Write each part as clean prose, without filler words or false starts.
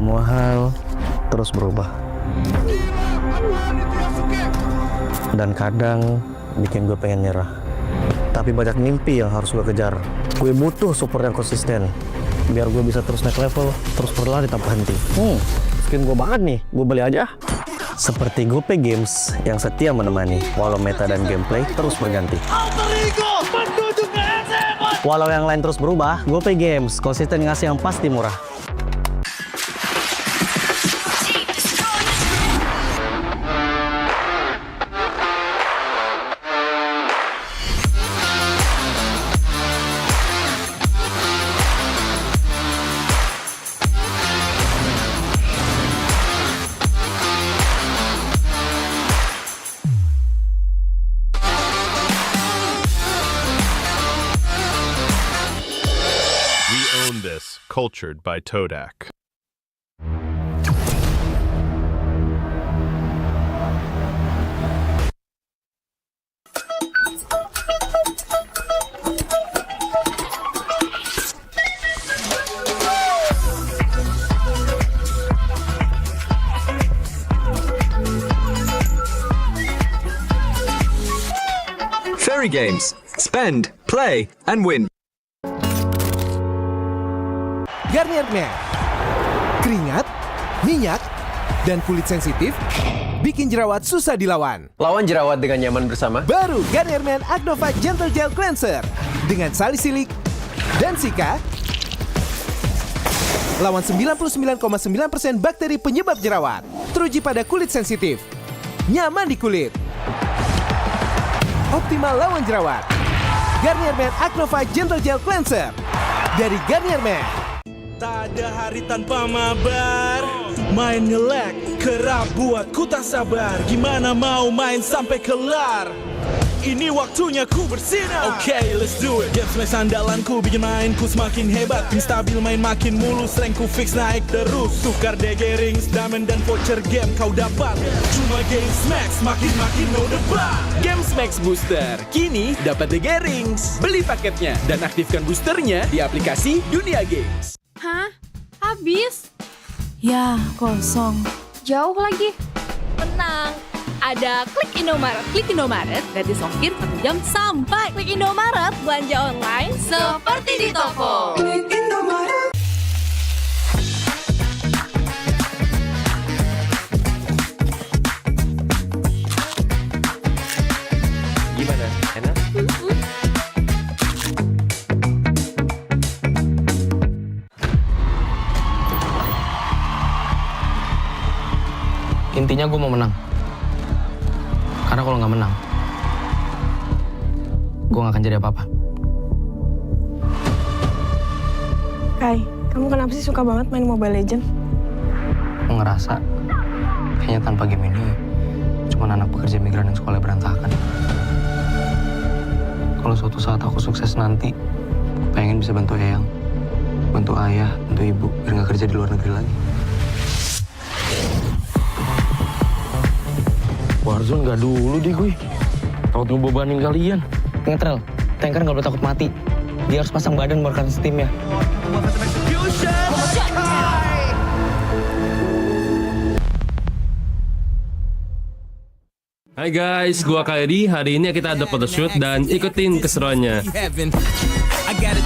semua hal terus berubah. Dan kadang bikin gue pengen nyerah. Tapi banyak mimpi yang harus gue kejar. Gue butuh support yang konsisten biar gue bisa terus naik level, terus berlari tanpa henti. Skin gue banget nih, gue beli aja. Seperti GoPay Games yang setia menemani walau meta dan gameplay terus berganti. Walau yang lain terus berubah, GoPay Games konsisten ngasih yang pasti murah. Cultured by Todak. Fairy games. Spend, play, and win. Garnier Men. Keringat, minyak, dan kulit sensitif bikin jerawat susah dilawan. Lawan jerawat dengan nyaman bersama. Baru Garnier Men Acno Fight Gentle Gel Cleanser dengan salisilik dan sika. Lawan 99,9% bakteri penyebab jerawat. Teruji pada kulit sensitif. Nyaman di kulit. Optimal lawan jerawat. Garnier Men Acno Fight Gentle Gel Cleanser dari Garnier Men. Tak ada hari tanpa mabar. Main nge-lag, kerap buat ku tak sabar. Gimana mau main sampai kelar? Ini waktunya ku bersinar. Okay, let's do it. Games main sandalanku, bikin mainku semakin hebat. Pin stabil main makin mulus, rankku fix naik terus. Tukar DG rings, diamond dan voucher game kau dapat. Cuma Games Max, makin-makin no debat. Games Max Booster, kini dapat DG rings. Beli paketnya dan aktifkan boosternya di aplikasi Dunia Games. Hah? Habis? Ya, kosong. Jauh lagi? Tenang, ada Klik Indomaret. Klik Indomaret, gratis ongkir 1 jam sampai. Klik Indomaret, belanja online seperti di toko. Klik Indomaret. Gimana? Enak? Intinya gue mau menang. Karena kalau nggak menang, gue nggak akan jadi apa-apa. Kai, kamu kenapa sih suka banget main Mobile Legends? Gue ngerasa kayaknya tanpa game ini cuma anak pekerja migran yang sekolah berantakan. Kalau suatu saat aku sukses nanti, gue pengen bisa bantu Eyang, bantu ayah, bantu ibu, biar nggak kerja di luar negeri lagi. Warzone nggak dulu deh gue. Takut ngebebanin kalian. Ngetrel, tanker nggak boleh takut mati. Dia harus pasang badan buat steamnya. Hai guys, gua Kairi. Hari ini kita ada photoshoot dan ikutin keseruannya. Gotta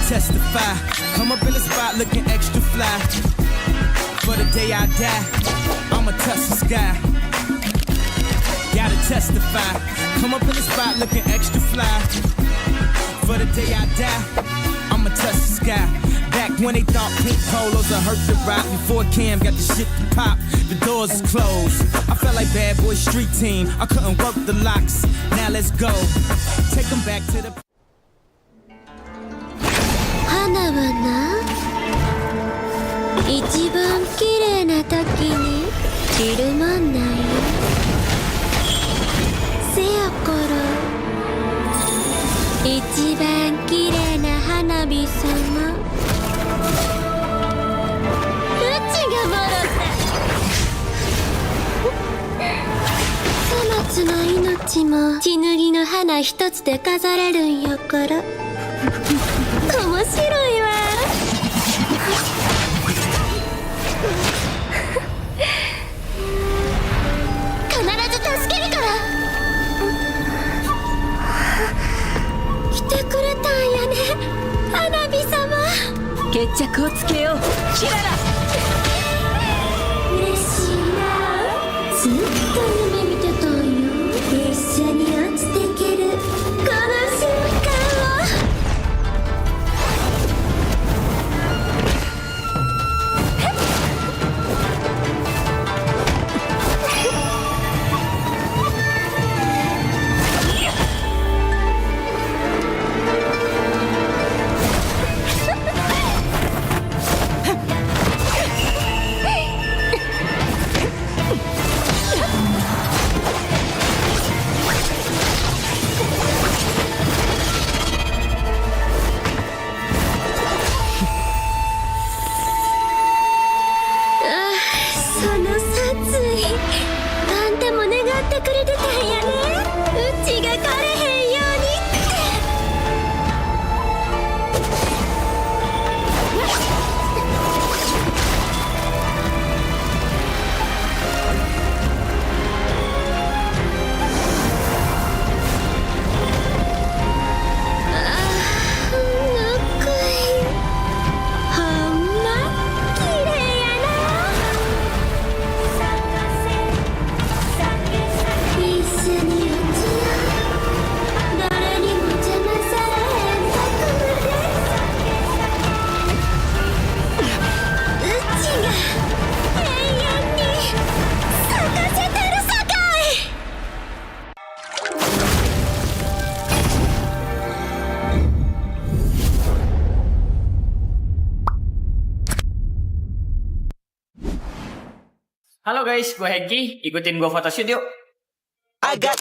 testify. Come up in the spot looking extra fly. For the day I die, I'ma touch the sky. Back when they thought pink polos would hurt the rock. Before Cam got the shit to pop, the doors is closed. I felt like bad boy street team. I couldn't work the locks. Now let's go. Take them back to the. Hana wa na ichiban kirei na toki ni kiru mon nai. せやから一番綺麗な花火様うちがもろた粗末な命も血塗りの花一つで飾れるんやから面白いわ決着をつけよう。キララ。嬉しいな。ずっと夢見てたんよ。列車に落ちてけるこの瞬間を。Halo guys, gue Hengki, ikutin gue photoshoot yuk. I got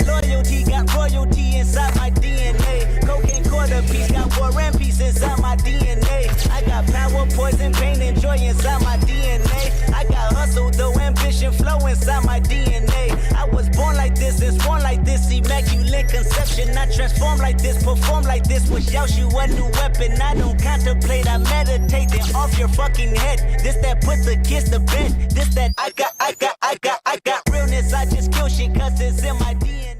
loyalty, got royalty inside my DNA. Cocaine quarter piece, got war and peace inside my DNA. I got power, poison, pain, and joy inside my DNA. I got hustle, though ambition, flow inside my DNA. I was born like this and sworn like this, immaculate conception. I transform like this, perform like this, wish out you a new weapon. I don't contemplate, I meditate, then off your fucking head. This that put the kids to bed. This that I got realness. I just kill shit cause it's in my DNA.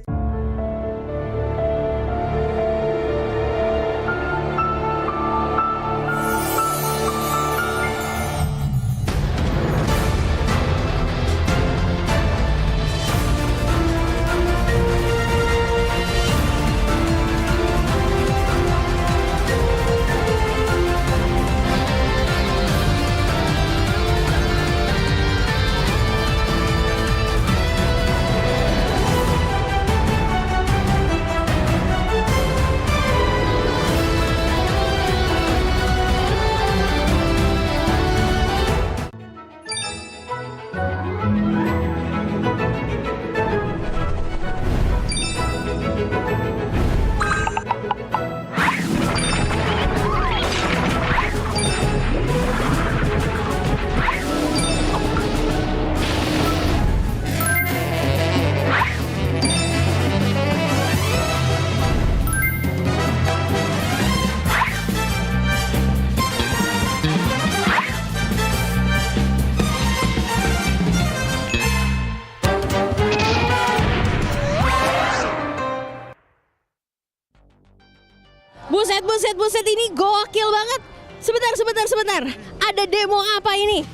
Buset, ini gokil banget. Sebentar. Ada demo apa ini?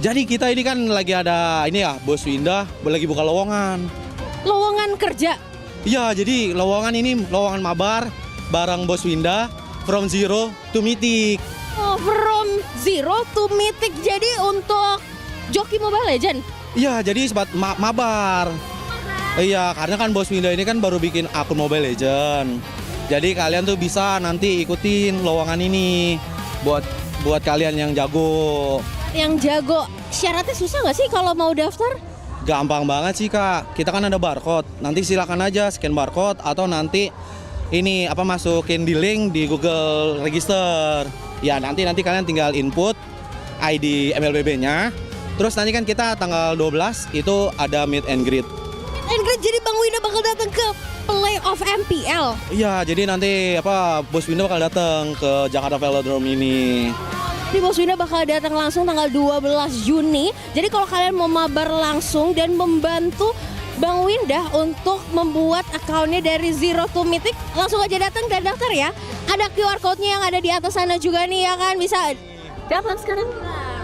Jadi kita ini kan lagi ada ini ya, Bos Winda lagi buka lowongan. Lowongan kerja? Iya, jadi lowongan ini lowongan mabar bareng Bos Winda from zero to mythic. Oh, from zero to mythic. Jadi untuk joki Mobile Legend? Iya, jadi sebat mabar. Iya, karena kan Bos Winda ini kan baru bikin akun Mobile Legend. Jadi kalian tuh bisa nanti ikutin lowongan ini buat kalian yang jago. Yang jago, syaratnya susah nggak sih kalau mau daftar? Gampang banget sih Kak. Kita kan ada barcode. Nanti silakan aja scan barcode atau nanti ini masukin di link di Google Register. Ya nanti kalian tinggal input ID MLBB-nya. Terus nanti kan kita tanggal 12 itu ada meet and greet. Jadi Bang Winda bakal datang ke playoff MPL. Iya, jadi nanti Bos Winda bakal datang ke Jakarta Velodrome ini. Di Bos Winda bakal datang langsung tanggal 12 Juni. Jadi kalau kalian mau mabar langsung dan membantu Bang Windah untuk membuat akunnya dari zero to mythic. Langsung aja datang dan daftar ya. Ada QR code-nya yang ada di atas sana juga nih ya kan. Bisa daftar sekarang.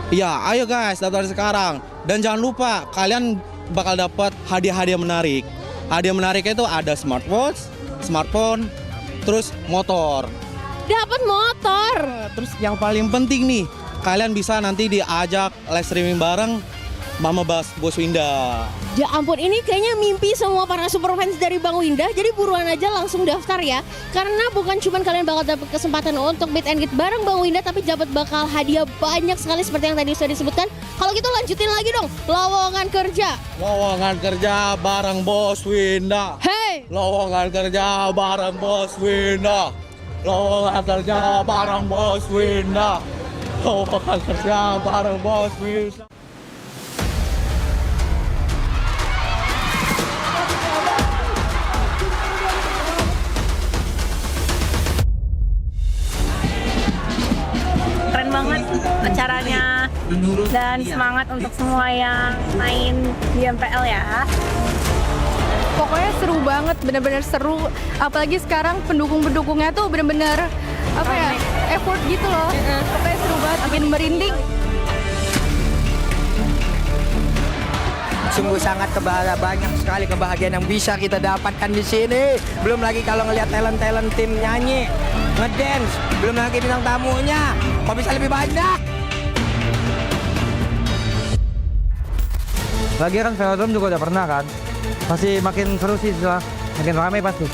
Ya, ayo guys, daftar sekarang. Dan jangan lupa, kalian bakal dapat hadiah-hadiah menarik. Hadiah menariknya itu ada smartwatch, smartphone, terus motor. Dapat motor. Terus yang paling penting nih, kalian bisa nanti diajak live streaming bareng Mama Bos Windah. Ya ampun, ini kayaknya mimpi semua para super fans dari Bang Windah. Jadi buruan aja langsung daftar ya. Karena bukan cuma kalian bakal dapat kesempatan untuk meet and greet bareng Bang Windah, tapi dapat bakal hadiah banyak sekali seperti yang tadi sudah disebutkan. Kalau gitu lanjutin lagi dong, lowongan kerja. Lowongan kerja bareng Bos Windah. Hey! Lowongan kerja bareng Bos Windah. Lowongan kerja bareng Bos Windah. Lowongan kerja bareng Bos Windah. Keren banget acaranya dan semangat untuk semua yang main di MPL ya. Pokoknya seru banget, bener-bener seru. Apalagi sekarang pendukung-pendukungnya tuh bener-bener effort gitu loh. Pokoknya seru banget, bikin merinding. Sungguh sangat banyak sekali kebahagiaan yang bisa kita dapatkan di sini. Belum lagi kalau ngelihat talent-talent tim nyanyi, ngedance, belum lagi bintang tamunya. Kok bisa lebih banyak? Lagi kan velodrome juga udah pernah kan. Masih makin seru sih, makin ramai pasti.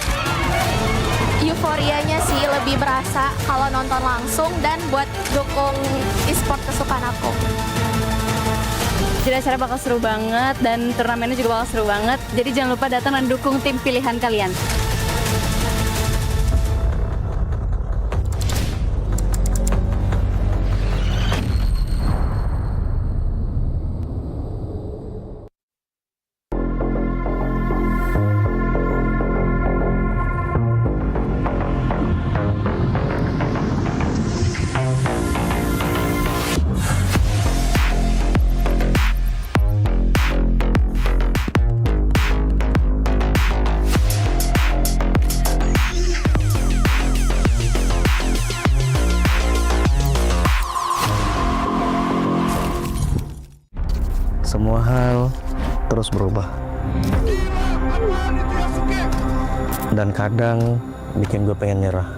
Euforianya sih lebih berasa kalau nonton langsung dan buat dukung e-sport kesukaan aku. Jadi acara bakal seru banget dan turnamennya juga bakal seru banget. Jadi jangan lupa datang dan dukung tim pilihan kalian. Semua hal terus berubah. Dan kadang bikin gue pengen nyerah.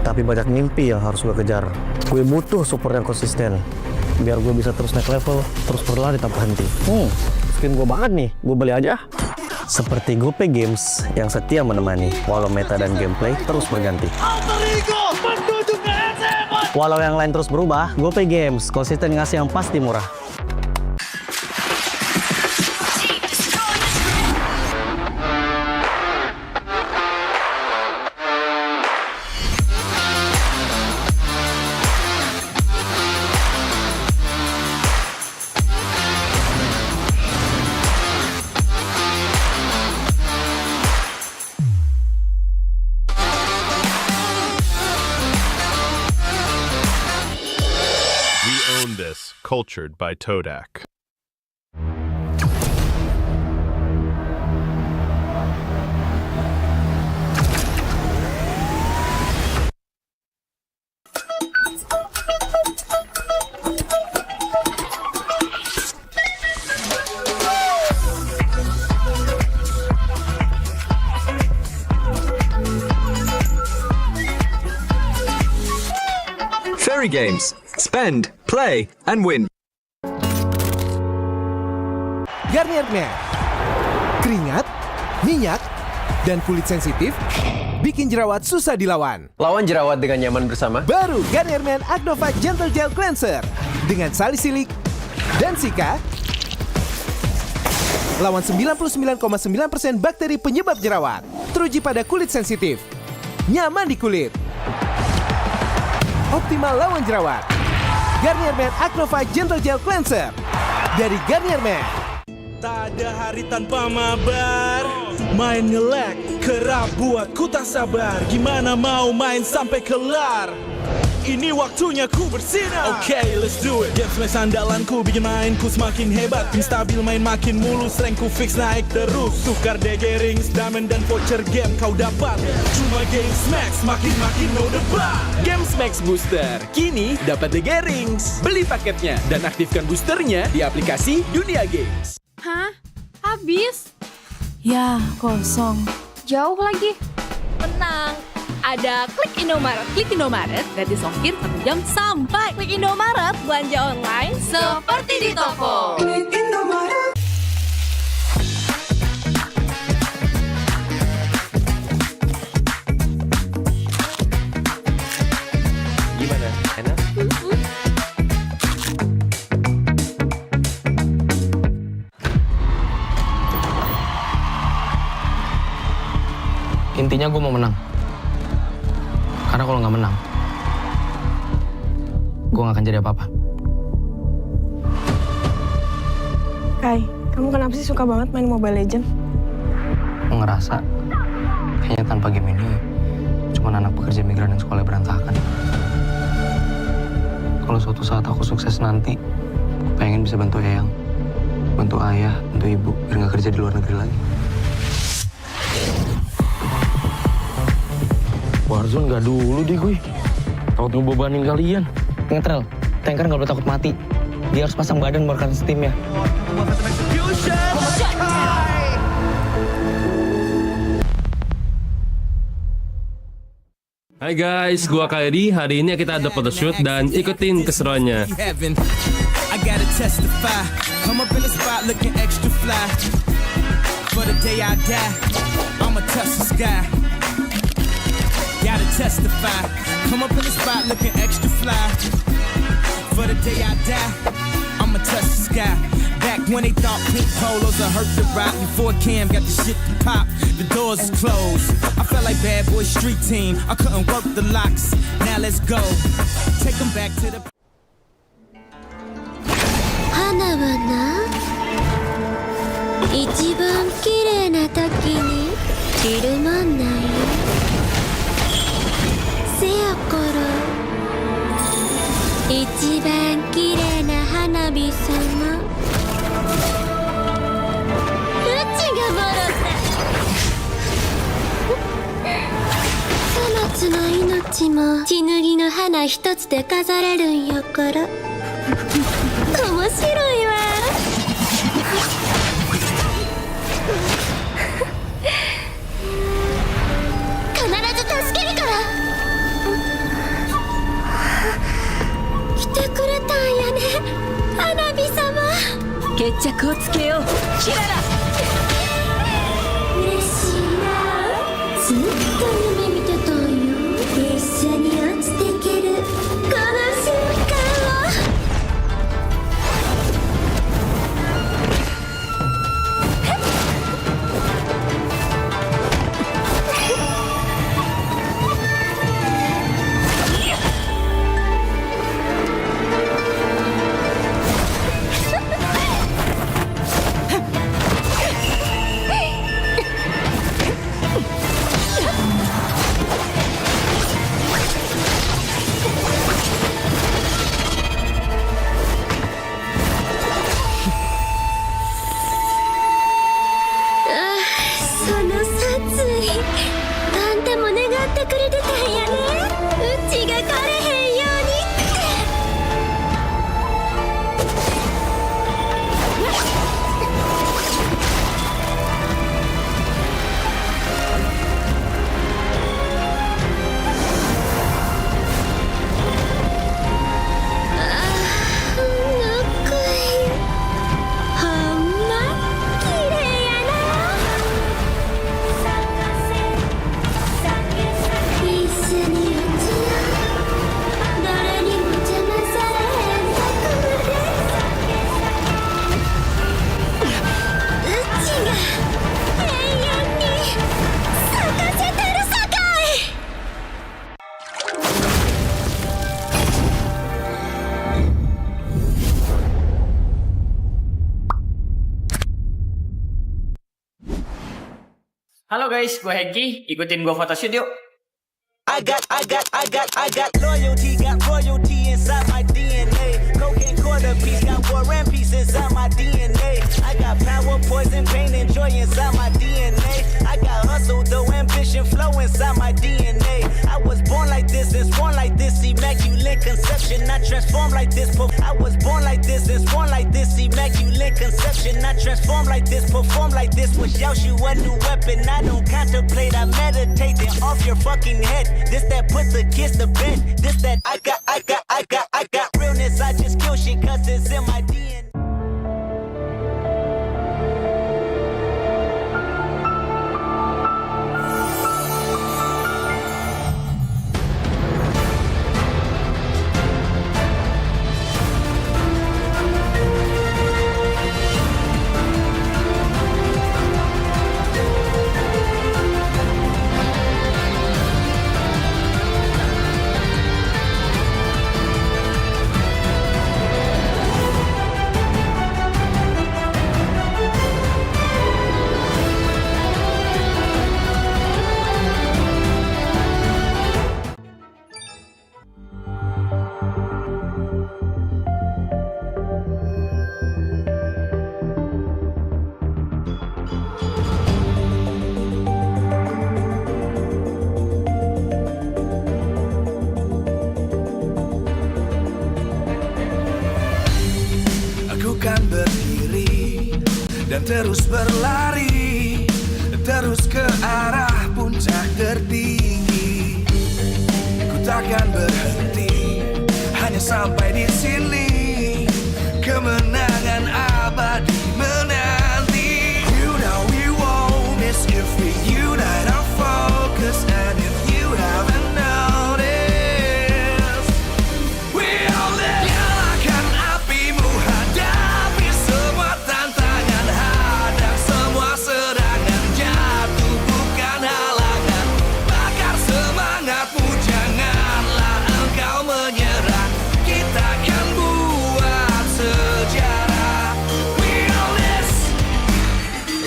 Tapi banyak mimpi yang harus gue kejar. Gue butuh support yang konsisten. Biar gue bisa terus naik level, terus berlari tanpa henti. Skin gue banget nih, gue beli aja. Seperti GoPay Games yang setia menemani, walau meta dan gameplay terus berganti. Walau yang lain terus berubah, GoPay Games konsisten ngasih yang pasti murah. This, cultured by Todak. Fairy games. Spend, play, and win. Garnier Men. Keringat, minyak, dan kulit sensitif bikin jerawat susah dilawan. Lawan jerawat dengan nyaman bersama. Baru Garnier Men Agnova Gentle Gel Cleanser dengan salisilik dan sika. Lawan 99,9% bakteri penyebab jerawat. Teruji pada kulit sensitif. Nyaman di kulit. Optimal lawan jerawat. Garnier Men Agnova Gentle Gel Cleanser dari Garnier Men. Tak ada hari tanpa mabar. Main nge-lag, kerap buat ku tak sabar. Gimana mau main sampai kelar? Ini waktunya ku bersinar. Oke, let's do it. Game smash andalanku bikin mainku semakin hebat. Ping stabil main makin mulus, rankku fix naik terus. Tukar DG rings, diamond dan voucher game kau dapat. Cuma game smash makin no debat. Game Max Booster, kini dapat DG Rings. Beli paketnya dan aktifkan boosternya di aplikasi Dunia Games. Hah? Habis? Ya, kosong. Jauh lagi. Tenang. Ada Klik Indomaret. Klik Indomaret, gratis ongkir 1 jam sampai. Klik Indomaret, belanja online seperti di toko. Klik Indomaret. Gimana? Enak? Intinya gue mau menang. Karena kalau nggak menang, gue nggak akan jadi apa-apa. Kai, kamu kenapa sih suka banget main Mobile Legends? Gue ngerasa kayaknya tanpa game ini cuma anak pekerja migran yang sekolah berantakan. Kalau suatu saat aku sukses nanti, gue pengen bisa bantu Eyang, bantu ayah, bantu ibu, biar nggak kerja di luar negeri lagi. Warzone nggak dulu deh gue. Takut ngebebanin kalian. Ngetrel, tanker nggak boleh takut mati. Dia harus pasang badan merekam steamnya. Hai guys, gua Kairi. Hari ini kita ada photoshoot dan ikutin keseruannya. I gotta testify. Come up in the spot looking extra fly. For the day I die, I'ma touch the sky. Gotta testify. Come up in the spot looking extra fly. For the day I die, I'ma touch the sky. Back when they thought pink polos would hurt the rock. Before Cam got the shit to pop, the doors is closed. I felt like bad boy street team. I couldn't work the locks. Now let's go. Take them back to the. 花はな、一番綺麗な時に散るもんなんよ。せやから一番綺麗な花火様、うちがもろた。粗末な命も血塗りの花一つで飾れるんやから面白いわ。必ず助けるから。来てくれたんやね、花火様。決着をつけよう、キララ。嬉しいな、ずっと夢見てたんよ。列車に落ちてけるこの瞬間を。Halo guys, gue Hengki, ikutin gue photoshoot yuk. got loyalty, got royalty inside my DNA. Cocaine quarter piece, got war and peace inside my DNA. I got power, poison, pain, and joy inside my DNA. I got hustle, though ambition, flow inside my DNA. I was born like this and sworn like this, immaculate conception. Not transformed like this. I was born like this and sworn like this, immaculate conception. Not transformed like this, perform like this. Wish y'all shoot a new weapon. I don't contemplate, I meditate. Then off your fucking head. This that put the kiss to bed. This that I got realness. I just kill shit cause it's in my DNA. Dan terus berlari, terus ke arah puncak tertinggi. Ku takkan berhenti, hanya sampai di sini. Kemenangan abadi menanti. You know we won't miss if we unite our focus. And if you haven't noticed, we all live. Nyalakan apimu, hadapi semua tantangan, hadang semua serangan, jatuh bukan halangan. Bakar semangatmu, janganlah engkau menyerah. Kita akan buat sejarah. We all this,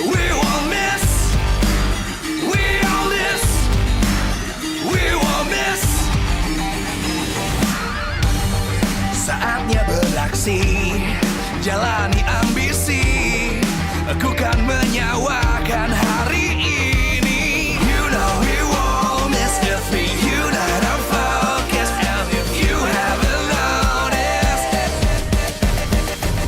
we won't miss. We all this, we won't miss. Saatnya beraksi, jalani ambisi. Aku kan menyawakan hari ini. You know we won't miss if we unite our focus. And if you haven't noticed,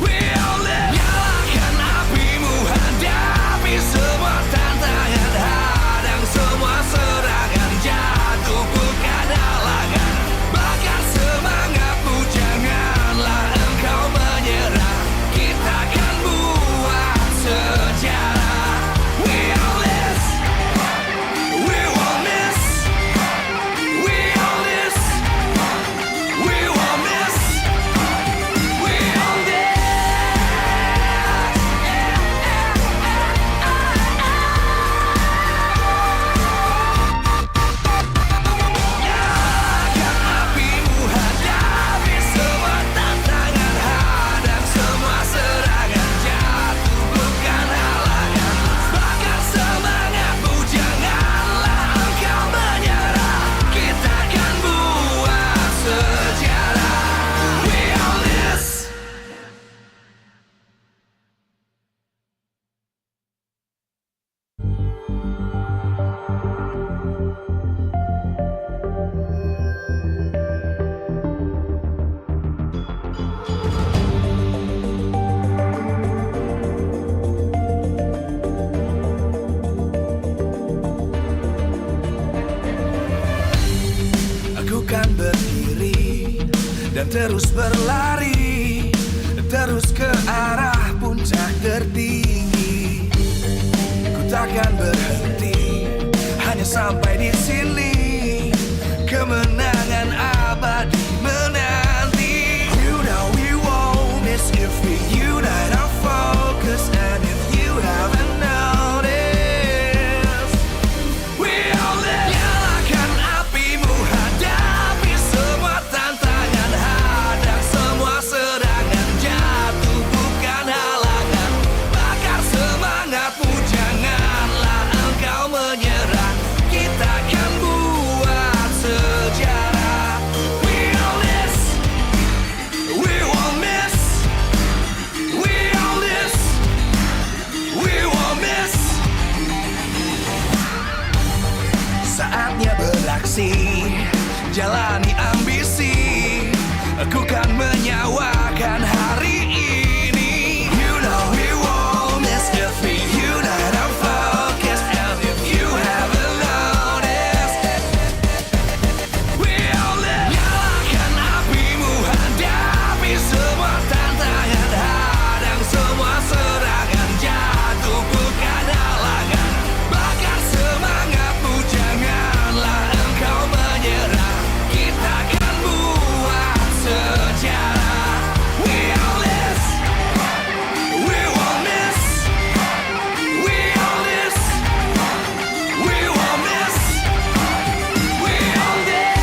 we all live. Nyalakan apimu, hadapi semua tantangan, hadang semua serangan, jatuh bukan halangan. Bakar semangatmu, janganlah engkau menyerah. Kita akan buat sejarah. We all this, we won't miss. We all this, we won't miss. We all this. Nyalakan apimu, hadapi semua tantangan, hadang semua serangan, jatuh bukan halangan. Bakar semangatmu, janganlah engkau menyerah. Kita akan buat sejarah. We all this. Aku kan berdiri dan terus berlari, terus ke arah puncak tertinggi. Ku takkan berhenti, hanya sampai di sini. Kemenangan abadi menanti. You know we won't miss if we unite our focus. And if you haven't noticed, we all live. Nyalakan apimu, hadapi semua tantangan, hadang semua serangan, jatuh bukan halangan. Bakar semangatmu, janganlah prestasi, jalani ambisi, aku kan menyawakan hari ini. You know we won't miss if we unite our focus, and if you haven't noticed, we all live. Nyalakan apimu, hadapi semua tantangan, hadang semua serangan, jatuh bukan halangan. Bakar semangatmu, janganlah engkau menyerah. Kita akan buat sejarah. We all this, we won't miss. We all this, we won't miss. We all this.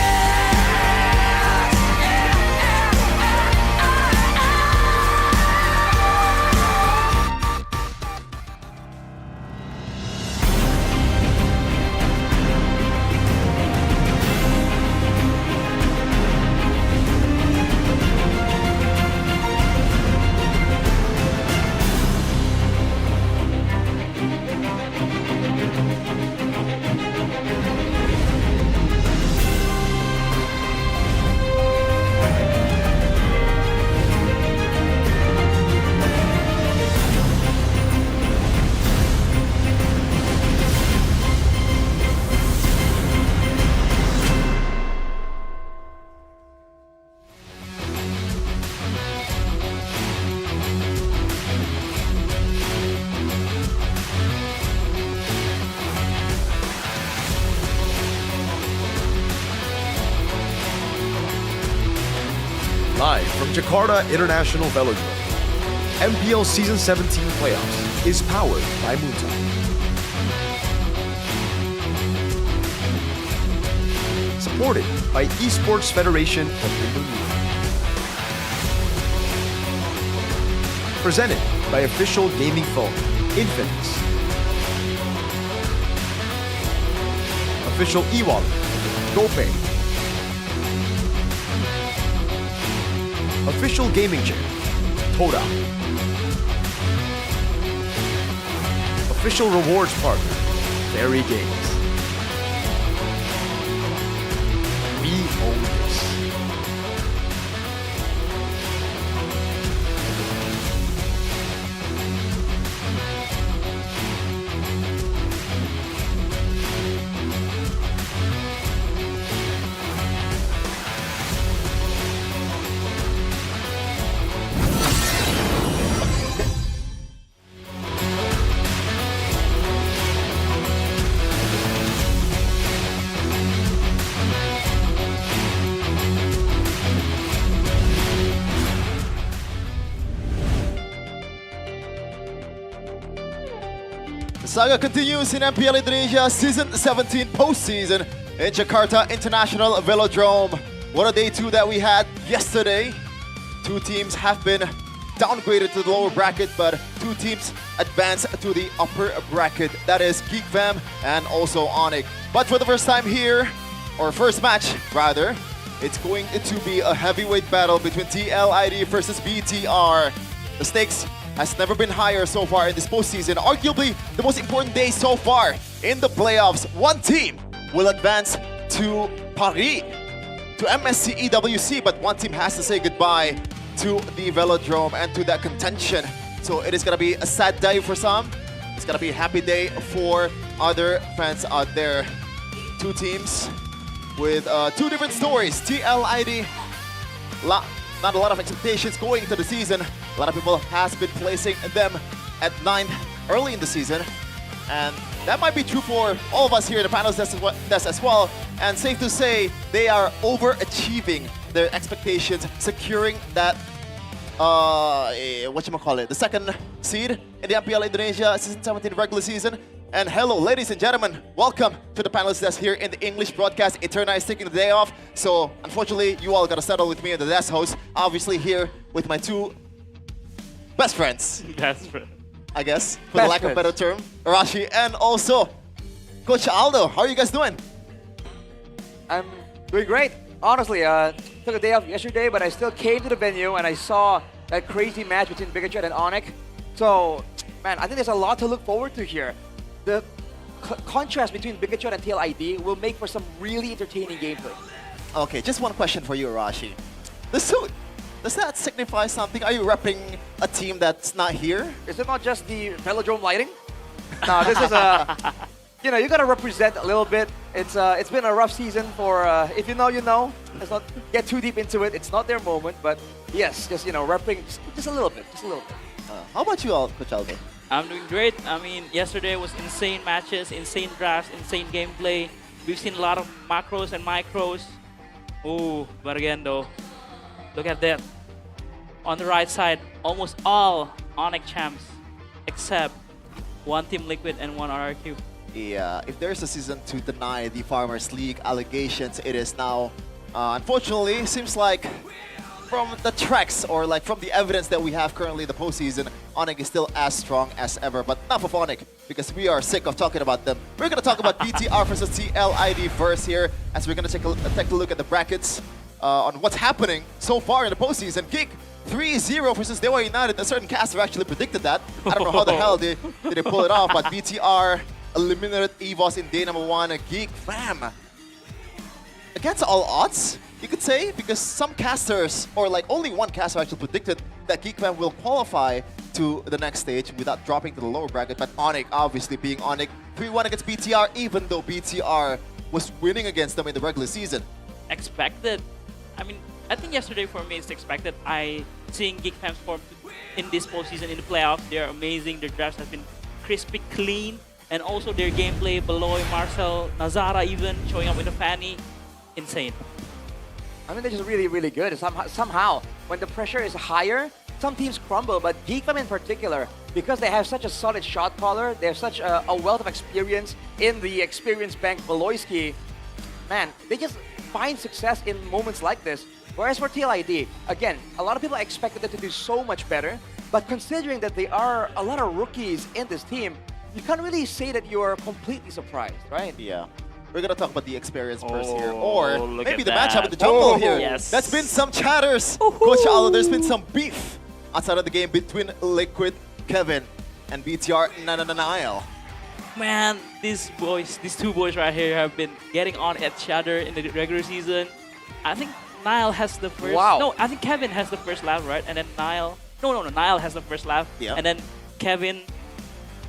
Live from Jakarta International Velodrome, MPL Season 17 Playoffs is powered by Moonton. Supported by Esports Federation of Indonesia. Presented by official gaming phone, Infinix. Official e-wallet, GoPay. Official gaming chair, Toda. Official rewards partner, Fairy Games. We own this. The saga continues in MPL Indonesia Season 17 postseason in Jakarta International Velodrome. What a day two that we had yesterday. Two teams have been downgraded to the lower bracket, but two teams advanced to the upper bracket. That is GEEK Fam and also ONIC. But for the first time here, or first match rather, it's going to be a heavyweight battle between TLID versus BTR. The stakes has never been higher so far in this postseason. Arguably the most important day so far in the playoffs. One team will advance to Paris, to MSC EWC, but one team has to say goodbye to the Velodrome and to that contention. So it is gonna be a sad day for some. It's gonna be a happy day for other fans out there. Two teams with two different stories. TLID, not a lot of expectations going into the season. A lot of people has been placing them at 9th early in the season. And that might be true for all of us here in the panels desk as well. And safe to say, they are overachieving their expectations, securing that, the second seed in the MPL Indonesia Season 17 regular season. And hello, ladies and gentlemen, welcome to the panelist desk here in the English broadcast. Eterna is taking the day off, so unfortunately, you all gotta settle with me and the desk host. Obviously here with my two best friends. Best friend. I guess, for the lack of a better term. Arashi and also Coach Aldo. How are you guys doing? I'm doing great. Honestly, took a day off yesterday, but I still came to the venue and I saw that crazy match between Bigetron and ONIC. So, man, I think there's a lot to look forward to here. The contrast between Bigetron and TLID will make for some really entertaining gameplay. Okay, just one question for you, Arashi. The suit, does that signify something? Are you repping a team that's not here? Is it not just the velodrome lighting? No, this is a... You know, you gotta represent a little bit. It's been a rough season for, if you know, you know. Let's not get too deep into it. It's not their moment, but yes, just, you know, repping just a little bit, How about you all, Coach Aldo? I'm doing great. I mean, yesterday was insane matches, insane drafts, insane gameplay. We've seen a lot of macros and micros. Ooh, but again though, look at that. On the right side, almost all ONIC champs, except one Team Liquid and one RRQ. Yeah, if there's a season to deny the Farmers League allegations, it is now. Unfortunately, seems like from the tracks or like from the evidence that we have currently in the postseason, ONIC is still as strong as ever. But enough of ONIC, because we are sick of talking about them. We're going to talk about BTR versus TLID first here, as we're going to take a look at the brackets on what's happening so far in the postseason. GEEK 3-0 versus Dewa United. A certain caster actually predicted that. I don't know how the hell did they pull it off, but BTR eliminated EVOS in day number 1. GEEK Fam, against all odds, you could say, because some casters, or like only one caster actually predicted that GEEK Fam will qualify to the next stage without dropping to the lower bracket. But ONIC, obviously being ONIC, 3-1 against BTR, even though BTR was winning against them in the regular season. Expected. I mean, I think yesterday for me it's expected. Seeing GEEK Fam's form in this postseason, in the playoffs, they're amazing. Their drafts have been crispy, clean, and also their gameplay, Beloy, Marcel, Nazara even showing up with a Fanny, insane. I mean, they're just really, really good. Somehow, when the pressure is higher, some teams crumble, but GEEK Fam in particular, because they have such a solid shot caller, they have such a wealth of experience in the experience bank Beloyski, man, they just find success in moments like this. Whereas for TLID, again, a lot of people expected them to do so much better, but considering that there are a lot of rookies in this team, you can't really say that you're completely surprised, right? Yeah. We're going to talk about the experience first here, or look maybe at the that. matchup in the jungle here. Yes. That's been some chatters. Coach Aldo, there's been some beef outside of the game between Liquid, Kevin, and BTR Nile. Man, these two boys right here have been getting on each other in the regular season. I think Nile has the first. Wow. No, I think Kevin has the first lap, right? And then Nile. No, Nile has the first lap. Yeah. And then Kevin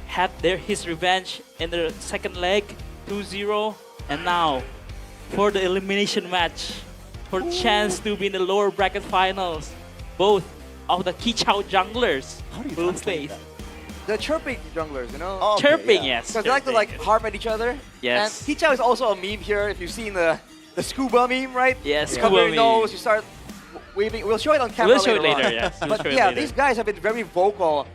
had his revenge in the second leg, 2-0. And now, for the elimination match, for chance to be in the lower bracket finals, both of the Kichao junglers will face. The chirping junglers, you know? Okay, Chirping, yeah. yes. Because they like to like harp at each other. Yes. And Kichao is also a meme here. If you've seen the scuba meme, right? Yes, You scuba cover your meme. nose, you start waving. We'll show it on camera We'll show it later later, on. yes. We'll But show it yeah, later. these guys have been very vocal.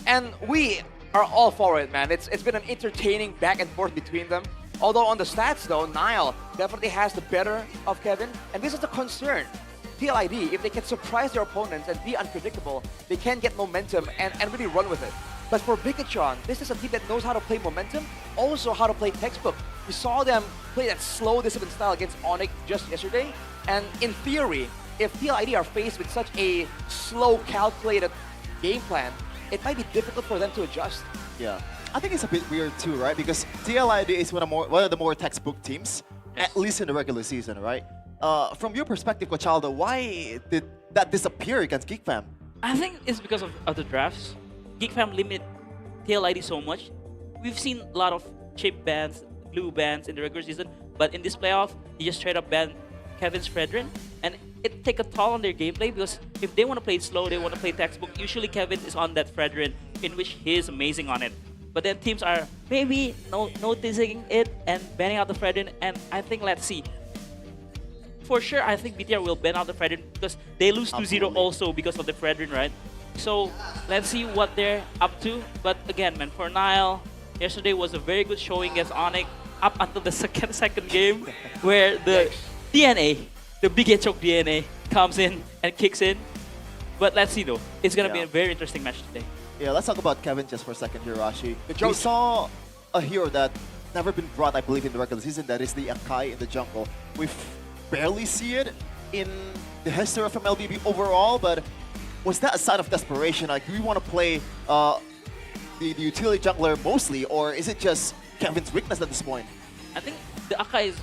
And we are all for it, man. It's been an entertaining back and forth between them. Although on the stats though, Nile definitely has the better of Kevin. And this is the concern. TLID, if they can surprise their opponents and be unpredictable, they can get momentum and really run with it. But for Bigetron, this is a team that knows how to play momentum, also how to play textbook. We saw them play that slow discipline style against ONIC just yesterday. And in theory, if TLID are faced with such a slow, calculated game plan, it might be difficult for them to adjust. Yeah. I think it's a bit weird too, right? Because TLID is one of the more textbook teams, at least in the regular season, right? From your perspective, Coach Aldo, why did that disappear against GEEK Fam? I think it's because of the drafts. GEEK Fam limit TLID so much. We've seen a lot of chip bans, blue bans in the regular season, but in this playoff, he just straight up banned Kevin's Fredrin, and it take a toll on their gameplay because if they want to play it slow, they want to play textbook, usually Kevin is on that Fredrin, in which he is amazing on it. But then teams are maybe noticing it and banning out the Fredrin, and I think, let's see. For sure, I think BTR will ban out the Fredrin because they lose 2-0 also because of the Fredrin, right? So let's see what they're up to. But again, man, for Nile, yesterday was a very good showing against ONIC up until the second game where the DNA, the Bigetron DNA comes in and kicks in. But let's see though. It's going to be a very interesting match today. Yeah, let's talk about Kevin just for a second here, Rashi. We saw a hero that never been brought, I believe, in the regular season. That is the Akai in the jungle. We barely see it in the history of MLBB overall, but was that a sign of desperation? Like, do we want to play the utility jungler mostly, or is it just Kevin's weakness at this point? I think the Akai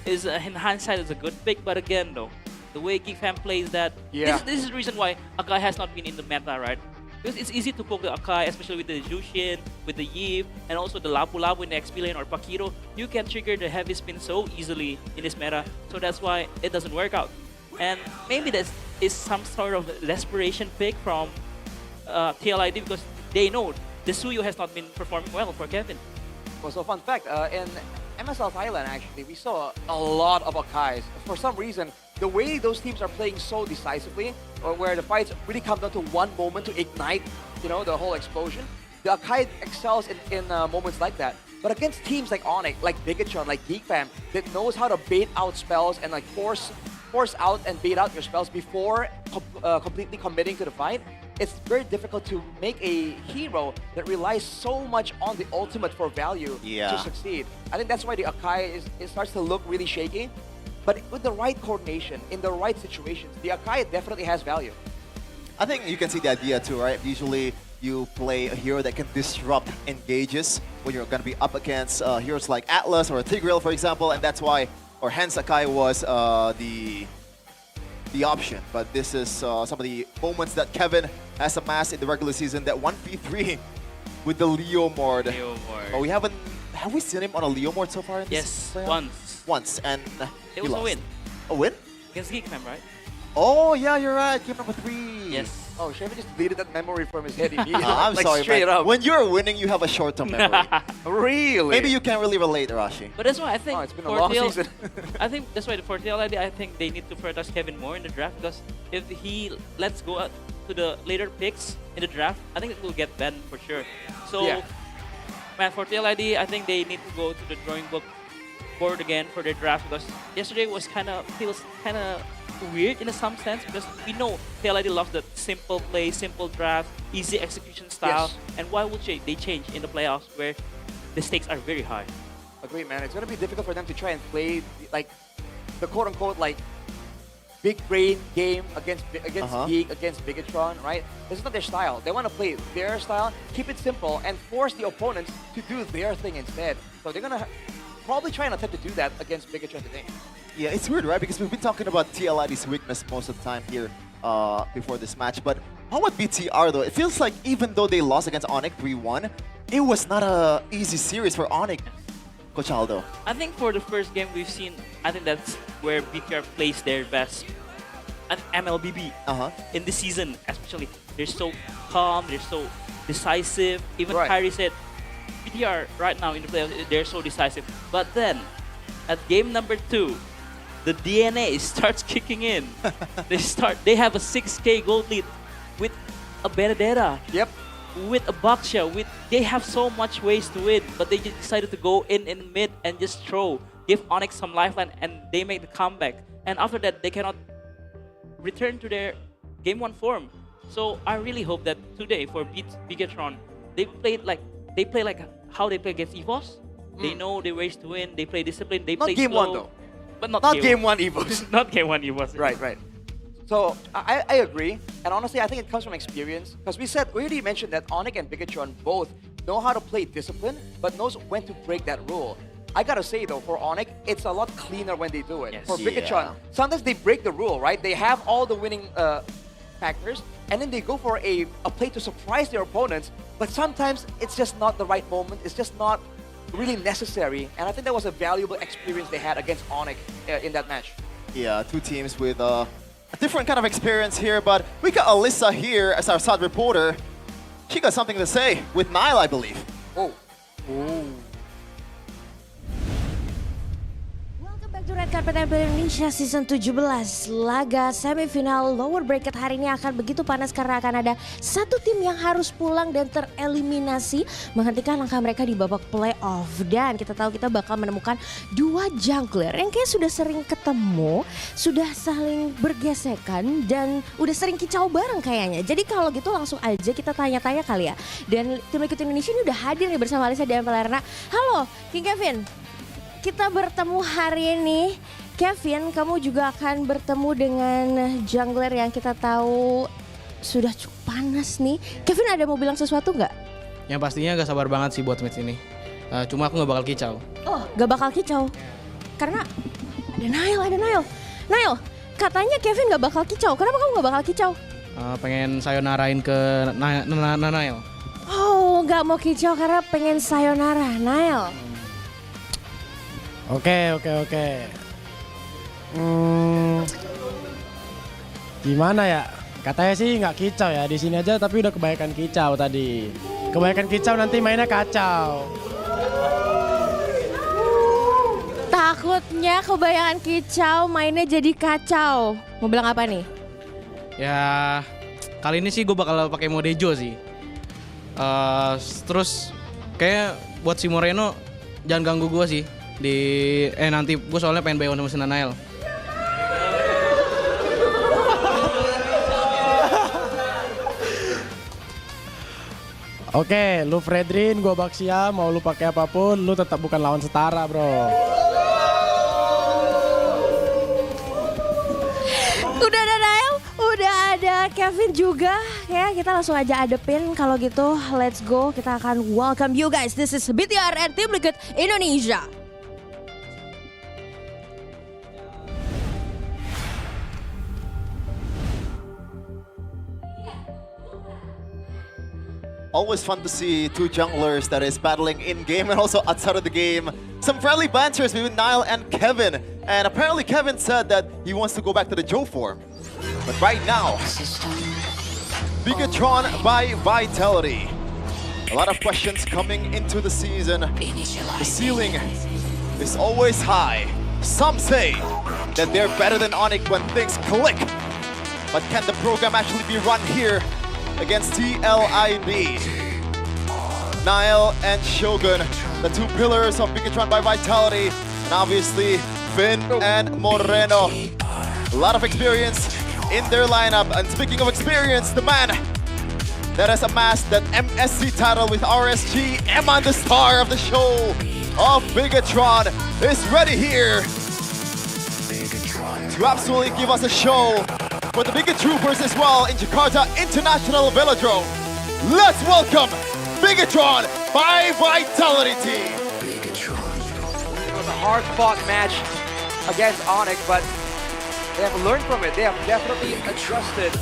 is in hindsight is a good pick, but again though, the way GEEK Fam plays that, this is the reason why Akai has not been in the meta, right? Because it's easy to poke the Akai, especially with the Jushin, with the Yip, and also the Lapu Lapu in the XP lane or Pakiro. You can trigger the heavy spin so easily in this meta, so that's why it doesn't work out. And maybe this is some sort of desperation pick from TLID because they know the Suyo has not been performing well for Kevin. Well, so fun fact, in MSL Thailand actually, we saw a lot of Akais. For some reason, the way those teams are playing so decisively, or where the fights really come down to one moment to ignite, you know, the whole explosion, the Akai excels in moments like that. But against teams like ONIC, like Bigetron, like GEEK Fam, that knows how to bait out spells and like force out and bait out your spells before completely committing to the fight, it's very difficult to make a hero that relies so much on the ultimate for value to succeed. I think that's why the Akai it starts to look really shaky. But with the right coordination, in the right situations, the Akai definitely has value. I think you can see the idea too, right? Usually you play a hero that can disrupt engages when you're going to be up against heroes like Atlas or Tigreal, for example, and that's why, or hence Akai was the option. But this is some of the moments that Kevin has amassed in the regular season, that 1v3 with the Leo Mord. Oh, have we seen him on a Leo Mord so far in this playoff? Once, and it was a win. A win? Against GEEK Fam, right? Oh, yeah, you're right. Game number 3. Yes. Oh, Chevy just deleted that memory from his head immediately. I'm like sorry, straight man. up. When you're winning, you have a short-term memory. Really? Maybe you can't really relate, Rashi. But that's why I think it's been a long season. I think that's why for TLID, I think they need to prioritize Kevin more in the draft, because if he lets go out to the later picks in the draft, I think it will get banned for sure. So, man, for TLID, I think they need to go to the drawing board again for their draft, because yesterday was feels kind of weird in some sense, because we know TLID loves the simple play, simple draft, easy execution style, and why would they change in the playoffs where the stakes are very high? Agreed, man. It's going to be difficult for them to try and play like the quote-unquote like big brain game against GEEK, against Bigetron, right? This is not their style. They want to play their style, keep it simple, and force the opponents to do their thing instead. So they're going to probably try and attempt to do that against Bigetron today. Yeah, it's weird, right? Because we've been talking about TLID's weakness most of the time here before this match. But how about BTR, though? It feels like even though they lost against ONIC 3-1, it was not an easy series for ONIC, Coach Aldo. I think for the first game we've seen, I think that's where BTR plays their best. And MLBB in this season, especially. They're so calm, they're so decisive. Even Kyrie said, BTR right now in the playoffs, they're so decisive. But then, at game number 2, the DNA starts kicking in. They have a 6k gold lead with a Benedetta. Yep. With a Baksha. They have so much ways to win, but they just decided to go in mid and just throw. Give ONIC some lifeline, and they make the comeback. And after that, they cannot return to their game 1 form. So I really hope that today for Bigetron, they play like how they play against EVOS. They know the ways to win. They play discipline. They play game slow. 1 though. But not game 1 EVOS. Not game 1 EVOS. Right. So I agree, and honestly, I think it comes from experience. Because we already mentioned that ONIC and Bigetron both know how to play discipline, but knows when to break that rule. I gotta say though, for ONIC, it's a lot cleaner when they do it. Yes. For Bigetron, sometimes they break the rule, right? They have all the winning factors, and then they go for a play to surprise their opponents, but sometimes it's just not the right moment. It's just not really necessary, and I think that was a valuable experience they had against ONIC in that match. Yeah, two teams with a different kind of experience here, but we got Alyssa here as our side reporter. She got something to say with Nile, I believe. Oh. To Red Carpet MPL Indonesia Season 17, laga semifinal lower bracket hari ini akan begitu panas karena akan ada satu tim yang harus pulang dan tereliminasi menghentikan langkah mereka di babak playoff. Dan kita tahu kita bakal menemukan dua jungler yang kayak sudah sering ketemu, sudah saling bergesekan dan udah sering kicau bareng kayaknya. Jadi kalau gitu langsung aja kita tanya-tanya kali ya. Dan tim Liquid Indonesia ini udah hadir nih bersama Alisa dan MPL Arena. Halo King Kevin. Kita bertemu hari ini. Kevin, kamu juga akan bertemu dengan jungler yang kita tahu sudah cukup panas nih. Kevin, ada mau bilang sesuatu nggak? Yang pastinya gak sabar banget sih buat match ini. Cuma aku gak bakal kicau. Oh, gak bakal kicau. Karena ada Nail. Nail, katanya Kevin gak bakal kicau. Kenapa kamu gak bakal kicau? Pengen sayonarain ke Nail. Oh, gak mau kicau karena pengen sayonara, Nail. Oke. Gimana ya? Katanya sih nggak kicau ya di sini aja, tapi udah kebanyakan kicau tadi. Kebanyakan kicau nanti mainnya kacau. Takutnya kebanyakan kicau, mainnya jadi kacau. Mau bilang apa nih? Ya, kali ini sih gue bakal pakai mode Jo sih. Terus kayak buat si Moreno jangan ganggu gue sih. Nanti gue soalnya pengen buy one sama si Nail. Oke, lu Fredrin, gua Baxia, mau lu pakai apapun, lu tetap bukan lawan setara, bro. Udah ada Nail, udah ada Kevin juga. Ya, kita langsung aja adepin. Kalau gitu, let's go. Kita akan welcome you guys. This is BTR and Tim Liquid Indonesia. Always fun to see two junglers that is battling in-game and also outside of the game. Some friendly banters between Niall and Kevin. And apparently Kevin said that he wants to go back to the Joe form. But right now, Bigetron by Vitality. A lot of questions coming into the season. The ceiling is always high. Some say that they're better than ONIC when things click. But can the program actually be run here against TLID? Niall and Shogun, the two pillars of Bigetron by Vitality, and obviously Finn and Moreno. A lot of experience in their lineup, and speaking of experience, the man that has amassed that MSC title with RSG, Emma, the star of the show of Bigetron, is ready here to absolutely give us a show for the Biget Troopers as well in Jakarta International Velodrome. Let's welcome Bigetron by Vitality Team. It was a hard-fought match against ONIC, but they have learned from it. They have definitely adjusted.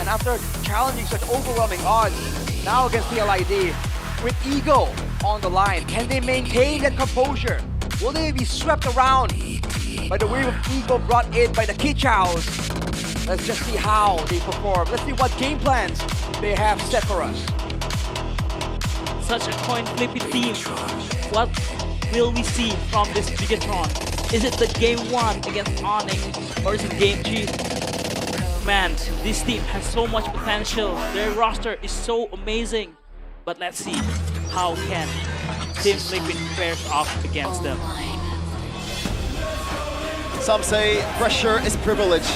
And after challenging such overwhelming odds, now against TLID, with Ego on the line, can they maintain that composure? Will they be swept around by the wave of Ego brought in by the Kichows? Let's just see how they perform. Let's see what game plans they have set for us. Such a coin-flipping team. What will we see from this Bigetron? Is it the game 1 against ONIC, or is it game 2? Man, this team has so much potential. Their roster is so amazing. But let's see, how can Team Liquid fares off against them? Some say pressure is privilege.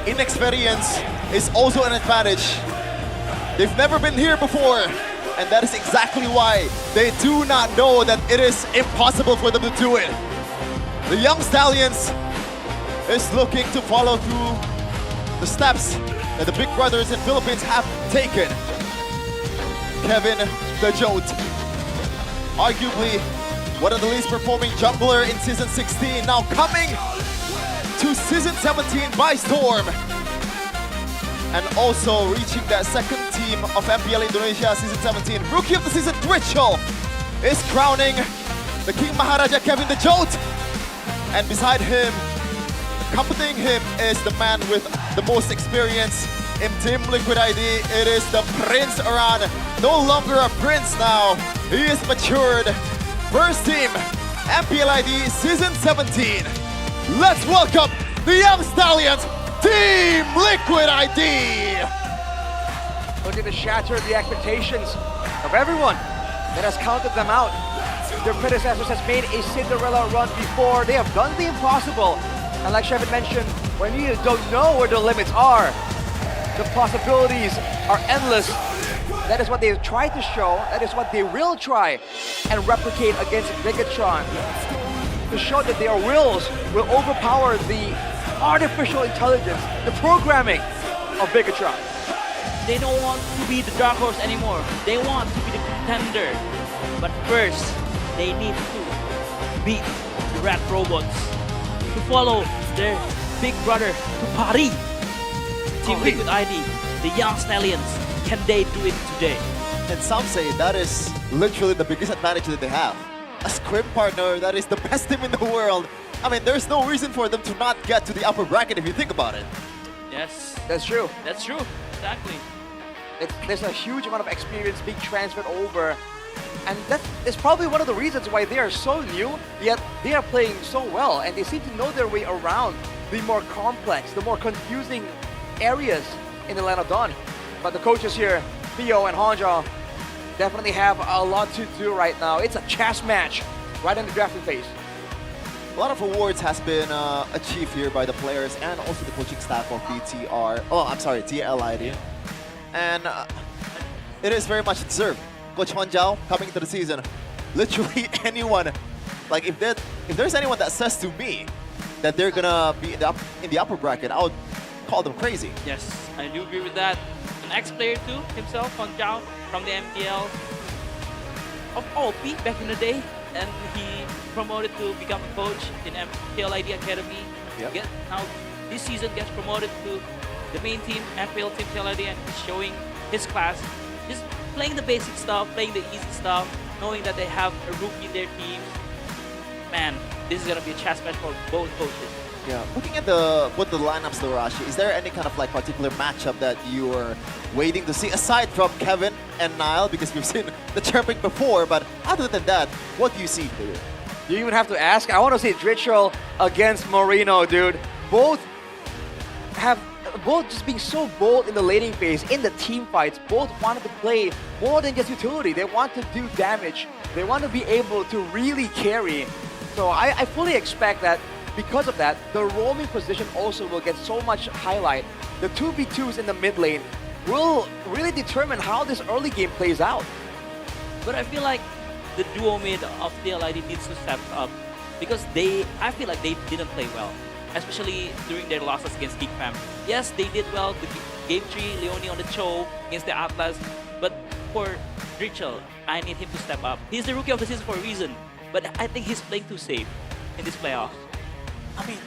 Inexperience is also an advantage. They've never been here before, and that is exactly why they do not know that it is impossible for them to do it. The young Stallions is looking to follow through the steps that the big brothers in Philippines have taken. Kevin the Jote, arguably one of the least performing jungler in Season 16, now coming to Season 17 by storm. And also reaching that second team of MPL Indonesia Season 17. Rookie of the Season, Ritual, is crowning the King Maharaja Kevin the Jote. And beside him, accompanying him is the man with the most experience in Team Liquid ID. It is the Prince Aran. No longer a prince now. He is matured. First team, MPL ID Season 17. Let's welcome the Young Stallions, Team Liquid ID! Looking to shatter the expectations of everyone that has counted them out. Their predecessors has made a Cinderella run before. They have done the impossible. And like Shepard mentioned, when you don't know where the limits are, the possibilities are endless. That is what they tried to show. That is what they will try and replicate against Bigetron, to show that their wills will overpower the artificial intelligence, the programming of Bigetron. They don't want to be the dark horse anymore. They want to be the contender. But first, they need to beat the Rat Robots to follow their big brother to Paris. Team Liquid ID, the Young Stallions, can they do it today? And some say that is literally the biggest advantage that they have. A scrim partner that is the best team in the world. I mean, there's no reason for them to not get to the upper bracket if you think about it. Yes, That's true. that's true. Exactly. There's a huge amount of experience being transferred over. And that is probably one of the reasons why they are so new, yet they are playing so well. And they seem to know their way around the more complex, the more confusing areas in the Land of Dawn. But the coaches here, Theo and Honja, definitely have a lot to do right now. It's a chess match right in the drafting phase. A lot of awards has been achieved here by the players and also the coaching staff of BTR. Oh, I'm sorry, TLID. And it is very much deserved. Coach Honjao coming into the season, literally anyone, like if there's anyone that says to me that they're gonna be in the upper bracket, I would call them crazy. Yes, I do agree with that. An ex-player too, himself, Honjao, from the MPL of OP back in the day, and he promoted to become a coach in MPL ID Academy. Yep. Now this season gets promoted to the main team, MPL team TLID, and he's showing his class. Just playing the basic stuff, playing the easy stuff, knowing that they have a rookie in their teams. Man, this is gonna be a chess match for both coaches. Yeah, looking at both the lineups, Lorashi, is there any kind of like particular matchup that you are waiting to see aside from Kevin and Niall? Because we've seen the chirping before, but other than that, what do you see here? You even have to ask. I want to see Dritchell against Moreno, dude. Both just being so bold in the laning phase, in the team fights. Both wanted to play more than just utility. They want to do damage. They want to be able to really carry. So I fully expect that because of that, the roaming position also will get so much highlight. The 2v2s in the mid lane will really determine how this early game plays out. But I feel like the duo mid of TLID needs to step up because I feel like they didn't play well, especially during their losses against GEEK Fam. Yes, they did well. The game 3, Leone on the Cho against the Atlas, but for Dritchell, I need him to step up. He's the rookie of the season for a reason, but I think he's playing too safe in this playoff. I mean,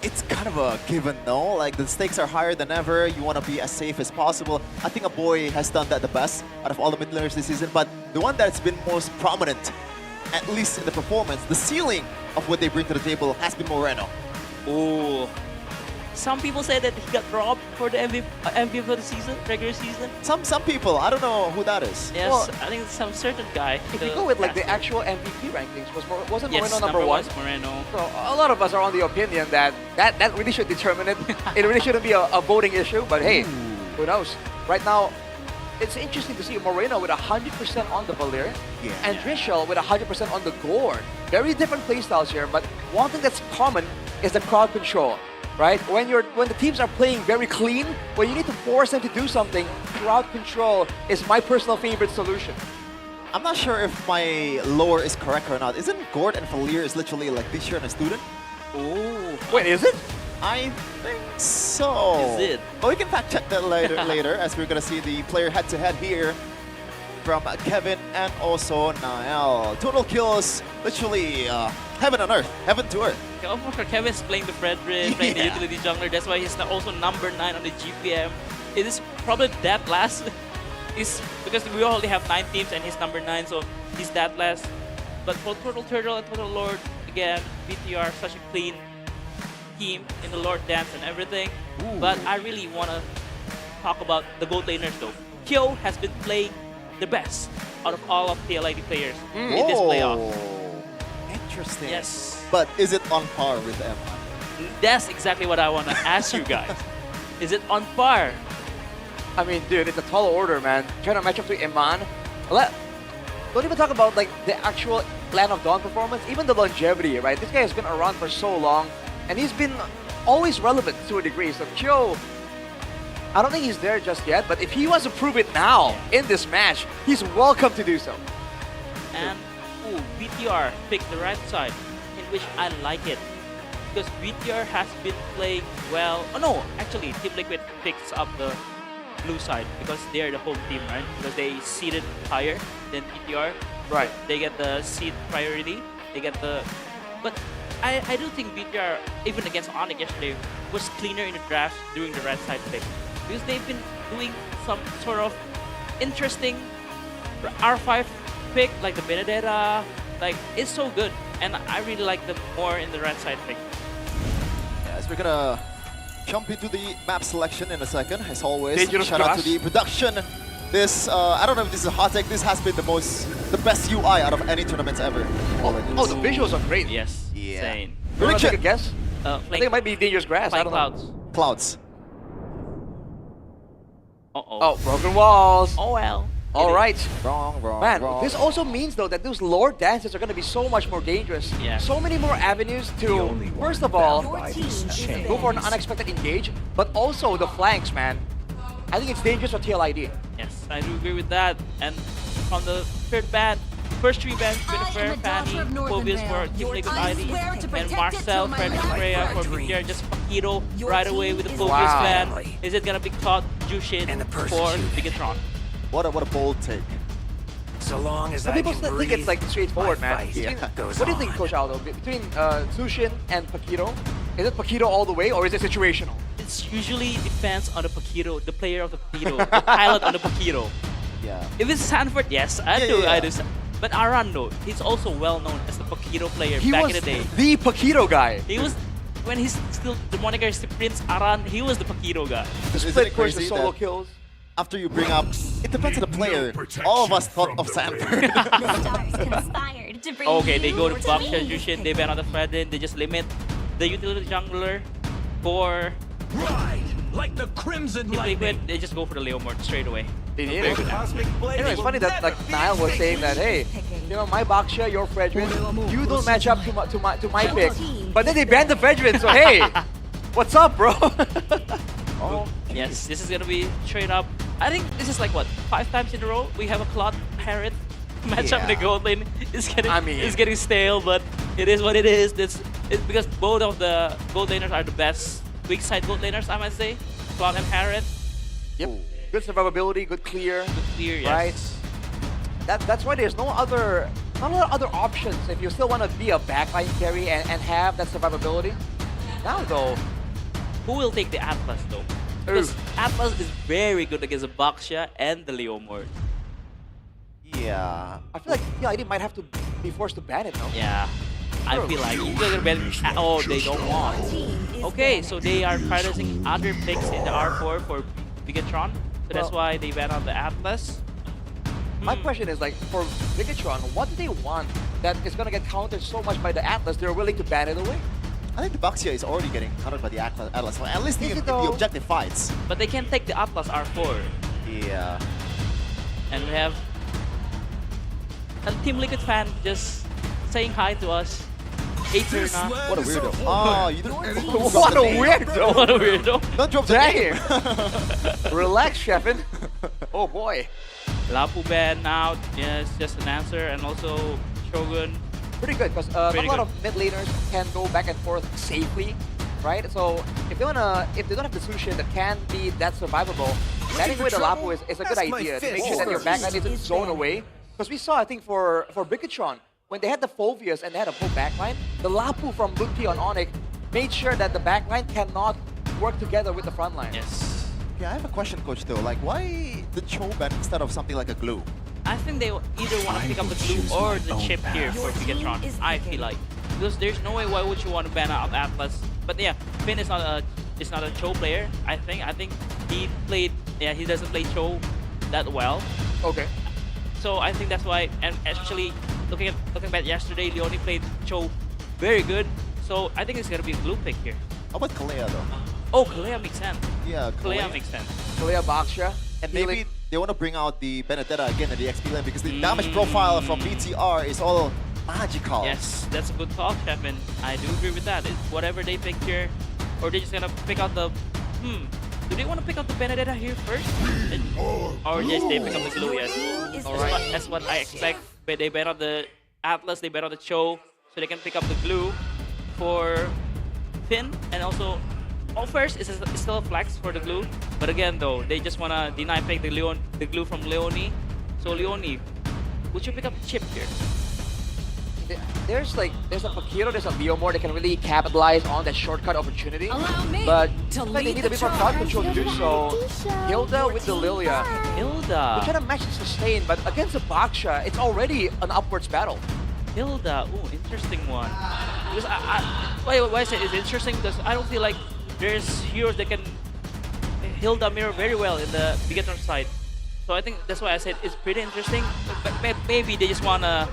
it's kind of a given, no? Like, the stakes are higher than ever. You want to be as safe as possible. I think Aboy has done that the best out of all the mid laners this season, but the one that's been most prominent, at least in the performance, the ceiling of what they bring to the table, has been Moreno. Oh, some people say that he got robbed for the MVP for the season, regular season. Some people, I don't know who that is. Yes, Well, I think it's some certain guy. If you go with like the actual MVP rankings, wasn't Yes, Moreno number one? was Moreno. So a lot of us are on the opinion that really should determine it. It really shouldn't be a voting issue, but hey, who knows? Right now, it's interesting to see Moreno with 100% on the Valir and Dritchell with 100% on the Gord. Very different playstyles here, but one thing that's common is the crowd control, right? When the teams are playing very clean, when you need to force them to do something, crowd control is my personal favorite solution. I'm not sure if my lore is correct or not. Isn't Gord and Valir is literally like teacher and a student? Oh. Wait, is it? I think so. Is it? But we can fact check that later as we're gonna see the player head-to-head here from Kevin and also Niall. Total kills, literally heaven on earth, heaven to earth. Of course, Kevin's playing the Frederick, playing the utility jungler. That's why he's also number 9 on the GPM. It is probably that last. Is because we only have 9 teams and he's number 9, so he's that last. But for Total Turtle and Total Lord, again, BTR such a clean team in the Lord dance and everything. But I really want to talk about the gold laners though. Kyo has been playing the best out of all of the LID players in this playoff. Interesting. Yes. But is it on par with Emma? That's exactly what I want to ask you guys. Is it on par? I mean, dude, it's a tall order, man. Trying to match up to Iman. Don't even talk about like the actual Land of Dawn performance, even the longevity, right? This guy has been around for so long, and he's been always relevant to a degree. So Kyo, I don't think he's there just yet, but if he wants to prove it now in this match, he's welcome to do so. And BTR picked the right side, in which I like it. Because BTR has been playing well. Oh no, actually, Team Liquid picks up the blue side because they are the home team, right? Because they seeded higher than PTR. Right. They get the seed priority. They get the... But I do think BTR, even against ONIC yesterday, was cleaner in the draft during the red side pick. Because they've been doing some sort of interesting R5 pick, like the Benedetta. Like, it's so good. And I really like them more in the red side pick. Yes, we're gonna jump into the map selection in a second. As always, Dangerous shout out grass. to the production. This, I don't know if this is a hot take, this has been the best UI out of any tournaments ever. Oh, the visuals are great. Yes, Yeah. insane. You want to Prediction. take a guess? I think it might be Dangerous Grass. I Flying don't know. Clouds. Clouds. Uh-oh. Oh, Broken Walls. Oh, well. All right. Wrong. Man, this also means though that those lower dances are going to be so much more dangerous. Yeah. So many more avenues to, first of all, go for an unexpected engage, but also the flanks, man. I think it's dangerous for TLID. Yes, I do agree with that. And from the third band, first three bands, Jennifer, Fanny, Phobius for Team Liquid ID, and Marcel, Frederick Freya for BTR, just Paquito right away with the Phobius clan. Is it gonna be Cloud, Jushin, for Bigetron? What a bold take. So long as Some I people can think breathe, it's like straightforward, my man. fight Between- goes what do you think, on. Coach Aldo? Between Zushin and Paquito, is it Paquito all the way or is it situational? It usually depends on the Paquito, the player of the Paquito, the pilot on the Paquito. Yeah. If it's Sanford, yes, I do. But Aran, though, he's also well known as the Paquito player He back was in the day. the Paquito guy. He was, when he's still, the moniker is Prince Aran, he was the Paquito guy. The Isn't split it push, the crazy solo that kills. after you bring up, it depends on the player. All of us thought of Sanford. Okay, they go to Baksha, Jushin, they ban out the Fredin, they just limit the utility jungler for like the Crimson Liquid, they just go for the Leomord straight away. They did Very it. good app. You know, it's funny that like Niall was saying that, hey, you know, my Baksha, your Fredrin, you don't match up to my pick. But then they banned the Fredrin, so hey, what's up, bro? Yes, this is gonna be straight up. I think this is like what, 5 times in a row we have a Cloud Parrot matchup in the gold lane. It's getting stale, but it is what it is. It's because both of the gold laners are the best weak side gold laners, I might say. Cloud and Parrot. Yep. Good survivability, good clear. Good clear, yes. Right? That's why there's not a lot of other options if you still want to be a backline carry and have that survivability. Now though, who will take the Atlas though? Because Atlas is very good against the Baksha and the Leomord. Yeah. I feel like TLID might have to be forced to ban it, no? Yeah. I feel like you're gonna ban. Oh, they don't want. Okay, so they are prioritizing other picks in the R4 for Bigetron. So that's why they ban out the Atlas. My question is like, for Bigetron, what do they want that is gonna get countered so much by the Atlas they're willing to ban it away? I think the Baxia is already getting countered by the Atlas. At least in the objective fights. But they can take the Atlas R4. Yeah. And we have a Team Liquid fan just saying hi to us. Aeterna. What a weirdo. Oh, you don't. What a weirdo. What a weirdo. Don't drop the game. Relax, Sheffin. Oh boy. Lapu ban out. Yes, just an answer. And also Shogun. Pretty good, because not a lot of mid laners can go back and forth safely, right? So if they don't have the solution that can be that survivable, banning away the Lapu is a good idea to make sure that your backline isn't zone away. Because we saw, I think, for Bigetron, when they had the Phobius and they had a full backline, the Lapu from Luti on ONIC made sure that the backline cannot work together with the front line. Yes. Yeah, I have a question, Coach, though. Like, why the Choban instead of something like a glue? I think they either want to pick up the glue or the chip here for Bigetron. I feel like because there's no way why would you want to ban out Atlas. But yeah, Finn is not a Cho player. I think he played. Yeah, he doesn't play Cho that well. Okay. So I think that's why. And actually, looking back yesterday, Leone played Cho very good. So I think it's gonna be a glue pick here. How about Kalea though? Oh, Kalea makes sense. Yeah, Kalea makes sense. Kalea Baksha. And maybe they want to bring out the Benedetta again at the XP lane because the damage profile from BTR is all magical. Yes, that's a good talk, Chapman. I do agree with that. It's whatever they pick here, or they're just gonna pick out the. Do they want to pick out the Benedetta here first? Or yes, they pick up the glue, yes. Alright. That's what I expect. But they ban out the Atlas, they ban out the Cho, so they can pick up the glue for Finn and also first, it's still a flex for the glue. But again, though, they just want to deny pick the glue from Leone. So Leone, would you pick up chip here? There's a Pakiro, there's a Leomore that can really capitalize on that shortcut opportunity. But they need a bit more crowd control to do so. Hilda with the Lilia. Hilda. They try to match the sustain, but against the Baksha, it's already an upwards battle. Hilda, ooh, interesting one. Because why I say it's interesting because I don't feel like there's heroes that can Hilda mirror very well in the Bigetron side. So I think that's why I said it's pretty interesting. But maybe they just wanna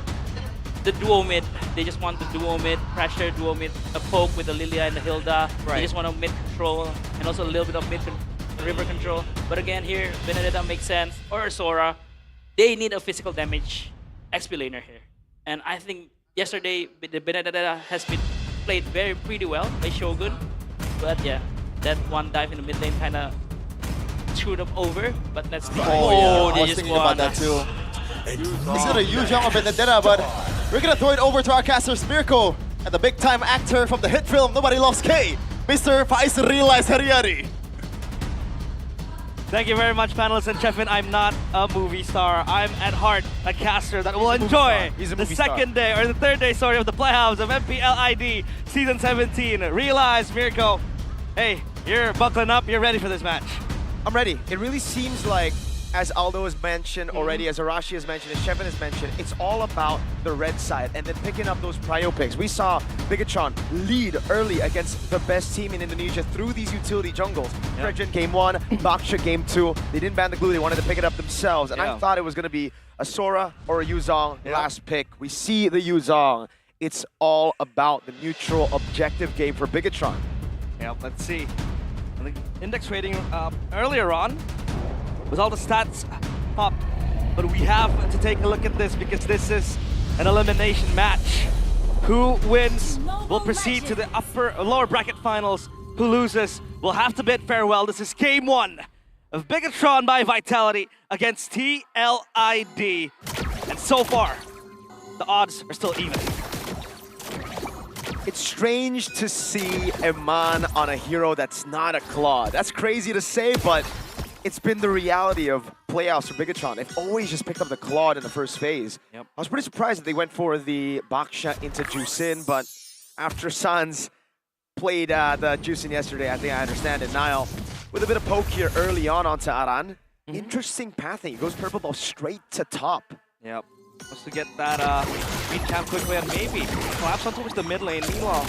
the duo mid. They just want the duo mid, pressure duo mid, a poke with the Lilia and the Hilda. Right. They just want to mid control and also a little bit of river control. But again, here Benedetta makes sense, or Sora. They need a physical damage XP laner here, and I think yesterday the Benedetta has been played pretty well by Shogun. But yeah, that one dive in the mid lane kind of screwed up over. But let's see. I was thinking about that too. This is a huge jump of Benedetta, but we're gonna throw it over to our caster Smirko and the big time actor from the hit film Nobody Loves K, Mr. Faiz Realize Hariari. Thank you very much, panelists and Chefin. I'm not a movie star. I'm at heart a caster that will enjoy the second day, or the third day, sorry, of the playoffs of MPL ID Season 17. Realize, Mirko, hey, you're buckling up, you're ready for this match. I'm ready. It really seems like, as Aldo has mentioned already, as Arashi has mentioned, as Chefin has mentioned, it's all about the red side and then picking up those prio picks. We saw Bigetron lead early against the best team in Indonesia through these utility jungles. Fredrin game 1, Baksha game 2. They didn't ban the glue, they wanted to pick it up themselves. And I thought it was going to be a Sora or a Yuzong last pick. We see the Yuzong. It's all about the neutral objective game for Bigetron. Yeah, let's see. The index rating earlier on, with all the stats popped, but we have to take a look at this because this is an elimination match. Who wins will proceed to the lower bracket finals. Who loses will have to bid farewell. This is game 1 of Bigetron by Vitality against TLID. And so far, the odds are still even. It's strange to see a man on a hero that's not a Claude. That's crazy to say, but it's been the reality of playoffs for Bigetron. They've always just picked up the Claude in the first phase. I was pretty surprised that they went for the Baksha into Juicin, but after Sans played the Juicin yesterday, I think I understand it. Nile, with a bit of poke here early on onto Aran. Interesting pathing. He goes purple ball straight to top. Yep. Wants to get that beat camp quickly and maybe collapse on towards the mid lane. Meanwhile,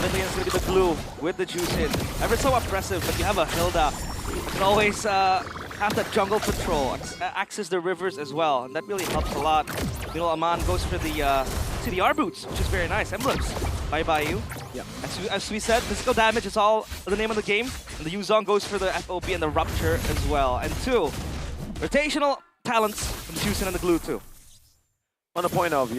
mid lane is going to be the glue with the Juicin. Ever so aggressive, but you have a Hilda. You can always have that jungle patrol, access the rivers as well, and that really helps a lot. Meanwhile, Aman goes for the CDR boots, which is very nice. Emblems by Bayou. Yeah. As we said, physical damage is all the name of the game, and the Yuzong goes for the FOB and the Rupture as well. And 2, rotational talents from the Juicin and the glue too. On the point of,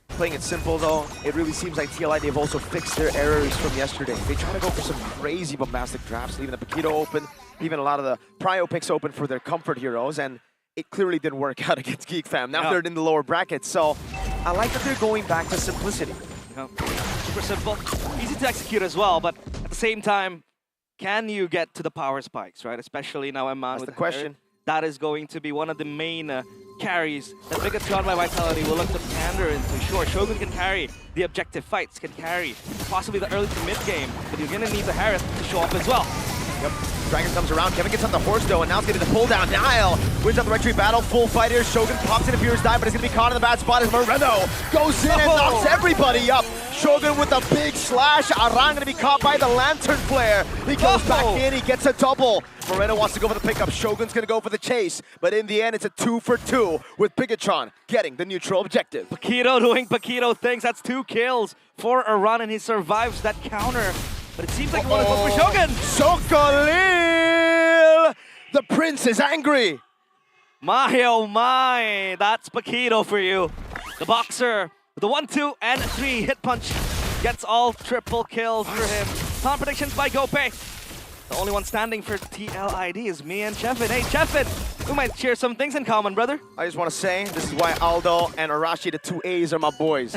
playing it simple though, it really seems like TLI, they've also fixed their errors from yesterday. They try to go for some crazy bombastic drafts, leaving the Paquito open, even a lot of the prio picks open for their comfort heroes, and it clearly didn't work out against GEEK Fam. Now they're in the lower bracket, so I like that they're going back to simplicity. Super simple, easy to execute as well, but at the same time, can you get to the power spikes, right? Especially now Emma with the question. That is going to be one of the main carries that Bigetron by Vitality will look to pander into. Sure, Shogun can carry the objective fights, can carry possibly the early to mid game, but you're gonna need the Harith to show up as well. Yep. Dragon comes around, Kevin gets on the horse though, and now it's getting the pull down. Nile wins on the retreat battle, full fight here. Shogun pops in, appears die, but he's gonna be caught in the bad spot as Moreno goes in and knocks everybody up. Shogun with a big slash. Aran gonna be caught by the lantern flare. He goes back in, he gets a double. Moreno wants to go for the pickup. Shogun's gonna go for the chase, but in the end, it's a 2 for 2 with Bigetron getting the neutral objective. Paquito doing Paquito things. That's 2 kills for Aran, and he survives that counter. But it seems like one for Shogun. Sokolil! The prince is angry. My oh my, that's Paquito for you. The boxer with the 1, 2, and 3 hit punch gets all triple kills for him. Time predictions by Gope. The only one standing for TLID is me and Chefin. Hey Chefin, we might share some things in common, brother. I just want to say, this is why Aldo and Arashi, the 2 A's, are my boys.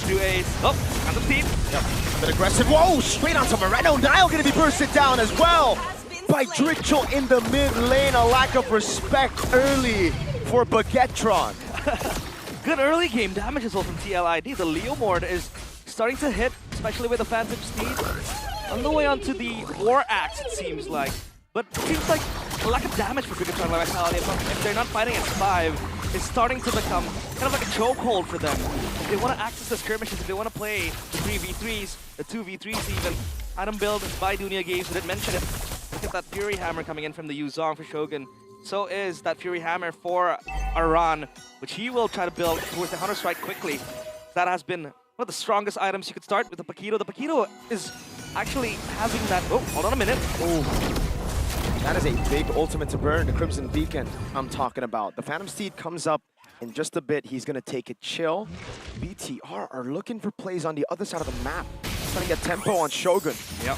2 A's. Oh, Phantom Steed. Yep. Bit aggressive. Whoa, straight onto Moreno. Nile gonna be bursted down as well by Drichel in the mid lane. A lack of respect early for Bigetron. Good early game damage as well from TLID. The Leomord is starting to hit, especially with the Phantom Steed. On the way onto the War Axe, it seems like. But it seems like a lack of damage for Bigetron Vitality. If they're not fighting at 5, it's starting to become kind of like a chokehold for them. If they want to access the skirmishes, if they want to play the 3v3s, the 2v3s even, item build by Dunia Games, I did mention it. Look at that Fury Hammer coming in from the Yuzong for Shogun. So is that Fury Hammer for Aran, which he will try to build towards the Hunter Strike quickly. That has been one of the strongest items you could start with the Paquito. The Paquito is actually having that... Oh, hold on a minute. Oh, that is a big ultimate to burn. The Crimson Beacon I'm talking about. The Phantom Steed comes up in just a bit. He's going to take it chill. BTR are looking for plays on the other side of the map. Trying to get tempo on Shogun. Yep.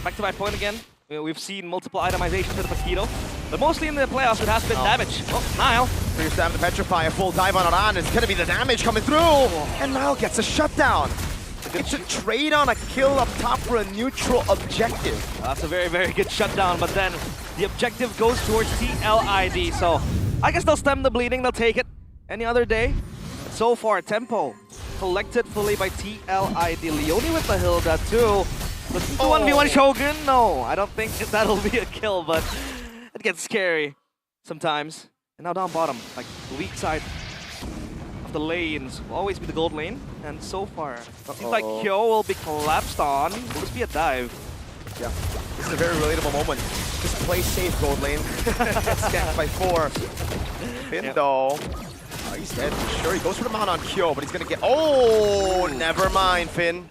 Back to my point again. We've seen multiple itemizations for the Paquito, but mostly in the playoffs it has been damage. Oh, Nile. Here's them to petrify. A full dive on Aran. It's going to be the damage coming through. And Nile gets a shutdown. It's a trade on a kill up top for a neutral objective. That's a very, very good shutdown, but then the objective goes towards TLID. So I guess they'll stem the bleeding. They'll take it any other day. But so far, tempo collected fully by TLID. Leone with the Hilda too. But the 1v1 Shogun? No, I don't think that'll be a kill, but it gets scary sometimes. And now down bottom, like the weak side of the lanes will always be the gold lane. And so far, seems like Kyo will be collapsed on. Will this be a dive? Yeah, this is a very relatable moment. Just play safe, gold lane. Gets ganked by 4. Finn though, he's dead for sure. He goes for the mount on Kyo, but he's gonna get... Oh, never mind, Finn.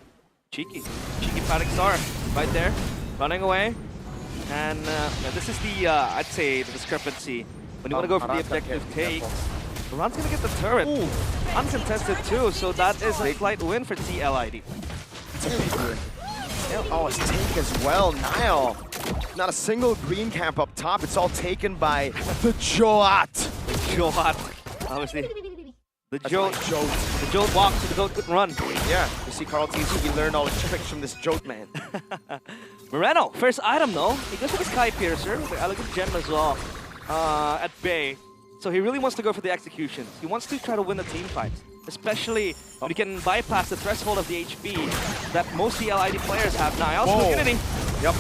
Cheeky Panic Star right there, running away. And this is the, I'd say, the discrepancy. When you want to go for the objective take, Ron's going to get the turret. Ooh. Uncontested too, so that is a slight win for TLID. It's a big win. Oh, it's take as well. Nile. Not a single green camp up top. It's all taken by the Joat. Joat. Obviously. The Joat walks, so the goat couldn't run. Yeah, you see Carl TZ, he learned all the tricks from this Joat man. Moreno, first item though. He goes for the Sky Piercer, the elegant gem as well at Bay. So he really wants to go for the execution. He wants to try to win the team fights, especially when he can bypass the threshold of the HP that most TLID players have. Niall, Infinity. Yep.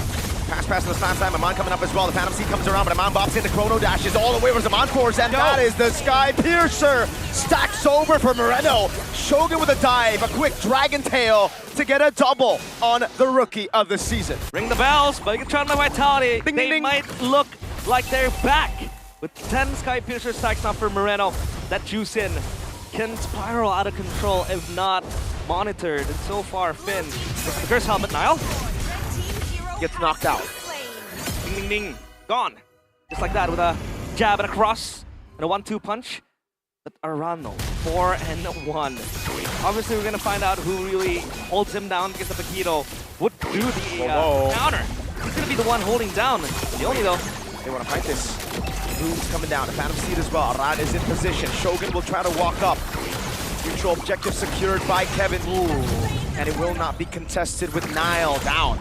Pass to the slam slam. Aman coming up as well. The Phantom Steed comes around, but Aman bops into Chrono Dashes all the way. Where's Aman force? And that is the Sky Piercer. Stacks over for Moreno. Shogun with a dive. A quick Dragon Tail to get a double on the Rookie of the Season. Ring the bells. Bigetron Vitality. Ding, they ding, ding. might look like they're back. With 10 Sky Piercer stacks now for Moreno. That juice in can spiral out of control if not monitored. And so far, Finn with the Curse Helmet. Niall gets knocked out. Ding, ding, ding. Gone. Just like that with a jab and a cross and a 1-2 punch. But Arano, 4-1. Obviously, we're going to find out who really holds him down because the Paquito would do the counter. He's going to be the one holding down. The only though. They want to fight this. Boom's coming down. The Phantom Steed as well. Arad is in position. Shogun will try to walk up. Neutral objective secured by Kevin. Ooh. And it will not be contested with Nile down.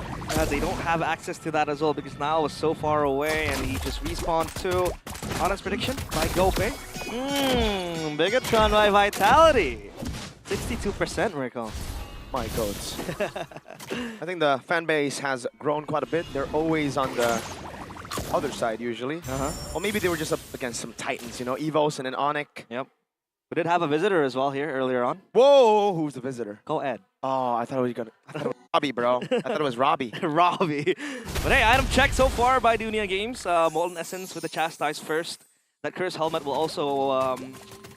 They don't have access to that as well because Nile was so far away and he just respawned to honest prediction by Gope. Bigetron by Vitality. 62%, Rico. My goats. I think the fan base has grown quite a bit. They're always on the other side usually. Well, maybe they were just up against some titans, you know, Evos and an ONIC. Yep. We did have a visitor as well here earlier on. Whoa, who's the visitor? Go Ed. Oh, I thought it was Robbie, bro. I thought it was Robbie. Robbie. But hey, item check so far by Dunia Games. Molten Essence with the Chastise first. That Curse Helmet will also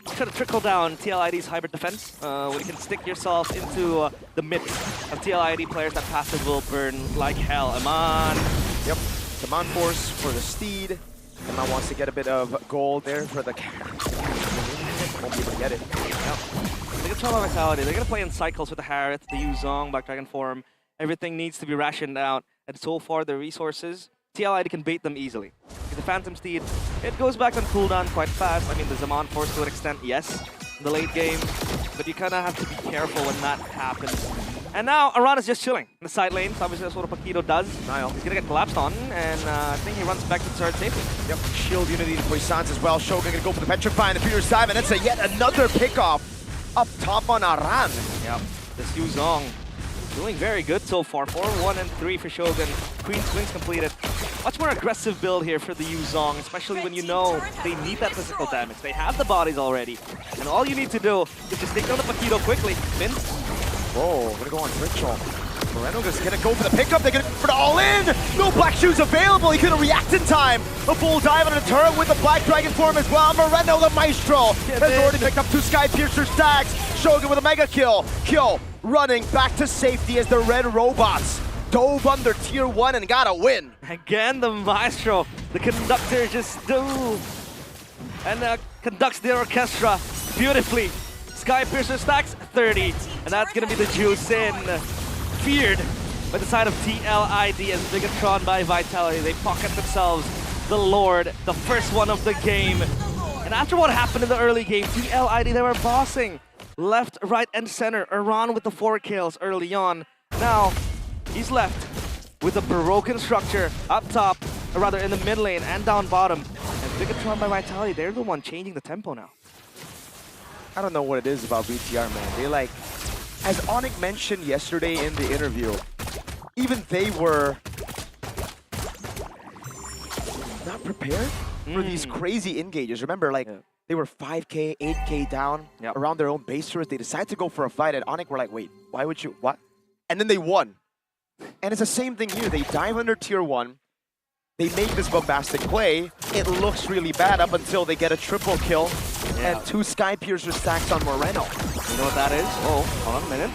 try to trickle down TLID's Hybrid Defense. When you can stick yourself into the midst of TLID players, that passive will burn like hell. Aman. Yep. Aman Force for the Steed. Aman wants to get a bit of gold there for the won't be able to get it. They get Trauma Vitality. They're going to play in cycles with the Harith, the Yuzong, Black Dragon form. Everything needs to be rationed out. And so far, the resources, TLID can bait them easily. Because the Phantom Steed, it goes back on cooldown quite fast. I mean, the Zaman Force to an extent, yes. In the late game, but you kind of have to be careful when that happens. And now Aran is just chilling in the side lanes. Obviously, that's what Paquito does. Niall, he's gonna get collapsed on, and I think he runs back to third safely. Yep, shield unity to Poissons as well. Shogun gonna go for the Petrify and the Peter's dive, and that's yet another pickoff up top on Aran. Yep, this Yuzong doing very good so far. 4-1 and 3 for Shogun. Queen Swings completed. Much more aggressive build here for the Yuzong, especially when you know they need that physical damage. They have the bodies already, and all you need to do is just take down the Paquito quickly. Min? Whoa, gonna go on Ritual. Moreno is gonna go for the pickup. They're gonna go for the all-in. No Black Shoes available. He couldn't react in time. A full dive on the turret with the Black Dragon form as well. Moreno, the Maestro, has already picked up 2 Sky Piercer stacks. Shogun with a mega kill. Kyo running back to safety as the Red Robots dove under tier 1 and got a win. Again, the Maestro, the conductor just do and conducts the orchestra beautifully. Sky Piercer stacks 30, and that's gonna be the juice in. Feared by the side of TLID as Bigetron by Vitality. They pocket themselves the Lord, the first one of the game. And after what happened in the early game, TLID, they were bossing left, right, and center. Aran with the 4 kills early on. Now, he's left with a broken structure up top, or rather in the mid lane and down bottom. And Bigetron by Vitality, they're the one changing the tempo now. I don't know what it is about BTR, man. They like, as ONIC mentioned yesterday in the interview, even they were not prepared for these crazy engages. Remember, like, they were 5K, 8K down around their own base turret. They decided to go for a fight, and ONIC were like, wait, why would you, what? And then they won. And it's the same thing here. They dive under tier 1. They make this bombastic play. It looks really bad up until they get a triple kill and 2 Sky Piercer stacks on Moreno. You know what that is? Oh, hold on a minute.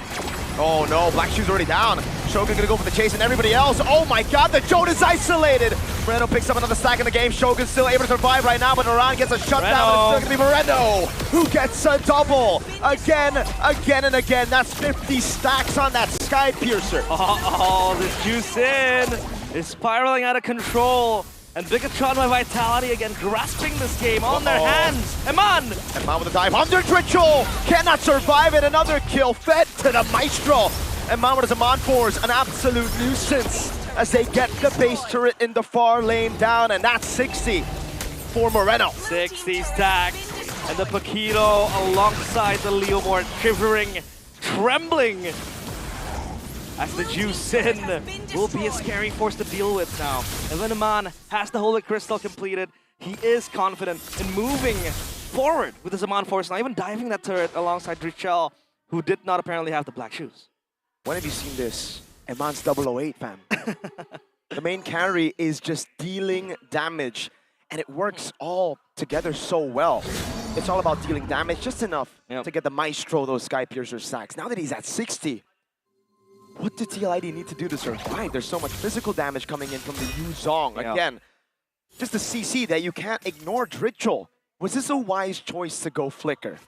Oh no, Black Shoe's already down. Shogun gonna go for the chase and everybody else. Oh my god, the Joan is isolated. Moreno picks up another stack in the game. Shogun's still able to survive right now, but Aran gets a shutdown. It's still gonna be Moreno who gets a double. Again and again. That's 50 stacks on that Sky Piercer. Oh, this juice in is spiraling out of control. And Bigetron by Vitality again grasping this game on their hands. Eman! Eman with a dive under Ritual. Cannot survive it. Another kill fed to the Maestro. Eman with his Eman Force, an absolute nuisance as they get the base turret in the far lane down, and that's 60 for Moreno. 60 stacks. And the Paquito alongside the Leomord shivering, trembling. As the Juice in will be a scary force to deal with now. And when Aman has the Holy Crystal completed, he is confident in moving forward with his Aman Force, not even diving that turret alongside Drichel, who did not apparently have the Black Shoes. When have you seen this? Eman's 008, fam. The main carry is just dealing damage, and it works all together so well. It's all about dealing damage, just enough to get the Maestro those Sky Piercer stacks. Now that he's at 60, what did TLID need to do to survive? There's so much physical damage coming in from the Yuzong. Again, just a CC that you can't ignore Drichel. Was this a wise choice to go Flicker?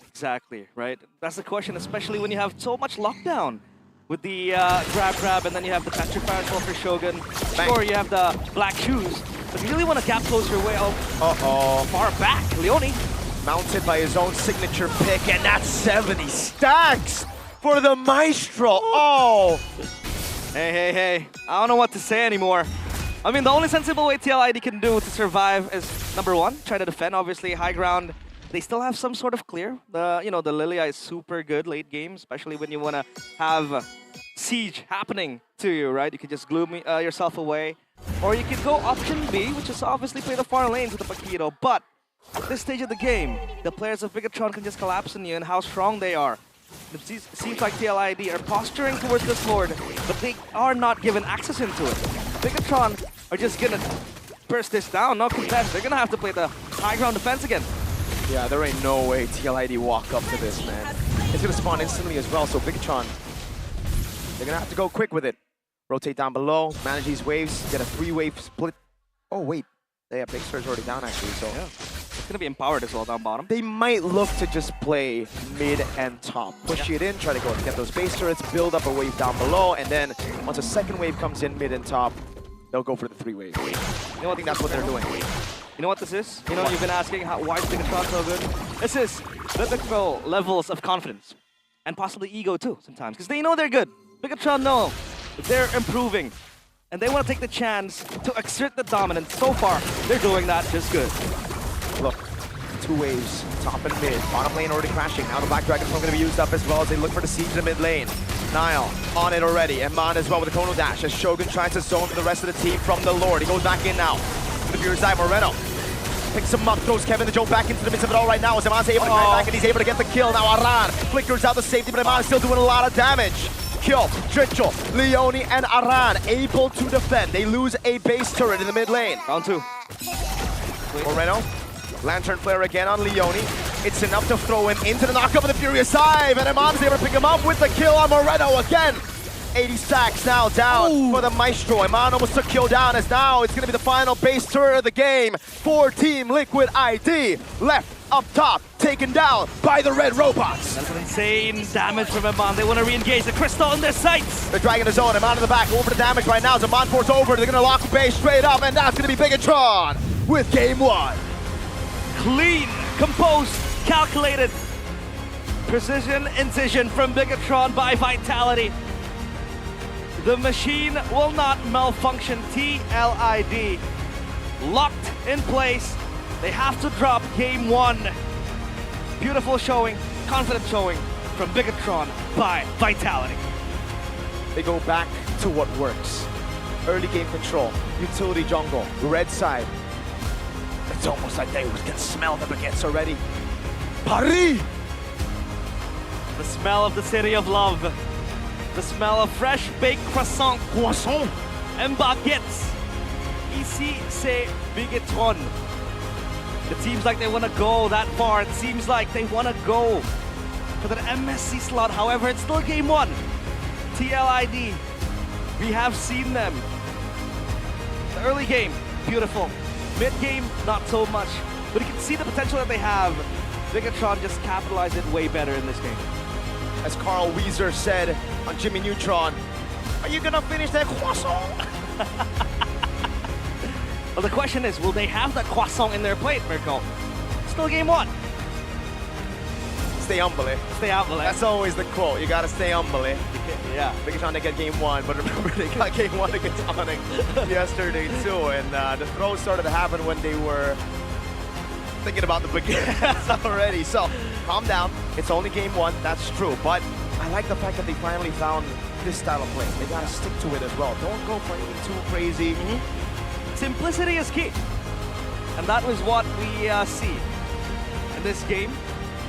Exactly, right? That's the question, especially when you have so much lockdown with the grab, and then you have the Petrify as well for Shogun. Sure, you have the Black Shoes, but you really want to gap close your way out far back. Leone mounted by his own signature pick, and that's 70 stacks for the Maestro. Oh! Hey. I don't know what to say anymore. I mean, the only sensible way TLID can do to survive is, number 1, try to defend, obviously, high ground. They still have some sort of clear. The Lilia is super good late game, especially when you want to have siege happening to you, right? You can just glue yourself away. Or you can go option B, which is obviously play the far lanes with the Paquito. But at this stage of the game, the players of Bigetron can just collapse on you and how strong they are. It seems like TLID are posturing towards this Lord, but they are not given access into it. Bigetron are just gonna burst this down, no contest. They're gonna have to play the high ground defense again. Yeah, there ain't no way TLID walk up to this, man. It's gonna spawn instantly as well, so Bigetron, they're gonna have to go quick with it. Rotate down below, manage these waves, get a 3-wave split. Oh wait, yeah, Big Surge already down actually, so it's gonna be empowered as well down bottom. They might look to just play mid and top. Push it in, try to go get those base turrets, build up a wave down below, and then once a second wave comes in mid and top, they'll go for the 3-wave. You know, I think that's what they're doing. You know what this is? You know, you've been asking why is Bigetron so good? This is typical levels of confidence. And possibly ego too, sometimes. Because they know they're good. Bigetron know they're improving. And they want to take the chance to exert the dominance. So far, they're doing that just good. Look, two waves, top and mid. Bottom lane already crashing. Now the Black Dragon Form going to be used up as well as they look for the siege in the mid lane. Nile on it already. And Man as well with the Chrono Dash as Shogun tries to zone for the rest of the team from the Lord. He goes back in now. The Fury side, Moreno picks him up, throws Kevin the Joe back into the midst of it all right now as Aman's able to climb back and he's able to get the kill. Now Aran flickers out the safety, but Aman is still doing a lot of damage. Kill, Trichel, Leone, and Aran able to defend. They lose a base turret in the mid lane. Round 2. Moreno, Lantern Flare again on Leone. It's enough to throw him into the knockup of the Furious Hive, and Aman's able to pick him up with the kill on Moreno again. 80 stacks now down for the Maestro. Iman almost took kill down as now it's going to be the final base turret of the game for Team Liquid ID. Left up top, taken down by the red robots. That's an insane damage from Iman. They want to re-engage the crystal in their sights. They're dragging the zone. Iman in the back, over the damage right now as Iman pours over. They're going to lock the base straight up, and that's going to be Bigetron with game 1. Clean, composed, calculated. Precision incision from Bigetron by Vitality. The machine will not malfunction. TLID. Locked in place. They have to drop game 1. Beautiful showing, confident showing from Bigetron by Vitality. They go back to what works. Early game control, utility jungle, red side. It's almost like they can smell the baguettes already. Paris! The smell of the city of love. The smell of fresh baked croissant and baguettes. Ici, c'est Bigetron. It seems like they want to go that far. It seems like they want to go for the MSC slot. However, it's still game 1. TLID. We have seen them. The early game, beautiful. Mid game, not so much. But you can see the potential that they have. Bigetron just capitalized it way better in this game. As Carl Weezer said on Jimmy Neutron, are you gonna finish that croissant? Well, the question is, will they have that croissant in their plate, Mirko? Still game 1. Stay humble. Stay humble. That's always the quote. You gotta stay humble. Yeah. Bigetron, they get game 1, but remember they got game 1 against ONIC yesterday too, and the throws started to happen when they were thinking about the baguettes already. So calm down. It's only game 1. That's true, but I like the fact that they finally found this style of play. They gotta stick to it as well. Don't go for anything too crazy. Simplicity is key. And that was what we see in this game.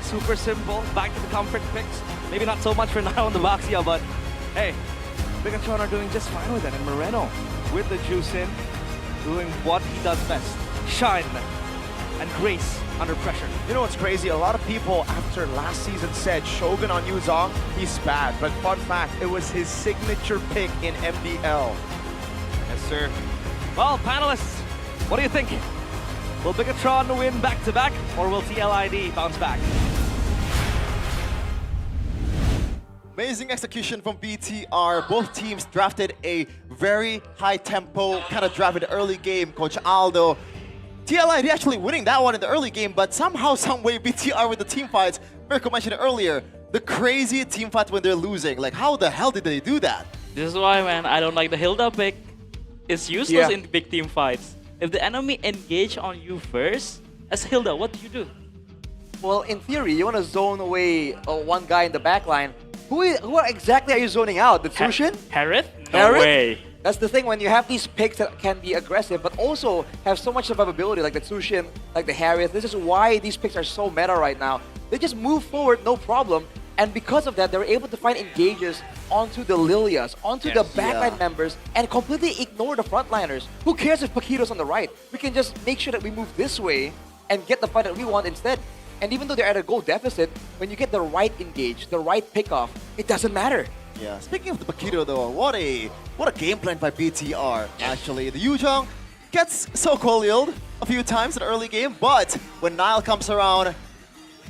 Super simple. Back to the comfort picks. Maybe not so much for now in the Baxia, but hey, Bigetron are doing just fine with it. And Moreno with the juice in, doing what he does best. Shine and grace under pressure. You know what's crazy? A lot of people after last season said Shogun on Yuzong, he's bad. But fun fact, it was his signature pick in MPL. Yes, sir. Well, panelists, what do you think? Will Bigetron win back-to-back, or will TLID bounce back? Amazing execution from BTR. Both teams drafted a very high tempo kind of draft in the early game. Coach Aldo. TLID actually winning that one in the early game, but somehow, some way, BTR with the team fights. Mirko mentioned it earlier, the crazy team fights when they're losing. Like, how the hell did they do that? This is why, man, I don't like the Hilda pick. It's useless in big team fights. If the enemy engage on you first, as Hilda, what do you do? Well, in theory, you want to zone away one guy in the backline. Who exactly are you zoning out? The Tsushin? Harith? No way. That's the thing, when you have these picks that can be aggressive, but also have so much survivability, like the Tsushin, like the Harith. This is why these picks are so meta right now. They just move forward, no problem. And because of that, they're able to find engages onto the Lilias, onto the backline members, and completely ignore the frontliners. Who cares if Paquito's on the right? We can just make sure that we move this way and get the fight that we want instead. And even though they're at a goal deficit, when you get the right engage, the right pickoff, it doesn't matter. Yeah, speaking of the Paquito though, what a game plan by BTR, actually. The Yuzhong gets so-called a few times in the early game, but when Nile comes around,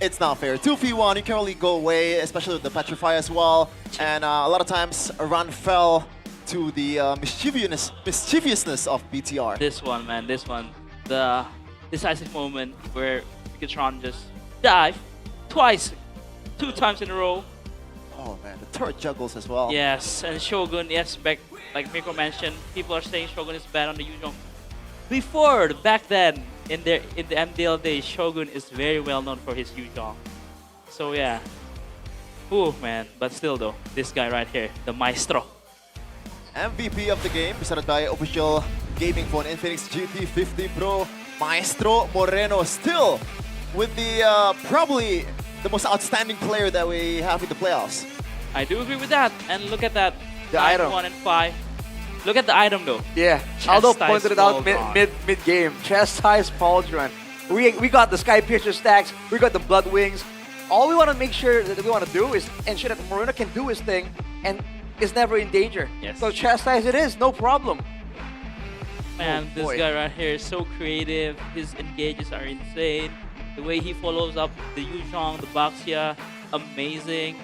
it's not fair. 2v1, you can't really go away, especially with the Petrify as well. And a lot of times, a run fell to the mischievousness of BTR. This one, man, this one. The decisive moment where Bigetron just dive twice, 2 times in a row. Oh man, the turret juggles as well. Yes, and Shogun, yes, back like Miko mentioned, people are saying Shogun is bad on the Yuzhong. Back then, in the MDL days, Shogun is very well known for his Yuzhong. So yeah. Ooh man, but still though, this guy right here, the maestro. MVP of the game, presented by official gaming phone Infinix GT50 Pro, Maestro Moreno, still with the probably the most outstanding player that we have in the playoffs. I do agree with that, and look at that. The item. 1 and 5. Look at the item though. Yeah, Aldo Chastised pointed it out Pauldron. mid game. Chastised Pauldron. We got the Sky Piercer stacks. We got the Blood Wings. All we want to make sure that we want to do is ensure that Moreno can do his thing and is never in danger. Yes. So chastise it is, no problem. Man, Oh, this boy. guy right here is so creative. His engages are insane. The way he follows up the Yuzhong, the Baxia, amazing.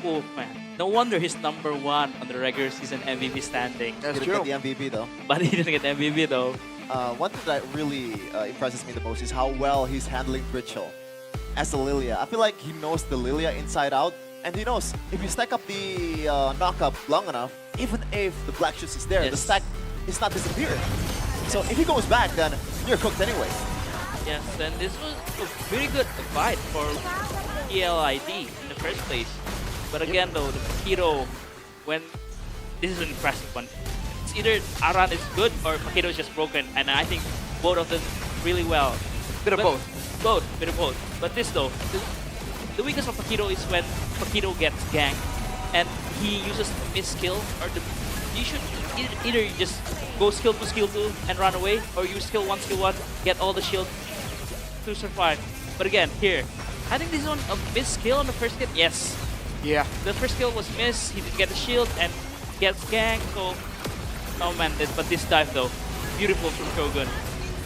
Oh man, no wonder he's number 1 on the regular season MVP standing. He didn't get the MVP though. But he didn't get the MVP though. One thing that really impresses me the most is how well he's handling Britchel as a Lilia. I feel like he knows the Lilia inside out, and he knows if you stack up the knockup long enough, even if the Black Shoes is there, the stack is not disappearing. So if he goes back, then you're cooked anyway. Yes, and this was a very good fight for PLID in the first place. But again though, the Paquito, when this is an impressive one. It's either Aran is good or Paquito is just broken, and I think both of them really well. Bit of both. Bit of both. But this though, the weakness of Paquito is when Paquito gets ganked and he uses a miss skill, or you should either you just go skill 2 and run away, or use skill 1, get all the shield to survive. But again, here, I think this is a miss skill on the first hit. Yes. Yeah. The first skill was missed, he didn't get the shield and gets ganked, so oh man, but this dive though, beautiful from Shogun.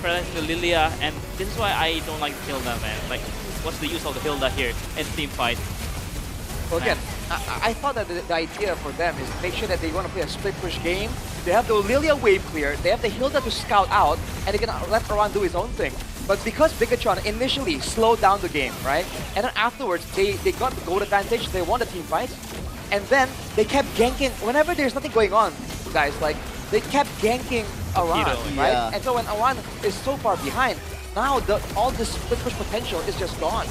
Presenting the Lilia, and this is why I don't like Hilda, man. Like, what's the use of the Hilda here in team fight? Well, again, I thought that the idea for them is to make sure that they want to play a split push game. They have the Lilia wave clear, they have the Hilda to scout out, and they can let Aran do his own thing. But because Bigetron initially slowed down the game, right? And then afterwards, they got the gold advantage, they won the team fight, and then they kept ganking. Whenever there's nothing going on, guys, like, they kept ganking Aran, right? Yeah. And so when Aran is so far behind, now all this split push potential is just gone.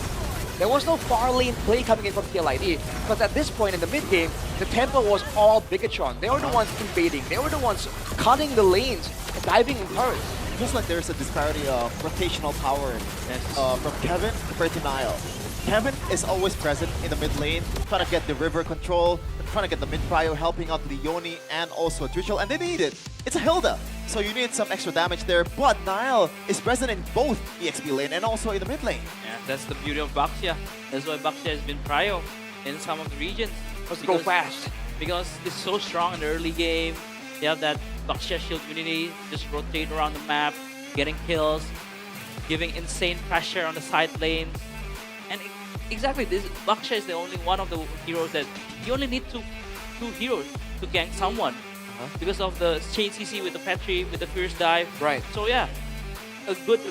There was no far lane play coming in from PLID, because at this point in the mid game, the tempo was all Bigetron. They were the ones invading, they were the ones cutting the lanes, diving in turrets. It feels like there's a disparity of rotational power from Kevin compared to Niall. Kevin is always present in the mid lane, trying to get the river control, trying to get the mid prio, helping out Leone and also Drichel, and they need it. It's a Hilda, so you need some extra damage there, but Niall is present in both the XP lane and also in the mid lane. Yeah, that's the beauty of Baxia. That's why Baxia has been prio in some of the regions. Go fast. Because it's so strong in the early game. They have that Baxia shield unity, just rotate around the map, getting kills, giving insane pressure on the side lanes. And exactly, this Baxia is the only one of the heroes that you only need two heroes to gank someone. Because of the chain CC with the Petri, with the Fierce Dive. Right. So yeah,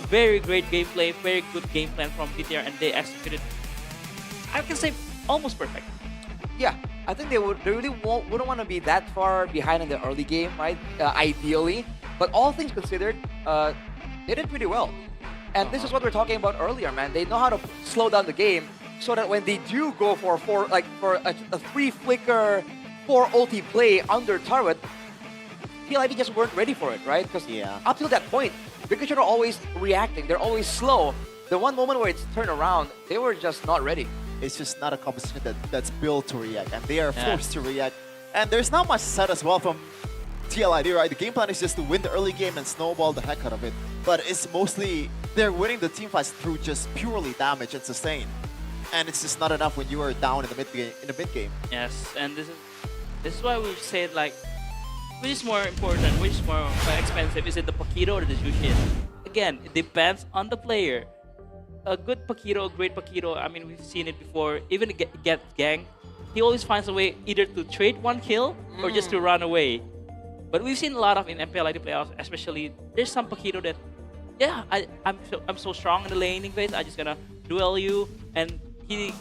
very great gameplay, very good game plan from PTR, and they executed, I can say, almost perfect. Yeah, I think they really wouldn't want to be that far behind in the early game, right? Ideally, but all things considered, they did pretty well. And this is what we were talking about earlier, man. They know how to slow down the game so that when they do go for a 3 flicker, 4 ulti play under turret, PLID just weren't ready for it, right? Because up till that point, Bigetron are always reacting. They're always slow. The one moment where it's turned around, they were just not ready. It's just not a composition that's built to react, and they are forced to react. And there's not much said as well from TLID, right? The game plan is just to win the early game and snowball the heck out of it. But it's mostly, they're winning the team fights through just purely damage and sustain. And it's just not enough when you are down in the mid game. Yes, and this is why we've said, like, which is more important, which is more expensive? Is it the Paquito or the Jushin? Again, it depends on the player. A good Paquito, a great Paquito, I mean, we've seen it before, even get gang, he always finds a way either to trade 1 kill or just to run away. But we've seen a lot of in MPL ID playoffs, especially, there's some Paquito that yeah, I'm so strong in the laning phase. I just gonna duel you, and he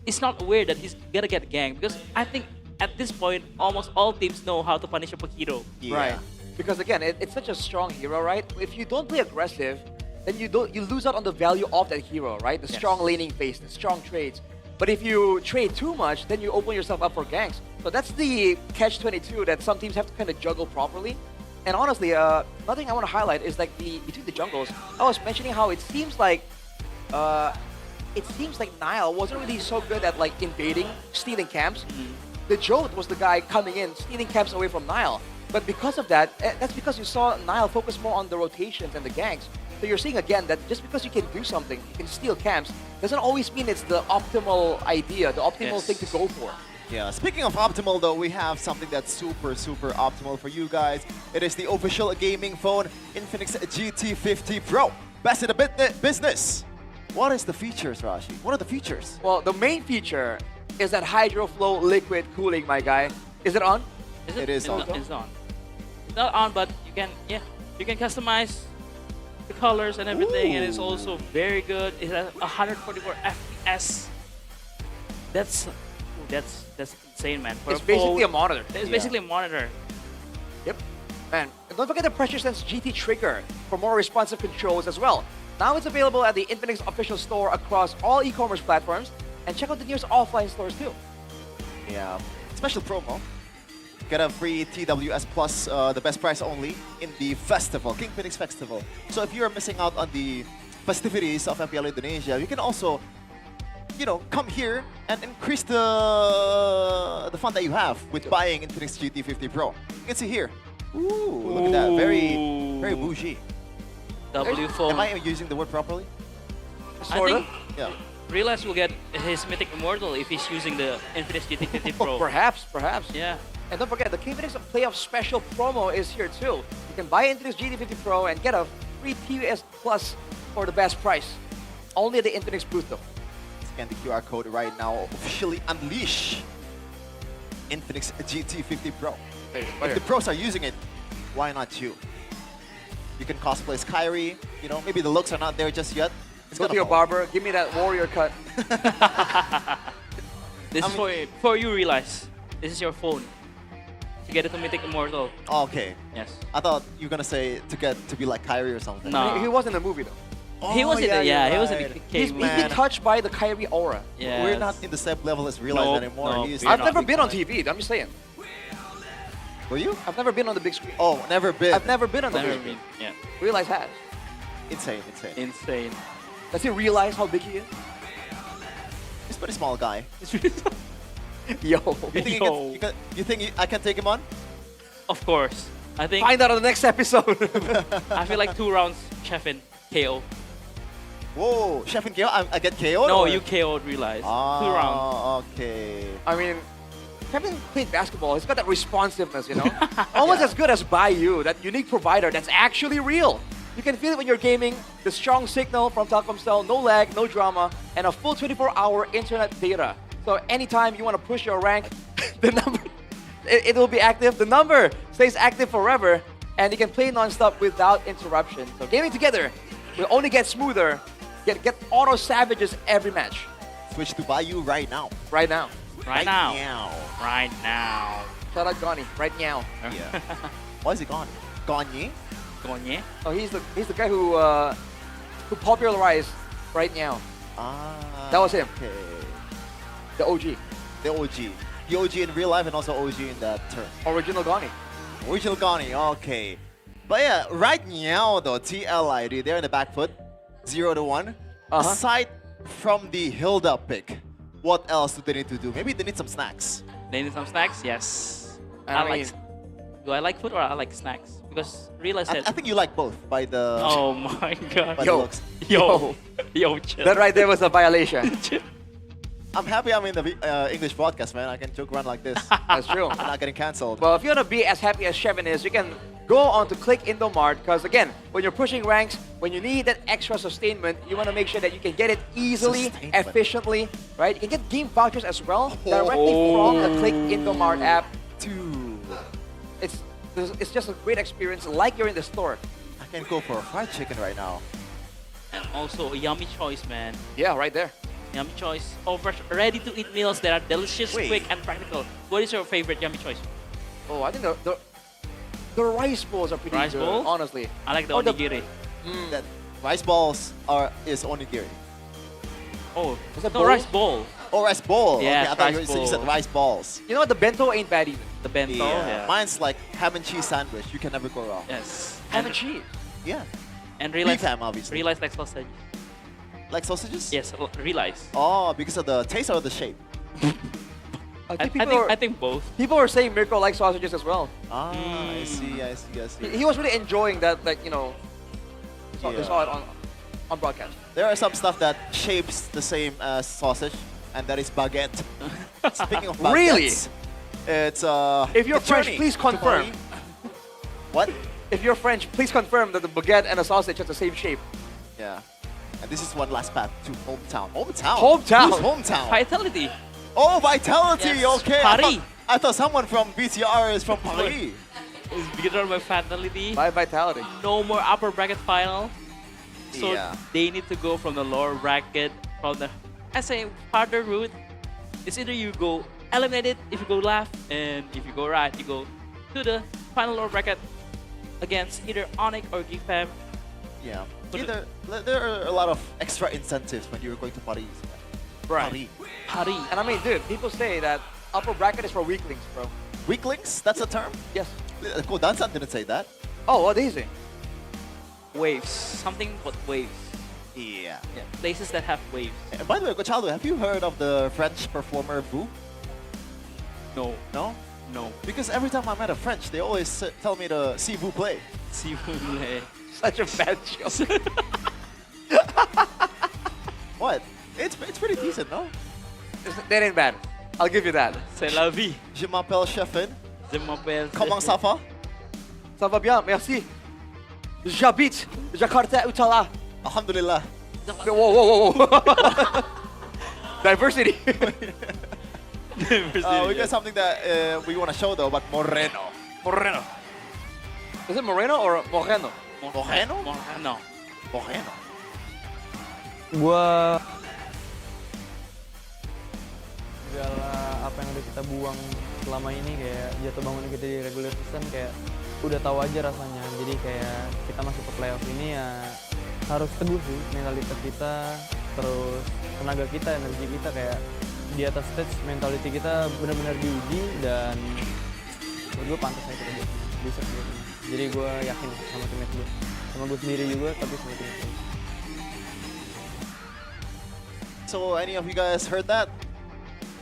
is not aware that he's gonna get ganked, because I think at this point almost all teams know how to punish a Pokito. Right. Because again, it's such a strong hero, right? If you don't play aggressive, then you lose out on the value of that hero, right? The strong laning phase, the strong trades. But if you trade too much, then you open yourself up for ganks. So that's the catch-22 that some teams have to kind of juggle properly. And honestly, another thing I want to highlight is like between the jungles. I was mentioning how it seems like Nile wasn't really so good at like invading, stealing camps. The Jode was the guy coming in, stealing camps away from Nile. But because of that, that's because you saw Nile focus more on the rotations and the ganks. So you're seeing again that just because you can do something, you can steal camps, doesn't always mean it's the optimal idea, the optimal thing to go for. Yeah, speaking of optimal though, we have something that's super optimal for you guys. It is the official gaming phone, Infinix GT50 Pro. Best in the business. What is the features, Rashi? What are the features? Well, the main feature is that HydroFlow liquid cooling, my guy. Is it on? It is on. It's on. It's not on, but you can customize the colors and everything, and it's also very good. It has 144 FPS. That's insane, man. It's basically a monitor. It's basically a monitor. Yep. Man, and don't forget the Pressure Sense GT trigger for more responsive controls as well. Now it's available at the Infinix official store across all e-commerce platforms, and check out the nearest offline stores too. Yeah, special promo. Get a free TWS Plus, the best price only, in the festival, King Phoenix Festival. So if you're missing out on the festivities of MPL Indonesia, you can also, you know, come here and increase the fun that you have with buying Infinix GT50 Pro. You can see here. Ooh, look at that. Very bougie. W phone. Am I using the word properly? I think Yeah. Realize will get his Mythic Immortal if he's using the Infinix GT50 Pro. Perhaps. Yeah. And don't forget, the King Phoenix Playoff Special promo is here too. You can buy Infinix GT50 Pro and get a free TUS Plus for the best price. Only at the Infinix booth though. Scan the QR code right now. Officially unleash Infinix GT50 Pro. If the pros are using it, why not you? You can cosplay as Kyrie. You know, maybe the looks are not there just yet. Go to your barber, give me that warrior cut. This is for you, Realize. This is your phone. To get it to Mythic Immortal. Okay. Yes. I thought you were gonna say to be like Kyrie or something. No. He was in the movie though. He was in the he was in the He's been touched by the Kyrie aura. Yes. We're not in the same level as Realize anymore. No, I've never been on TV, I'm just saying. Were you? I've never been on the big screen. Oh, never been. I've never been on the big screen. Yeah. Realize has. Insane. Does he realize how big he is? He's a pretty small guy. Yo. You think I can take him on? Of course. I think. Find out on the next episode. I feel like 2 rounds, Chefin, KO. Whoa, Chef and KO? I get KO? No, you KO'd, Realize. 2 rounds. Okay. I mean, Kevin played basketball. He's got that responsiveness, you know? Almost as good as Bayou, that unique provider that's actually real. You can feel it when you're gaming, the strong signal from Telkomsel, no lag, no drama, and a full 24-hour internet data. So anytime you want to push your rank, the number, it will be active. The number stays active forever, and you can play non-stop without interruption. So gaming together will only get smoother, get auto savages every match. Switch to Bayou right now. Right now. Right now. Right now. Shout out Gani, right now. Yeah. Why is he gone? Ganye? Gonye? Oh, he's the guy who popularized right now. Ah. That was him. Okay. The OG. The OG. The OG in real life and also OG in that term. Original Gani. Original Gani, okay. But yeah, right now though, TLID, they're in the back foot. 0-1. Aside from the Hilda pick, what else do they need to do? Maybe they need some snacks. They need some snacks? Yes. I mean, do I like food or I like snacks? Because Realize said... I think you like both by the... Oh my god. By the looks. Yo, chill. That right there was a violation. I'm happy I'm in the English broadcast, man. I can joke around like this. That's true. I'm not getting cancelled. Well, if you want to be as happy as Chevin is, you can go on to Click Indomart, because again, when you're pushing ranks, when you need that extra sustainment, you want to make sure that you can get it easily, efficiently, right? You can get game vouchers as well directly from the Click Indomart app. Dude. It's just a great experience, like you're in the store. Can go for a fried chicken right now. And also a yummy choice, man. Yeah, right there. Yummy choice. Offers ready-to-eat meals that are delicious, Wait. quick, and practical. What is your favorite yummy choice? Oh, I think the rice balls are pretty Rice good, balls? honestly. I like the Or onigiri. That rice balls is onigiri. Oh, is that no, bowl? rice bowl. Oh, rice bowl. Yeah, okay, I thought rice you said bowl. rice balls. You know what? The bento ain't bad either. The bento, yeah. Mine's like ham and cheese sandwich. You can never go wrong. Yes. Ham and cheese. Yeah. And realize, Beef ham, obviously. realize like sausage. Like sausages? Yes, realize. Oh, because of the taste or the shape? I think both. People were saying Mirko likes sausages as well. Ah, I see. He was really enjoying that, like, you know, they Yeah. saw it on broadcast. There are some stuff that shapes the same as sausage, and that is baguette. Speaking of baguettes, Really? it's If you're the French, journey please to confirm. Paris. What? If you're French, please confirm that the baguette and the sausage have the same shape. Yeah. And this is one last path to hometown. Hometown? Hometown. Who's hometown? Vitality. Oh, Vitality. Yes. Okay. Paris. I thought someone from VTR is from Paris. It's Bigetron by Vitality. By Vitality. No more upper bracket final. So Yeah. they need to go from the lower bracket, from the, I say, harder route. It's either you go eliminated if you go left, and if you go right, you go to the final lower bracket against either ONIC or GEEK Fam. Yeah. There are a lot of extra incentives when you're going to Paris. Right. Paris. And I mean, dude, people say that upper bracket is for weaklings, bro. Weaklings? That's a term? Yes. Kodansan didn't say that. Oh, what is it? Waves. Something but waves. Yeah. Yeah. Places that have waves. And by the way, Cochaldo, have you heard of the French performer Vu? No. No? No. Because every time I'm at a French, they always tell me to see Vu play. See who play. Such a bad joke. What? It's pretty decent, no? That ain't bad. I'll give you that. C'est la vie. Je m'appelle Chefin. Je m'appelle. Comment ça va? Ça va bien, merci. J'habite Jakarta Utara. Alhamdulillah. Whoa, whoa, whoa, whoa. Diversity. We got something that we want to show though, but Moreno. Moreno. Is it Moreno or Moreno? Moreno? Moreno. Moreno. Gua segala apa yang udah kita buang selama ini, kayak jatuh bangun kita di regular season, kayak udah tahu aja rasanya. Jadi kayak kita masuk ke playoff ini ya harus teguh sih mentalitas kita, terus tenaga kita, energi kita, kayak di atas stage mentality kita benar-benar diuji, dan menurut gue pantas aja kita bisa gitu. Jadi gue yakin sama teammate gue, sama gue sendiri juga, tapi sama teammate gue. So any of you guys heard that?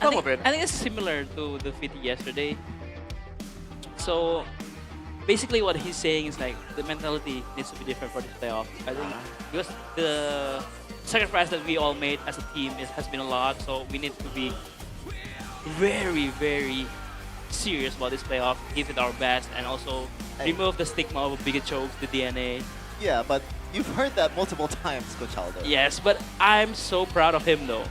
I think it's similar to the fit yesterday. So basically what he's saying is like the mentality needs to be different for this playoff. I think because the sacrifice that we all made as a team has been a lot, so we need to be very, very serious about this playoff, give it our best, and also remove the stigma of a bigger choke, the DNA. Yeah, but you've heard that multiple times, Coach Aldo. Yes, but I'm so proud of him though.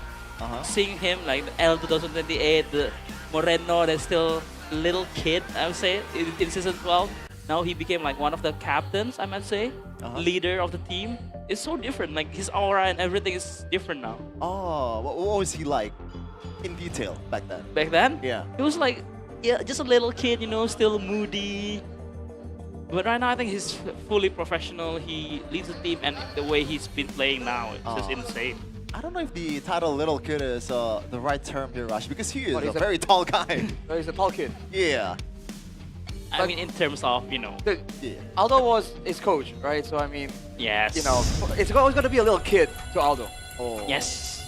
Seeing him like the L 2028, the Moreno, that's still a little kid, I would say, in season 12. Now he became like one of the captains, I might say, leader of the team. It's so different, like his aura and everything is different now. Oh, what was he like in detail back then? Back then? Yeah. He was like, yeah, just a little kid, you know, still moody. But right now, I think he's fully professional. He leads the team, and the way he's been playing now, it's just insane. I don't know if the title little kid is the right term here, Rash, because he is What, a he's a- very tall guy. Oh, he's a tall kid. Yeah. I mean, in terms of, you know. Dude, Aldo was his coach, right? So I mean, Yes. you know, it's always going to be a little kid to Aldo. Oh. Yes.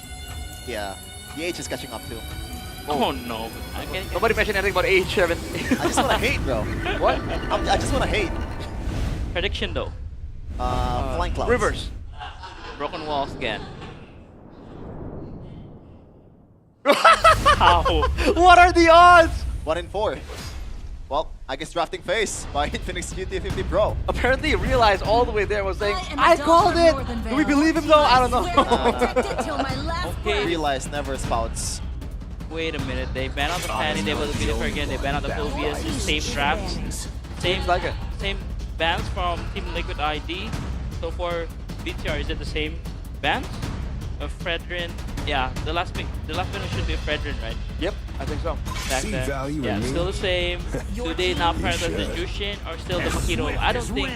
Yeah. The age is catching up too. Oh no. Nobody mentioned anything about age, Evan. I just want to hate, bro. What? I just want to hate. Prediction though. Flying clouds. Rivers. Broken walls again. How? What are the odds? 1 in 4. Well, I guess drafting phase by Infinix GT50 Pro. Apparently, he realized all the way there was saying, I called it. Do we believe him though? I don't know. Okay. Realize never spouts. Wait a minute. They banned out the Fanny. They will be different again. They banned out the Phobias. Same drafts. Same like it. Same bans from Team Liquid ID. So for BTR, is it the same bans? Fredrin, yeah, the last winner should be Fredrin, right? Yep, I think so. Back then. Yeah, still the same. Do they not prioritize the Jushin or still the Makito? I don't think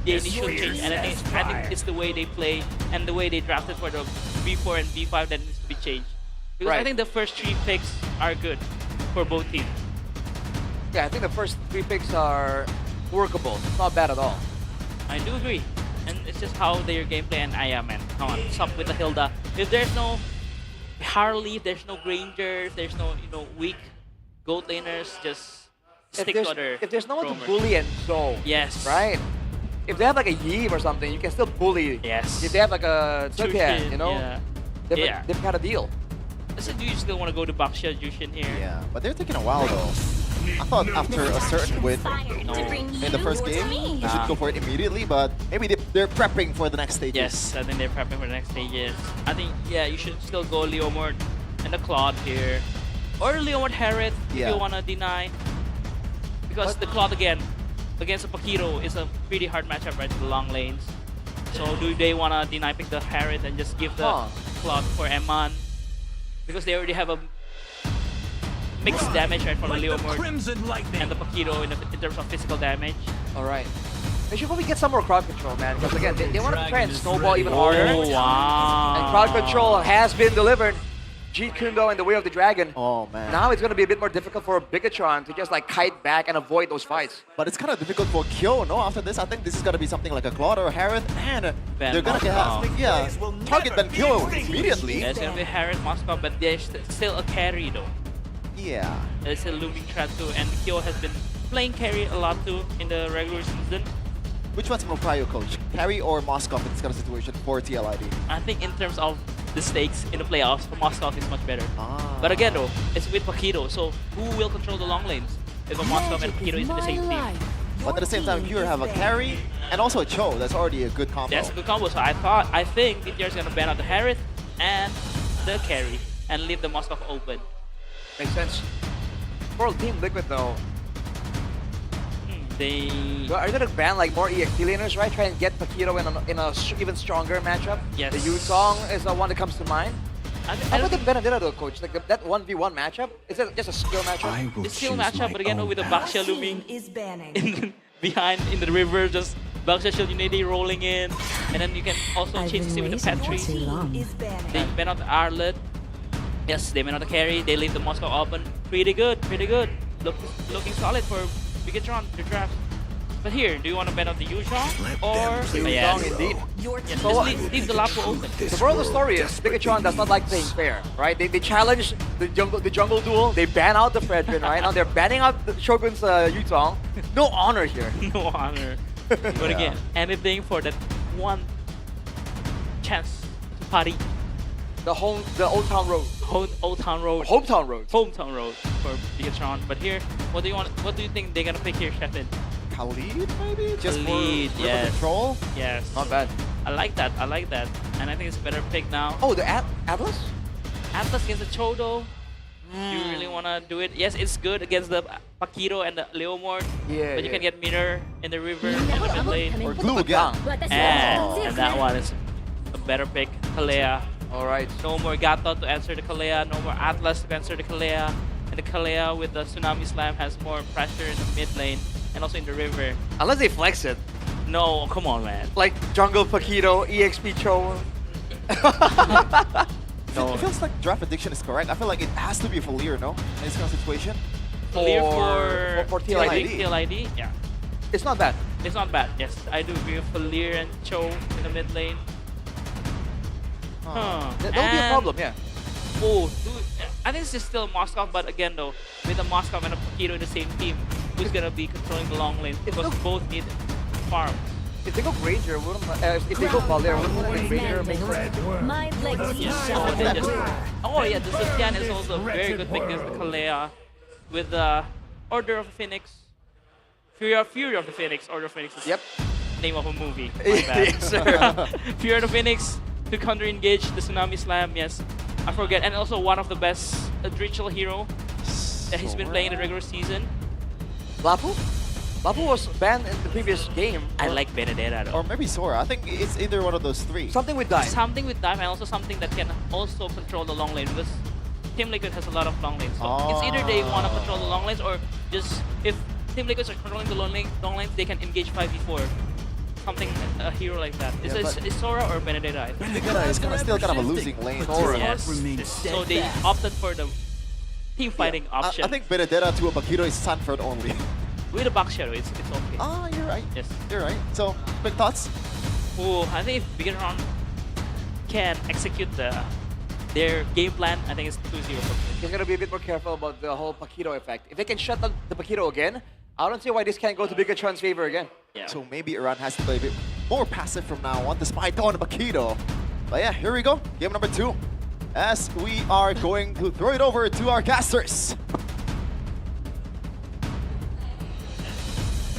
they should change anything. I think it's the way they play and the way they drafted for the B4 and B5 that needs to be changed. Because I think the first 3 picks are good for both teams. Yeah, I think the first 3 picks are workable. It's not bad at all. I do agree. And it's just how their gameplay and man. Come on, stop with the Hilda. If there's no Harley, there's no Granger, there's no weak gold laners, just stick to other. If there's no one to roamers. bully and so. Yes. Right? If they have like a Yee or something, you can still bully. Yes. If they have like a Jushin, Tukan, you know? yeah. They've got a deal. So do you still want to go to Baxia Jushin here? Yeah, but they're taking a while though. I thought after a certain win in the first game, they should go for it immediately, but maybe they're prepping for the next stages. Yes, I think they're prepping for the next stages. I think, yeah, you should still go Leomord and the Claude here. Or Leomord Harriet if you want to deny. Because the Claude again, against the Pakiro is a pretty hard matchup right to the long lanes. So do they want to deny pick the Harriet and just give the Claude for Eman? Because they already have a mixed damage right from the Leomord and the Pakiro in terms of physical damage. Alright. They should probably get some more crowd control, man. Because again, they want to try and snowball even harder. Oh, wow. And crowd control has been delivered. Jeet Kundo and the Way of the Dragon. Oh man. Now it's going to be a bit more difficult for Bigetron to just like kite back and avoid those fights. But it's kind of difficult for Kyo, no? After this, I think this is going to be something like a Claude or a Harith, and they're going to get, target Ben Kyo immediately. Yeah, it's going to be Harriet Moscow, but there's still a carry though. Yeah. It's a looming threat too, and Kyo has been playing carry a lot too in the regular season. Which one's more prio, coach? Carry or Moscow in this kind of situation for TLID? I think in terms of the stakes in the playoffs, Moscow is much better. But again though, it's with Pakiro, so who will control the long lanes if a Moscow and Pakiro is in the same team? But at the same time, here have a carry and also a Cho. That's already a good combo. That's a good combo, so I think BTR is going to ban out the Harith and the carry and leave the Moscow open. Makes sense. For Team Liquid though, are they gonna ban like more EXP laners, right? Try and get Pakiro in a even stronger matchup. Yes. The Yutong is the one that comes to mind. How about the Benedetta though, coach? Like that 1v1 matchup? Is it just a skill matchup? It's still matchup, but again with the Baxia looming behind in the river, just Baxia Shield Unity rolling in, and then you can also change the scene with the Petri. They ban out the Arlet. Yes, they ban out the carry. They leave the Moscow open. Pretty good, pretty good. Looking solid for Bigetron to draft. But here, do you want to ban out the Yuzhong or Yuzhong indeed? Yes, so leave the Lapo open. The moral of the story is Bigetron does not like playing fair, right? They challenge the jungle duel. They ban out the Fredrin, right? Now they're banning out the Shogun's Yuzhong. No honor here. No honor. But again, anything for that one chance to party. The Old Town Road. Old Town Road. Hometown Road. Hometown Road for Bigetron. But here, what do you think they're gonna pick here, Sheffield? Khalid, maybe? Just Khalid, for yes. control? Yes. Not bad. I like that. I like that. And I think it's a better pick now. Oh, the Atlas? Atlas against the Chodo. You really wanna do it? Yes, it's good against the Pakiro and the Leomord. Yeah. But you can get Mirror in the river in the mid lane. Or Glue again. And that one is a better pick. Kalea. Alright. No more Gato to answer the Kalea. No more Atlas to answer the Kalea. And the Kalea with the Tsunami Slam has more pressure in the mid lane and also in the river. Unless they flex it. No, come on, man. Like Jungle Pakito, EXP Cho. No. It feels like draft addiction is correct. I feel like it has to be Falir, no? In this kind of situation. Falir for TLID. TLID, yeah. It's not bad. It's not bad, yes. I do agree with Falir and Cho in the mid lane. That would be a problem, yeah. Oh, dude, I think it's still Moscow, but again though, with the Moscow and a Pakiro in the same team, who's gonna be controlling the long lane? Because both need farms. If they go Granger, if they go Valer, wouldn't Granger make sense? My legacy shall Oh yeah, the Sebastian is also a very good pick against the Kalea with the Order of the Phoenix. Fury of the Phoenix, Order of Phoenix is name of a movie. Yes, sir. Fury of the Phoenix to counter engage the Tsunami Slam, yes. I forget, and also one of the best ritual hero that he's been playing in the regular season. Lapu? Babu was banned in the previous game. I like Benedetta though. Or maybe Sora. I think it's either one of those three. Something with dive. Something with dive and also something that can also control the long lane because Team Liquid has a lot of long lanes. So it's either they want to control the long lanes or just if Team Liquids are controlling the long lanes, they can engage 5v4. Something, a hero like that. It's Sora or Benedetta. Benedetta is still kind of a losing lane. Yes. So they opted for the team fighting option. I think Benedetta to a Bakiro is Sanford only. With a back shadow, it's okay. Oh, you're right. Yes. You're right. So, quick thoughts? Oh, I think if Bigetron can execute their game plan, I think it's 2-0. He's going to be a bit more careful about the whole Paquito effect. If they can shut down the Paquito again, I don't see why this can't go to Bigetron's favor again. Yeah. So maybe Iran has to play a bit more passive from now on, despite on Bakito. But yeah, here we go. Game number 2. As we are going to throw it over to our casters.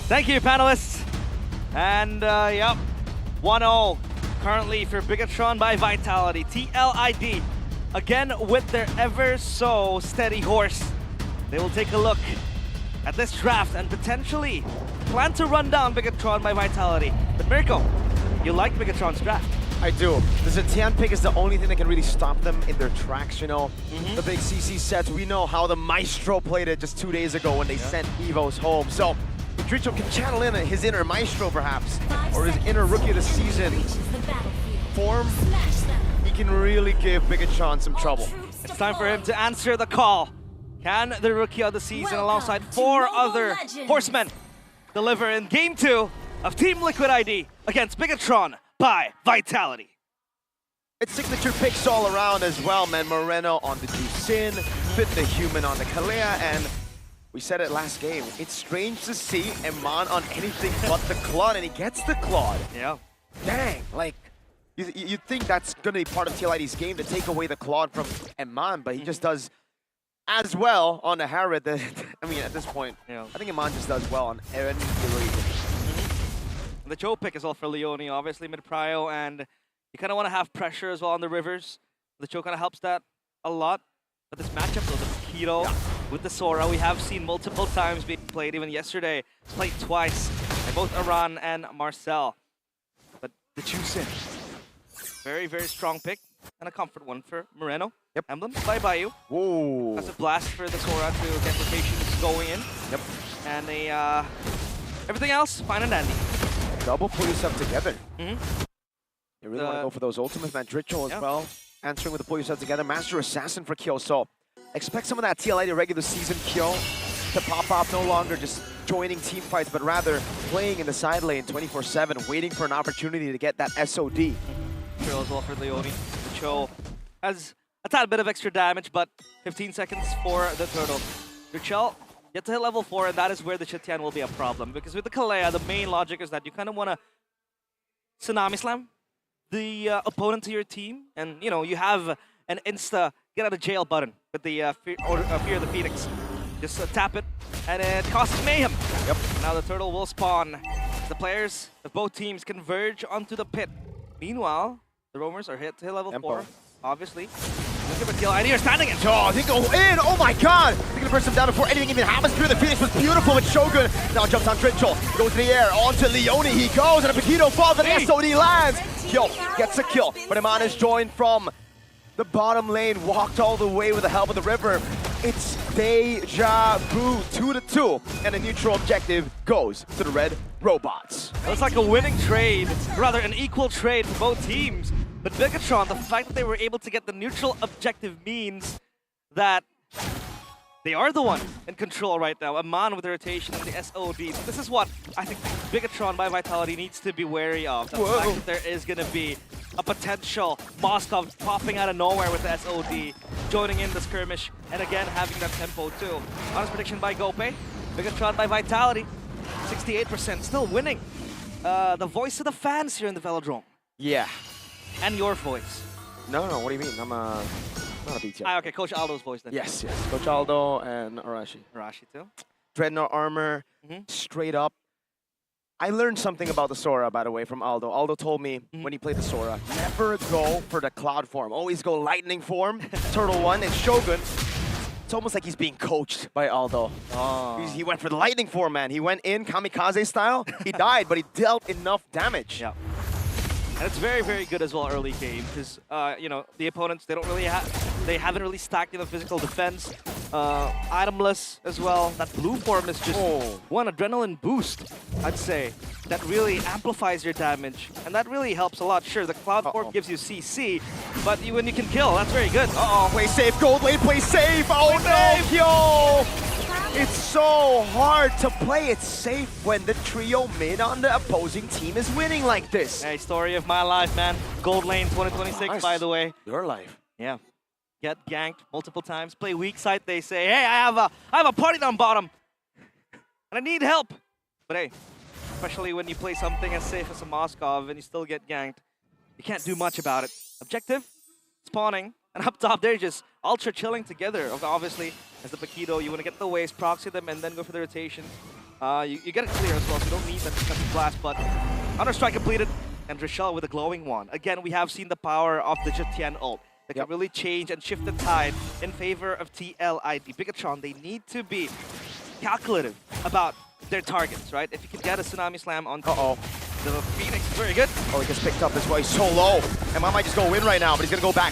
Thank you, panelists. And yep, 1-0 currently for Bigetron by Vitality. TLID, again with their ever so steady horse. They will take a look at this draft and potentially plan to run down Bigetron by Vitality. But Mirko, you like Bigetron's draft? I do. The Zetian pick is the only thing that can really stop them in their tracks, you know? The big CC sets, we know how the Maestro played it just 2 days ago when they sent Evos home. So, if Dricho can channel in his inner Maestro perhaps, or his inner Rookie of the Season form, he can really give Bigetron some trouble. It's time for him to answer the call. Can the Rookie of the Season alongside 4 other horsemen deliver in Game 2 of Team Liquid ID against Bigetron by Vitality? It's signature picks all around as well, man. Moreno on the Jusin, Fit the Human on the Kalea, and we said it last game. It's strange to see Eman on anything but the Claude, and he gets the Claude. Yeah. Dang, like, you'd think that's going to be part of TLID's game to take away the Claude from Eman, but he just does as well on the Harriet. I mean, at this point, I think Eman just does well on any iteration. The Joe pick is all for Leone, obviously mid-prio, and you kind of want to have pressure as well on the rivers. The Joe kind of helps that a lot. But this matchup, though, the Keto with the Sora, we have seen multiple times being played, even yesterday, played twice by both Aran and Marcel. But the Jusin, very, very strong pick, and a comfort one for Moreno. Yep. Emblem by Bayou. Whoa. That's a blast for the Sora to get rotations going in. Yep. And everything else, fine and dandy. Double pull yourself together. You really want to go for those ultimates, man. Dricho as well. Answering with the pull yourself together. Master Assassin for kill. So expect some of that TLID regular season kill to pop up. No longer just joining team fights, but rather playing in the side lane 24/7, waiting for an opportunity to get that SOD. Trail as well for Leone. The Cho has a tad bit of extra damage, but 15 seconds for the Turtle. Richel yet to hit level 4, and that is where the Chitian will be a problem. Because with the Kalea, the main logic is that you kind of want to Tsunami Slam the opponent to your team, and you know, you have an insta get out of jail button with the Fear of the Phoenix. Just tap it, and it causes mayhem. Yep. Now the Turtle will spawn. The players of both teams converge onto the pit. Meanwhile, the Roamers are hit to hit level 4, obviously. Look at the kill, and here standing in. Oh, they go in! Oh my god! They're gonna burst him down before anything even happens. Fear the Phoenix was beautiful with Shogun. Now jumps on Dricho, goes to the air, onto Leone he goes, and a Paquito falls, and the SOD lands! Yo, gets a kill, but Eman is joined from the bottom lane, walked all the way with the help of the river. It's deja vu, 2-2, and a neutral objective goes to the red robots. Looks like a winning trade, rather an equal trade for both teams. But Bigetron, the fact that they were able to get the neutral objective means that they are the one in control right now. Eman with the rotation and the SOD. So this is what I think Bigetron by Vitality needs to be wary of. The fact that there is going to be a potential Moskov popping out of nowhere with the SOD, joining in the skirmish, and again having that tempo too. Honest prediction by Gope. Bigetron by Vitality, 68%, still winning. The voice of the fans here in the Velodrome. Yeah. And your voice. No, what do you mean? I'm not a BTR. Okay, Coach Aldo's voice then. Yes. Coach Aldo and Arashi. Arashi too. Dreadnought armor, straight up. I learned something about the Sora, by the way, from Aldo. Aldo told me when he played the Sora, never go for the Cloud form. Always go Lightning form, Turtle 1, and Shogun. It's almost like he's being coached by Aldo. He went for the lightning form, man. He went in kamikaze style. He died, but he dealt enough damage. Yeah. And it's very, very good as well early game because, you know, the opponents, they haven't really stacked in the physical defense. Itemless as well. That blue form is just one adrenaline boost, I'd say. That really amplifies your damage. And that really helps a lot. Sure, the Cloud Form gives you CC, but when you can kill, that's very good. Play safe, gold lane, play safe. Oh no, yo! It's so hard to play it safe when the trio mid on the opposing team is winning like this. Hey, story of my life, man. Gold lane 2026, Nice. by the way. Your life. Yeah. Get ganked multiple times. Play weak side. They say, hey, I have a party down bottom, and I need help. But hey, especially when you play something as safe as a Moskov and you still get ganked, you can't do much about it. Objective, spawning, and up top they're just ultra chilling together. Obviously, as the Paquito, you want to get the waves, proxy them, and then go for the rotation. You get it clear as well, so you don't need that defensive blast. But Counter-Strike completed, and Rochelle with a glowing one. Again, we have seen the power of the Jetian ult. That can really change and shift the tide in favor of TLID. Bigetron, they need to be calculative about their targets, right? If you can get a Tsunami Slam on the Phoenix, very good. Oh, he gets picked up as well. He's so low. And I might just go in right now, but he's going to go back.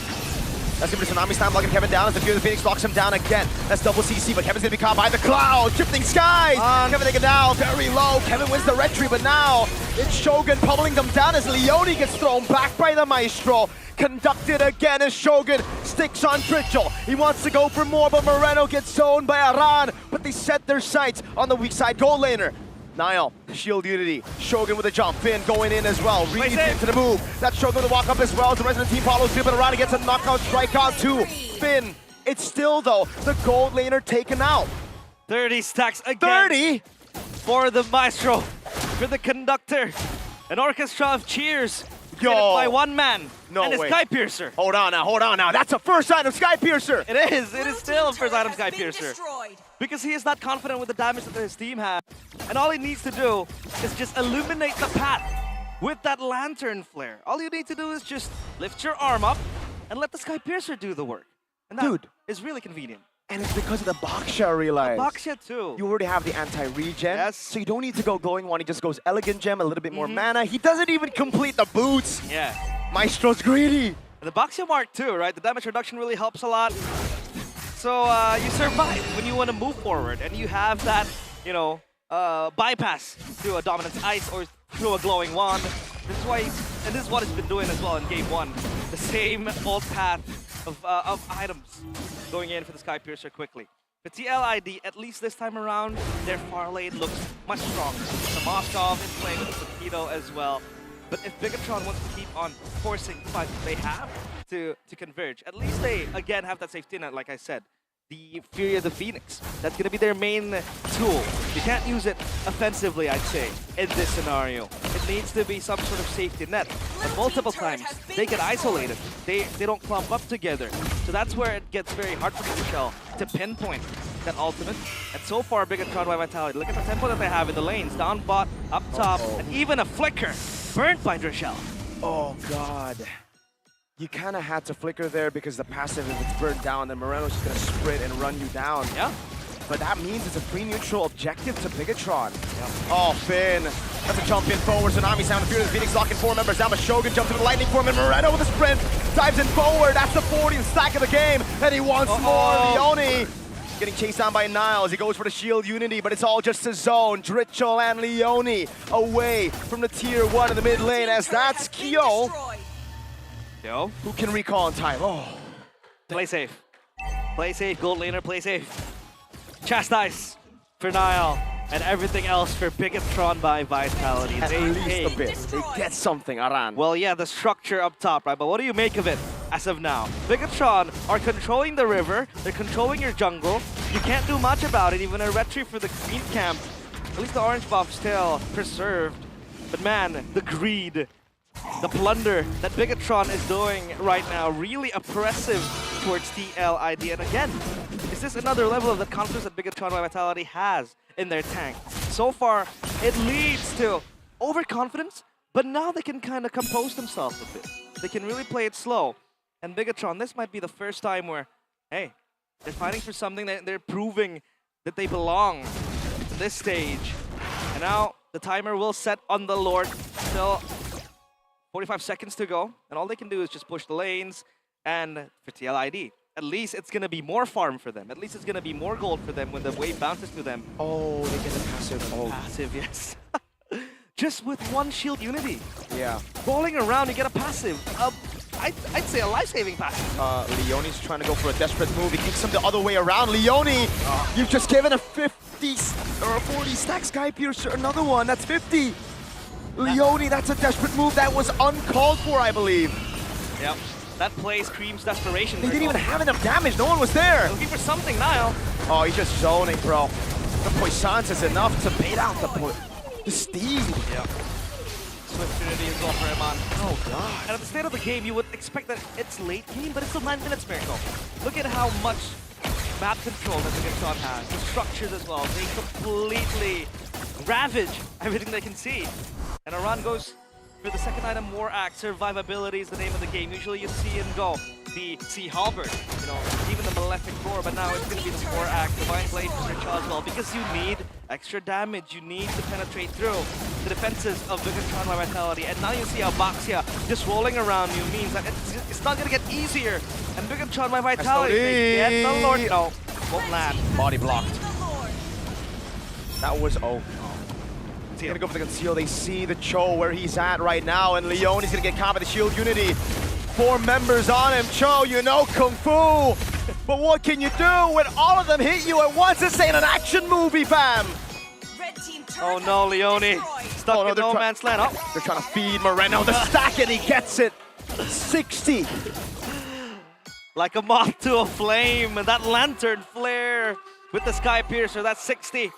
That's going to be Tsunami Slam, locking Kevin down as the Fear of the Phoenix locks him down again. That's double CC, but Kevin's going to be caught by the cloud. Drifting skies. Kevin taken down, very low. Kevin wins the retry, but now it's Shogun pummeling them down as Leone gets thrown back by the Maestro. Conducted again as Shogun sticks on Trichel. He wants to go for more, but Moreno gets zoned by Aran. But they set their sights on the weak side goal laner. Niall, Shield Unity, Shogun with a jump, Finn going in as well, reads into the move. That's Shogun with a walk up as well as the resident team follows through, but Aran gets a knockout strikeout too. Finn, it's still though, the gold laner taken out. 30 stacks again. 30? For the Maestro, for the Conductor. An orchestra of cheers. Yo. By one man. No and a way. Sky Piercer. Hold on now. That's a first item, Sky Piercer. It is still a first item Sky Piercer. Because he is not confident with the damage that his team has. And all he needs to do is just illuminate the path with that lantern flare. All you need to do is just lift your arm up and let the Sky Piercer do the work. And that is really convenient. And it's because of the Baksha, I realize. Baksha too. You already have the anti-regen. Yes. So you don't need to go glowing one. He just goes Elegant Gem, a little bit more mana. He doesn't even complete the boots. Yeah. Maestro's greedy. The Baksha Mark too, right? The damage reduction really helps a lot. So you survive when you want to move forward. And you have that, you know, bypass through a Dominance Ice or through a glowing wand. This is why, and this is what he's been doing as well in game one. The same old path of items going in for the Sky Piercer quickly. For TLID, at least this time around, their far lane looks much stronger. The Moskov is playing with the Paquito as well. But if Bigetron wants to keep on forcing the fight they have to converge, at least they, again, have that safety net, like I said. The Fury of the Phoenix. That's going to be their main tool. You can't use it offensively, I'd say, in this scenario. It needs to be some sort of safety net. And multiple times, they get isolated. They don't clump up together. So that's where it gets very hard for Michelle to pinpoint that ultimate. And so far, Bigetron by Vitality. Look at the tempo that they have in the lanes. Down bot, up top, and even a flicker. Burnt by Rochelle. Oh, God. You kind of had to flicker there because the passive, if it's burned down, then Moreno's just going to sprint and run you down. Yeah. But that means it's a free neutral objective to Bigetron. Yeah. Oh, Finn. That's a jump in forward. Tsunami Sound of Fear of the Phoenix locking 4 members down. But Shogun jumps into the lightning form, and Moreno with a sprint dives in forward. That's the 40th stack of the game. And he wants more. Leone getting chased down by Niles. He goes for the Shield Unity, but it's all just a zone. Dritchel and Leone away from the tier 1 in the mid lane as that's Kyo. Yo. Who can recall in time? Oh. Play safe. Play safe, gold laner, play safe. Chastise for Niall, and everything else for Bigetron by Vitality. At least a bit. They get something, Aran. Well, yeah, the structure up top, right? But what do you make of it as of now? Bigetron are controlling the river. They're controlling your jungle. You can't do much about it. Even a retry for the green camp. At least the orange buff still preserved. But man, the greed, the plunder that Bigetron is doing right now, really oppressive towards TLID. And again, is this another level of the confidence that Bigetron by Vitality has in their tank? So far, it leads to overconfidence, but now they can kind of compose themselves a bit. They can really play it slow. And Bigetron, this might be the first time where, hey, They're fighting for something, that they're proving that they belong to this stage. And now the timer will set on the Lord. Still 45 seconds to go, and all they can do is just push the lanes and 50 LID. At least it's going to be more farm for them. At least it's going to be more gold for them when the wave bounces to them. Oh, they get a passive. Oh. Passive, yes. Just with one shield unity. Yeah. Rolling around, you get a passive. I'd say a life-saving passive. Leone's trying to go for a desperate move. He kicks him the other way around. Leone, you've just given a 50 or a 40 stack Sky Piercer. Another one, that's 50. Leone, that's a desperate move. That was uncalled for, I believe. Yep. That play screams desperation. They didn't even have enough damage. No one was there. Looking for something, Niall. Oh, he's just zoning, bro. The Poissons is enough to bait out the steed. Yeah. Swift Trinity as well for Eman. Oh, God. And at the state of the game, you would expect that it's late game, but it's still 9 minutes, Miracle. Look at how much map control that the Bigetron has. The structures as well. They completely ravage everything they can see. And Aran goes for the second item, War Axe. Survivability is the name of the game. Usually you see and go the Sea Halberd, you know, even the Malefic Roar, but now it's going to be the War Axe, Divine Blade for Search as well, because you need extra damage. You need to penetrate through the defenses of Bigetron Vitality. And now you see how Baxia just rolling around you means that it's not going to get easier. And Bigetron Vitality, they get the Lord. No, won't land. Body blocked. That was He's gonna go for the conceal. They see the Cho where he's at right now, and Leone's gonna get caught by the shield unity. 4 members on him. Cho, you know Kung Fu, but what can you do when all of them hit you at once? This ain't an action movie, fam. Oh no, Leone stuck in no man's land. Oh. They're trying to feed Moreno the stack, and he gets it. 60. Like a moth to a flame, and that lantern flare with the Sky Piercer. That's 60.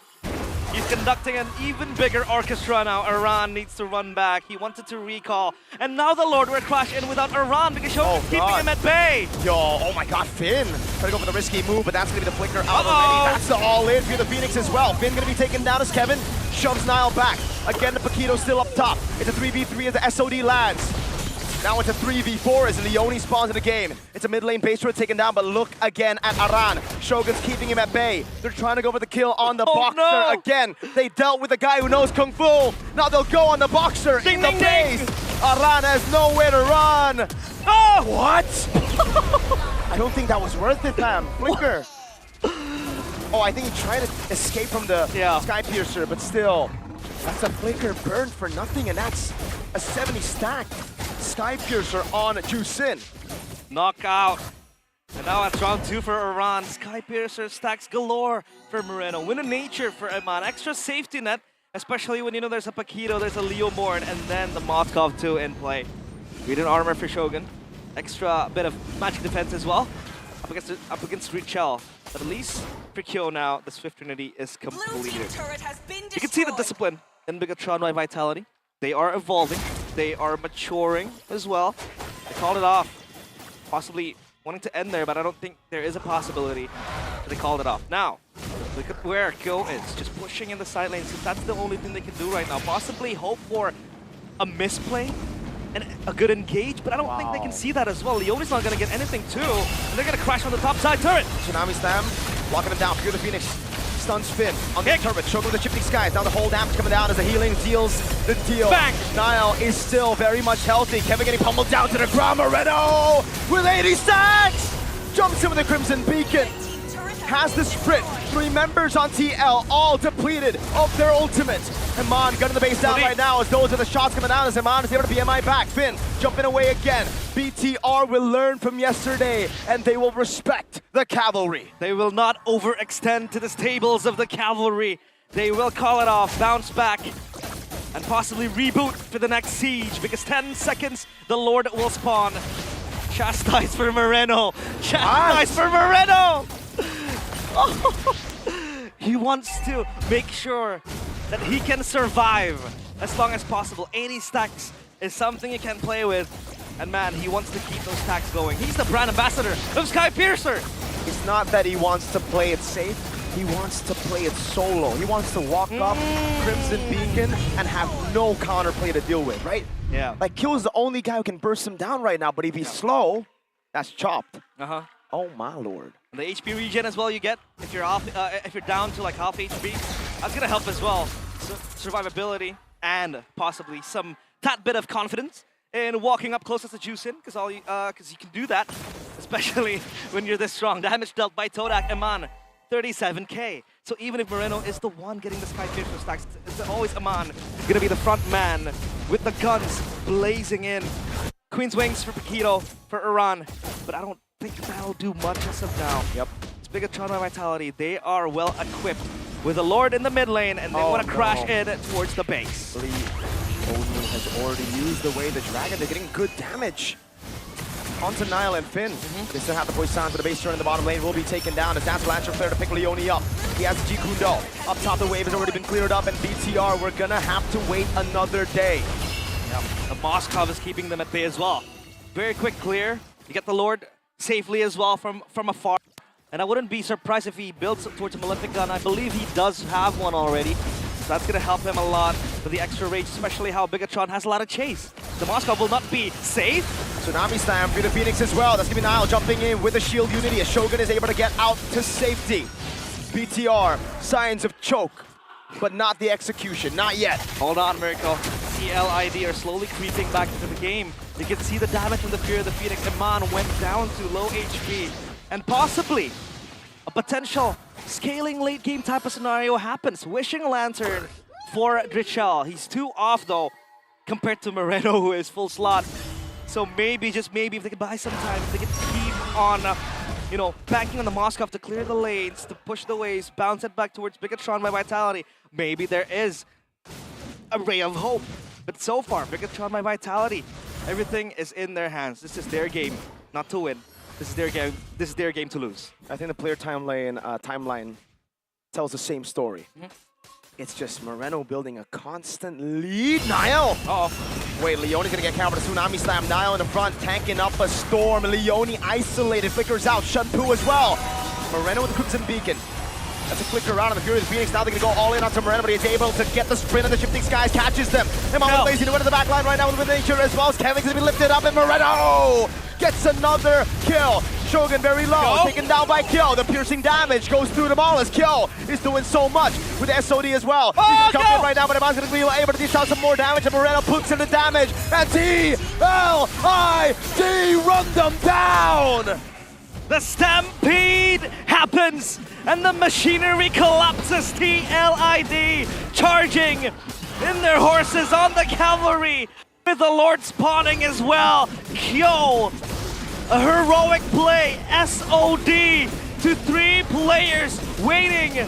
He's conducting an even bigger orchestra now. Aran needs to run back. He wanted to recall. And now the Lord will crash in without Aran because Shogun's keeping him at bay. Yo, oh my god, Finn. Trying to go for the risky move, but that's going to be the flicker out already. That's the all-in for the Phoenix as well. Finn going to be taken down as Kevin shoves Niall back. Again, the Paquito still up top. It's a 3v3 as the SOD lands. Now it's a 3v4 as Leone spawns in the game. It's a mid lane base turret taken down, but look again at Aran. Shogun's keeping him at bay. They're trying to go for the kill on the Boxer. No. Again, they dealt with the guy who knows Kung Fu. Now they'll go on the Boxer in the base. Aran has nowhere to run. Oh! What? I don't think that was worth it, fam. Flicker. Oh, I think he tried to escape from the Sky Piercer, but still. That's a flicker burned for nothing, and that's a 70 stack. Sky Piercer on Jusin. Knockout. And now it's round 2 for Aran. Sky Piercer stacks galore for Moreno. Win of nature for Eman. Extra safety net, especially when you know there's a Paquito, there's a Leomorn, and then the Motkov 2 in play. Radiant armor for Shogun. Extra bit of magic defense as well. Up against Richel. But at least for Kyo now, the Swift Trinity is completed. You can see the discipline in Bigetron by Vitality. They are evolving. They are maturing as well. They called it off. Possibly wanting to end there, but I don't think there is a possibility that they called it off. Now, look at where Kyo is. Just pushing in the side lane, since that's the only thing they can do right now. Possibly hope for a misplay and a good engage, but I don't think they can see that as well. Leone's not going to get anything too, and they're going to crash on the top side turret. Tsunami Slam, locking him down. Fear the Phoenix. Stun spin on the turret. Shogun with the shifting skies. Now the whole damage coming down as the healing deals the deal. Bang! Niall is still very much healthy. Kevin getting pummeled down to the ground. Moreno with 80 stacks! Jumps in with the Crimson Beacon. Has the sprint. 3 members on TL, all depleted of their ultimate. Eman gunning the base down right now as those are the shots coming down as Eman is able to BMI back. Finn jumping away again. BTR will learn from yesterday and they will respect the cavalry. They will not overextend to the stables of the cavalry. They will call it off, bounce back, and possibly reboot for the next siege because 10 seconds the Lord will spawn. Chastise for Moreno. Chastise for Moreno! He wants to make sure that he can survive as long as possible. 80 stacks is something you can play with. And man, he wants to keep those stacks going. He's the brand ambassador of Sky Piercer. It's not that he wants to play it safe. He wants to play it solo. He wants to walk up Crimson Beacon and have no counterplay to deal with, right? Yeah. Like, Kill's the only guy who can burst him down right now, but if he's slow, that's chopped. Oh my lord. And the HP regen as well you get if you're off, if you're down to like half HP. That's gonna help as well. Survivability and possibly some tad bit of confidence in walking up closest to Juicin, because you can do that, especially when you're this strong. Damage dealt by Todak Eman, 37k. So even if Moreno is the one getting the Skyfisher stacks, it's always Eman gonna be the front man with the guns blazing in. Queen's Wings for Paquito, for Iran, but I don't think that'll do much as of now. Yep. It's Bigetron Vitality. They are well equipped with a Lord in the mid lane, and they want to crash in towards the base. ONI has already used away the dragon. They're getting good damage. Onto Nile and Finn. They still have the voice sound for the base turn in the bottom lane. Will be taken down as that's Lancer Flare to pick Leone up. He has G Kundo. Up top, the wave has already been cleared up, and BTR, we're gonna have to wait another day. Yep. The Moskov is keeping them at bay as well. Very quick clear. You get the Lord safely as well from afar. And I wouldn't be surprised if he builds towards a Malefic gun. I believe he does have one already. So that's going to help him a lot with the extra rage, especially how Bigetron has a lot of chase. The Moskov will not be safe. Tsunami Slam for the Phoenix as well. That's going to be Nile jumping in with the shield unity as Shogun is able to get out to safety. BTR, signs of choke, but not the execution, not yet. Hold on, Miracle. CLID are slowly creeping back into the game. You can see the damage from the Fear of the Phoenix. Eman went down to low HP. And possibly a potential scaling late game type of scenario happens. Wishing Lantern for Drichel. He's too off though, compared to Moreno, who is full slot. So maybe, just maybe, if they could buy some time, if they could keep on, banking on the Moskov to clear the lanes, to push the waves, bounce it back towards Bigetron by Vitality, maybe there is a ray of hope. But so far, Bigetron by Vitality, everything is in their hands. This is their game, not to win. This is their game. This is their game to lose. I think the player timeline tells the same story. It's just Moreno building a constant lead. Nile! Wait, Leone's gonna get countered. Tsunami Slam. Nile in the front, tanking up a storm. Leone isolated, flickers out. Shunpu as well. Moreno with the Crimson Beacon. That's a flicker out on the Fury of the Phoenix. Now they're gonna go all in onto Moreno, but he's able to get the sprint and the Shifting Skies catches them. Emma lazy to win to the back line right now with nature as well as Kevin's gonna be lifted up, and Moreno gets another kill. Shogun very low, taken down by Kill. The piercing damage goes through them all as Kill is doing so much with the SOD as well. He's jumping in right now, but Eman's gonna be able to dish out some more damage, and Moreno puts in the damage, and TLID run them down! The stampede happens, and the machinery collapses. TLID charging in their horses on the cavalry, with the Lord spawning as well. Kyo, a heroic play, SOD to 3 players waiting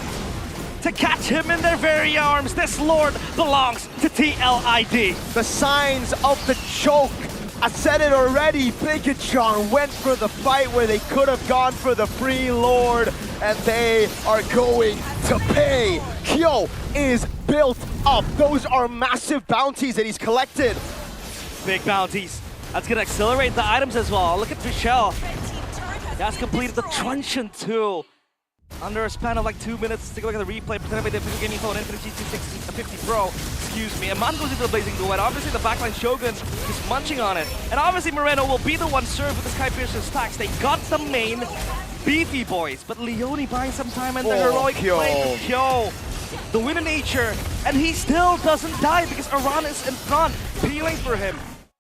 to catch him in their very arms. This Lord belongs to TLID. The signs of the choke. I said it already, Bigetron went for the fight where they could have gone for the free Lord, and they are going to pay. Kyo is built up. Those are massive bounties that he's collected. Big bounties. That's gonna accelerate the items as well. Look at Drichel. He has completed the Truncheon too. Under a span of like 2 minutes. Take a look at the replay. Presented by the official gaming phone, Infinite G250 Pro. Excuse me. Eman goes into the Blazing Duet. Obviously, the backline Shogun is munching on it. And obviously, Moreno will be the one served with the Skyfisher stacks. They got the main beefy boys. But Leone buying some time and the heroic play to Kyo. The win in nature. And he still doesn't die because Iran is in front, peeling for him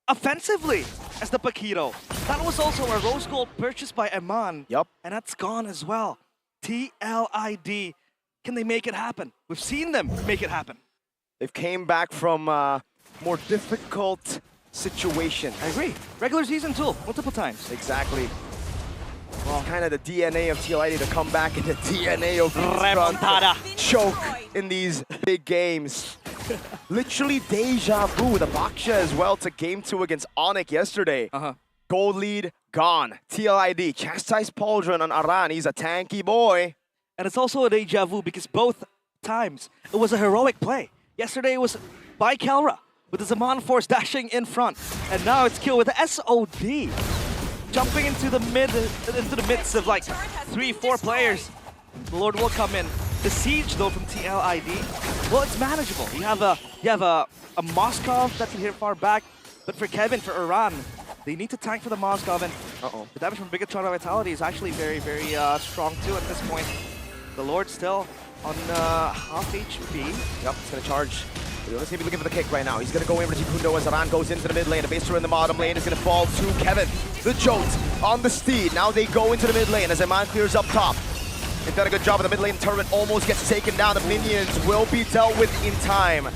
offensively as the Paquito. That was also a rose gold purchased by Eman. Yup. And that's gone as well. TLID, can they make it happen? We've seen them make it happen. They've came back from a more difficult situation. I agree. Regular season too, multiple times. Exactly. Well, kind of the DNA of TLID to come back in the DNA of Remontada. Choke in these big games. Literally deja vu. The Baksha as well to game 2 against ONIC yesterday. Gold lead gone. TLID chastised Pauldron on Aran. He's a tanky boy. And it's also a deja vu because both times it was a heroic play. Yesterday it was by Kelra with the Zaman Force dashing in front. And now it's Kill with the SOD. Jumping into the midst of like 3-4 players. The Lord will come in. The siege though from TLID, well, it's manageable. You have a Moskov that can hit far back, but for Kevin, for Iran, They need to tank for the Moskov, and the damage from Bigetron Vitality is actually very, very strong too at this point. The Lord still on half HP. Yep, he's gonna charge. He's gonna be looking for the kick right now. He's gonna go in with Jikundo as Aran goes into the mid lane. The base in the bottom lane is gonna fall to Kevin. The Jolt on the steed. Now they go into the mid lane as Eman clears up top. They've done a good job of the mid lane turret. Almost gets taken down. The minions will be dealt with in time.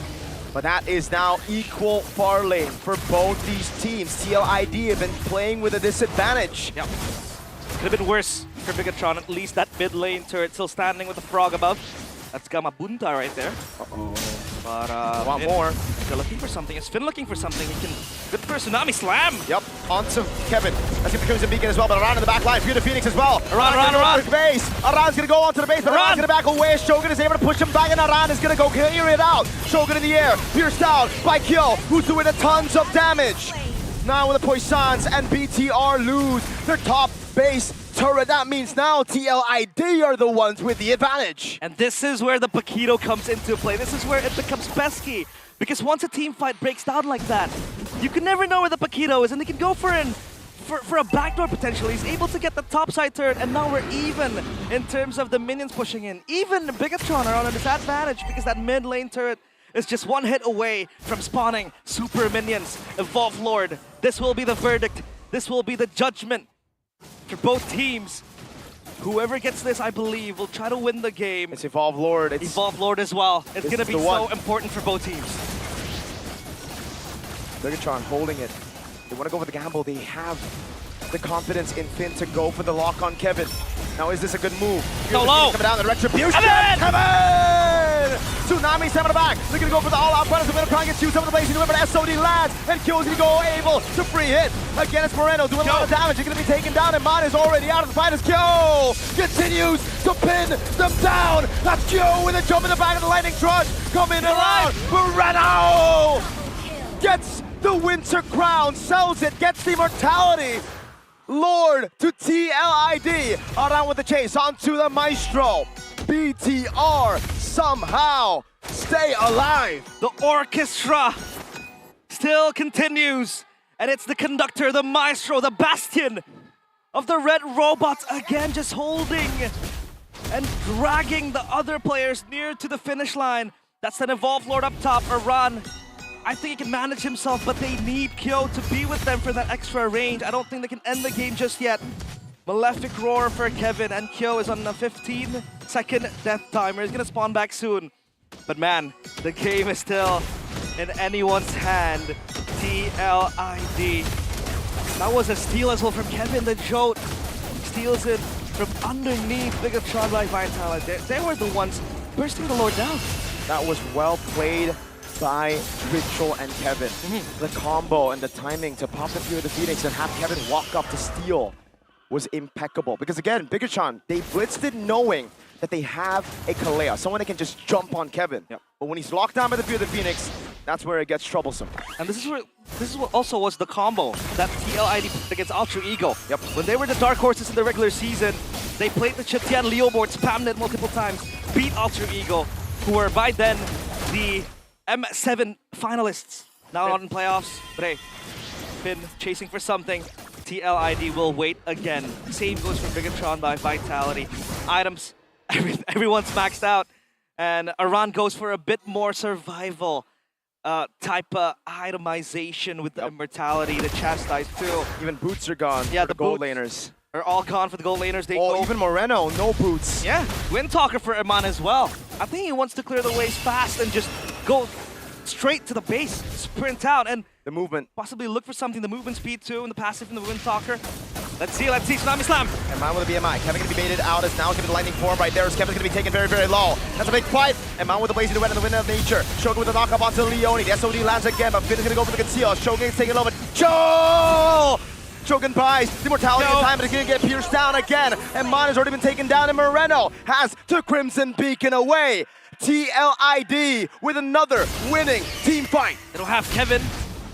But that is now equal far lane for both these teams. TLID have been playing with a disadvantage. Yep. Could have been worse for Bigetron. At least that mid lane turret still standing with the frog above. That's Gamabunta right there. But want more. They're looking for something. Is Finn looking for something? He can. Good for Tsunami Slam. Yep, onto Kevin. That's gonna be Crimson Beacon as well, but Aran in the back line. View the Phoenix as well. Aran. His base. Aran's gonna go onto the base, but Aran's gonna back away. Shogun is able to push him back, and Aran is gonna go clear it out. Shogun in the air, pierced out by Kyo, who's doing a tons of damage. Now with the Poissons and BTR lose their top base turret, that means now TLID are the ones with the advantage. And this is where the Paquito comes into play. This is where it becomes pesky. Because once a team fight breaks down like that, you can never know where the Paquito is, and they can go for a backdoor potentially. He's able to get the top side turret, and now we're even in terms of the minions pushing in. Even Bigetron are on a disadvantage because that mid lane turret is just one hit away from spawning super minions. Evolve Lord, this will be the verdict. This will be the judgment for both teams. Whoever gets this, I believe, will try to win the game. It's Evolve Lord. It's Evolve Lord as well. It's going to be so important for both teams. Bigetron holding it. They want to go for the gamble. They have the confidence in Finn to go for the lock on Kevin. Now, is this a good move? No low. Coming down, the retribution. Kevin! Tsunami step in the back. They're going to go for the all-out runners. They're going to try and get used up in the place. You remember SOD lands, and Kyo's going to go able to free hit. Again, it's Moreno doing a lot of damage. They're going to be taken down, and Man is already out of the fight as Kyo continues to pin them down. That's Kyo with a jump in the back of the lightning truck. Coming around. Moreno gets the Winter Crown, sells it, gets the immortality. Lord to TLID. Around with the chase onto the Maestro. BTR somehow stay alive. The orchestra still continues. And it's the conductor, the Maestro, the Bastion of the Red Robots again, just holding and dragging the other players near to the finish line. That's an Evolve Lord up top, Aran. I think he can manage himself, but they need Kyo to be with them for that extra range. I don't think they can end the game just yet. Malefic Roar for Kevin, and Kyo is on a 15-second death timer. He's gonna spawn back soon. But man, the game is still in anyone's hand. TLID. That was a steal as well from Kevin. The Jote steals it from underneath Bigetron by Vitality. They were the ones bursting the Lord down. That was well played by Ritual and Kevin. The combo and the timing to pop the Fear of the Phoenix and have Kevin walk up to steal was impeccable. Because again, Bigetron, they blitzed it knowing that they have a Kalea, someone that can just jump on Kevin. But when he's locked down by the Fear of the Phoenix, that's where it gets troublesome. And this is what also was the combo that TLID played against Ultra Ego. When they were the dark horses in the regular season, they played the Chitian Leo board, spammed it multiple times, beat Ultra Ego, who were by then the M7 finalists. Now not in playoffs, but hey, Finn chasing for something. TLID will wait again. Same goes for Bigetron by Vitality. Items, everyone's maxed out. And Aran goes for a bit more survival type itemization with the immortality, the chastise too. Even boots are gone for the gold laners. Are all gone for the gold laners. They go. Even Moreno, no boots. Yeah, Windtalker for Eman as well. I think he wants to clear the ways fast and just go straight to the base, sprint out, and the movement. Possibly look for something, the movement speed too, and the passive from the Windtalker. Let's see, Tsunami Slam. And Man with a BMI. Kevin gonna be baited out as now giving the lightning form right there as Kevin's gonna be taken very, very low. That's a big fight. And Man with the blazing red in the wind of nature. Shogun with the knock up onto Leone. The SOD lands again, but Finn is gonna go for the conceal. Shogun is taking a little bit. Shogun buys the immortality in time, but he's gonna get pierced down again. And Man has already been taken down, and Moreno has the Crimson Beacon away. TLID with another winning team fight. They don't have Kevin,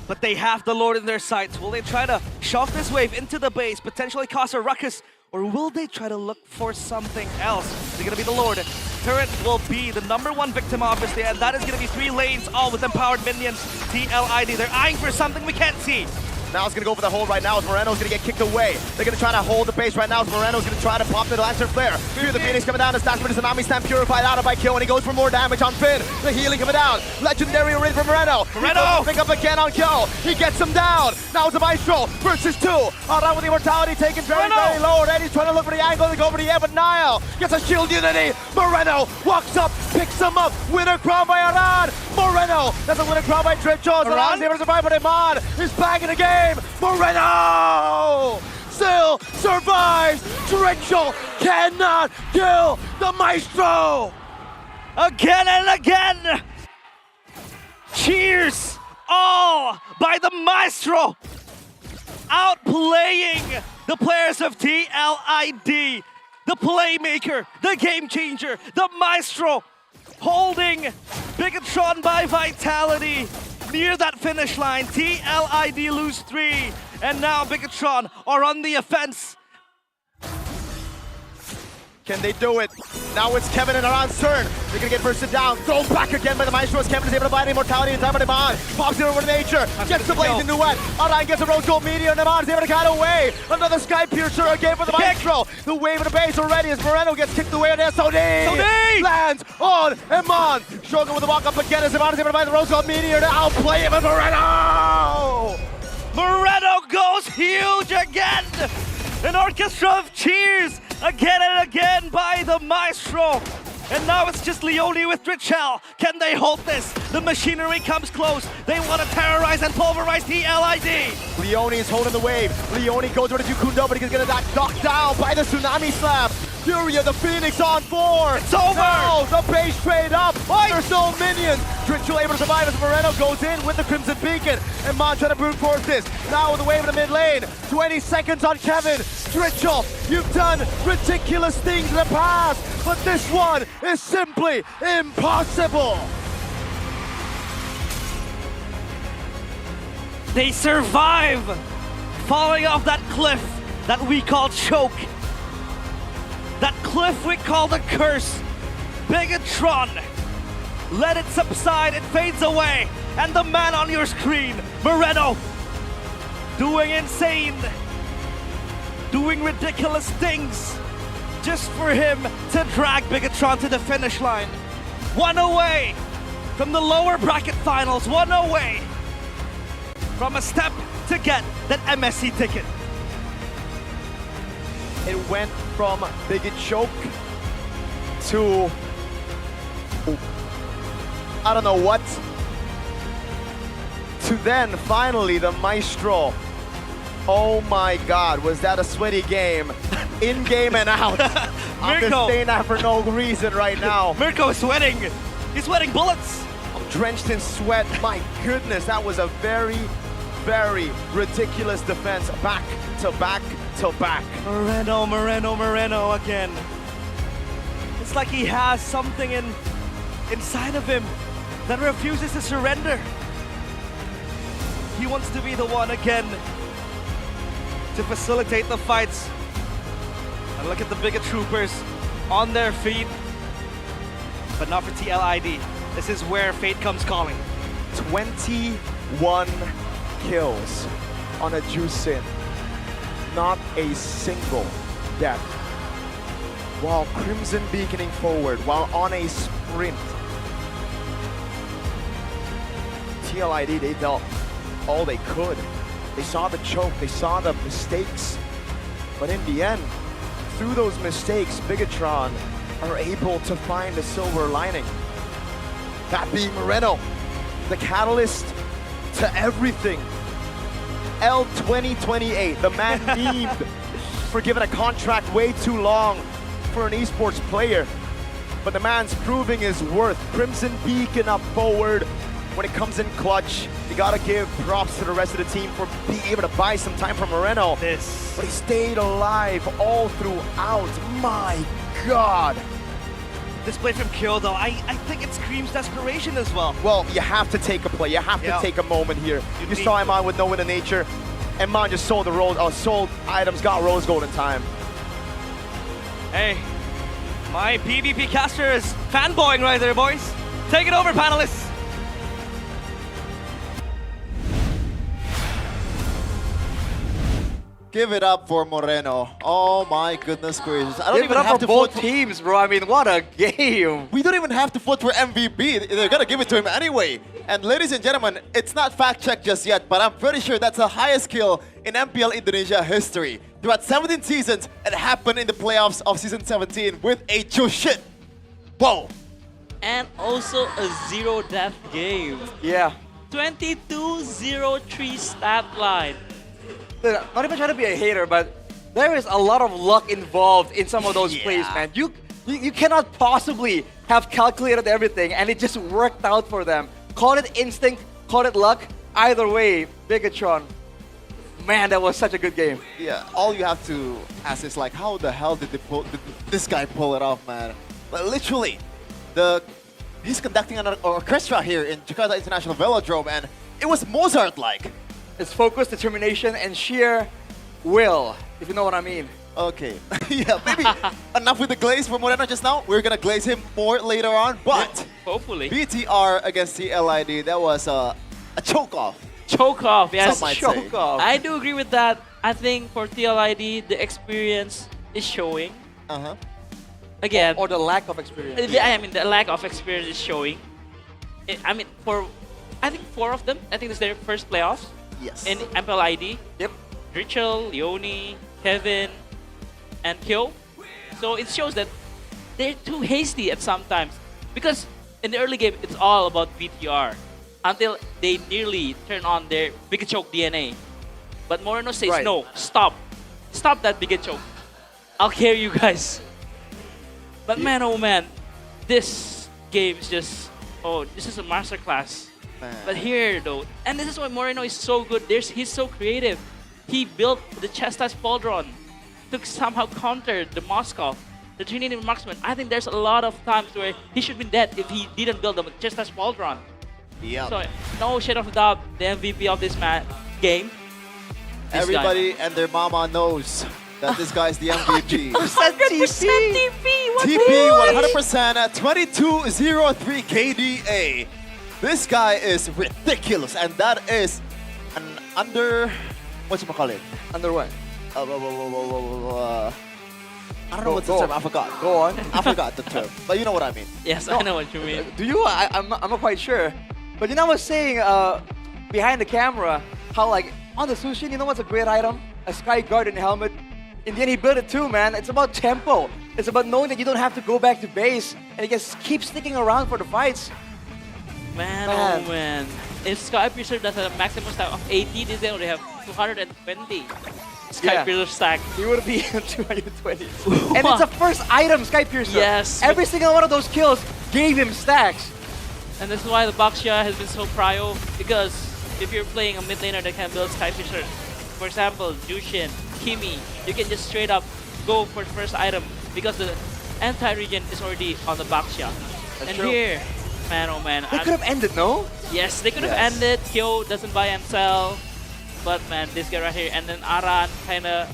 but they have the Lord in their sights. Will they try to shove this wave into the base, potentially cause a ruckus, or will they try to look for something else? They're gonna be the Lord. Turret will be the #1 victim, obviously, and that is gonna be 3 lanes, all with empowered minions. TLID, they're eyeing for something we can't see. Now it's gonna go for the hold right now as Moreno's gonna get kicked away. They're gonna try to hold the base right now as Moreno's gonna try to pop the Lantern Flare. Fear the Phoenix coming down, the stats for the Tsunami Stamp purified out by Kill, and he goes for more damage on Finn. The healing coming down. Legendary ring from Moreno. Moreno! Pick up again on Kill. He gets him down. Now it's a Maestro versus 2. Alright, with the immortality taken very low. Already trying to look for the angle to go over the air, but Niall gets a shield unity. Moreno walks up, picks him up. Winner crown by Aran. Moreno, that's a winner crown by Trichos. Aran's able to survive, but Iman is back in the game. Moreno still survives. Trichel cannot kill the Maestro. Again and again. Cheers all by the Maestro. Outplaying the players of TLID. The playmaker, the game changer, the Maestro. Holding Bigetron by Vitality near that finish line. TLID lose 3, and now Bigetron are on the offense. Can they do it? Now it's Kevin and Aran's turn. They're gonna get bursted down. Thrown back again by the Maestro as Kevin is able to buy the immortality in time of Iman. Pops it over to nature. Gets the blaze into wet. Aran gets a rose gold meteor and Iman is able to cut away. Another sky piercer again for the Maestro. The wave of the base already as Moreno gets kicked away and SOD lands on Iman. Shogun with the walk up again as Iman is able to buy the rose gold meteor to outplay him and Moreno. Moreno goes huge again. An orchestra of cheers again and again by the Maestro. And now it's just Leone with Trichel. Can they hold this? The machinery comes close. They want to terrorize and pulverize TLID. Leone is holding the wave. Leone goes over to Jukundo, but he's gonna get knocked down by the Tsunami Slap. Fury of the Phoenix on 4. It's over. Now the base trade up. There's no minions. Trichel able to survive as Moreno goes in with the Crimson Beacon. And Mon trying to brute force this. Now with the wave in the mid lane. 20 seconds on Kevin. Trichel, you've done ridiculous things in the past, but this one is simply impossible. They survive falling off that cliff that we call choke. That cliff we call the curse. Bigetron. Let it subside, it fades away. And the man on your screen, Moreno, doing insane, doing ridiculous things just for him to drag Bigetron to the finish line. One away from the lower bracket finals, one away from a step to get that MSC ticket. It went from Bigot choke to I don't know what, to then finally the Maestro. Oh my God, was that a sweaty game? In game and out. I'm just saying that for no reason right now. Mirko is sweating. He's sweating bullets. I'm drenched in sweat. My goodness, that was a very, very ridiculous defense. Back to back to back. Moreno again. It's like he has something inside of him that refuses to surrender. He wants to be the one again to facilitate the fights. And look at the Bigot troopers on their feet, but not for TLID. This is where fate comes calling. 21 kills on a Juicin. Not a single death. While Crimson beaconing forward, while on a sprint. TLID, they dealt all they could. They saw the choke, they saw the mistakes. But in the end, through those mistakes, Bigetron are able to find a silver lining. That being Moreno, the catalyst to everything. L2028, the man memed for giving a contract way too long for an esports player. But the man's proving his worth. Crimson beacon up forward. When it comes in clutch, you gotta give props to the rest of the team for being able to buy some time from Moreno. But he stayed alive all throughout. My God. This play from Kill, though, I think it screams desperation as well. Well, you have to take a play. You have to take a moment here. You saw him on with No Win in Nature. And Man just sold the sold items, got rose gold in time. Hey, my PvP caster is fanboying right there, boys. Take it over, panelists. Give it up for Moreno. Oh my goodness gracious. I don't Give even it up have for to both vote teams, bro. I mean, what a game. We don't even have to vote for MVP. They're gonna give it to him anyway. And ladies and gentlemen, it's not fact checked just yet, but I'm pretty sure that's the highest kill in MPL Indonesia history. Throughout 17 seasons, it happened in the playoffs of season 17 with a Chushit. Whoa. And also a zero death game. Yeah. 22-0-3 stat line. Dude, not even trying to be a hater, but there is a lot of luck involved in some of those plays, man. You cannot possibly have calculated everything, and it just worked out for them. Call it instinct, call it luck. Either way, Bigetron, man, that was such a good game. Yeah, all you have to ask is like, how the hell did this guy pull it off, man? But literally, he's conducting an orchestra here in Jakarta International Velodrome, and it was Mozart-like. It's focus, determination, and sheer will, if you know what I mean. Okay, yeah, maybe enough with the glaze for Moreno just now. We're gonna glaze him more later on, but hopefully. BTR against TLID, that was a choke-off. Choke-off, yes. Some might say. Choke-off. I do agree with that. I think for TLID, the experience is showing. Uh-huh. Again. Or the lack of experience. I mean, the lack of experience is showing. I mean, I think 4 of them, I think it's their first playoffs. Yes. In MPL ID. Yep. Rachel, Leone, Kevin, and Kyo. So it shows that they're too hasty at some times. Because in the early game, it's all about BTR. Until they nearly turn on their Big Choke DNA. But Moreno says, no, stop. Stop that Big Choke. I'll carry you guys. But man, oh man, this game is just, this is a masterclass. But here though, and this is why Moreno is so good. He's so creative. He built the chastise Pauldron to somehow counter the Moskov, the Trinity Marksman. I think there's a lot of times where he should be dead if he didn't build the chastise Pauldron. Yeah. So no shade of doubt, the MVP of this game. Everybody and their mama knows that this guy's the MVP. 100% TP. TP 100% at 2203 KDA. This guy is ridiculous, and that is an whatchamacallit? Under what? I don't know what's the term, I forgot. Go on. I forgot the term, but you know what I mean. Yes, I know what you mean. Do you? I'm not quite sure. But you know, I was saying behind the camera how like on the Sushin, you know what's a great item? A Sky Guardian helmet. In the end, he built it too, man. It's about tempo. It's about knowing that you don't have to go back to base and you can keep sticking around for the fights. Man, oh man. If Sky Piercer does a maximum stack of 80, they only have 220. Sky Piercer stack. He would be 220. And it's the first item, Sky Piercer. Yes. Every single one of those kills gave him stacks. And that's why the Baxia has been so prio, because if you're playing a mid laner that can build Sky Piercer, for example, Jushin, Kimi, you can just straight up go for the first item because the anti-regen is already on the Baxia. And true. Here, man, oh man. They could have ended, no? Yes, they could have ended. Kyo doesn't buy and sell. But man, this guy right here, and then Aran kind of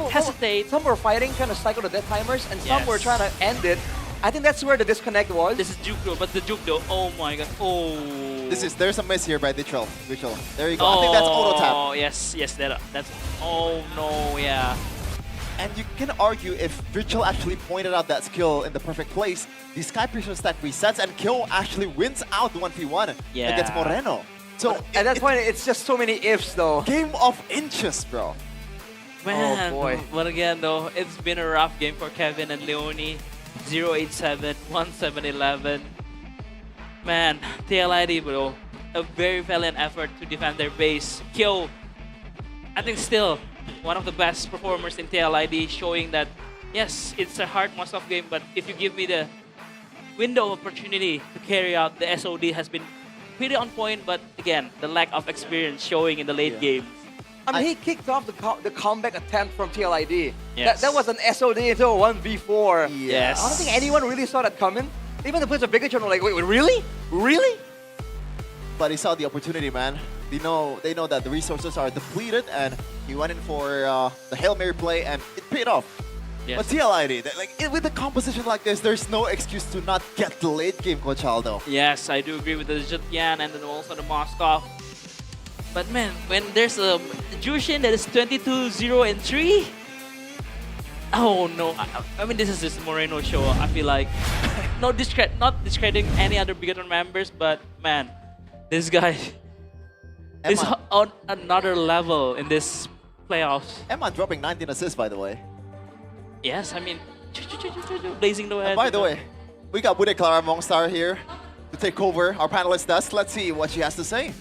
hesitate. Some were fighting, trying to cycle the death timers, and some were trying to end it. I think that's where the disconnect was. This is Juke though, but the Juke though, oh my god, There's a miss here by Ditchel. There you go. I think that's auto tap. Oh yes, that's. Oh no, yeah. And you can argue if Virtual actually pointed out that skill in the perfect place, the Sky Piercer stack resets and Kyo actually wins out the 1v1 against Moreno. So at that point, it's just so many ifs though. Game of inches, bro. Man, oh boy. But again though, it's been a rough game for Kevin and Leone. 087, 1711. Man, TLID bro, a very valiant effort to defend their base. Kyo, I think still one of the best performers in TLID, showing that yes, it's a hard Moskov game, but if you give me the window of opportunity to carry out, the SOD has been pretty on point, but again, the lack of experience showing in the late game. I mean, he kicked off the comeback attempt from TLID. Yes. That was an SOD into a 1v4. Yes. I don't think anyone really saw that coming. Even the players of Bigetron were like, wait, really? Really? But he saw the opportunity, man. They know that the resources are depleted, and he went in for the Hail Mary play, and it paid off. Yes. But TLID, with the composition like this, there's no excuse to not get the late game, Coach Aldo. Yes, I do agree with the Zetian and then also the Moskov. But man, when there's a Jushin that is 22-0-3, oh no! I mean, this is just Moreno show. I feel like not discrediting any other Bigetron members, but man, this guy is on another level in this playoffs. Emma dropping 19 assists, by the way. Yes, I mean, blazing the way. And by the way, we got Bude Clara Mongstar here to take over our panelist desk. Let's see what she has to say.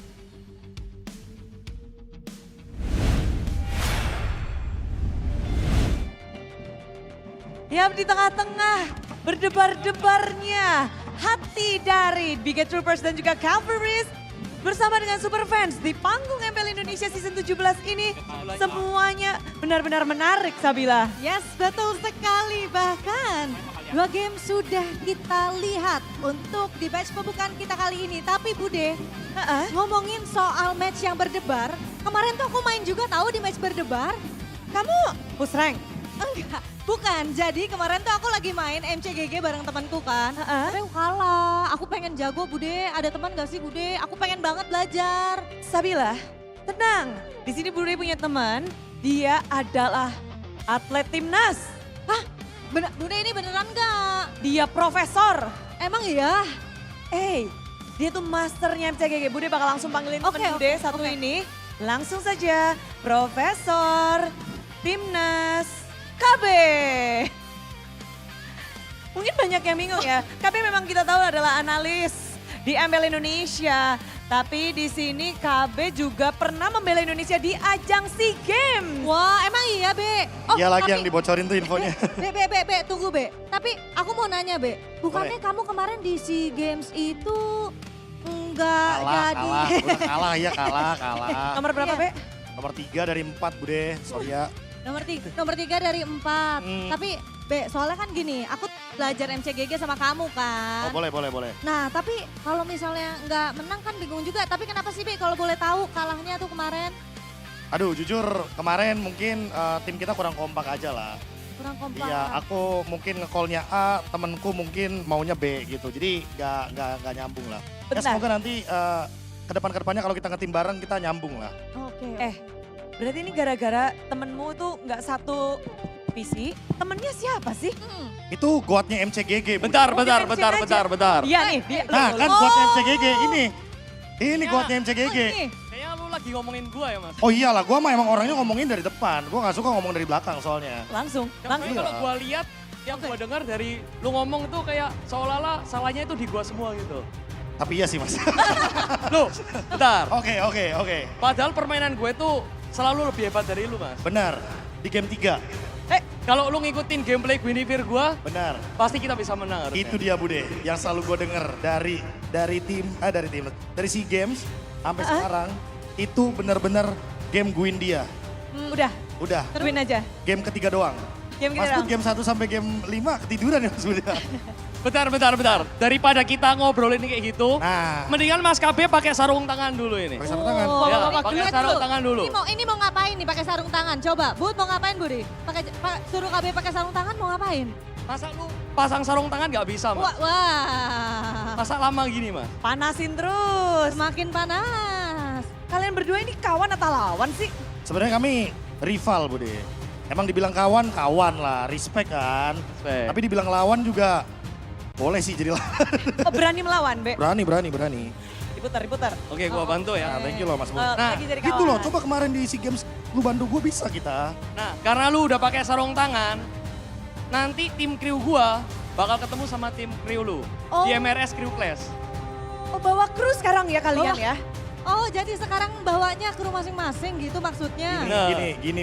Ya, di tengah-tengah berdebar-debarnya hati dari Bigetroopers dan juga Cavalries bersama dengan super fans di panggung MPL Indonesia Season 17 ini semuanya benar-benar menarik, Sabila. Yes, betul sekali. Bahkan 2 game sudah kita lihat untuk di batch pembukaan kita kali ini. Tapi Bude, ngomongin soal match yang berdebar, kemarin tuh aku main juga tahu di match berdebar. Kamu push rank? Enggak, bukan. Jadi kemarin tuh aku lagi main MCGG bareng temanku kan. Tapi aku kalah. Aku pengen jago Bude. Ada teman gak sih Bude? Aku pengen banget belajar. Sabila, tenang. Di sini Bude punya teman. Dia adalah atlet timnas. Hah? Bude ini beneran gak? Dia profesor. Emang iya? Dia tuh masternya MCGG. Bude bakal langsung panggilin temen Bude satu ini. Langsung saja, Profesor Timnas KB. Mungkin banyak yang bingung ya. KB memang kita tahu adalah analis di MPL Indonesia. Tapi di sini KB juga pernah membela Indonesia di ajang SEA Games. Wah, emang iya, Be? Iya lagi yang dibocorin tuh infonya. Be, tunggu, Be. Tapi aku mau nanya, Be. Bukannya kamu kemarin di SEA Games itu enggak jadi. Kalah, iya kalah. Nomor berapa, Be? Nomor 3 dari 4, Bude. Sorry ya. Nomor 3 dari 4. Tapi Be, soalnya kan gini, aku belajar MCGG sama kamu kan. Oh boleh. Nah tapi kalau misalnya nggak menang kan bingung juga. Tapi kenapa sih Be kalau boleh tahu kalahnya tuh kemarin? Aduh jujur kemarin mungkin tim kita kurang kompak aja lah. Kurang kompak. Iya aku mungkin nge-call-nya A, temenku mungkin maunya B gitu. Jadi nggak nyambung lah. Ya semoga nanti kedepannya kalau kita nge-tim bareng kita nyambung lah. Oke. Berarti ini gara-gara temenmu tuh nggak satu PC, temennya siapa sih? Itu godnya MCGG. Bentar. Iya nih. Nah kan godnya MCGG ini godnya MCGG. Kayaknya lu lagi ngomongin gua ya Mas? Oh iyalah, gua mah emang orangnya ngomongin dari depan. Gua gak suka ngomong dari belakang soalnya. Langsung. Kalau gua lihat, yang gua dengar dari lu ngomong itu kayak seolah-olah salahnya itu di gua semua gitu. Tapi iya sih Mas. Loh, bentar. Oke. Padahal permainan gue tuh selalu lebih hebat dari lu Mas. Benar, di game 3. Kalau lu ngikutin gameplay Guinevere gua, benar. Pasti kita bisa menang harusnya. Itu dia Bude, yang selalu gue denger dari SEA Games sampai sekarang itu benar-benar game guin dia. Udah. Win aja. Game ketiga doang. Mas Bud game 1 sampai game 5 ketiduran ya Mas Bud. Bentar. Daripada kita ngobrolin kayak gitu, mendingan Mas KB pakai sarung tangan dulu ini. Pakai sarung tangan? Ya, pakai sarung tangan dulu. Ini mau ngapain nih pakai sarung tangan? Coba, Bud mau ngapain Budi? Suruh KB pakai sarung tangan mau ngapain? Masa lu pasang sarung tangan nggak bisa Mas? Wah. Masa lama gini Mas? Panasin terus. Makin panas. Kalian berdua ini kawan atau lawan sih? Sebenarnya kami rival Bude. Emang dibilang kawan lah, respect kan. Tapi dibilang lawan juga boleh sih jadi lawan. Oh berani melawan, Be? Berani. Diputar. Oke, gua bantu ya. Nah, thank you loh Mas Bud. Nah, gitu loh, coba kemarin di SEA Games lu bantu gue bisa kita. Nah, karena lu udah pakai sarung tangan, nanti tim crew gua bakal ketemu sama tim crew lu di MRS Crew Clash. Oh bawa kru sekarang ya kalian ya? Oh jadi sekarang bawanya kru masing-masing gitu maksudnya? Gini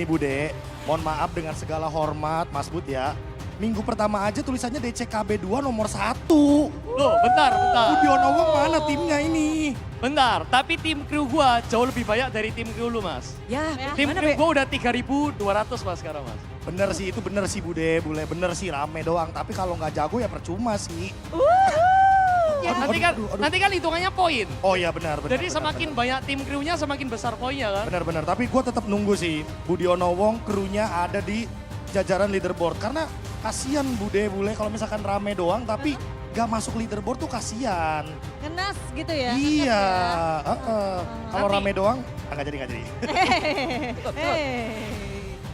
Bude, mohon maaf dengan segala hormat Mas Bud ya. Minggu pertama aja tulisannya DCKB 2 nomor 1. Loh, bentar. Budiono mana timnya ini? Bentar, tapi tim kru gua jauh lebih banyak dari tim kru lu, Mas. Ya, tim kru gua udah 3.200 Mas sekarang, Mas. Bener sih Bude, bener sih rame doang. Tapi kalau nggak jago ya percuma sih. Nanti kan hitungannya poin. Oh iya benar. Jadi semakin banyak tim krunya semakin besar poinnya kan? Benar. Tapi gue tetap nunggu sih Budiono Wong krunya ada di jajaran leaderboard. Karena kasihan Bude kalau misalkan rame doang tapi gak masuk leaderboard tuh kasihan. Ngenas gitu ya? Iya, kalau Tapi- rame doang, nggak jadi.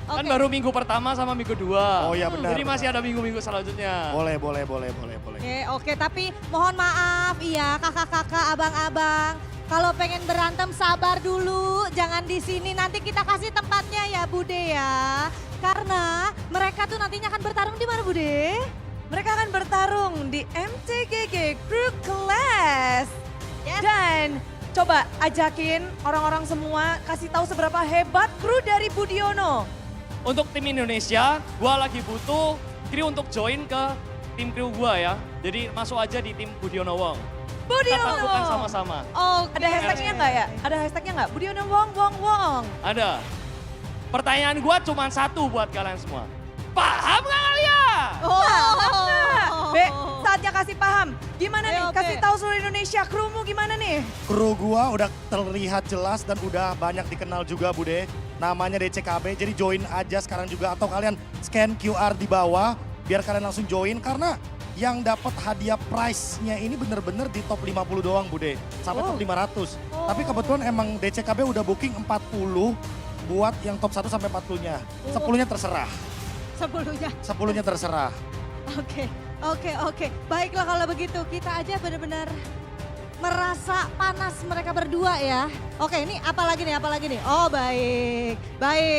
Kan baru minggu pertama sama minggu 2. Oh iya benar. Jadi masih ada minggu-minggu selanjutnya. Boleh. Oke, tapi mohon maaf ya kakak-kakak, abang-abang. Kalau pengen berantem sabar dulu, jangan di sini. Nanti kita kasih tempatnya ya Bude ya. Karena mereka tuh nantinya akan bertarung di mana Bude? Mereka akan bertarung di MTGG Crew Class. Dan coba ajakin orang-orang semua kasih tahu seberapa hebat kru dari Budiono. Untuk tim Indonesia, gua lagi butuh kru untuk join ke tim kru gua ya. Jadi masuk aja di tim Budiono Wong. Budiono. Kita bukan sama-sama. Oh, ada hashtagnya nggak ya? Ada hashtagnya nggak? Budiono Wong. Ada. Pertanyaan gua cuma satu buat kalian semua. Paham nggak kalian? Be, saatnya kasih paham. Gimana nih? Kasih tahu seluruh Indonesia, krumu gimana nih? Kru gua udah terlihat jelas dan udah banyak dikenal juga Bude. Namanya DCKB, jadi join aja sekarang juga. Atau kalian scan QR di bawah, biar kalian langsung join. Karena yang dapat hadiah prize-nya ini bener-bener di top 50 doang Bude. Sampai top 500. Tapi kebetulan emang DCKB udah booking 40 buat yang top 1 sampai 40-nya. 10-nya terserah. 10-nya terserah. Oke. Baiklah kalau begitu, kita aja benar-benar merasa panas mereka berdua ya. Oke, ini apa lagi nih? Oh baik.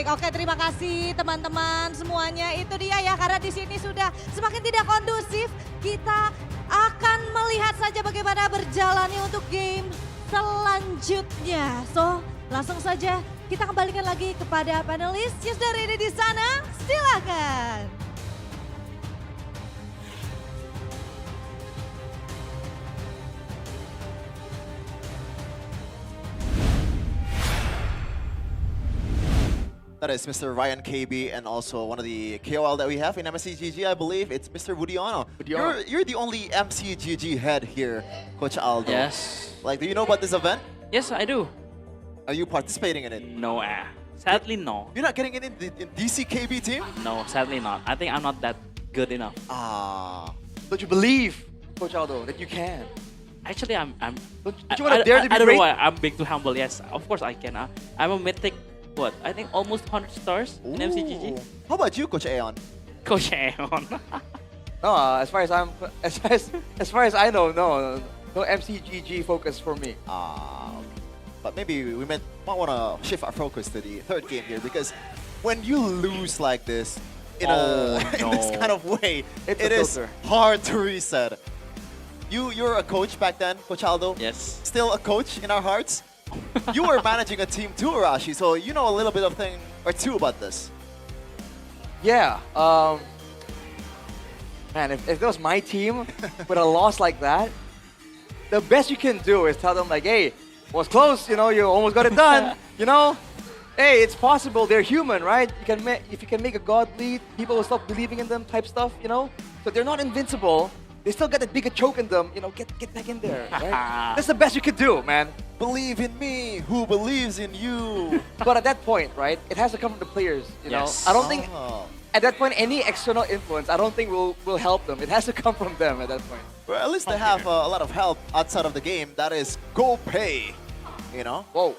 Oke, terima kasih teman-teman semuanya. Itu dia ya, karena di sini sudah semakin tidak kondusif. Kita akan melihat saja bagaimana berjalannya untuk game selanjutnya. So, langsung saja kita kembalikan lagi kepada panelis yang sudah ready di sana. Silakan. That is Mr. Ryan KB and also one of the KOL that we have in MCGG, I believe. It's Mr. Budiono. You're the only MCGG head here, Coach Aldo. Yes. Like, do you know about this event? Yes, I do. Are you participating in it? No, sadly no. You're not getting in DCKB team? No, sadly not. I think I'm not that good enough. Don't you believe, Coach Aldo, that you can? Actually, I'm. Don't you want to dare to be I don't great? know why I'm being too humble. Yes, of course I can. I'm a mythic. What? I think almost 100 stars in MCGG. How about you, Coach Aeon? Coach Aeon. No, as far as I know, no MCGG focus for me. But maybe we might want to shift our focus to the third game here, because when you lose like this in in this kind of way, it is hard to reset. You're a coach back then, Coach Aldo. Yes. Still a coach in our hearts. You were managing a team too, Arashi, so you know a little bit of thing or two about this. Yeah. Man, if it was my team with a loss like that, the best you can do is tell them like, hey, was close, you know, you almost got it done, you know? Hey, it's possible, they're human, right? If you can make a god bleed, people will stop believing in them type stuff, you know? So they're not invincible. They still got that bigger choke in them, you know, get back in there, right? That's the best you could do, man. Believe in me, who believes in you? But at that point, right, it has to come from the players, you know? Yes. I don't think, at that point, any external influence, I don't think will help them. It has to come from them at that point. Well, at least they have a lot of help outside of the game. That is Go Pay, you know? Whoa.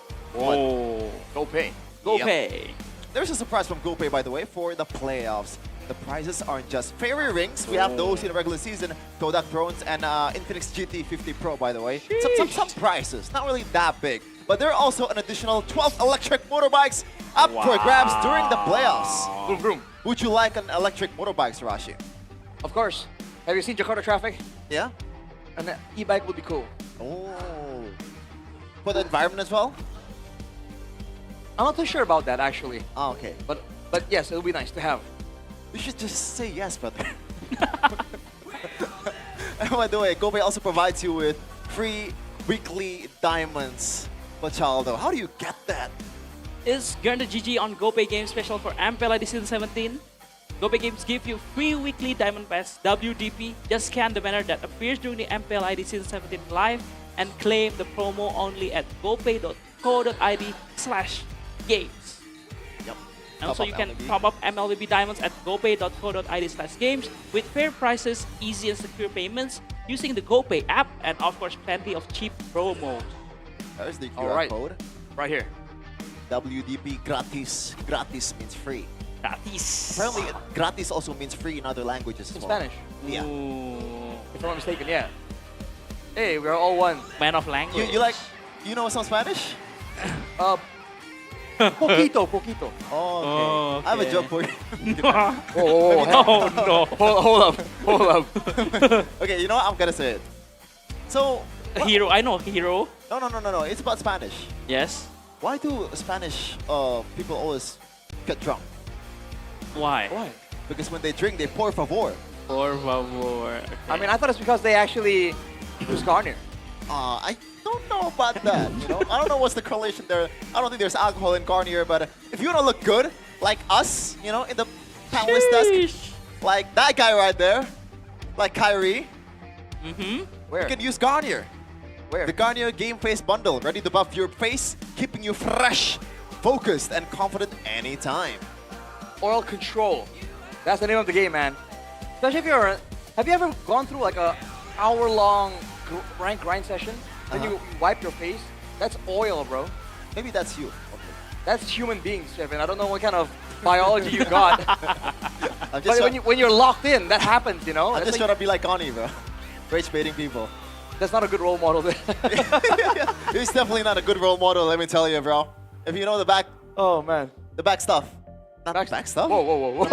Go Pay. Go Pay. There's a surprise from Go Pay, by the way, for the playoffs. The prizes aren't just fairy rings. We have those in the regular season, Kodak Drones and Infinix GT50 Pro, by the way. Some prizes, not really that big. But there are also an additional 12 electric motorbikes up for grabs during the playoffs. Vroom, vroom. Would you like an electric motorbike, Rashi? Of course. Have you seen Jakarta traffic? Yeah? An e-bike would be cool. Oh. For the environment as well? I'm not too sure about that, actually. Oh, okay. But yes, it'll be nice to have. You should just say yes, brother. And by the way, GoPay also provides you with free weekly diamonds. Aldo, how do you get that? Is Gurna GG on GoPay Games special for MPL ID Season 17? GoPay Games give you free weekly diamond pass WDP. Just scan the banner that appears during the MPL ID Season 17 live and claim the promo only at gopay.co.id/games. And also, you can top up MLBB diamonds at gopay.co.id/games with fair prices, easy and secure payments, using the GoPay app, and of course, plenty of cheap promos. There's the QR Alright. code. Right here. WDP gratis. Gratis means free. Gratis. Apparently, gratis also means free in other languages as In well. Spanish. Yeah. If I'm not mistaken, yeah. Hey, we're all one. Man of language. You know some Spanish? Poquito, poquito. Oh, okay. I have a joke for you. Whoa, no. Hold up. Okay, you know what? I'm gonna say it. So, Hero, I know Hero. no. It's about Spanish. Yes. Why do Spanish people always get drunk? Why? Because when they drink, they por favor. Por favor. I mean, I thought it's because they actually use Garnier. I don't know about that. You know, I don't know what's the correlation there. I don't think there's alcohol in Garnier, but if you want to look good, like us, you know, in the panelist desk, like that guy right there, like Kyrie, Where? you can use Garnier. Where? The Garnier Game Face Bundle, ready to buff your face, keeping you fresh, focused, and confident anytime. Oil control. That's the name of the game, man. Especially if you're... Have you ever gone through like a hour-long rank grind session? Then you wipe your face? That's oil, bro. Maybe that's you. That's human beings, Kevin. I don't know what kind of biology you got. I'm But just when you're locked in, that happens, you know? I'm That's just like- trying to be like Connie, bro. Rage baiting people. That's not a good role model. He's definitely not a good role model, let me tell you, bro. If you know the back... Oh, man. The back stuff. Not back stuff? Whoa.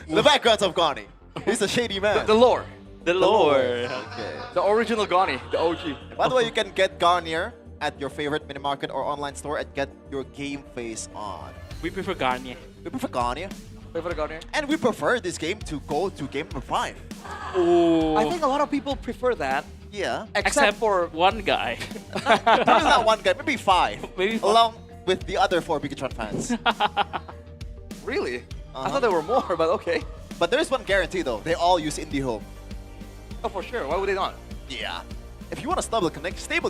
The backgrounds of Connie. He's a shady man. The lore. The lore. Okay. The original Gani, the OG. By the way, you can get Garnier at your favorite mini market or online store and get your game face on. We prefer Garnier. We prefer Garnier. Favorite Garnier? And we prefer this game to go to game number 5. Oh. I think a lot of people prefer that. Yeah. Except for one guy. Probably not one guy, maybe 5. Maybe 5. Along with the other 4 Bigetron fans. Really? I thought there were more, but okay. But there is one guarantee though. They all use IndieHome. Oh, for sure. Why would they not? Yeah. If you want a stable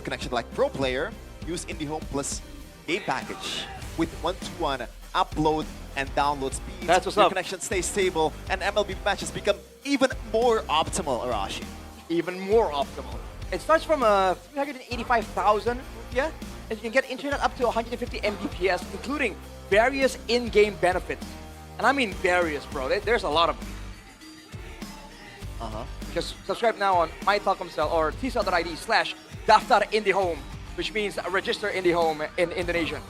connection like Pro Player, use IndieHome plus game package with 1-to-1 upload and download speeds. That's what's your up. connection stays stable and MLB matches become even more optimal, Arashi. Even more optimal. It starts from 385,000 rupiah, and you can get internet up to 150 Mbps, including various in-game benefits. And I mean various, bro. There's a lot of them. Just subscribe now on MyTelkomsel or tcell.id/daftar IndieHome, which means register IndieHome in Indonesian.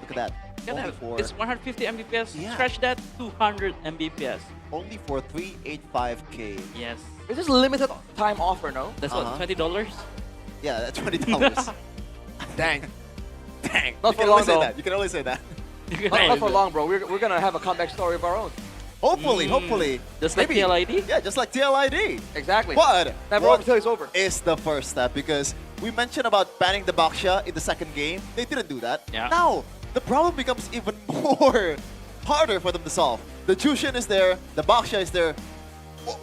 Look at that. Get Only that. for, It's 150 Mbps. Yeah. Scratch that, 200 Mbps. only for 385K. Yes. This is limited time offer, no? That's what, $20? Yeah, that's $20. Dang. You Not for can long, only say though. that. You can only say that. Not for long, bro. We're gonna have a comeback story of our own. Hopefully. Just like Maybe. TLID? Yeah, just like TLID. Exactly. But Never what until it's over. is the first step? Because we mentioned about banning the Baksha in the second game. They didn't do that. Yeah. Now, the problem becomes even more harder for them to solve. The Jushin is there, the Baksha is there.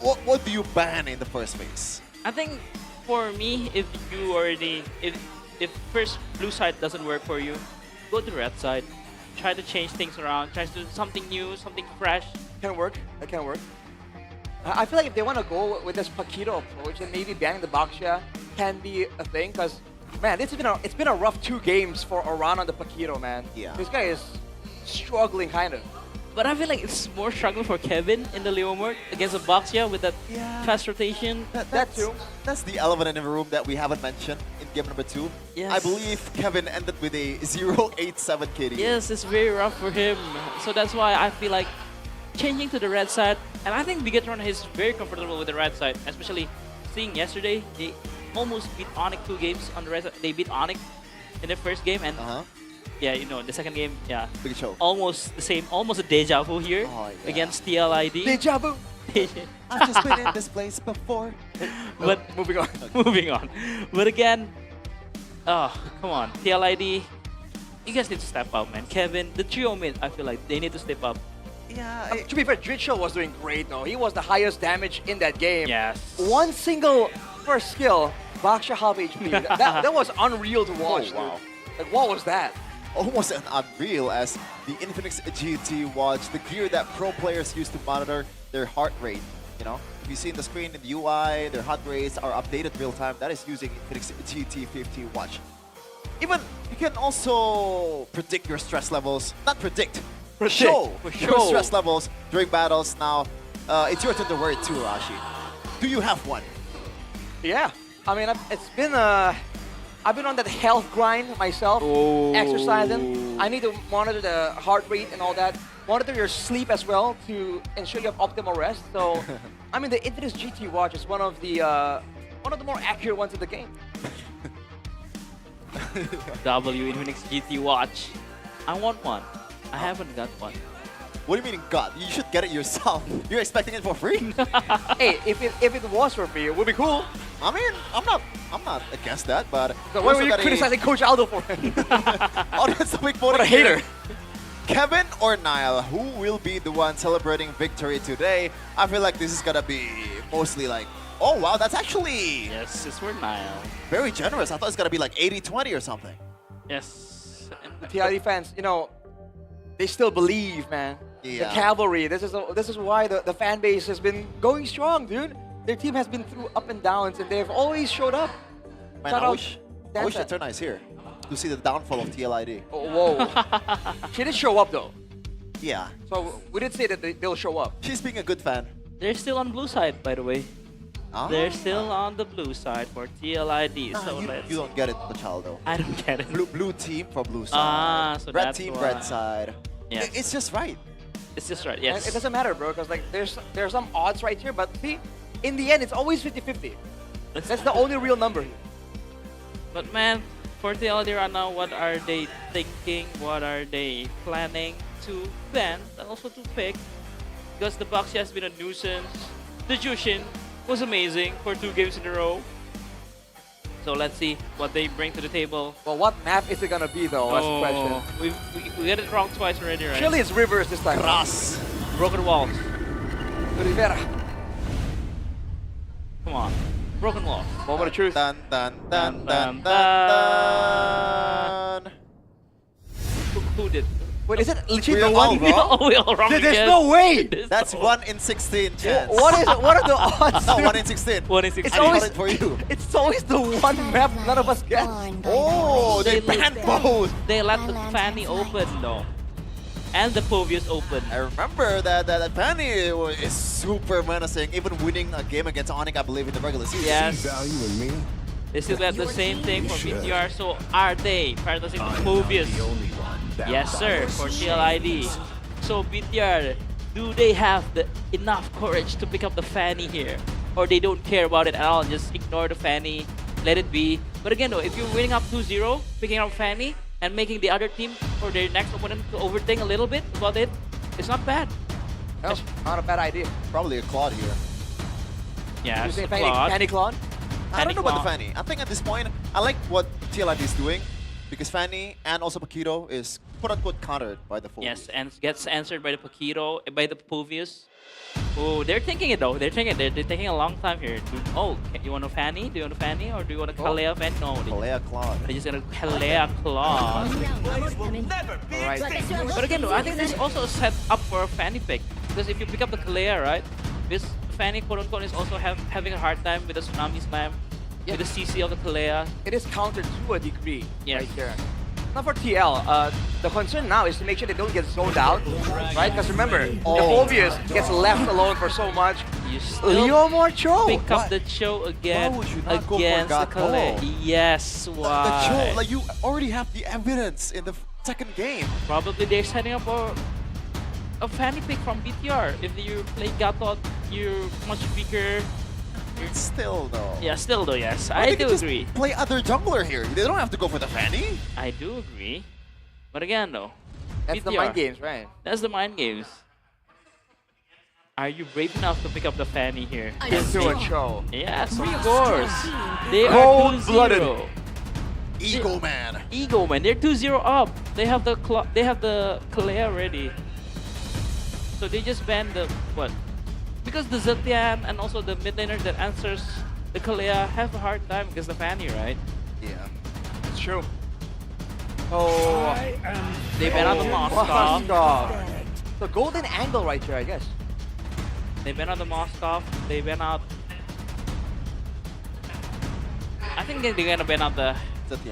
What do you ban in the first phase? I think for me, if you already, if first blue side doesn't work for you, go to red side. Try to change things around. Try to do something new, something fresh. Can work. That can work. I feel like if they want to go with this Paquito approach, then maybe banning the Baksha can be a thing. Because, man, it's been a rough 2 games for Oran on the Paquito, man. Yeah. This guy is struggling, kind of. But I feel like it's more struggle for Kevin in the Leo mode against the Baksha with that fast rotation. That too. That's the elephant in the room that we haven't mentioned in game number 2. Yes. I believe Kevin ended with a 0.87 KD. Yes, it's very rough for him. So that's why I feel like changing to the red side. And I think Bigetron is very comfortable with the red side, especially seeing yesterday, they almost beat ONIC 2 games on the red side. They beat ONIC in the first game, and yeah, you know, the second game, yeah, big show. Almost the same, almost a deja vu here against TLID. Deja vu. I've just been in this place before. But moving on. moving on. But again, oh, come on, TLID, you guys need to step up, man. Kevin, the trio mid, I feel like they need to step up. Yeah. To be fair, Dritchell was doing great, though. He was the highest damage in that game. Yes. One single first skill, Baksha half HP. that was unreal to watch, wow. dude. Like, what was that? Almost an unreal as the Infinix GT watch, the gear that pro players use to monitor their heart rate, You know, if you see in the screen in the UI, their heart rates are updated real time. That is using Infinix GT50 watch. Even you can also predict your stress levels. Not predict, show your stress levels during battles. Now, it's your turn to worry too, Rashi. Do you have one? Yeah, I mean, I've been on that health grind myself, exercising. I need to monitor the heart rate and all that. Monitor your sleep as well to ensure you have optimal rest. So, I mean, the Infinix GT watch is one of the more accurate ones in the game. W Infinix GT watch. I want one. I haven't got one. What do you mean got? You should get it yourself. You're expecting it for free? Hey, if it was for free, it would be cool. I mean, I'm not against that, but So why were you criticizing Coach Aldo for it? Oh, that's the big What a hater. Kevin or Niall, who will be the one celebrating victory today? I feel like this is gonna be mostly like, oh wow, that's actually Yes, it's for Niall. very generous. I thought it's gonna be like 80-20 or something. Yes. The TID fans, you know, they still believe, man. Yeah. The cavalry. This is why the fan base has been going strong, dude. Their team has been through up and downs, and they've always showed up. Man, Shout I out wish Dancer. Eterna is here to see the downfall of TLID. Oh, whoa. She did show up though. Yeah. So we did say that they'll show up. She's being a good fan. They're still on blue side, by the way. Ah. They're still on the blue side for TLID. Nah, So let's. you don't get it, Machaldo. I don't get it. Blue team for blue side. Ah, so red that's team, why. red side. Yes. It's just right. It's just right. And Yes. it doesn't matter, bro, because like there's some odds right here, but see, in the end, it's always 50-50. That's the only real number here. But man, for TLID right now, what are they thinking? What are they planning to ban and also to pick? Because the Boxy has been a nuisance. The Jushin was amazing for 2 games in a row. So let's see what they bring to the table. Well, what map is it gonna be though? That's the question. We get it wrong twice already, right? Surely it's Rivers this time. Grass. Broken walls. Rivera. Come on. Broken walls. Moment of truth. Dun dun dun dun dun dun. Who did? Wait, is it legit We're the all one? wrong. We all wrong There's again. no way. That's 1 in 16 chance. What are the odds? No, 1 in 16. 1 in 16. I got it for you. It's always the one map none of us get. Oh, they banned both. They let the Fanny open though. And the Povius open. I remember that Fanny is super menacing, even winning a game against ONIC, I believe, in the regular season. Yes. Value in me? They still have the same thing for BTR, so are they prioritizing the Povius? Yes sir, for TLID. So BTR, do they have the enough courage to pick up the Fanny here? Or they don't care about it at all, just ignore the Fanny, let it be. But again though, if you're winning up 2-0, picking up Fanny, and making the other team or their next opponent to overthink a little bit about it, it's not bad. No, not a bad idea. Probably a Claude here. Yeah, You say Claude. Fanny Claude? I don't know about the Claude. Fanny. I think at this point, I like what TLID is doing because Fanny and also Paquito is quote-unquote countered by the full. Yes, and gets answered by the Paquito, by the Povius. Oh, they're thinking it though. They're taking a long time here. Oh, you want a Fanny? Do you want a Fanny or do you want a Kalea Fanny? No, Kalea Claude. they're just gonna Kalea Claude. Alright. But again, though, I think this is also a set up for a Fanny pick because if you pick up the Kalea, right, this Fanny quote unquote is also having a hard time with the Tsunami Slam, with the CC of the Kalea. It is countered to a degree Yes. right there. Now for TL, the concern now is to make sure they don't get zoned out, right? Because remember, the Povius gets left alone for so much. You still Leo more Cho. pick up the Cho again Why would you not go for against the Gato? Kalea. Yes, why? The Cho, like you already have the evidence in the second game. Probably they're setting up a Fanny pick from BTR. If you play Gatot, you're much weaker. Still though. Yeah, still though, yes. Or I they do could just agree. Play other jungler here. They don't have to go for the Fanny. I do agree. But again though, That's the BTR, mind games, right? That's the mind games. Are you brave enough to pick up the Fanny here? Into a Cho. Yes, of course. They are Cold-blooded. 2-0. Ego man. Ego man, they're 2-0 up. They have the Kalea already. So they just banned the what? Because the Zetian and also the mid laner that answers the Kalea have a hard time against the Fanny, right? Yeah. It's true. Oh, they ban out the Moskov. The golden angle right there, I guess. They ban out the Moskov. They ban out. I think they're gonna ban out the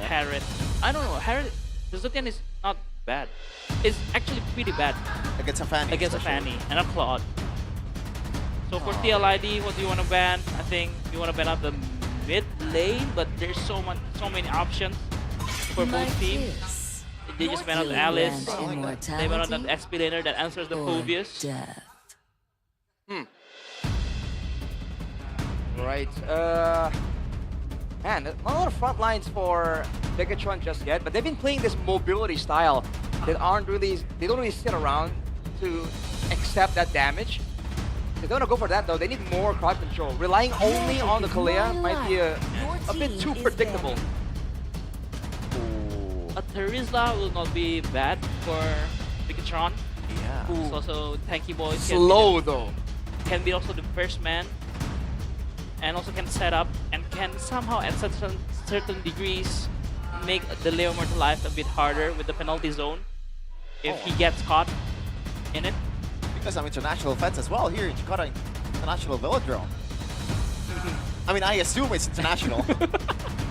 Harriet. I don't know. Harriet. The Zutian is not bad. It's actually pretty bad. Against a Fanny. Against a Fanny and a Claude. So for TLID, what do you want to ban? I think you want to ban out the mid lane, but there's so many options for both teams. They just ban out the Alice. They ban out the XP laner that answers the Phobius. Right. Man, not a lot of front lines for Bigetron just yet, but they've been playing this mobility style that they don't really sit around to accept that damage. They don't want to go for that though. They need more crowd control. Relying only on the Kalea might be a bit too predictable. A Terizla will not be bad for Bigetron. Yeah. It's also tanky boy. Slow though. Can be also the first man. And also can set up and can somehow at certain degrees make the Leo Mortal life a bit harder with the penalty zone if he gets caught in it. Because I'm international fans as well here in Jakarta International Velodrome. I mean, I assume it's international.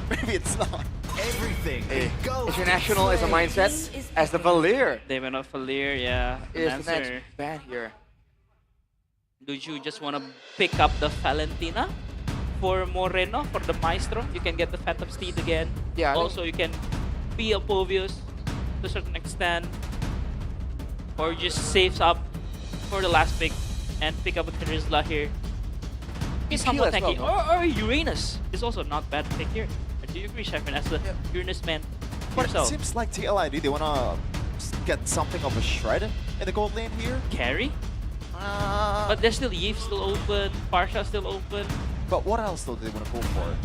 Maybe it's not. Everything. International is a mindset as the Valir. They went off Valir, yeah. Is the next ban here. Do you just want to pick up the Valentina for Moreno, for the Maestro? You can get the Phantom Steed again. Yeah. Also, you can be a Povius to a certain extent. Or just saves up for the last pick and pick up a Terizla here. He's somewhat tanky. Or Uranus is also not bad pick here. Do you agree, Sheffield, as the Uranus man But yourself? it seems like TLID, they want to get something of a shred in the gold lane here. Carry? But there's still Yves still open, Parsha still open. But what else though do they want to go for?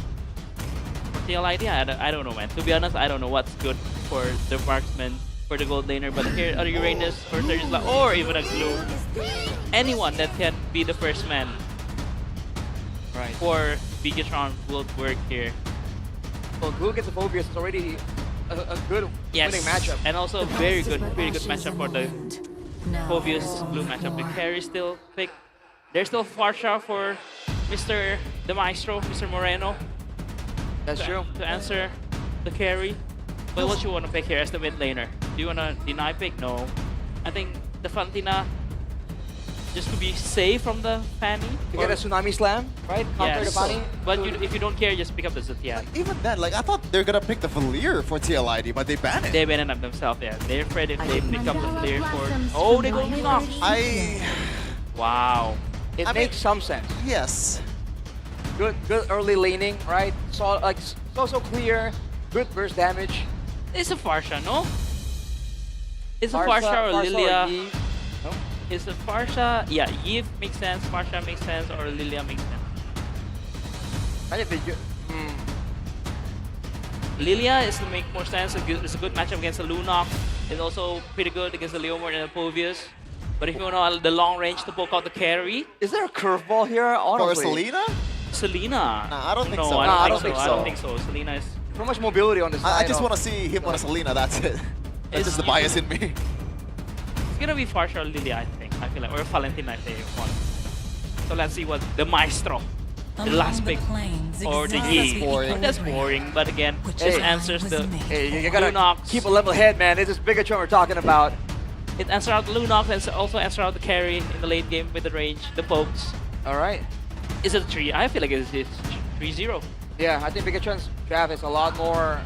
TLID, I don't know, man. To be honest, I don't know what's good for the marksman, for the gold laner. But here are Uranus or Terizla, or even a Glue. Anyone that can be the first man for Bigetron will work here. Well, Glue against the Phobius is already a good winning matchup. And also very good matchup for the Phobius Glue matchup. The carry still pick. There's still Farsha for Mr. the Maestro, Mr. Moreno. That's true. To answer the carry. But what you want to pick here as the mid laner? Do you want to deny pick? No. I think the Fantina, just to be safe from the Fanny. To get a Tsunami Slam, right? Counter the Fanny. But if you don't care, just pick up the Zutian. Even then, like I thought they're gonna pick the Valir for TLID, but they ban it. They ban it up themselves, yeah. They're afraid if they pick up the Valir for... Oh, they go Lunox! Wow. It makes some sense. Yes. Good early laning, right? So clear. Good burst damage. It's a Farsha, no? It's a Farsha Farsha or Lilia. Yves. No? It's a Farsha. Yeah, Yves makes sense, Farsha makes sense, or Lilia makes sense. I think they Lilia is to make more sense. It's a good matchup against the Lunox. It's also pretty good against the Leomord and the Povius. But if you want the long range to poke out the carry... Is there a curveball here, honestly? For Selena? Selena? Nah, I don't think no, so. I don't think so. Selena is... So much mobility on this I just want to see him on a Selena, that's it. That's just the bias in me. It's gonna be Farsha or Lilia, I think. I feel like, or Valentina if they want. So let's see what the Maestro, the last pick, or the Yi. That's boring, but again, this answers the you gotta Lunox. keep a level head, man. This is Bigetron we're talking about. It answers out the Lunox and also answers out the carry in the late game with the range, the pokes. All right. Is it 3? I feel like it's 3-0. Yeah, I think Bigetron's draft is a lot more,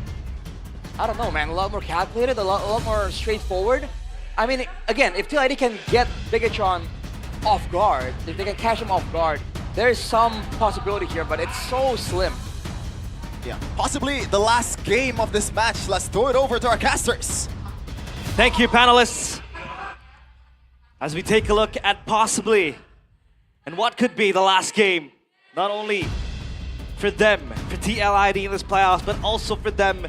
I don't know, man, a lot more calculated, a lot more straightforward. I mean, again, if TLID can get Bigetron off guard, if they can catch him off guard, there is some possibility here, but it's so slim. Yeah, possibly the last game of this match. Let's throw it over to our casters. Thank you, panelists. As we take a look at possibly and what could be the last game, not only for them, for TLID in this playoffs, but also for them,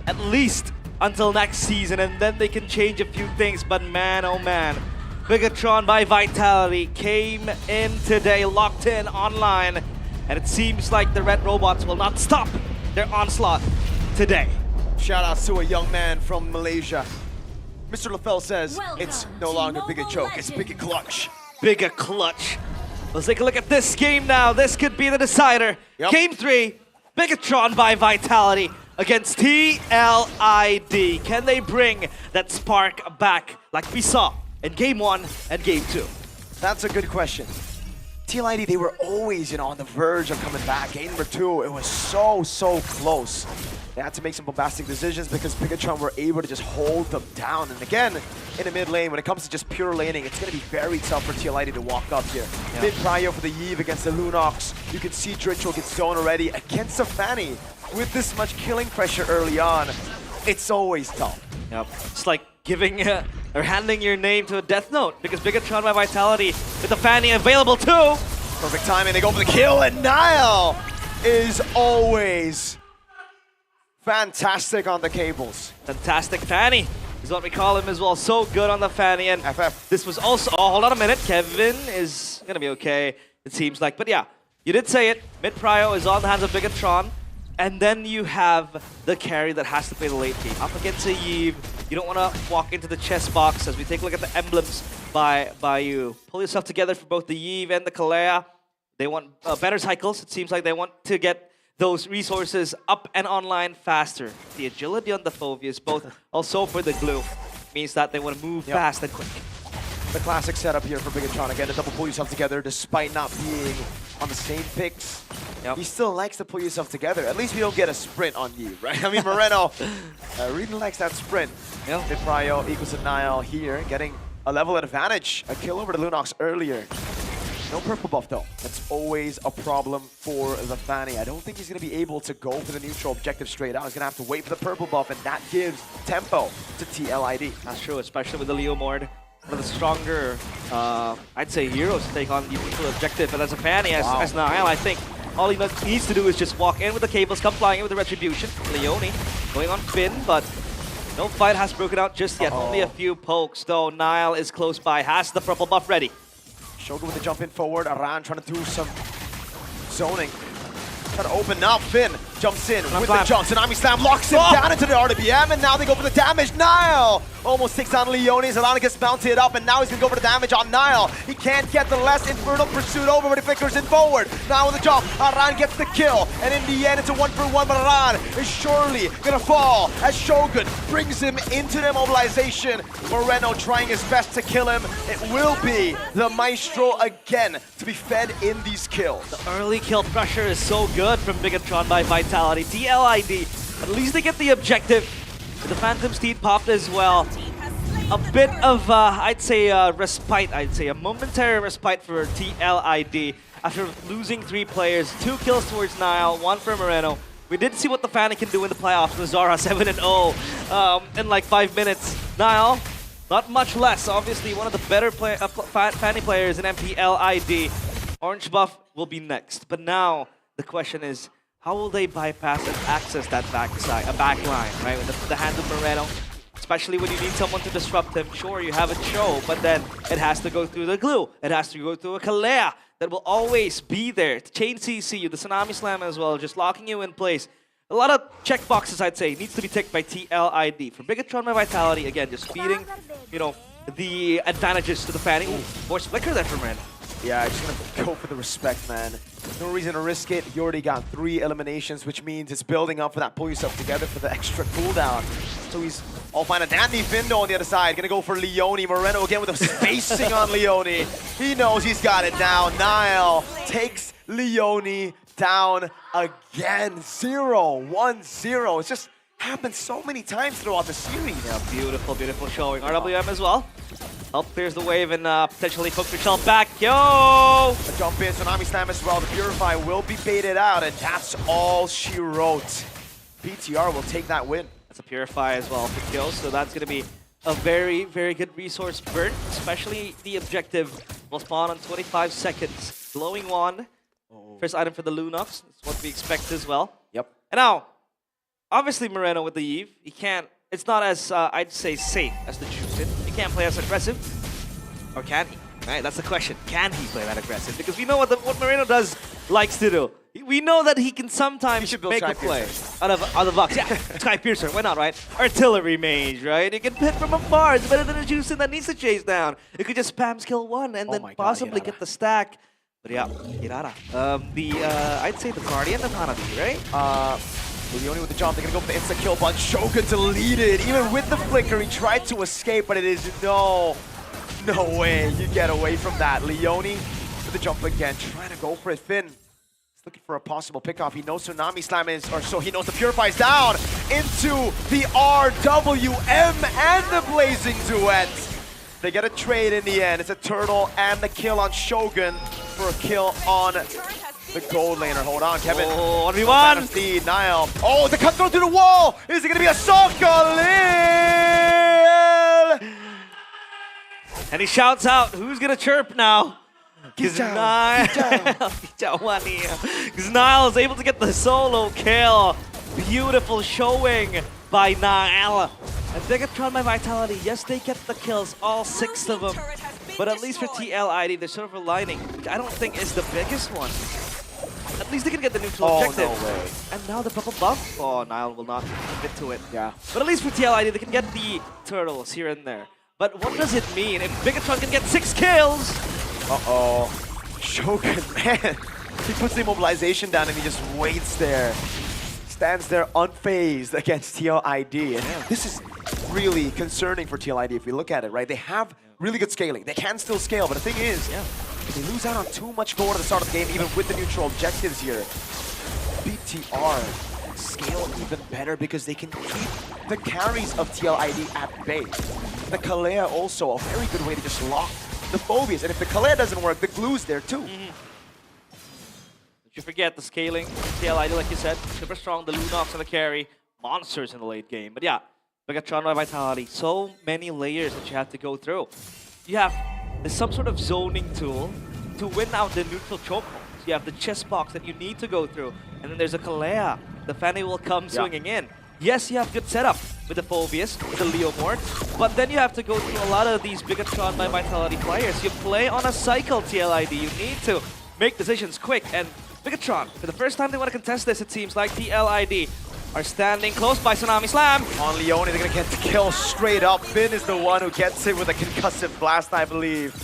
at least until next season, and then they can change a few things. But man, oh man, Bigetron by Vitality came in today, locked in online, and it seems like the Red Robots will not stop their onslaught today. Shout out to a young man from Malaysia. Mr. LaFell says it's no longer Big a joke, it's Big a clutch. Big a clutch. Let's take a look at this game now. This could be the decider. Game 3, Bigetron by Vitality against TLID. Can they bring that spark back like we saw in Game 1 and Game 2? That's a good question. TLID, they were always, on the verge of coming back. Game number 2, it was so close. They had to make some bombastic decisions because Bigetron were able to just hold them down. And again, in the mid lane, when it comes to just pure laning, it's going to be very tough for TLID to walk up here. Mid prio for the Yve against the Lunox. You can see Dritchel gets zoned already against the Fanny. With this much killing pressure early on, it's always tough. Yep. It's like giving or handing your name to a death note because Bigetron by Vitality with the Fanny available too. Perfect timing, they go for the kill, and Nile is always fantastic on the cables. Fantastic Fanny is what we call him as well. So good on the Fanny, and this was also, oh, hold on a minute, Kevin is gonna be okay, it seems like. But yeah, you did say it, mid prio is on the hands of Bigetron. And then you have the carry that has to play the late game. Up against a Yve, you don't want to walk into the chess box as we take a look at the emblems by you. Pull yourself together for both the Yve and the Kalea. They want better cycles. It seems like they want to get those resources up and online faster. The agility on the Phoveus, both also for the glue, means that they want to move fast and quick. The classic setup here for Bigetron. Again, to double pull yourself together despite not being on the same picks. He still likes to pull yourself together. At least we don't get a sprint on you, right? I mean, Moreno really likes that sprint. Mid prio equals to Nile here, getting a level advantage. A kill over to Lunox earlier. No purple buff though. That's always a problem for the Fanny. I don't think he's going to be able to go for the neutral objective straight out. He's going to have to wait for the purple buff, and that gives tempo to TLID. That's true, especially with the Leo Mord. One of the stronger, I'd say, heroes to take on the neutral objective. But as a Fanny, as Nile, I think all he needs to do is just walk in with the cables, come flying in with the Retribution. Leone going on Finn, but no fight has broken out just yet. Only a few pokes, though. Nile is close by, has the purple buff ready. Shogun with the jump in forward. Aran trying to do some zoning. Trying to open up. Finn jumps in with the jump. Tsunami Slam locks him down into the RWM, and now they go for the damage. Nile almost takes on Leone. Zalana gets mounted up, and now he's going to go for the damage on Nile. He can't get the last Infernal Pursuit over, but he flickers in forward. Now with the jump, Aran gets the kill, and in the end, it's a 1-for-1, but Aran is surely going to fall as Shogun brings him into the mobilization. Moreno trying his best to kill him. It will be the Maestro again to be fed in these kills. The early kill pressure is so good from Bigetron by Vitality. TLID, at least they get the objective. The Phantom Steed popped as well. A bit of, I'd say, respite. I'd say a momentary respite for TLID after losing 3 players. 2 kills towards Nile, 1 for Moreno. We did see what the Fanny can do in the playoffs with Zara 7-0 in like 5 minutes. Nile, not much less. Obviously, one of the better Fanny players in MPL ID. Orange buff will be next. But now, the question is, how will they bypass and access that backline, right? With the hand of Moreno, especially when you need someone to disrupt him. Sure, you have a Cho, but then it has to go through the glue. It has to go through a Kalea that will always be there to chain CC you, the Tsunami Slam as well, just locking you in place. A lot of checkboxes, I'd say, needs to be ticked by TLID. For Bigetron by Vitality, again, just feeding, the advantages to the Fanny. Ooh, more flicker there for Moreno. Yeah, just gonna go for the respect, man. No reason to risk it. You already got 3 eliminations, which means it's building up for that pull yourself together for the extra cooldown. So he's all fine. A dandy Findo on the other side. Gonna go for Leone. Moreno again with a spacing on Leone. He knows he's got it now. Nile takes Leone down again. 0-1-0. It's just happened so many times throughout the series. Yeah, beautiful, beautiful showing. RWM as well. Help clears the wave and potentially poke Dritchel back. Yo! A jump in, Tsunami Slam as well. The Purify will be baited out, and that's all she wrote. BTR will take that win. That's a Purify as well for kills, so that's going to be a very, very good resource burn, especially the objective will spawn on 25 seconds. Glowing Wand, first item for the Lunox. That's what we expect as well. Yep. And now, obviously Moreno with the Yve, he can't, it's not as, I'd say, safe as the Juicin. He can't play as aggressive. Or can he? Right, that's the question. Can he play that aggressive? Because we know what Moreno likes to do. We know that he can sometimes make a play out of the box. Yeah, Sky Piercer, why not, right? Artillery Mage, right? You can hit from afar. It's better than a Juicin that needs to chase down. You could just spam skill 1 and then possibly get the stack. But yeah, Kirara. I'd say the Guardian of Hanabi, right? Leone with the jump, they're gonna go for the instant kill, but Shogun deleted. Even with the flicker, he tried to escape, but it is no way you get away from that. Leone with the jump again, trying to go for it. Finn is looking for a possible pickoff. He knows Tsunami Slam is, or so he knows the Purify's down into the RWM and the Blazing Duet. They get a trade in the end. It's a turtle and the kill on Shogun for a kill on the gold laner. Hold on, Kevin. Oh, 1v1. Speed, Niall. Oh, the cut through the wall. Is it going to be a soft Khalil? And he shouts out, who's going to chirp now? Because Niall is able to get the solo kill. Beautiful showing by Niall. And Bigetron by Vitality, yes, they get the kills, all 6 of them. But at least for TLID, the silver lining, which I don't think is the biggest one. At least they can get the neutral objective. No way. And now the purple buff. Oh, Niall will not commit to it. Yeah. But at least for TLID, they can get the turtles here and there. But what does it mean if Bigetron can get 6 kills? Uh-oh. Shogun, man. He puts the immobilization down and he just waits there. Stands there unfazed against TLID. And this is really concerning for TLID if we look at it, right? They have really good scaling. They can still scale, but the thing is, if they lose out on too much gold at the start of the game, even with the neutral objectives here, BTR scale even better because they can keep the carries of TLID at bay. The Kalea also a very good way to just lock the phobias. And if the Kalea doesn't work, the glue's there too. Don't you forget the scaling. TLID, like you said, super strong. The Lunox and the carry. Monsters in the late game. But yeah, Bigetron by Vitality. So many layers that you have to go through. There's some sort of zoning tool to win out the neutral choke points. You have the chest box that you need to go through. And then there's a Kalea. The Fanny will come swinging in. Yes, you have good setup with the Phobius, with the Leomord, but then you have to go through a lot of these Bigetron by Vitality players. You play on a cycle, TLID. You need to make decisions quick, and Bigetron, for the first time they want to contest this, it seems like TLID are standing close by Tsunami Slam. On Leone, they're going to get the kill straight up. Finn is the one who gets it with a concussive blast, I believe.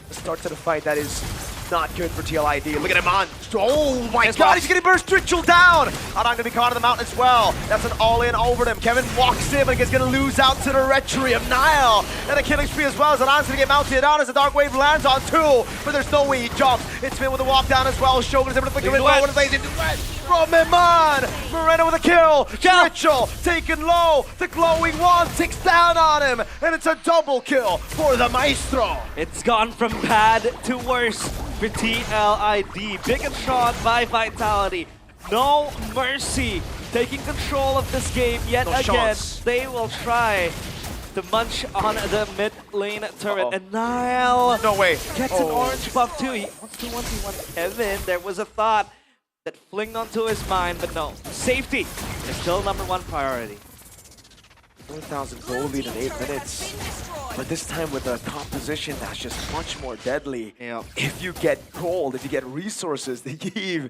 The start to the fight, that is not good for TLID. Look at him on. Oh my god, he's getting burst ritual down. Aran going to be caught in the mountain as well. That's an all-in over them. Kevin walks in, but he's going to lose out to the retchery of Niall. And a killing spree as well as Aran's going to get mounted down as the Dark Wave lands on 2. But there's no way he jumps. It's Finn with a walk down as well. Shogun is able to flicker in well with a lazy duet from Iman. Moreno with a kill. Ritual taken low. The glowing wand ticks down on him. And it's a double kill for the Maestro. It's gone from bad to worse for TLID. Bigetron by Vitality. No mercy. Taking control of this game yet again. Chance. They will try to munch on the mid lane turret. And Niall gets an orange buff too. He wants to 1v1 Kevin. There was a thought that flinged onto his mind, but no. Safety is still #1 priority. 4,000 gold lead in 8 minutes. But this time with a composition that's just much more deadly. If you get gold, if you get resources, the Eve,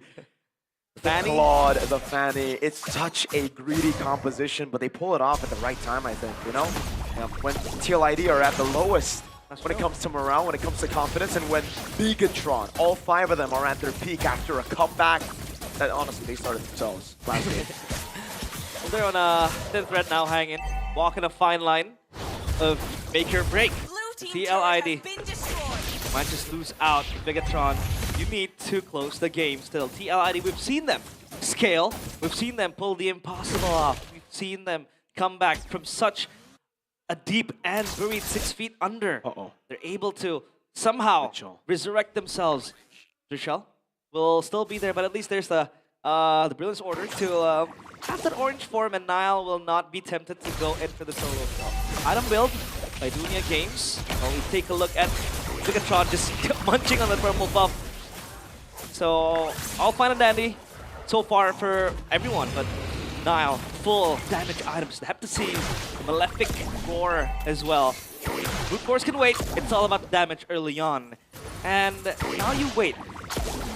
the Claude, the Fanny, it's such a greedy composition, but they pull it off at the right time, I think, you know? When TLID are at the lowest, when it comes to morale, when it comes to confidence, and when Bigetron, all 5 of them are at their peak after a comeback that honestly they started themselves last game. Well, they're on a thin thread now, hanging, walking a fine line of make or break. TLID might just lose out. Bigetron, you need to close the game still. TLID, we've seen them scale. We've seen them pull the impossible off. We've seen them come back from such a deep and buried 6 feet under. They're able to somehow resurrect themselves. Rochelle will still be there, but at least there's the Brilliance Order to have that orange form, and Niall will not be tempted to go in for the solo. Item build by Dunia Games. While we take a look at Bigetron just munching on the purple buff. So, all fine and dandy so far for everyone, but Niall, full damage items. Have to see the Malefic Roar as well. Brute Force can wait. It's all about damage early on. And now you wait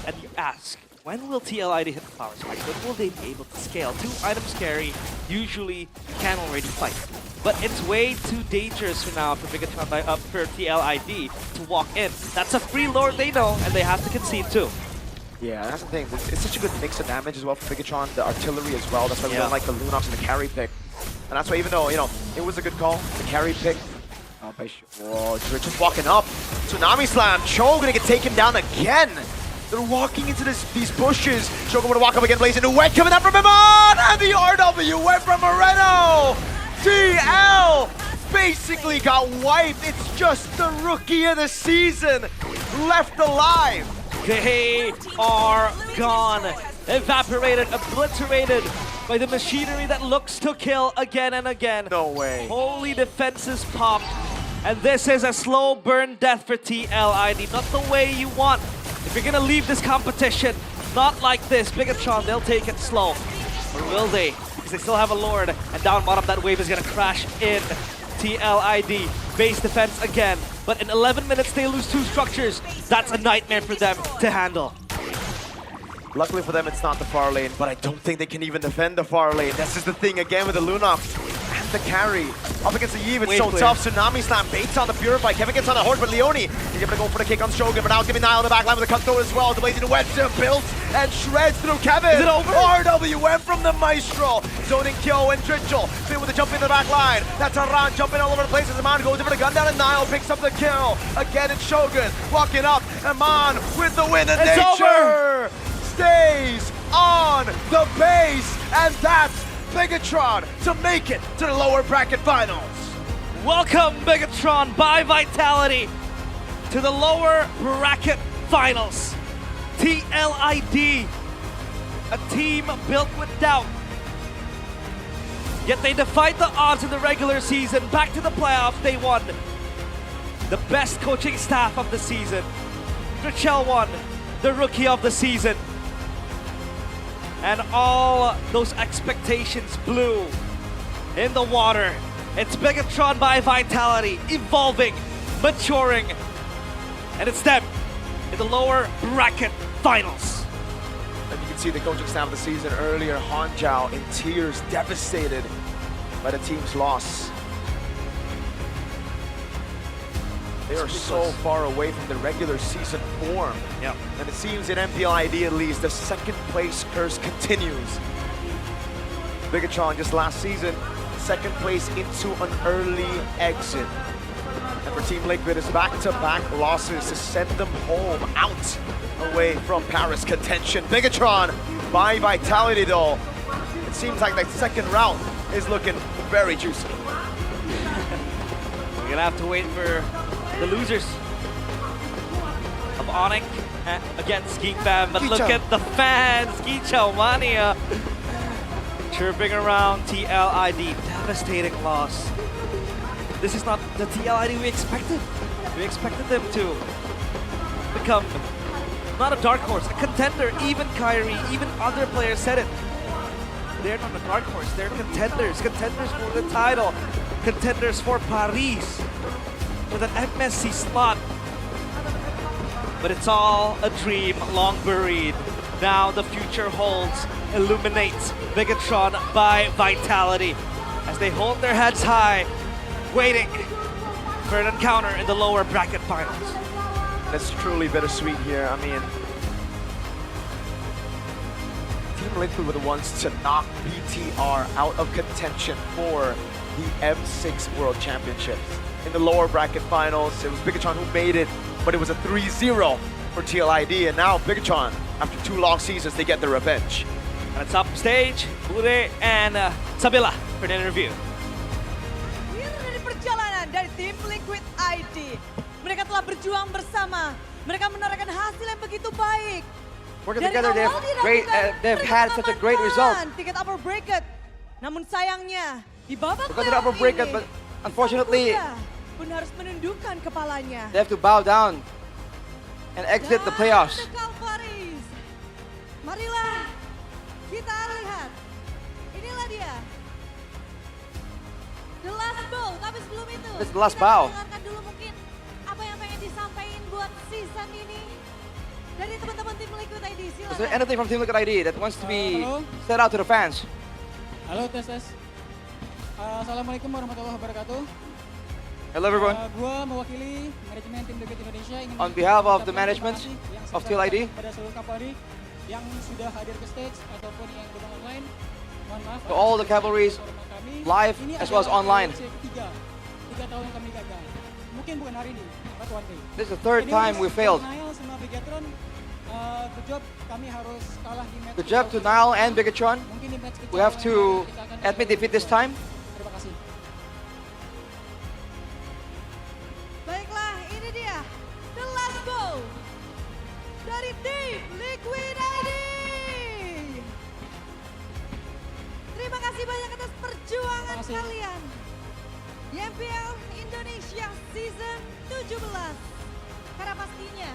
and you ask, when will TLID hit the power spike? When will they be able to scale? 2 items carry usually can already fight. but it's way too dangerous for now for Bigetron, for TLID to walk in. That's a free lord they know, and they have to concede too. Yeah, that's the thing. It's such a good mix of damage as well for Bigetron, the artillery as well. That's why we don't like the Lunox and the carry pick. And that's why even though, you know, it was a good call, the carry pick. Whoa, just walking up. Tsunami Slam. Cho gonna get taken down again. They're walking into these bushes. Shogun gonna walk up again, blazing wet coming up from Iman! And the RW went from Moreno! TL basically got wiped. It's just the rookie of the season left alive. They are gone. Evaporated, obliterated by the machinery that looks to kill again and again. No way. Holy defenses popped. And this is a slow burn death for TLID. Not the way you want. If you're gonna leave this competition, not like this. Bigetron, they'll take it slow. Or will they? Because they still have a Lord. And down bottom, that wave is gonna crash in. TLID, base defense again. But in 11 minutes, they lose 2 structures. That's a nightmare for them to handle. Luckily for them, it's not the far lane, but I don't think they can even defend the far lane. This is the thing again with the Lunox and the carry. Up against the Eve, it's so tough. Tsunami Slam baits on the Purify. Kevin gets on the horse, but Leone, he's able to go for the kick on Shogun, but now he's giving Nile on the back line with the cut throw as well. The blazing wedge built and shreds through Kevin. Is it over? RWM from the Maestro. Zoning Kyo and Dritchel. Fit with the jump in the back line. That's Aran jumping all over the place as Aman goes in for the gun down and Nile picks up the kill. Again, it's Shogun walking up. Aman with the win and it's nature. Stays on the base, and that's Bigetron to make it to the lower bracket finals. Welcome, Bigetron by Vitality to the lower bracket finals. TLID, a team built with doubt. Yet they defied the odds in the regular season. Back to the playoffs, they won. The best coaching staff of the season. Dritchel won the rookie of the season. And all those expectations blew in the water. It's Bigetron by Vitality, evolving, maturing, and it's them in the lower bracket finals. And you can see the coaching staff of the season earlier, Hanjiao in tears, devastated by the team's loss. They are so far away from the regular season form. Yep. And it seems in MPL ID at least, the second place curse continues. Bigetron just last season, second place into an early exit. And for Team Liquid, it's back-to-back losses to send them home, out, away from Paris contention. Bigetron by Vitality though, it seems like that second round is looking very juicy. We're gonna have to wait for the losers of ONIC against GEEK Fam, but look at the fans, Gicho Mania, chirping around TLID, devastating loss. This is not the TLID we expected. We expected them to become not a dark horse, a contender. Even Kyrie, even other players said it. They're not a dark horse, they're contenders. Contenders for the title, contenders for Paris, with an MSC slot. But it's all a dream long buried. Now the future holds, illuminates Bigetron by Vitality as they hold their heads high, waiting for an encounter in the lower bracket finals. That's truly bittersweet here. I mean, Team Liquid were the ones to knock BTR out of contention for the M6 World Championships. In the lower bracket finals, it was Bigetron who made it, but it was a 3-0 for TLID, and now Bigetron, after 2 long seasons, they get their revenge. And it's up stage, Bude and Sabila for the interview. Dari perjalanan dari tim Liquid ID, mereka telah berjuang bersama. Mereka menorehkan hasil yang begitu baik. Working together, they've had such a great result. Tiket upper bracket. Namun sayangnya di babak Because of the upper bracket, but unfortunately, pun harus menundukkan kepalanya. they have to bow down and exit the playoffs. Marilah kita lihat. Inilah dia. The last bow, tapi sebelum itu. This is the last bow. Dengarkan dulu mungkin apa yang pengen disampaikan buat season ini dari teman-teman tim Liquid ID. Is there Silakan. anything from Team Liquid ID that wants to be said out to the fans? Halo, tes. Assalamualaikum warahmatullahi wabarakatuh. Hello everyone. Gua mewakili manajemen tim Bigetron Indonesia ingin On behalf of the management of TL ID, pada seluruh cavalry yang sudah hadir ke stage ataupun yang belum online. Mohon maaf. to all the cavalries, live as well as online. Tiga tahun yang kami gagal. Mungkin bukan hari ini, but one day. This is the third time we failed. Nile sama Bigetron, good job. Kami harus kalah di match. Good job to Nile and Bigetron. Mungkin di match We have to admit defeat this time. Terima kasih. Baiklah, ini dia the last goal dari tim Liquid ID. Terima kasih banyak atas perjuangan kalian di MPL Indonesia Season 17. Karena pastinya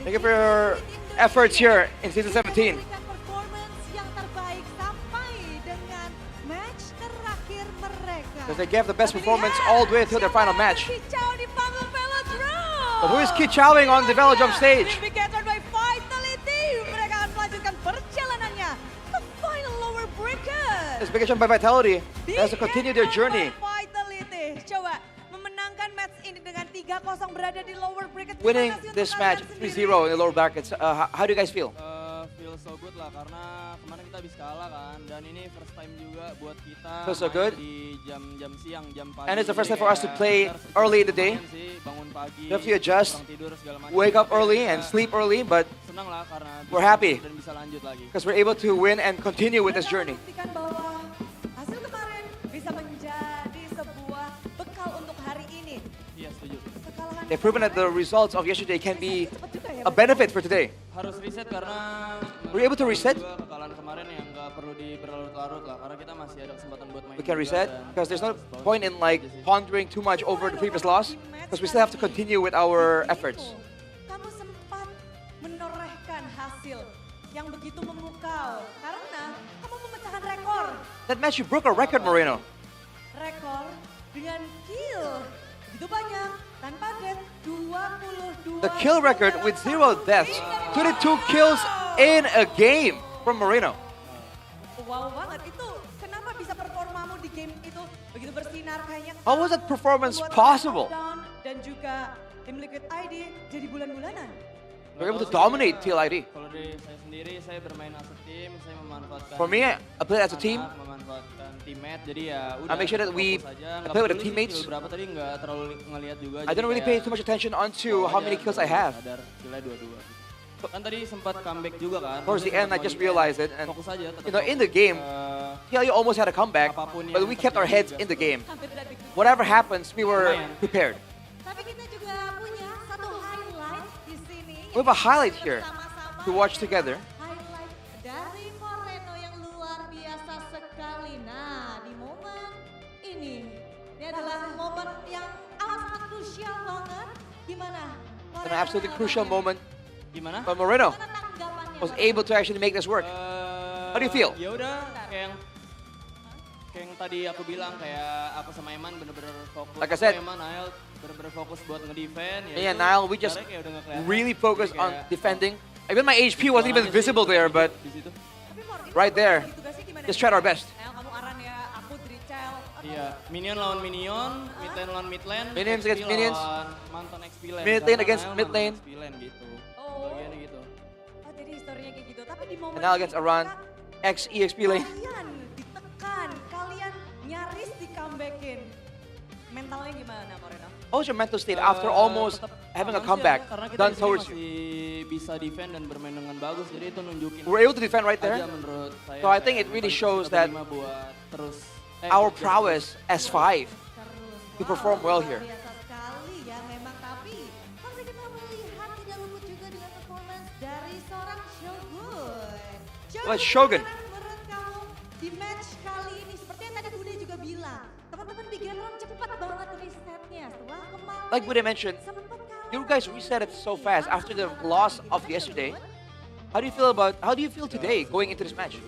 Thank you for your efforts here in Season 17. performance yang terbaik sampai dengan match terakhir mereka. Because they gave the best performance all the way through their final match. Kicau di panggung Velodrome. But who is Kichowing on the Velodrome stage? Bigetron by Vitality. Mereka akan melanjutkan perjalanannya ke final lower bracket. It's Bigetron by Vitality. They have to continue their journey. Vitality coba memenangkan match ini dengan 3-0 berada di lower bracket. Winning this match 3-0 in the lower brackets. How do you guys feel? Feel so good lah karena kemarin kita habis kalah kan dan ini first time juga buat kita Feel so good? di jam siang, jam pagi. And it's the first time for us to play early in the day. Bangun pagi, We have to adjust, kurang tidur segala macam. wake up early and sleep early, but Senang lah karena we're happy dan bisa lanjut lagi. because we're able to win and continue with this journey. Buktikan bahwa hasil kemarin bisa menjadi sebuah bekal untuk hari ini. Iya, setuju. They've proven that the results of yesterday can be a benefit for today. Harus reset karena We're able to reset. juga kekalahan kemarin yang nggak perlu berlarut-larut lah karena kita masih ada kesempatan buat main. We can juga reset dan because there's no point in like pondering too much over the previous loss because we still have to continue with our efforts. Kamu sempat menorehkan hasil yang begitu memukau karena kamu memecahkan rekor. That match you broke a record, Moreno. Rekor dengan kill begitu banyak tanpa death 22. The kill record with 0 deaths, 22 kills in a game from Moreno. Wow banget, itu kenapa bisa performamu di game itu begitu bersinar kayaknya. How was that performance Membuat possible? Down dan juga tim Liquid ID jadi bulan-bulanan. We're able to dominate TLID. Kalau dari saya sendiri, saya bermain as a team, saya memanfaatkan. For me, I play as a team. Memanfaatkan teammate, jadi ya udah. I make sure that we fokus aja. play with the Nggak peduli teammates. kill berapa tadi nggak terlalu ngelihat juga. I don't really pay too much attention onto how many kills I have. Sadar, killnya dua-dua. Kan tadi sempat comeback juga kan. Towards the end, I just realized it, and Fokus aja, you know, in the game, TLU almost had a comeback, but we kept our heads in the game. Whatever happens, we were prepared. Tapi kita juga punya satu highlight di sini. We have a highlight here to watch together. Highlight dari Moreno yang luar biasa sekali. Nah, di momen ini adalah momen yang amat krusial banget. Gimana? An absolutely crucial moment. Gimana? But Moreno was able to actually make this work. How do you feel? Ya udah kayak yang tadi aku bilang kayak aku sama Eman bener-bener fokus. Like I said, Eman, Nile bener-bener fokus buat ngedefend. Me and Nile, we just kayak udah nggak kelihatan. really focused on defending. Even my HP wasn't even visible there, but right there, just tried our best. Kamu aran ya, aku Drichel. Iya, minion lawan minion, mid lane lawan mid lane. Minions XP against minions. lawan mantan XP lane. Mid lane against mid lane. XP lane gitu. Oh. Bagiannya gitu. Oh, jadi historinya kayak gitu. Tapi di momen And now against Aran, XP lane. kalian ditekan, kalian nyaris di comebackin. Mentalnya gimana, Moreno? What was your mental state after almost having a comeback Karena kita done di sini towards you? masih bisa defend dan bermain dengan bagus, jadi itu nunjukin. We're able to defend right there. aja menurut saya. So I think it really shows that buat terus our prowess as 5 to perform well here. Biasa sekali ya memang, tapi kalau kita melihat tidak luput juga dengan performance dari seorang Shogun. Well, Shogun. Menurut kamu di match kali ini seperti yang tadi Bude juga bilang, teman-teman Bigetron cepat banget resetnya setelah kemarin. Like Buddha mentioned, you guys reset it so fast after the loss of yesterday. How do you feel today going into this match?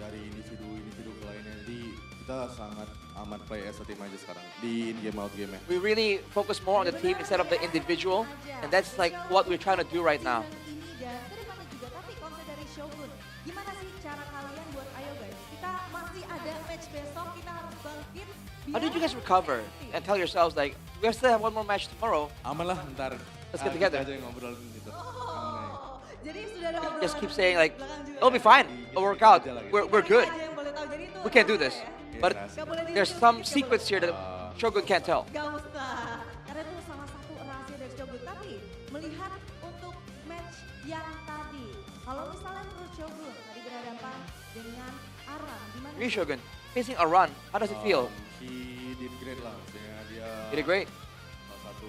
Dari individu ke lainnya, jadi kita sangat amat play as a team aja sekarang di in game out game nya. We really focus more on the team instead of the individual, and that's like what we're trying to do right now. Ini dan kedepannya juga, tapi konsep dari Shogun, gimana sih cara kalian buat ayo guys, kita masih ada match match besok kita harus bangkit. How did you guys recover and tell yourselves like we still have one more match tomorrow? Aman lah, ntar. Let's get together. Kita aja yang ngobrol gitu. Jadi sudah ada obrolan Just keep saying like it'll be fine. It'll work out. We're good. aja yang boleh tahu. Jadi itu We can't do this. But there's some secrets here that Shogun can't tell. gak usah. Karena itu salah satu rahasia dari Shogun. Tapi melihat untuk match yang tadi, kalau misalnya menurut Shogun tadi berhadapan dengan Aran, gimana? Really, Shogun, facing a run, how does it feel? He did great lah, maksudnya dia Did it great? salah satu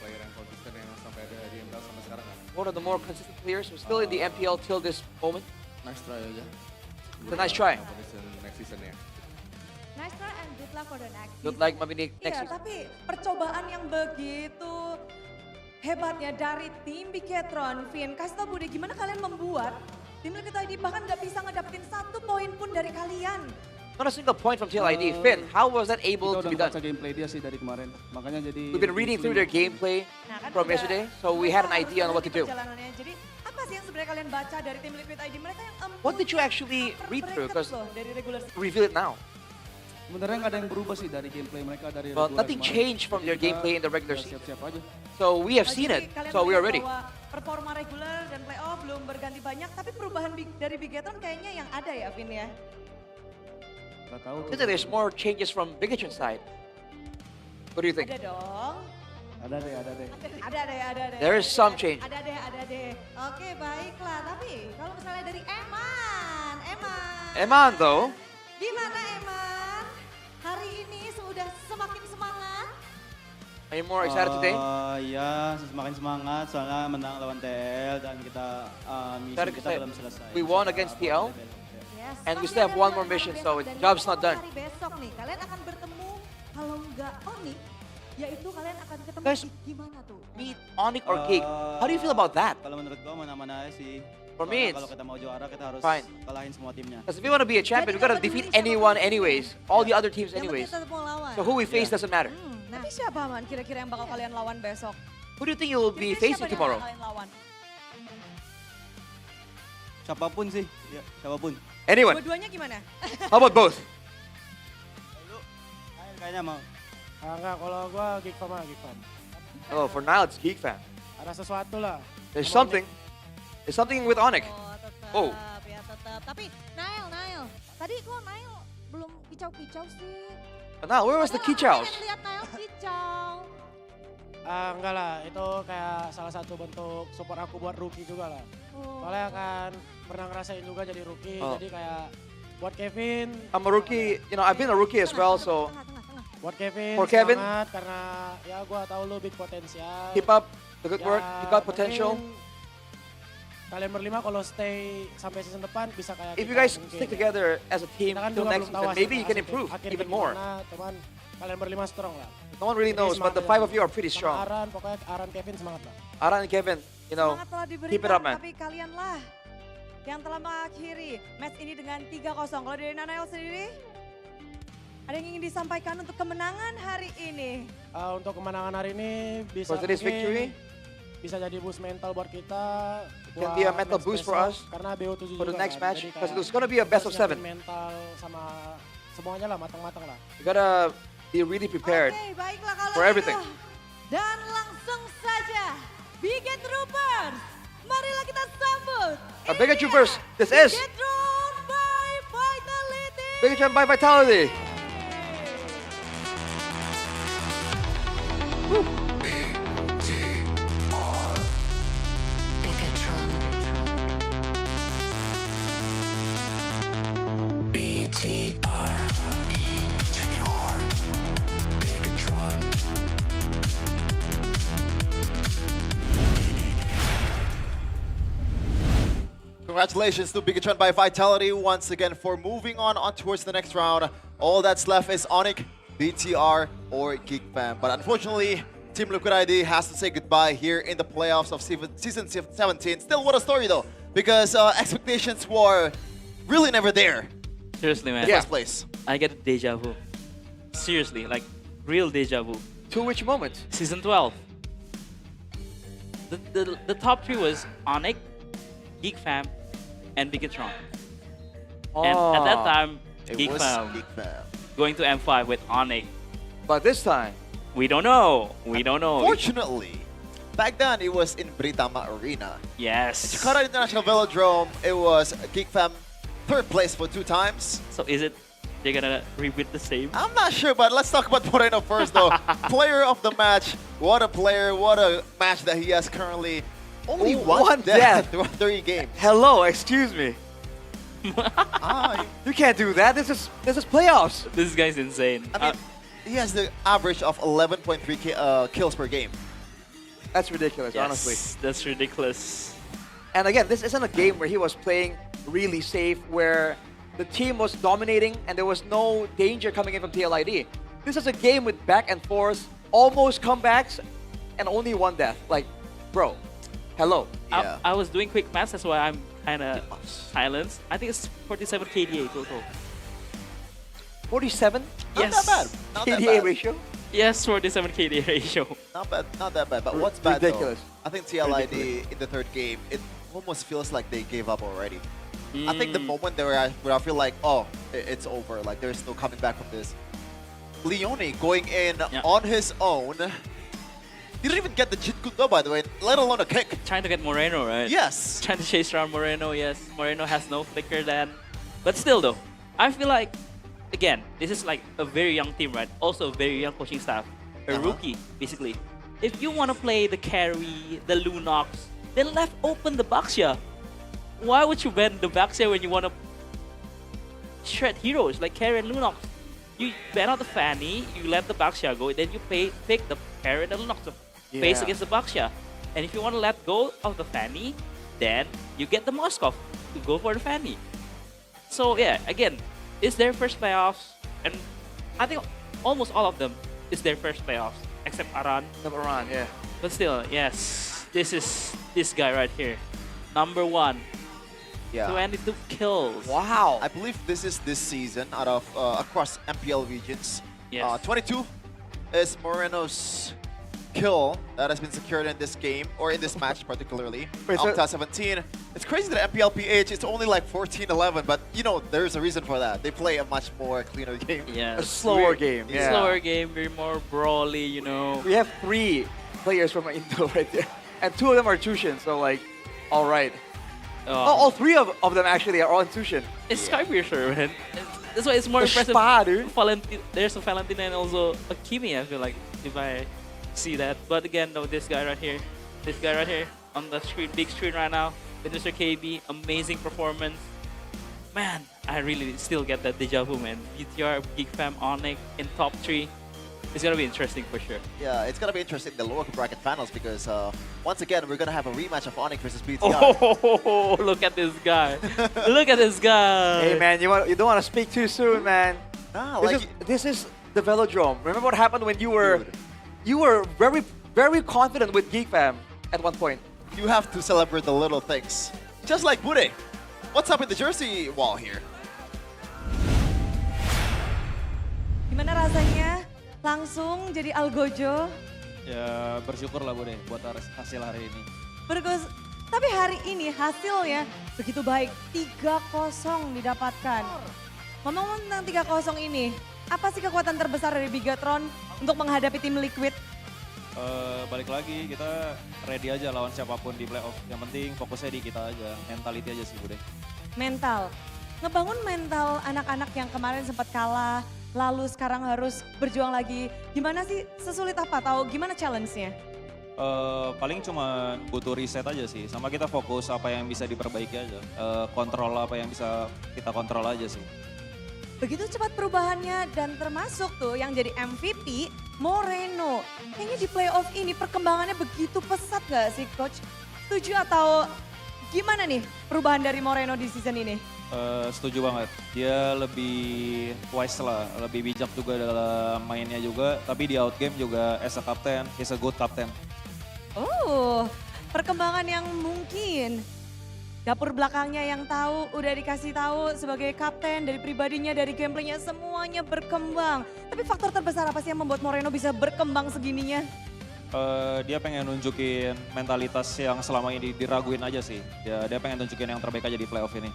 player yang konsisten yang sampai ada di MPL sampai sekarang kan. One of the more consistent players who's still in the MPL till this moment. Nice try aja. It's a nice try. Next season ya. Nice try and good luck for the next Good luck maybe next Iya, season. tapi percobaan yang begitu hebatnya dari tim Bigetron, Vin, kasih tau Bude, gimana kalian membuat tim Liquid ID bahkan nggak bisa ngedapetin 1 poin pun dari kalian? Not a single point from TLID. Finn, how was that able to be done? Kita udah baca gameplay dia sih dari kemarin, makanya jadi... We've been reading through their gameplay from yesterday, so we had an idea on what to do. Perjalanannya. Jadi apa sih yang sebenarnya kalian baca dari tim Liquid ID? Mereka yang What did you actually read through? Because loh dari regular season. reveal it now. Sebenarnya nggak ada yang berubah sih dari gameplay mereka dari Well, regular nothing kemarin. changed from their Jadi kita gameplay in the regular udah season. Siap-siap aja. So we have seen Jadi it, kalian so we are melihat ready. bahwa performa regular dan playoff belum berganti banyak, tapi perubahan dari Bigetron kayaknya yang ada ya, Vin ya? Nggak tahu. I think there's more changes from Bigetron side. What do you think? Ada dong. Ada deh, ada deh. Ada deh. There is some change. Ada deh. Oke, baiklah. Tapi kalau misalnya dari Eman. Eman though, Gimana Eman? Hari ini sudah semakin semangat? are you more excited today? Ya, semakin semangat soalnya menang lawan TL dan kita misi Excited kita to belum say, selesai. we won against TL, Yes, and we masih still have ada one more lawan mission, besok so dan job's juga not done. Hari besok nih, kalian akan bertemu kalau nggak ONIC, yaitu kalian akan ketemu Guys, gimana tuh? Meet ONIC or GEEK. How do you feel about that? Kalau menurut gua mana-mana aja sih. For Soalnya me, it's kalau kita mau juara kita harus fine. kalahin semua timnya. Because if we want to be a champion, we gotta defeat anyone anyways, all the other teams anyways. So who we face doesn't matter. Tapi siapa man kira-kira yang bakal kalian lawan besok? Who do you think you'll be Kira-kira facing siapa yang tomorrow? bakal kalian lawan? Siapapun sih, ya siapapun. Anyone. Dua-duanya gimana? How about both? Kayaknya mau. Enggak, kalau gua Geek Fam aja, Geek Fam. Oh, for now it's GEEK Fam. Ada sesuatu lah. There's something. There's something with ONIC. Oh. Ya tetap. Tapi Nail. Tadi kok Nail belum kicau-kicau sih? Now, where was the Kichaos? Lihat Nail kicau. Enggak lah, itu kayak salah satu bentuk support aku buat rookie juga lah. Soalnya kan pernah ngerasain juga jadi rookie, Oh. jadi kayak buat Kevin. I'm a rookie, you know, I've been a rookie as well, so Buat Kevin, For Kevin. semangat karena ya gua tahu lu big potensial. keep up the good work. You got potential. mungkin Kalian berlima kalau stay sampai season depan bisa kayak If you kita guys mungkin stick ya. together as a team Kita kan till juga next belum tahu season, maybe you can improve akhirnya even more. gimana, Cuman kalian berlima strong lah. No one really Jadi knows, but the semangat five aja. of you are pretty Sama strong. Aran, pokoknya Aran Kevin semangat lah. Aran and Kevin, you know, Semangat telah diberikan, keep it up, man. tapi kalianlah yang telah mengakhiri match ini dengan 3-0. Kalau dari Nanael sendiri, ada yang ingin disampaikan untuk kemenangan hari ini? Untuk kemenangan hari ini bisa For today's mungkin victory? bisa jadi boost mental buat kita. Can buat be a mental match boost for besok, us Karena BO7 for the juga next kan. match, Jadi because kayak it's gonna be a best of harus nyiapin 7. mental sama semuanya lah, matang-matang lah. You gotta be really prepared Oke, baiklah kalau for everything. gitu. Dan langsung saja, Bigetroopers, marilah kita sambut. Bigger Troopers, this is Bigetron by Vitality. Bigetron by Vitality. Congratulations to Bigetron by Vitality once again for moving on towards the next round. All that's left is ONIC, BTR, or GEEK Fam. But unfortunately, Team Liquid ID has to say goodbye here in the playoffs of Season 17. Still, what a story though, because expectations were really never there. Seriously, man. In the first place. I get a deja vu. Seriously, like real deja vu. To which moment? Season 12. The top 3 was ONIC, GEEK Fam, and Bigetron. And at that time, GEEK was Fam GEEK Fam. going to M5 with ONIC. But this time, we don't know. We don't know. Fortunately, back then it was in Britama Arena. Yes. In Jakarta International Velodrome, it was GEEK Fam 3rd place for 2 times. So is it they're gonna repeat the same? I'm not sure, but let's talk about Moreno first though. Player of the match. What a player, what a match that he has currently. Only one death throughout 3 games. Hello, excuse me. You can't do that. This is playoffs. This guy's insane. I mean, he has the average of 11.3 kills per game. That's ridiculous, Yes, honestly. that's ridiculous. And again, this isn't a game where he was playing really safe, where the team was dominating and there was no danger coming in from TLID. This is a game with back and forth, almost comebacks, and only 1 death. Like, bro, hello. I was doing quick maths, that's why I'm kind of silenced. I think it's 47 KDA total. 47? Not that bad. Not that KDA bad. ratio? Yes, 47 KDA ratio. Not bad, not that bad. But what's bad Ridiculous. though? I think TLID in the 3rd game, it almost feels like they gave up already. I think the moment where I feel like, oh, it's over. Like there's no coming back from this. Leone going in on his own. He didn't even get the Jit Kudo, by the way, let alone a kick. Trying to get Moreno, right? Yes. Trying to chase around Moreno, yes. Moreno has no flicker then. But still though, I feel like, again, this is like a very young team, right? Also a very young coaching staff. A rookie, basically. If you want to play the carry, the Lunox, then left open the Baxia. Why would you ban the Baxia when you want to shred heroes like carry and Lunox? You ban out the Fanny, you let the Baxia go, then you pick the carry and the Lunox to face against the Baxia. And if you want to let go of the Fanny, then you get the Moskov to go for the Fanny. So yeah, again, it's their first playoffs, and I think almost all of them is their first playoffs, except Aran. Except Aran, yeah. But still, yes, this is this guy right here, number 1. Yeah. 22 kills. Wow. I believe this is this season out of across MPL regions. Yes. 22 is Moreno's kill that has been secured in this game, or in this match particularly. Wait, so- Octa 17. It's crazy that MPL PH, it's only like 14-11, but you know, there's a reason for that. They play a much more cleaner game. Yeah. A slower game. Yeah. Slower game, very more brawly, you know. We have 3 players from Indo right there. And 2 of them are Tushin, so like, all right. All 3 of them actually are on Tushin. It's Skypiercer, man. That's why it's more The impressive. Spa, dude. There's a Valentina and also a Kimi, I feel like, if I see that. But again, though, this guy right here on the screen, big screen right now, with Mr. KB, amazing performance. Man, I really still get that deja vu, man. BTR, GEEK Fam, ONIC in top 3. It's gonna be interesting for sure. Yeah, it's gonna be interesting in the lower bracket finals because once again we're gonna have a rematch of ONIC versus BTR. Oh, look at this guy! Look at this guy! Hey man, you don't want to speak too soon, man. Nah, this is the Velodrome. Remember what happened when you were very confident with GEEK Fam at one point. You have to celebrate the little things. Just like Bude. What's up in the jersey wall here? Gimana rasanya langsung jadi Algojo? Ya bersyukur lah Bude buat hasil hari ini. Tapi hari ini hasilnya begitu baik, 3-0 didapatkan. Ngomong tentang 3-0 ini, apa sih kekuatan terbesar dari Bigetron untuk menghadapi tim Liquid? Balik lagi kita ready aja lawan siapapun di playoff. Yang penting fokusnya di kita aja, mentality aja sih Bude. Mental. Ngebangun mental anak-anak yang kemarin sempat kalah, lalu sekarang harus berjuang lagi. Gimana sih, sesulit apa? Tahu gimana challenge-nya? Paling cuma butuh riset aja sih, sama kita fokus apa yang bisa diperbaiki aja. Kontrol apa yang bisa kita kontrol aja sih. Begitu cepat perubahannya dan termasuk tuh yang jadi MVP, Moreno. Kayaknya di playoff ini perkembangannya begitu pesat gak sih Coach? Setuju atau gimana nih perubahan dari Moreno di season ini? Setuju banget, dia lebih wise lah, lebih bijak juga dalam mainnya juga. Tapi di outgame juga as a captain, is a good captain. Oh, perkembangan yang mungkin dapur belakangnya yang tahu, udah dikasih tahu sebagai kapten, dari pribadinya, dari gameplaynya, semuanya berkembang. Tapi faktor terbesar apa sih yang membuat Moreno bisa berkembang segininya? Dia pengen nunjukin mentalitas yang selama ini diraguin aja sih. Dia pengen nunjukin yang terbaik aja di playoff ini.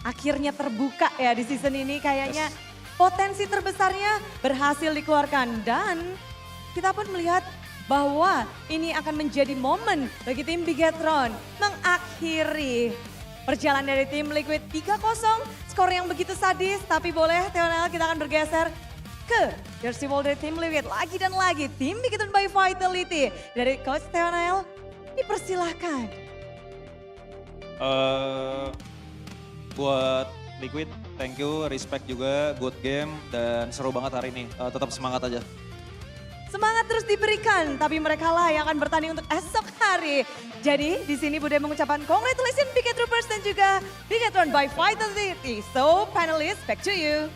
akhirnya terbuka ya di season ini. Kayaknya potensi terbesarnya berhasil dikeluarkan. Dan kita pun melihat bahwa ini akan menjadi momen bagi tim Bigetron mengakhiri perjalanan dari tim Liquid 3-0. Skor yang begitu sadis, tapi boleh Theonel kita akan bergeser ke jersey ball dari tim Liquid. Lagi dan lagi tim Bigetron by Vitality. Dari Coach Theonel dipersilahkan. Buat Liquid, thank you, respect juga, good game, dan seru banget hari ini. Tetap semangat aja. Semangat terus diberikan, tapi mereka lah yang akan bertanding untuk esok hari. Jadi di sini Bude mengucapkan congratulations Bigetroopers dan juga Bigetron by Vitality. So panelists, back to you.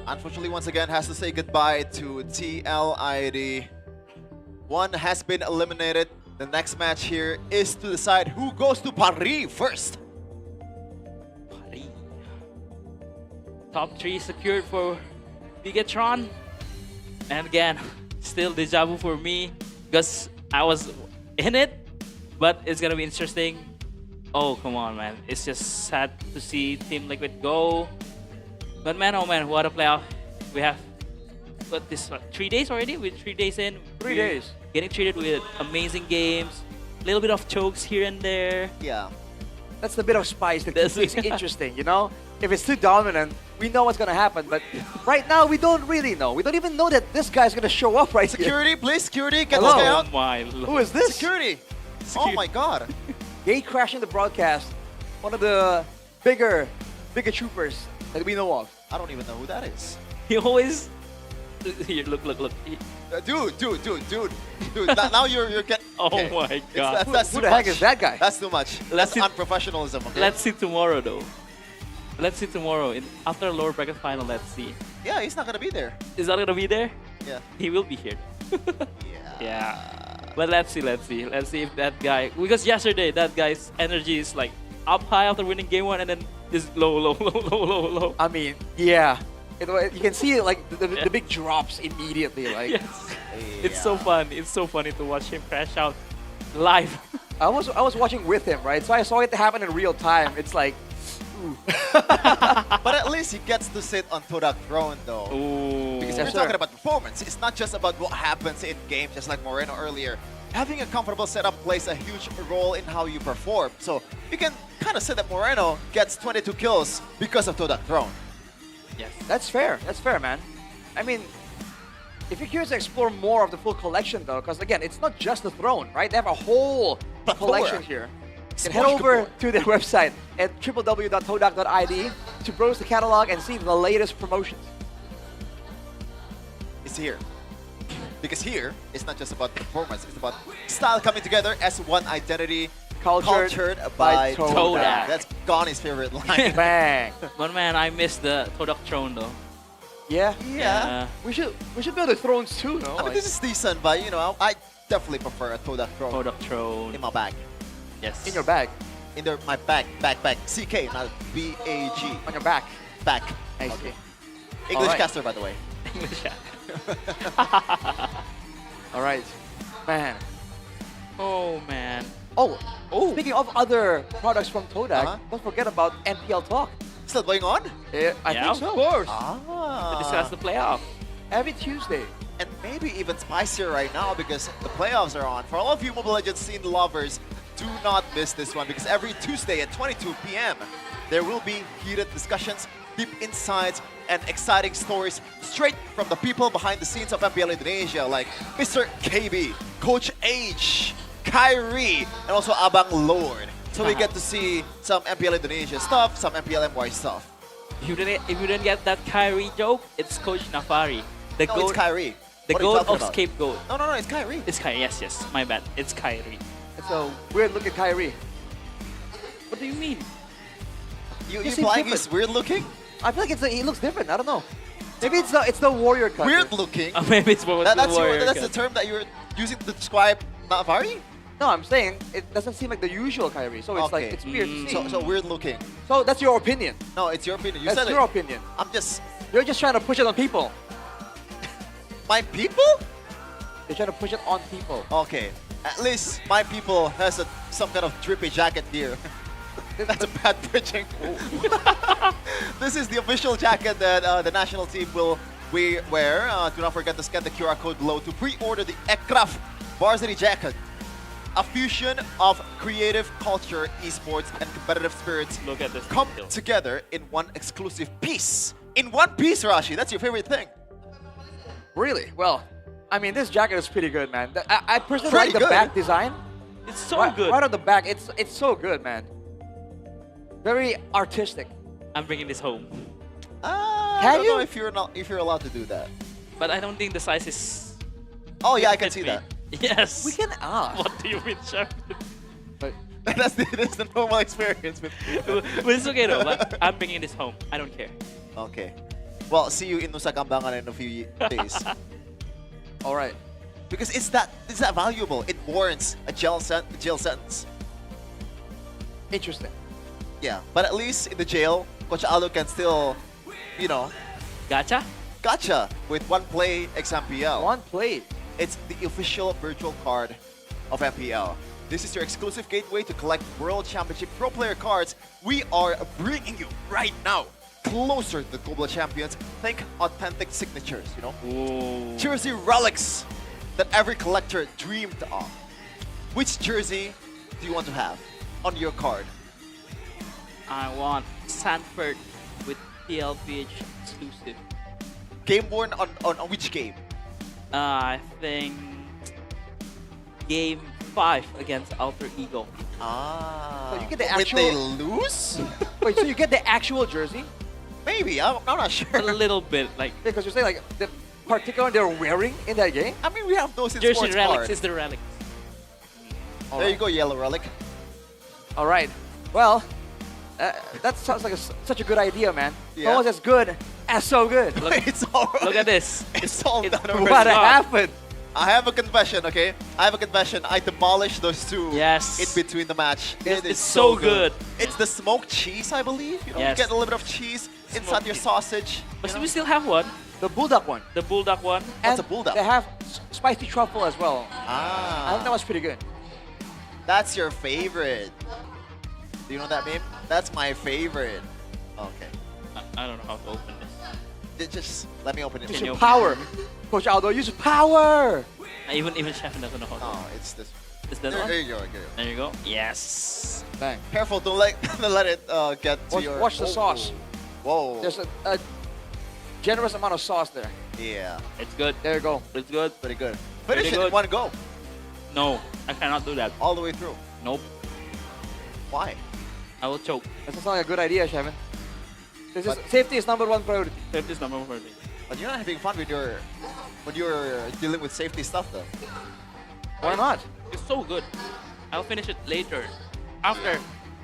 Unfortunately, once again, has to say goodbye to TLID. One has been eliminated. The next match here is to decide who goes to Paris first. Paris. Top 3 secured for Bigetron. And again, still deja vu for me because I was in it, but it's gonna be interesting. Oh, come on, man. It's just sad to see Team Liquid go. But man, oh man, what a playoff. We have, what, 3 days already? With 3 days in. 3 days. Getting treated with amazing games, a little bit of chokes here and there. Yeah. That's the bit of spice that keeps things interesting, you know? If it's too dominant, we know what's gonna happen, but right now we don't really know. We don't even know that this guy's gonna show up right Security, here. please, security, get Hello. this guy out. Oh my lord. Who is this? Security. Oh my god. Gate crashing the broadcast. One of the bigger troopers that we know of. I don't even know who that is. He always... Here, look. Dude. Now you're getting... Oh my god. That's Who too the heck much. is that guy? That's too much. Let's That's see- unprofessionalism. Okay? Let's see tomorrow though. Let's see tomorrow. After lower bracket final, let's see. Yeah, he's not gonna be there. Is that gonna be there? Yeah. He will be here. Yeah. But let's see. Let's see if that guy, because yesterday that guy's energy is like up high after winning game 1 and then just low. I mean, yeah. You can see like the big drops immediately. Like, Yes. It's so fun. It's so funny to watch him crash out live. I was watching with him, right? So I saw it happen in real time. It's like, ooh. But at least he gets to sit on Todak throne though. Ooh. Because Yes, we're sir. talking about performance. It's not just about what happens in game, just like Moreno earlier. Having a comfortable setup plays a huge role in how you perform. So you can kind of say that Moreno gets 22 kills because of Todak throne. Yes. That's fair. That's fair, man. I mean, if you're curious to explore more of the full collection, though, because again, it's not just the throne, right? They have a whole collection here. You can head over to their website at www.todak.id to browse the catalog and see the latest promotions. It's here. Because here, it's not just about performance, it's about style coming together as one identity. Cultured by Todak. That's Gonnie's favorite line. Bang. But man, I miss the Todak throne though. Yeah. Yeah. We should build the thrones too, no? I mean, this is decent, but you know, I definitely prefer a Todak throne. Todak throne. In my bag. Yes. In your bag. My backpack. CK, not B-A-G. On your back. Back. I Okay. see. English Alright. caster, by the way. English. All right, man. Oh man. Oh, speaking of other products from Todak, don't forget about MPL Talk. Still going on? Yeah, I think so. Of course. To discuss the playoff. Every Tuesday. And maybe even spicier right now because the playoffs are on. For all of you Mobile Legends scene lovers, do not miss this one because every Tuesday at 22 p.m. there will be heated discussions, deep insights, and exciting stories straight from the people behind the scenes of MPL Indonesia like Mr. KB, Coach H, Kyrie, and also Abang Lord. So we get to see some MPL Indonesia stuff, some MPL MY stuff. If you didn't get that Kyrie joke, it's Coach Nafari. The No, goat, it's Kyrie. The What are you goat talking of about? scapegoat. No, it's Kyrie. It's Kyrie. Yes. My bad. It's Kyrie. It's a weird looking Kyrie. What do you mean? You He seems implying different. he's weird looking? I feel like he looks different. I don't know. Maybe it's the warrior cut. Weird looking? Maybe it's what That's the term that you're using to describe Navari? No, I'm saying it doesn't seem like the usual Kyrie. So it's like it's weird to see. So weird looking. So that's your opinion. No, it's your opinion. You That's said your it. opinion. I'm just... You're just trying to push it on people. My people? They're trying to push it on people. Okay. At least my people has some kind of drippy jacket here. That's a bad pitching. This is the official jacket that the national team will wear. Do not forget to scan the QR code below to pre-order the Aircraft varsity jacket. A fusion of creative culture, esports, and competitive spirits Look at this come detail. together in one exclusive piece. In one piece, Rashi. That's your favorite thing. Really? Well, I mean, this jacket is pretty good, man. I personally Pretty like the good. back design. It's so good. Right on the back, it's so good, man. Very artistic. I'm bringing this home. I Can don't you? know if you're allowed to do that. But I don't think the size is... Oh yeah, I can fit see me. that. Yes. We can ask. What do you mean, Chef? that's the normal experience with But it's okay though. But I'm bringing this home. I don't care. Okay. Well, see you in Nusa Kambangan in a few days. All right. Because it's that valuable. It warrants a jail sentence. Interesting. Yeah, but at least in the jail, Coach Alo can still, you know, gotcha with one play XMPL. One play. It's the official virtual card of MPL. This is your exclusive gateway to collect World Championship Pro Player cards. We are bringing you right now closer to the global champions. Think authentic signatures, you know? Ooh. Jersey relics that every collector dreamed of. Which jersey do you want to have on your card? I want Sanford with PLPH exclusive. Game born on which game? I think Game 5 against Alter Ego. So you get the When actual. they lose? Wait, so you get the actual jersey? Maybe, I'm not sure. A little bit, like Because you're saying like the particular they're wearing in that game. I mean, we have those in Jersey sports Relics card. is the relic. There you go, Yellow Relic. All right. Well, that sounds like such a good idea, man. Yeah. Almost as good as so good. It's all right. Look at this. It's all done already. What happened? I have a confession, okay? I have a confession. I demolished those two Yes. in between the match. Yes, It is it's so good. It's the smoked cheese, I believe. You know, Yes. you get a little bit of cheese inside your cheese. sausage. But we still have one. The bulldog one. The bulldog one. What's And a bulldog? They have spicy truffle as well. Ah. I think that was pretty good. That's your favorite. Do you know that meme? That's my favorite. Okay. I don't know how to open this. Just let me open it. Use Can your you- power. Coach Aldo, use power. Even Chef doesn't know how to. Oh, it's this. Is that There, one? there you go. There you go. There you go. Yes. Bang. Careful, don't let it get to your. Watch the sauce. Whoa. There's a generous amount of sauce there. Yeah. It's good. There you go. It's good. Pretty good. Pretty Finish it in good. one go. No, I cannot do that. All the way through. Nope. Why? I will choke. That sounds like a good idea, Shevin. Safety is number one priority. Safety is number one priority. But you're not having fun with when you're dealing with safety stuff though. Why not? It's so good. I'll finish it later. After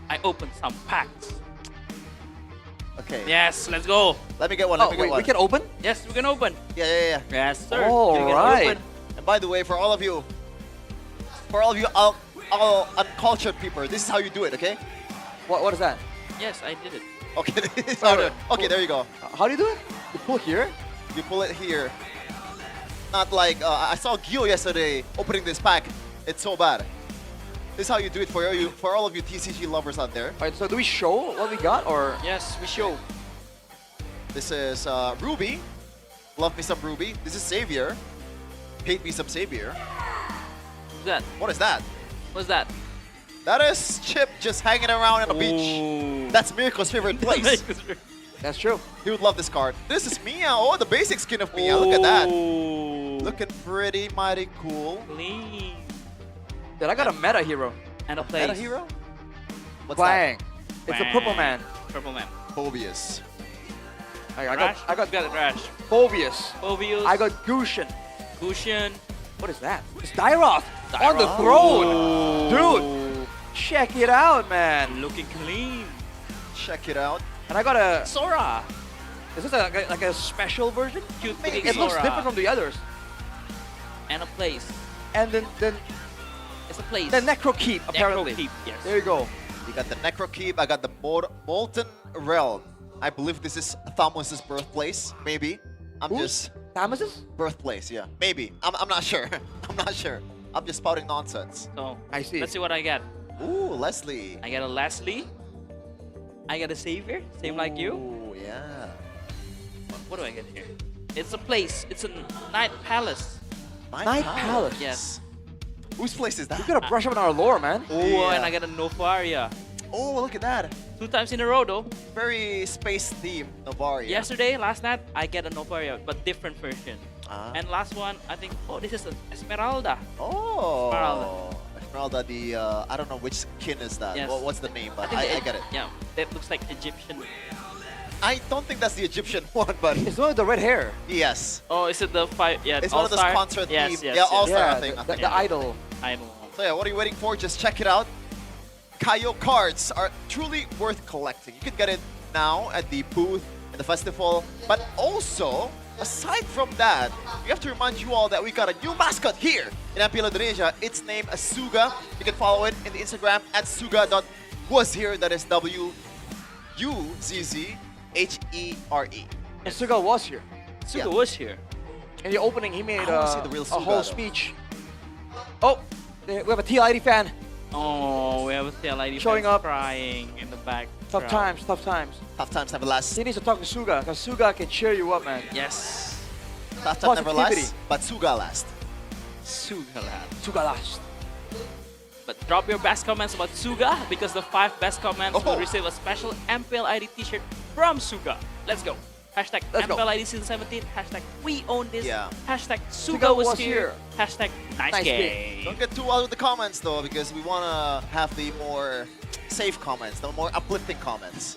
I open some packs. Okay. Yes, let's go. Let me get one. Oh, Let me get wait, one. we can open? Yes, we can open. Yeah. Yes, sir. All We can right. open. And by the way, for all of you all uncultured people, this is how you do it, okay? What is that? Yes, I did it. Okay, this is how to, okay, there you go. How do you do it? You pull here? You pull it here. Not like I saw Gio yesterday opening this pack. It's so bad. This is how you do it for all of you TCG lovers out there. Alright, so do we show what we got or? Yes, we show. This is Ruby. Love me some Ruby. This is Savior. Hate me some Savior. What's that? What is that? What's that? That is Chip just hanging around on the beach. That's Mirko's favorite place. That's true. He would love this card. This is Mia. Oh, the basic skin of Mia. Look at that. Looking pretty mighty cool. Clean. Dude, I got a meta hero. And a place. Meta hero? What's Bang. that? It's a purple man. Purple man. Phobius. I got Rash. Phobius. Phobius. I got Gushin. Gushin. What is that? It's Dyroth on the throne. Dude, check it out, man. Looking clean. Check it out. And I got a Sora. Is this like a special version? Cute Maybe. big It looks Sora. different from the others. And a place. And then It's a place. the Necro Keep, apparently. Necro Keep, yes. There you go. You got the Necro Keep. I got the Molten Realm. I believe this is Thamus' birthplace. Maybe. I'm just Thomas's? Birthplace, yeah. Maybe. I'm not sure. I'm not sure. I'm just spouting nonsense. So I see. let's see what I get. Ooh, Leslie. I got a Leslie. I got a Savior, same like you. Ooh, yeah. What do I get here? It's a place. It's a Night Palace. Night Palace? Yes. Whose place is that? We gotta brush up on our lore, man. Oh, and I got a Novaria. Oh, look at that. 2 times in a row though. Very space themed, Novaria. Yesterday, last night, I get a Novaria, but different version. Ah. And last one, I think, oh, this is an Esmeralda. Oh. Esmeralda. Esmeralda, the, I don't know which skin is that. Yes. What's the name, but think I get it. Yeah, that looks like Egyptian. I don't think that's the Egyptian one, but... It's the one with the red hair. Yes. Oh, is it the five? Yeah, It's one of those All-Star? concert Yes, themed. yes, Yeah, yes. All-Star, Yeah, I think. the idol. Idol. So yeah, what are you waiting for? Just check it out. Kayo cards are truly worth collecting. You can get it now at the booth in the festival. But also, aside from that, we have to remind you all that we got a new mascot here in MPL Indonesia. It's named Suga. You can follow it in the Instagram at suga.was here. That is WUZZHERE. And Suga was here. Suga was here. In the opening, he made I wanna see the real a Suga, whole though. speech. Oh, we have a TLID fan. Oh, we have a TLID Showing fans up. crying in the back. Tough times, tough times. Tough times never last. He needs to talk to Suga, because Suga can cheer you up, man. Yes. Tough times never Positivity. last, but Suga last. Suga last. Suga last. But drop your best comments about Suga because the 5 best comments Oh. will receive a special MPL ID t-shirt from Suga. Let's go. Hashtag Let's go. MPL ID Season 17. Hashtag we own this. Yeah. Hashtag Suga was here. here. Hashtag nice Nice game. Don't get too wild with the comments though, because we want to have the more safe comments, the more uplifting comments.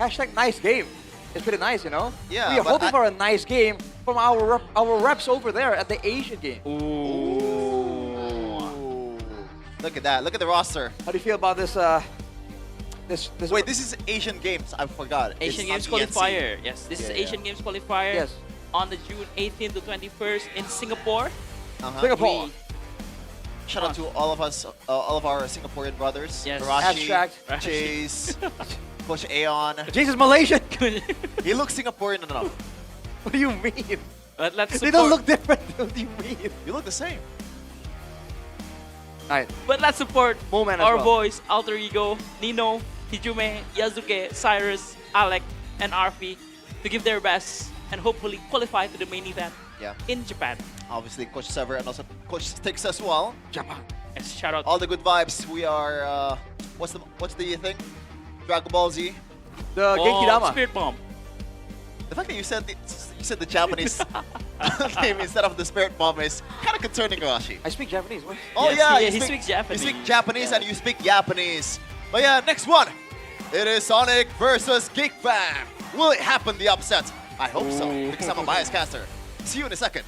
Hashtag nice game. It's pretty nice, you know? Yeah, We are but hoping for a nice game from our reps over there at the Asian game. Ooh. Look at that. Look at the roster. How do you feel about this, this Wait, this is Asian Games. I forgot. Asian It's Games on ENC. qualifier. Yes, this is Yeah, Asian Games qualifier. Yes. On the June 18th to 21st in Singapore. Uh-huh. Singapore. We- Shout out to all of us, all of our Singaporean brothers. Yes. Rashi, Abstract. Chase, Coach Aeon. Jesus Malaysian. He looks Singaporean enough. What do you mean? But let's They don't support- look different. What do you mean? You look the same. Alright. But let's support Moment as our well. boys, Alter Ego, Nino, Hijume, Yazuke, Cyrus, Alec, and Arfi to give their best and hopefully qualify to the main event Yeah. in Japan. Obviously, Coach Sever and also Coach Sticks as well. Japan. Yes, shout out. All the good vibes. We are. What's the thing? Dragon Ball Z. The Genki Dama. Spirit Bomb. The fact that you said the Japanese name instead of the Spirit Bomb is kind of concerning, Rashi. I speak Japanese. What? Oh Yes, yeah, he speaks Japanese. You speak Japanese and you speak Japanese. But yeah, next one. It is Sonic versus GEEK Fam. Will it happen, the upset? I hope so, because I'm a biased caster. See you in a second.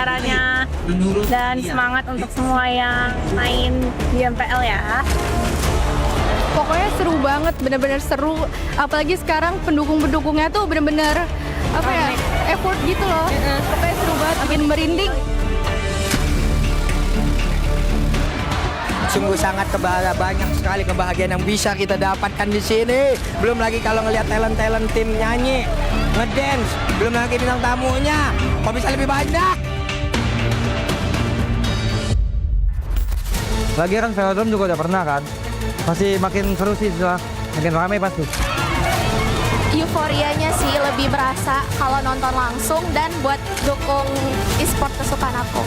acaranya dan semangat untuk semua yang main di MPL ya. Pokoknya seru banget, bener-bener seru. Apalagi sekarang pendukung-pendukungnya tuh bener-bener effort gitu loh. Pokoknya seru banget, bikin merinding. Sungguh sangat banyak sekali kebahagiaan yang bisa kita dapatkan di sini. Belum lagi kalau ngelihat talent-talent tim nyanyi, ngedance, belum lagi bintang tamunya. Kok bisa lebih banyak? Lagi kan velodrome juga udah pernah kan. Pasti makin seru sih setelah makin ramai pasti. Euforianya sih lebih berasa kalau nonton langsung dan buat dukung e-sport kesukaan aku.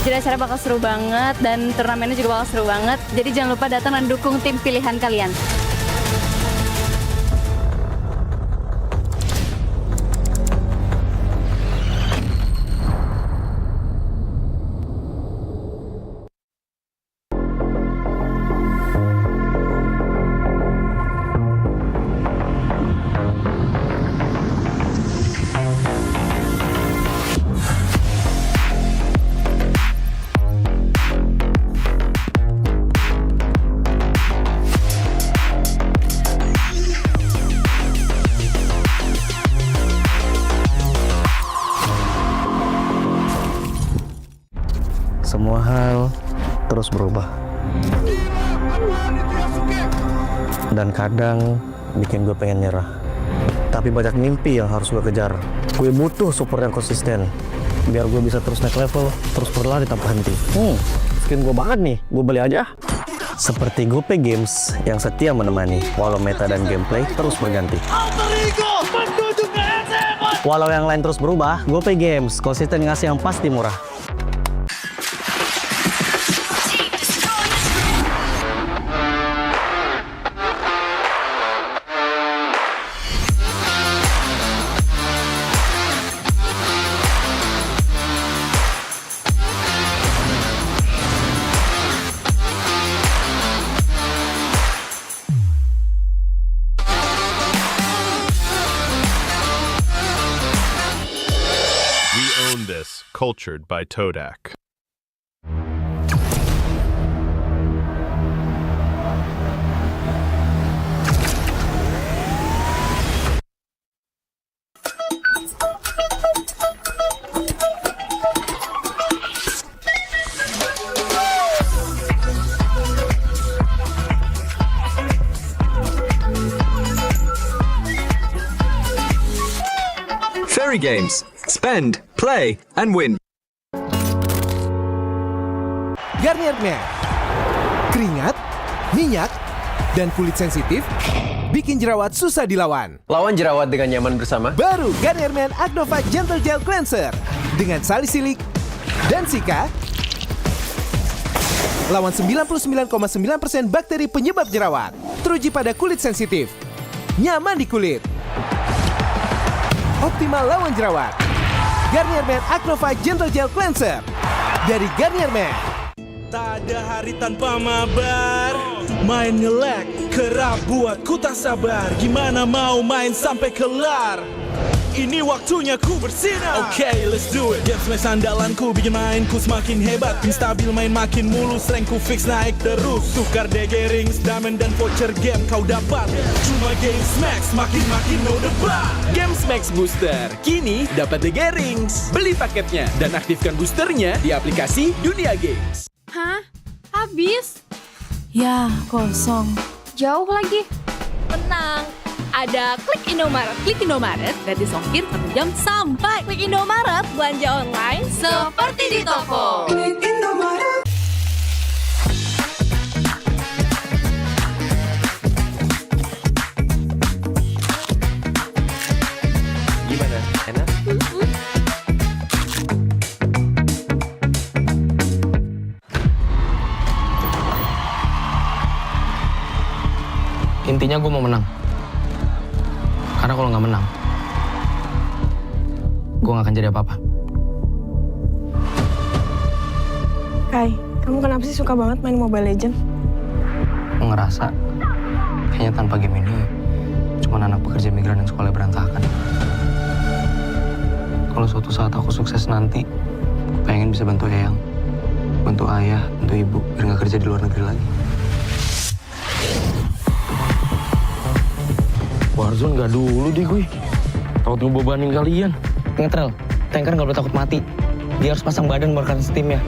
Jadi acara bakal seru banget dan turnamennya juga bakal seru banget. Jadi jangan lupa datang dan dukung tim pilihan kalian. Semua hal terus berubah. Dan kadang bikin gue pengen nyerah. Tapi banyak mimpi yang harus gue kejar. Gue butuh support yang konsisten. Biar gue bisa terus naik level, terus berlari tanpa henti. Skin gue banget nih, gue beli aja. Seperti GoP Games yang setia menemani, walau meta dan gameplay terus berganti. Walau yang lain terus berubah, GoP Games konsisten ngasih yang pasti murah. Cultured by Todak. Fairy Games. Spend, play, and win. Garnier Men. Keringat, minyak, dan kulit sensitif bikin jerawat susah dilawan. Lawan jerawat dengan nyaman bersama. Baru Garnier Men Agnova Gentle Gel Cleanser dengan salisilik dan sika. Lawan 99,9% bakteri penyebab jerawat. Teruji pada kulit sensitif. Nyaman di kulit. Optimal lawan jerawat. Garnier Men Agnova Gentle Gel Cleanser dari Garnier Men. Tak ada hari tanpa mabar. Main nge-lag, kerap buatku tak sabar. Gimana mau main sampai kelar? Ini waktunya ku bersinar. Okay, let's do it. Games main sandalanku, bikin mainku semakin hebat. Pin stabil main makin mulus, rankku fix naik terus. Tukar DG rings, diamond dan voucher game kau dapat. Cuma Games Max, makin-makin no debat. Games Max Booster, kini dapat DG Rings. Beli paketnya dan aktifkan boosternya di aplikasi Dunia Games. Hah? Habis? Ya, kosong. Jauh lagi. Tenang. Ada Klik Indomaret. Klik Indomaret gratis ongkir 1 jam sampai. Klik Indomaret, belanja online seperti di toko. Klik Indomaret. Gimana? Enak? Intinya gue mau menang. Karena kalau nggak menang, gue nggak akan jadi apa-apa. Kai, kamu kenapa sih suka banget main Mobile Legends? Gue ngerasa kayaknya tanpa game ini cuma anak pekerja migran yang sekolah berantakan. kalau suatu saat aku sukses nanti, pengen bisa bantu Eyang, bantu ayah, bantu ibu, biar nggak kerja di luar negeri lagi. Warzone nggak dulu deh gue. Takut ngebebanin kalian. Ngetrel, tanker nggak boleh takut mati. Dia harus pasang badan buat timnya.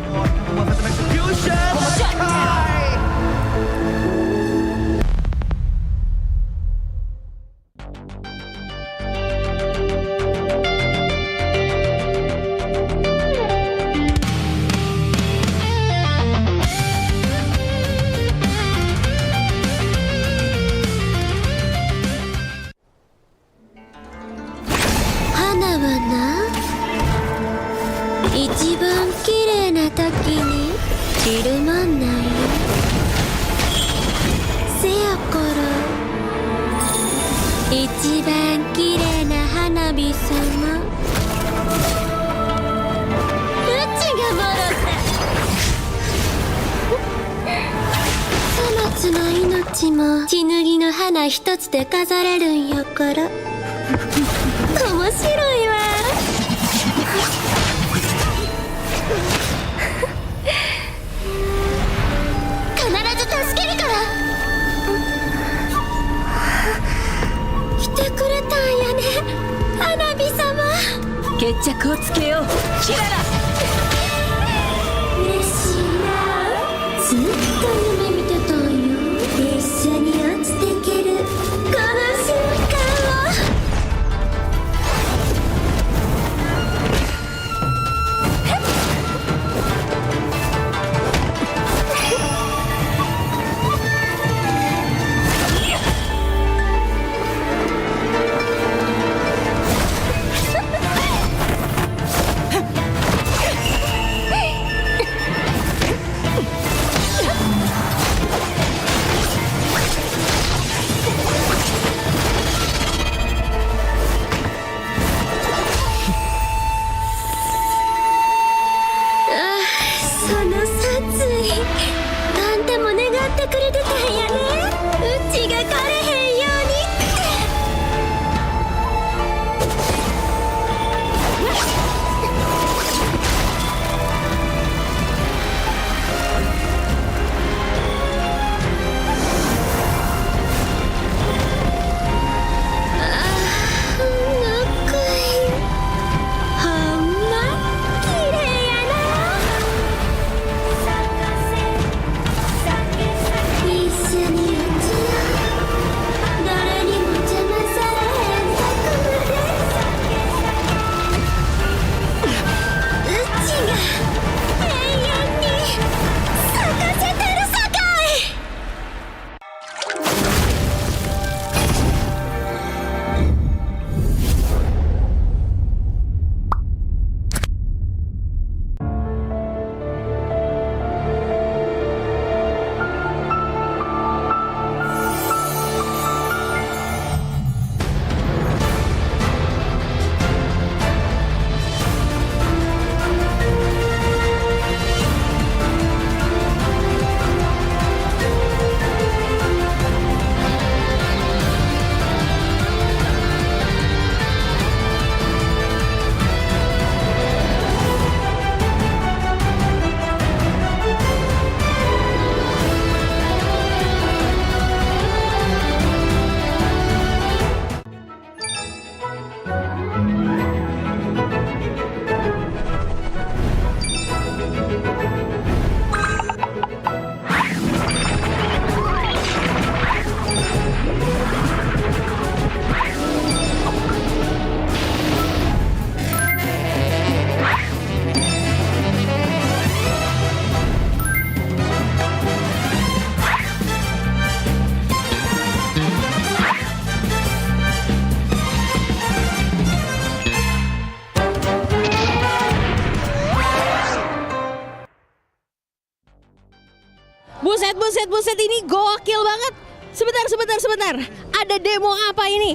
Buset ini gokil banget. Sebentar. Ada demo apa ini?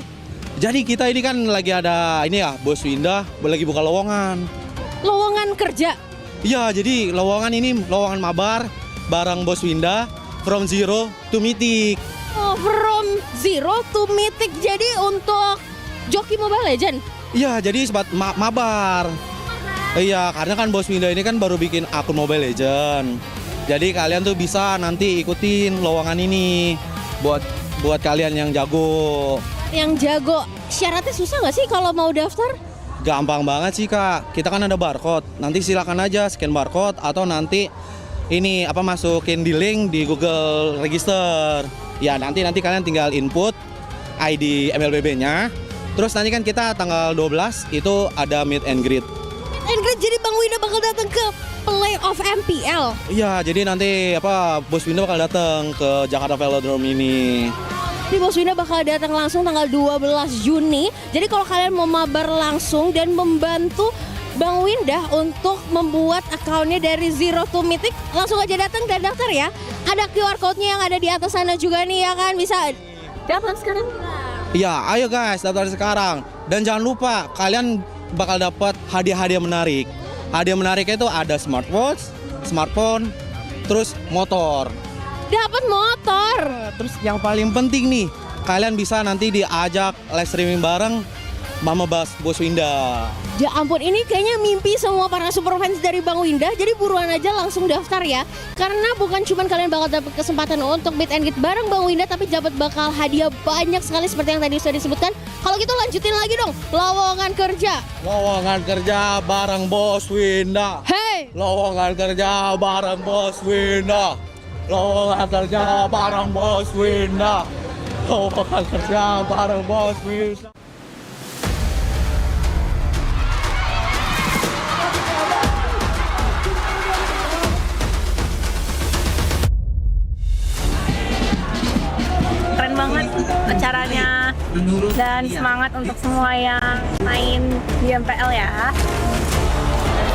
Jadi kita ini kan lagi ada ini ya, Bos Winda lagi buka lowongan. Lowongan kerja? Iya, jadi lowongan ini lowongan mabar bareng Bos Winda from zero to mythic. Oh, from zero to mythic. Jadi untuk joki Mobile Legend? Iya, jadi mabar. Iya, karena kan Bos Winda ini kan baru bikin akun Mobile Legend. Jadi kalian tuh bisa nanti ikutin lowongan ini buat kalian yang jago. Yang jago, syaratnya susah nggak sih kalau mau daftar? Gampang banget sih Kak. Kita kan ada barcode. Nanti silakan aja scan barcode atau nanti ini masukin di link di Google Register. Ya nanti kalian tinggal input ID MLBB-nya. Terus nanti kan kita tanggal 12 itu ada meet and greet. Meet and greet, jadi Bang Winda bakal datang ke playoff MPL. Iya, jadi nanti Bos Winda bakal datang ke Jakarta Velodrome ini. Jadi Bos Winda bakal datang langsung tanggal 12 Juni. Jadi kalau kalian mau mabar langsung dan membantu Bang Winda untuk membuat akunnya dari zero to mythic, langsung aja datang dan daftar ya. Ada QR code-nya yang ada di atas sana juga nih ya kan, bisa daftar sekarang. Iya, ayo guys daftar sekarang. Dan jangan lupa kalian bakal dapat hadiah-hadiah menarik. Hadiah menariknya itu ada smartwatch, smartphone, terus motor. Dapat motor. Terus yang paling penting nih, kalian bisa nanti diajak live streaming bareng Mama Bos Winda. Ya ampun, ini kayaknya mimpi semua para super fans dari Bang Winda. Jadi buruan aja langsung daftar ya. Karena bukan cuma kalian bakal dapat kesempatan untuk meet and greet bareng Bang Winda, tapi dapat bakal hadiah banyak sekali seperti yang tadi sudah disebutkan. Kalau gitu lanjutin lagi dong, lowongan kerja. Lowongan kerja bareng Bos Winda. Hey! Lowongan kerja bareng Bos Winda. Lowongan kerja bareng Bos Winda. Lowongan kerja bareng Bos Winda. Keren banget acaranya dan semangat untuk semua yang main di MPL ya.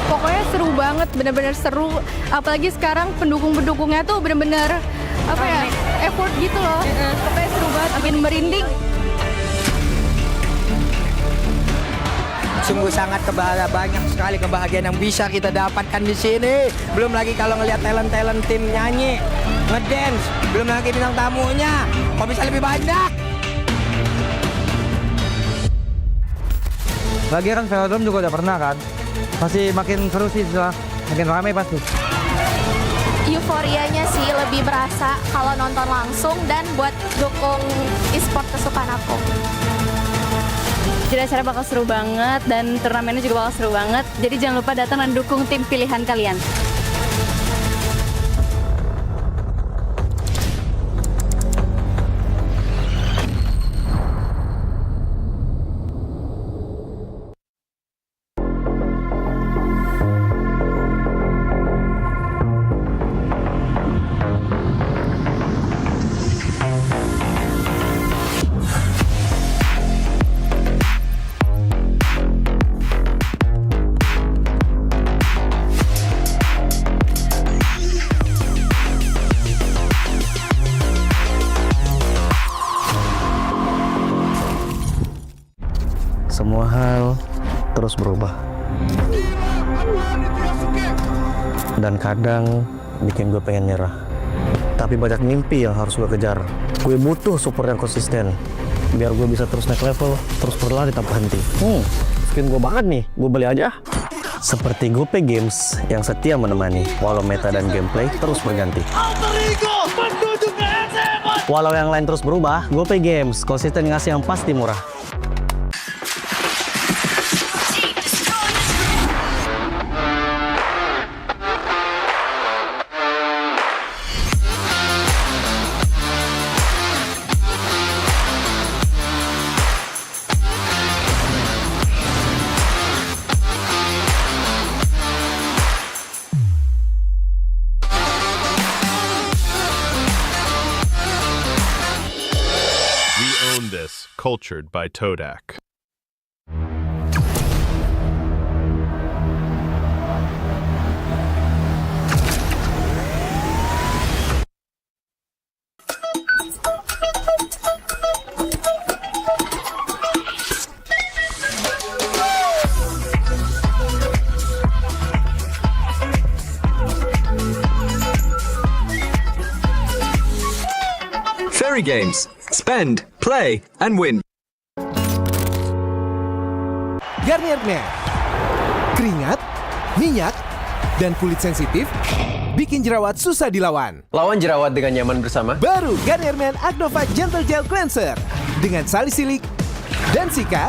Pokoknya seru banget, bener-bener seru. Apalagi sekarang pendukung-pendukungnya tuh bener-bener effort gitu loh. Pokoknya seru banget, bikin merinding. Sungguh sangat banyak sekali kebahagiaan yang bisa kita dapatkan di sini. Belum lagi kalau ngelihat talent-talent tim nyanyi, ngedance, belum lagi bintang tamunya. Kok bisa lebih banyak? Lagi kan Velodrome juga udah pernah kan. Masih makin seru sih, makin ramai pasti. Euforianya sih lebih berasa kalau nonton langsung dan buat dukung e-sport kesukaan aku. Jadi acara bakal seru banget dan turnamennya juga bakal seru banget. Jadi jangan lupa datang dan dukung tim pilihan kalian. Semua hal terus berubah. Dan kadang bikin gue pengen nyerah. Tapi banyak mimpi yang harus gue kejar. Gue butuh support yang konsisten. Biar gue bisa terus naik level, terus berlari tanpa henti. Skin gue banget nih, gue beli aja. Seperti GoPay Games yang setia menemani, walau meta dan gameplay terus berganti. Walau yang lain terus berubah, GoPay Games konsisten ngasih yang pasti murah. Cultured by Todak. Fairy Games. Spend, play, and win. Garnier Men. Keringat, minyak, dan kulit sensitif bikin jerawat susah dilawan. Lawan jerawat dengan nyaman bersama. Baru Garnier Men Agnova Gentle Gel Cleanser dengan salisilik dan sika.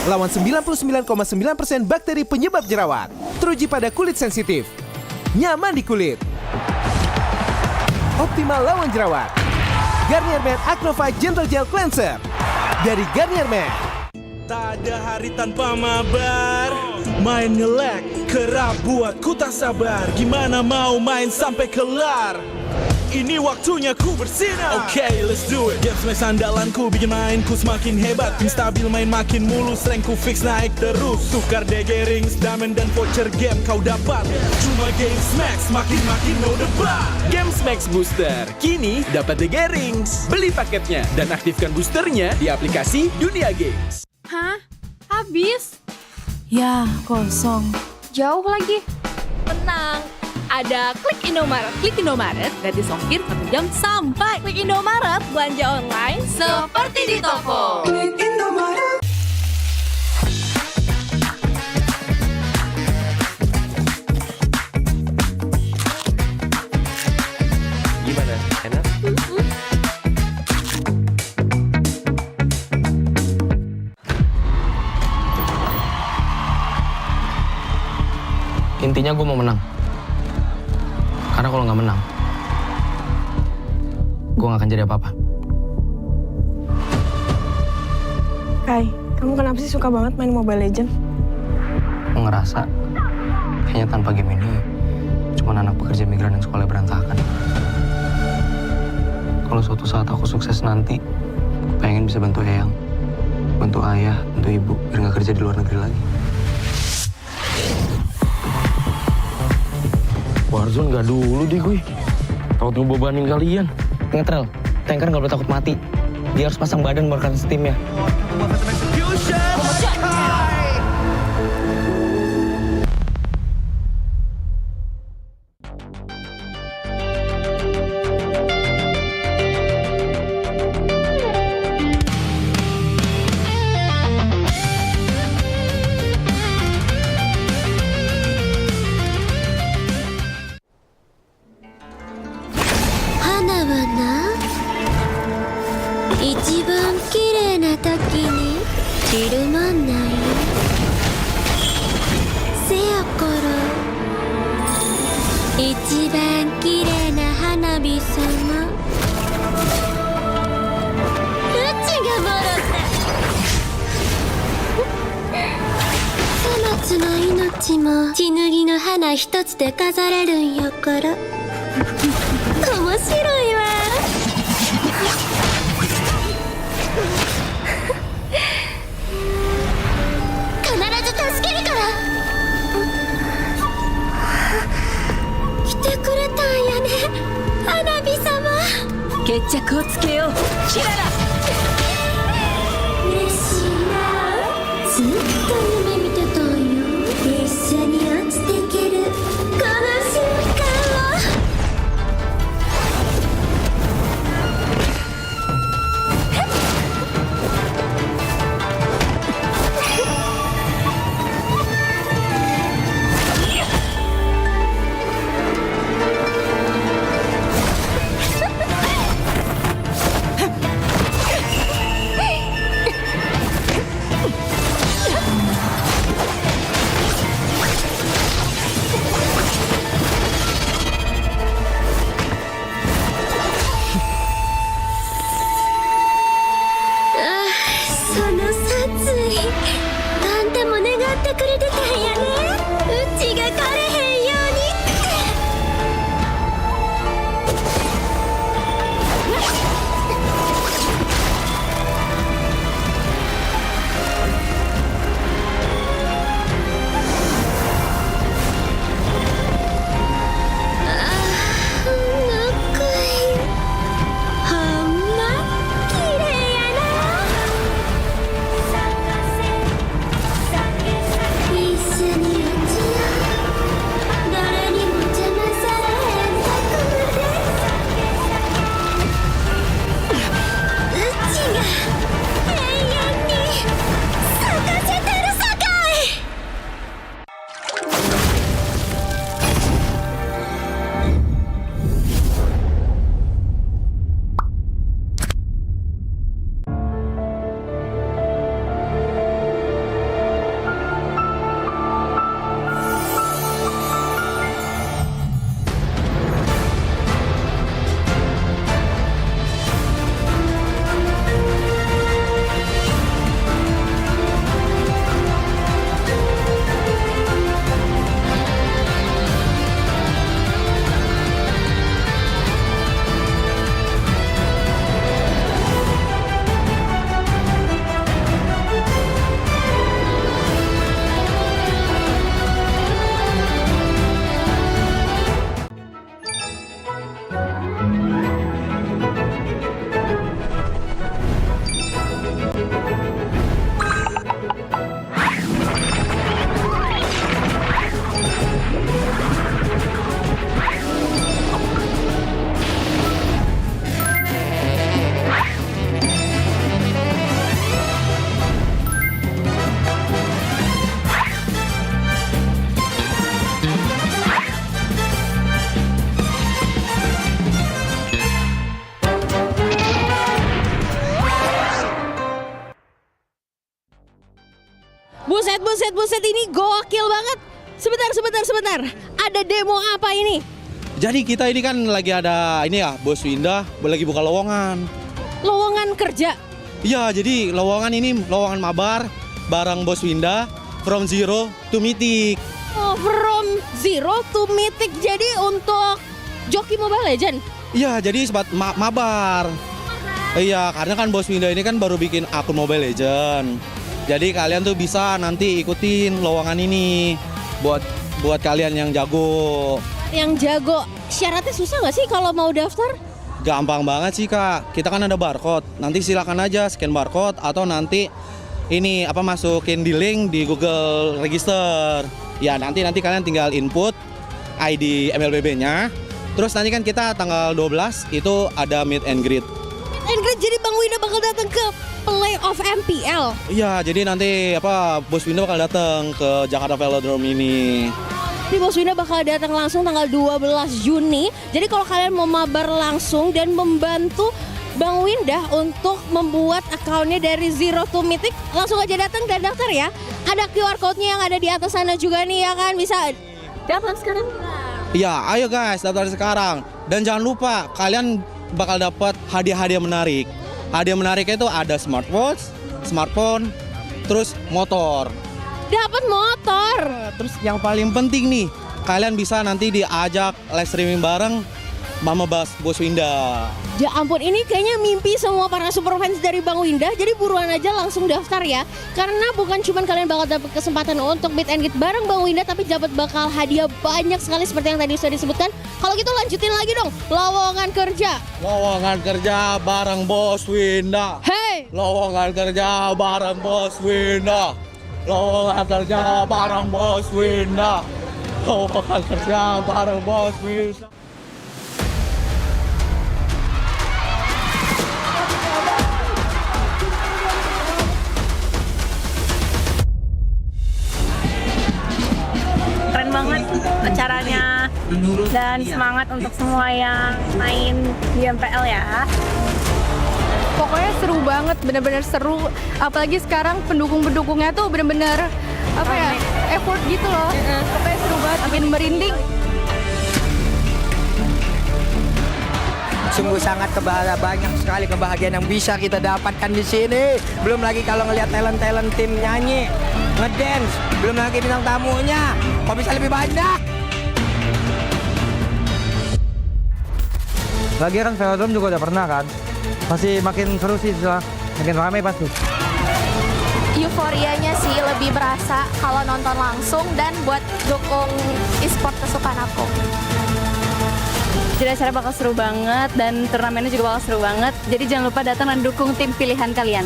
Lawan 99,9% bakteri penyebab jerawat. Teruji pada kulit sensitif. Nyaman di kulit. Optimal lawan jerawat. Garnier Men Agnova Gentle Gel Cleanser dari Garnier Men. Tak ada hari tanpa mabar. Main nge-lag, kerap buatku tak sabar. Gimana mau main sampai kelar? Ini waktunya ku bersinar. Okay, let's do it. Games main sandalanku bikin mainku semakin hebat. Pin stabil main makin mulus, rankku fix naik terus. Tukar DG rings, diamond dan voucher game kau dapat. Cuma Games Max, makin-makin no debat. Games Max Booster, kini dapat DG Rings. Beli paketnya dan aktifkan boosternya di aplikasi Dunia Games. Hah? Habis? Ya, kosong. Jauh lagi. Tenang. Ada Klik Indomaret. Klik Indomaret gratis ongkir 1 jam sampai. Klik Indomaret, belanja online seperti di toko. Klik Indomaret. Gimana? Enak? Intinya gue mau menang. Karena kalau nggak menang, gue nggak akan jadi apa-apa. Kai, kamu kenapa sih suka banget main Mobile Legends? Gue ngerasa kayaknya tanpa game ini cuma anak pekerja migran yang sekolah berantakan. Kalau suatu saat aku sukses nanti, pengen bisa bantu Eyang, bantu ayah, bantu ibu, biar nggak kerja di luar negeri lagi. Warzone nggak dulu deh gue. Takut ngebebanin kalian. Ingat Rel, tanker nggak boleh takut mati. Dia harus pasang badan buat karena timnya. Buset, ini gokil banget. Sebentar. Ada demo apa ini? Jadi kita ini kan lagi ada ini ya, Bos Winda lagi buka lowongan. Lowongan kerja. Iya, jadi lowongan ini lowongan mabar bareng Bos Winda from zero to mythic. Oh, from zero to mythic. Jadi untuk joki Mobile Legend? Iya, jadi sebat mabar. Iya, karena kan Bos Winda ini kan baru bikin akun Mobile Legend. Jadi kalian tuh bisa nanti ikutin lowongan ini buat kalian yang jago. Yang jago, syaratnya susah nggak sih kalau mau daftar? Gampang banget sih Kak, kita kan ada barcode. Nanti silakan aja scan barcode atau nanti ini masukin di link di Google Register. Ya nanti kalian tinggal input ID MLBB-nya. Terus nanti kan kita tanggal 12 itu ada meet and greet. Meet and greet, jadi Bang Winda bakal datang ke playoff MPL. Iya, jadi nanti Bos Winda bakal datang ke Jakarta Velodrome ini. Ini Bos Winda bakal datang langsung tanggal 12 Juni. Jadi kalau kalian mau mabar langsung dan membantu Bang Winda untuk membuat akunnya dari zero to mythic, langsung aja datang dan daftar ya. Ada QR code-nya yang ada di atas sana juga nih ya kan, bisa daftar sekarang. Iya, ayo guys daftar sekarang. Dan jangan lupa kalian bakal dapat hadiah-hadiah menarik. Hadiah menariknya itu ada smartwatch, smartphone, terus motor. Dapat motor. Terus yang paling penting nih, kalian bisa nanti diajak live streaming bareng Mama Bos Winda. Ya ampun, ini kayaknya mimpi semua para super fans dari Bang Winda. Jadi buruan aja langsung daftar ya. Karena bukan cuma kalian bakal dapat kesempatan untuk meet and greet bareng Bang Winda, tapi dapat bakal hadiah banyak sekali seperti yang tadi sudah disebutkan. Kalau gitu lanjutin lagi dong, lowongan kerja. Lowongan kerja bareng Bos Winda. Hey! Lowongan kerja bareng Bos Winda. Lowongan kerja bareng Bos Winda. Lowongan kerja bareng Bos Winda. Keren banget acaranya dan semangat untuk semua yang main di MPL ya. Pokoknya seru banget, bener-bener seru. Apalagi sekarang pendukung-pendukungnya tuh bener-bener effort gitu loh. Pokoknya seru banget, bikin merinding. Sungguh sangat banyak sekali kebahagiaan yang bisa kita dapatkan di sini. Belum lagi kalau ngelihat talent tim nyanyi, ngedance, belum lagi bintang tamunya. Kok bisa lebih banyak? Lagi kan Velodrome juga udah pernah kan. Pasti makin seru sih setelah makin ramai pasti. Euforianya sih lebih berasa kalau nonton langsung dan buat dukung e-sport kesukaan aku. Jadi acara bakal seru banget dan turnamennya juga bakal seru banget. Jadi jangan lupa datang dan dukung tim pilihan kalian.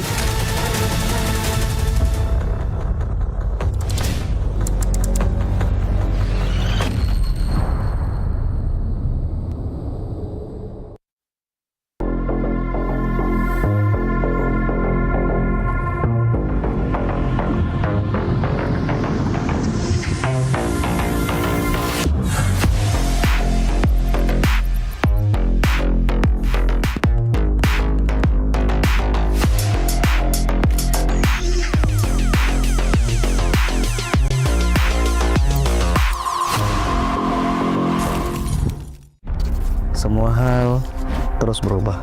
Semua hal terus berubah.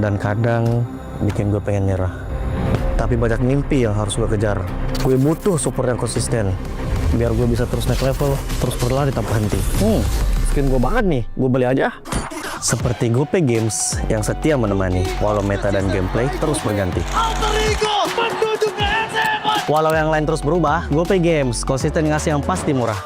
Dan kadang bikin gue pengen nyerah. Tapi banyak mimpi yang harus gue kejar. Gue butuh support yang konsisten. Biar gue bisa terus naik level, terus berlari tanpa henti. Skin gue banget nih, gue beli aja. Seperti GoPay Games yang setia menemani, walau meta dan gameplay terus berganti. Walau yang lain terus berubah, GoPay Games konsisten ngasih yang pasti murah.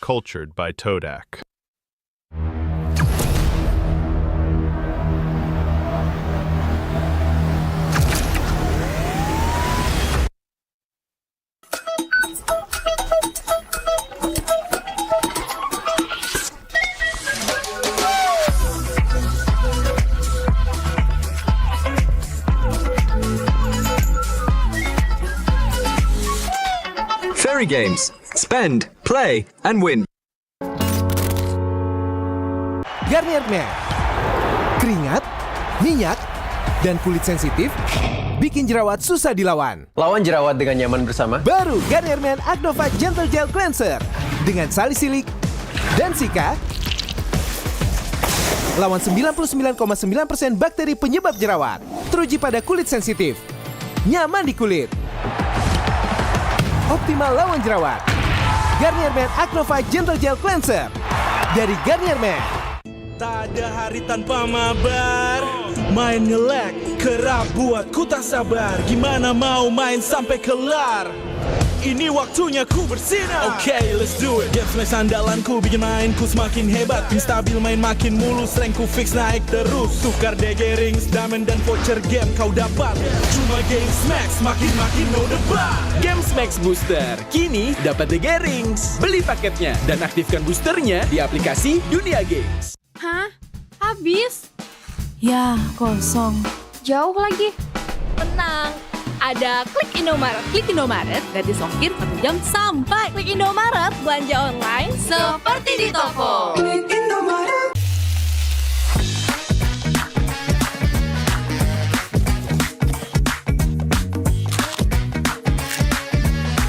Cultured by Todak. Joy Games. Spend, play, and win. Garnier Men. Keringat, minyak, dan kulit sensitif bikin jerawat susah dilawan. Lawan jerawat dengan nyaman bersama. Baru Garnier Men Acnova Gentle Gel Cleanser dengan salisilik dan sika. Lawan 99,9% bakteri penyebab jerawat. Teruji pada kulit sensitif. Nyaman di kulit. Optimal lawan jerawat. Garnier Men Acnova Gentle Gel Cleanser dari Garnier Men. Tak ada hari tanpa mabar. Main nge-lag, kerap buat ku tak sabar. Gimana mau main sampai kelar? Ini waktunya ku bersinar. Okay, let's do it. Game smash andalanku bikin mainku semakin hebat. Pin stabil main makin mulus, rankku fix naik terus. Tukar DG rings, diamond dan voucher game kau dapat. Cuma Game Smash makin no debat. Game Max Booster, kini dapat DG Rings. Beli paketnya dan aktifkan boosternya di aplikasi Dunia Games. Hah? Habis? Ya, kosong. Jauh lagi. Tenang. Ada Klik Indomaret. Klik Indomaret gratis ongkir 1 jam sampai. Klik Indomaret, belanja online seperti di toko. Klik Indomaret.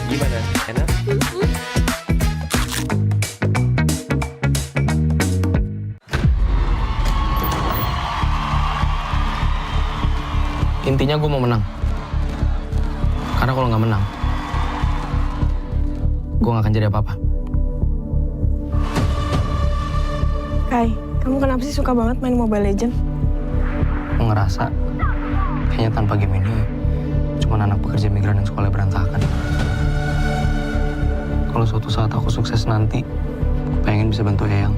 Gimana? Enak? Intinya gue mau menang. Karena kalau nggak menang, gue nggak akan jadi apa-apa. Kai, kamu kenapa sih suka banget main Mobile Legends? Gue ngerasa kayaknya tanpa game ini cuma anak pekerja migran yang sekolah berantakan. Kalau suatu saat aku sukses nanti, pengen bisa bantu Eyang,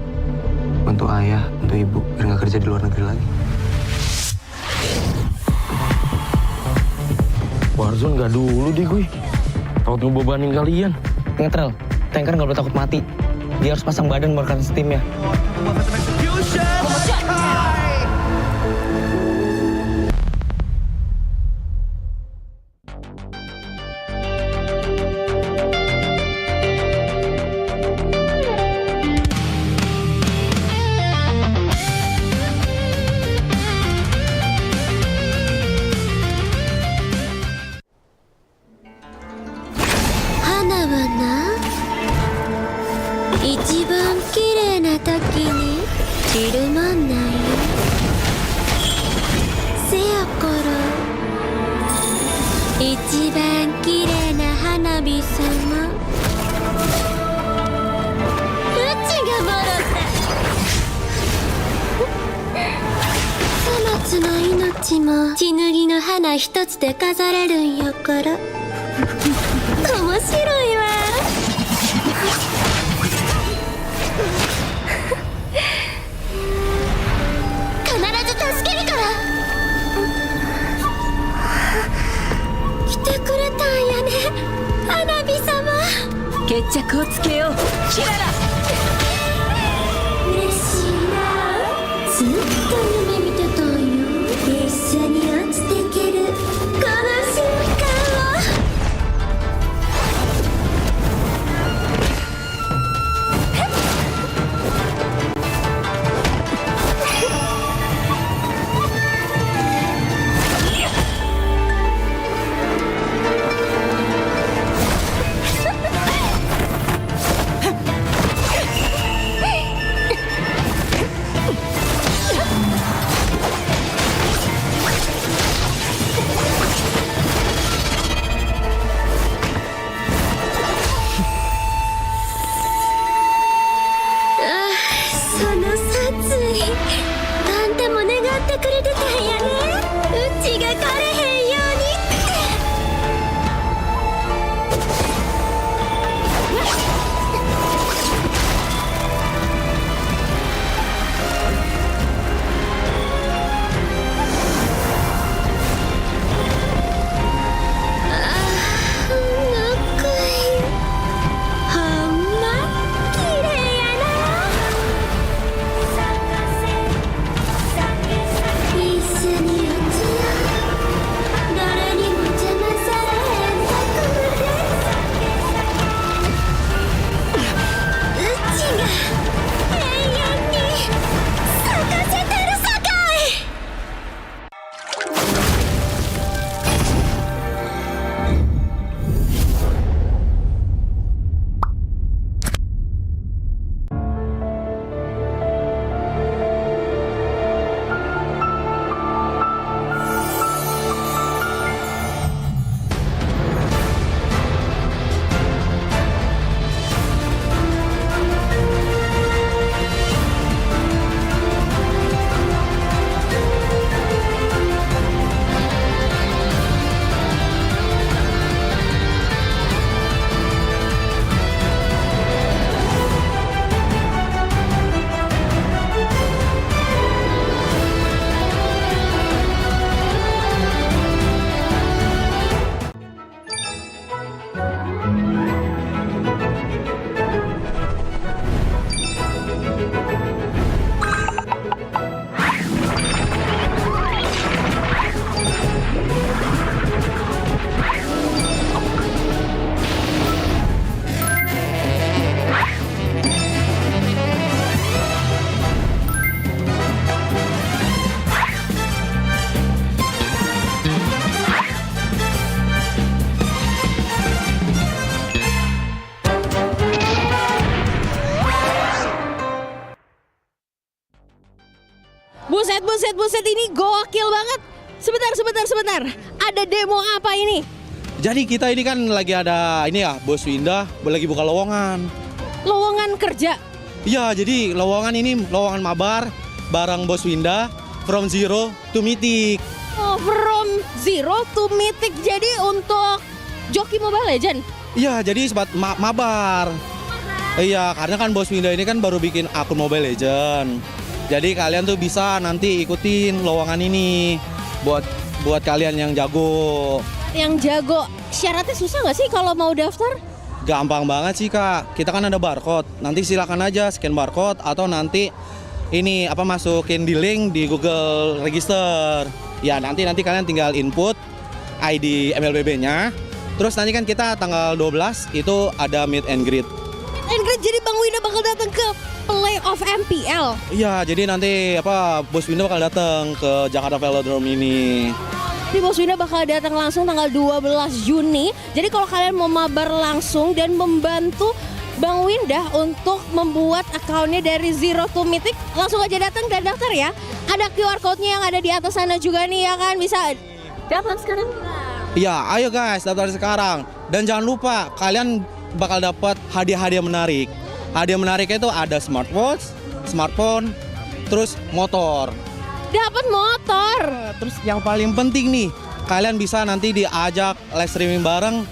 bantu ayah, bantu ibu, biar nggak kerja di luar negeri lagi. Warzone nggak dulu deh gue. Takut ngebebanin kalian. Ngetrel, tanker nggak boleh takut mati. Dia harus pasang badan merekan steamnya. buset ini gokil banget. Sebentar. Ada demo apa ini? Jadi kita ini kan lagi ada ini ya, Bos Winda lagi buka lowongan. Lowongan kerja? Iya, jadi lowongan ini lowongan mabar bareng Bos Winda from zero to mythic. Oh, from zero to mythic. Jadi untuk joki Mobile Legend? Iya, jadi sebat mabar. Iya, karena kan Bos Winda ini kan baru bikin akun Mobile Legend. Jadi kalian tuh bisa nanti ikutin lowongan ini buat kalian yang jago. Yang jago, syaratnya susah nggak sih kalau mau daftar? Gampang banget sih Kak. Kita kan ada barcode. Nanti silakan aja scan barcode atau nanti ini masukin di link di Google Register. Ya nanti kalian tinggal input ID MLBB-nya. Terus nanti kan kita tanggal 12 itu ada meet and greet. Jadi Bang Winda bakal datang ke playoff MPL. Iya, jadi nanti Bos Winda bakal datang ke Jakarta Velodrome ini. Di Bos Winda bakal datang langsung tanggal 12 Juni. Jadi kalau kalian mau mabar langsung dan membantu Bang Winda untuk membuat akunnya dari zero to mythic, langsung aja datang dan daftar ya. Ada QR code-nya yang ada di atas sana juga nih ya kan, bisa daftar sekarang. Iya, ayo guys daftar sekarang. Dan jangan lupa kalian bakal dapat hadiah-hadiah menarik. Hadiah menariknya itu ada smartwatch, smartphone, terus motor. Dapat motor. Terus yang paling penting nih, kalian bisa nanti diajak live streaming bareng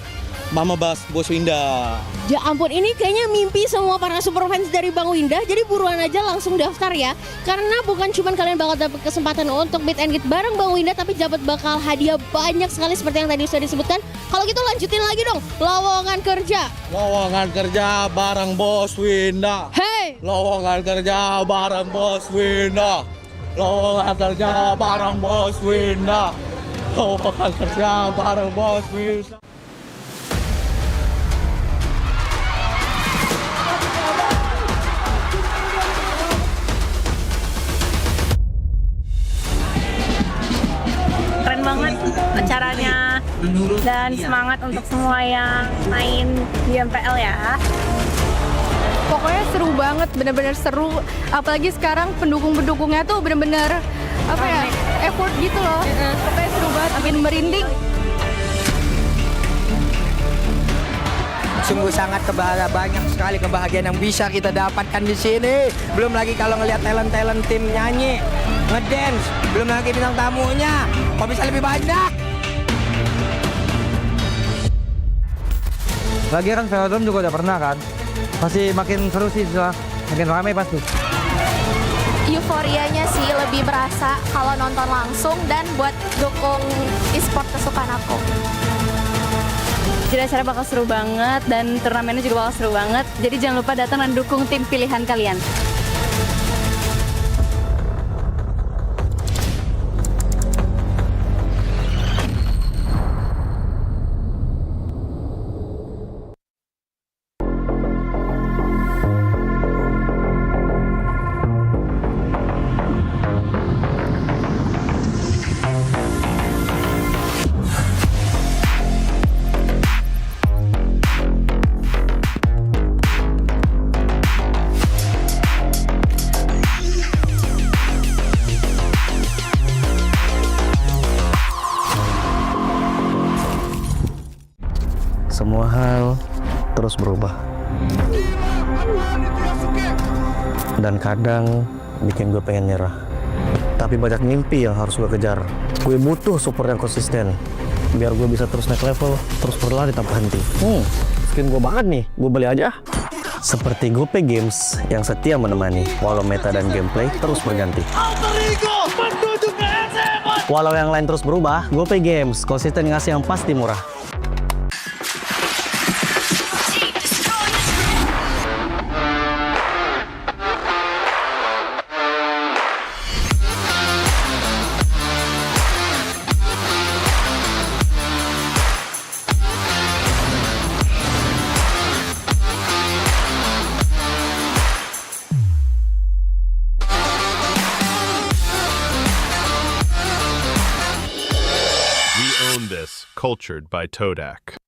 Mama Bos Winda. Ya ampun, ini kayaknya mimpi semua para super fans dari Bang Winda. Jadi buruan aja langsung daftar ya. Karena bukan cuma kalian bakal dapat kesempatan untuk meet and greet bareng Bang Winda, tapi dapat bakal hadiah banyak sekali seperti yang tadi sudah disebutkan. Kalau gitu lanjutin lagi dong, lowongan kerja. Lowongan kerja bareng Bos Winda. Hey! Lowongan kerja bareng Bos Winda. Lowongan kerja bareng Bos Winda. Lowongan kerja bareng Bos Winda. Keren banget acaranya dan semangat untuk semua yang main di MPL ya. Pokoknya seru banget, bener-bener seru. Apalagi sekarang pendukung-pendukungnya tuh bener-bener effort gitu loh. Pokoknya seru banget, makin merinding. Sungguh sangat banyak sekali kebahagiaan yang bisa kita dapatkan di sini. Belum lagi kalau ngelihat talent tim nyanyi, ngedance, belum lagi bintang tamunya. Kok bisa lebih banyak? Lagi kan Velodrome juga udah pernah kan. Pasti makin seru sih, makin ramai pasti. Euforianya sih lebih berasa kalau nonton langsung dan buat dukung e-sport kesukaan aku. Jadi acara bakal seru banget dan turnamennya juga bakal seru banget. Jadi jangan lupa datang dan dukung tim pilihan kalian. Semua hal terus berubah. Dan kadang bikin gue pengen nyerah. Tapi banyak mimpi yang harus gue kejar. Gue butuh support yang konsisten. Biar gue bisa terus naik level, terus berlari tanpa henti. Skin gue banget nih, gue beli aja. Seperti GoPay Games yang setia menemani, walau meta dan gameplay terus berganti. Walau yang lain terus berubah, GoPay Games konsisten ngasih yang pasti murah. Cultured by Todak.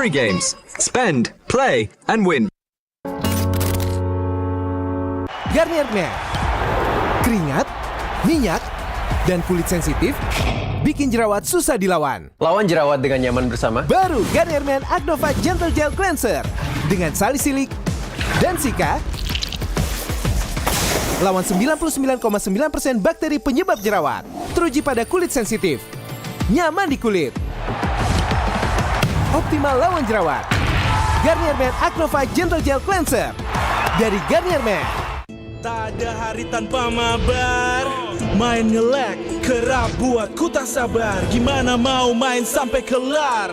Scary games. Spend, play, and win. Garnier Men. Keringat, minyak, dan kulit sensitif bikin jerawat susah dilawan. Lawan jerawat dengan nyaman bersama. Baru Garnier Men Agnova Gentle Gel Cleanser dengan salisilik dan sika. Lawan 99,9% bakteri penyebab jerawat. Teruji pada kulit sensitif. Nyaman di kulit. Optimal lawan jerawat. Garnier Men Agnova Gentle Gel Cleanser dari Garnier Men. Tak ada hari tanpa mabar. Main nge-lag, kerap buat ku tak sabar. Gimana mau main sampai kelar?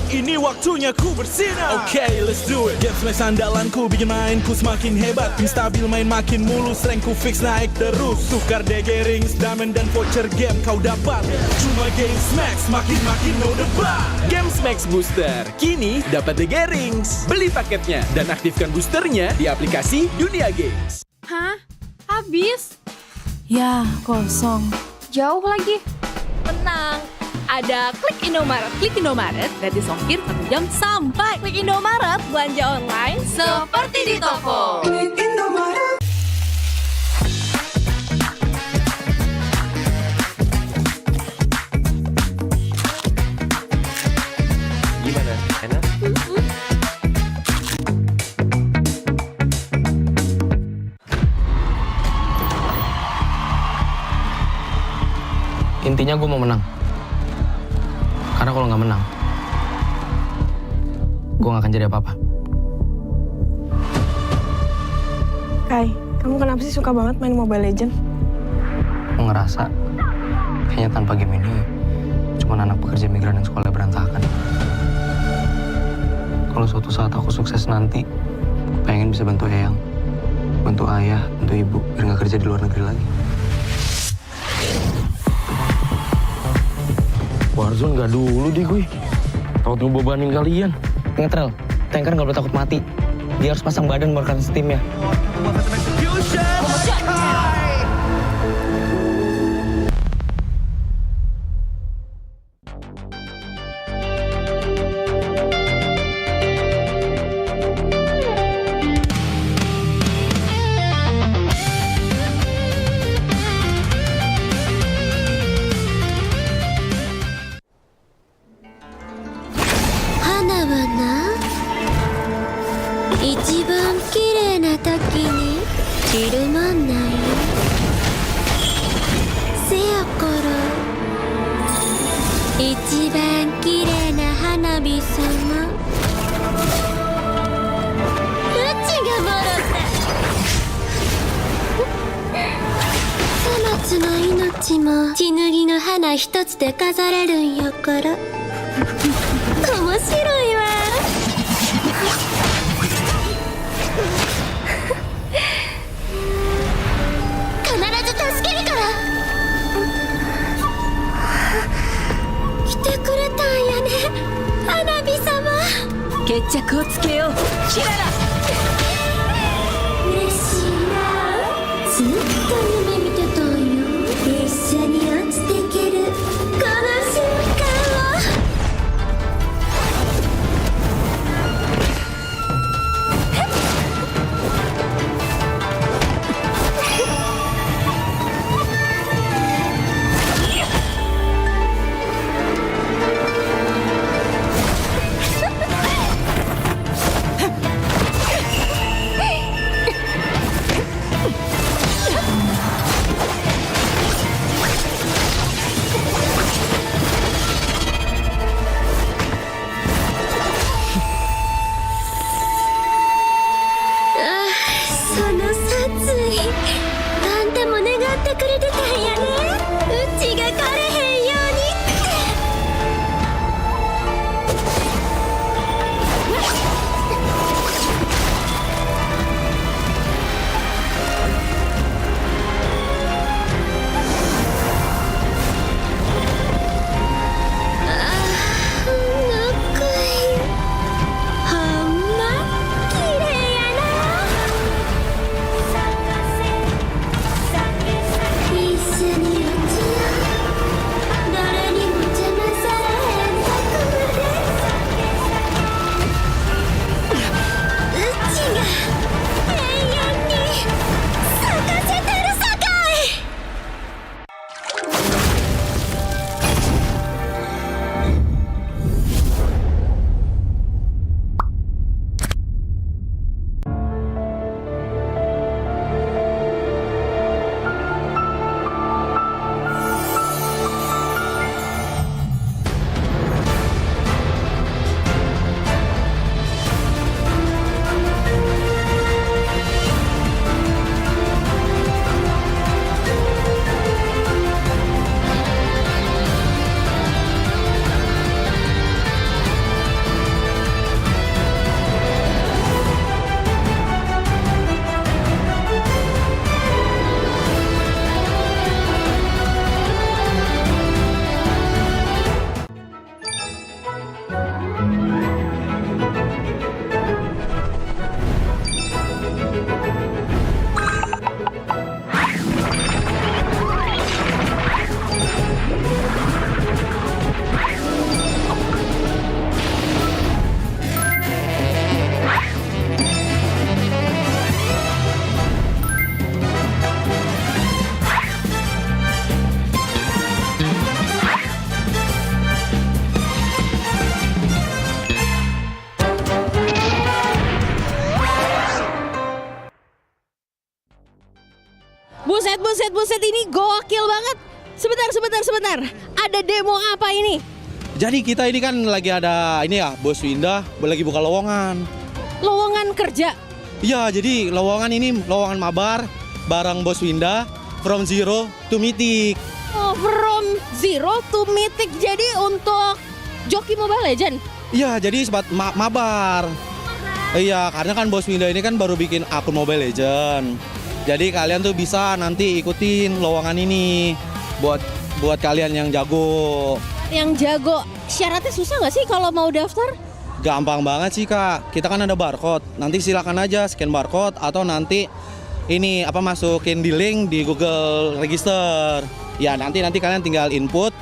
Ini waktunya ku bersinar. Okay, let's do it. Game smash andalanku bikin mainku semakin hebat. Pin stabil main makin mulus, rankku fix naik terus. Tukar DG rings, diamond dan voucher game kau dapat. Cuma Game Smash makin no debat. Game Smash Booster kini dapat DG rings. Beli paketnya dan aktifkan boosternya di aplikasi Dunia Games. Hah? Habis? Ya, kosong. Jauh lagi. Tenang, ada Klik Indomaret. Klik Indomaret gratis ongkir 1 jam sampai. Klik Indomaret, belanja online seperti di toko. Klik Indomaret. Gimana? Enak? Intinya gue mau menang. Karena kalau nggak menang, gue nggak akan jadi apa-apa. Kai, kamu kenapa sih suka banget main Mobile Legends? Gue ngerasa kayaknya tanpa game ini cuma anak pekerja migran yang sekolah berantakan. Kalau suatu saat aku sukses nanti, gue pengen bisa bantu Eyang, bantu ayah, bantu ibu, biar nggak kerja di luar negeri lagi. Warzone nggak dulu deh gue. Takut ngebebanin kalian. Ingat Rel, tanker nggak boleh takut mati. Dia harus pasang badan merekam Steam ya. Buset ini gokil banget. Sebentar. Ada demo apa ini? Jadi kita ini kan lagi ada ini ya, Bos Winda lagi buka lowongan. Lowongan kerja. Iya, jadi lowongan ini lowongan mabar bareng Bos Winda from zero to mythic. Oh, from zero to mythic. Jadi untuk joki Mobile Legend. Iya, jadi sebat mabar. Iya, karena kan Bos Winda ini kan baru bikin akun Mobile Legend. Jadi kalian tuh bisa nanti ikutin lowongan ini buat kalian yang jago. Yang jago, syaratnya susah nggak sih kalau mau daftar? Gampang banget sih Kak, kita kan ada barcode. Nanti silakan aja scan barcode atau nanti ini masukin di link di Google Register. Ya nanti kalian tinggal input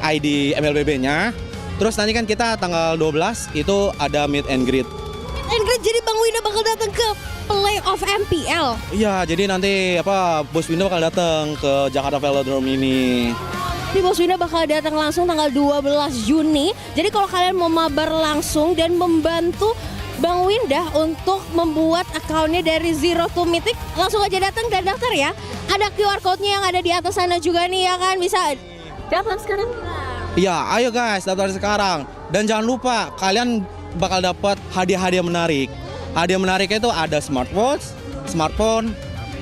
ID MLBB-nya. Terus nanti kan kita tanggal 12 itu ada meet and greet. Meet and greet, jadi Bang Winda bakal datang ke playoff MPL. Iya, jadi nanti Bos Winda bakal datang ke Jakarta Velodrome ini. Di Bos Winda bakal datang langsung tanggal 12 Juni. Jadi kalau kalian mau mabar langsung dan membantu Bang Winda untuk membuat akunnya dari zero to mythic, langsung aja datang dan daftar ya. Ada QR code-nya yang ada di atas sana juga nih ya kan, bisa daftar sekarang. Iya, ayo guys daftar sekarang. Dan jangan lupa kalian bakal dapat hadiah-hadiah menarik. Hadiah menariknya itu ada smartwatch, smartphone,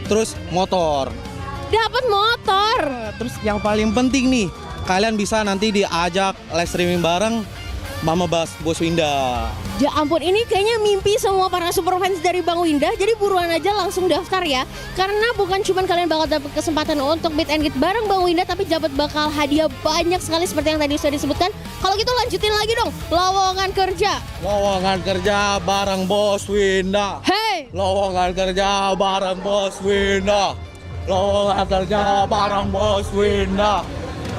terus motor. Dapat motor. Terus yang paling penting nih, kalian bisa nanti diajak live streaming bareng Mama Bos Winda. Ya ampun, ini kayaknya mimpi semua para super fans dari Bang Winda. Jadi buruan aja langsung daftar ya. Karena bukan cuma kalian bakal dapat kesempatan untuk meet and greet bareng Bang Winda, tapi dapat bakal hadiah banyak sekali seperti yang tadi sudah disebutkan. Kalau gitu lanjutin lagi dong, lowongan kerja. Lowongan kerja bareng Bos Winda. Hey! Lowongan kerja bareng Bos Winda. Lowongan kerja bareng Bos Winda.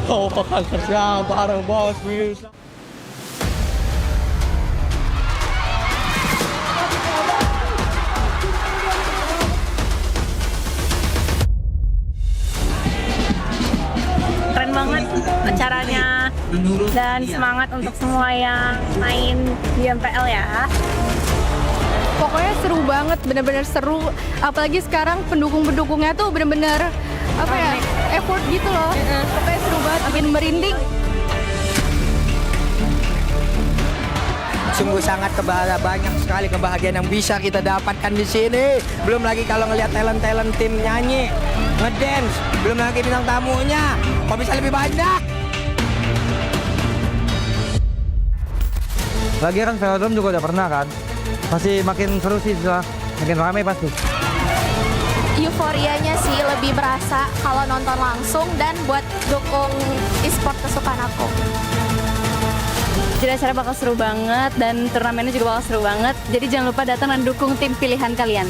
Lowongan kerja bareng Bos Winda. Keren banget acaranya dan semangat untuk semua yang main di MPL ya. Pokoknya seru banget, bener-bener seru. Apalagi sekarang pendukung-pendukungnya tuh bener-bener effort gitu loh. Pokoknya seru banget, bikin merinding. Sungguh sangat banyak sekali kebahagiaan yang bisa kita dapatkan di sini. Belum lagi kalau ngelihat talent tim nyanyi, ngedance, belum lagi bintang tamunya. Kok bisa lebih banyak? Lagi kan Velodrome juga udah pernah kan. Pasti makin seru sih, makin ramai pasti. Euforianya sih lebih berasa kalau nonton langsung dan buat dukung e-sport kesukaan aku. Jadi acara bakal seru banget dan turnamennya juga bakal seru banget. Jadi jangan lupa datang dan dukung tim pilihan kalian.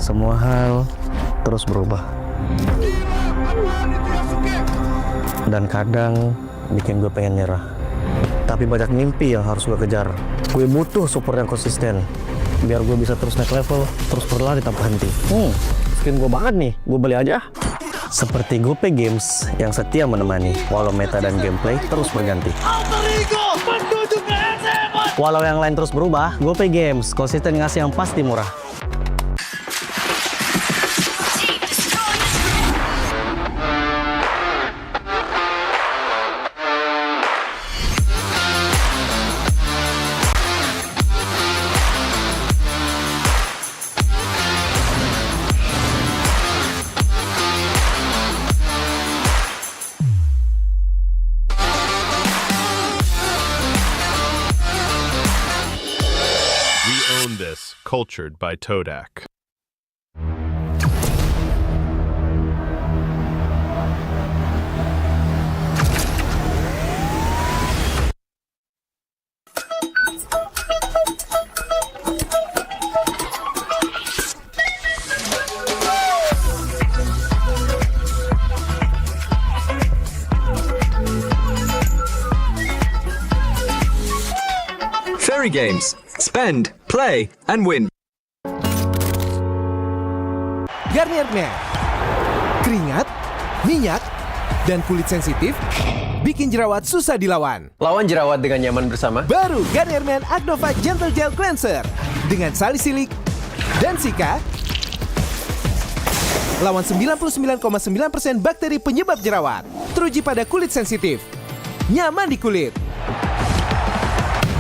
Semua hal terus berubah. Dan kadang bikin gue pengen nyerah. Tapi banyak mimpi yang harus gue kejar. Gue butuh support yang konsisten. Biar gue bisa terus naik level, terus berlari tanpa henti. Skin gue banget nih, gue beli aja. Seperti GoPay Games yang setia menemani, walau meta dan gameplay terus berganti. Walau yang lain terus berubah, GoPay Games konsisten ngasih yang pasti murah. Cultured by Todak. Story games. Spend, play, and win. Garnier Men. Keringat, minyak, dan kulit sensitif bikin jerawat susah dilawan. Lawan jerawat dengan nyaman bersama. Baru Garnier Men Acnova Gentle Gel Cleanser dengan salisilik dan sika. Lawan 99,9% bakteri penyebab jerawat. Teruji pada kulit sensitif. Nyaman di kulit.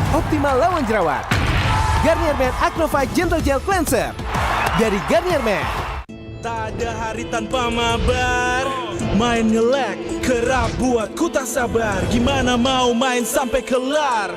Optimal lawan jerawat. Garnier Men Acnova Gentle Gel Cleanser dari Garnier Men. Tak ada hari tanpa mabar. Main nge-lag, kerap buatku tak sabar. Gimana mau main sampai kelar?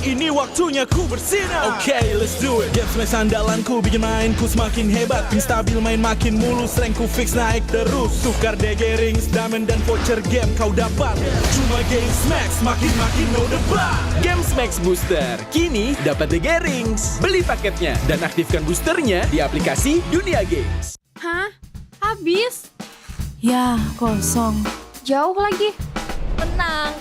Ini waktunya ku bersinar. Okay, let's do it. Games main sandalanku, bikin mainku semakin hebat. Pin stabil main makin mulus, rankku fix naik terus. Tukar DG rings, diamond dan voucher game kau dapat. Cuma Games Max, makin no debat. Games Max Booster, kini dapat DG rings. Beli paketnya dan aktifkan boosternya di aplikasi Dunia Games. Hah? Habis? Ya, kosong. Jauh lagi. Tenang.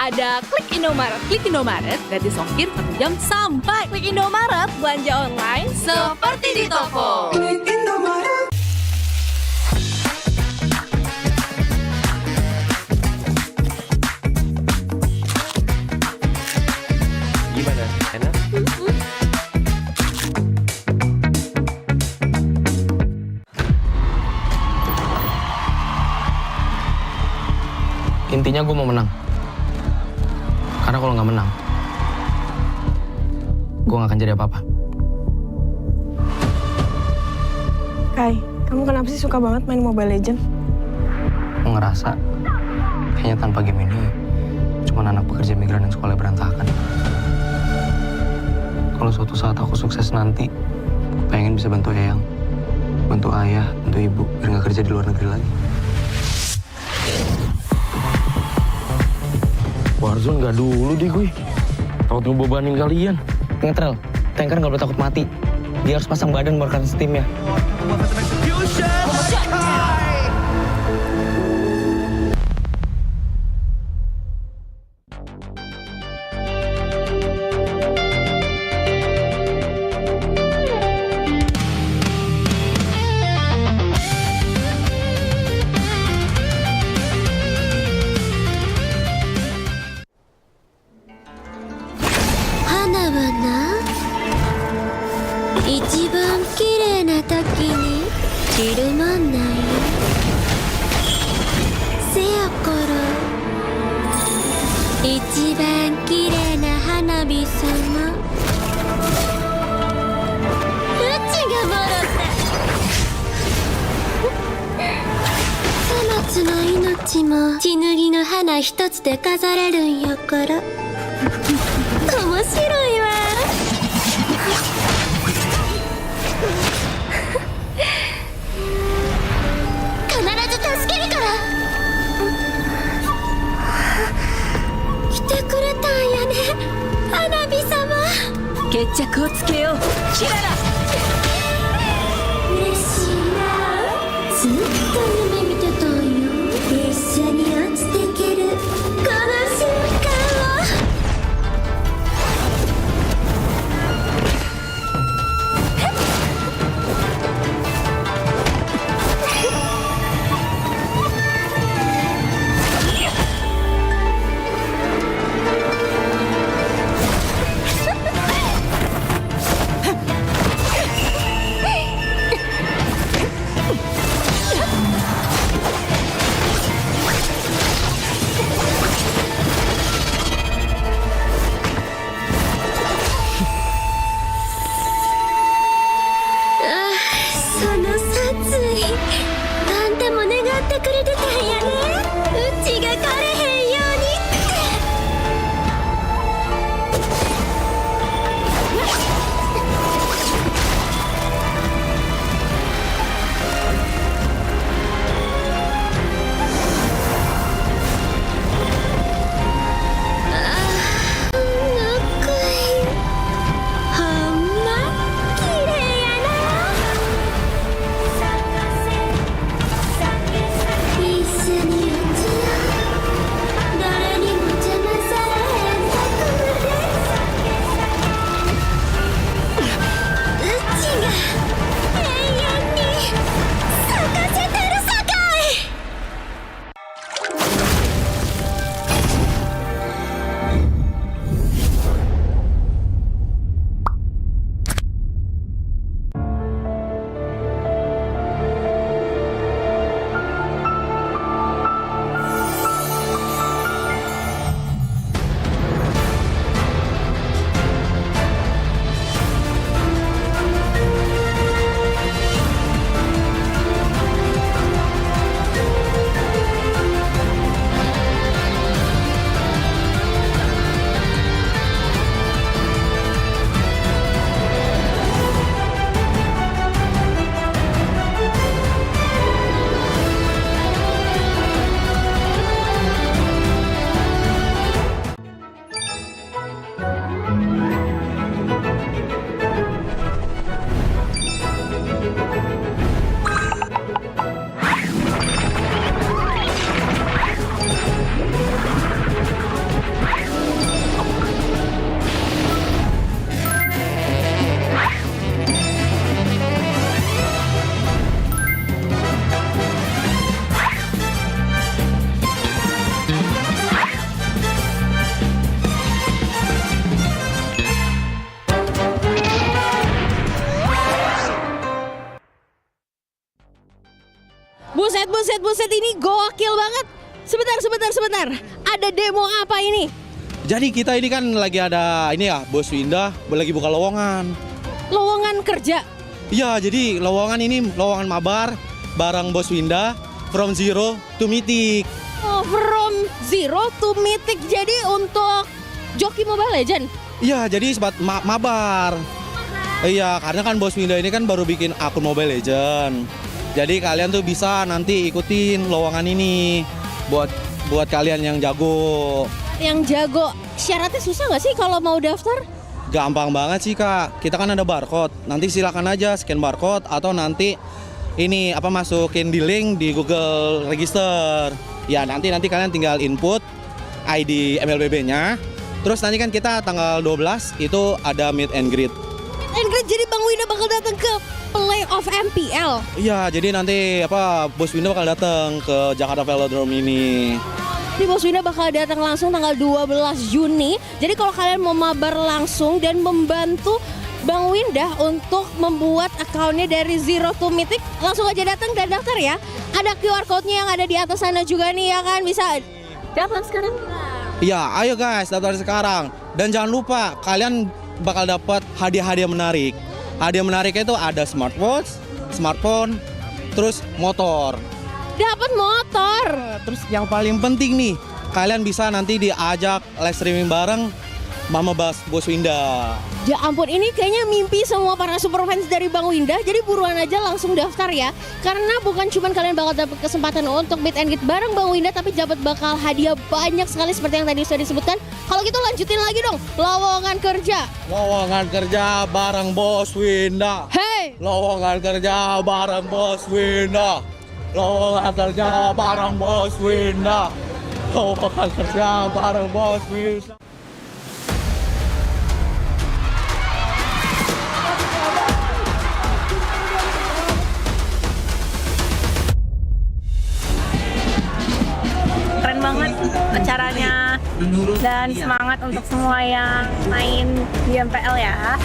Ada Klik Indomaret. Klik Indomaret gratis ongkir 1 jam sampai. Klik Indomaret, belanja online seperti di toko. Klik Indomaret. Gimana? Enak? Intinya gue mau menang. Karena kalau nggak menang, gue nggak akan jadi apa-apa. Kai, kamu kenapa sih suka banget main Mobile Legends? Gue ngerasa kayaknya tanpa game ini cuma anak pekerja migran yang sekolah berantakan. Kalau suatu saat aku sukses nanti, gue pengen bisa bantu Eyang, bantu ayah, bantu ibu, biar nggak kerja di luar negeri lagi. Warzone nggak dulu deh gue. Takut ngebebanin kalian. Ngetrel, tanker nggak boleh takut mati. Dia harus pasang badan merekam steamnya. Buset, ini gokil banget. Sebentar. Ada demo apa ini? Jadi kita ini kan lagi ada ini ya, Bos Winda lagi buka lowongan. Lowongan kerja? Iya, jadi lowongan ini lowongan mabar bareng Bos Winda from zero to mythic. Oh, from zero to mythic. Jadi untuk joki Mobile Legend? Iya, jadi sebat mabar. Iya, karena kan Bos Winda ini kan baru bikin akun Mobile Legend. Jadi kalian tuh bisa nanti ikutin lowongan ini buat kalian yang jago. Yang jago, syaratnya susah nggak sih kalau mau daftar? Gampang banget sih Kak. Kita kan ada barcode. Nanti silakan aja scan barcode atau nanti ini masukin di link di Google Register. Ya nanti kalian tinggal input ID MLBB-nya. Terus nanti kan kita tanggal 12 itu ada meet and greet. Jadi Bang Winda bakal datang ke playoff MPL. Iya, jadi nanti Bos Winda bakal datang ke Jakarta Velodrome ini. Jadi Bos Winda bakal datang langsung tanggal 12 Juni. Jadi kalau kalian mau mabar langsung dan membantu Bang Winda untuk membuat akunnya dari zero to mythic, langsung aja datang dan daftar ya. Ada QR code-nya yang ada di atas sana juga nih ya kan, bisa daftar sekarang. Iya, ayo guys daftar sekarang. Dan jangan lupa kalian bakal dapat hadiah-hadiah menarik. Hadiah menariknya itu ada smartwatch, smartphone, terus motor. Dapat motor. Terus yang paling penting nih, kalian bisa nanti diajak live streaming bareng Mama Bos Winda. Ya ampun, ini kayaknya mimpi semua para super fans dari Bang Winda. Jadi buruan aja langsung daftar ya. Karena bukan cuma kalian bakal dapat kesempatan untuk meet and greet bareng Bang Winda, tapi dapat bakal hadiah banyak sekali seperti yang tadi sudah disebutkan. Kalau gitu lanjutin lagi dong, lowongan kerja. Lowongan kerja bareng Bos Winda. Hey! Lowongan kerja bareng Bos Winda. Lowongan kerja bareng Bos Winda. Lowongan kerja bareng Bos Winda. Keren banget acaranya dan semangat untuk semua yang main di MPL ya.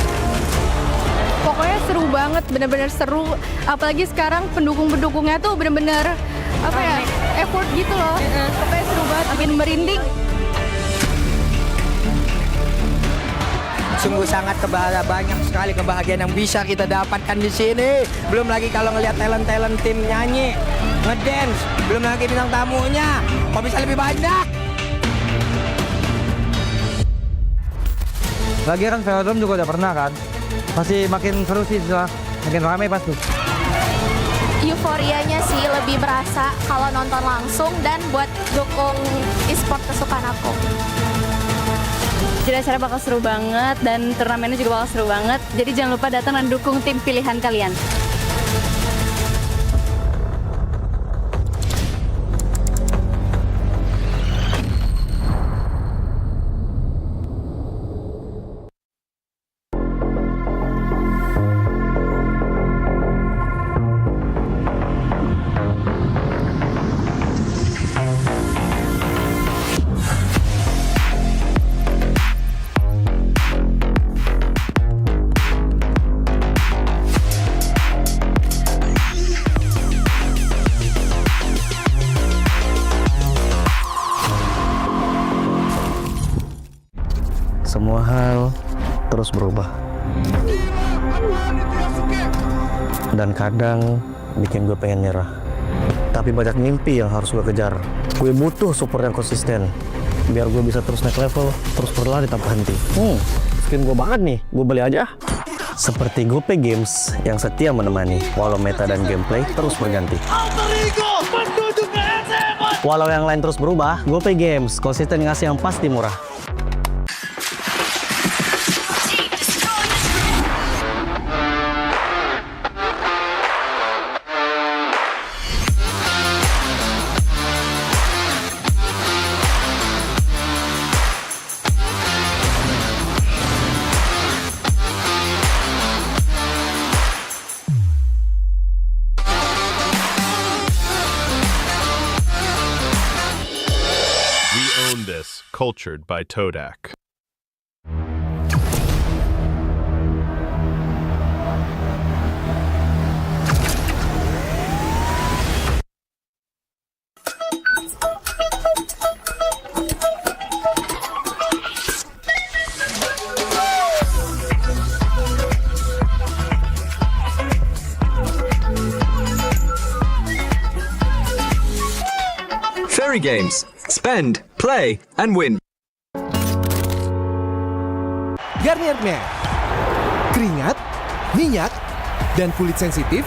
Pokoknya seru banget, bener-bener seru. Apalagi sekarang pendukung-pendukungnya tuh bener-bener effort gitu loh. Pokoknya seru banget, bikin merinding. Sungguh sangat banyak sekali kebahagiaan yang bisa kita dapatkan di sini. Belum lagi kalau ngelihat talent tim nyanyi, ngedance, belum lagi bintang tamunya. Kok bisa lebih banyak? Lagi kan Velodrome juga udah pernah kan. Pasti makin seru sih setelah makin ramai pasti. Euforianya sih lebih berasa kalau nonton langsung dan buat dukung e-sport kesukaan aku. Jadi acara bakal seru banget dan turnamennya juga bakal seru banget. Jadi jangan lupa datang dan dukung tim pilihan kalian. Semua hal terus berubah. Dan kadang bikin gue pengen nyerah. Tapi banyak mimpi yang harus gue kejar. Gue butuh support yang konsisten. Biar gue bisa terus naik level, terus berlari tanpa henti. Skin gue banget nih, gue beli aja. Seperti GoPay Games yang setia menemani, walau meta dan gameplay terus berganti. Walau yang lain terus berubah, GoPay Games konsisten ngasih yang pasti murah. Cultured by Todak. Very games. Spend, play, and win. Garnier Men. Keringat, minyak, dan kulit sensitif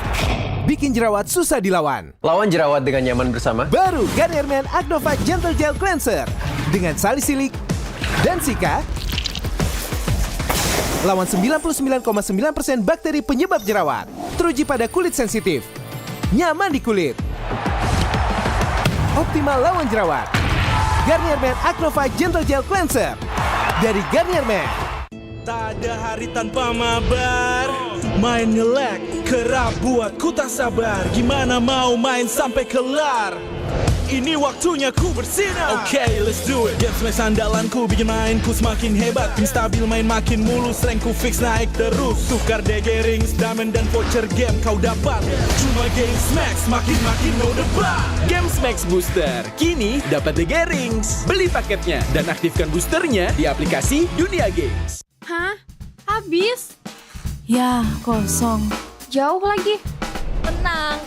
bikin jerawat susah dilawan. Lawan jerawat dengan nyaman bersama. Baru Garnier Men Acnova Gentle Gel Cleanser dengan salisilik dan sika. Lawan 99,9% bakteri penyebab jerawat. Teruji pada kulit sensitif. Nyaman di kulit. Optimal lawan jerawat. Garnier Men Acnova Gentle Gel Cleanser dari Garnier Men. Tak ada hari tanpa mabar. Main nge-lag, kerap buatku tak sabar. Gimana mau main sampai kelar? Ini waktunya ku bersinar. Okay, let's do it. Game smash andalanku bikin mainku semakin hebat. Tim stabil main makin mulus, rankku fix naik terus. Tukar DG rings, diamond dan voucher game kau dapat. Cuma Game Smax makin no debat. Game Smax Booster, kini dapat DG rings. Beli paketnya dan aktifkan boosternya di aplikasi Dunia Games. Hah? Habis? Ya, kosong. Jauh lagi. Tenang.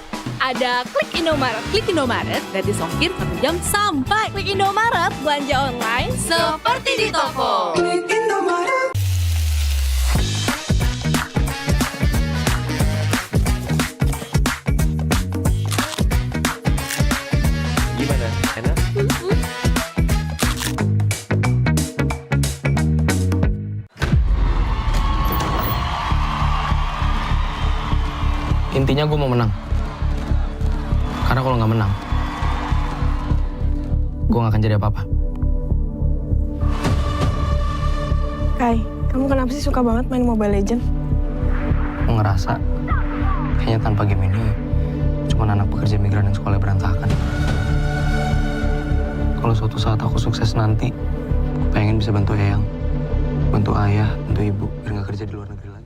Ada Klik Indomaret. Klik Indomaret gratis ongkir 1 jam sampai. Klik Indomaret, belanja online seperti di toko. Klik Indomaret. Gimana? Enak? Intinya gue mau menang. Karena kalau nggak menang, gue nggak akan jadi apa-apa. Kai, kamu kenapa sih suka banget main Mobile Legends? Gue ngerasa kayaknya tanpa game ini cuma anak pekerja migran yang sekolah berantakan. Kalau suatu saat aku sukses nanti, pengen bisa bantu Eyang, bantu ayah, bantu ibu, biar nggak kerja di luar negeri lagi.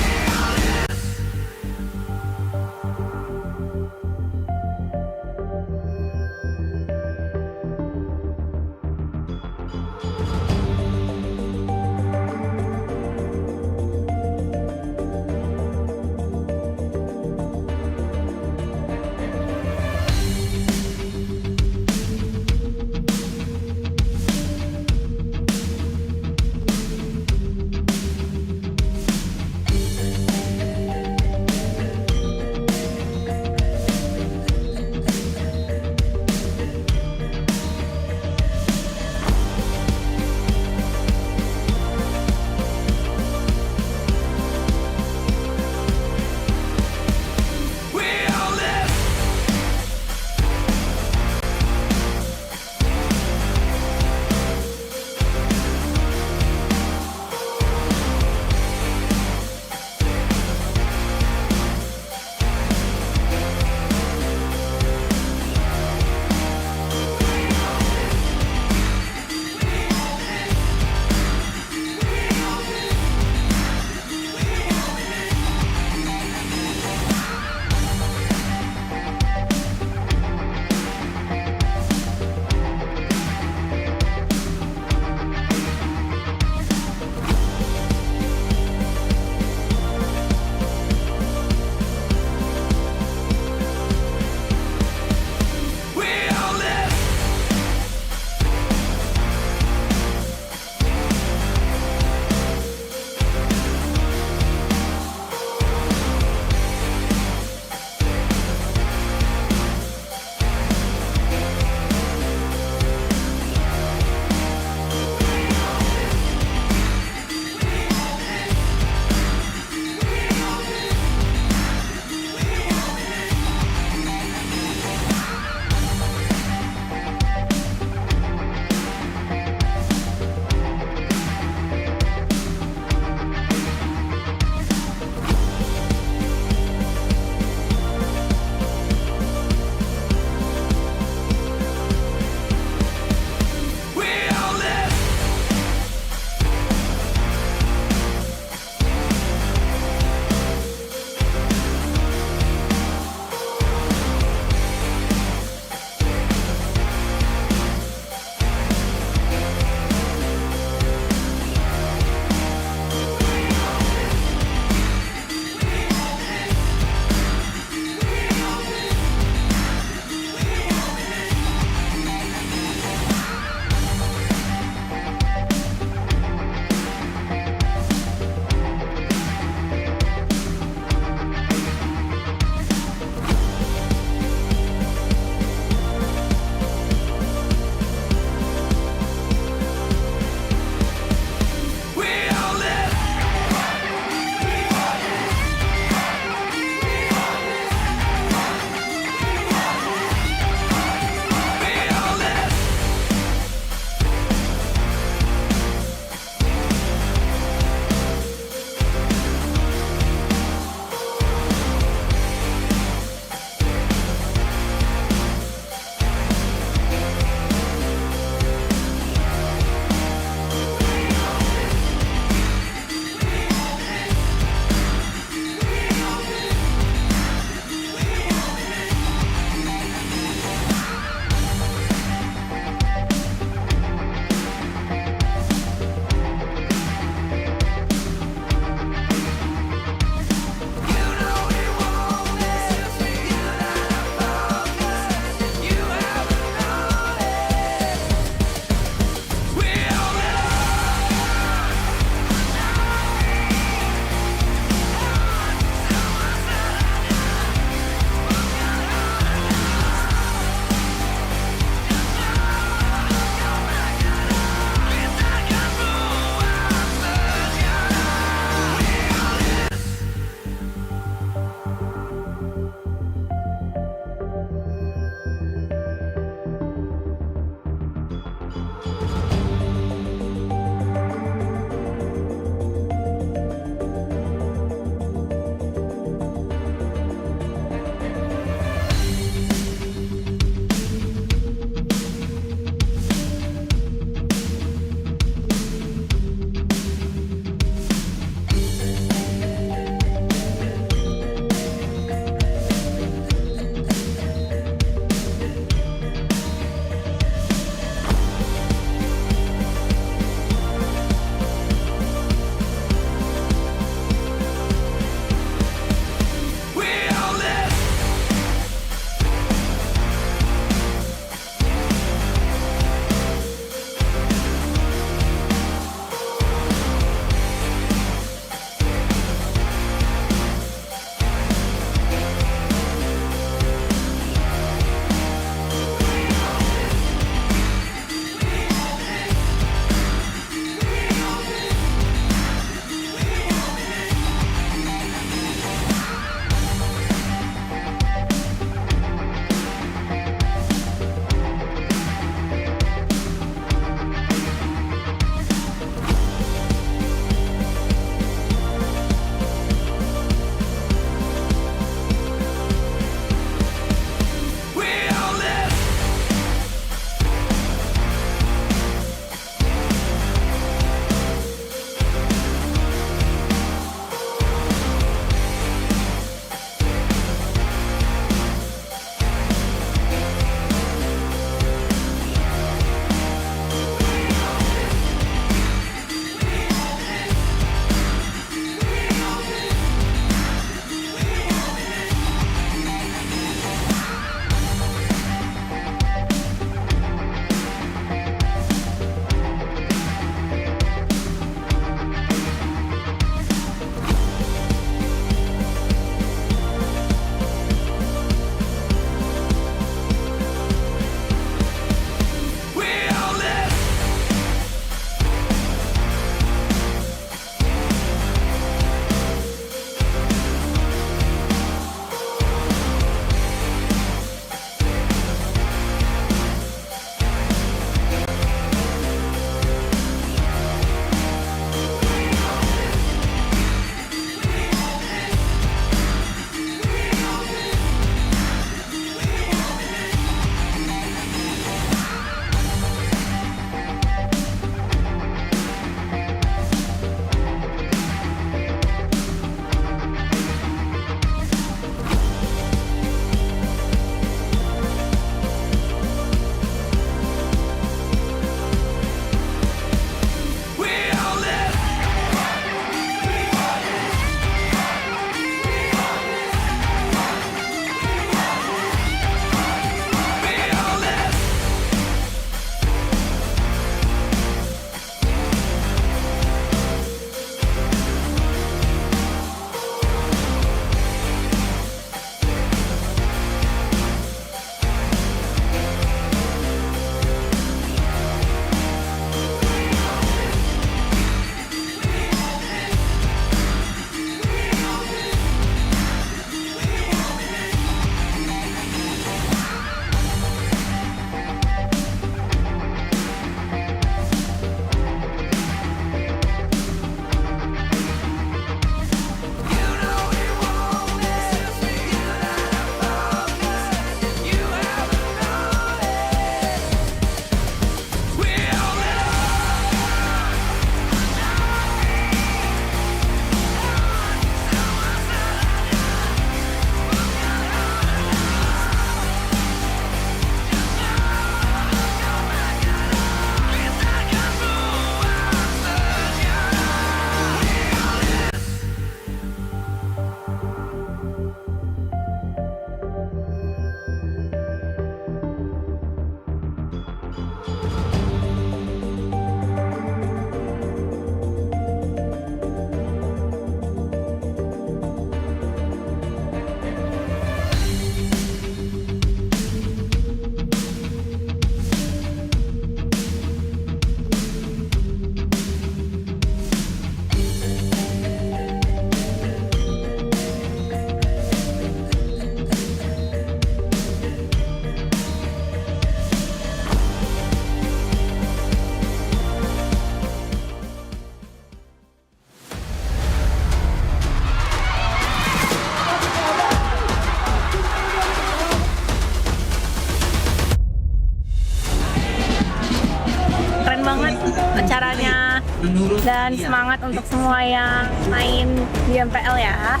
dan semangat untuk semua yang main di MPL ya.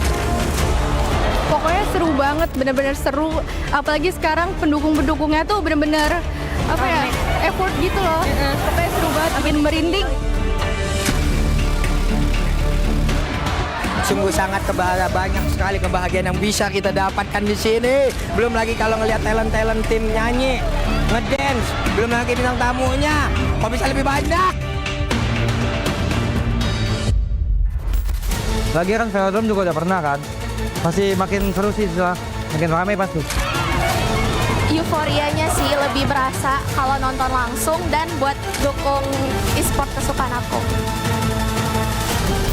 Pokoknya seru banget, bener-bener seru. Apalagi sekarang pendukung-pendukungnya tuh bener-bener effort gitu loh. Pokoknya seru banget, bikin merinding. Sungguh sangat banyak sekali kebahagiaan yang bisa kita dapatkan di sini. Belum lagi kalau ngelihat talent tim nyanyi, ngedance, belum lagi bintang tamunya. Kok bisa lebih banyak? Lagi kan velodrome juga udah pernah kan. Pasti makin seru sih setelah makin ramai pasti. Euforianya sih lebih berasa kalau nonton langsung dan buat dukung e-sport kesukaan aku.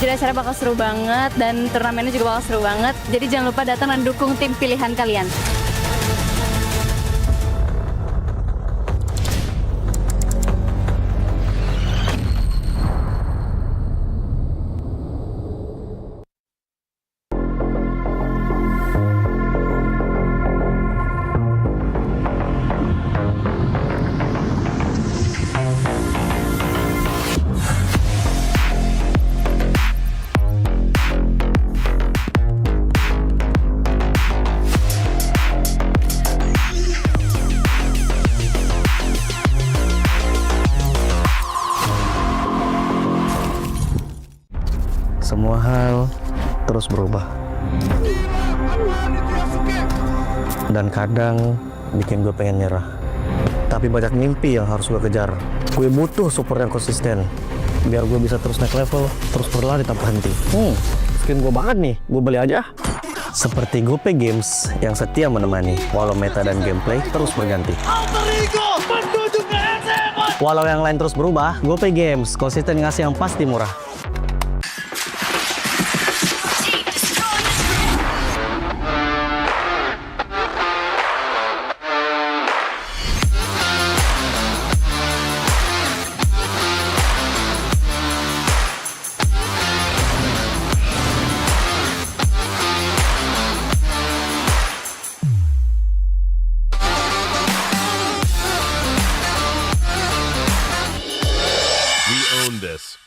Jadi acara bakal seru banget dan turnamennya juga bakal seru banget. Jadi jangan lupa datang dan dukung tim pilihan kalian. Semua hal terus berubah. Dan kadang bikin gue pengen nyerah. Tapi banyak mimpi yang harus gue kejar. Gue butuh support yang konsisten. Biar gue bisa terus naik level, terus berlari tanpa henti. Skin gue banget nih, gue beli aja. Seperti GoPay Games yang setia menemani, walau meta dan gameplay terus berganti. Walau yang lain terus berubah, GoPay Games konsisten ngasih yang pasti murah.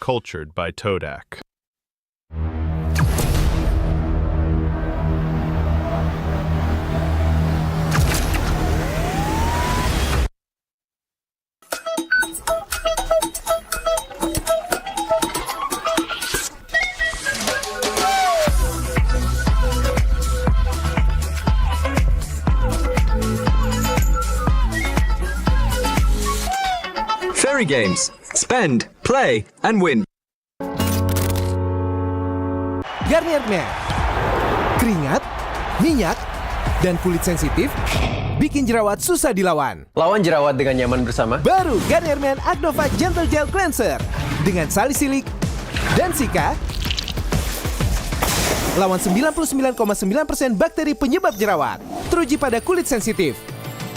Cultured by Todak. Fairy games. Spend, play, and win. Garnier Men. Keringat, minyak, dan kulit sensitif bikin jerawat susah dilawan. Lawan jerawat dengan nyaman bersama. Baru Garnier Men Acnova Gentle Gel Cleanser dengan salisilik dan sika. Lawan 99,9% bakteri penyebab jerawat. Teruji pada kulit sensitif.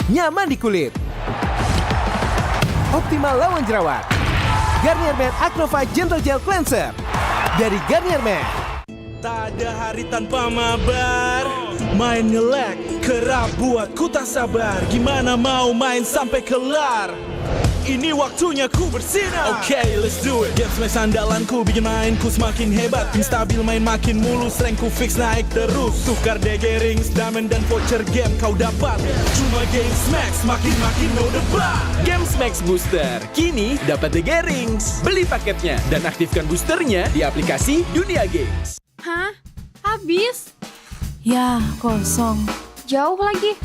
Nyaman di kulit. Optimal lawan jerawat. Garnier Men Acnova Gentle Gel Cleanser dari Garnier Men. Tak ada hari tanpa mabar. Main nge-lag, kerap buatku tak sabar. Gimana mau main sampai kelar? Ini waktunya ku bersinar. Okay, let's do it. Games main sandalanku, bikin mainku semakin hebat. Tim stabil main makin mulus, rankku fix naik terus. Tukar DG rings, diamond dan voucher game kau dapat. Cuma Games Max, makin no debat. Games Max Booster, kini dapat DG rings. Beli paketnya dan aktifkan boosternya di aplikasi Dunia Games. Hah? Habis? Ya, kosong. Jauh lagi.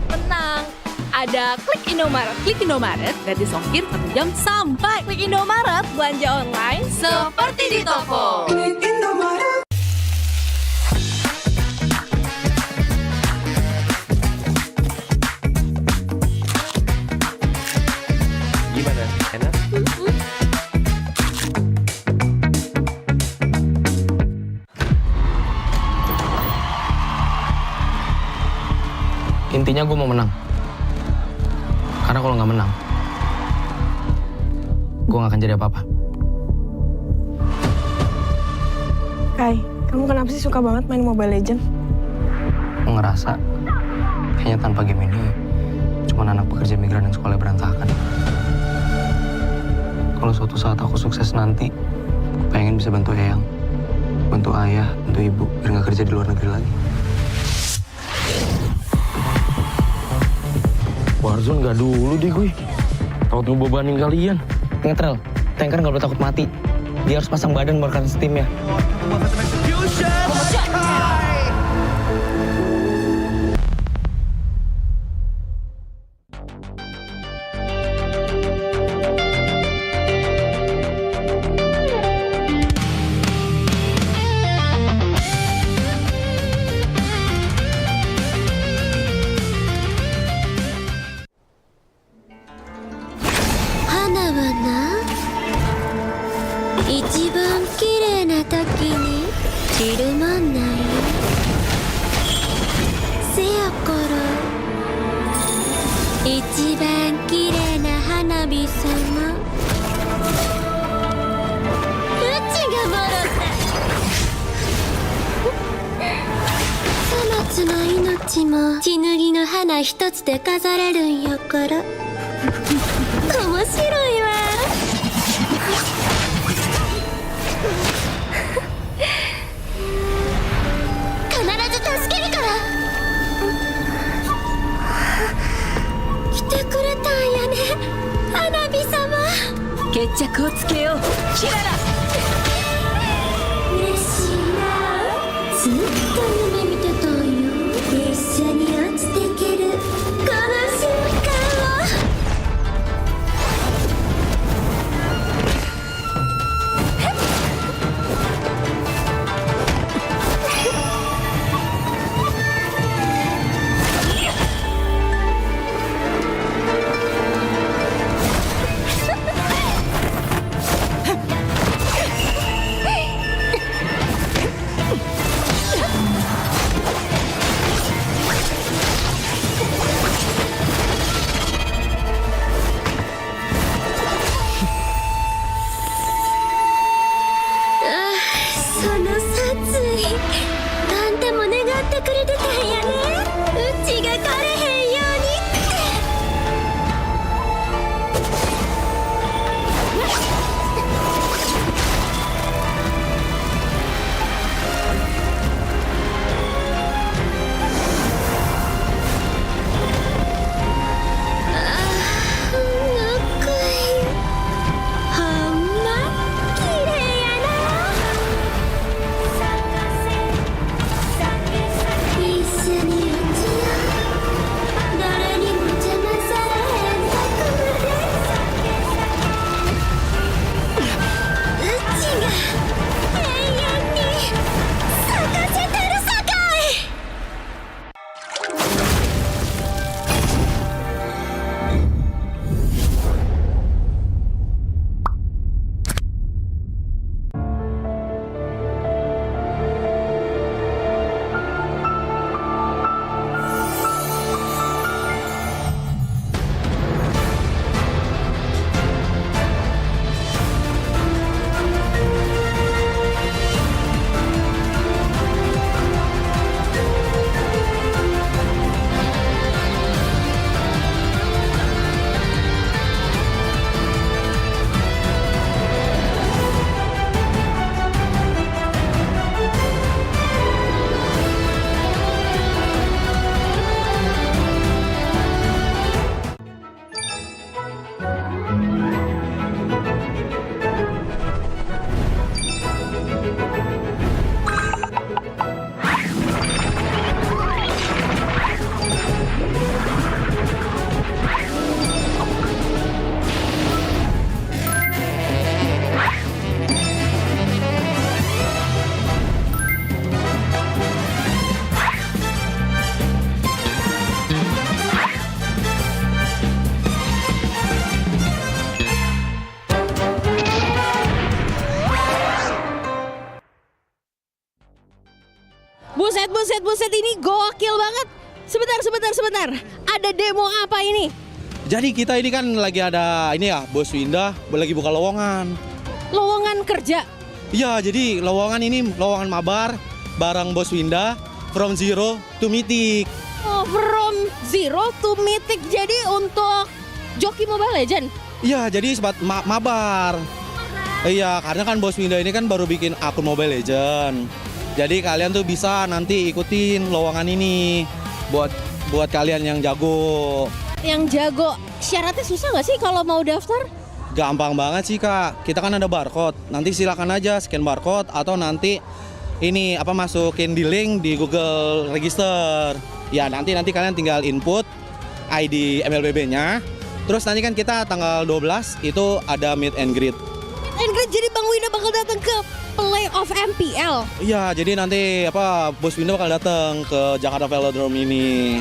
Tenang. Ada Klik Indomaret. Klik Indomaret gratis ongkir 1 jam sampai. Klik Indomaret, belanja online seperti di toko. Klik Indomaret. Gimana? Enak? Intinya gue mau menang. Karena kalau nggak menang, gue nggak akan jadi apa-apa. Kai, kamu kenapa sih suka banget main Mobile Legends? Gue ngerasa kayaknya tanpa game ini cuma anak pekerja migran yang sekolah berantakan. Kalau suatu saat aku sukses nanti, Pengen bisa bantu Eyang, bantu ayah, bantu ibu, biar nggak kerja di luar negeri lagi. Warzone nggak dulu deh gue. Takut ngebebanin kalian. Ingat Rel, tanker nggak boleh takut mati. Dia harus pasang badan buat timnya. Buset, ini gokil banget. Sebentar. Ada demo apa ini? Jadi kita ini kan lagi ada ini ya, Bos Winda lagi buka lowongan. Lowongan kerja? Iya, jadi lowongan ini lowongan mabar bareng Bos Winda from zero to mythic. Oh, from zero to mythic. Jadi untuk joki Mobile Legend? Iya, jadi mabar. Iya, karena kan Bos Winda ini kan baru bikin akun Mobile Legend. Jadi kalian tuh bisa nanti ikutin lowongan ini buat kalian yang jago. Yang jago, syaratnya susah nggak sih kalau mau daftar? Gampang banget sih Kak. Kita kan ada barcode. Nanti silakan aja scan barcode atau nanti ini masukin di link di Google Register. Ya nanti kalian tinggal input ID MLBB-nya. Terus nanti kan kita tanggal 12 itu ada meet and greet. Jadi Bang Winda bakal datang ke playoff MPL. Iya, jadi nanti Bos Winda bakal datang ke Jakarta Velodrome ini.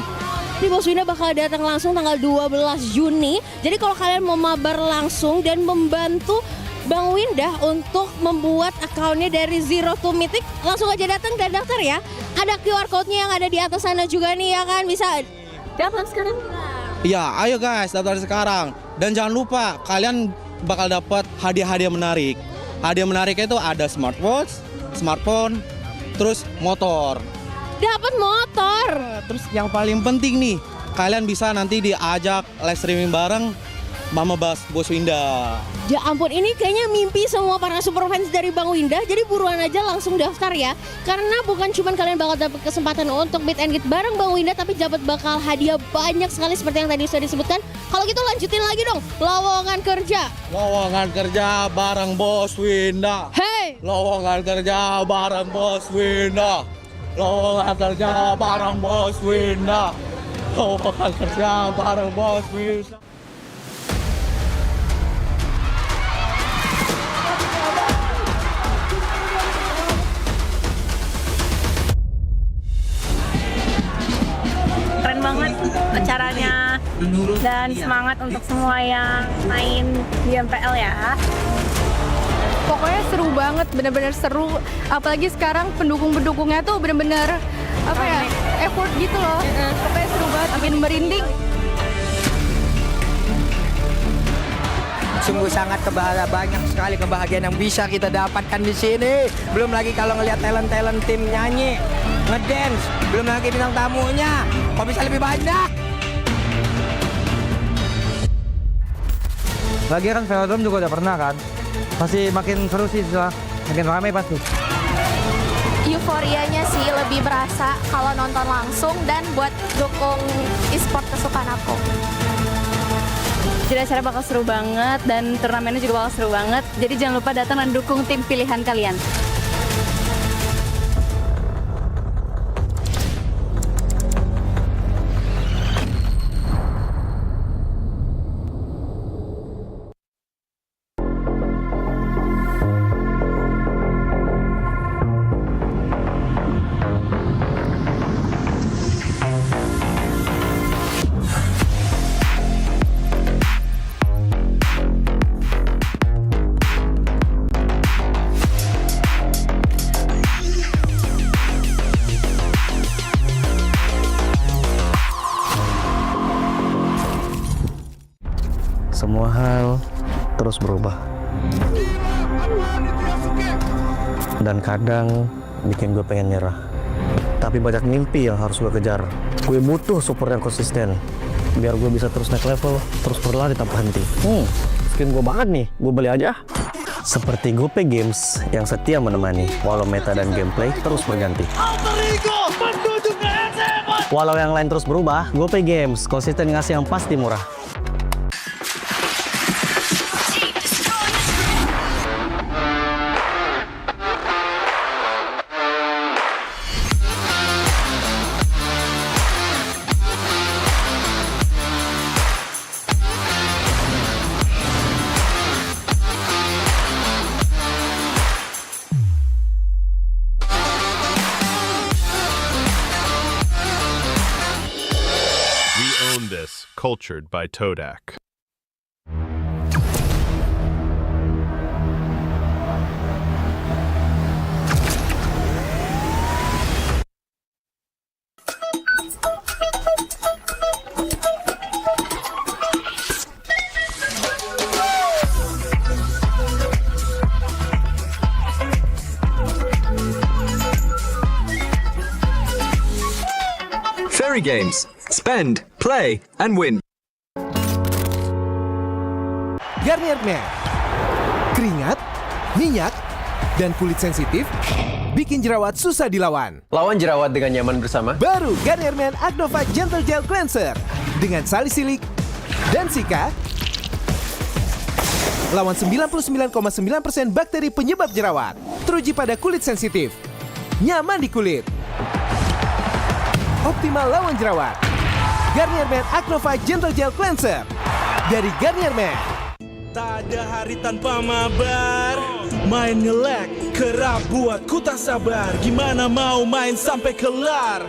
Di Bos Winda bakal datang langsung tanggal 12 Juni. Jadi kalau kalian mau mabar langsung dan membantu Bang Winda untuk membuat akunnya dari zero to mythic, langsung aja datang dan daftar ya. Ada QR code-nya yang ada di atas sana juga nih ya kan, bisa daftar sekarang. Iya, ayo guys daftar sekarang. Dan jangan lupa kalian bakal dapat hadiah-hadiah menarik. Hadiah menariknya itu ada smartwatch, smartphone, terus motor. Dapat motor. Terus yang paling penting nih, kalian bisa nanti diajak live streaming bareng Mama Bos Winda. Ya ampun, ini kayaknya mimpi semua para super fans dari Bang Winda. Jadi buruan aja langsung daftar ya. Karena bukan cuma kalian bakal dapat kesempatan untuk meet and greet bareng Bang Winda, tapi dapat bakal hadiah banyak sekali seperti yang tadi sudah disebutkan. Kalau gitu lanjutin lagi dong, lowongan kerja. Lowongan kerja bareng Bos Winda. Hey! Lowongan kerja bareng Bos Winda. Lowongan kerja bareng Bos Winda. Lowongan kerja bareng Bos Winda. Keren banget acaranya dan semangat untuk semua yang main di MPL ya. Pokoknya seru banget, bener-bener seru. Apalagi sekarang pendukung-pendukungnya tuh bener-bener effort gitu loh. Pokoknya seru banget, bikin merinding. Sungguh sangat banyak sekali kebahagiaan yang bisa kita dapatkan di sini. Belum lagi kalau ngelihat talent tim nyanyi, ngedance, belum lagi bintang tamunya. Kok bisa lebih banyak? Lagi kan Velodrome juga udah pernah kan. Pasti makin seru sih setelah makin ramai pasti. Euforianya sih lebih berasa kalau nonton langsung dan buat dukung e-sport kesukaan aku. Jadi acara bakal seru banget dan turnamennya juga bakal seru banget. Jadi jangan lupa datang dan dukung tim pilihan kalian. Semua hal terus berubah. Dan kadang bikin gue pengen nyerah. Tapi banyak mimpi yang harus gue kejar. Gue butuh support yang konsisten. Biar gue bisa terus naik level, terus berlari tanpa henti. Skin gue banget nih, gue beli aja. Seperti GoPay Games yang setia menemani, walau meta dan gameplay terus berganti. Walau yang lain terus berubah, GoPay Games konsisten ngasih yang pasti murah. Cultured by Todak. Fairy games. Spend, play, and win. Garnier Man, keringat minyak, dan kulit sensitif bikin jerawat susah dilawan. Lawan jerawat dengan nyaman bersama. Baru Garnier Men Acnova Gentle Gel Cleanser dengan salisilik dan sika. Lawan 99,9% bakteri penyebab jerawat. Teruji pada kulit sensitif. Nyaman di kulit. Optimal lawan jerawat. Garnier Men Acnova Gentle Gel Cleanser dari Garnier Men. Tak ada hari tanpa mabar. Main nge-lag kerap buat ku tak sabar. Gimana mau main sampai kelar?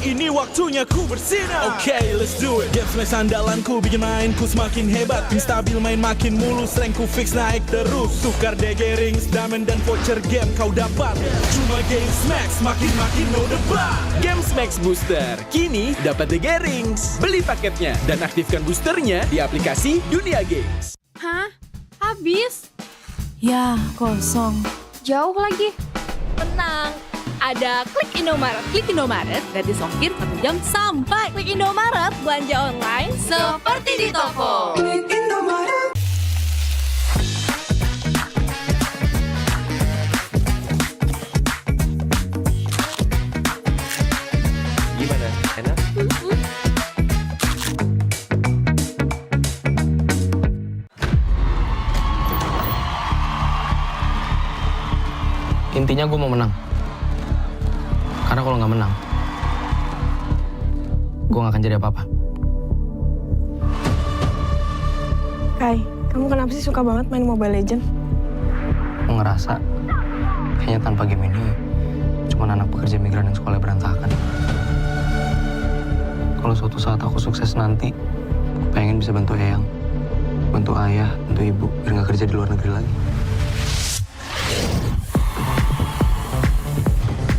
Ini waktunya ku bersinar. Okay, let's do it. Game smash andalanku bikin mainku semakin hebat. Tim stabil main makin mulus, rankku fix naik terus. Tukar DG rings, diamond dan voucher game kau dapat. Cuma Game Smash makin no debat. Game Max Booster, kini dapat DG Rings. Beli paketnya dan aktifkan boosternya di aplikasi Dunia Games. Hah? Habis? Ya, kosong. Jauh lagi. Tenang. Ada Klik Indomaret. Klik Indomaret gratis ongkir 1 jam sampai. Klik Indomaret, belanja online seperti di toko. Klik Indomaret. Gimana? Enak? Intinya gue mau menang. Karena kalau nggak menang, gue nggak akan jadi apa-apa. Kai, kamu kenapa sih suka banget main Mobile Legends? Gue ngerasa kayaknya tanpa game ini cuma anak pekerja migran yang sekolah berantakan. Kalau suatu saat aku sukses nanti, pengen bisa bantu Eyang, bantu ayah, bantu ibu, biar nggak kerja di luar negeri lagi.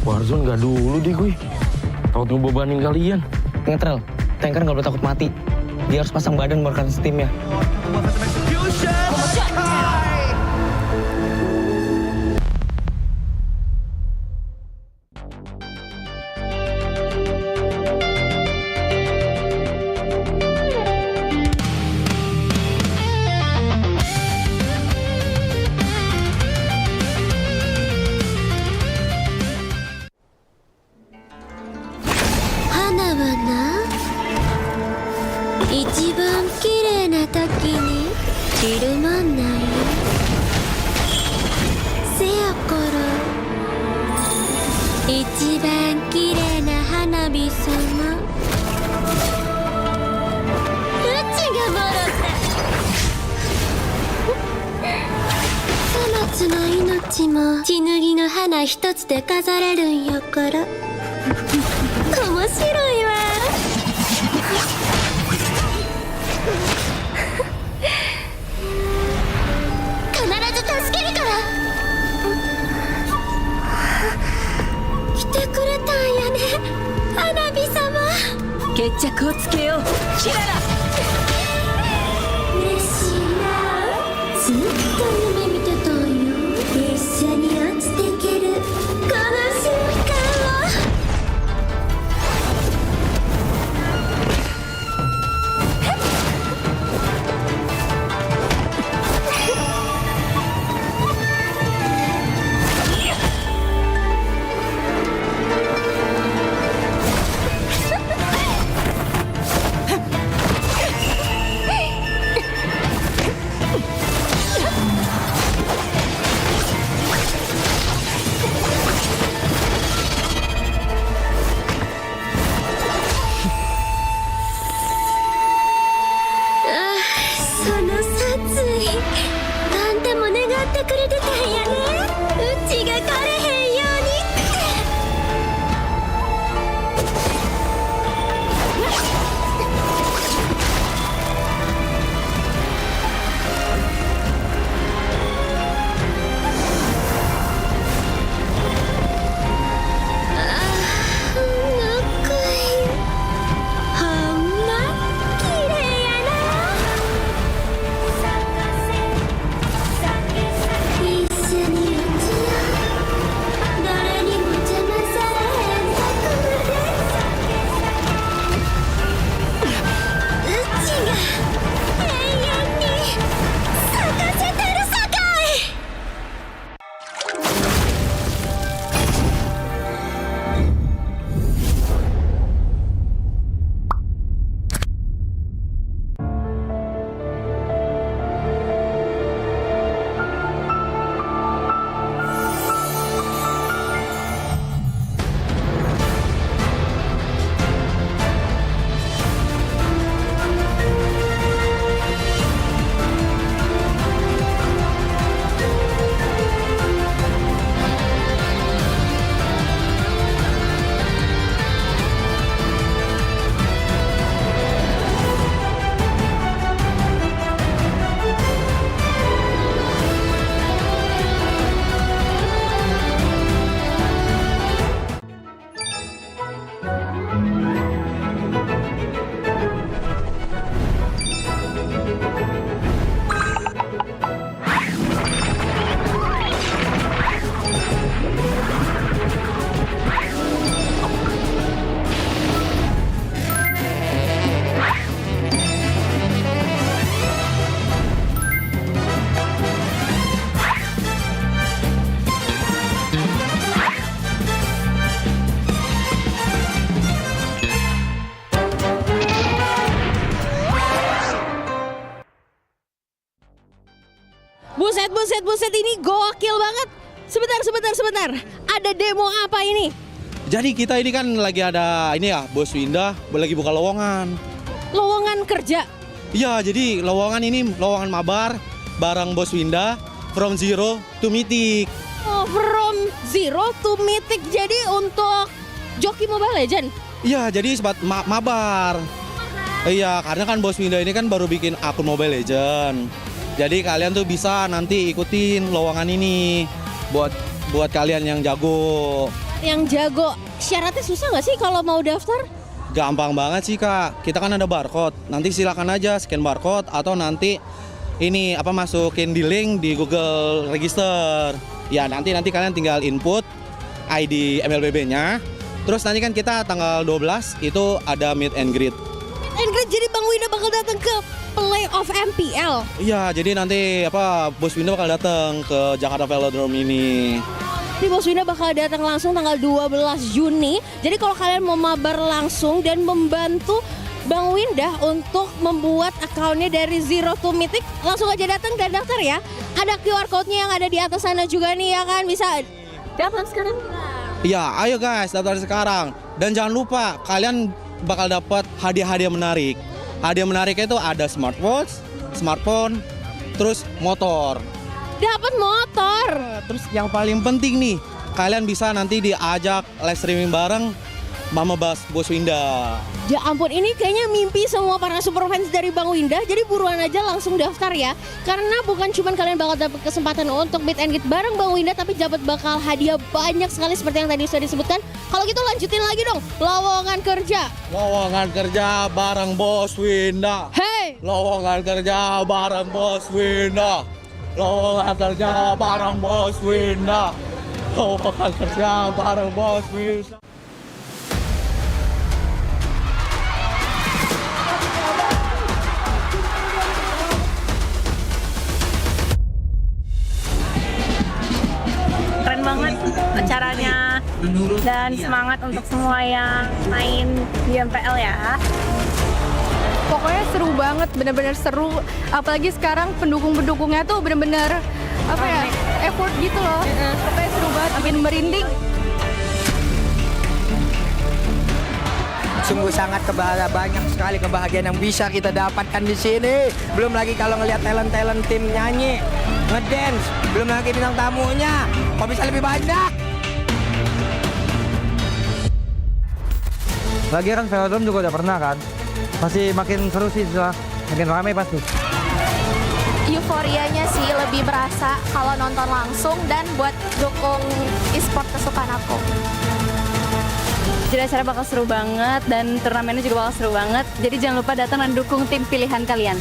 Warzone nggak dulu deh gue. Takut ngebebanin kalian. Ngetrel, tanker nggak boleh takut mati. Dia harus pasang badan buat kartu timnya. Buset ini gokil banget. Sebentar. Ada demo apa ini? Jadi kita ini kan lagi ada ini ya, Bos Winda lagi buka lowongan. Lowongan kerja. Iya, jadi lowongan ini lowongan mabar bareng Bos Winda from zero to mythic. Oh, from zero to mythic. Jadi untuk joki Mobile Legend. Iya, jadi sebat mabar. Iya, karena kan Bos Winda ini kan baru bikin akun Mobile Legend. Jadi kalian tuh bisa nanti ikutin lowongan ini buat kalian yang jago. Yang jago, syaratnya susah nggak sih kalau mau daftar? Gampang banget sih Kak, kita kan ada barcode. Nanti silakan aja scan barcode atau nanti ini masukin di link di Google Register. Ya nanti kalian tinggal input ID MLBB-nya. Terus nanti kan kita tanggal 12 itu ada meet and greet. Meet and greet, jadi Bang Winda bakal datang ke playoff MPL. Iya, jadi nanti Bos Winda bakal datang ke Jakarta Velodrome ini. Jadi Bos Winda bakal datang langsung tanggal 12 Juni. Jadi kalau kalian mau mabar langsung dan membantu Bang Winda untuk membuat akunnya dari zero to mythic, langsung aja datang dan daftar ya. Ada QR code-nya yang ada di atas sana juga nih ya kan, bisa daftar sekarang. Iya, ayo guys daftar sekarang. Dan jangan lupa kalian bakal dapat hadiah-hadiah menarik. Hadiah menariknya itu ada smartphone, terus motor. Dapat motor. Terus yang paling penting nih, kalian bisa nanti diajak live streaming bareng Mama Bos Winda. Ya ampun, ini kayaknya mimpi semua para super fans dari Bang Winda. Jadi buruan aja langsung daftar ya. Karena bukan cuma kalian bakal dapat kesempatan untuk meet and greet bareng Bang Winda, tapi dapat bakal hadiah banyak sekali seperti yang tadi sudah disebutkan. Kalau gitu lanjutin lagi dong, lowongan kerja. Lowongan kerja bareng Bos Winda. Hey! Lowongan kerja bareng Bos Winda. Lowongan kerja bareng Bos Winda. Lowongan kerja bareng Bos Winda. Keren banget acaranya dan semangat untuk semua yang main di MPL ya. Pokoknya seru banget, bener-bener seru. Apalagi sekarang pendukung-pendukungnya tuh bener-bener effort gitu loh. Pokoknya seru banget, bikin merinding. Sungguh sangat banyak sekali kebahagiaan yang bisa kita dapatkan di sini. Belum lagi kalau ngelihat talent tim nyanyi, ngedance, belum lagi bintang tamunya. Kok bisa lebih banyak? Lagi kan Velodrome juga udah pernah kan. Pasti makin seru sih, makin ramai pasti. Euforianya sih lebih berasa kalau nonton langsung dan buat dukung e-sport kesukaan aku. Jadi acara bakal seru banget dan turnamennya juga bakal seru banget. Jadi jangan lupa datang dan dukung tim pilihan kalian.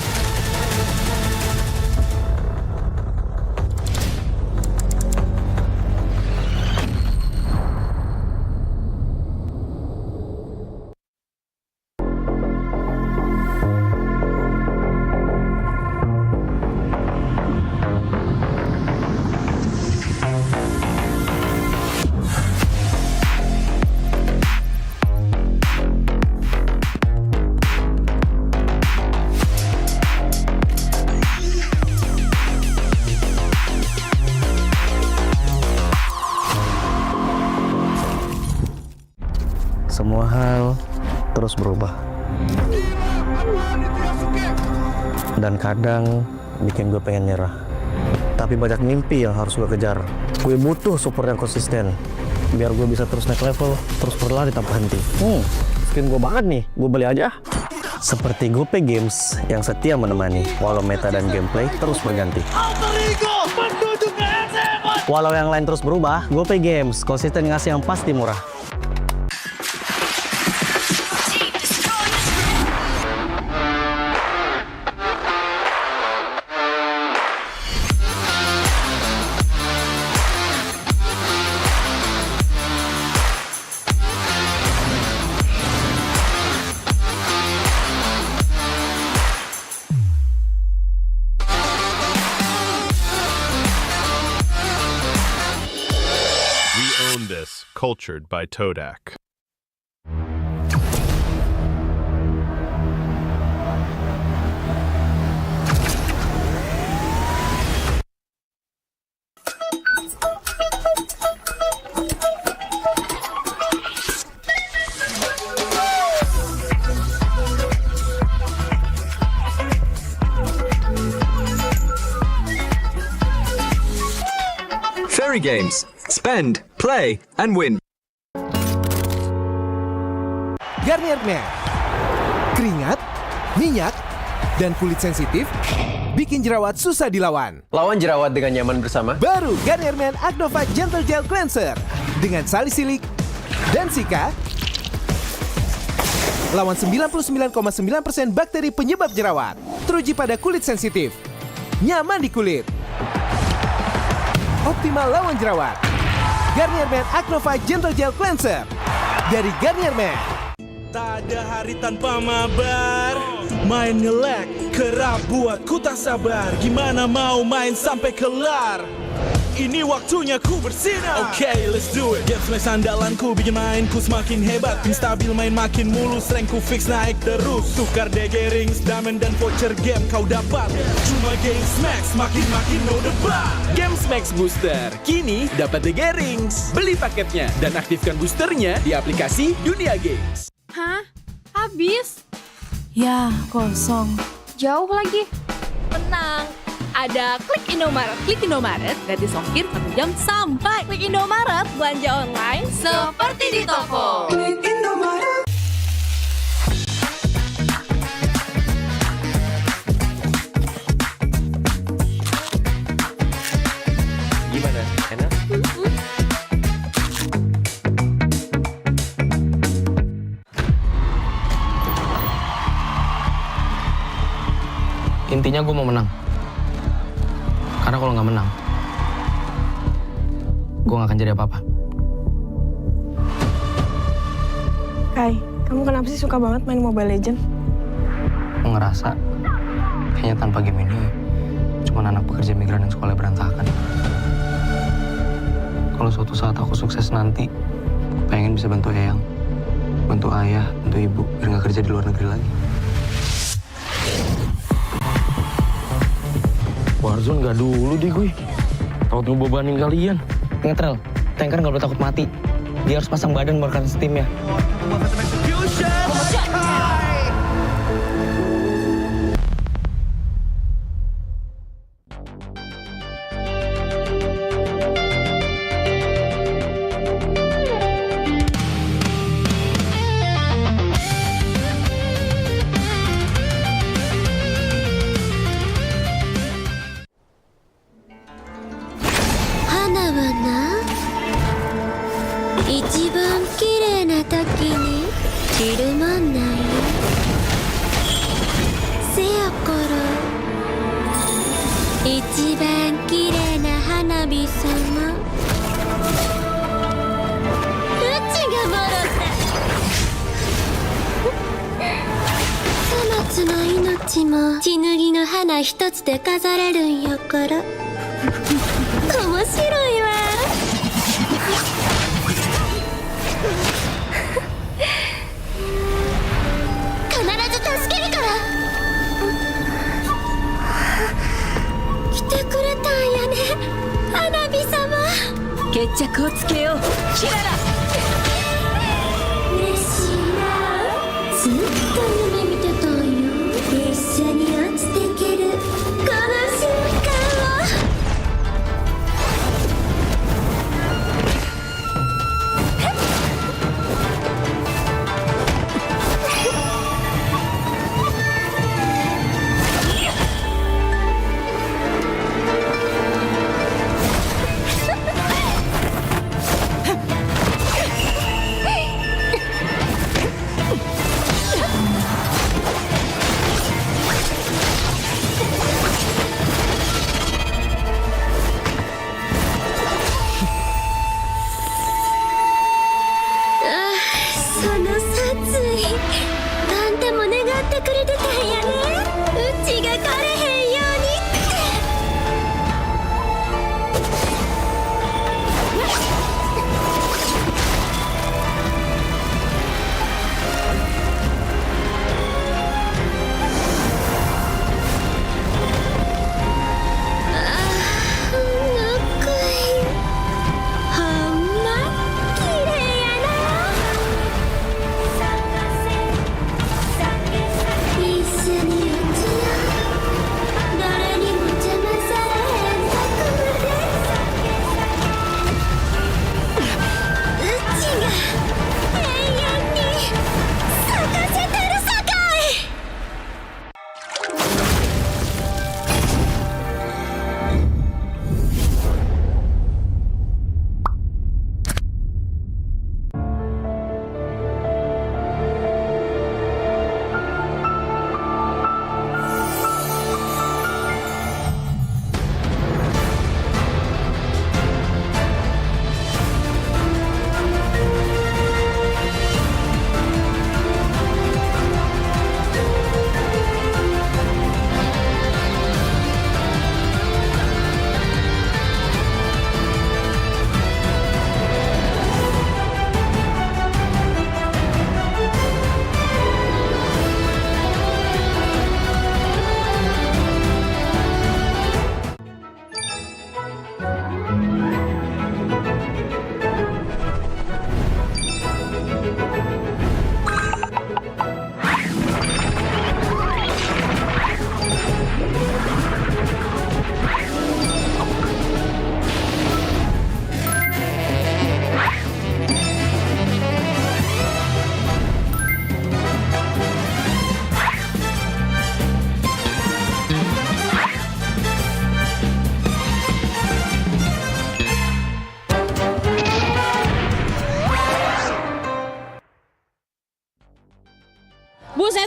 Semua hal terus berubah. Dan kadang bikin gue pengen nyerah. Tapi banyak mimpi yang harus gue kejar. Gue butuh support yang konsisten. Biar gue bisa terus naik level, terus berlari tanpa henti. Skin gue banget nih, gue beli aja. Seperti GoPay Games yang setia menemani, walau meta dan gameplay terus berganti. Walau yang lain terus berubah, GoPay Games konsisten ngasih yang pasti murah. Cultured by Todak. Story games. Spend, play, and win. Garnier Men. Keringat, minyak, dan kulit sensitif bikin jerawat susah dilawan. Lawan jerawat dengan nyaman bersama. Baru Garnier Men Acnova Gentle Gel Cleanser dengan salisilik dan sika. Lawan 99,9% bakteri penyebab jerawat. Teruji pada kulit sensitif. Nyaman di kulit. Optimal lawan jerawat. Garnier Men Acnova Gentle Gel Cleanser dari Garnier Men. Tak ada hari tanpa mabar. Main nge-lag, kerap buatku tak sabar. Gimana mau main sampai kelar? Ini waktunya ku bersinar. Okay, let's do it. Games main sandalanku bikin mainku semakin hebat. Pin stabil main makin mulus, rankku fix naik terus. Tukar DG rings, diamond dan voucher game kau dapat. Cuma Games Max, makin no debat. Games Max Booster, kini dapat DG rings. Beli paketnya dan aktifkan boosternya di aplikasi Dunia Games. Hah? Habis? Ya, kosong. Jauh lagi. Tenang. Ada Klik Indomaret. Klik Indomaret, gratis ongkir 1 jam sampai. Klik Indomaret, belanja online seperti di toko. Klik Indomaret. Gimana? Enak? Intinya gue mau menang. Karena kalau nggak menang, gue nggak akan jadi apa-apa. Kai, kamu kenapa sih suka banget main Mobile Legends? Gue ngerasa kayaknya tanpa game ini cuma anak pekerja migran yang sekolah berantakan. Kalau suatu saat aku sukses nanti, aku pengen bisa bantu Eyang, bantu ayah, bantu ibu, biar nggak kerja di luar negeri lagi. Warzone nggak dulu deh gue. Takut ngebebanin kalian. Ngetrel, tanker nggak boleh takut mati. Dia harus pasang badan merekan steamnya.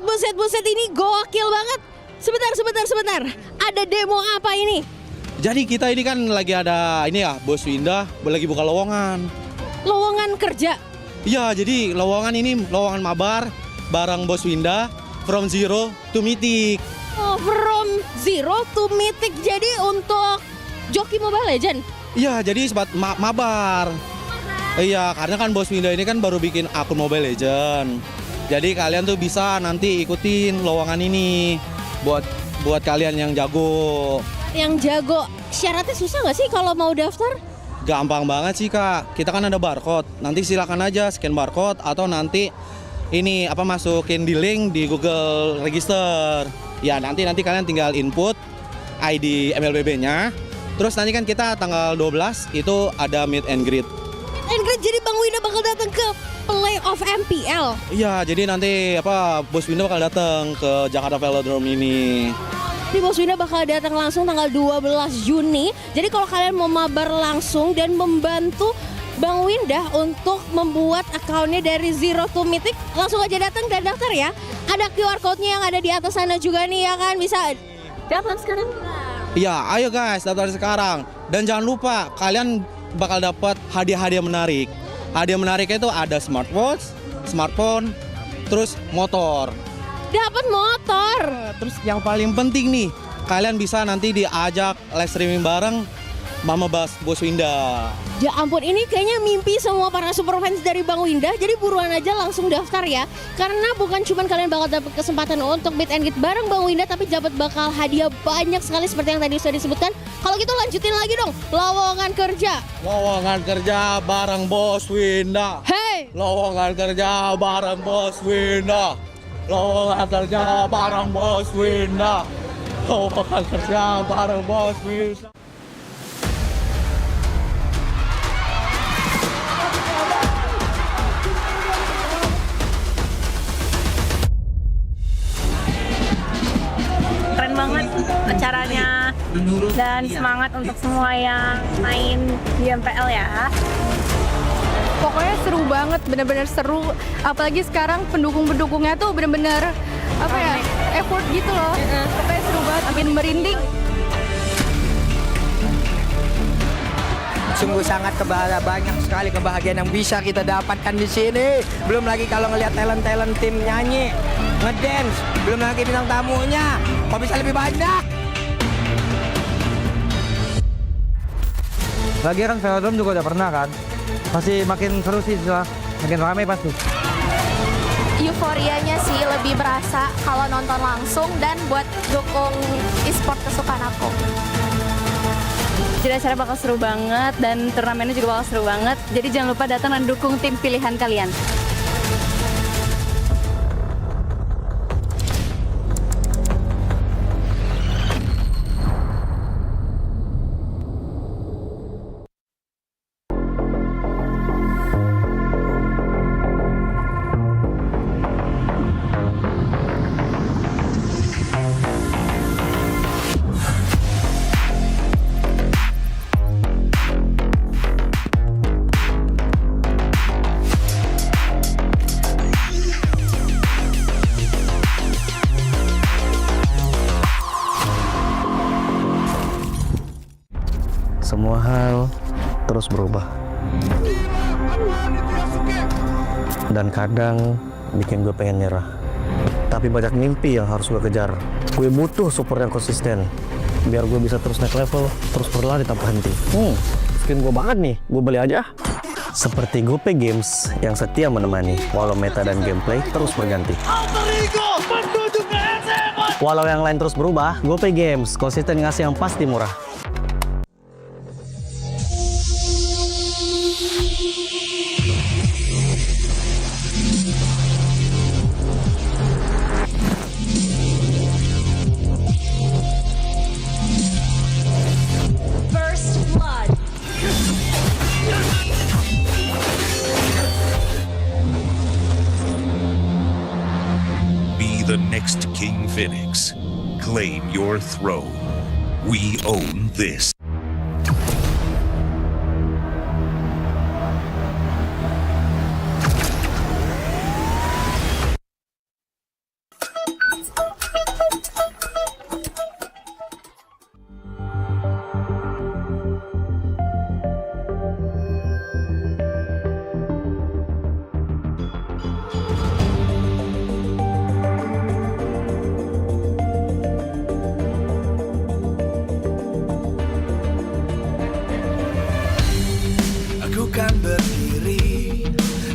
Buset, ini gokil banget. Sebentar. Ada demo apa ini? Jadi kita ini kan lagi ada ini ya, Bos Winda lagi buka lowongan. Lowongan kerja? Iya, jadi lowongan ini lowongan mabar bareng Bos Winda from zero to mythic. Oh, from zero to mythic. Jadi untuk joki Mobile Legend? Iya, jadi sebat mabar. Iya, karena kan Bos Winda ini kan baru bikin akun Mobile Legend. Jadi kalian tuh bisa nanti ikutin lowongan ini buat kalian yang jago. Yang jago, syaratnya susah nggak sih kalau mau daftar? Gampang banget sih Kak, kita kan ada barcode. Nanti silakan aja scan barcode atau nanti ini masukin di link di Google Register. Ya nanti kalian tinggal input ID MLBB-nya. Terus nanti kan kita tanggal 12 itu ada meet and greet. Meet and greet, jadi Bang Winda bakal datang ke playoff MPL. Iya, jadi nanti Bos Winda bakal datang ke Jakarta Velodrome ini. Jadi Bos Winda bakal datang langsung tanggal 12 Juni. Jadi kalau kalian mau mabar langsung dan membantu Bang Winda untuk membuat akunnya dari zero to mythic, langsung aja datang dan daftar ya. Ada QR code-nya yang ada di atas sana juga nih ya kan, bisa daftar sekarang. Iya, ayo guys daftar sekarang. Dan jangan lupa kalian bakal dapat hadiah-hadiah menarik. Hadiah menariknya itu ada smartwatch, smartphone, terus motor. Dapat motor. Terus yang paling penting nih, kalian bisa nanti diajak live streaming bareng Mama Bos Winda. Ya ampun, ini kayaknya mimpi semua para super fans dari Bang Winda. Jadi buruan aja langsung daftar ya. Karena bukan cuma kalian bakal dapat kesempatan untuk meet and greet bareng Bang Winda, tapi dapat bakal hadiah banyak sekali seperti yang tadi sudah disebutkan. Kalau gitu lanjutin lagi dong, lowongan kerja. Lowongan kerja bareng Bos Winda. Hey! Lowongan kerja bareng Bos Winda. Lowongan kerja bareng Bos Winda. Lowongan kerja bareng Bos Winda. Keren banget acaranya dan semangat untuk semua yang main di MPL ya. Pokoknya seru banget, bener-bener seru. Apalagi sekarang pendukung-pendukungnya tuh bener-bener effort gitu loh. Pokoknya seru banget, makin merinding. Sungguh sangat banyak sekali kebahagiaan yang bisa kita dapatkan di sini. Belum lagi kalau ngelihat talent tim nyanyi, ngedance, belum lagi bintang tamunya. Kok bisa lebih banyak? Lagi kan Velodrome juga udah pernah kan. Pasti makin seru sih, makin ramai pasti. Euforianya sih lebih berasa kalau nonton langsung dan buat dukung e-sport kesukaan aku. Jadi acara bakal seru banget dan turnamennya juga bakal seru banget. Jadi jangan lupa datang dan dukung tim pilihan kalian. Semua hal terus berubah. Dan kadang bikin gue pengen nyerah. Tapi banyak mimpi yang harus gue kejar. Gue butuh support yang konsisten. Biar gue bisa terus naik level, terus berlari tanpa henti. Skin gue banget nih, gue beli aja. Seperti GoPay Games yang setia menemani, walau meta dan gameplay terus berganti. Walau yang lain terus berubah, GoPay Games konsisten ngasih yang pasti murah. The next King Phoenix. Claim your throne. We own this.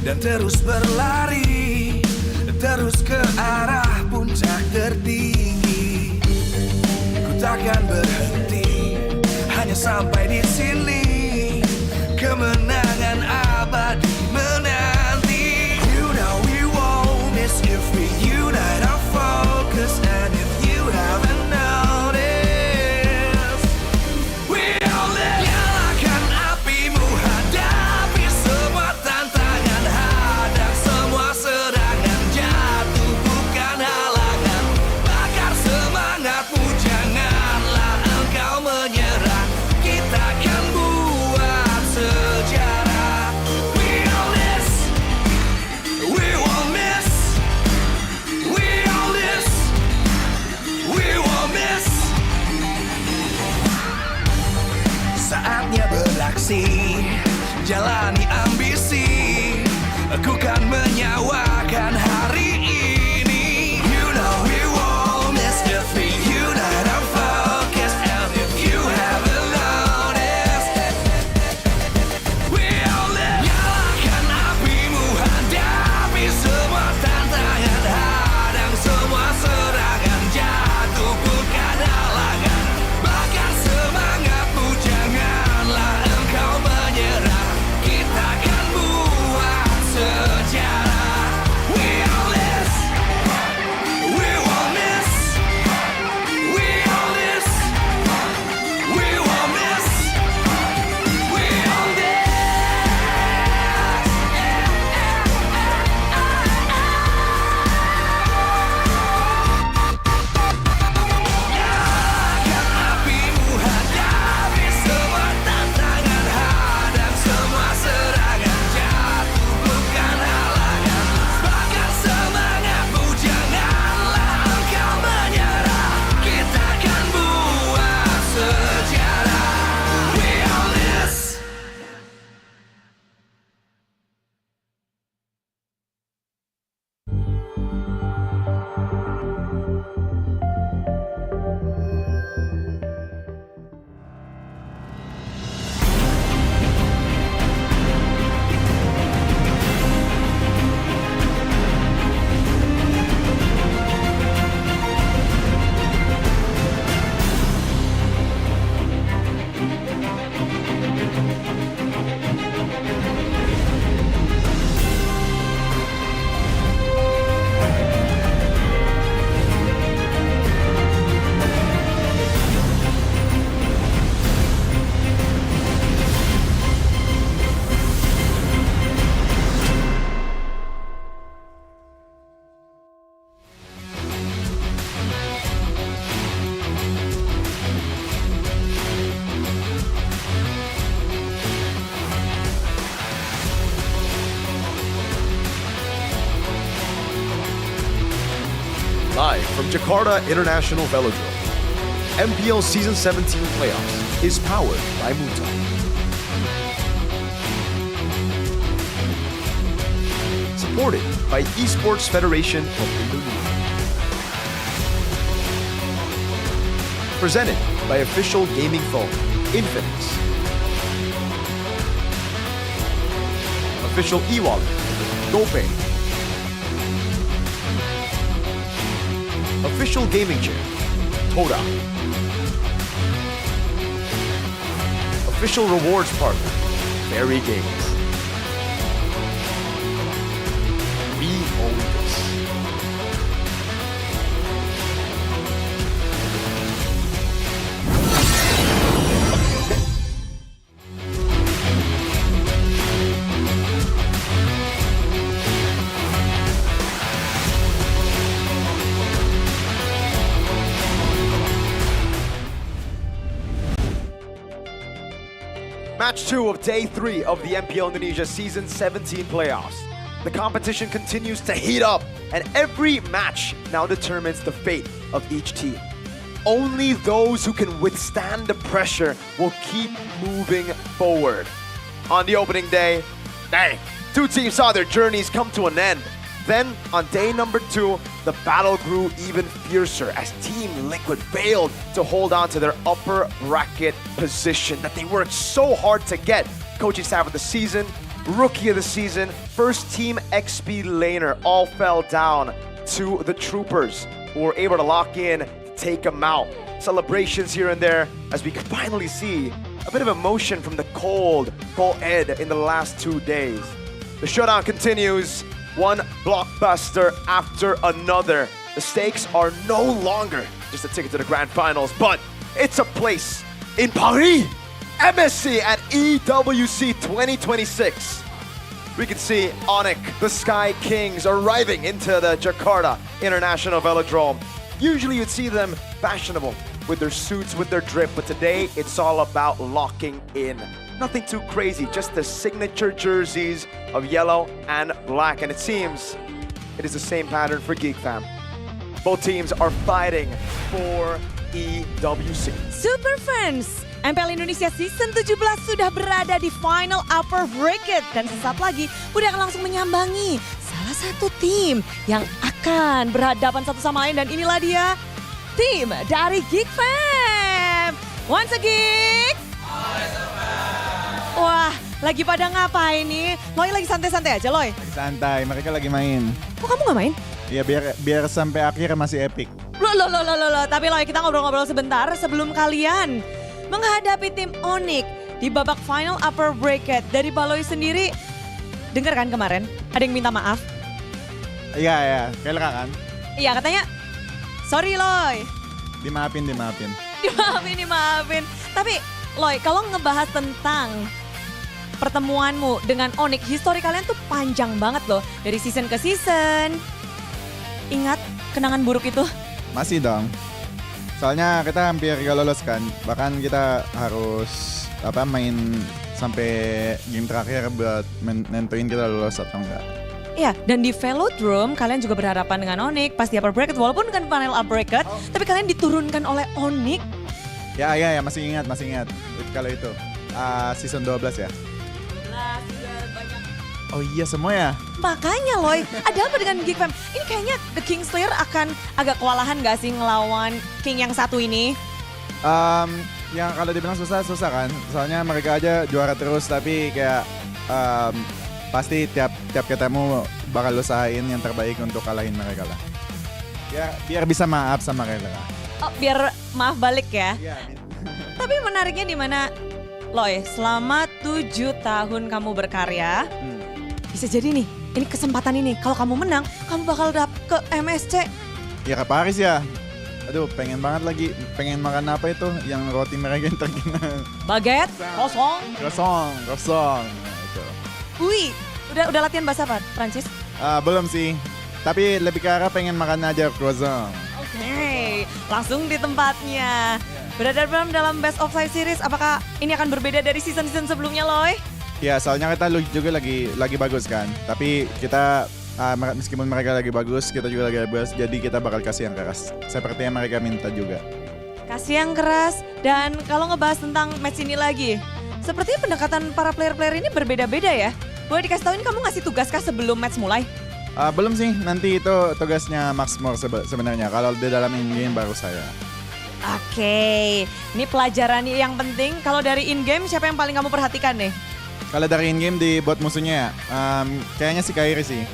dan terus berlari, terus ke arah puncak tertinggi. Ku takkan berhenti, hanya sampai di sini. Kemenangan abadi menanti. You know we won't miss if we unite our focus. And if you haven't noticed, we'll live. Nyalakan apimu, hadapi semua tantangan, hadang semua serangan, jatuh bukan halangan. Bakar semangatmu, janganlah engkau menyerah. Kita akan buat sejarah. We all this, we won't miss. We all this, we won't miss. Saatnya beraksi, jalani ambisi. Aku kan menyawakan hari ini. You know we won't miss if we unite our focus. And if you haven't noticed, we'll live. Nyalakan apimu, hadapi semua tantangan, hadang semua serangan, jatuh bukan halangan. Bakar semangatmu, janganlah engkau menyerah. Kita akan buat sejarah. We'll live, we won't miss. We'll live, we won't miss. We'll live. Nyalakan apimu, hadapi semua tantangan, hadang semua serangan, jatuh bukan halangan. Bakar semangatmu, janganlah engkau menyerah. Kita akan buat sejarah. We all this. Live from Jakarta International Velodrome, MPL Season 17 Playoffs is powered by Muta. Supported by Esports Federation of Indonesia. Presented by official gaming phone, Infinix. Official e-wallet, GoPay. Official gaming chair, Toda. Official rewards partner, Berry Games. We own this. Match 2 of Day 3 of the MPL Indonesia Season 17 playoffs. The competition continues to heat up, and every match now determines the fate of each team. Only those who can withstand the pressure will keep moving forward. On the opening day, two teams saw their journeys come to an end. Then, on day number 2, the battle grew even fiercer as Team Liquid failed to hold on to their upper bracket position that they worked so hard to get. Coaching staff of the season Rookie of the season, first team XP laner, all fell down to the Troopers, who were able to lock in, take them out. Celebrations here and there as we could finally see a bit of emotion from the cold Ed in the last 2 days. The showdown continues, one blockbuster after another. The stakes are no longer just a ticket to the grand finals, but it's a place in Paris, MSC at EWC 2026. We can see ONIC, the Sky Kings, arriving into the Jakarta International Velodrome. Usually you'd see them fashionable with their suits, with their drip, but today it's all about locking in. Nothing too crazy, just the signature jerseys of yellow and black, and it seems it is the same pattern for GEEK Fam. Both teams are fighting for EWC. Super Fans, MPL Indonesia Season 17 sudah berada di final upper bracket dan sesaat lagi udah akan langsung menyambangi salah satu tim yang akan berhadapan satu sama lain, dan inilah dia tim dari GEEK Fam. Once a GEEK. Wah, lagi pada ngapain nih? Loy lagi santai-santai aja, Loy. Lagi santai, mereka lagi main. Kok kamu nggak main? Ya biar sampai akhir masih epic. Loh. Tapi Loy, kita ngobrol-ngobrol sebentar sebelum kalian menghadapi tim ONIC di babak final upper bracket. Dari Baloy sendiri, denger kan kemarin ada yang minta maaf? Iya, Kelra kan? Iya, katanya sorry Loy. Dimaafin. Dimaafin. Tapi Loy, kalau ngebahas tentang pertemuanmu dengan ONIC, histori kalian tuh panjang banget loh. Dari season ke season. Ingat kenangan buruk itu? Masih dong. Soalnya kita hampir gak lolos kan. Bahkan kita harus main sampai game terakhir buat nentuin kita lolos atau enggak. Iya, dan di Velodrome kalian juga berhadapan dengan ONIC pas di upper bracket. Walaupun kan panel upper bracket, tapi kalian diturunkan oleh ONIC. Ya, masih ingat. Kalau itu season 12 ya. Oh iya, semua ya? Makanya Loy, ada apa dengan GEEK Fam? Ini kayaknya The Kingslayer akan agak kewalahan gak sih ngelawan King yang satu ini? Yang kalau dibilang susah kan. Soalnya mereka aja juara terus, tapi kayak pasti tiap ketemu bakal usahain yang terbaik untuk kalahin mereka lah. Ya, biar bisa maaf sama mereka. Oh, biar maaf balik ya? Iya. Tapi menariknya di mana, Loy, selama 7 tahun kamu berkarya, bisa jadi nih, ini kesempatan ini. Kalau kamu menang, kamu bakal ke MSC. Ya ke Paris ya. Aduh, pengen banget lagi. Pengen makan apa itu yang roti mereka yang terkenal. Baguette, Croissant. Nah, itu. Wih, udah latihan bahasa apa, Prancis? Belum sih. Tapi lebih ke arah pengen makan aja croissant. Oke, langsung di tempatnya. Berada dalam Best of 5 series, apakah ini akan berbeda dari season-season sebelumnya, Loy? Ya, soalnya kita juga lagi bagus kan. Tapi kita meskipun mereka lagi bagus, kita juga lagi bagus. Jadi kita bakal kasih yang keras. Seperti yang mereka minta juga. Kasih yang keras. Dan kalau ngebahas tentang match ini lagi, sepertinya pendekatan para player-player ini berbeda-beda ya. Boleh dikasih tahu ini kamu ngasih tugas kah sebelum match mulai? Belum sih, nanti itu tugasnya Max Moore sebenarnya. Kalau di dalam in-game baru saya. Oke, ini pelajaran yang penting. Kalau dari in-game siapa yang paling kamu perhatikan nih? Kalau dari in-game di bot musuhnya ya, kayaknya si Kairi sih.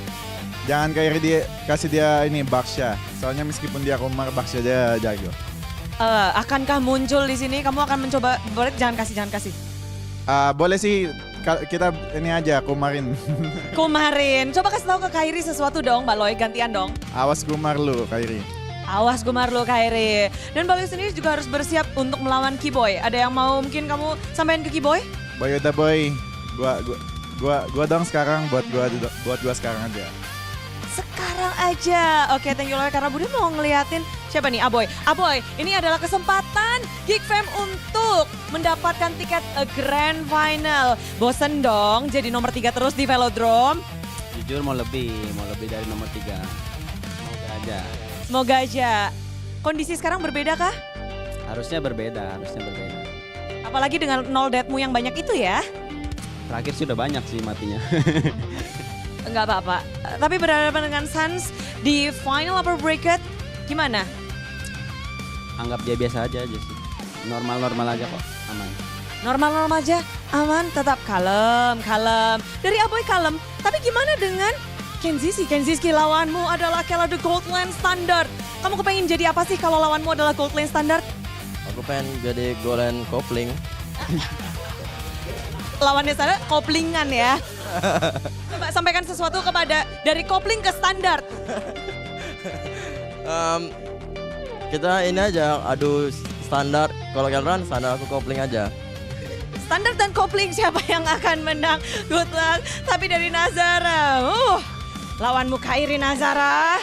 Jangan Kairi kasih dia ini Baksha. Soalnya meskipun dia Kumar, Baksha dia jago. Akankah muncul di sini? Kamu akan mencoba, boleh jangan kasih. Boleh sih, kita ini aja Kumarin. Kumarin, coba kasih tahu ke Kairi sesuatu dong, Mbak Loy, gantian dong. Awas Kumar lu, Kairi. Awas Kumar lu, Kairi. Dan Mbak Loy sendiri juga harus bersiap untuk melawan Kiboy. Ada yang mau mungkin kamu sampaikan ke Kiboy? Boy udah boy. Gua dong sekarang buat gua sekarang aja. Sekarang aja. Oke, thank you Loy karena Budi mau ngeliatin siapa nih? Aboy, ini adalah kesempatan GEEK Fam untuk mendapatkan tiket grand final. Bosen dong jadi nomor 3 terus di Velodrome? Jujur mau lebih dari nomor 3. Semoga aja. Kondisi sekarang berbeda kah? Harusnya berbeda. Apalagi dengan 0 deathmu yang banyak itu ya? Terakhir sih udah banyak sih matinya. Enggak apa-apa. Tapi berhadapan dengan Suns di final upper bracket gimana? Anggap dia biasa aja sih. Normal aja kok, aman. Normal-normal aja, aman, tetap kalem. Dari Aboy kalem, tapi gimana dengan Kenziski? Kenziski lawanmu adalah Kela the Gold Lane Standard. Kamu kepengen jadi apa sih kalau lawanmu adalah Gold Lane Standard? Aku pengen jadi golden kopling. Lawannya sana koplingan ya. Coba sampaikan sesuatu kepada dari kopling ke standar. Kita ini aja adu standar. Kalau kalian standar aku kopling aja. Standar dan kopling siapa yang akan menang? Good luck. Tapi dari Nazara. Lawanmu Kairi Nazara.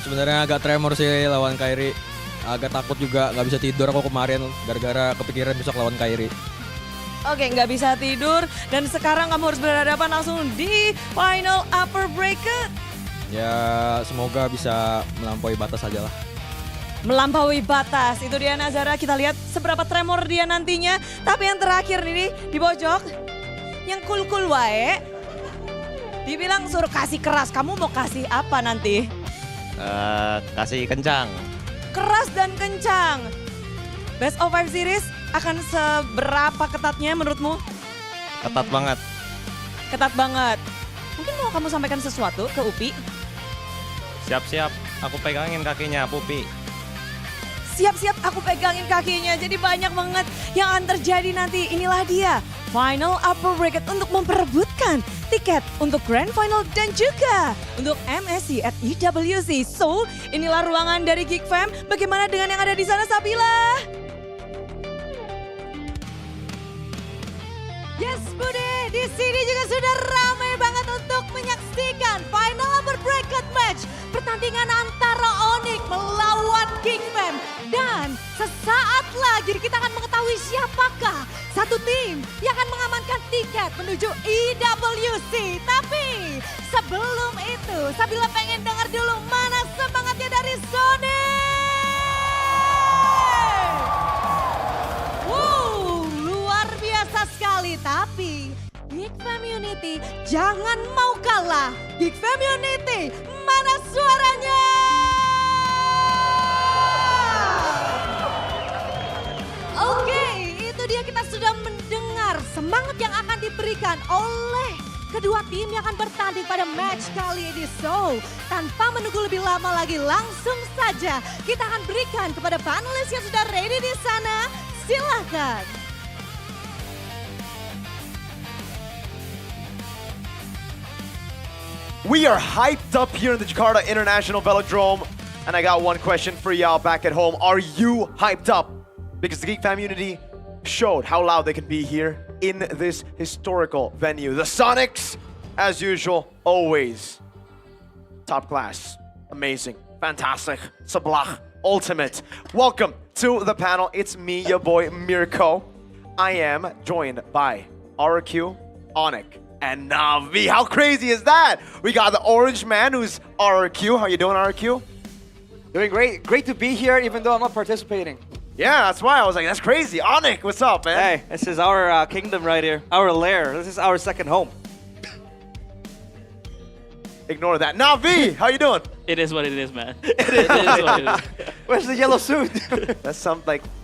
Sebenarnya agak tremor sih lawan Kairi. Agak takut juga, nggak bisa tidur aku kemarin gara-gara kepikiran besok lawan Kairi. Oke, nggak bisa tidur. Dan sekarang kamu harus berhadapan langsung di final upper bracket. Ya semoga bisa melampaui batas aja lah. Melampaui batas, itu dia Nazara. Kita lihat seberapa tremor dia nantinya. Tapi yang terakhir nih di pojok, yang cool-cool wae. Dibilang suruh kasih keras, kamu mau kasih apa nanti? Kasih kencang. Keras dan kencang. Best of 5 series akan seberapa ketatnya menurutmu? Ketat banget. Ketat banget. Mungkin mau kamu sampaikan sesuatu ke Upi? Siap-siap, aku pegangin kakinya Pupi. Siap-siap aku pegangin kakinya. Jadi banyak banget yang akan terjadi nanti. Inilah dia final upper bracket untuk memperebutkan tiket untuk grand final dan juga untuk MSC at EWC. So, inilah ruangan dari GEEK Fam. Bagaimana dengan yang ada di sana, Sabila? Yes, Budi, di sini juga sudah ramai banget untuk menyaksikan final upper bracket match pertandingan antara ONIC melawan GEEK Fam. Dan sesaat lagi kita akan mengetahui siapakah satu tim yang akan mengamankan tiket menuju EWC. Tapi sebelum itu, Sabila pengen dengar dulu mana semangatnya dari Sonic. Luar biasa sekali. Tapi GEEK Fam Unity jangan mau kalah. GEEK Fam Unity, mana suaranya? Oke, itu dia, kita sudah mendengar semangat yang akan diberikan oleh kedua tim yang akan bertanding pada match kali ini. So, tanpa menunggu lebih lama lagi, langsung saja kita akan berikan kepada panelis yang sudah ready di sana. Silakan. We are hyped up here in the Jakarta International Velodrome. And I got one question for y'all back at home. Are you hyped up? Because the GEEK Fam Unity showed how loud they can be here in this historical venue. The Sonics, as usual, always top class. Amazing. Fantastic. Sablach. Ultimate. Welcome to the panel. It's me, your boy, Mirko. I am joined by RQ, ONIC, and Navi. How crazy is that? We got the orange man who's RQ. How you doing, RQ? Doing great. Great to be here, even though I'm not participating. Yeah, that's why I was like, that's crazy. ONIC, what's up, man? Hey, this is our kingdom right here. Our lair. This is our second home. Ignore that. Navi, how you doing? It is what it is, man. It is what it is. Where's the yellow suit? That's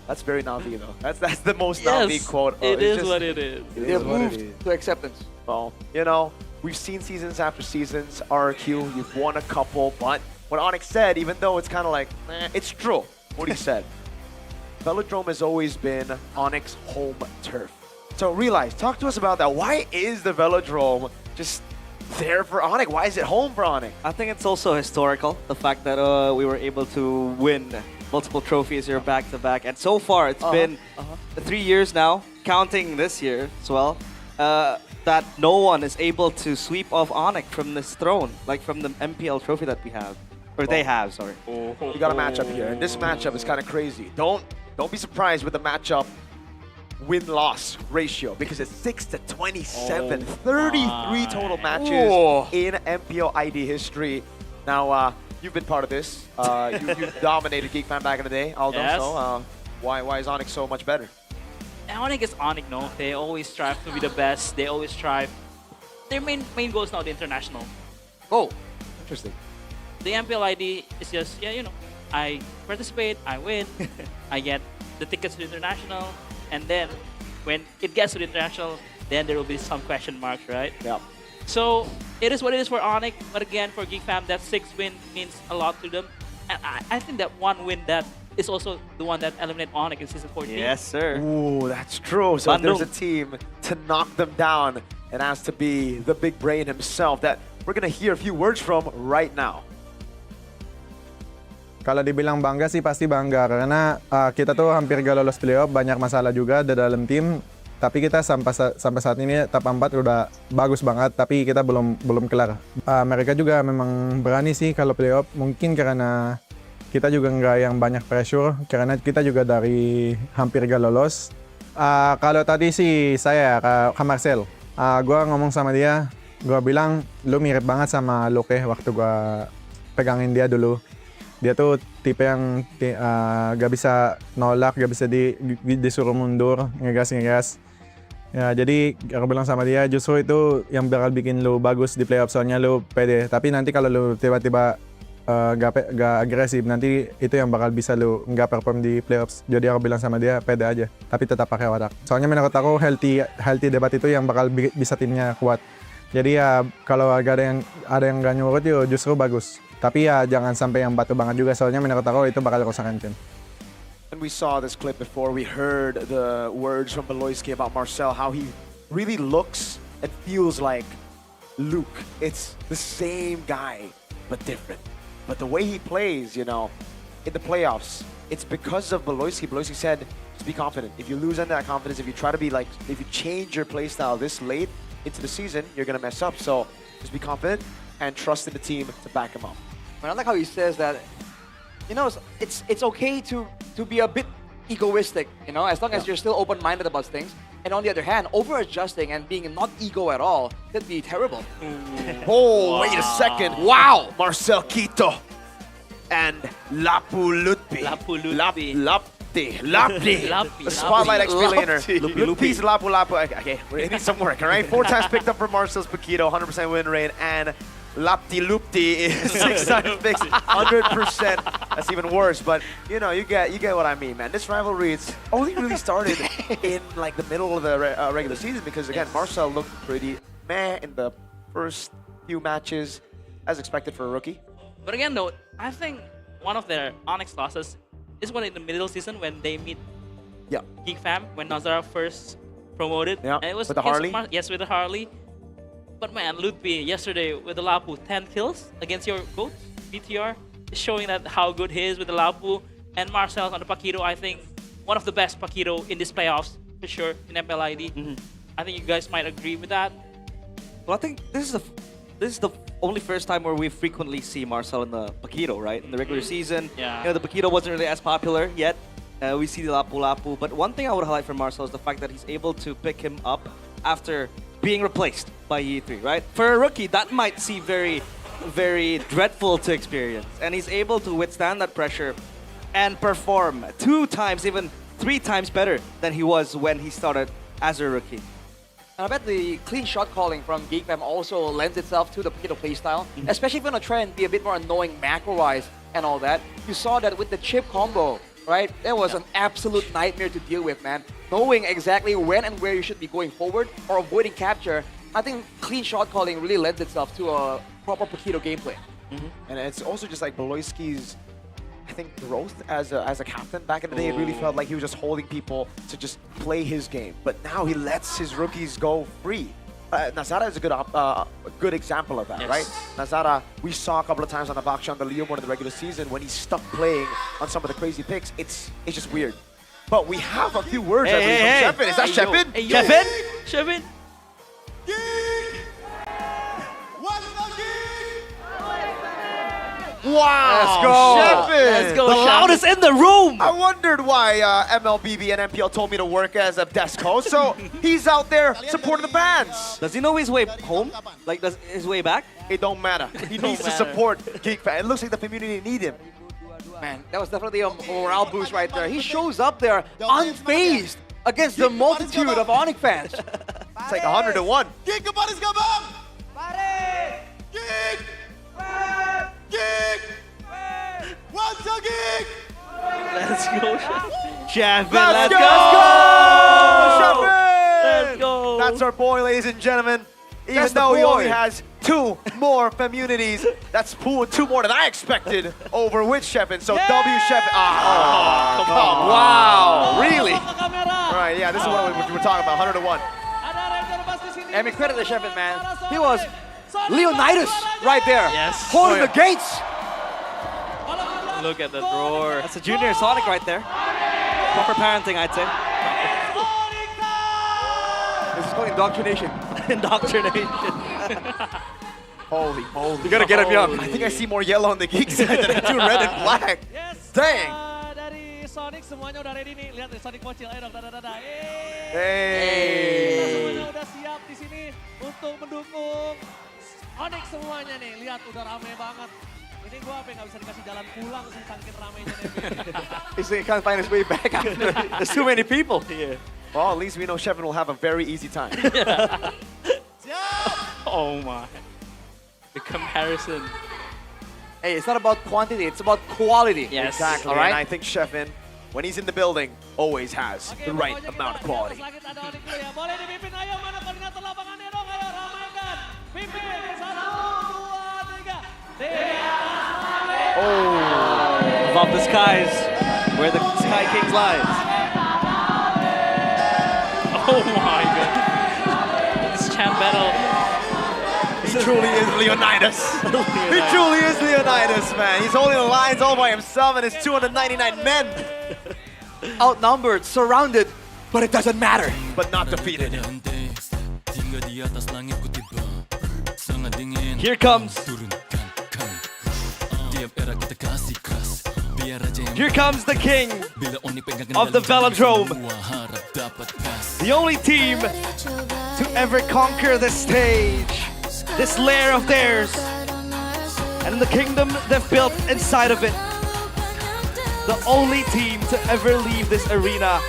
that's very Navi though. That's the most Yes, Navi quote. it is what it is. It They is have what it moved is. to acceptance. Well, you know, we've seen seasons after seasons. RQ, you've won a couple, but what ONIC said, even though it's kind of like, it's true. What he said. Velodrome has always been ONIC's home turf. So realize, talk to us about that. Why is the Velodrome just there for ONIC? Why is it home for ONIC? I think it's also historical, the fact that we were able to win multiple trophies here back to back. And so far, it's been 3 years now, counting this year as well, that no one is able to sweep off ONIC from this throne, like from the MPL trophy that we have. Or they have, sorry. We got a matchup here, and this matchup is kind of crazy. Don't be surprised with the matchup win-loss ratio, because it's 6-27, 33 total matches in MPL ID history. Now, you've been part of this. You dominated GEEK Fam back in the day, Aldo. Yes. So, why is ONIC so much better? ONIC is ONIC, no? They always strive to be the best. They always strive. Their main goal is now the international. Oh, interesting. The MPL ID is just, yeah, you know, I participate, I win, I get the tickets to the international, and then When it gets to the international, then there will be some question marks, right? Yeah. So it is what it is for ONIC, but again, for GEEK Fam, that 6th win means a lot to them. And I think that one win that is also the one that eliminated ONIC in season 14. Yes, sir. Ooh, that's true. So if there's a team to knock them down, it has to be the big brain himself that we're going to hear a few words from right now. Kalau dibilang bangga sih pasti bangga karena kita tuh hampir gak lolos playoff, banyak masalah juga di dalam tim. Tapi kita sampai saat ini top 4 udah bagus banget, tapi kita belum kelar. Mereka juga memang berani sih kalau playoff, mungkin karena kita juga nggak yang banyak pressure, karena kita juga dari hampir gak lolos. Kalau tadi sih saya ke Marcel, gue ngomong sama dia, gue bilang lu mirip banget sama Luke waktu gue pegangin dia dulu. Dia tuh tipe yang gak bisa nolak, gak bisa disuruh mundur, ngegas. Ya, jadi aku bilang sama dia, justru itu yang bakal bikin lu bagus di playoff, soalnya lu pede. Tapi nanti kalau lu tiba-tiba gak agresif, nanti itu yang bakal bisa lu nggak perform di playoffs. Jadi aku bilang sama dia, pede aja, tapi tetap pakai watak. Soalnya menurut aku healthy debat itu yang bakal bisa timnya kuat. Jadi ya kalau ada yang gak nyurut ya justru bagus. Tapi ya jangan sampai yang batu banget juga, soalnya menurut aku itu bakal rusakin tim. And we saw this clip before, we heard the words from Beloyski about Marcel, how he really looks and feels like Luke. It's the same guy, but different. But the way he plays, you know, in the playoffs, it's because of Beloyski. Beloyski said, just be confident. If you lose on that confidence, if you try to be like, if you change your play style this late into the season, you're going to mess up. So just be confident and trust in the team to back him up. I like how he says that, you know, it's okay to be a bit egoistic, you know, as long as you're still open-minded about things. And on the other hand, over-adjusting and being not ego at all could be terrible. Oh, wait a second. Wow! Marcel Quito and Lapu Lutpi. Lapti. The spotlight XP laner. Lutpi's Lapu. Okay, it needs some work, all right? 4 times picked up for Marcel's Paquito, 100% win rate, and Lapti is 6 times fixed, 100%. That's even worse, but you know, you get what I mean, man. This rivalry, it's only really started in like the middle of the regular season because again, Marcel looked pretty meh in the first few matches, as expected for a rookie. But again, though, I think one of their ONIC losses is one in the middle season when they meet GEEK Fam when Nazara first promoted. Yeah, and it was with the Harley. Yes, with the Harley. But man, Lutpi yesterday with the Lapu, 10 kills against your GOAT, BTR, is showing that how good he is with the Lapu. And Marcel on the Paquito, I think one of the best Paquito in this playoffs, for sure, in MPL ID. I think you guys might agree with that. Well, I think this is the only first time where we frequently see Marcel in the Paquito, right? In the regular season, you know, the Paquito wasn't really as popular yet. We see the Lapu. But one thing I would highlight for Marcel is the fact that he's able to pick him up after being replaced by E3, right? For a rookie, that might seem very, very dreadful to experience. And he's able to withstand that pressure and perform 2 times, even 3 times better than he was when he started as a rookie. And I bet the clean shot calling from GEEK Fam also lends itself to the Paquito playstyle, especially if you want to try and be a bit more annoying macro-wise and all that. You saw that with the chip combo, right? That was an absolute nightmare to deal with, man. Knowing exactly when and where you should be going forward or avoiding capture, I think clean shot calling really lends itself to a proper Paquito gameplay. And it's also just like Beloyski's, I think, growth as a captain. Back in the day, it really felt like he was just holding people to just play his game. But now he lets his rookies go free. Nazara is a good example of that, right? Nazara, we saw a couple of times on the Baksha on the Leo mode in the regular season when he's stuck playing on some of the crazy picks. It's just weird. But we have a few words from Shepin. Is that Shepin? Shepin? Wow! Shepin! Let's go, the loudest in the room! I wondered why MLBB and MPL told me to work as a desk host, so he's out there supporting the bands. Does he know his way home? Like, does his way back? It don't matter. He needs to support GEEK Fam. It looks like the community need him. Man, that was definitely a morale boost right there. He shows up there unfazed against the multitude of ONIC fans. It's like 100 to 1. GEEK, kembali sekarang. GEEK. GEEK. What's up, GEEK? Let's go, Shepin, Let's go! Shepin! That's our boy, ladies and gentlemen. Even That's the though he boy. only has 2 more Femunities, that's 2 more than I expected over with Sheffin. So W Sheffin. Oh, come on. Wow. Really? All right, yeah, this is what we're talking about. 100 to 1. I mean, credit to Sheffin, man. He was Leonidas right there. Yes. Holding the gates. Look at that roar. That's a junior Sonic right there. Proper parenting, I'd say. This is called indoctrination. Indoctrination. Holy moly. You gotta get him young. I think I see more yellow on the geek side than I do red and black. Dang. Dari Sonic semuanya udah ready nih. Lihat nih Sonic bocil. Ayo dong, dada. Hey. Kita semuanya udah siap di sini untuk mendukung Onyx semuanya nih. Lihat udah rame banget. Ini gua apa nggak bisa dikasih jalan pulang sih saking ramenya nih. He's like, can't find his way back after. There's too many people here. Well, at least we know Sheffin will have a very easy time. Oh my. The comparison. Hey, it's not about quantity, it's about quality. Yes. Exactly. All right? And I think Sheffin, when he's in the building, always has the right amount of quality. Boleh dipimpin, ayo mana koordinator lapangannya dong, ayo ramaikan. Pimpin, 1, 2, 3. Oh. Above the skies, where the Sky Kings lies. Oh my god. This chant battle. He truly is Leonidas. He truly is Leonidas, man. He's holding the lines all by himself and his 299 men. Outnumbered, surrounded, but it doesn't matter. But not defeated. Here comes. Here comes the king of the Velodrome. The only team to ever conquer the stage. This lair of theirs. And the kingdom they've built inside of it. The only team to ever leave this arena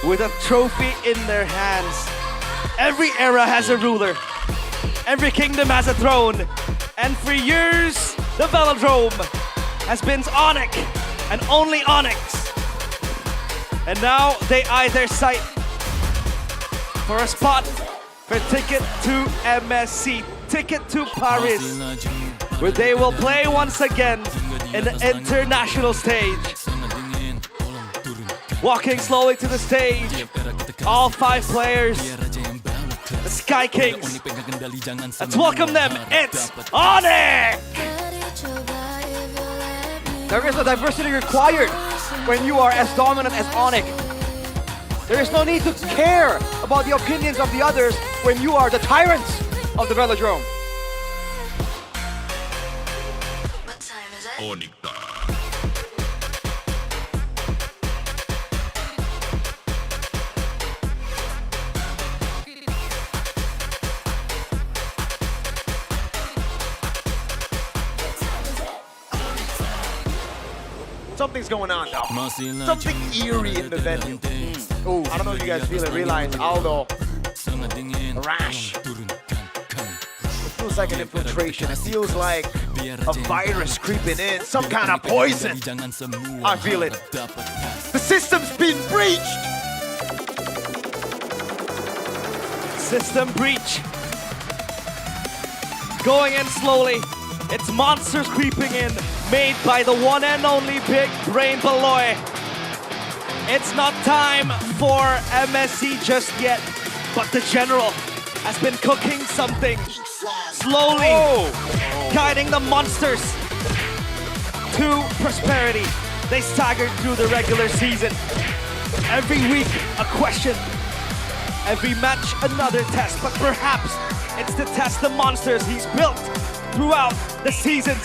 with a trophy in their hands. Every era has a ruler. Every kingdom has a throne. And for years, the Velodrome has been ONIC and only ONIC. And now they eye their sight for a spot for ticket to MSC, ticket to Paris, where they will play once again in the international stage. Walking slowly to the stage, all 5 players, the Sky Kings. Let's welcome them, it's ONIC! There is a diversity required when you are as dominant as ONIC. There is no need to care about the opinions of the others when you are the tyrants of the Velodrome. ONIC. Something's going on though. Something eerie in the venue. Ooh, I don't know if you guys feel it. Realize Aldo, Rash. It feels like an infiltration. It feels like a virus creeping in. Some kind of poison. I feel it. The system's been breached. System breach. Going in slowly. It's monsters creeping in, made by the one and only Big Brain Beloy. It's not time for MSC just yet, but the General has been cooking something. Slowly guiding the monsters to prosperity. They staggered through the regular season. Every week, a question. Every match, another test, but perhaps it's to test the monsters he's built throughout the seasons.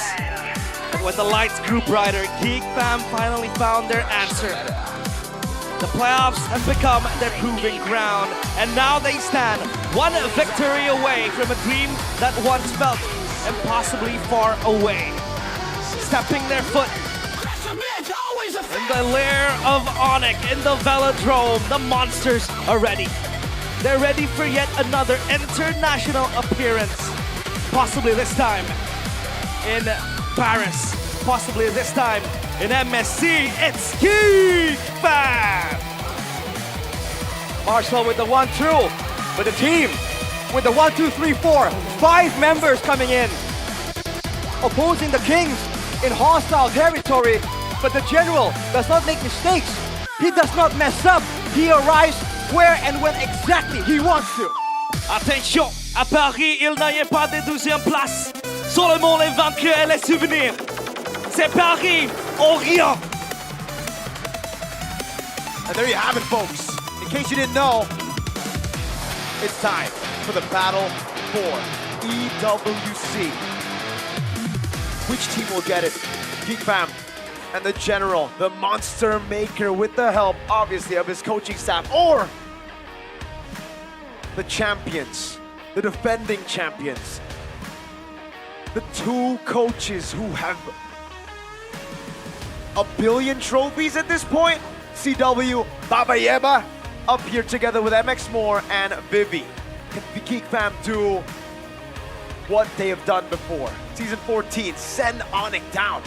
But when the lights grew brighter, GEEK Fam finally found their answer. The playoffs have become their proving ground, and now they stand one victory away from a dream that once felt impossibly far away. Stepping their foot in the lair of ONIC, in the Velodrome, the monsters are ready. They're ready for yet another international appearance. Possibly this time in Paris. Possibly this time in MSC. It's GEEK Fam! Marshall with the 1-2. But the team with the 1, 2, 3, 4, 5 members coming in, opposing the Kings in hostile territory. But the General does not make mistakes. He does not mess up. He arrives where and when exactly he wants to. Attention, à Paris, il n'y a pas de 12e place. Seulement les vaincus et les souvenirs. C'est Paris ou rien. And there you have it, folks. In case you didn't know, it's time for the battle for EWC. Which team will get it? GEEK Fam and the General, the monster maker, with the help, obviously, of his coaching staff, or the champions, the defending champions, the two coaches who have a billion trophies at this point. CW, Baba Yeba, up here together with MX Moore and Vivi. Can GEEK Fam do what they have done before? Season 14, send ONIC down.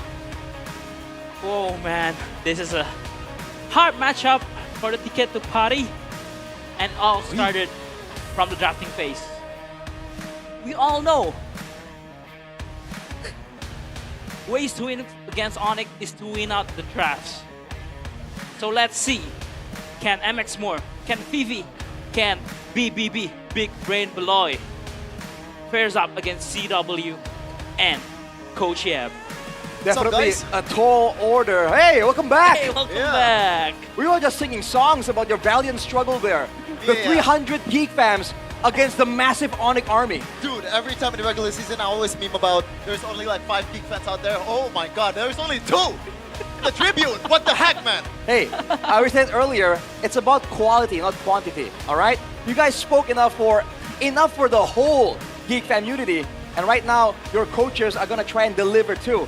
Oh man, this is a hard matchup for the ticket to party, and all started from the drafting phase. We all know ways to win against ONIC is to win out the drafts. So let's see, can MX Moore, can Vivi, can BBB, Big Brain Beloy fares up against CW and Coach Yeb. Definitely a tall order. Hey, welcome back. Hey, welcome back. We were just singing songs about your valiant struggle there. The 300 GEEK Fams against the massive ONIC army. Dude, every time in the regular season, I always meme about there's only like 5 GEEK fans out there. Oh my god, there's only 2! The Tribune, what the heck, man? Hey, I said earlier, it's about quality, not quantity, all right? You guys spoke enough for the whole GEEK Fam unity, and right now, your coaches are gonna try and deliver too.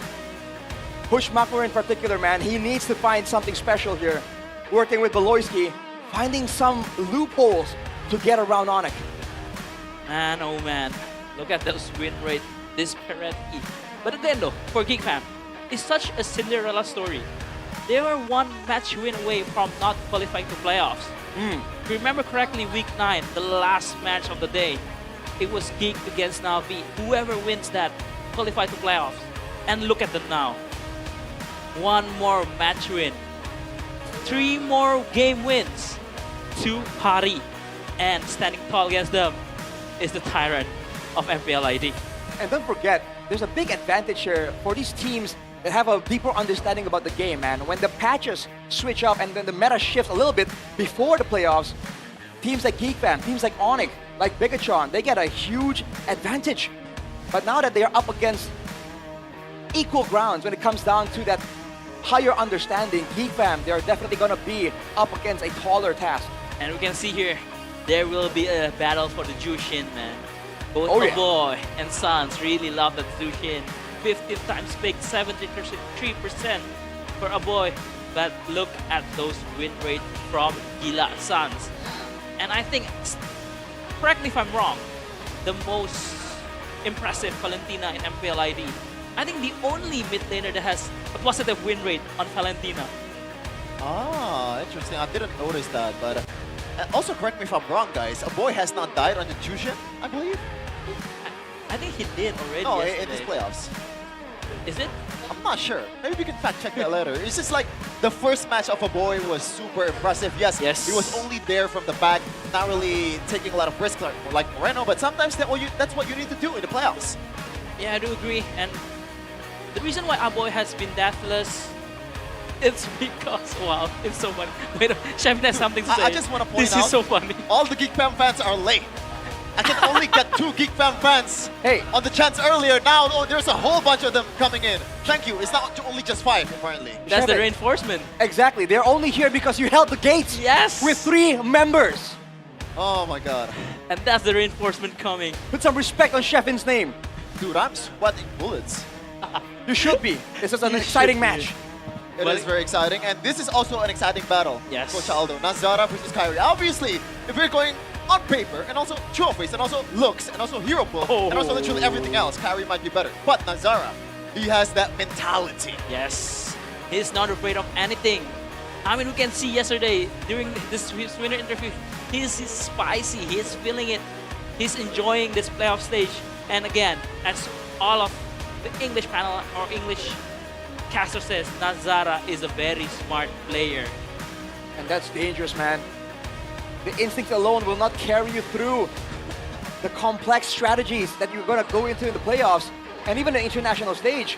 Push Makmur in particular, man, he needs to find something special here. Working with Beloyski, finding some loopholes to get around ONIC. Man, oh man, look at those win rate, this Peretti. But again though, for GEEK Fam, it's such a Cinderella story. They were one match win away from not qualifying to playoffs. If you remember correctly, week 9, the last match of the day, it was GEEK against Navi. Whoever wins that qualify to playoffs. And look at them now. One more match win. 3 more game wins to Pari. And standing tall against them is the tyrant of MPL ID. And don't forget, there's a big advantage here for these teams that have a deeper understanding about the game, man. When the patches switch up and then the meta shifts a little bit before the playoffs, teams like GEEK Fam, teams like ONIC, like Bigetron, they get a huge advantage. But now that they are up against equal grounds when it comes down to that higher understanding, GEEK Fam, they are definitely going to be up against a taller task. And we can see here, there will be a battle for the Jushin, man. Both boy and Sons really love that Jushin. 15 times pick, 73% for a boy. But look at those win rate from Gila Sons. And I think, correct me if I'm wrong, the most impressive Valentina in MPL ID. I think the only mid laner that has a positive win rate on Valentina. Ah, interesting. I didn't notice that, but also correct me if I'm wrong, guys. A boy has not died on the Jushin, I believe. I think he did already. No, yesterday. in this playoffs. Is it? I'm not sure. Maybe we can fact check that later. It's just like the first match of a boy was super impressive. Yes, he was only there from the back, not really taking a lot of risks like Moreno, but sometimes that's what you need to do in the playoffs. Yeah, I do agree. And the reason why Aboy has been deathless, it's because, wow, it's so funny. Wait, Chef has something to say. I just want to point out, this is so funny. All the GEEK Fam fans are late. I can only get 2 GEEK Fam fans on the chance earlier. Now there's a whole bunch of them coming in. Thank you. It's not only just 5, apparently. That's the reinforcement. Exactly. They're only here because you held the gates. Yes. With 3 members. Oh my god. And that's the reinforcement coming. Put some respect on Shefin's name. Dude, I'm sweating bullets. You should be. This is an exciting match. It is very exciting, and this is also an exciting battle. Yes. Coach Aldo, Nazara versus Kyrie. Obviously, if we're going on paper, and also trophies, and also looks, and also hero pool, and also literally everything else, Kyrie might be better. But Nazara, he has that mentality. Yes. He's not afraid of anything. I mean, we can see yesterday during this winner interview, He's spicy. He's feeling it. He's enjoying this playoff stage. And again, as all of the English panel or English caster says, Nazara is a very smart player. And that's dangerous, man. The instinct alone will not carry you through the complex strategies that you're going to go into in the playoffs and even the international stage.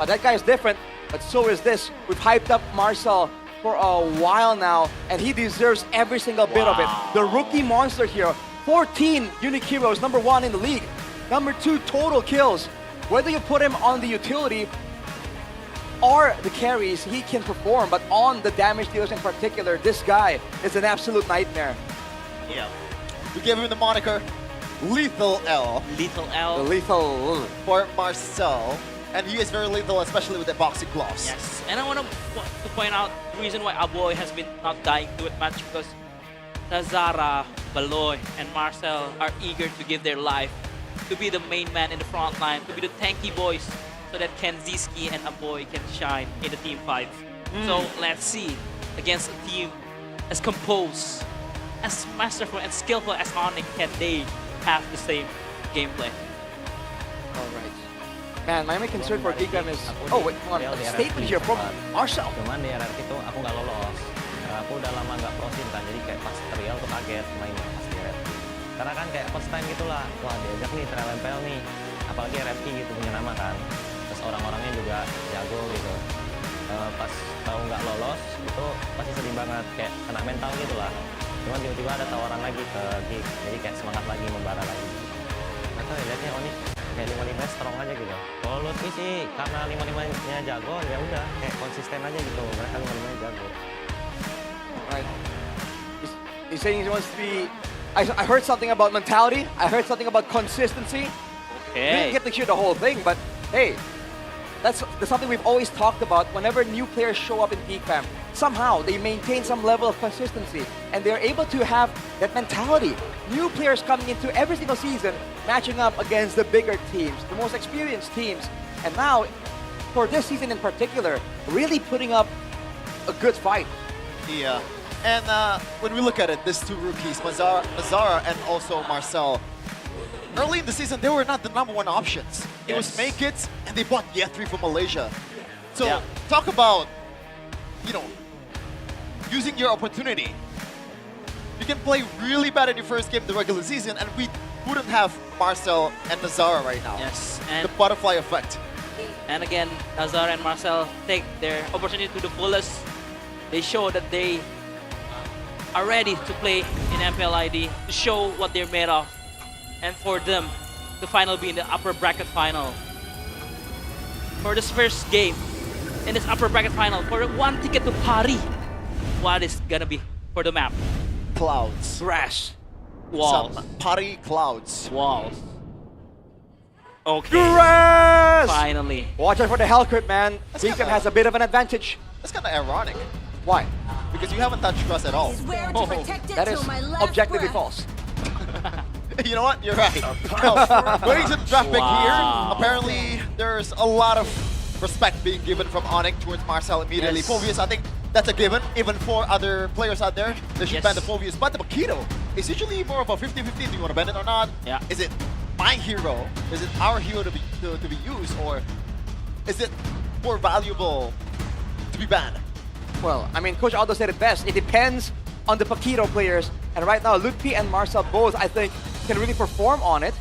That guy is different, but so is this. We've hyped up Marcel for a while now, and he deserves every single bit of it. The rookie monster here, 14 unique heroes, #1 in the league, #2 total kills. Whether you put him on the utility or the carries, he can perform, but on the damage dealers in particular, this guy is an absolute nightmare. Yeah. We gave him the moniker Lethal L. Lethal L. The lethal for Marcel. And he is very lethal, especially with the boxing gloves. Yes, and I want to point out the reason why Aboy has been not dying to it much, because Nazara, Baloy, and Marcel are eager to give their life to be the main man in the front line, to be the tanky boys, so that Kenziski and Aboy can shine in the team fights. So let's see, against a team as composed, as masterful and skillful as ONIC, can they have the same gameplay? All right. Man, my main concern for GEEK Fam is... Oh, wait, hold on. A statement here from Marcel. Cuman di RRQ itu aku nggak lolos. Aku udah lama nggak prosin kan, jadi kayak pas trial tuh kaget mainnya pas di RRQ. Karena kan kayak first time gitulah, wah diajak nih trial MPL nih. Apalagi RRQ gitu punya nama kan. Terus orang-orangnya juga jago gitu. Pas tahu nggak lolos, itu pasti sedih banget, kayak kena mental gitu lah. Cuman tiba-tiba ada tawaran lagi ke GEEK, jadi kayak semangat lagi, membara lagi. Atau ya lihatnya ONIC kayak 5-5 strong aja gitu. Kalau Lutfi sih karena 5-5-nya jago, ya udah kayak konsisten aja gitu. Mereka 5-5-nya jago. Right. He's saying he wants to be... I heard something about mentality. I heard something about consistency. Okay. Didn't get to hear the whole thing, but hey, that's something we've always talked about. Whenever new players show up in GEEK Fam, somehow they maintain some level of consistency, and they're able to have that mentality. New players coming into every single season, matching up against the bigger teams, the most experienced teams, and now, for this season in particular, really putting up a good fight. Yeah. And when we look at it, these two rookies, Nazara and also Marcel, early in the season, they were not the #1 options. It was Make It, and they bought Yetri from Malaysia. So talk about, you know, using your opportunity. You can play really bad in your first game of the regular season, and we wouldn't have Marcel and Nazara right now. Yes, and the butterfly effect. And again, Nazara and Marcel take their opportunity to the fullest. They show that they are ready to play in MPL ID, to show what they're made of, and for them to finally be in the upper bracket final. For this first game in this upper bracket final, for one ticket to Paris, what is gonna be for the map? Clouds. Grass. Walls. Some Paris clouds. Walls. Okay. Grass! Finally. Watch out for the Hellcrit, man. GEEK Fam has a bit of an advantage. That's kind of ironic. Why? Because you haven't touched grass at all. That is objectively false. You know what? You're right. Going to the draft pick here, apparently there's a lot of respect being given from ONIC towards Marcel immediately. Yes. Phobius, I think that's a given. Even for other players out there, they should ban the Phobius. But the Bakito is usually more of a 50-50. Do you want to ban it or not? Yeah. Is it my hero? Is it our hero to be used? Or is it more valuable to be banned? Well, I mean, Coach Aldo said it best. It depends on the Pakito players. And right now, Lutfi and Marcel both, I think, can really perform on it.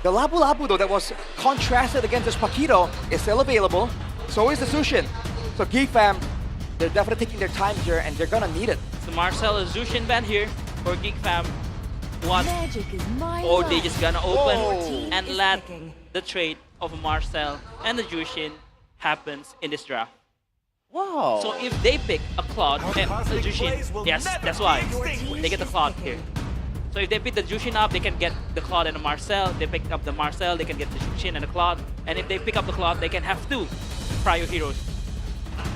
The Labu Labu, though, that was contrasted against this Pakito is still available. So is the Zushin. So GEEK Fam, they're definitely taking their time here, and they're gonna need it. So Marcel is Zushin ban here for GEEK Fam. What? Or they just gonna open and let the trade of Marcel and the Jushin happens in this draft. Wow. So if they pick a Claude, a Jushin, yes, that's why. They get the Claude here. So if they pick the Jushin up, they can get the Claude and the Marcel. They pick up the Marcel, they can get the Jushin and the Claude. And if they pick up the Claude, they can have 2 prior heroes.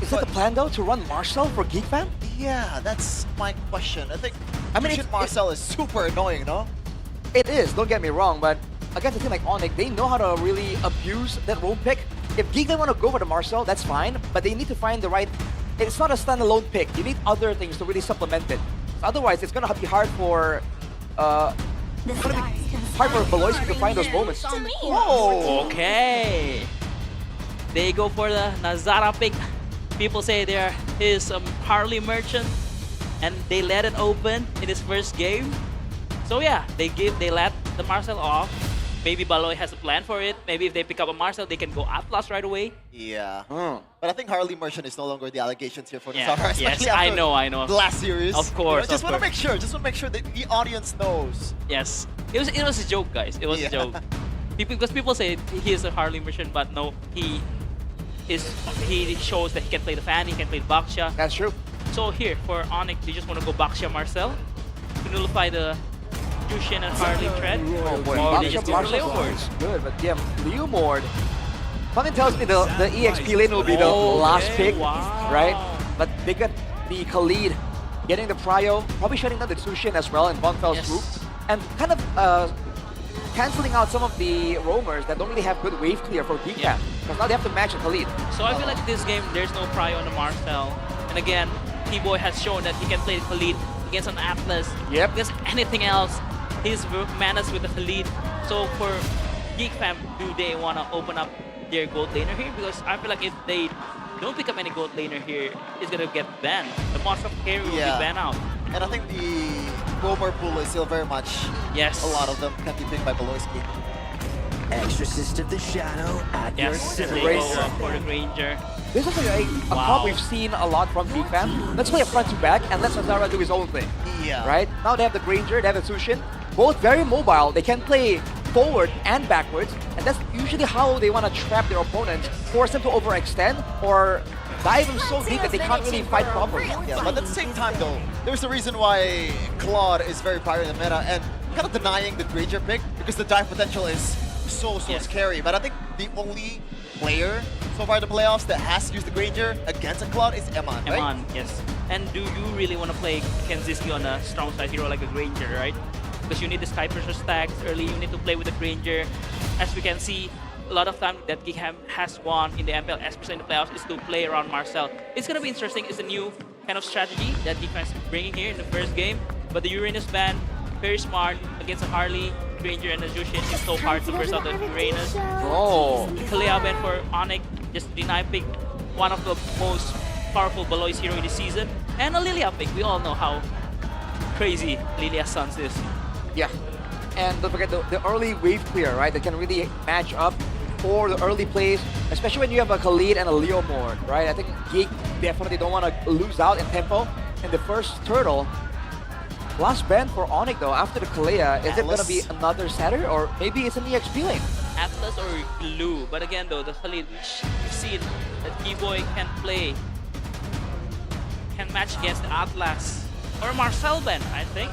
Is that the plan, though, to run Marcel for GEEK Fam? Yeah, that's my question. I think Marcel is super annoying, no? It is, don't get me wrong, but against a team like ONIC, they know how to really abuse that roam pick. If GEEK Fam want to go for the Marcel, that's fine, but they need to find the right... It's not a standalone pick. You need other things to really supplement it. Otherwise, it's gonna be hard for Baloyski to find those moments. Oh, okay. They go for the Nazara pick. People say they're his Harley merchant, and they let it open in his first game. So yeah, they let the Marcel off. Maybe Baloy has a plan for it. Maybe if they pick up a Marcel, they can go Atlas right away. Yeah. But I think Harley Merchant is no longer the allegations here for Yeah. Nazara. Yes, especially I after know. The last series. Of course, Just of want to course. make sure. Just want to make sure that the audience knows. Yes, it was a joke, guys. It was a joke. Because people say he is a Harley merchant, but no, he shows that he can play the fan, he can play the Baxia. That's true. So here for ONIC, they just want to go Baxia Marcel to nullify the Jushin and Harley threat, or they just go for Leomord. Good, but yeah, Leomord. Something tells me the EXP lane will be the last pick, right? But they got the Khalid getting the prio, probably shutting down the Tsushin as well in Von Fell's group, and kind of canceling out some of the roamers that don't really have good wave clear for GEEK Fam, because now they have to match the Khalid. So I feel like this game, there's no prio on the Marcel. And again, T-Boy has shown that he can play the Khalid against an Atlas, against anything else. He's managed with the Khalid. So for GEEK Fam, do they want to open up their gold laner here? Because I feel like if they don't pick up any gold laner here, it's going to get banned. The monster carry will be banned out. And I think the roamer pool is still very much. Yes. A lot of them can be picked by Baloyski. Exorcist of the Shadow at your service. They go for the Granger. This is a comp we've seen a lot from GEEK Fam. Let's play a front to back and let Nazara do his own thing. Yeah. Right? Now they have the Granger, they have the Tsushin. Both very mobile. They can play forward and backwards. And that's usually how they want to trap their opponents, force them to overextend, or dive them so deep that they can't really fight properly. Yeah, but at the same time though, there's a reason why Claude is very powerful in the meta and kind of denying the Granger pick because the dive potential is so scary. But I think the only player so far in the playoffs that has used the Granger against a Claude is Eman, right? Eman, yes. And do you really want to play Kenziski on a strong side hero like a Granger, right? Because you need the Sky Pressure stacks early, you need to play with the Granger. As we can see, a lot of time that GEEK Fam has won in the MPL, especially in the playoffs, is to play around Marcel. It's going to be interesting. It's a new kind of strategy that GEEK Fam is bringing here in the first game. But the Uranus ban, very smart against a Harley, Granger, and a Jushin. It's so hard to burst out the Uranus. Kalea ban for ONIC, just deny pick, one of the most powerful Baloy's hero in the season. And a Lilia pick. We all know how crazy Lilia Suns is. Yeah. And don't forget the early wave clear, right? That can really match up for the early plays, especially when you have a Khalid and a Leomord, right? I think GEEK definitely don't want to lose out in tempo in the first turtle. Last ban for ONIC though, after the Kalea, is it going to be another Satyr or maybe it's an EXP lane? Atlas or Glue. But again though, the Khalid, we've seen that T-Boy can play, can match against the Atlas. Or Marcel Ben, I think.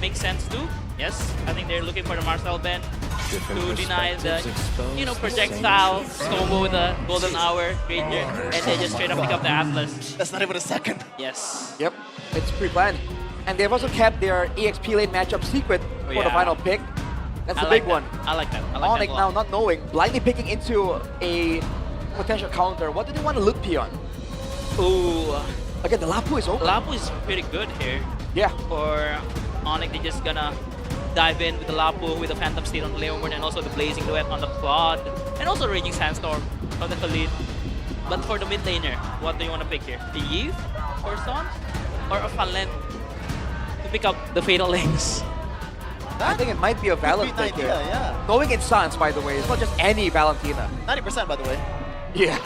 Makes sense too. Yes, I think they're looking for the Marcel Ben to deny the, projectile combo with the Golden Hour Granger, and they just straight up pick up the Atlas. That's not even a second. Yes. Yep, it's pre-planned. And they've also kept their EXP lane matchup secret for the final pick. That's the big one. I like that. I like ONIC now not knowing, blindly picking into a potential counter. What do they want to loot P on? Ooh. Again, the Lapu is open. Lapu is pretty good here. Yeah. For ONIC, they're just gonna dive in with the Lapu, with the Phantom Steed on the Leomord, and also the Blazing Duet on the Claude, and also Raging Sandstorm on the Khalid. But for the mid laner, what do you want to pick here? The Yves or Son? Or a Fanlen to pick up the Fatal Links? I think it might be a valid pick here. Yeah. Knowing it's Sans, by the way, it's not just any Valentina. 90% by the way. Yeah.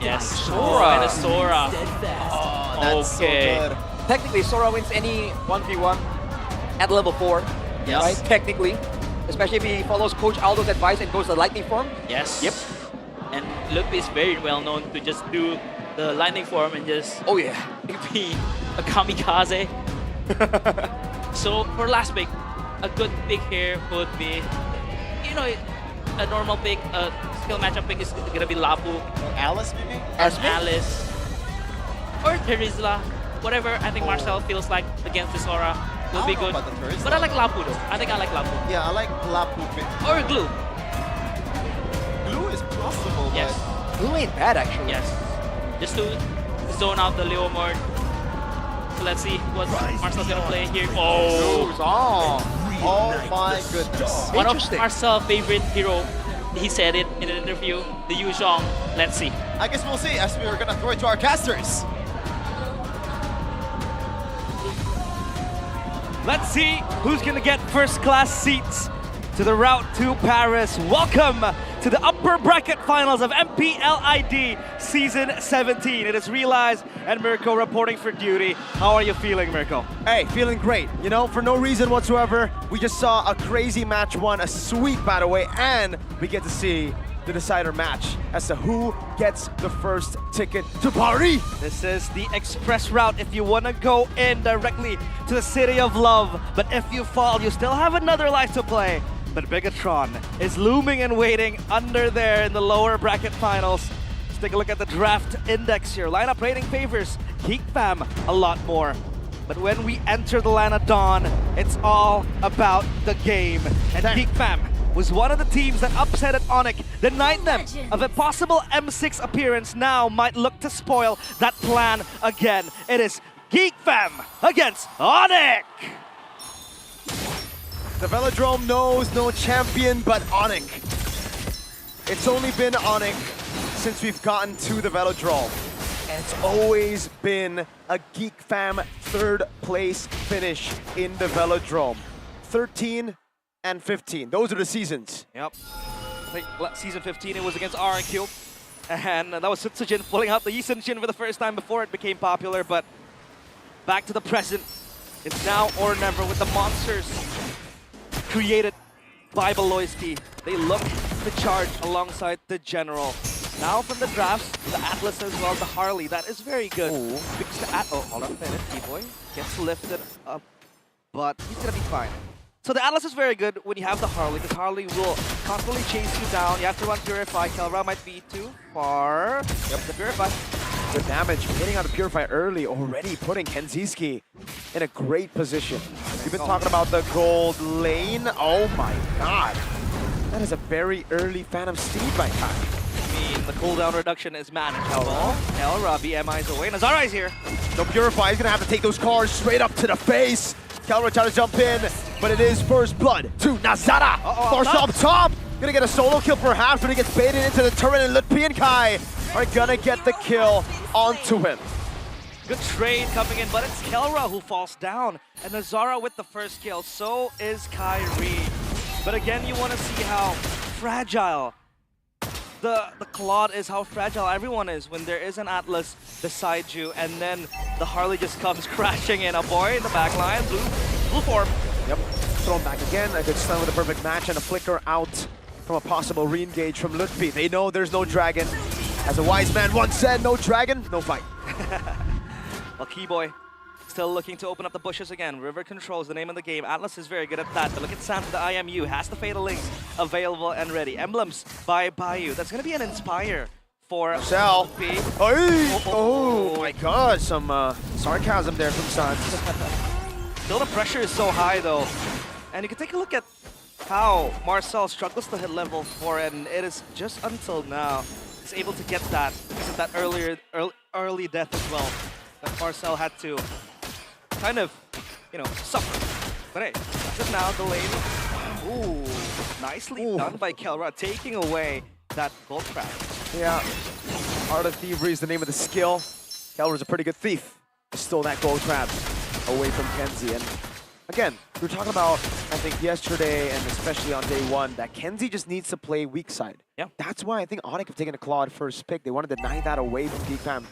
Yes, Sora. And a Sora. Oh, that's so good. Technically, Sora wins any 1v1 at level 4, Yes. right? Technically. Especially if he follows Coach Aldo's advice and goes the Lightning form. Yes. Yep. And Lupe is very well known to just do the Lightning form and just be a kamikaze. So for last pick, a good pick here would be, a normal pick, a skill matchup pick is gonna be Lapu. Or Alice maybe? Alice. Or Terizla. Whatever I think Marcel feels like against the Sora will be good. But I like Lapu though. I think I like Lapu. Yeah, I like Lapu pick. Or Glue. Glue is possible, Yes. Glue ain't bad actually. Yes. Just to zone out the Leomord. So let's see what Marcel's gonna play here. Oh, Oh my goodness. one of Marcel's favorite hero. He said it in an interview, the Yu Zhong. Let's see. I guess we'll see as we are gonna throw it to our casters. Let's see who's gonna get first class seats to the route to Paris. Welcome to the upper bracket finals of MPL ID Season 17. It is Realize and Mirko reporting for duty. How are you feeling, Mirko? Hey, feeling great. You know, for no reason whatsoever, we just saw a crazy match one, a sweep by the way, and we get to see the decider match as to who gets the first ticket to Paris. This is the express route if you want to go in directly to the City of Love. But if you fall, you still have another life to play. But Bigetron is looming and waiting under there in the lower bracket finals. Let's take a look at the draft index here. Lineup rating favors GEEK Fam a lot more. But when we enter the land of Dawn, it's all about the game. And GEEK Fam was one of the teams that upset ONIC, denied them of a possible M6 appearance, now might look to spoil that plan again. It is GEEK Fam against ONIC! The Velodrome knows no champion but ONIC. It's only been ONIC since we've gotten to the Velodrome. And it's always been a GEEK Fam third place finish in the Velodrome. 13 and 15, those are the seasons. Yep. I think season 15 it was against RQ. And that was Sutsujin pulling out the Yisun-Jin for the first time before it became popular. But back to the present, it's now or never with the monsters created by Beloyski. They look to charge alongside the General. Now from the drafts, the Atlas as well, the Harley. That is very good. Because the hold on a minute, T-Boy gets lifted up, but he's gonna be fine. So the Atlas is very good when you have the Harley, because Harley will constantly chase you down. You have to run Purify. Kelra might be too far. Yep, the Purify. Good damage, hitting out the Purify early, already putting Kenziski in a great position. We've been talking about the gold lane. Oh my god. That is a very early Phantom Steed by Kai. I mean, the cooldown reduction is manageable. Kelra, BMI is away. Nazara is here. No Purify, he's gonna have to take those cars straight up to the face. Kelra trying to jump in, but it is first blood to Nazara. Force up top. Gonna get a solo kill perhaps, but he gets baited into the turret, and Lutpi and Kai are gonna get the kill onto him. Good trade coming in, but it's Kelra who falls down. And Nazara with the first kill, so is Kyrie. But again, you want to see how fragile the Claude is, how fragile everyone is when there is an Atlas beside you, and then the Harley just comes crashing in. A boy in the back line, blue form. Yep, thrown back again. A good stun with a perfect match and a flicker out from a possible re-engage from Lutfi. They know there's no dragon. As a wise man once said, no dragon, no fight. Well, Keyboy still looking to open up the bushes again. River Control is the name of the game. Atlas is very good at that. But look at Santa, the IMU, has the Fatal Links available and ready. Emblems by Bayou. That's going to be an Inspire for Cell. P. Oh my god, some sarcasm there from Sans. Still the pressure is so high though. And you can take a look at how Marcel struggles to hit level 4, and it is just until now he's able to get that because of that early death as well. That Marcel had to kind of, you know, suffer. But hey, just now the lane. Ooh, nicely done by Kelra, taking away that gold crab. Yeah, Art of Thievery is the name of the skill. Kelra's a pretty good thief. Stole that gold crab away from Kenzie. And again, we were talking about, I think yesterday and especially on day one, that Kenzie just needs to play weak side. Yeah. That's why I think ONIC have taken a Claude first pick. They want to deny that away from GEEK Fam.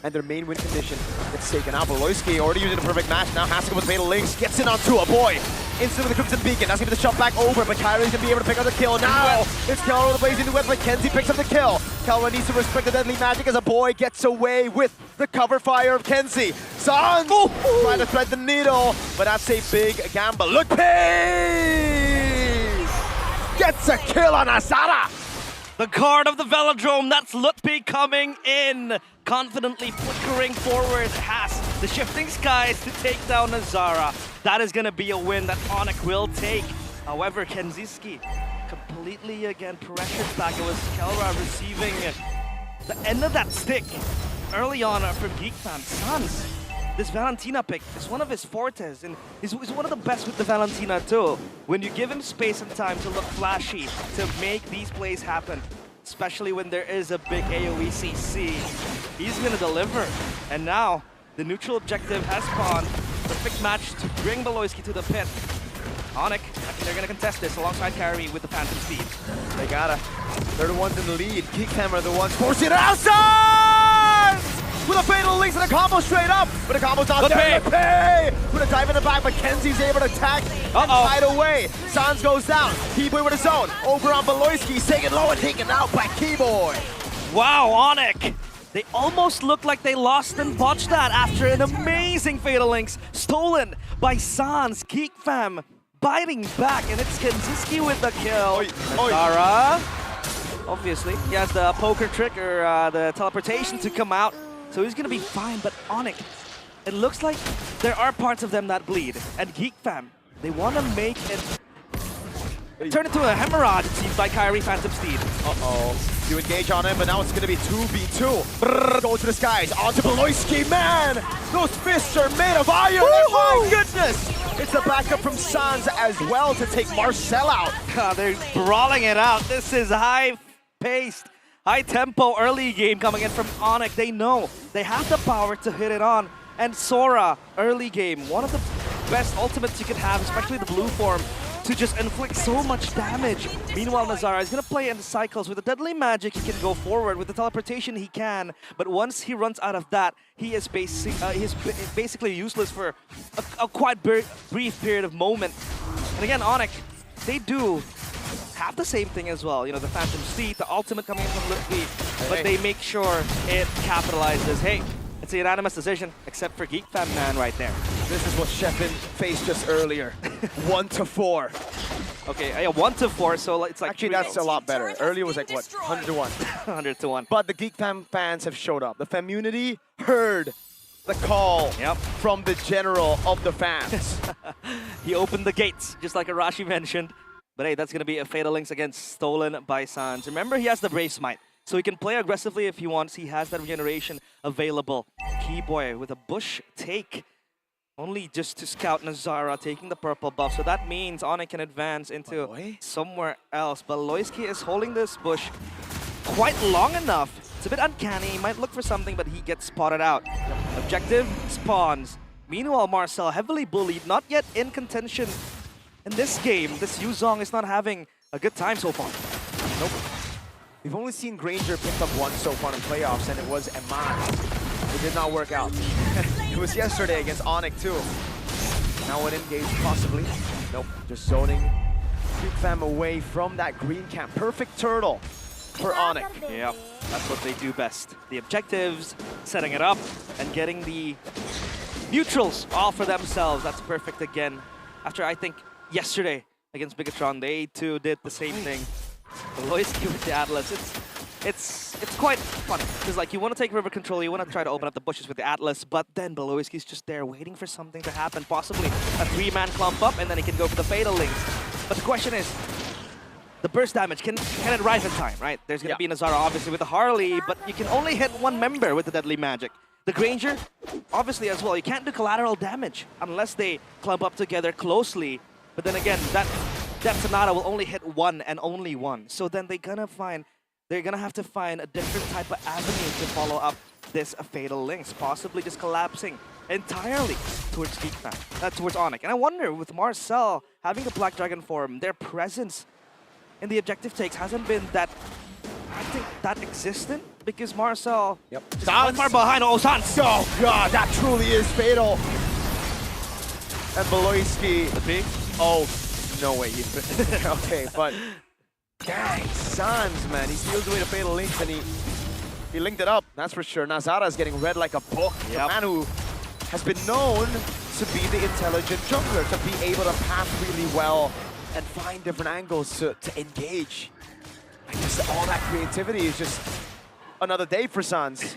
And their main win condition gets taken out. Beloyski already using a perfect match. Now has to go with Fatal Links. Gets in onto a boy. Instant with the Crimson Beacon. That's going to be the shot back over, but Kyrie's going to be able to pick up the kill. Now it's Kelra with the Blazing Duet, but Kenzie picks up the kill. Kelra needs to respect the deadly magic as a boy gets away with the cover fire of Kenzie. Sans trying to thread the needle, but that's a big gamble. Look, gets a kill on Asara. The guard of the Velodrome, that's Lutpi coming in. Confidently flickering forward, has the shifting skies to take down Nazara. That is going to be a win that ONIC will take. However, Kenziski completely again pressured back. It was Kelra receiving the end of that stick early on from GEEK Fam. Sans, this Valentina pick is one of his fortes, and he's one of the best with the Valentina too. When you give him space and time to look flashy, to make these plays happen, especially when there is a big AoE CC, he's gonna deliver. And now, the neutral objective has spawned. Perfect match to bring Beloyski to the pit. ONIC, I think they're gonna contest this alongside Carry with the Phantom Speed. They gotta. They're the ones in the lead. GEEK Fam are the ones forcing it outside! With a fatal links and a combo straight up. But a combo's not there. Pay! With a dive in the back, Mackenzie's able to attack and fight away. Sans goes down. Keyboy with his own. Over on Beloyski, taken low and taken out by Keyboy. Wow, ONIC! They almost looked like they lost and botched that after an amazing Fatal Links stolen by Sans. GEEK Fam biting back, and it's Kenziski with the kill. Zara, obviously, he has the poker trick or the teleportation to come out, so he's gonna be fine. But ONIC, it looks like there are parts of them that bleed, and GEEK Fam, they want to make it turn into a hemorrhage, it seems, by Kyrie Phantom Steed. You engage on him, but now it's going to be 2v2. Brrr, go to the skies, onto Beloyski, man! Those fists are made of iron, and my goodness! It's the backup from Sans as well to take Marcel out. They're brawling it out. This is high-paced, high-tempo early game coming in from ONIC. They know they have the power to hit it on. And Sora, early game, one of the best ultimates you can have, especially the blue form, to just inflict so much damage. Meanwhile, Nazara is going to play into cycles. With the Deadly Magic, he can go forward. With the teleportation, he can. But once he runs out of that, he is basically useless for a quite brief period of moment. And again, ONIC, they do have the same thing as well. You know, the Phantom Steed, the ultimate coming in from Lutfi, but they make sure it capitalizes. Hey, it's a unanimous decision, except for GEEK Fam man right there. This is what Sheffin faced just earlier. 1-4. Okay, yeah, 1-4, so it's like actually that's a lot better. Earlier was like what, 100-1. 100-1. But the GEEK Fam fans have showed up. The Famunity heard the call from the general of the fans. He opened the gates, just like Arashi mentioned. But hey, that's gonna be a Fatal Links against stolen by Sans. Remember, he has the Brave Smite, so he can play aggressively if he wants. He has that regeneration available. Keyboy with a bush take, only just to scout Nazara, taking the purple buff. So that means ONIC can advance into somewhere else. But Beloyski is holding this bush quite long enough. It's a bit uncanny. He might look for something, but he gets spotted out. Objective spawns. Meanwhile, Marcel, heavily bullied, not yet in contention. In this game, this Yuzong is not having a good time so far. Nope. We've only seen Granger pick up one so far in playoffs, and it was Eman. It did not work out. It was yesterday against ONIC too. Now an engage possibly. Nope, just zoning GEEK Fam away from that green camp. Perfect turtle for ONIC. Yep, that's what they do best. The objectives, setting it up, and getting the neutrals all for themselves. That's perfect again. After, I think, yesterday against Bigetron, they too did the same thing. Beloyski with the Atlas, it's quite funny, because like you want to take river control, you want to try to open up the bushes with the Atlas, but then Beloyski's just there waiting for something to happen, possibly a 3-man clump up, and then he can go for the Fatal Links. But the question is, the burst damage, can it rise in time, right? There's going to be Nazara, obviously, with the Harley, but you can only hit one member with the Deadly Magic. The Granger, obviously as well, you can't do collateral damage unless they clump up together closely. But then again, that Sonata will only hit one and only one. So then they're gonna have to find a different type of avenue to follow up this Fatal Links, possibly just collapsing entirely towards GEEK Fam, towards ONIC. And I wonder, with Marcel having the Black Dragon form, their presence in the objective takes hasn't been that, I think, that existent, because Marcel is not far behind. Oh, Sans! Oh god, that truly is fatal. And Beloyski, oh, no way, okay, but dang, Sans, man, he steals away the Fatal Links and he linked it up, that's for sure. Nazara is getting read like a book. The man who has been known to be the intelligent jungler, to be able to path really well and find different angles to engage. I guess all that creativity is just another day for Sans.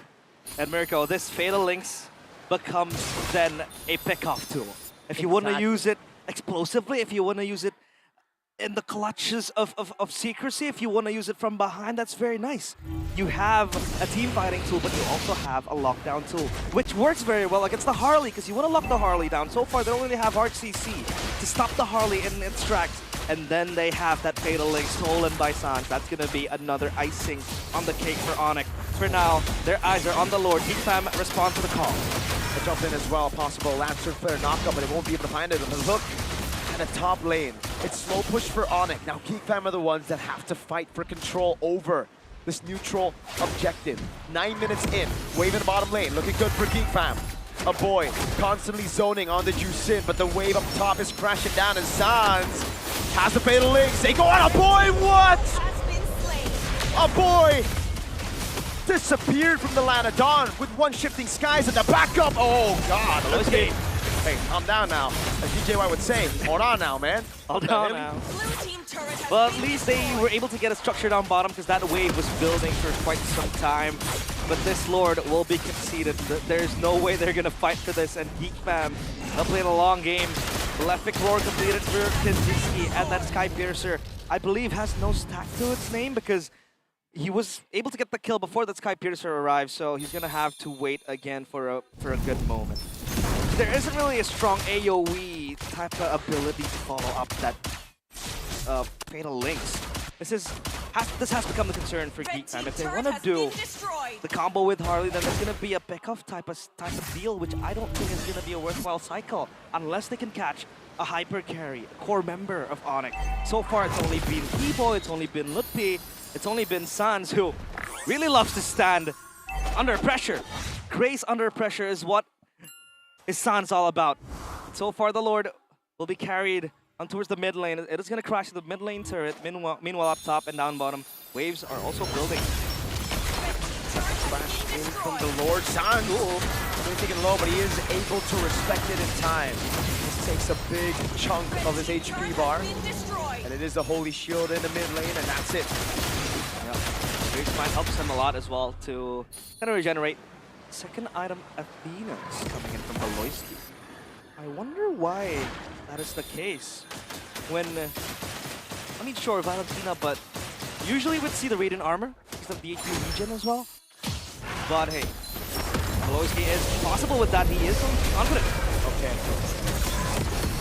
And Mirko, this Fatal Links becomes then a pick-off tool. If you want to use it explosively, if you want to use it in the clutches of secrecy. If you want to use it from behind, that's very nice. You have a team fighting tool, but you also have a lockdown tool, which works very well against the Harley, because you want to lock the Harley down. So far, they only have hard CC to stop the Harley in its tracks. And then they have that Fatal Link stolen by Sans. That's going to be another icing on the cake for ONIC. For now, their eyes are on the Lord. GEEK Fam respond to the call. They jump in as well, possible Lancer Flare knockup, but they won't be able to find it on the hook. And a top lane. It's slow push for ONIC. Now GEEK Fam are the ones that have to fight for control over this neutral objective. 9 minutes in, wave in the bottom lane, looking good for GEEK Fam. A boy constantly zoning on the Juicin, but the wave up top is crashing down, and Sans has the Fatal Links. They go on. A boy, what? A boy disappeared from the land of Dawn with one shifting skies at the backup. Oh God, okay. Hey, calm down now. As DJY would say, hold on now, man. Hold on now. Well, at least they were able to get a structure down bottom, because that wave was building for quite some time. But this Lord will be conceded. There's no way they're going to fight for this. And GEEK Fam, they'll play the long game. Left pick roar completed for Kinziski, and that Sky Piercer, I believe, has no stack to its name, because he was able to get the kill before that Sky Piercer arrived, so he's going to have to wait again for a good moment. There isn't really a strong AoE type of ability to follow up that Fatal Links. This has become the concern for GEEK Fam. If they want to do the combo with Harley, then there's going to be a pick-off type of deal, which I don't think is going to be a worthwhile cycle, unless they can catch a hyper carry, a core member of ONIC. So far, it's only been Kibo, it's only been Lutpi, it's only been Sans, who really loves to stand under pressure. Grace under pressure is what is Sans all about. So far, the Lord will be carried on towards the mid lane. It is going to crash the mid lane turret. Meanwhile, up top and down bottom, waves are also building. Flash in from the Lord. Sans, only taking low, but he is able to respect it in time. This takes a big chunk of his HP bar. And it is the Holy Shield in the mid lane, and that's it. Yeah. Grace Mind helps him a lot as well to kind of regenerate. Second item, Athena's coming in from Beloyski. I wonder why that is the case. When, I mean, sure, Valentina, but usually we'd see the Radiant armor because of the HP regen as well. But hey, Beloyski is possible with that. He is confident. Okay.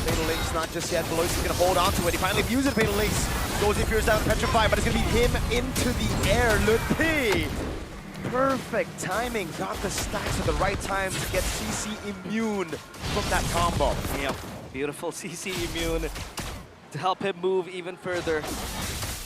Fatal Links not just yet. Beloyski's gonna hold on to it. He finally views it. Fatal Links goes in, fears down, petrified, but it's gonna be him into the air. Lutpi. Perfect timing, got the stacks at the right time to get CC immune from that combo. Yep, beautiful CC immune to help him move even further.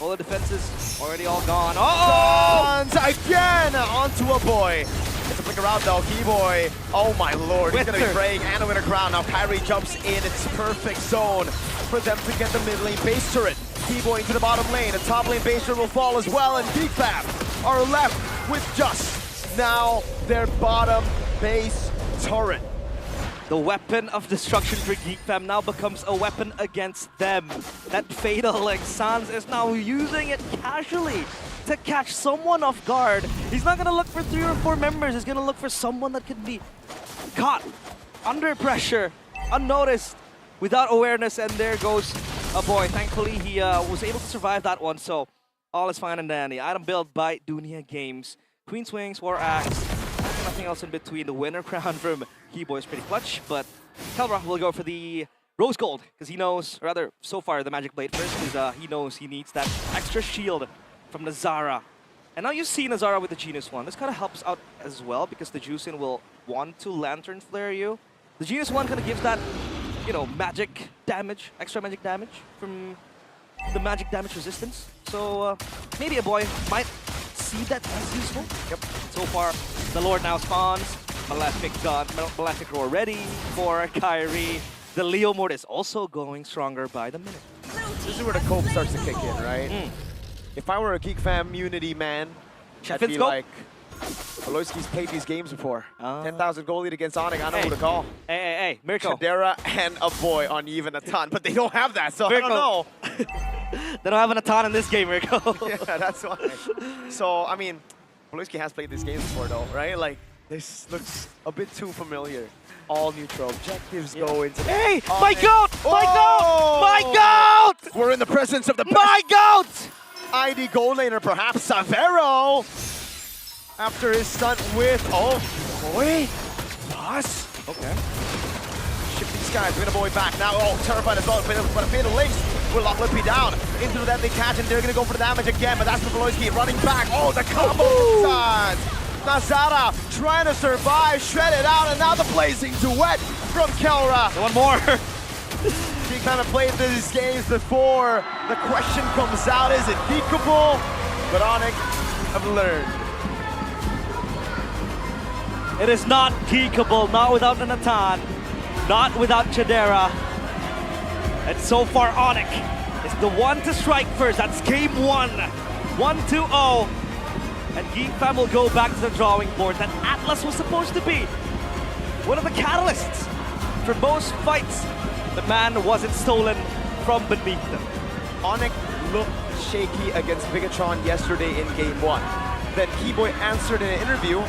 All the defenses already all gone. Oh! Sans again onto a boy. It's a flicker out though, Keyboy. Oh my lord, he's gonna be praying and a winner crown. Now Kyrie jumps in, it's perfect zone for them to get the mid lane base turret. Keyboy into the bottom lane, the top lane base turret will fall as well, and GEEK Fam are left with just now their bottom base turret. The weapon of destruction for GEEK Fam now becomes a weapon against them. That Fatal Link, Sans is now using it casually to catch someone off guard. He's not going to look for 3 or 4 members. He's going to look for someone that can be caught under pressure, unnoticed, without awareness, and there goes a boy. Thankfully, he was able to survive that one, so all is fine and dandy. Item built by Dunia Games. Queen's Wings, War Axe, nothing else in between. The winner crown from Keyboy is pretty clutch, but Kelra will go for the Rose Gold, because he knows, or rather, so far, the Magic Blade first, because he knows he needs that extra shield from Nazara. And now you see Nazara with the Genius One. This kind of helps out as well, because the Juicin will want to Lantern Flare you. The Genius One kind of gives that, you know, magic damage, extra magic damage from the magic damage resistance. So maybe a boy might see that as useful. Yep. So far, the Lord now spawns. Malefic got Malefic Roar ready for Kyrie. The Leo mode is also going stronger by the minute. This is where the cope starts to kick in, right? If I were a GEEK Fam Unity man, I'd be like, Beloyski's played these games before. 10,000 goal lead against ONIC, I know who to call. Hey, Mirko. Kadera and a boy on even a ton, but they don't have that, so Mirko. I don't know. They don't have an Atan in this game, Mirko. Yeah, that's why. So, I mean, Beloyski has played these games before though, right? Like, This looks a bit too familiar. All neutral objectives go into. Hey, Oh, my goat! My goat! My goat! We're in the presence of the My goat! ID goal laner, perhaps Savero. After his stunt with boy, Boss. Okay. Shifting skies, we're gonna boy back now. Oh, terrified as well. But a fatal links will lock Lippy down. Into that they catch, and they're gonna go for the damage again. But that's the Voloisky running back. Oh, the combo sides. Nazara trying to survive, shred it out, and now the blazing duet from Kelra. One more. He kind of played these games before. The question comes out, is it geekable? But ONIC have learned. It is not geekable, not without the Natan, not without Chadera. And so far, ONIC is the one to strike first. That's game 1. 1-2-0. And GEEK Fam will go back to the drawing board that Atlas was supposed to be. One of the catalysts for most fights. The man wasn't stolen from beneath them. ONIC looked shaky against Bigetron yesterday in game 1. Then Keyboy answered in an interview,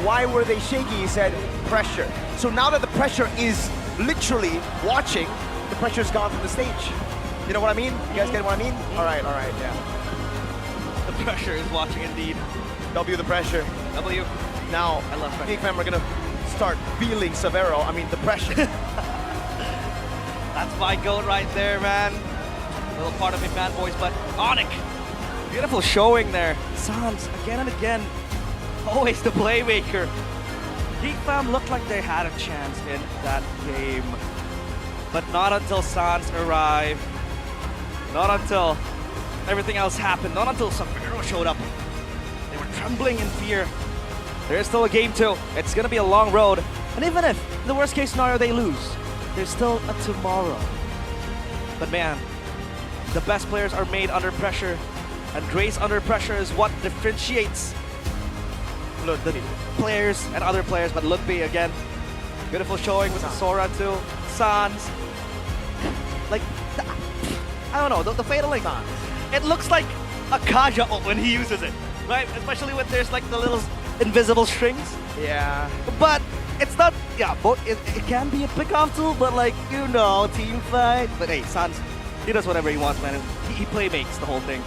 why were they shaky? He said, pressure. So now that the pressure is literally watching, the pressure's gone from the stage. You know what I mean? You guys get what I mean? All right, yeah. The pressure is watching indeed. W the pressure. W. Now, I love pressure. GEEK Fam are gonna start feeling Savero, the pressure. That's my goat right there, man. A little part of me, bad boys, but ONIC. Beautiful showing there. Sans, again and again, always the playmaker. GEEK Fam looked like they had a chance in that game. But not until Sans arrived. Not until everything else happened. Not until Savero showed up. They were trembling in fear. There's still a game 2. It's gonna be a long road. And even if, in the worst case scenario, they lose, there's still a tomorrow. But man, the best players are made under pressure. And grace under pressure is what differentiates the players and other players. But Lutfi again, beautiful showing with the Sora too. Sans. Like, I don't know, the Fatal Link. It looks like a Kaja ult when he uses it, right? Especially when there's like the little invisible strings. Yeah. But it's not, it can be a pick-off tool, but like, team fight. But hey, Sans, he does whatever he wants, man. He playmates the whole thing.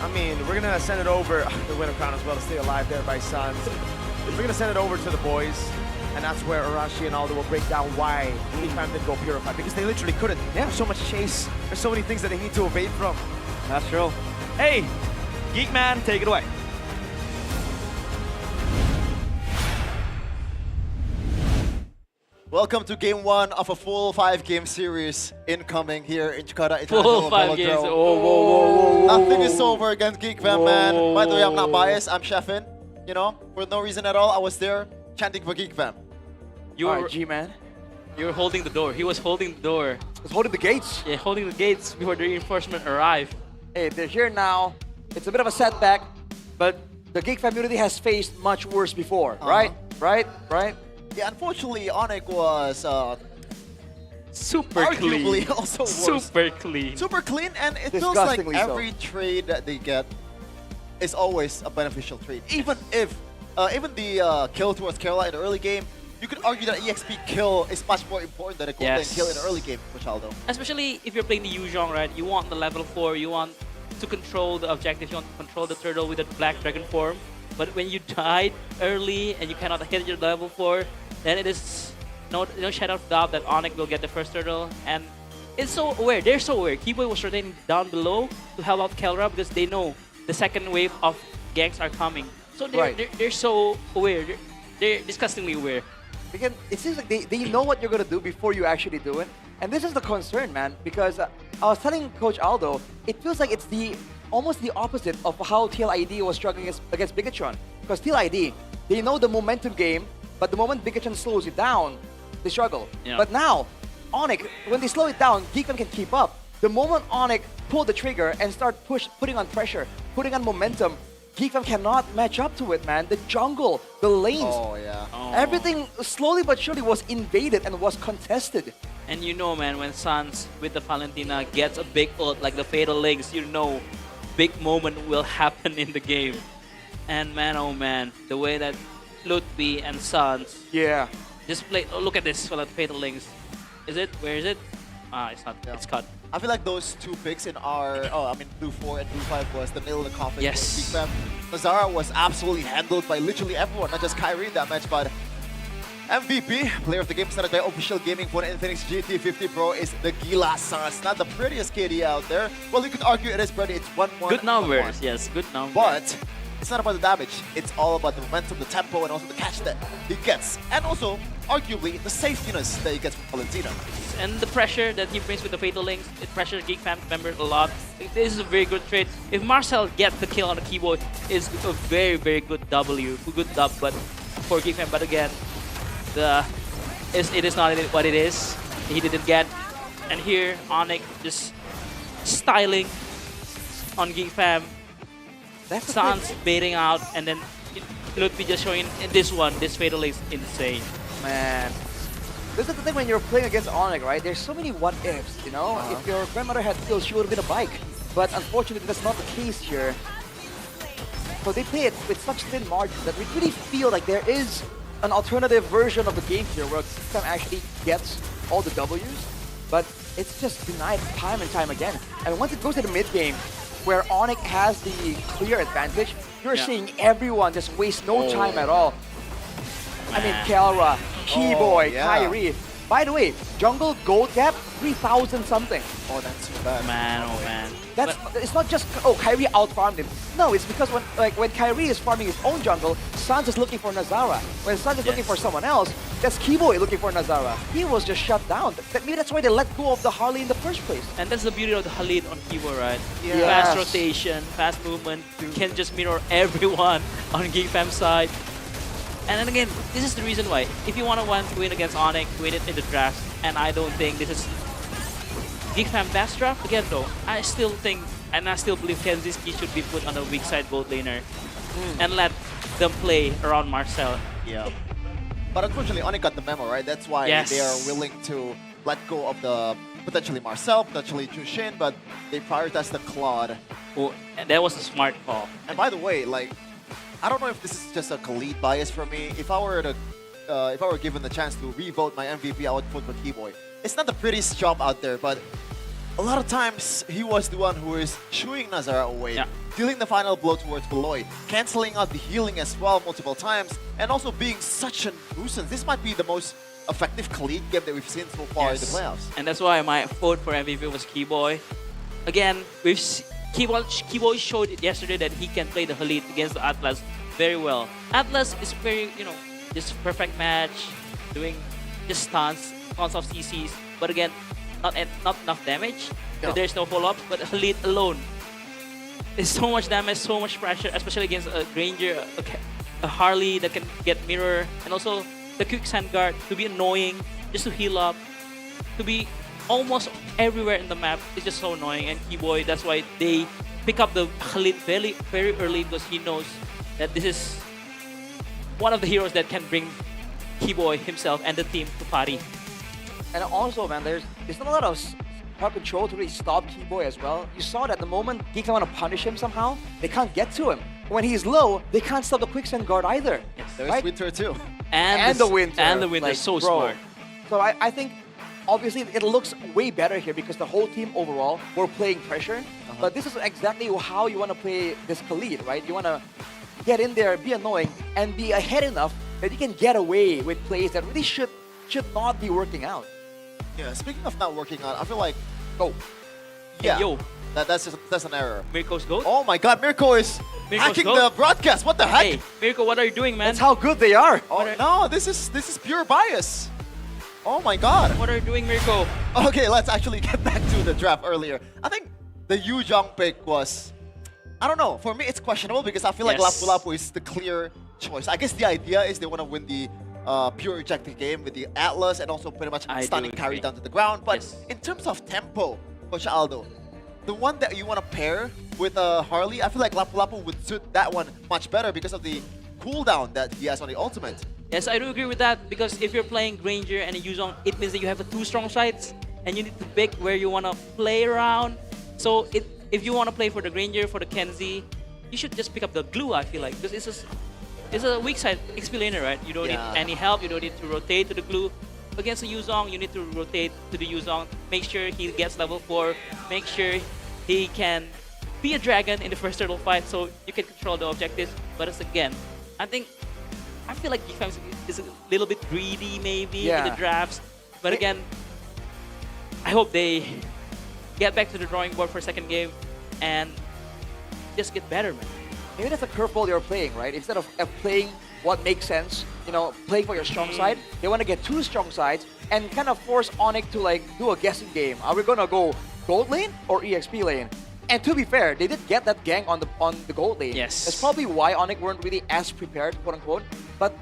We're gonna send it over, the winner crown as well to stay alive there by Sans. We're gonna send it over to the boys, and that's where Arashi and Aldo will break down why GEEK Fam didn't go Purify, because they literally couldn't. Yeah. There's so much chase, there's so many things that they need to evade from. That's true. Hey, Geek Man, take it away. Welcome to game 1 of a full 5-game series incoming here in Jakarta Full International 5 games. Velodrome. Whoa. Nothing is over against GEEK Fam, man. By the way, I'm not biased. I'm chefing. For no reason at all. I was there chanting for GEEK Fam. G-Man. You were holding the door. He was holding the door. He was holding the gates. Yeah, holding the gates before the reinforcement arrived. Hey, they're here now. It's a bit of a setback, but the GEEK Fam community has faced much worse before, right? Right? Yeah, unfortunately, ONIC was super arguably clean. also worse. Super clean. Super clean, and it feels like Disgustingly so. every trade that they get is always a beneficial trade. Even if, even the kill towards Kerala in the early game, you could argue that EXP kill is much more important than a golden kill in the early game for Chaldo. Especially if you're playing the Yuzhong, right? You want the level 4, you want to control the objective, you want to control the turtle with the black dragon form. But when you died early and you cannot hit your level 4, then it is no shadow of doubt that ONIC will get the first turtle. And it's so aware, they're so aware. Keyboy was rotating down below to help out Kelra because they know the second wave of ganks are coming. So they're so aware, they're disgustingly aware. Again, it seems like they know what you're going to do before you actually do it. And this is the concern, man, because I was telling Coach Aldo, it feels like it's almost the opposite of how TLID was struggling against Bigetron. Because TLID, they know the momentum game, but the moment Bigetron slows it down, they struggle. Yeah. But now, ONIC, when they slow it down, GEEK Fam can keep up. The moment ONIC pull the trigger and start putting on pressure, putting on momentum, GEEK Fam cannot match up to it, man. The jungle, the lanes, everything slowly but surely was invaded and was contested. And man, when Sans with the Valentina gets a big ult like the Fatal Links, big moment will happen in the game. And man, oh man, the way that Lutfi and Sans. Yeah. Just play. Oh, look at this for the Fatal Links. Is it? Where is it? Ah, it's not. It's cut. I feel like those two picks in our, Blue 4 and Blue 5 was the nail in the coffin. Yes. For GEEK Fam. Nazara was absolutely handled by literally everyone, not just Kyrie in that match, but MVP, player of the game, started by Official Gaming for Infinix GT50 Pro, is the Gila Sans. Not the prettiest KD out there. Well, you could argue it is pretty. It's 1-1. Good numbers. Yes, good numbers. But it's not about the damage. It's all about the momentum, the tempo, and also the catch that he gets. And also, arguably, the safetiness that he gets from Valentina. And the pressure that he brings with the Fatal Links, it pressures GEEK Fam members a lot. This is a very good trade. If Marcel gets the kill on the keyboard, it's a very, very good W, good dub, but for GEEK Fam. But again, it is not what it is. He didn't get. And here, ONIC just styling on GEEK Fam. Sans baiting out, and then Lutfi just showing in this one, this Fatal is insane. Man. This is the thing when you're playing against ONIC, right? There's so many what-ifs, you know? If your grandmother had skills, she would have been a bike. But unfortunately, that's not the case here. So they play it with such thin margins that we really feel like there is an alternative version of the game here where GEEK Fam actually gets all the W's, but it's just denied time and time again. And once it goes to the mid-game, where ONIC has the clear advantage, you're seeing everyone just waste no time at all. I mean, Kelra, Keyboy, Kyrie. By the way, jungle gold gap, 3,000 something. Oh, that's too bad. Man, oh man. It's not just, Kyrie outfarmed him. No, it's because when Kyrie is farming his own jungle, Sans is looking for Nazara. When Sans is looking for someone else, that's Keyboy looking for Nazara. He was just shut down. Maybe that's why they let go of the Harley in the first place. And that's the beauty of the Khalid on Keyboy, right? Yes. Fast rotation, fast movement, can just mirror everyone on GEEK Fam's side. And then again, this is the reason why. If you want to win against ONIC, win it in the draft. And I don't think this is GEEK Fam best draft. Again though, I still think, and I still believe Kenzie Ski should be put on the weak side gold laner. And let them play around Marcel. Yeah. But unfortunately, ONIC got the memo, right? That's why they are willing to let go of the potentially Marcel, potentially Jushin, but they prioritize the Claude. Oh, and that was a smart call. And by the way, like, I don't know if this is just a Khalid bias for me. If I were given the chance to re-vote my MVP, I would vote for Keyboy. It's not the prettiest job out there, but a lot of times he was the one who is shooing Nazara away, dealing the final blow towards Beloy, canceling out the healing as well multiple times, and also being such a nuisance. This might be the most effective Khalid game that we've seen so far in the playoffs. And that's why my vote for MVP was Keyboy. Again, Keyboy showed it yesterday that he can play the Khalid against the Atlas very well. Atlas is very, just perfect match, doing just tons of CCs, but again, not enough damage. So there's no follow-up, but Khalid alone is so much damage, so much pressure, especially against a Granger, a Harley that can get mirror, and also the quick sand guard to be annoying, just to heal up, to be almost everywhere in the map. It's just so annoying. And Keyboy, that's why they pick up the Khalid very, very early, because he knows that this is one of the heroes that can bring Keyboy himself and the team to party. And also, man, there's not a lot of power control to really stop Keyboy as well. You saw that the moment GEEK want to punish him somehow, they can't get to him. When he's low, they can't stop the quicksand guard either. Yes. There's Winter too. And the Winter. And the Winter, so smart. So I think, obviously, it looks way better here because the whole team overall were playing pressure. But this is exactly how you want to play this Khalid, right? You want to get in there, be annoying, and be ahead enough that you can get away with plays that really should not be working out. Yeah, speaking of not working out, I feel like, Hey, yo. That's an error. Mirko's goat? Oh my god, Mirko is hacking the broadcast. What the heck? Hey, Mirko, what are you doing, man? That's how good they are. Oh no, this is pure bias. Oh my god. What are you doing, Mirko? Okay, let's actually get back to the draft earlier. I think the Yu Jong pick was, I don't know, for me it's questionable because I feel like Lapu Lapu is the clear choice. I guess the idea is they want to win the pure ejected game with the Atlas and also pretty much stunning Kyrie down to the ground. But in terms of tempo, Coach Aldo, the one that you want to pair with Harley, I feel like Lapu Lapu would suit that one much better because of the cooldown that he has on the ultimate. Yes, I do agree with that, because if you're playing Granger and Yuzong, it means that you have two strong sides and you need to pick where you want to play around. So if you want to play for the Granger, for the Kenzie, you should just pick up the glue, I feel like, because it's just It's a weak side XP laner, right? You don't need Yeah. any help. You don't need to rotate to the glue. Against the Yuzong, you need to rotate to the Yuzong. Make sure he gets level 4. Make sure he can be a dragon in the first turtle fight so you can control the objectives. But it's again, I feel like GEEK Fam is a little bit greedy maybe in the drafts. But again, I hope they get back to the drawing board for second game and just get better, man. Maybe that's a curveball you're playing, right? Instead of playing what makes sense, you know, playing for your strong side, they want to get 2 strong sides and kind of force ONIC to like do a guessing game. Are we gonna go gold lane or EXP lane? And to be fair, they did get that gank on the gold lane. Yes. That's probably why ONIC weren't really as prepared, quote unquote. But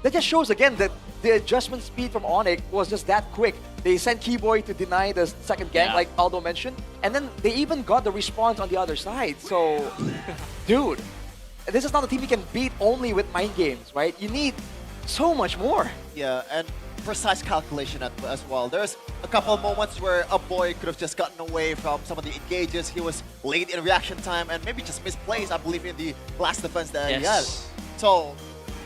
that just shows again that the adjustment speed from ONIC was just that quick. They sent Keyboy to deny the second gank, like Aldo mentioned, and then they even got the response on the other side. So, dude, this is not a team you can beat only with mind games, right? You need so much more. Yeah, and precise calculation as well. There's a couple of moments where a boy could have just gotten away from some of the engages. He was late in reaction time and maybe just misplaced, I believe, in the last defense that he had. So,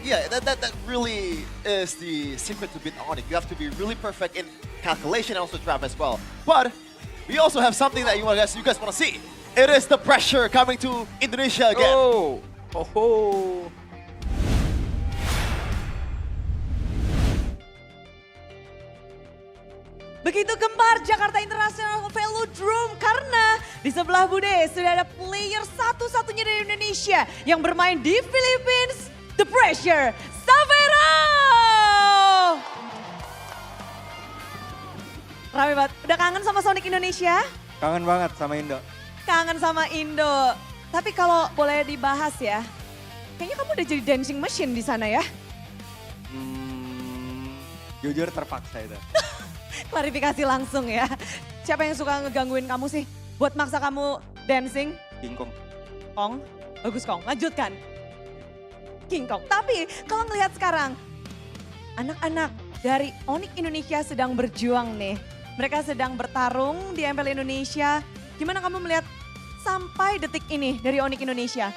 yeah, that really is the secret to beat ONIC. You have to be really perfect in calculation and also draft as well. But we also have something that you guys want to see. It is the pressure coming to Indonesia again. Oh. Oh. Begitu gemar Jakarta International Velodrome karena di sebelah Bude sudah ada player satu-satunya dari Indonesia yang bermain di Philippines. The Pressure, Savero! Rame banget. Udah kangen sama Sonic Indonesia? Kangen banget sama Indo. Kangen sama Indo. Tapi kalau boleh dibahas ya, kayaknya kamu udah jadi dancing machine di sana ya? Jujur terpaksa itu. Klarifikasi langsung ya. Siapa yang suka ngegangguin kamu sih? Buat maksa kamu dancing? King Kong. Kong? Bagus Kong, lanjutkan. King Kong. Tapi kalau ngelihat sekarang, anak-anak dari ONIC Indonesia sedang berjuang nih. Mereka sedang bertarung di MPL Indonesia. Gimana kamu melihat sampai detik ini dari ONIC Indonesia?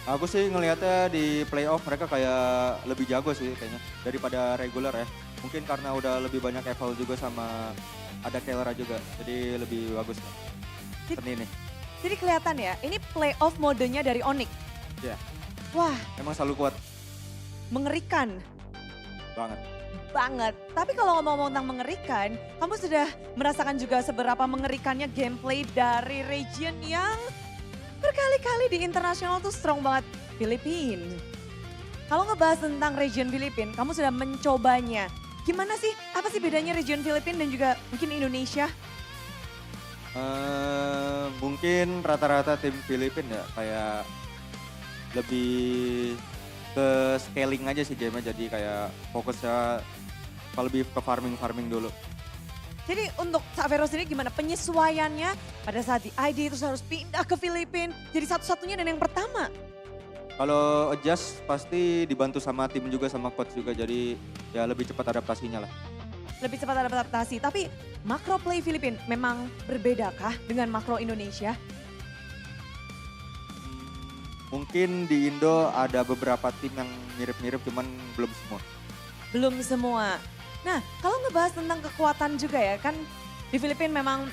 Aku sih ngelihatnya di playoff mereka kayak lebih jago sih kayaknya daripada regular ya. Mungkin karena udah lebih banyak eval juga sama ada Kelera juga. Jadi lebih bagus lah. Seni nih. Jadi kelihatan ya, ini playoff modenya dari ONIC. Iya. Wah. Emang selalu kuat. Mengerikan. Banget. Banget. Tapi kalau ngomong-ngomong tentang mengerikan, kamu sudah merasakan juga seberapa mengerikannya gameplay dari region yang berkali-kali di internasional tuh strong banget, Filipina. Kalau ngebahas tentang region Filipina, kamu sudah mencobanya. Gimana sih, apa sih bedanya region Filipina dan juga mungkin Indonesia? Mungkin rata-rata tim Filipina ya kayak lebih ke scaling aja sih gamenya, jadi kayak fokusnya lebih ke farming dulu. Jadi untuk Savero sendiri gimana penyesuaiannya pada saat di ID itu harus pindah ke Filipina jadi satu-satunya dan yang pertama? Kalau adjust pasti dibantu sama tim juga sama coach juga, jadi ya lebih cepat adaptasinya lah. Lebih cepat adaptasi, tapi makro play Filipina memang berbedakah dengan makro Indonesia? Mungkin di Indo ada beberapa tim yang mirip-mirip cuman belum semua. Belum semua. Nah, kalau ngebahas tentang kekuatan juga ya, kan di Filipina memang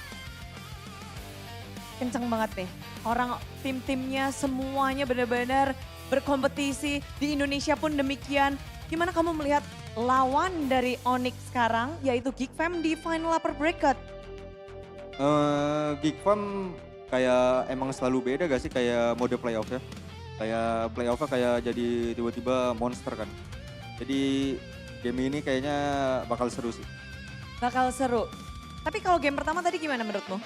kencang banget nih. Orang tim-timnya semuanya benar-benar berkompetisi, di Indonesia pun demikian. Gimana kamu melihat lawan dari ONIC sekarang, yaitu GEEK Fam di final upper bracket? GEEK Fam kayak emang selalu beda gak sih kayak mode playoff ya? Kayak playoff-nya kayak jadi tiba-tiba monster kan. Jadi game ini kayaknya bakal seru sih. Bakal seru. Tapi kalau game pertama tadi gimana menurutmu?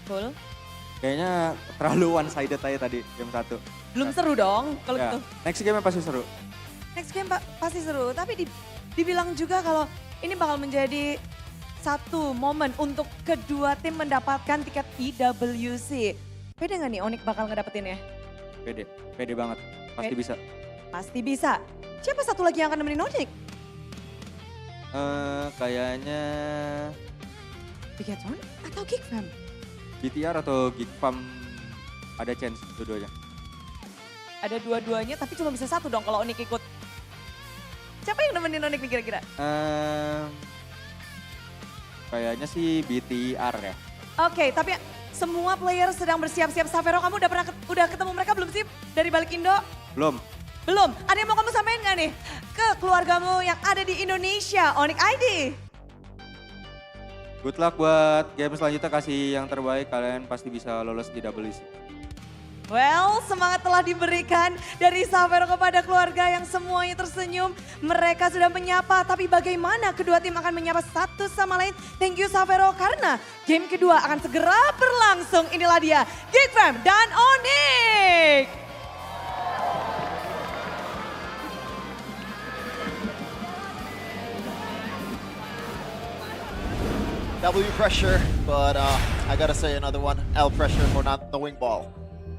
Cool. Kayaknya terlalu one-sided aja tadi game 1. Belum seru dong kalau ya, gitu. Next game pasti seru. Next game pasti seru, tapi dibilang juga kalau ini bakal menjadi satu momen untuk kedua tim mendapatkan tiket IWC. Pede nggak nih ONIC bakal ngedapetinnya? Pede banget, pasti bisa. Pasti bisa. Siapa satu lagi yang akan nemenin ONIC? Kayaknya... Bigetron atau GEEK Fam? BTR atau GEEK Fam ada chance dua-duanya. Ada dua-duanya tapi cuma bisa satu dong kalau ONIC ikut. Siapa yang nemenin ONIC nih kira-kira? Kayaknya sih BTR ya. Oke, tapi semua player sedang bersiap-siap. Savero, kamu udah ketemu mereka belum sih dari balik Indo? Belum. Belum. Ada yang mau kamu sampaikan nggak nih ke keluargamu yang ada di Indonesia, ONIC ID? Good luck buat game selanjutnya, kasih yang terbaik, kalian pasti bisa lolos di WC. Well, semangat telah diberikan dari Savero kepada keluarga yang semuanya tersenyum. Mereka sudah menyapa, tapi bagaimana kedua tim akan menyapa satu sama lain? Thank you Savero, karena game kedua akan segera berlangsung. Inilah dia, GEEK Fam dan ONIC. W pressure, but I gotta say another one, L pressure for not knowing ball.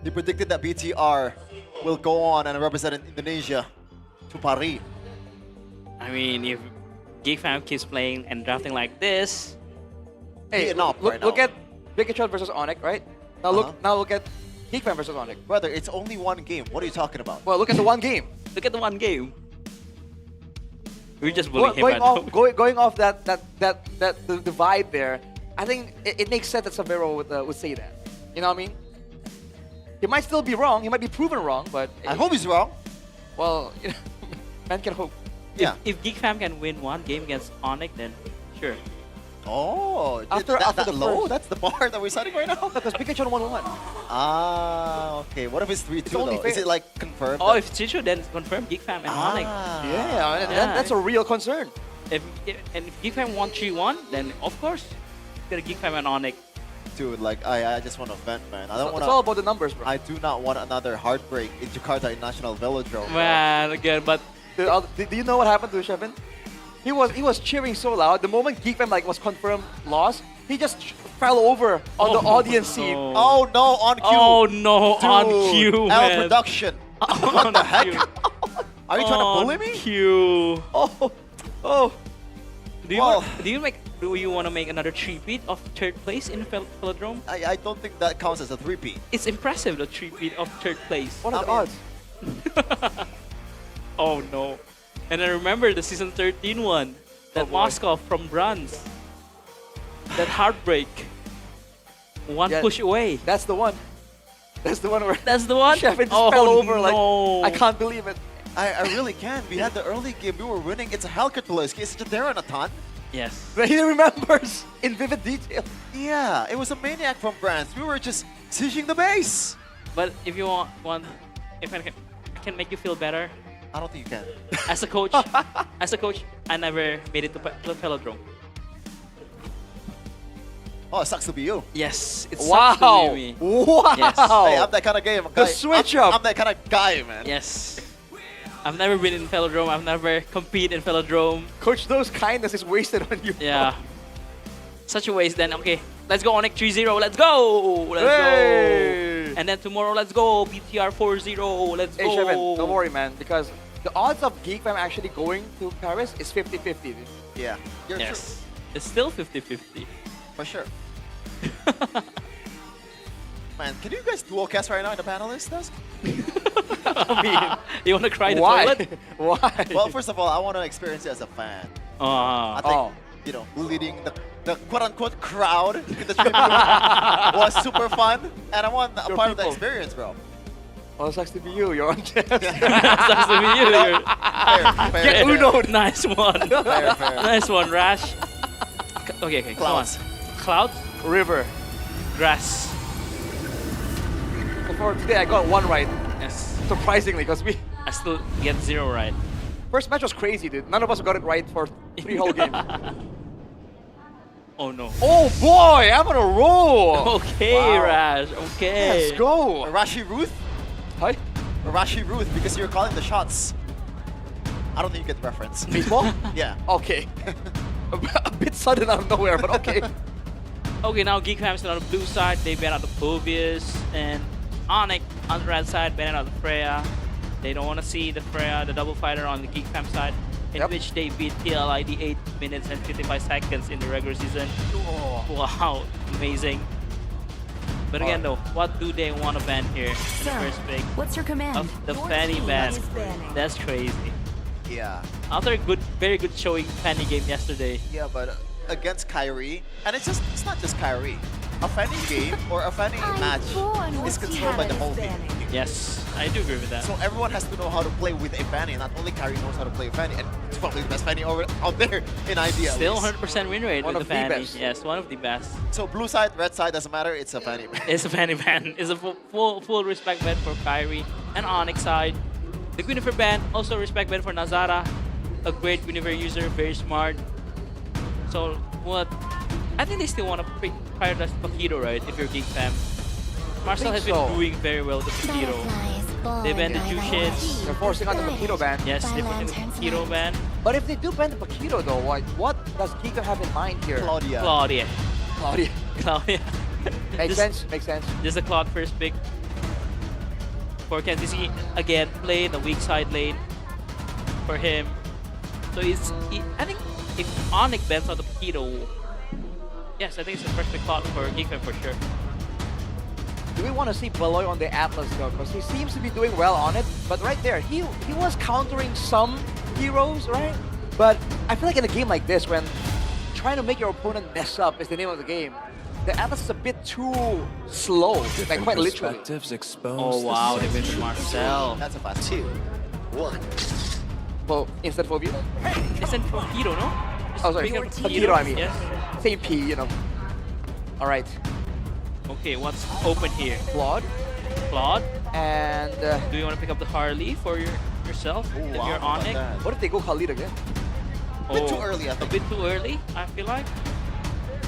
They predicted that BTR will go on and represent Indonesia to Paris. I mean, if GEEK Fam keeps playing and drafting like this, Hey, look at Bigetron versus ONIC, right? Now look at GEEK Fam versus ONIC. Brother, it's only one game. What are you talking about? Well, look at the one game. Look at the one game. We just bullying him. Going off the vibe there, I think it makes sense that Savero would say that. You know what I mean? He might still be wrong. He might be proven wrong, but I hope he's wrong. Well, you know, man can hope. Yeah. If GEEK Fam can win one game against ONIC, then sure. Oh, After the low? first. That's the bar that we're setting right now? Because Bigetron 1-1. Ah, okay. What if it's 3-2 only though? fair. Is it like confirmed? Oh, if it's true, then it's confirmed GEEK Fam and ONIC. Yeah, that's a real concern. If GEEK Fam won 3-1, then of course, get a GEEK Fam and ONIC. Dude, like I just want to vent, man. I don't want. It's all about the numbers, bro. I do not want another heartbreak in Jakarta International Velodrome. Man, again, but Do you know what happened to Shevin? He was cheering so loud. The moment GEEK Fam was confirmed loss, he just fell over on the audience seat. Oh no, on cue. Oh no, Dude, on cue, L man. production. What the heck? Are you trying to bully me? Cue. Oh. Do you want to make another three-peat of third place in Velodrome? I don't think that counts as a three-peat. It's impressive, the three-peat of third place. What are the odds? Oh no. And I remember the season 13 one. That Moscow from bronze. That heartbreak. One push away. That's the one. That's the one where That's the one? Shevin just fell over no. like, I can't believe it. I really can. We had the early game. We were winning. It's a Hellcat It's a Jadera Nathan. Yes. But he remembers in vivid detail. Yeah, it was a maniac from France. We were just sieging the base. But if you want if I can make you feel better, I don't think you can. as a coach, I never made it to Velodrome. Oh, it sucks to be you. Yes, it Wow. sucks to be me. Wow. Yes. Hey, I'm that kind of game. The switch up. I'm that kind of guy, man. Yes. I've never been in Velodrome. I've never competed in Velodrome. Coach, those kindness is wasted on you. Yeah. Such a waste then. Okay, let's go ONIC 3-0. Let's go. Let's Hey. go. And then tomorrow, let's go BTR 4-0. Let's Hey, go. Shevin, don't worry, man, because the odds of GEEK Fam actually going to Paris is 50-50. Yeah. You're Yes. It's still 50-50. true. For sure. Man, can you guys dual cast right now in the panelist desk? I mean, you want to cry in the Why? toilet? Why? Well, first of all, I want to experience it as a fan. I think, you know, leading the quote-unquote crowd in the tribune was super fun. And I want a part of the experience, bro. Well, it sucks to be you. You're on chance. Sucks to be you. Fair, Get fair. Uno. Nice one. Fair, fair. Nice one, Rash. Okay. Clouds. Come on. Clouds. River. Grass. So for today, I got one right. Yes. Surprisingly, because I still get 0 right. first match was crazy, dude. None of us got it right for 3 whole games. Oh no. Oh boy, I'm on a roll. Okay, Wow. Rash. Okay. Let's go. Rashi Ruth? Hi. Rashi Ruth, because you're calling the shots. I don't think you get the reference. Baseball? Yeah. Okay. A bit sudden out of nowhere, but okay. Okay, now GEEK Fam is on the blue side. They ban out the Povius, and ONIC on the red side ban out the Freya. They don't want to see the Freya, the double fighter on the GEEK Fam side, in which they beat PLID 8 minutes and 55 seconds in the regular season. Oh. Wow, amazing. But again, though, what do they want to ban here in the first pick? What's your command? Of the Fanny ban. That's crazy. Yeah. After a very good showing Fanny game yesterday. Yeah, but against Kyrie, and it's not just Kyrie. A Fanny game or a Fanny match is controlled by the whole team. Yes, I do agree with that. So everyone has to know how to play with a Fanny. Not only Kyrie knows how to play a Fanny, and it's probably the best Fanny out there in idea. Still 100% win rate One with of the the Fanny. best. Yes, one of the best. So blue side, red side, doesn't matter. It's a Fanny. It's a Fanny ban. It's a full respect bet for Kyrie and Onyx side. The Guinevere ban, also respect bet for Nazara. A great Guinevere user, very smart. So what? I think they still want to prioritize Paquito, right? If you're GEEK Fam. Marcel has been doing very well with the Paquito. They banned the Jushin. They're forcing on the Paquito ban. Yes, they put in the Paquito ban. But if they do ban the Paquito though, what does GEEK have in mind here? Claudia. Claudia. Claudia. Makes sense. Makes sense. Just a Claude first pick. For KenTC, again, play the weak side lane for him. So I think if ONIC bans out the Paquito, yes, I think it's the first pick Claude for GEEK Fam for sure. Do we want to see Baloy on the Atlas though? Because he seems to be doing well on it. But right there, he was countering some heroes, right? But I feel like in a game like this, when trying to make your opponent mess up is the name of the game, the Atlas is a bit too slow, like quite literally. Oh wow, they went to Marcel. That's a fast 2, 1. Well, instant phobia? Instant Paquito, no? Oh, sorry. Paquito, I mean. Yes. Same P, you know. Alright. Okay, what's open here? Claude. Claude. And... do you want to pick up the Harley for yourself? If you're ONIC? What if they go Khalid again? A bit too early, I think. A bit too early, I feel like.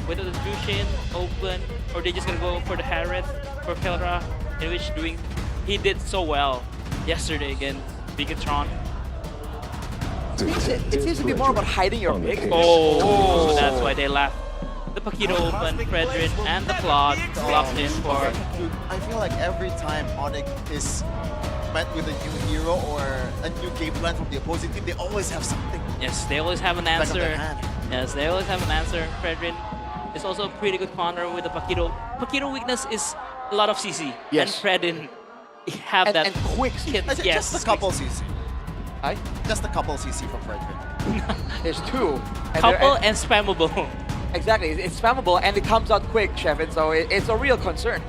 Whether the Jushin open, or they're just gonna go for the Harith for Kelra, in which he did so well yesterday against Bigetron. It seems to be more about hiding your pick. Oh, that's why they left. The Paquito open, Fredrin, and the Claude blocked in for... Dude, I feel like every time ONIC is met with a new hero or a new game plan from the opposing team, they always have something. Yes, they always have an Back of answer. their hand. Yes, they always have an answer. Fredrin is also a pretty good counter with the Paquito. Paquito weakness is a lot of CC. Yes. And Fredrin have that... And quick CC. Yes. Just a couple CC. Hi? Just a couple CC from Frederick. There's two. Couple and spammable. Exactly, it's spammable and it comes out quick, Shevin, so it's a real concern.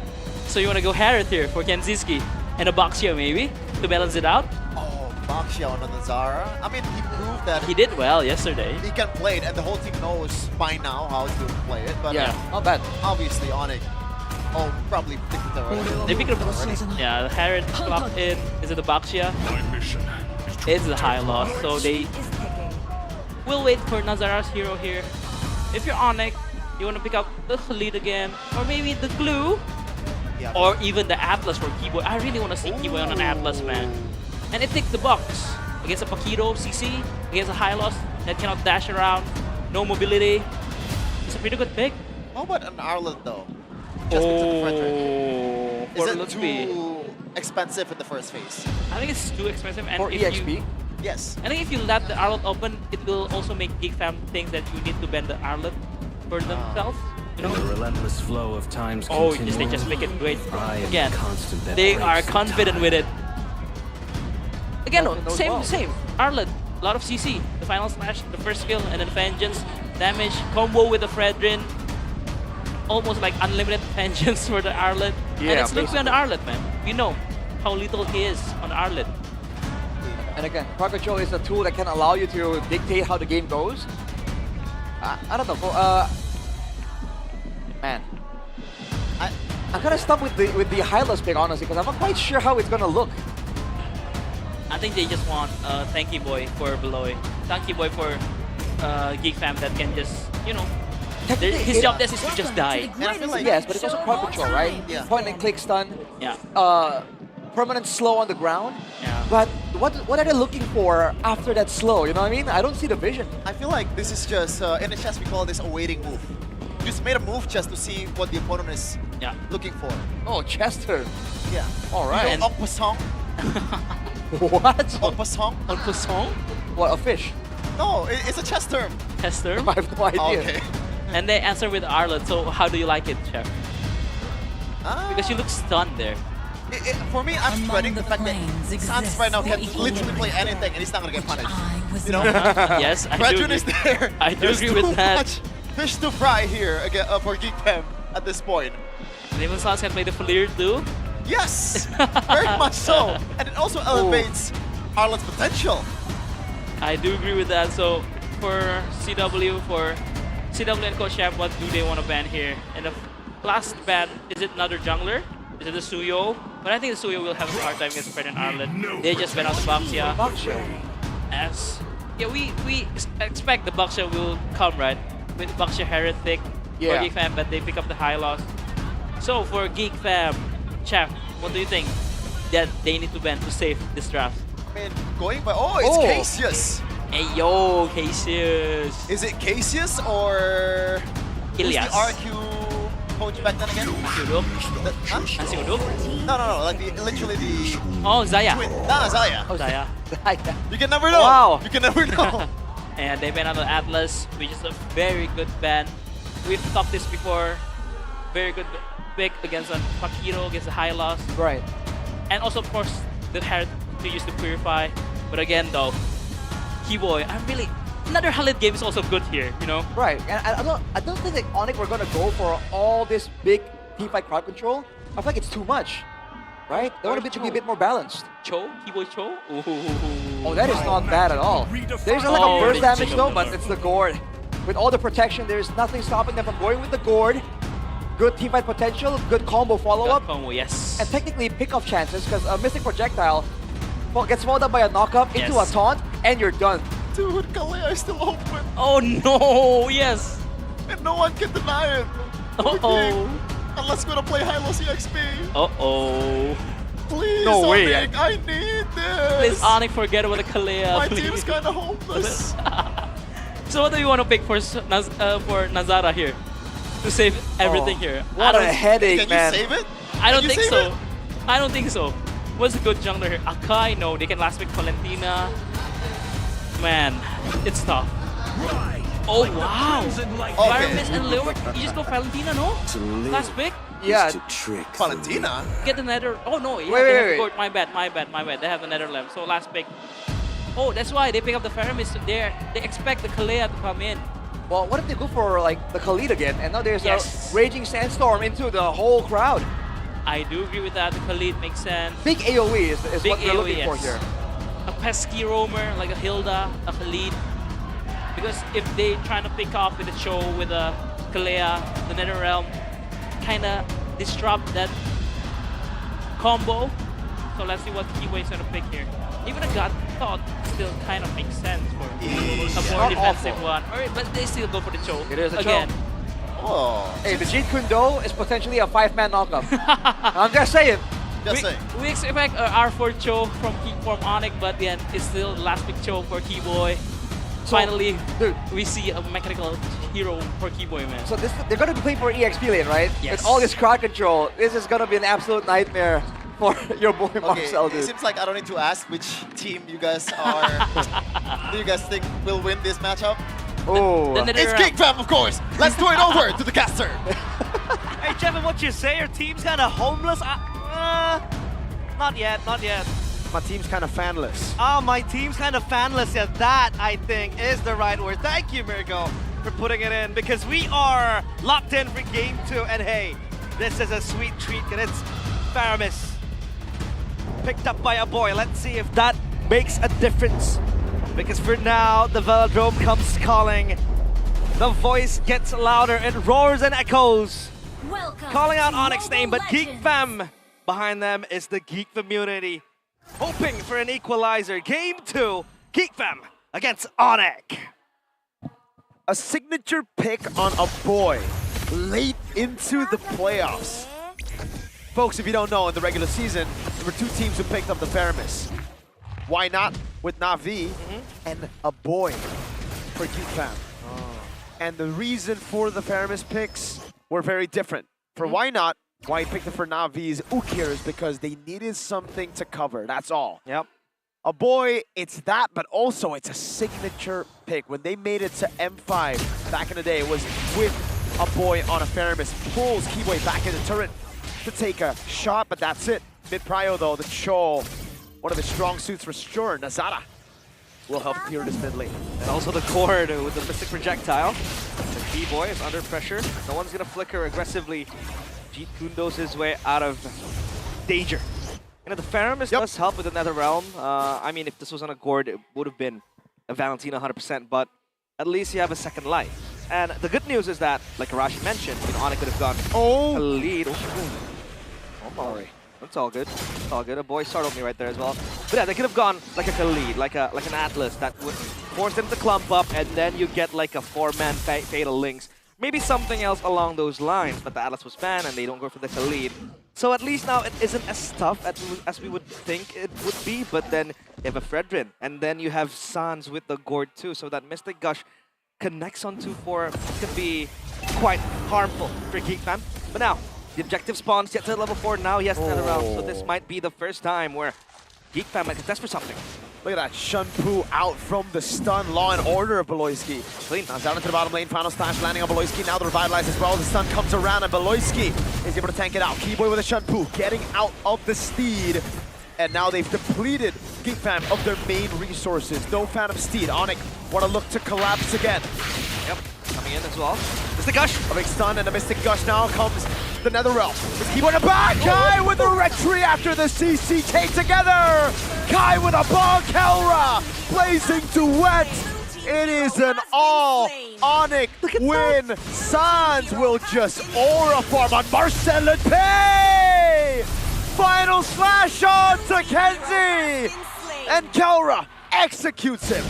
So you want to go Harith here for KenZiski and a Boxio maybe to balance it out? Oh, Boxia on Nazara. I mean, he proved that He did well yesterday. he can play it, and the whole team knows by now how to play it. But Yeah, not bad. Obviously, ONIC. Oh, probably picked it already. They picked up yeah, the Harith clocked in. Is it the Boxia? It's the high loss, so they will wait for Nazara's hero here. If you're ONIC, you want to pick up the Khalid again, or maybe the Glue, or even the Atlas for Keyboy. I really want to see Keyboy on an Atlas, man. And it takes the box against a Paquito CC, against a high loss that cannot dash around, no mobility. It's a pretty good pick. How about an Arlet though? Just into the Frederick. For Is it Lutfi. too expensive in the first phase? I think it's too expensive. And For if EXP? You, Yes. I think if you let the Arlet open, it will also make GEEK Fam think that you need to bend the Arlet for themselves. You know? The relentless flow of time's Oh, continuing. they just make it great. I am Again, constant that they breaks are the confident time. with it. Again, no, Knows same, well. same. Arlet, a lot of CC. The final slash, the first skill, and then Vengeance, damage, combo with the Fredrin. Almost like unlimited Vengeance for the Arlet. Yeah, and it's Lutfi on the Arlet, man. We know how little he is on the Arlet. And again, Crowd Control is a tool that can allow you to dictate how the game goes. I don't know. Man, I'm kind of stuck with the Hylos pick, honestly, because I'm not quite sure how it's gonna look. I think they just want Tanky Boy for Beloy. Tanky Boy for GEEK Fam that can just, you know, his job desk is to just die. And I feel like Yes, but it's also Crowd Control, right? Yeah. Point and click stun. Yeah. Permanent slow on the ground. Yeah. But what are they looking for after that slow? You know what I mean? I don't see the vision. I feel like this is just in the chess we call this a waiting move. You just made a move just to see what the opponent is looking for. Oh, Chester. Yeah. All right. You know, en passant. What? En passant. En passant? What, a fish? No, it's a chess term. Chess term? I have no idea. Okay. And they answer with Arlet, so how do you like it, Chef? Because you look stunned there. For me, I'm dreading the fact that Sans right now can literally play anything and he's not gonna get punished. You know? Yes, I do Graduate agree. is there. I do There's agree too with that. much fish to fry here again for GEEK Fam at this point. And even Sans can play the Fleer too. Yes, very much so. And it also elevates Arlet's potential. I do agree with that. So for CW and Coach Champ, what do they want to ban here? And the last ban, is it another jungler? Is it the Suyo? But I think the Suyo will have a hard time against Fred and Arlet. They just banned out the Baxia. As yeah, we expect the Baxia will come, right? With Baxia Heretic for GEEK Fam, but they pick up the high loss. So for GEEK Fam, Champ, what do you think that they need to ban to save this draft? I mean, going by it's Cassius. Hey yo, Cassius. Is it Cassius or Ilias? Who's the RQ coach back then again? Nasi Uduk? No, like literally the... Oh, Zaya. Zaya. Oh, Zaya. You can never know. Wow. You can never know. And they ban out the Atlas, which is a very good ban. We've talked this before. Very good pick against a Pakiro, against the high loss. Right. And also, of course, the Herald to use to purify. But again, though, Keyboy, I'm really... Another Halid game is also good here, you know? Right, and I don't think that ONIC were gonna go for all this big teamfight crowd control. I feel like it's too much, right? They want to be a bit more balanced. Cho? Keyboy Cho? Oh, that is not bad at all. There's like a burst damage though, but it's the Gourd. With all the protection, there's nothing stopping them from going with the Gourd. Good teamfight potential, good combo follow-up. Combo, yes. And technically pick-off chances, because a Mystic Projectile gets followed up by a knock-up into a taunt, and you're done. Dude, Kalea is still open. Oh no, yes. And no one can deny it. Uh-oh. Unless we're gonna play high-low CXP. Uh-oh. Please, No way. ONIC, I need this. Please, ONIC, forget about the Kalea. My please. team's kind of hopeless. So what do you want to pick for Nazara here? To save everything here. What a headache, Can man. you save it? I don't Can you think save so. it? I don't think so. What's a good jungler here? Akai? No, they can last pick Valentina. Man, it's tough. Oh wow! Pyramis and Lure, you just go Valentina, no? Last pick? Yeah. Valentina? Get the nether. Oh no, yeah, Wait, they wait, have wait. the gold. My bad. They have the nether lamp. So last pick. Oh, that's why they pick up the Pyramis there. They expect the Kalea to come in. Well, what if they go for like the Khalid again, and now there's Yes. a raging sandstorm into the whole crowd? I do agree with that. The Khalid makes sense. Big AoE is Big what we're AoE, looking for yes. here. A pesky roamer like a Hilda, a Khalid. Because if they trying to pick off with the Cho, with a Kalea, the Nether Realm, kind of disrupt that combo. So let's see what Keyboy is going to pick here. Even a God Thought still kind of makes sense for a more Not defensive awful. one. Alright, but they still go for the Cho. It is a again. Cho. Oh. Hey, the Jin Kundo is potentially a 5-man knockup. I'm just saying. We expect R4 Cho from ONIC, but then it's still the last pick Cho for Keyboy. So, Finally, we see a mechanical hero for Keyboy, man. So they're going to be playing for EXP lane, right? Yes. With all this crowd control, this is going to be an absolute nightmare for your boy Marcel, It dude. seems like I don't need to ask which team you guys are. Do you guys think will win this matchup? Oh, It's GEEK Fam, of course. Let's throw it over to the caster. Hey, Jeff, what you say? Your team's kind of homeless? Not yet. My team's kind of fanless. Oh, my team's kind of fanless. Yeah, that, I think, is the right word. Thank you, Mirko, for putting it in, because we are locked in for Game 2. And hey, this is a sweet treat, and it's Pyramis picked up by a boy. Let's see if that makes a difference. Because for now, the Velodrome comes calling. The voice gets louder, it roars and echoes. Calling out ONIC's name, but GEEK Fam behind them is the GEEK community. Hoping for an equalizer. Game 2, GEEK Fam against ONIC. A signature pick on a boy late into the playoffs. Folks, if you don't know, in the regular season, there were two teams who picked up the Pyramis. Why not with Na'Vi and a boy for GEEK Fam. And the reason for the Pyramis picks were very different. For Why Not, why he picked it for Na'Vi's Ukir is because they needed something to cover, that's all. Yep. A boy, it's that, but also it's a signature pick. When they made it to M5 back in the day, it was with a boy on a Pyramis, pulls Keyboy back in the turret, to take a shot, but that's it. Mid-prio though, the Cho, one of his strong suits for sure. Nazara will help clear this mid lane. And also the Cord with the Mystic Projectile. The B-Boy is under pressure. No one's gonna flicker aggressively. Jeet Kundos his way out of danger. You know, the Pharaoh does help with the Nether Realm. I mean, if this was on a Gord, it would have been a Valentina 100%, but at least you have a second life. And the good news is that, like Arashi mentioned, you know, ONIC could have gone a lead. Oh, Maury. That's all good. It's all good. A boy startled me right there as well. But yeah, they could have gone like a Khalid, like an Atlas that would force them to clump up, and then you get like a 4-man Fatal Links. Maybe something else along those lines, but the Atlas was banned and they don't go for the Khalid. So at least now it isn't as tough as we would think it would be, but then you have a Fredrin, and then you have Sans with the Gord too, so that Mystic Gush connects on 2-4 can be quite harmful for GEEK Fam. But now, the objective spawns yet to level 4, now he has another round, so this might be the first time where GEEK Fam might contest for something. Look at that, Shunpu out from the stun. Law and Order of Beloyski. Clean, now down into the bottom lane, final stash landing on Beloyski. Now the Revitalize as well, the stun comes around and Beloyski is able to tank it out. Keyboy with a Shunpu, getting out of the Steed. And now they've depleted GEEK Fam of their main resources. No Phantom Steed. ONIC want to look to collapse again. Yep, coming in as well. Mystic Gush. A big stun and a Mystic Gush now comes the Netherrealm. Is Keyboy in the back? Kai with the retreat after the CCK together. Kai with a ball, Kelra blazing duet. It is an all ONIC win. Sans will just aura farm on Marcel Pay. Final slash on to Kenzie! And Kelra executes him.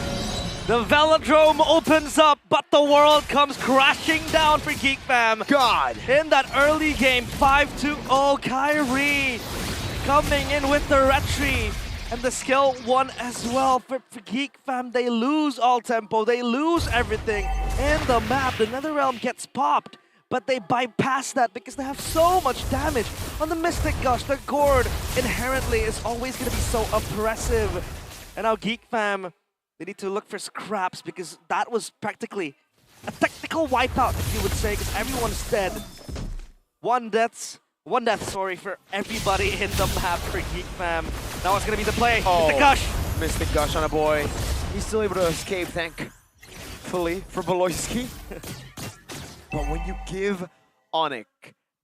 The Velodrome opens up, but the world comes crashing down for GEEK Fam. God! In that early game, 5-2-0, Kyrie coming in with the retry. And the skill one as well for GEEK Fam. They lose all tempo, they lose everything. And the map, the Netherrealm gets popped. But they bypass that because they have so much damage on the Mystic Gush. The Gord inherently is always going to be so oppressive. And now GEEK Fam, they need to look for scraps because that was practically a technical wipeout, if you would say, because everyone's dead. One death, sorry, for everybody in the map for GEEK Fam. Now it's going to be the play. Mystic Gush. Mystic Gush on a boy. He's still able to escape, thankfully, for Beloyski. But when you give ONIC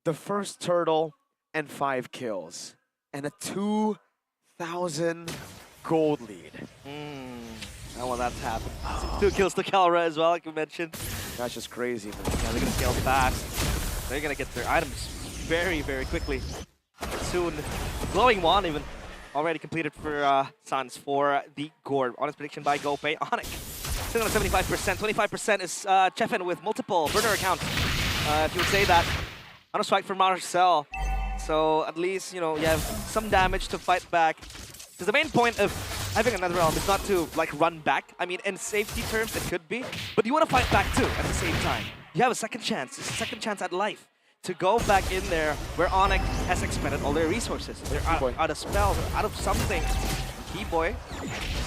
the first turtle and 5 kills and a 2,000 gold lead. Now well, that's happened. 2 kills to Kelra as well, like you mentioned. That's just crazy, man. Yeah, they're gonna scale fast. They're gonna get their items very, very quickly. Soon, glowing wand even already completed for Sans for the Gord. Honest prediction by GoPay. ONIC still on 75%. 25% is Chefin with multiple burner accounts. If you would say that. On a strike from Marcel. So at least, you know, you have some damage to fight back. Because the main point of having another realm is not to like run back. I mean, in safety terms, it could be. But you want to fight back too at the same time. You have a second chance. It's a second chance at life to go back in there where ONIC has expended all their resources. They're out of spells, out of something. Keyboy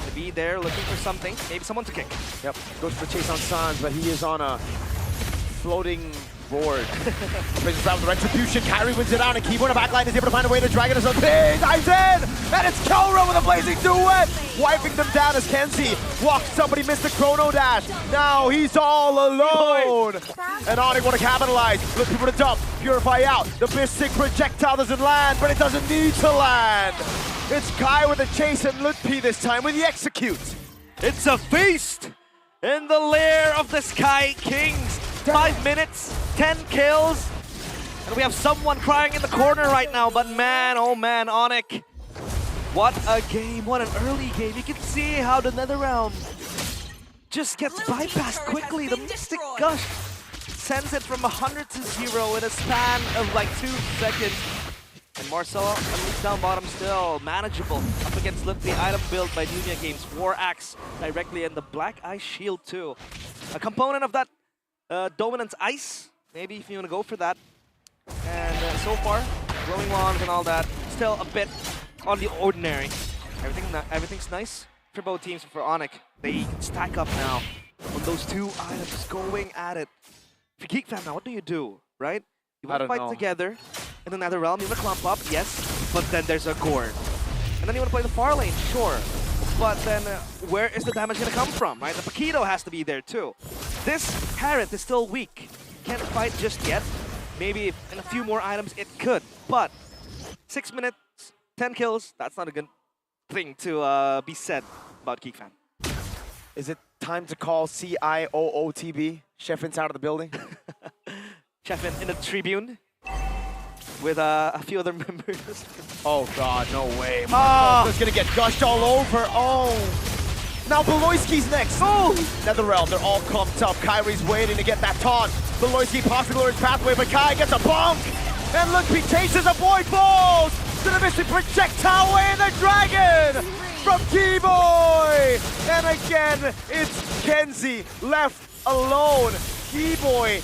to be there looking for something, maybe someone to kick. Yep, goes for chase on Sans, but he is on a floating board. Places out the retribution, Kyrie wins it out, and Keyboy in the backline is able to find a way to drag it as a big dives in! And it's Kelra with a blazing duet! Wiping them down as Kenzie walks somebody, missed the chrono dash. Now he's all alone! And ONIC want to capitalize, look people to dump, purify out. The Mystic Projectile doesn't land, but it doesn't need to land! It's Kai with a chase and Lutpi this time with the execute. It's a feast in the lair of the Sky Kings. 5 minutes, 10 kills, and we have someone crying in the corner right now, but man, oh man, ONIC. What a game, what an early game. You can see how the Netherrealm just gets bypassed quickly. The Mystic Gush sends it from 100 to 0 in a span of like 2 seconds. And Marcelo, at least down bottom still, manageable. Up against Lutpi, item build by Nunia Games. War Axe directly and the Black Ice Shield too. A component of that Dominance Ice, maybe if you want to go for that. And so far, Glowing Wands and all that, still a bit on the ordinary. Everything's nice for both teams. For ONIC, they can stack up now on those 2 items going at it. For GEEK Fam now, what do you do, right? You want to fight together in the Nether Realm, you want to clump up, yes, but then there's a Gorn. And then you want to play the far lane, sure. But then where is the damage going to come from, right? The Paquito has to be there too. This Parrot is still weak. Can't fight just yet. Maybe in a few more items it could. But 6 minutes, 10 kills, that's not a good thing to be said about GEEK Fam. Is it time to call CIOOTB? Shefflin's out of the building. Shefflin in the tribune with a few other members. Oh god, no way. It's gonna get gushed all over. Oh. Now Beloyski's next. Oh! Netherrealm, they're all clumped up. Kyrie's waiting to get that taunt. Beloyski possibly glorious pathway, but Kai gets a bonk. And look, he chases a void balls to the missing projectile way in the dragon from Keyboy. And again, it's Kenzie left alone. Keyboy,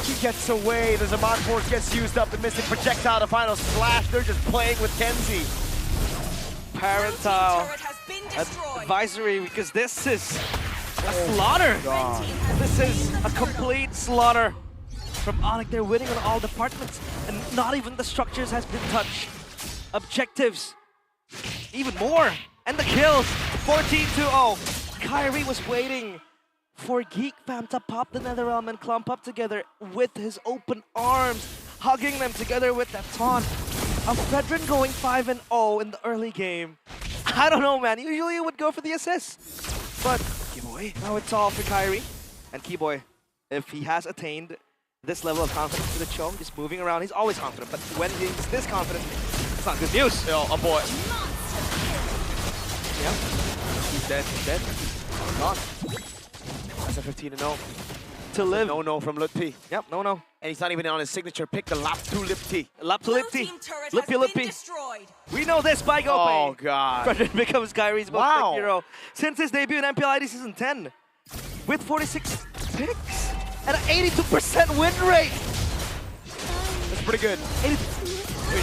he gets away. The Zaman Force gets used up. The missing projectile, the final splash. They're just playing with Kenzie. Parental advisory, because this is a slaughter. This is a complete slaughter from ONIC. They're winning on all departments, and not even the structures has been touched. Objectives, even more. And the kills, 14-0. Kyrie was waiting for GEEK Fam to pop the Netherrealm and clump up together with his open arms, hugging them together with that taunt. A Fredrin going 5-0 in the early game. I don't know, man. Usually you would go for the assist. But Keyboy, now it's all for Kyrie. And Keyboy, if he has attained this level of confidence to the Chong, just moving around, he's always confident. But when he's this confident, it's not good news. Yo, a boy. Yeah. He's dead, he's dead. Gone. That's a 15-0. To live. No from Lutpi. Yep, no. And he's not even on his signature pick, the Lap to Lipti. Lap to Lipti. Lippy. We know this by Gope. Oh, God. Fredrin becomes Kyrie's most picked hero since his debut in MPL ID Season 10. With 46 picks and an 82% win rate. That's pretty good.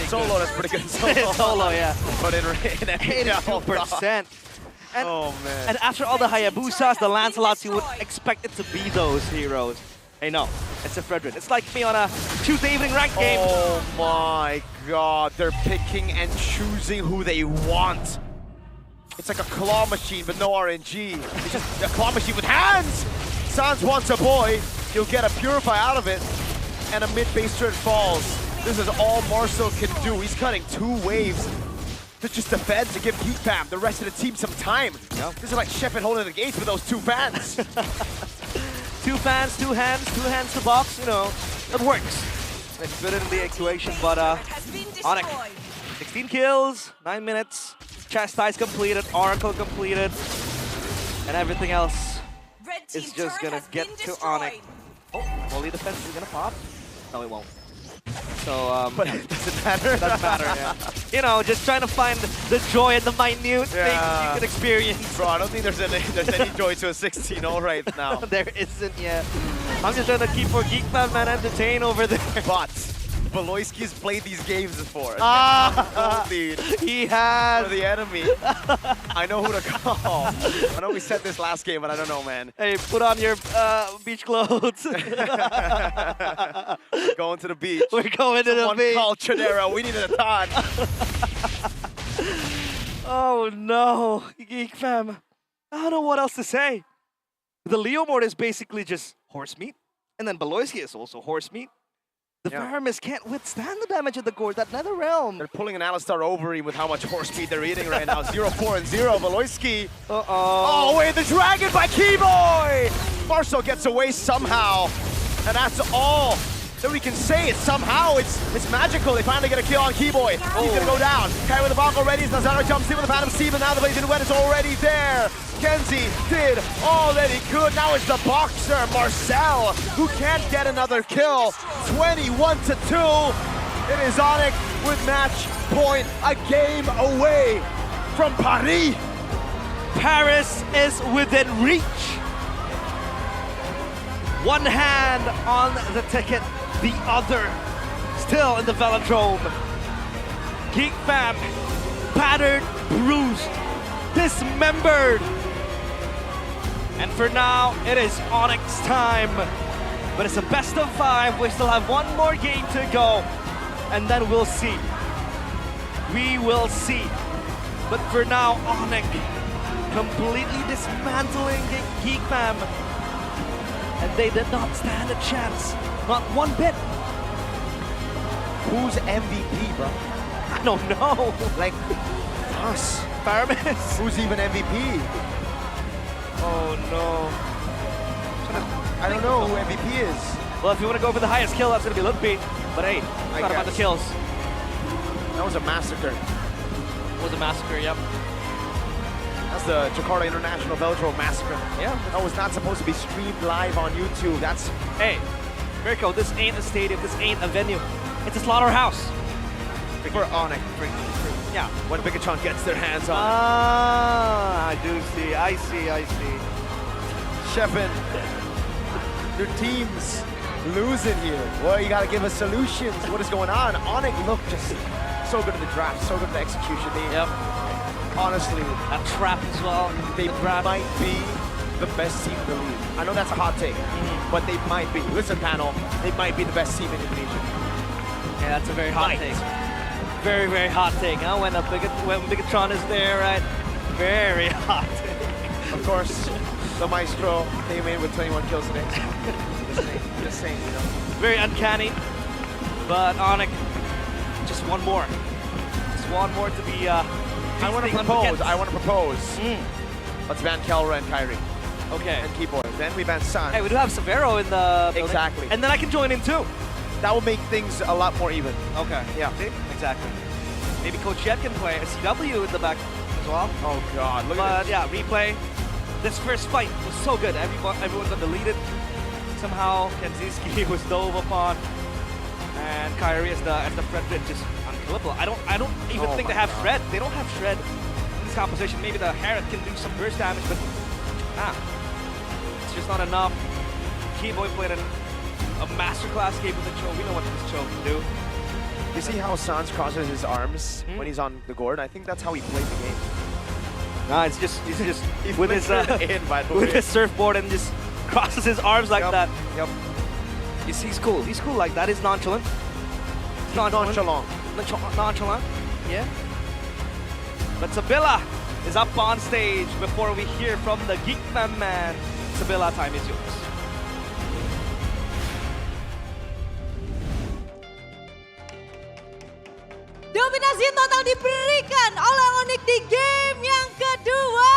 Solo, that's pretty good. Solo, yeah. But in 82%. And, oh, man. And after all the Hayabusas, the Lancelots, you would expect it to be those heroes. Hey, no. It's a Fredrin. It's like me on a Tuesday evening ranked game. Oh, my God. They're picking and choosing who they want. It's like a claw machine, but no RNG. It's just a claw machine with hands. Sans wants a boy. You'll get a Purify out of it. And a mid-base turret falls. This is all Marcel can do. He's cutting 2 waves to just defend, to give GEEK Fam, the rest of the team, some time. Yep. This is like Shefflin holding the gates with those 2 fans. 2 fans, 2 hands to box, you know, it works. It's good in the equation, but ONIC, 16 kills, 9 minutes, Chastise completed, Oracle completed, and everything else is just gonna get to ONIC. Oh, volley defense is gonna pop? No, it won't. So, but it doesn't matter. Doesn't matter, yeah. You know, just trying to find the joy in the minute things you can experience. Bro, I don't think there's any joy to a 16-0 right now. There isn't yet. I'm just trying to keep for GEEK Fam, man, entertain over there. But Beloyski's played these games before. Lead. He has. For the enemy. I know who to call. I know we said this last game, but I don't know, man. Hey, put on your beach clothes. We're going to the beach. We're going to the beach. Call Trinera. We need a ton. Oh no, GEEK Fam. I don't know what else to say. The Leo mode is basically just horse meat, and then Beloyski is also horse meat. The Faramis can't withstand the damage of the Gore, that Netherrealm. They're pulling an Alistar over him with how much horse meat they're eating right now. 0-4-0, Beloyski. Oh, wait, the Dragon by Keyboy! Marcel gets away somehow, and that's all that we can say. It's somehow, it's magical. They finally get a kill on Keyboy. He's gonna go down. Kai with the bonk already. Nazaro jumps in with the Phantom Steam, and now the Blazing Wet is already there. Kenzie did all that he could. Now it's the boxer, Marcel, who can't get another kill. 21-2. It is ONIC with match point, a game away from Paris. Paris is within reach. One hand on the ticket, the other still in the Velodrome. GEEK Fam, battered, bruised, dismembered. And for now, it is ONIC's time But it's a best of 5. We still have one more game to go. And then we'll see. We will see. But for now, ONIC completely dismantling GEEK Fam. And they did not stand a chance. Not one bit. Who's MVP, bro? I don't know. Like, us. Paramis. Who's even MVP? Oh no. I don't know who MVP is. Well, if you want to go for the highest kill, that's going to be Ludwig. But hey, it's not about the kills. That was a massacre. It was a massacre, yep. That's the Jakarta International Velodrome Massacre. Yeah. That was not supposed to be streamed live on YouTube. That's... Hey, Mirko, this ain't a stadium, this ain't a venue. It's a slaughterhouse. For ONIC. Yeah. When Bigetron gets their hands on I do see, I see. Sheffin, your team's losing here. Well, you gotta give us solutions. What is going on? ONIC looked just so good in the draft, so good in the execution. Yep. Honestly, a trap as well. They might be the best team in the league. I know that's a hot take, but they might be. Listen, panel, they might be the best team in Indonesia. Yeah, that's a very hot take. Very, very hot take, huh? When Bigetron is there, right? Very hot take. Of course, the Maestro came in with 21 kills today. just saying, you know. Very uncanny, but ONIC, just one more. Just one more to be I want to propose. Let's ban Kelra and Kyrie. Okay. And Keyboard. Then we ban San. Hey, we do have Severo in the building. Exactly. And then I can join in too. That will make things a lot more even. Okay. Yeah. See? Exactly. Maybe Coach Jet can play a CW in the back as well. Oh God, look at this. Yeah, replay. This first fight was so good. Everyone got deleted. Somehow Kenziski was dove upon, and Kyrie as the Fred bit just unkillable. I don't even think they have Shred. They don't have Shred in this composition. Maybe the Harriet can do some burst damage, but it's just not enough. Keyboy played a masterclass game with the Cho. We know what this Cho can do. You see how Sans crosses his arms when he's on the gourd? I think that's how he played the game. Nah, he's just with his with his surfboard and just crosses his arms like that. Yep. He's cool. He's cool like that. He's nonchalant. Nonchalant. Yeah. But Sabilla is up on stage before we hear from the GEEK Fam man. Sabilla, time is yours. Dominasi total diberikan oleh ONIC di game yang kedua.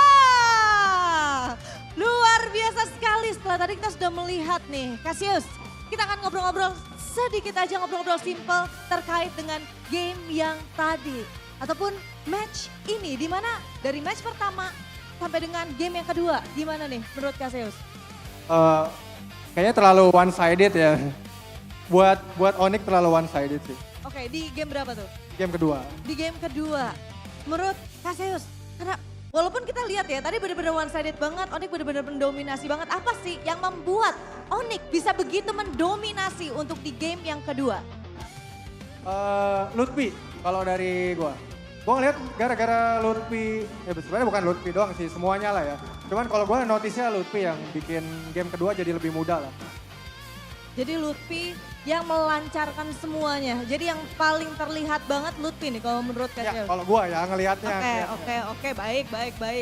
Luar biasa sekali. Setelah tadi kita sudah melihat nih, Cassius, kita akan ngobrol-ngobrol sedikit aja, ngobrol-ngobrol simple terkait dengan game yang tadi. Ataupun match ini, di mana dari match pertama sampai dengan game yang kedua, gimana nih menurut Cassius? Kayaknya terlalu one-sided ya. Buat ONIC terlalu one-sided sih. Oke, di game berapa tuh? Game kedua. Di game kedua. Menurut Cassius, karena walaupun kita lihat ya, tadi benar-benar one-sided banget, ONIC benar-benar mendominasi banget. Apa sih yang membuat ONIC bisa begitu mendominasi untuk di game yang kedua? Lutfi, kalau dari gua ngeliat gara-gara Lutfi, ya sebenarnya bukan Lutfi doang sih, semuanya lah ya. Cuman kalau gua notice-nya Lutfi yang bikin game kedua jadi lebih mudah lah. Jadi Lutfi yang melancarkan semuanya. Jadi yang paling terlihat banget Lutfi nih kalau menurut Cassius. Ya, kalau gua ya ngelihatnya. Oke, baik.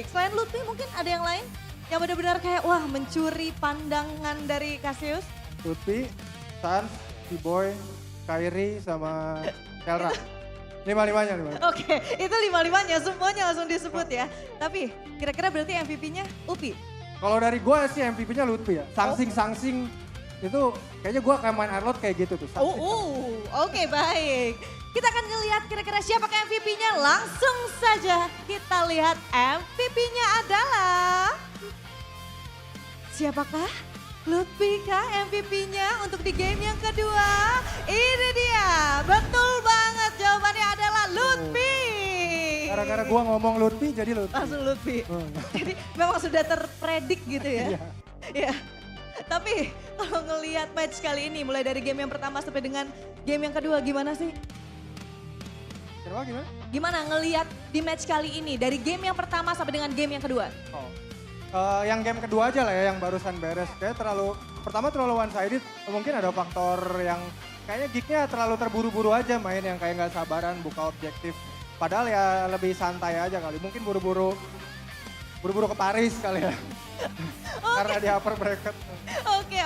Selain Lutfi mungkin ada yang lain yang benar-benar kayak wah mencuri pandangan dari Cassius? Lutfi, Sans, B-Boy, Kyrie sama Kelra. Lima-limanya. Oke, itu lima-limanya semuanya langsung disebut ya. Tapi kira-kira berarti MVP-nya Upi? Kalau dari gua sih MVP-nya Lutfi ya. Sangsing itu kayaknya gua kayak main Arlot kayak gitu tuh. Oke, baik. Kita akan ngelihat kira-kira siapa MVP-nya. Langsung saja kita lihat MVP-nya adalah siapakah? Lutfi kah MVP-nya untuk di game yang kedua? Ini dia, betul banget jawabannya adalah Lutfi. Gara-gara gua ngomong Lutfi jadi Lutfi. Langsung Lutfi. Jadi memang sudah terpredik gitu ya. Iya. Tapi kalau ngelihat match kali ini mulai dari game yang pertama sampai dengan game yang kedua gimana sih? Gimana? Gimana ngelihat di match kali ini dari game yang pertama sampai dengan game yang kedua? Yang game kedua aja lah ya yang barusan beres. Kayak pertama terlalu one-sided, mungkin ada faktor yang kayaknya geeknya terlalu terburu-buru aja main yang kayak nggak sabaran buka objektif. Padahal ya lebih santai aja kali, mungkin buru-buru ke Paris kali ya. Karena di upper bracket. Oke,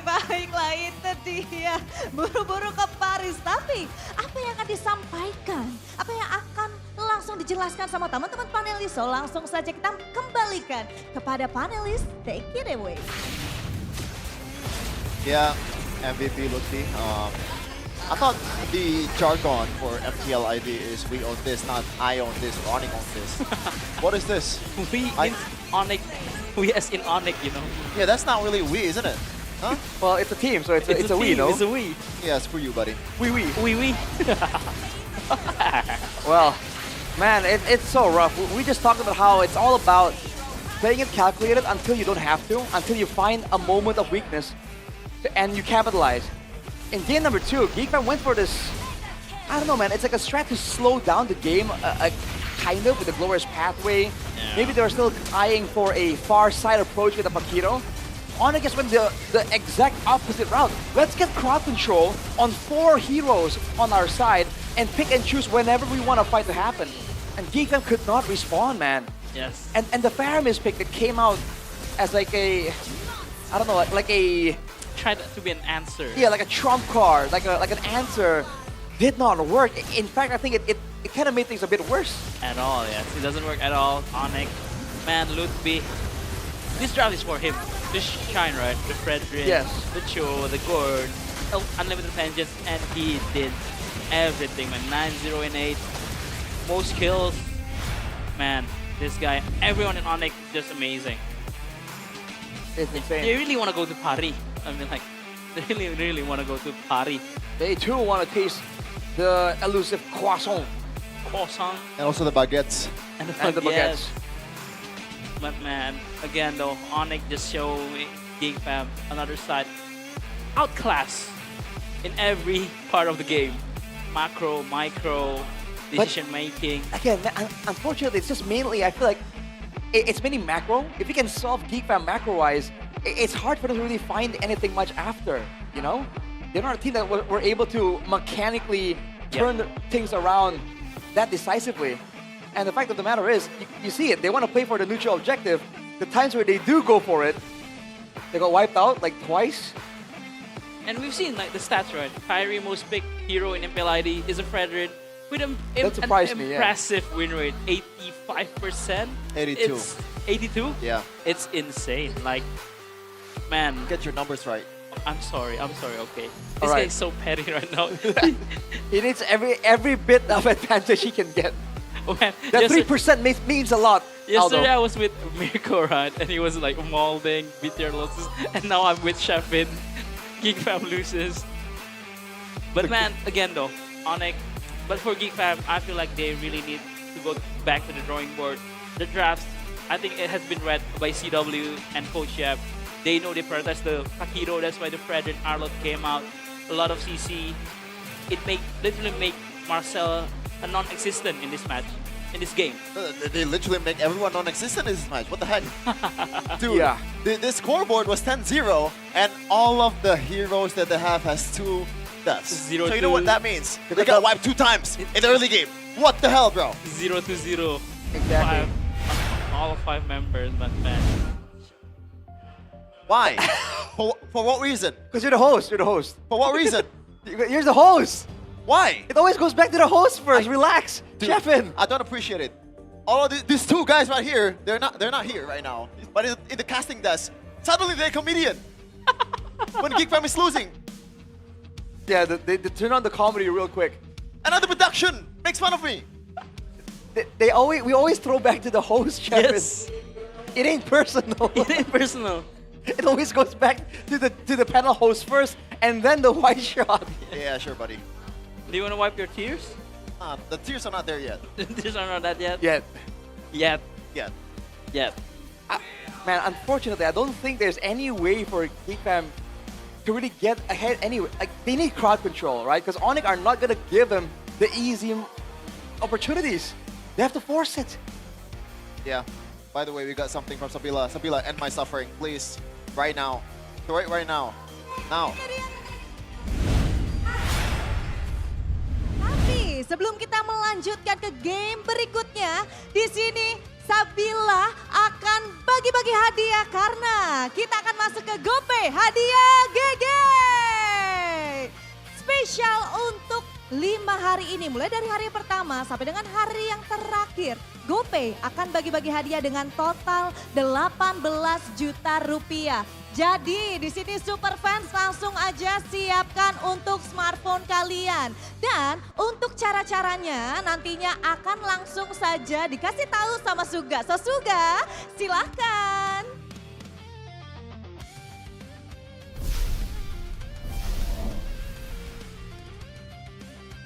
baiklah itu dia. Buru-buru ke Paris. Tapi apa yang akan disampaikan? Apa yang akan langsung dijelaskan sama teman-teman panelis? So langsung saja kita kembalikan kepada panelis. Take it away. Yeah, MVP Lutfi. I thought the jargon for MPL ID is we own this, not I own this, or ONIC owns this. What is this? We in ONIC, we as in ONIC, you know. Yeah, that's not really we, isn't it? Huh? Well, it's a team, so it's a we, team, no? It's a we. Yeah, screw you, buddy. We. Well, man, it's so rough. We just talked about how it's all about playing it calculated until you don't have to, until you find a moment of weakness, and you capitalize. In game number 2, GEEK Fam went for this, I don't know, man, it's like a strat to slow down the game, kind of, with the glorious pathway. Yeah. Maybe they were still eyeing for a far side approach with the Paquito. ONIC just went the exact opposite route. Let's get crowd control on 4 heroes on our side and pick and choose whenever we want a fight to happen. And GEEK Fam could not respond, man. Yes. And the Faramis pick that came out as like a, I don't know, like a... Tried to be an answer. Yeah, like a trump card, like an answer, did not work. In fact, I think it kind of made things a bit worse. At all, yes. It doesn't work at all. ONIC, man, Lutfi. This draft is for him. The shine, right? The Fredrin, yes. The Cho, the Gord, Unlimited Vengeance, and he did everything, man. 9-0 and 8. Most kills. Man, this guy, everyone in ONIC, just amazing. It's insane. They really want to go to Paris. I mean, like, they really want to go to Paris. They too want to taste the elusive croissant. And also the baguettes. And the baguettes. But man, again though, ONIC just showing GEEK Fam another side. Outclass in every part of the game. Macro, micro, decision making. Again, unfortunately, it's just mainly, I feel like, it's mainly macro. If you can solve GEEK Fam macro-wise, it's hard for them to really find anything much after, you know? They're not a team that were able to mechanically turn things around that decisively. And the fact of the matter is, you see it, they want to play for the neutral objective. The times where they do go for it, they got wiped out like twice. And we've seen like the stats, right? Kyrie, most picked hero in MPL ID, is a Fredrin with an impressive win rate, 85%. 82. It's 82? Yeah. It's insane. Like, man. Get your numbers right. I'm sorry, okay. This All guy right. is so petty right now. He needs every bit of advantage he can get. Oh, man. That 3% means a lot. Yesterday I was with Mirko, right? And he was like molding, BTR losses. And now I'm with Shefin. GEEK Fam loses. But man, again though, ONIC. But for GEEK Fam, I feel like they really need to go back to the drawing board. The drafts, I think it has been read by CW and Coach Yap. They know they prioritize the Paquito, that's why the Fred and Arlott came out. A lot of CC. It literally make Marcel a non-existent in this match, in this game. They literally make everyone non-existent in this match. What the heck? Dude, yeah. This scoreboard was 10-0, and all of the heroes that they have has 2 deaths. So you know what that means? They got wiped 2 times in the early game. What the hell, bro? 0-0. Exactly. All 5 members, but man. Why? for what reason? Because you're the host. You're the host. For what reason? You're the host. Why? It always goes back to the host first. Relax, Shefin. I don't appreciate it. All of these 2 guys right here, they're not here right now. But in the casting desk, suddenly they're a comedian. When GEEK Fam is losing. Yeah, they turn on the comedy real quick. Another production makes fun of me. We always throw back to the host, Shefin. Yes. It ain't personal. It ain't personal. It always goes back to the panel host first, and then the white shot. Yeah, sure, buddy. Do you want to wipe your tears? The tears are not there yet. The tears are not that yet? Yet. Man, unfortunately, I don't think there's any way for GEEK Fam to really get ahead anyway. Like, they need crowd control, right? Because ONIC are not going to give them the easy opportunities. They have to force it. Yeah. By the way, we got something from Sabila. Sabila, end my suffering, please. Right now. Throw it right now. Now. Tapi sebelum kita melanjutkan ke game berikutnya, di sini Sabila akan bagi-bagi hadiah karena kita akan masuk ke GoPay hadiah GG. Spesial untuk 5 hari ini, mulai dari hari pertama sampai dengan hari yang terakhir. GoPay akan bagi-bagi hadiah dengan total 18 juta rupiah. Jadi di sini super fans langsung aja siapkan untuk smartphone kalian. Dan untuk cara-caranya nantinya akan langsung saja dikasih tahu sama Suga. So Suga, silahkan.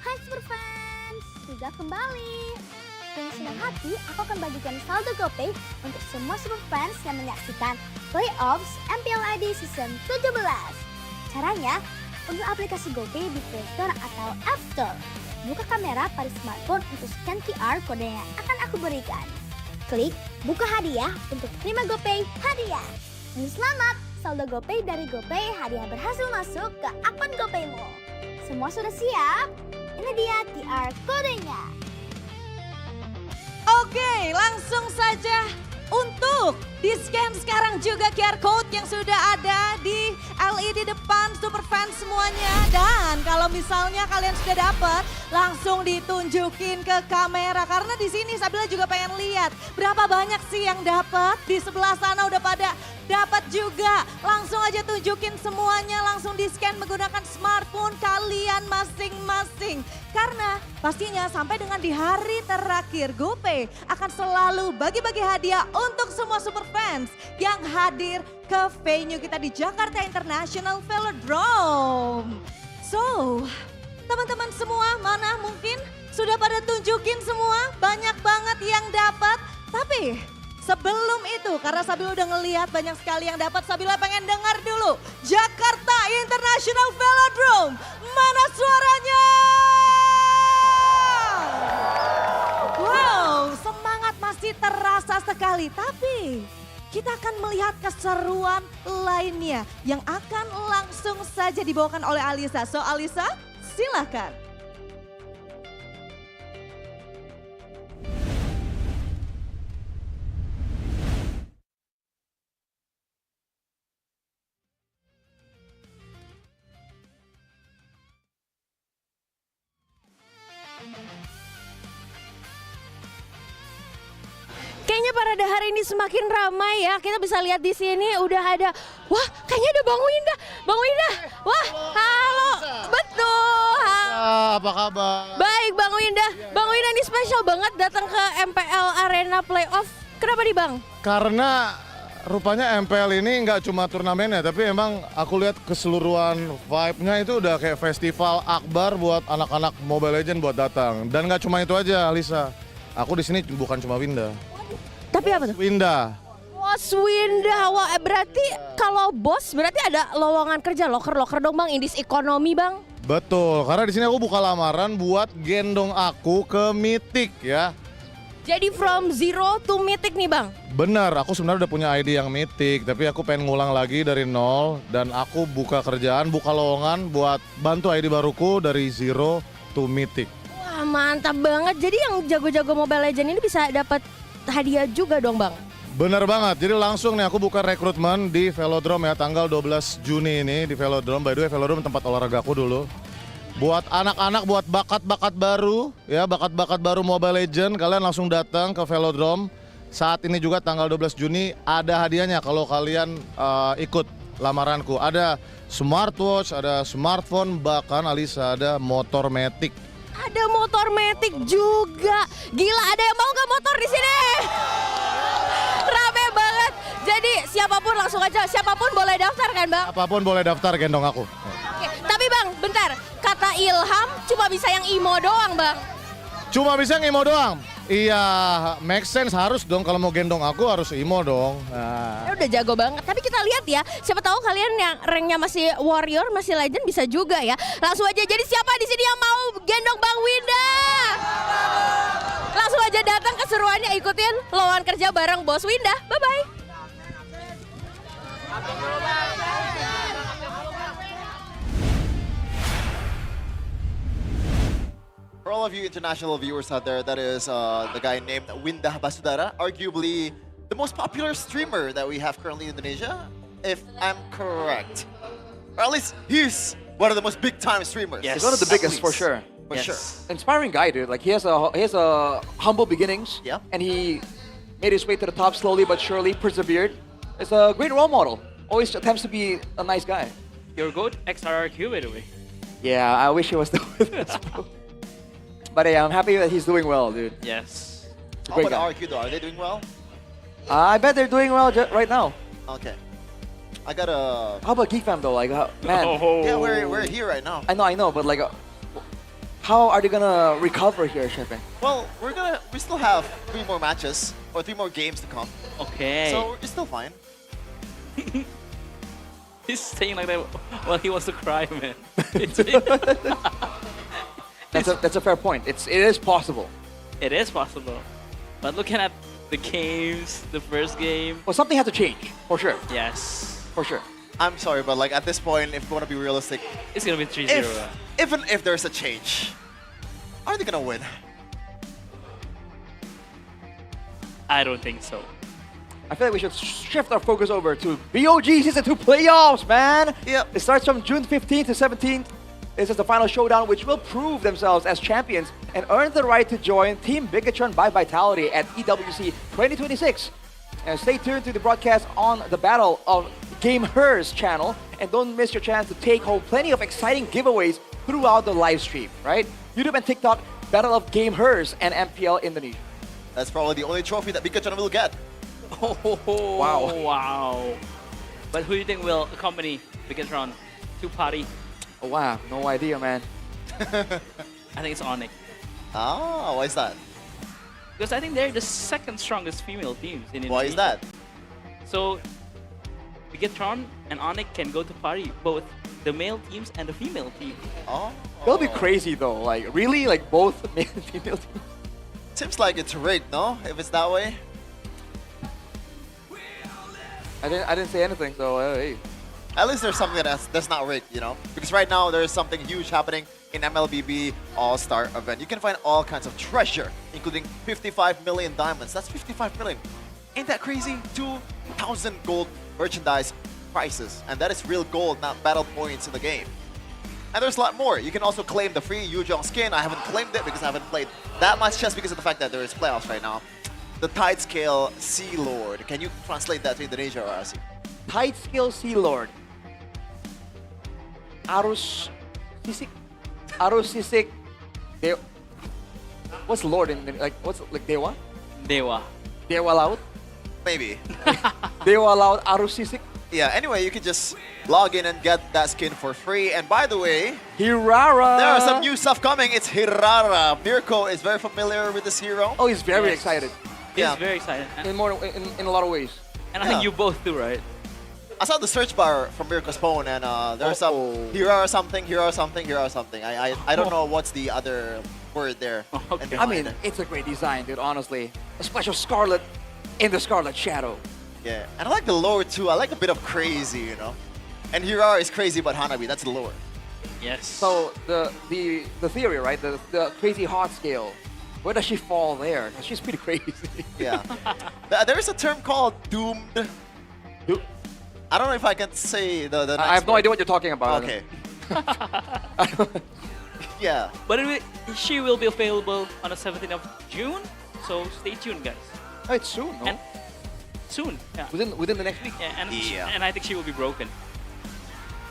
Hai super fans, Suga kembali. Dengan senang hati, aku akan bagikan saldo GoPay untuk semua super fans yang menyaksikan playoffs MPL ID Season 17. Caranya, unduh aplikasi GoPay di Play Store atau App Store. Buka kamera pada smartphone untuk scan QR kode yang akan aku berikan. Klik buka hadiah untuk terima GoPay hadiah. Dan selamat, saldo GoPay dari GoPay hadiah berhasil masuk ke akun GoPaymu. Semua sudah siap? Ini dia QR kodenya. Oke, langsung saja untuk di-scan sekarang juga QR code yang sudah ada di LED depan super fans semuanya. Dan kalau misalnya kalian sudah dapat, langsung ditunjukin ke kamera. Karena di sini Sabila juga pengen lihat berapa banyak sih yang dapat. Di sebelah sana udah pada dapat juga. Langsung aja tunjukin semuanya, langsung di-scan menggunakan smartphone kalian masing-masing. Karena pastinya sampai dengan di hari terakhir GoPay akan selalu bagi-bagi hadiah untuk semua super fans yang hadir ke venue kita di Jakarta International Velodrome. So, teman-teman semua mana mungkin sudah pada tunjukin semua, banyak banget yang dapat. Tapi sebelum itu, karena Sabila udah ngelihat banyak sekali yang dapat, Sabila pengen dengar dulu Jakarta International Velodrome, mana suaranya? Wow, semangat masih terasa sekali, tapi kita akan melihat keseruan lainnya yang akan langsung saja dibawakan oleh Alisa. So Alisa, silakan. Kayaknya parade hari ini semakin ramai ya. Kita bisa lihat di sini udah ada, wah kayaknya ada Bang Winda. Bang Winda, wah halo, betul. Apa kabar? Baik Bang Winda. Bang Winda ini spesial banget datang ke MPL Arena Playoff. Kenapa nih Bang? Karena rupanya MPL ini nggak cuma turnamennya, tapi emang aku lihat keseluruhan vibe-nya itu udah kayak festival akbar buat anak-anak Mobile Legends buat datang. Dan nggak cuma itu aja, Lisa. Aku di sini bukan cuma Winda. Tapi apa tuh? Winda. Bos Winda, wah berarti kalau bos berarti ada lowongan kerja, loker dong Bang, indis ekonomi Bang. Betul, karena di sini aku buka lamaran buat gendong aku ke Mythic ya. Jadi from zero to Mythic nih Bang? Bener, aku sebenarnya udah punya ID yang Mythic, tapi aku pengen ngulang lagi dari nol dan aku buka kerjaan, buka lowongan buat bantu ID baruku dari zero to Mythic. Wah mantap banget, jadi yang jago-jago Mobile Legends ini bisa dapat hadiah juga dong Bang? Bener banget, jadi langsung nih aku buka rekrutmen di Velodrome ya, tanggal 12 Juni ini di Velodrome. By the way, Velodrome tempat olahragaku dulu. Buat anak-anak, buat bakat-bakat baru ya, bakat-bakat baru Mobile Legends, kalian langsung datang ke Velodrome. Saat ini juga tanggal 12 Juni ada hadiahnya kalau kalian ikut lamaranku. Ada smartwatch, ada smartphone, bahkan Alisa ada motor Matic. Ada motor Matic juga. Gila, ada yang mau nggak motor di sini? Rame banget. Jadi siapapun langsung aja, siapapun boleh daftar kan Bang? Apapun boleh daftar, gendong aku. Oke, tapi Bang, bentar. Kata Ilham cuma bisa yang imo doang Bang. Cuma bisa ngimo doang? Iya, make sense, harus dong kalau mau gendong aku harus imo dong. Nah. Udah jago banget, tapi kita lihat ya, siapa tahu kalian yang ranknya masih warrior, masih legend bisa juga ya. Langsung aja, jadi siapa di sini yang mau gendong Bang Winda? Langsung aja datang keseruannya, ikutin lowongan kerja bareng Bos Winda. Bye-bye. For all of you international viewers out there, that is the guy named Windah Basudara, arguably the most popular streamer that we have currently in Indonesia, if I'm correct. Or at least he's one of the most big-time streamers. He's one of the biggest for sure. For sure. Inspiring guy, dude. Like he has a humble beginnings. Yeah. And he made his way to the top slowly but surely, persevered. It's a great role model. Always attempts to be a nice guy. Your goat, XRRQ, by the way. Yeah, I wish he was still with us, bro. But yeah, I'm happy that he's doing well, dude. Yes. It's a How great about guy. RQ though? Are they doing well? I bet they're doing well right now. Okay. I got a... How about GEEK Fam though? Like, man. Yeah, we're here right now. I know, but like, how are they gonna recover here, Shepin? Well, we still have 3 more matches, or 3 more games to come. Okay. So it's still fine. He's saying like that. Well, he wants to cry, man. That's a fair point. It is possible. It is possible. But looking at the games, the first game. Well, something has to change, for sure. Yes. For sure. I'm sorry, but like at this point, if we want to be realistic, It's gonna be 3-0. even if there's a change, are they gonna win? I don't think so. I feel like we should shift our focus over to BOG Season 2 playoffs, man! Yep. It starts from June 15th to 17th. This is the final showdown, which will prove themselves as champions and earn the right to join Team Bigetron by Vitality at EWC 2026. And stay tuned to the broadcast on the Battle of Game Hers channel, and don't miss your chance to take home plenty of exciting giveaways throughout the live stream, right? YouTube and TikTok, Battle of Game Hers and MPL Indonesia. That's probably the only trophy that Bigetron will get. Wow. Wow. But who do you think will accompany Bigetron to party? Oh, wow, no idea, man. I think it's ONIC. Ah, why is that? Because I think they're the second strongest female teams in Indonesia. Why is that? So, Bigetron and ONIC can go to party, both the male teams and the female team. Oh. It'll be crazy though, like really, like both male and female teams. Seems like it's rigged, no? If it's that way. I didn't say anything, so hey. At least there's something that's not rigged, you know? Because right now there's something huge happening in MLBB All-Star event. You can find all kinds of treasure, including 55 million diamonds. That's 55 million. Ain't that crazy? 2,000 gold merchandise prices. And that is real gold, not battle points in the game. And there's a lot more. You can also claim the free Yujong skin. I haven't claimed it because I haven't played that much just because of the fact that there is playoffs right now. The Tide Scale Sea Lord. Can you translate that to Indonesia or RC? Tide Scale Sea Lord. Arus Sisik. What's Lord in like what's like Dewa? Dewa. Dewa Laut? Maybe. Dewa Laut Arus Sisik. Yeah, anyway, you can just log in and get that skin for free. And by the way, Hirara! there are some new stuff coming. It's Hirara. Mirko is very familiar with this hero. Oh, he's very excited. He's Yeah. very excited. In a lot of ways. And I think you both do, right? I saw the search bar from Mirko's phone, and there's some Hirara something, Hirara something, Hirara something. I don't know what's the other word there. Okay. I mean, it's a great design, dude, honestly. A special Scarlet in the Scarlet Shadow. Yeah, and I like the lore too. I like a bit of crazy, you know. And Hirara is crazy about Hanabi. That's the lore. Yes. So the theory, right? The crazy hot scale. Where does she fall there? 'Cause she's pretty crazy. Yeah. There's a term called doomed. I don't know if I can say the I next have no word. idea what you're talking about. Okay. Yeah. But anyway, she will be available on the 17th of June. So stay tuned, guys. Oh, it's soon, no? And soon, yeah. Within the next week. Yeah, and I think she will be broken.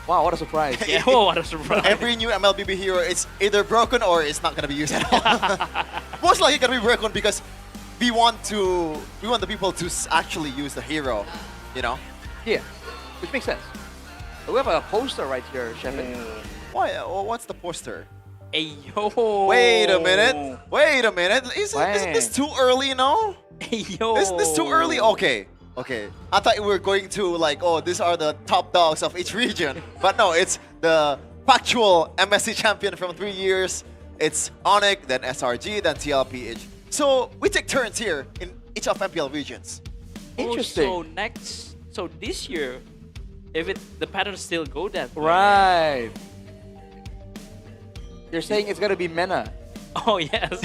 Wow, what a surprise. Yeah, oh, what a surprise. Every new MLBB hero is either broken or it's not gonna be used at all. Most likely gonna be broken because we want the people to actually use the hero, you know? Yeah, which makes sense. So we have a poster right here, Shepard. Why? What's the poster? Hey, yo. Wait a minute. Wait a minute. Isn't this too early, no? Hey, yo. Isn't this too early? Okay. Okay. I thought we were going to like, oh, these are the top dogs of each region. But no, it's the factual MSC champion from 3 years. It's ONIC, then SRG, then TLPH. So we take turns here in each of MPL regions. Interesting. So this year, if the patterns still go that way. Right. You're saying it's gonna be MENA. Oh yes.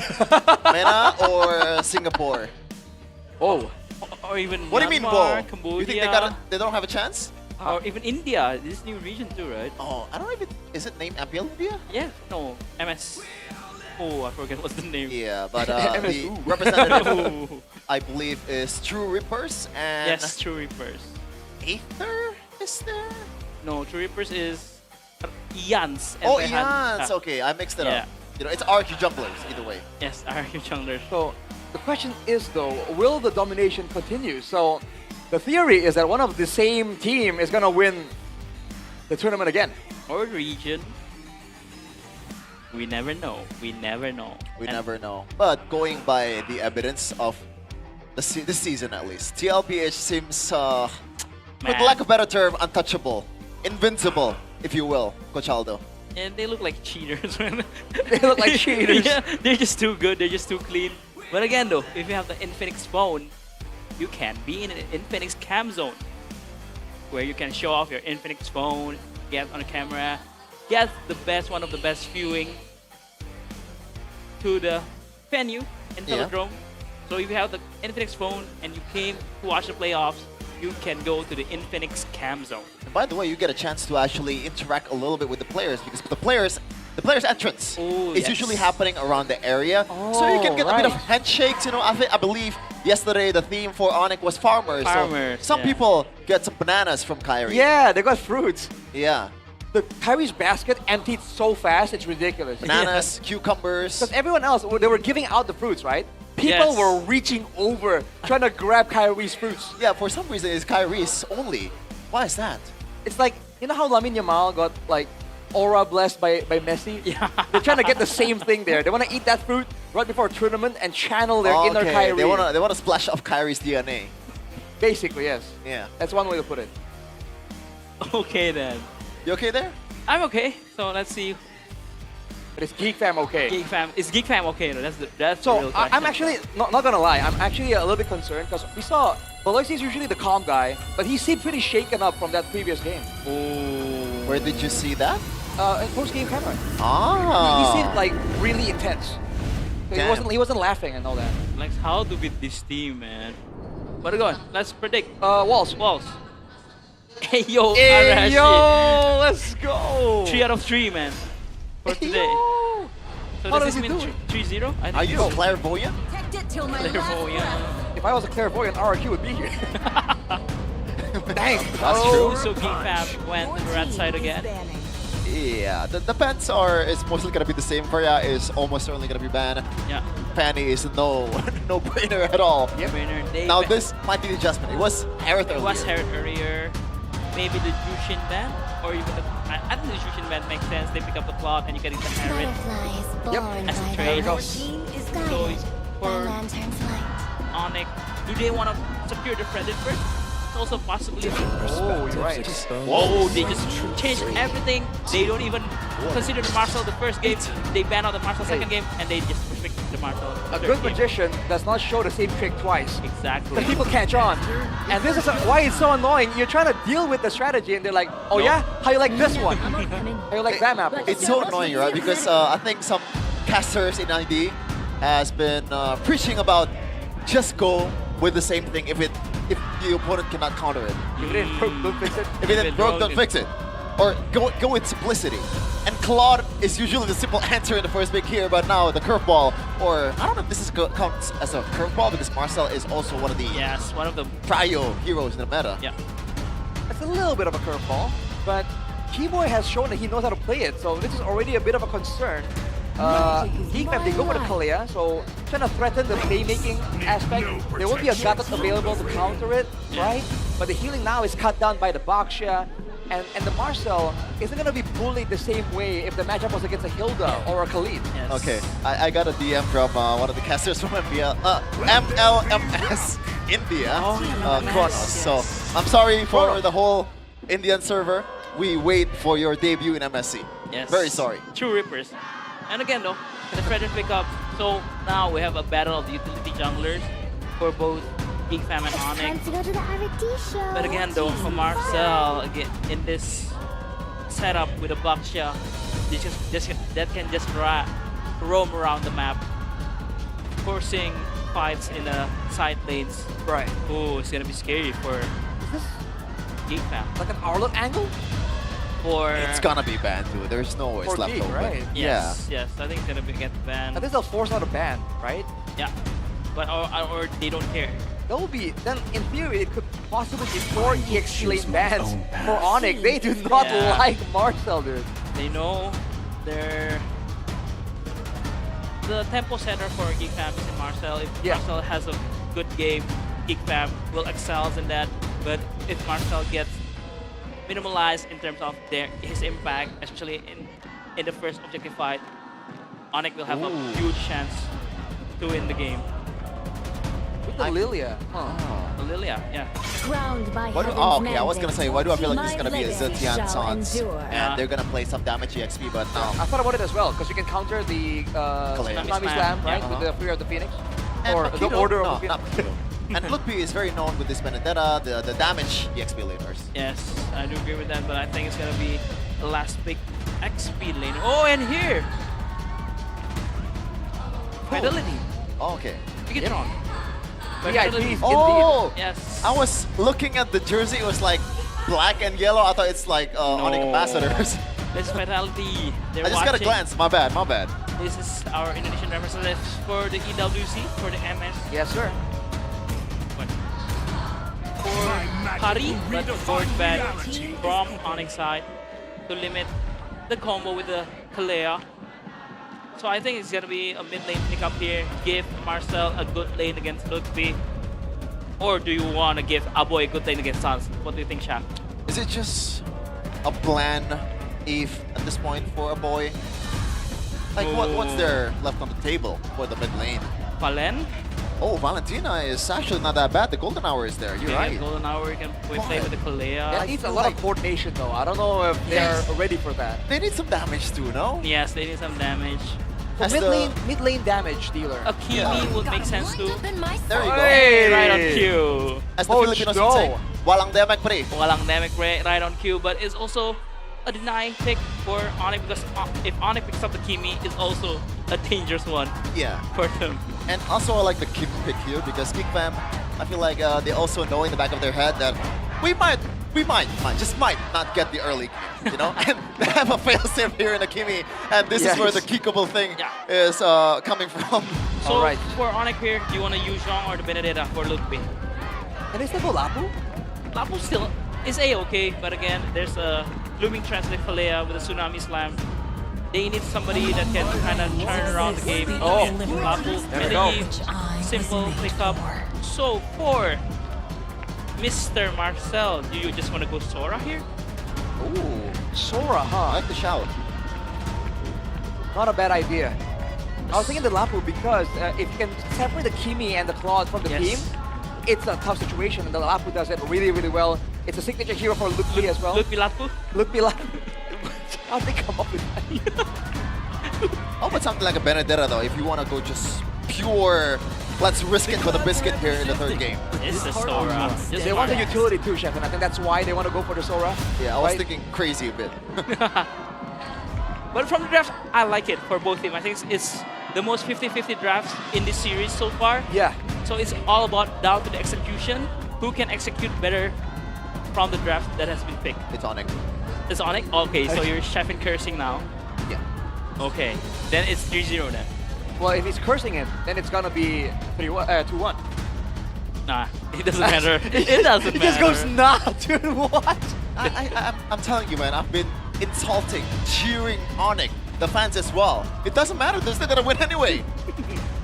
MENA or Singapore? Oh. Or even What do you mean, Myanmar, whoa? Cambodia. You think they don't have a chance? Or even India, this new region too, right? Oh, I don't know if is it named MPL India? Yeah, no, MS. Oh, I forget what's the name. Yeah, but the representative, I believe, is True Rippers and Yes, True Reapers. Aether is there? No, True Reapers is Ians. Oh, Ians. Okay, I mixed it up. You know, it's RQ junglers either way. Yes, RQ junglers. So the question is though, will the domination continue? So the theory is that one of the same team is gonna win the tournament again. Or region. We never know. We never know. We never know. But going by the evidence of this season at least, TLPH seems, with lack of a better term, untouchable, invincible, if you will, Coach Aldo. And they look like cheaters, man. They look like cheaters. Yeah, they're just too good. They're just too clean. But again, though, if you have the Infinix phone, you can be in an Infinix cam zone, where you can show off your Infinix phone, get on the camera, get the best, one of the best viewing to the venue in Yeah. Velodrome. So if you have the Infinix phone and you came to watch the playoffs, you can go to the Infinix cam zone. And by the way, you get a chance to actually interact a little bit with the players because the players entrance is yes. usually happening around the area, so you can get a bit of handshakes. You know, I believe yesterday the theme for ONIC was farmers. Farmers, So some yeah. people get some bananas from Kyrie. Yeah, they got fruits. Yeah. The Kyrie's basket emptied so fast, it's ridiculous. Bananas, cucumbers. Because everyone else, they were giving out the fruits, right? People Yes. were reaching over, trying to grab Kyrie's fruits. Yeah, for some reason it's Kyrie's only. Why is that? It's like, you know how Lamine Yamal got like aura blessed by Messi? Yeah. They're trying to get the same thing there. They want to eat that fruit right before a tournament and channel their inner Okay, Kyrie. they want to splash off Kyrie's DNA. Basically, yes. Yeah. That's one way to put it. Okay then. You okay there? I'm okay. So let's see. But is GEEK Fam okay? GEEK Fam. Is GEEK Fam okay? No, that's the real So question. I'm actually not gonna lie. I'm actually a little bit concerned because we saw Valois is usually the calm guy, but he seemed pretty shaken up from that previous game. Oh. Where did you see that? In post-game camera. Ah. He seemed like really intense. So he wasn't laughing and all that. Like how to beat this team, man. But go on. Let's predict. Walls. Hey yo, Hey Arashi. yo, let's go. 3 out of 3, man. For today. So How does does this he mean do 3-0? I Are think you so. clairvoyant? Clairvoyant. If I was a clairvoyant, RRQ would be here. Dang. That's true. So GEEK Fam went to the red side again. Yeah, the pants is mostly gonna be the same. Korea is almost certainly gonna be banned. Yeah. Panty is no brainer at all. Yep. They Now this might be the adjustment. It was Harith earlier. It was Herod earlier. Maybe the Jushin ban, or even the I think the Jushin ban makes sense. They pick up the plot and you get into Herod. Yep. As a trade. So for ONIC, do they want to secure the credit first? It's also possibly. Oh, you're right. Whoa, they just changed everything. They don't even consider the Marshall the first game. They ban out the Marshall second game, and they just pick the Marshall. A third good game. magician does not show the same trick twice. Exactly. Because people catch on. And this is why it's so annoying. You're trying to deal with the strategy and they're like, oh yeah? How you like this one? How you like that map? It's so annoying, right? Because I think some casters in ID has been preaching about just go with the same thing if the opponent cannot counter it. If it didn't broke, don't fix it. If it didn't broke, don't fix it. Or go with simplicity. And Claude is usually the simple answer in the first pick here, but now the curveball, or I don't know if this counts as a curveball because Marcel is also one of the one of the trio heroes in the meta. Yeah. It's a little bit of a curveball, but Keyboy has shown that he knows how to play it, so this is already a bit of a concern. GEEK Fam, they go for the Kalia, so trying to threaten the playmaking aspect. There won't be a Gatot available to counter it, right? But the healing now is cut down by the Baxia, and the Marcel isn't going to be bullied the same way if the matchup was against a Hilda or a Khalid. Yes. Okay, I got a DM from one of the casters from MLMS India, Kronos. So I'm sorry for the whole Indian server. We wait for your debut in MSC. Yes. Very sorry. True Rippers. And again though, the Frederick pick up. So now we have a battle of the utility junglers for both GEEK Fam and Time ONIC. to go to the RT show. But again, though, for Marcel, again, in this setup with a Baksha, that can just roam around the map, forcing fights in the side lanes. Right. Oh, it's gonna be scary for GEEK Fam. Like an Arlo angle? For It's gonna be banned too. There's no way it's For left GEEK, open. right? Yes, yes, I think it's gonna get banned. I think they'll force out a ban, right? Yeah, but or they don't care. That will be, then in theory, it could possibly be 4 EXP lane bans for ONIC. They do not Yeah. like Marcel, dude. They know the tempo setter for GEEK Fam is in Marcel. If Marcel has a good game, GEEK Fam will excel in that. But if Marcel gets minimalized in terms of his impact, especially in the first objective fight, ONIC will have a huge chance to win the game. With the Lilia. The Lilia, yeah. Crowned by Okay, I was gonna say, why do I feel like this is gonna be a Zetian Sans? And they're gonna play some damage EXP, but no. I thought about it as well, because you can counter the Tsunami Slam, right? Yeah. With the Fury of the Phoenix. And Or the Paquito- Order no, of the not Phoenix. Paquito. And Ludwig is very known with this Benedetta, the damage EXP laners. Yes, I do agree with that, but I think it's gonna be the last big XP lane. Oh, and here! Fidelity. Oh, okay. Bigetron. VIPs, Oh! indeed. Yes. I was looking at the jersey, it was like black and yellow. I thought it's like ONIC ambassadors. This Fidelity. They're I just got a watching. glance, my bad, my bad. This is our Indonesian representative for the EWC, for the MS. Yes, sir. For Hari, but forward bad from ONIC side to limit the combo with the Kalea. So I think it's gonna be a mid lane pickup here. Give Marcel a good lane against Ludwig. Or do you want to give Aboy a good lane against Sans? What do you think, Shaq? Is it just a plan if at this point for a boy? Like what's there left on the table for the mid lane? Valen? Oh, Valentina is actually not that bad. The golden hour is there. You're Yeah, right. Golden Hour, you can play with the Kalea. That needs a lot of coordination, though. I don't know if they're ready for that. They need some damage too, no? Yes, they need some damage. So mid lane damage dealer. A Kimi would make sense too. There you go. Hey, right on cue. As the Filipinos would say, walang damage pre. Walang damage right on cue, but it's also a denying pick for ONIC because if ONIC picks up the Kimi, it's also a dangerous one. Yeah. For them. And also I like the Kim pick here because GEEK Fam, I feel like they also know in the back of their head that we might not get the early game, you know? And they have a failsafe here in the Kimi, and this is where the kickable thing is coming from. So for ONIC here, do you want to use Zhong or the Benedetta for Ludwig? And they still go Lapu? Lapu still is A-okay, but again, there's a looming translate Kalea with a Tsunami Slam. They need somebody that can kind of turn around the game. Oh, Lapu, very simple pickup. So for Mr. Marcel, do you just want to go Sora here? Ooh, Sora, huh? I like the shout. Not a bad idea. I was thinking the Lapu because if you can separate the Kimi and the Claws from the team, it's a tough situation, and the Lapu does it really, really well. It's a signature hero for Ludwig as well. Ludwig Lapu? Ludwig Lapu. How'd they come up with that? How about something like a Benedetta though, if you want to go just pure, let's risk it for the biscuit here in the third game. It's a Sora. They want the utility too, Chef, and I think that's why they want to go for the Sora. Yeah, I was thinking crazy a bit. But from the draft, I like it for both teams. I think it's the most 50-50 drafts in this series so far. Yeah. So it's all about down to the execution. Who can execute better from the draft that has been picked? It's ONIC. It's ONIC? Okay, so you're chef and cursing now. Yeah. Okay, then it's 3-0 then. Well, if he's cursing it, then it's gonna be 2-1. Nah, it doesn't matter. It doesn't matter. He just goes, nah, dude, what? I'm telling you, man, I've been insulting, cheering ONIC, the fans as well. It doesn't matter, they're still gonna win anyway.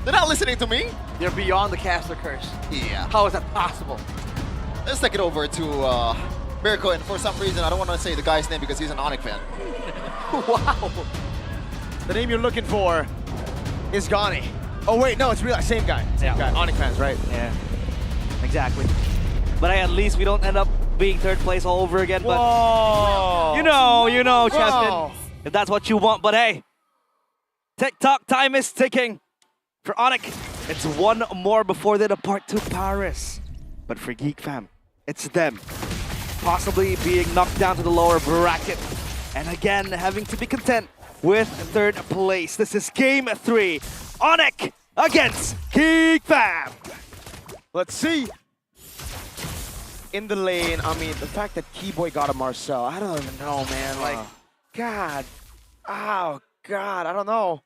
They're not listening to me. They're beyond the caster curse. Yeah. How is that possible? Let's take it over to Miracle, and for some reason, I don't want to say the guy's name because he's an ONIC fan. Wow. The name you're looking for is Gani. Oh wait, no, it's real. Same guy. Same guy. ONIC fans, right? Yeah. Exactly. But at least we don't end up being third place all over again. But Whoa. you know, Cheston, if that's what you want. But hey, TikTok time is ticking for ONIC. It's one more before they depart to Paris. But for GEEK Fam, it's them possibly being knocked down to the lower bracket. And again, having to be content with third place. This is game 3. ONIC against GEEK Fam. Let's see. In the lane, I mean, the fact that Keyboy got a Marcel, I don't even know, man. Like, God. Oh, God, I don't know.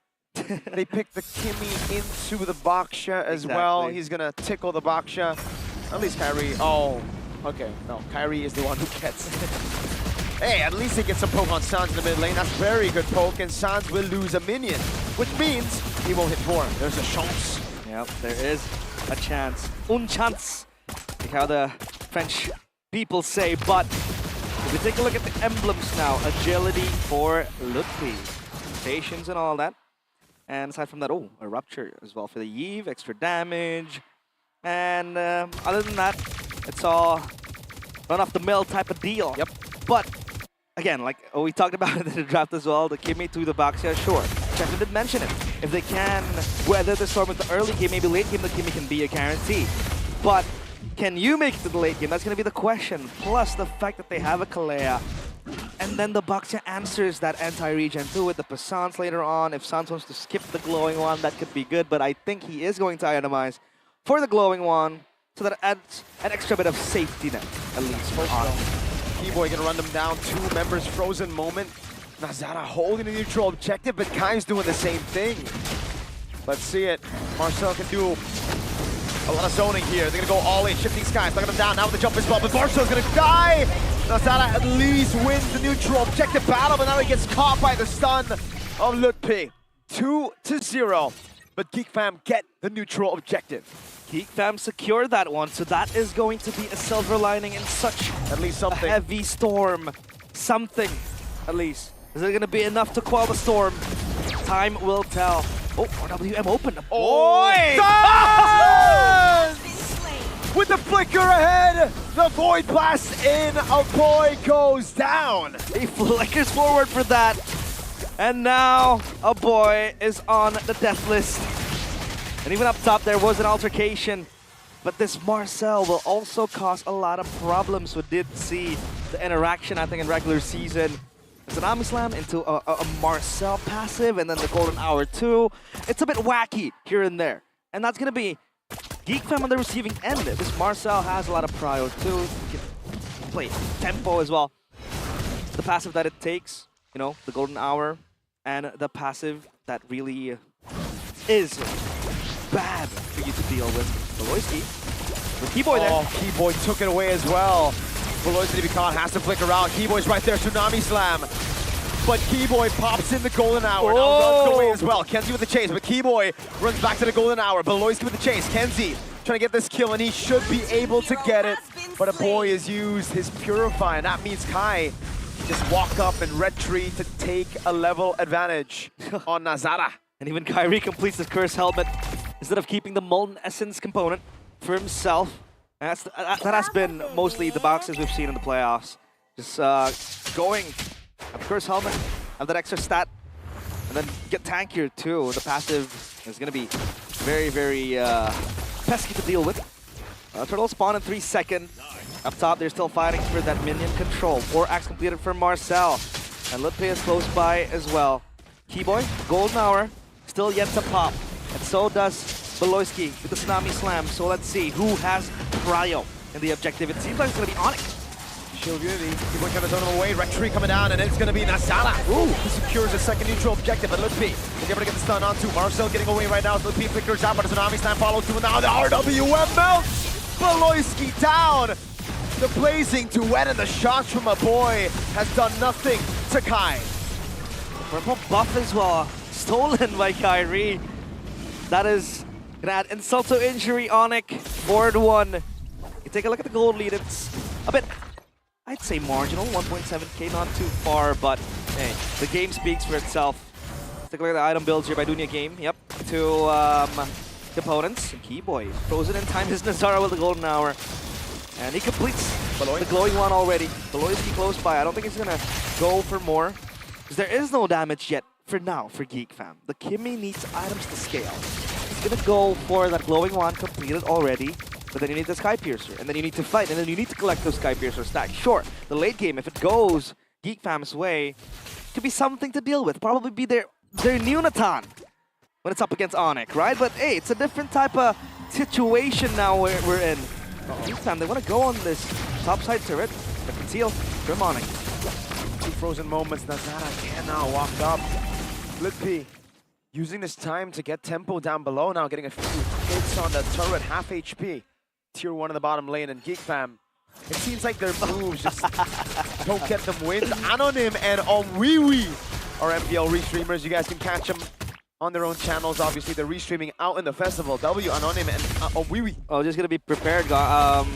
They picked the Kimmy into the Baksha as well. He's going to tickle the Baksha. At least Kyrie. Oh, okay. No, Kyrie is the one who gets it. Hey, at least he gets some poke on Sans in the mid lane. That's very good poke, and Sans will lose a minion, which means he won't hit 4. There's a chance. Yep, there is a chance. Un chance, like how the French people say. But if we take a look at the emblems now, agility for Lutfi, patience and all that. And aside from that, oh, a rupture as well for the Yves, extra damage. And other than that, it's all run-off-the-mill type of deal. Yep. But again, like we talked about it in the draft as well, the Kimmy to the Baksha, sure. Chefin did mention it. If they can weather the storm with the early game, maybe late game, the Kimmy can be a guarantee. But can you make it to the late game? That's going to be the question. Plus the fact that they have a Kalea. And then the Baksha answers that anti-regen too with the Passants later on. If Sans wants to skip the glowing one, that could be good. But I think he is going to itemize for the glowing one, so that it adds an extra bit of safety net, at least for Keyboy gonna run them down. 2 members frozen moment. Nazara holding a neutral objective, but Kai's doing the same thing. Let's see it. Marcel can do a lot of zoning here. They're gonna go all in, shifting skies, knocking them down now with the jump as well, but Marcel's gonna die! Nazara at least wins the neutral objective battle, but now he gets caught by the stun of Lutpi. 2-0, but GEEK Fam get the neutral objective. GEEK Fam secured that one, so that is going to be a silver lining in such at least something. A heavy storm. Something, at least. Is it going to be enough to quell the storm? Time will tell. Oh, RWM opened. Oi! With the flicker ahead, the Void Blast in, a boy goes down. He flickers forward for that. And now, a boy is on the death list. And even up top, there was an altercation. But this Marcel will also cause a lot of problems. We did see the interaction, I think, in regular season. Tsunami Slam into a Marcel passive, and then the Golden Hour too. It's a bit wacky here and there. And that's going to be GEEK Fam on the receiving end. This Marcel has a lot of prio too. He can play tempo as well. The passive that it takes, you know, the Golden Hour, and the passive that really is bad for you to deal with. Beloyski, with Keyboy there. Oh, Keyboy took it away as well. Beloyski to be caught, has to flicker out. Keyboy's right there, Tsunami Slam. But Keyboy pops in the Golden Hour. Now runs away as well. Kenzie with the chase, but Keyboy runs back to the Golden Hour. Beloyski with the chase. Kenzie trying to get this kill, and he should be able to get it. But a boy has used his Purify, and that means Kai just walk up and red tree to take a level advantage on Nazara. And even Kyrie completes the Curse Helmet instead of keeping the Molten Essence component for himself. And that has been mostly the boxes we've seen in the playoffs. Just going at the Curse Helmet, have that extra stat, and then get tankier too. The passive is going to be very, very pesky to deal with. Turtle spawn in 3 seconds. Up top, they're still fighting for that minion control. 4 acts completed for Marcel. And Lutpi is close by as well. Keyboy, Golden Hour, still yet to pop. And so does Beloyski with the Tsunami Slam. So let's see who has prio in the objective. It seems like it's going to be ONIC. Shield Unity, Keyboy kind of zone him away. Red tree coming down, and it's going to be Nazara. Ooh, he secures a second neutral objective, but Lutpi is able to get the stun onto Marcel getting away right now. So Lutpi flickers out, but the Tsunami Slam follows through. Now the RWM melts. Beloyski down. The blazing duet and the shots from a boy has done nothing to Kai. Purple buff as well, stolen by Kyrie. That is gonna add insult to injury. ONIC, board 1. You take a look at the gold lead, it's a bit, I'd say marginal, 1.7k, not too far, but hey, the game speaks for itself. Let's take a look at the item builds here by Dunya Game. Yep, 2 components. And Keyboy, frozen in time is Nazara with the Golden Hour. And he completes the glowing one already. Beloyski close by. I don't think he's gonna go for more, because there is no damage yet for now for GEEK Fam. The Kimmy needs items to scale. He's gonna go for that glowing one completed already. But then you need the Sky Piercer, and then you need to fight, and then you need to collect those Sky Piercer stacks. Sure, the late game, if it goes GEEK Fam's way, could be something to deal with. Probably be their Neonatan when it's up against ONIC, right? But hey, it's a different type of situation now we're in. GEEK Fam, they want to go on this topside turret, but conceal from ONIC. 2 frozen moments, Nazara can now walk up. Blippi using this time to get tempo down below now, getting a few hits on the turret, half HP. Tier 1 in the bottom lane, and GEEK Fam, it seems like their moves just don't get them wins. Anonym and ONIC are MPL restreamers. You guys can catch them on their own channels. Obviously, they're restreaming out in the festival. Anonym and ONIC. Oh, just gonna be prepared,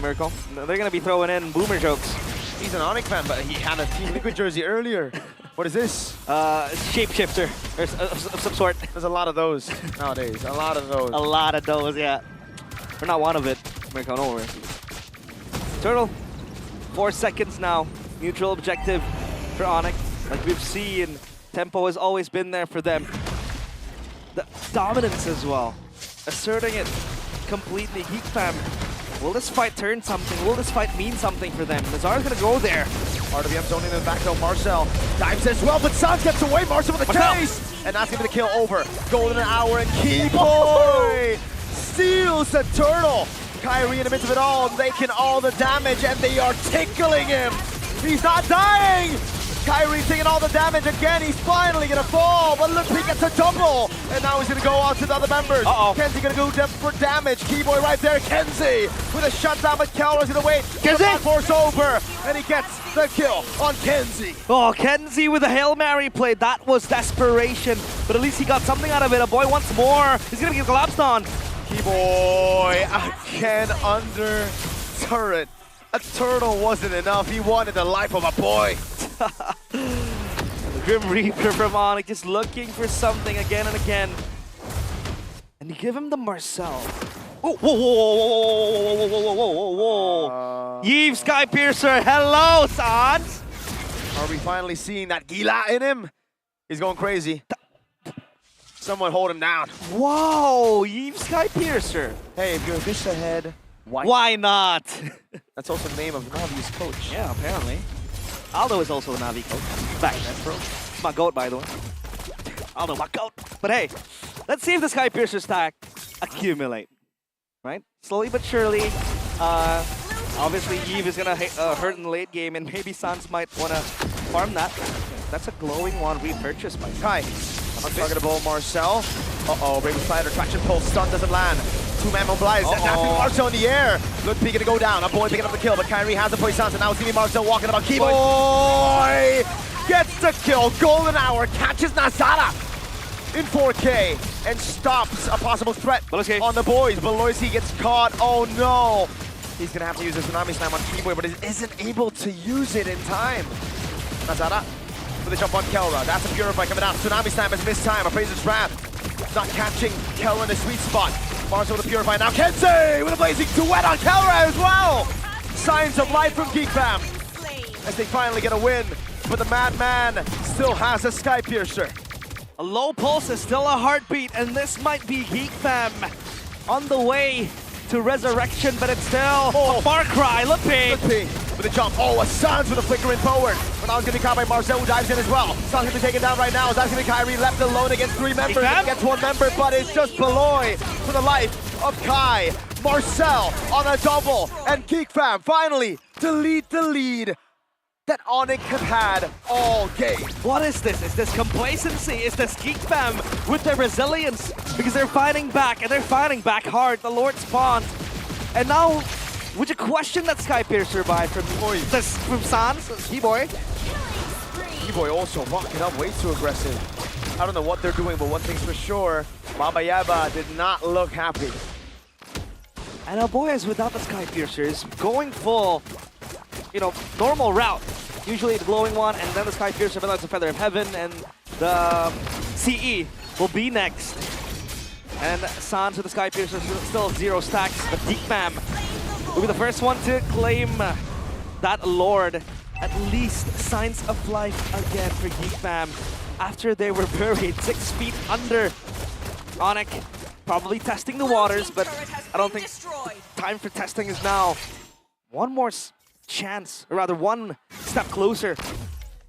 Miracle. They're gonna be throwing in boomer jokes. He's an ONIC fan, but he had a Team Liquid jersey earlier. What is this? Shapeshifter, or of some sort. There's a lot of those nowadays. A lot of those. A lot of those, yeah. We're not one of it. Miracle, don't worry. Turtle, 4 seconds now. Neutral objective for ONIC. Like we've seen, tempo has always been there for them. The dominance as well. Asserting it completely. GEEK Fam, will this fight turn something? Will this fight mean something for them? Nazar's gonna go there. RWM zoning in the back though. Marcel dives as well, but Sans gets away. Marcel with the chase! And that's gonna be the kill over. Golden Hour and Keyboy steals the turtle. Kyrie in the midst of it all, making all the damage, and they are tickling him. He's not dying! Kyrie taking all the damage again. He's finally gonna fall, but look, he gets a double. And now he's gonna go out to the other members. Kenzie gonna go for damage. Keyboy right there. Kenzie with a shutdown, but Kelra's gonna wait. Kenzie! The force over, and he gets the kill on Kenzie. Oh, Kenzie with a Hail Mary play. That was desperation, but at least he got something out of it. A boy wants more. He's gonna get collapsed on. Keyboy again under turret. A turtle wasn't enough. He wanted the life of a boy. The Grim Reaper from ONIC just looking for something again and again. And you give him the Marcel. Oh, whoa, whoa, whoa, whoa, whoa, whoa, whoa, whoa, whoa, whoa. Yves Sky Piercer, hello, Sans. Are we finally seeing that Gila in him? He's going crazy. Someone hold him down. Wow, Yves Sky Piercer. Hey, if you're a dish ahead, why not? That's also the name of Navi's coach. Yeah, apparently. Aldo is also a Navi coach. Back then, bro. My goat, by the way. Aldo, my goat. But hey, let's see if the Sky Piercer stack accumulate. Right? Slowly but surely. Obviously, Yves is gonna hurt in the late game, and maybe Sans might wanna farm that. That's a glowing one repurchased by Kai. Untargetable Marcel. Uh-oh, Raven Spider, traction pull, stun doesn't land. 2-man mobilized, and that's Marcel in the air. Ludwig gonna go down, a boy picking up the kill, but Kyrie has the point Sans, and now it's gonna be Marcel walking about. Keyboy gets the kill. Golden Hour catches Nazara in 4K and stops a possible threat on the boys. Beloisi gets caught. Oh no. He's gonna have to use a Tsunami Slam on Keyboy, but he isn't able to use it in time. Nazara with a jump on Kelra. That's a Purify coming out. Tsunami Slam has missed time. Appraiser's Wrath not catching Kelra in the sweet spot. Marcel with a Purify now. Kenzie with a blazing duet on Kelra as well. Signs of life from GEEK Fam as they finally get a win. But the Madman still has a Sky Piercer. A low pulse is still a heartbeat, and this might be GEEK Fam on the way to resurrection, but it's still a far cry. Lippy with a jump. Oh, a Sans with a flickering forward. But now it's going to be caught by Marcel, who dives in as well. Sans going to be taken down right now. That's going to be Kyrie left alone against 3 members. He gets 1 member, but it's just Beloy for the life of Kai. Marcel on a double, and GEEK Fam finally delete the lead that ONIC have had all game. What is this? Is this complacency? Is this GEEK Fam with their resilience? Because they're fighting back, and they're fighting back hard. The Lord spawned. And now, would you question that Sky Piercer buy from Sans? Keyboy? Keyboy also walking up way too aggressive. I don't know what they're doing, but one thing's for sure, Baba Yaba did not look happy. And our boys without the Sky Piercer is going full, you know, normal route. Usually the glowing one, and then the Sky Piercer, but that's a Feather of Heaven, and the CE will be next. And Sans with the Sky Piercer still 0 stacks, but GEEK Fam will be the first one to claim that Lord. At least signs of life again for GEEK Fam after they were buried 6 feet under. ONIC probably testing the waters, but I don't think time for testing is now. One more chance, or rather one step closer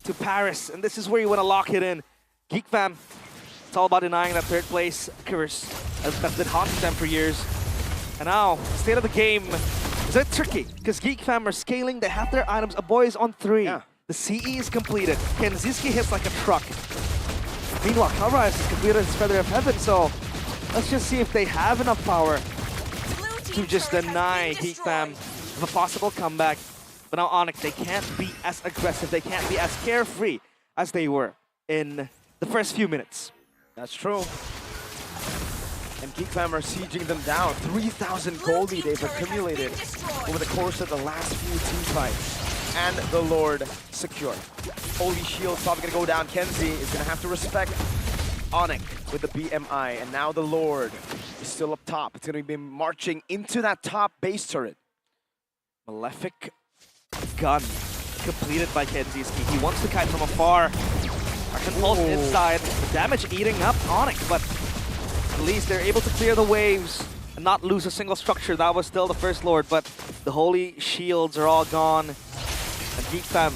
to Paris, and this is where you want to lock it in. GEEK Fam, it's all about denying that third place curse that's been haunting them for years. And now, the state of the game is a bit tricky, because GEEK Fam are scaling, they have their items, a boy is on 3. Yeah. The CE is completed, Kenziski hits like a truck. Meanwhile, Kalra has completed his Feather of Heaven, so let's just see if they have enough power to just deny GEEK Fam of a possible comeback. But now ONIC, they can't be as aggressive, they can't be as carefree as they were in the first few minutes. That's true. And GEEK Fam are sieging them down. 3,000 goldie they've accumulated over the course of the last few team fights. And the Lord secure. Holy Shield's probably gonna go down. Kenzie is gonna have to respect ONIC with the BMI. And now the Lord is still up top. It's gonna be marching into that top base turret. Malefic gun completed by Kenziski. He wants to kite from afar. Action pulse inside. The damage eating up ONIC, but at least they're able to clear the waves and not lose a single structure. That was still the first Lord, but the holy shields are all gone. And GEEK Fam,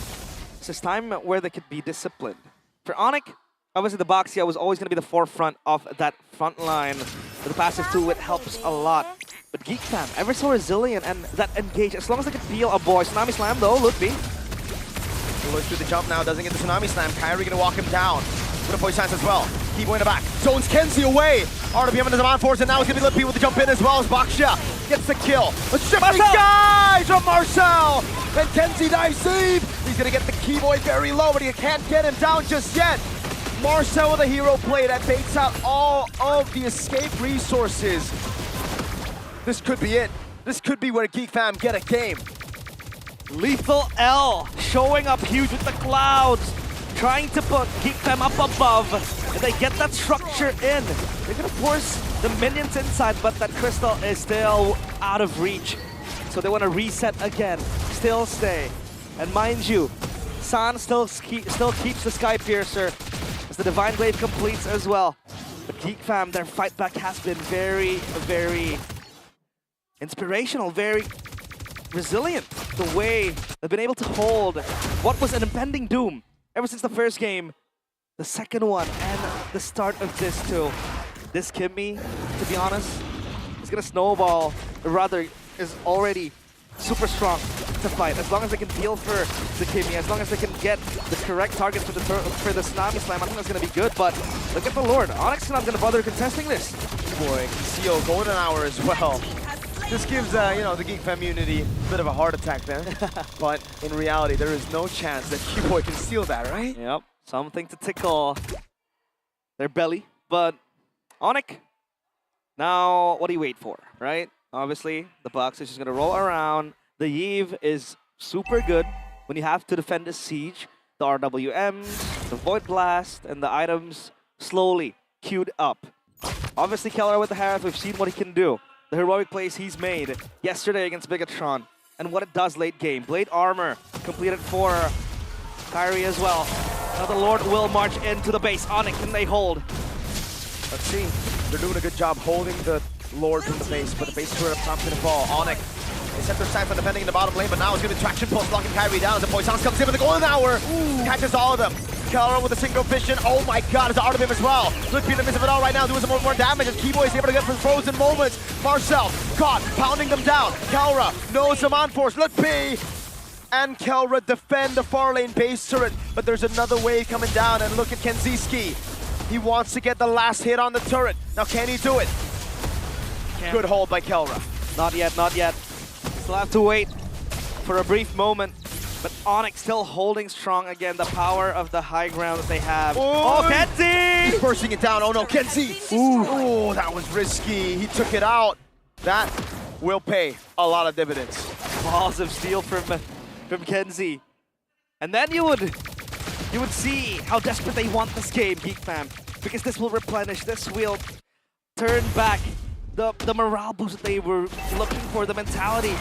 this is time where they could be disciplined. For ONIC, obviously the Boxia was always going to be the forefront of that front line. With the passive too, it helps a lot. But GEEK Fam, ever so resilient and that engage, as long as they can feel a boy. Tsunami Slam though, Ludwig. He looks through the jump now, doesn't get the Tsunami Slam. Kyrie gonna walk him down. With a voice chance as well. Kibo in the back. Zones Kenzie away. RWM and the Zaman Force, and now it's gonna be Lippy with the jump in as well as Baksha gets the kill. A shifting guys from Marcel! And Kenzie dives deep. He's gonna get the Keyboy very low, but he can't get him down just yet. Marcel with a hero play that baits out all of the escape resources. This could be it. This could be where GEEK Fam get a game. Lethal L showing up huge with the clouds, trying to put GEEK Fam up above, and they get that structure in. They're gonna force the minions inside, but that crystal is still out of reach. So they want to reset again, still stay. And mind you, San still keeps the Sky Piercer as the Divine Glaive completes as well. But GEEK Fam, their fight back has been very, very inspirational, very resilient. The way they've been able to hold what was an impending doom ever since the first game, the second one, and the start of this too. This Kimmy, to be honest, is gonna snowball, or rather, is already super strong to fight. As long as they can deal for the Kimmy, as long as they can get the correct targets for the Tsunami Slam, I think that's gonna be good. But look at the Lord. ONIC's not gonna bother contesting this. Boy, Kisio golden hour as well. This gives, you know, the GEEK Fam community a bit of a heart attack then. But in reality, there is no chance that Q-Boy can steal that, right? Yep, something to tickle their belly. But ONIC, now what do you wait for, right? Obviously, the box is just going to roll around. The Yve is super good when you have to defend the siege. The RWMs, the Void Blast, and the items slowly queued up. Obviously, Keller with the Harith, we've seen what he can do. The heroic plays he's made yesterday against Bigetron, and what it does late game. Blade Armor completed for Kyrie as well. Now the Lord will march into the base. ONIC, can they hold? Let's see. They're doing a good job holding the Lord from the base, but the base turret up top's gonna fall. ONIC, they set their sights on defending in the bottom lane, but now it's gonna be traction pulse, locking Kyrie down as the Poisson comes in with the golden hour. Catches all of them. Keller with a single vision. Oh my god, it's Artem as well. Look in the midst of it all right now, doing some more damage as Keyboy is able to get some frozen moments. Marcel, caught, pounding them down. Kelra knows the man force. Look B. And Kelra defend the far lane base turret, but there's another wave coming down, and look at Kenziski. He wants to get the last hit on the turret. Now can he do it? Good hold by Kelra. Not yet, not yet. Still have to wait for a brief moment. But ONIC still holding strong again, the power of the high ground that they have. Oh, Kenzie! He's bursting it down. Oh no, Kenzie! Ooh, that was risky. He took it out. That will pay a lot of dividends. Balls of steel from Kenzie. And then you would see how desperate they want this game, GEEK Fam. Because this will replenish, this will turn back the morale boost that they were looking for, the mentality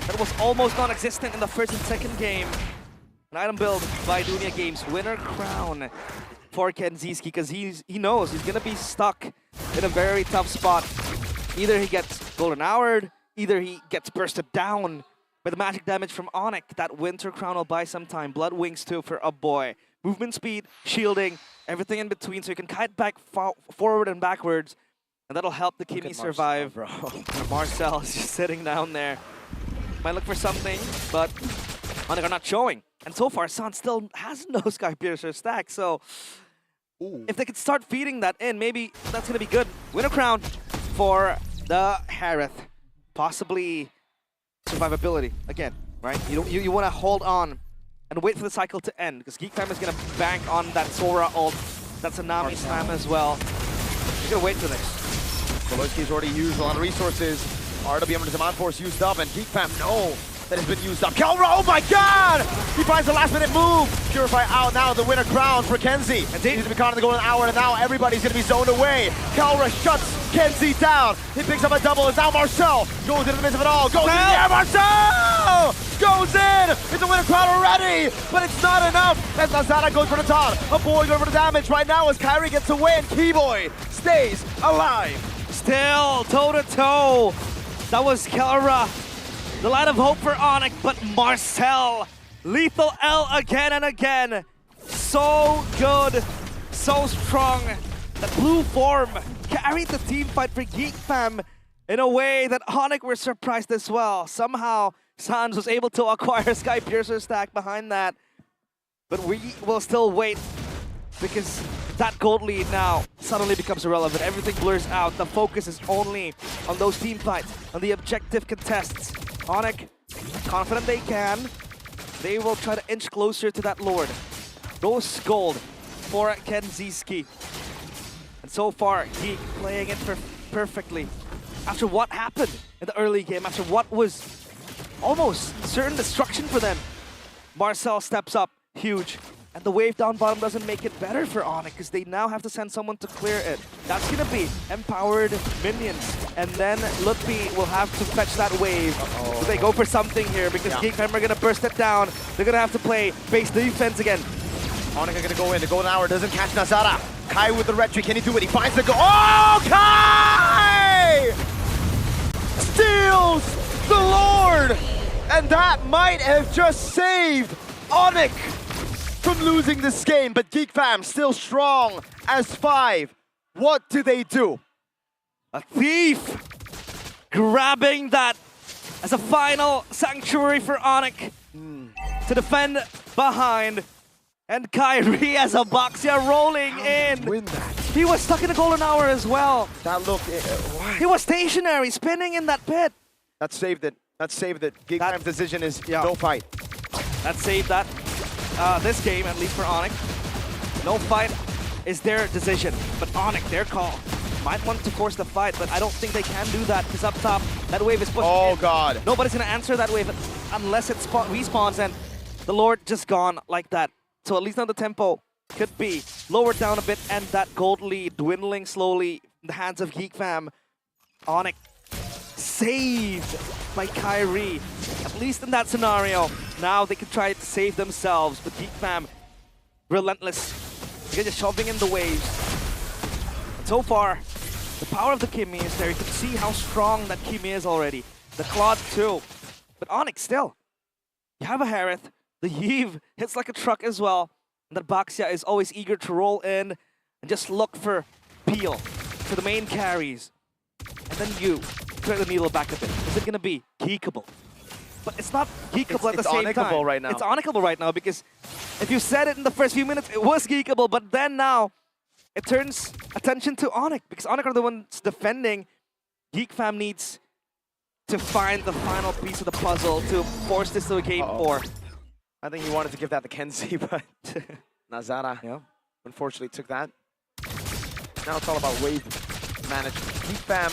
that was almost non-existent in the first and second game. An item build by Dunia Games. Winner crown for Kenziski, because he knows he's going to be stuck in a very tough spot. Either he gets golden houred, Either he gets bursted down by the magic damage from ONIC. That Winter Crown will buy some time. Blood Wings too for a boy. Movement speed, shielding, everything in between, so you can kite back forward and backwards, and that'll help the Kimi survive. Bro. Marcel is just sitting down there. Might look for something, but ONIC are not showing. And so far, San still has no Sky Piercer stack, so if they could start feeding that in, maybe that's going to be good. Winter Crown for the Harith. Possibly survivability again, right? You want to hold on and wait for the cycle to end, because GEEK Fam is going to bank on that Sora ult, that Tsunami Slam as well. He's going to wait for this. Koloski's already used a lot of resources. RWM and Demand Force used up, and GEEK Fam know that has been used up. Kelra, oh my god! He finds the last minute move. Purify out now, the Winter Crown for Kenzie. And he's to be caught in the golden hour, and now everybody's gonna be zoned away. Kelra shuts Kenzie down. He picks up a double, and now Marcel goes into the midst of it all. Goes in the air, Marcel! Goes in! It's a Winter Crown already! But it's not enough! As Lazada goes for the top. A boy going for the damage right now as Kyrie gets away, and Keyboy stays alive. Still toe-to-toe. That was Kelra. The light of hope for ONIC, but Marcel. Lethal L again and again. So good, so strong. That blue form carried the team fight for GEEK Fam in a way that ONIC were surprised as well. Somehow, Sans was able to acquire Sky Piercer stack behind that. But we will still wait, because that gold lead now suddenly becomes irrelevant. Everything blurs out. The focus is only on those team fights, on the objective contests. ONIC, confident they can. They will try to inch closer to that Lord. Rose gold for Kenziski. And so far, GEEK playing it perfectly. After what happened in the early game, after what was almost certain destruction for them, Marcel steps up, huge. And the wave down bottom doesn't make it better for ONIC, because they now have to send someone to clear it. That's going to be empowered minions. And then Lutfi will have to fetch that wave. So they go for something here, because GEEK Fam are going to burst it down. They're going to have to play base defense again. ONIC are going to go in. The golden hour doesn't catch Nazara. Kai with the red tree. Can he do it? He finds the goal. Oh, Kai! Steals the Lord! And that might have just saved ONIC from losing this game, but GEEK Fam still strong as 5. What do they do? A thief grabbing that as a final sanctuary for ONIC to defend behind. And Kyrie as a Baxia rolling in. Win that. He was stuck in the golden hour as well. That looked... He was stationary, spinning in that pit. That saved it. That saved it. GEEK Fam's decision is no fight. That saved that. This game, at least for ONIC. No fight is their decision, but ONIC, their call. Might want to force the fight, but I don't think they can do that, because up top, that wave is pushing in. God. Nobody's going to answer that wave unless it respawns, and the Lord just gone like that. So at least now the tempo could be lowered down a bit, and that gold lead dwindling slowly in the hands of GEEK Fam. ONIC saved by Kyrie, at least in that scenario. Now they can try to save themselves, but GEEK Fam, relentless. They're just shoving in the waves. And so far, the power of the Kimi is there. You can see how strong that Kimi is already. The Claude too. But ONIC still. You have a Harith. The Yves hits like a truck as well. And that Baxia is always eager to roll in and just look for peel, for the main carries. And then you turn the needle back a bit. Is it going to be geekable? But it's not geekable at the same time. It's ONICable right now. It's ONICable right now, because if you said it in the first few minutes, it was geekable, but then now it turns attention to ONIC, because ONIC are the ones defending. GEEK Fam needs to find the final piece of the puzzle to force this to a game 4. I think he wanted to give that to Kenzie, but Nazara unfortunately took that. Now it's all about wave management. GEEK Fam,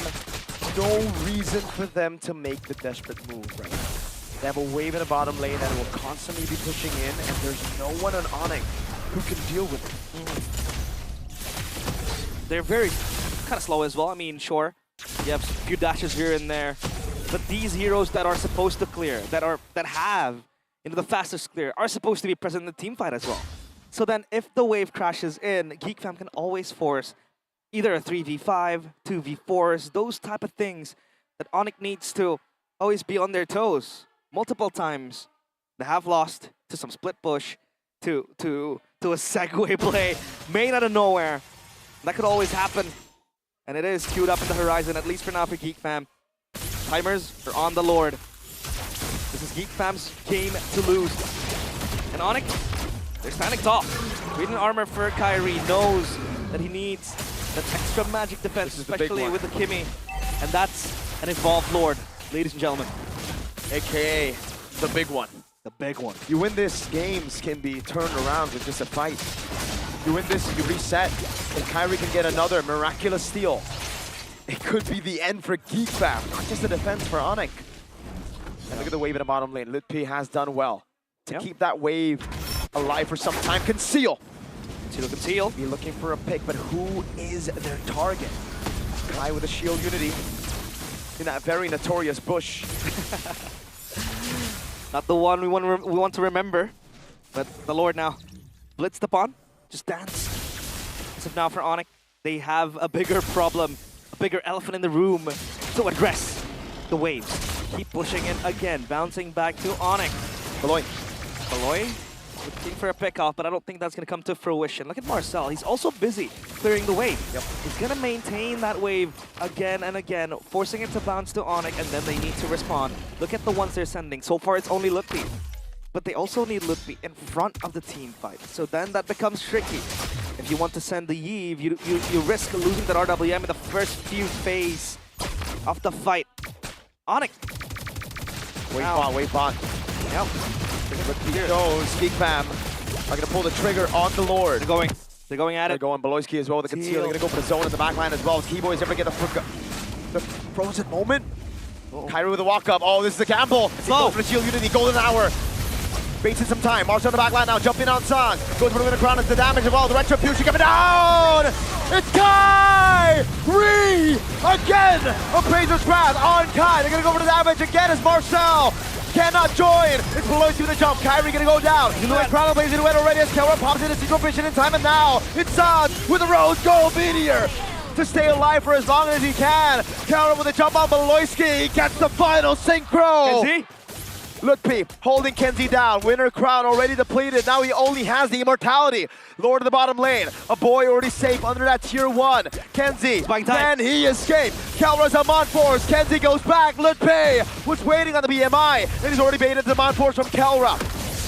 no reason for them to make the desperate move right now. They have a wave in the bottom lane that will constantly be pushing in, and there's no one on ONIC who can deal with it. They're very kind of slow as well. I mean, sure, you have a few dashes here and there, but these heroes that are supposed to clear, that have the fastest clear, are supposed to be present in the team fight as well. So then, if the wave crashes in, GEEK Fam can always force either a 3v5, 2v4s, those type of things that ONIC needs to always be on their toes. Multiple times, they have lost to some split push, to a segue play, main out of nowhere. That could always happen. And it is queued up in the horizon, at least for now for GEEK Fam. Timers are on the Lord. This is GEEK Fam's game to lose. And ONIC, they're standing tall. Radiant Armor for Kyrie knows that he needs that extra magic defense, especially with the Kimmy. And that's an evolved Lord, ladies and gentlemen. AKA the big one. The big one. You win this, games can be turned around with just a fight. You win this, you reset. If Kyrie can get another miraculous steal, it could be the end for GEEK Fam, not just the defense for ONIC. And look at the wave in the bottom lane. Lutpi has done well to keep that wave alive for some time. Conceal. Conceal. Be looking for a pick, but who is their target? Guy with a shield unity in that very notorious bush. Not the one we want to remember, but the Lord now blitzed upon. Just dance. As of now for ONIC, they have a bigger problem, a bigger elephant in the room to address. The waves keep pushing in again, bouncing back to ONIC. Beloy looking for a pick-off, but I don't think that's going to come to fruition. Look at Marcel. He's also busy clearing the wave. He's going to maintain that wave again and again, forcing it to bounce to ONIC, and then they need to respond. Look at the ones they're sending. So far, it's only Lutpi. But they also need Lutpi in front of the team fight. So then that becomes tricky. If you want to send the Yeve, you risk losing that RWM in the first few phase of the fight. ONIC. Wave bot. Yep. But here goes GEEK Fam. Are going to pull the trigger on the Lord. They're going at it. They're going Beloyski as well with the conceal. They're going to go for the zone in the back line as well. Keyboy is ever going to get the frozen moment. Kyrie with a walk up. Oh, this is a gamble. Slow for the shield unity. Golden hour. Baits in some time. March on the back line now. Jumping on Sang. Goes for the winner crown. It's the damage of all. The retribution coming down. It's Kyrie again. Appraiser's Wrath on Kai. They're going to go for the damage again as Marcel cannot join. It's Beloyski with a jump. Kyrie gonna go down. Crown plays it away already as Kelra pops into Secret Vision in time, and now it's Sang with a rose gold meteor to stay alive for as long as he can. Kelra with a jump on Beloyski. He gets the final synchro. Kenzie? Lutpi holding Kenzie down. Winner crown already depleted. Now he only has the immortality. Lord of the bottom lane. A boy already safe under that tier 1. Kenzie, can he escape? Kelra's a Monforce. Kenzie goes back. Lutpi was waiting on the BMI. And he's already baited the Monforce from Kelra.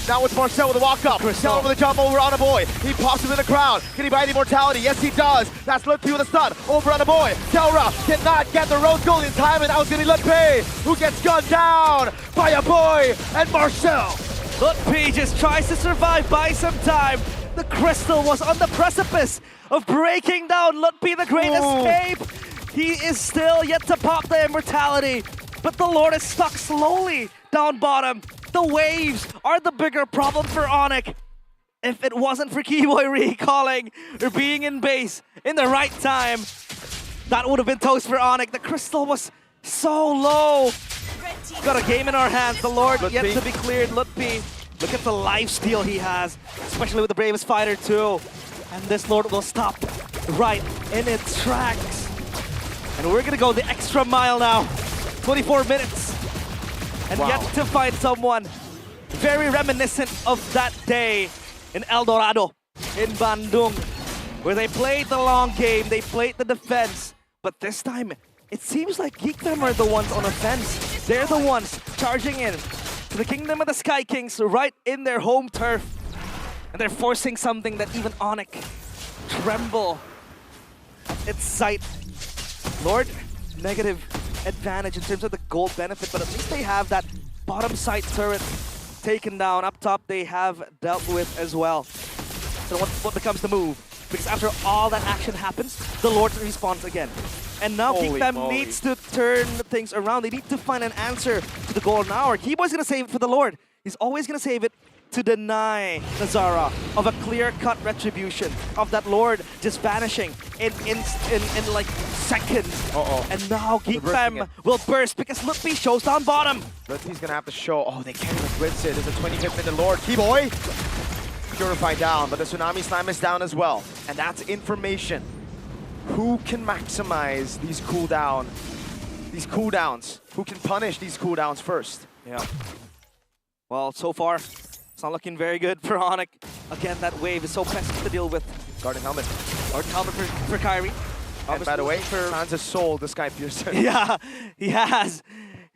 Now it's Marcel with a walk-up. Kelra with a jump over on a boy. He pops him in the crown. Can he buy the immortality? Yes, he does. That's Lutpi with a stun. Over on a boy. Kelra cannot get the rose gold in time, and now it's going to be Lutpi who gets gunned down by a boy and Marcel. Lutpi just tries to survive, buy some time. The crystal was on the precipice of breaking down. Lutpi, the great escape. He is still yet to pop the immortality, but the Lord is stuck slowly down bottom. The waves are the bigger problem for ONIC. If it wasn't for Keyboy recalling or being in base in the right time, that would have been toast for ONIC. The crystal was so low. Got a game in our hands. The Lord yet to be cleared. Lutpi, look at the lifesteal he has, especially with the Bravest Fighter too. And this Lord will stop right in its tracks. And we're gonna go the extra mile now. 24 minutes. And yet to find someone very reminiscent of that day in El Dorado, in Bandung, where they played the long game, they played the defense, but this time it seems like GEEK Fam are the ones on offense. They're the ones charging in to the Kingdom of the Sky Kings right in their home turf. And they're forcing something that even ONIC tremble at its sight. Lord, negative advantage in terms of the gold benefit, but at least they have that bottom side turret taken down. Up top, they have dealt with as well. So what becomes the move? Because after all that action happens, the Lord respawns again. And now GEEK Fam needs to turn things around. They need to find an answer to the golden hour. Keyboy's gonna save it for the Lord. He's always gonna save it to deny Nazara of a clear-cut retribution of that Lord just vanishing in like seconds. And now GEEK Fam will burst because Lutpi shows down bottom. Lutpi's gonna have to show. Oh, they can't even blitz it. There's a 25th minute Lord. Keyboy Purify down, but the Tsunami Slam is down as well. And that's information. Who can maximize these these cooldowns. Who can punish these cooldowns first? Yeah. Well, so far, it's not looking very good for ONIC. Again, that wave is so pesky to deal with. Guarding helmet. Guarding helmet for Kyrie. And by the way, Sans has sold the Sky Piercer. Yeah, he has.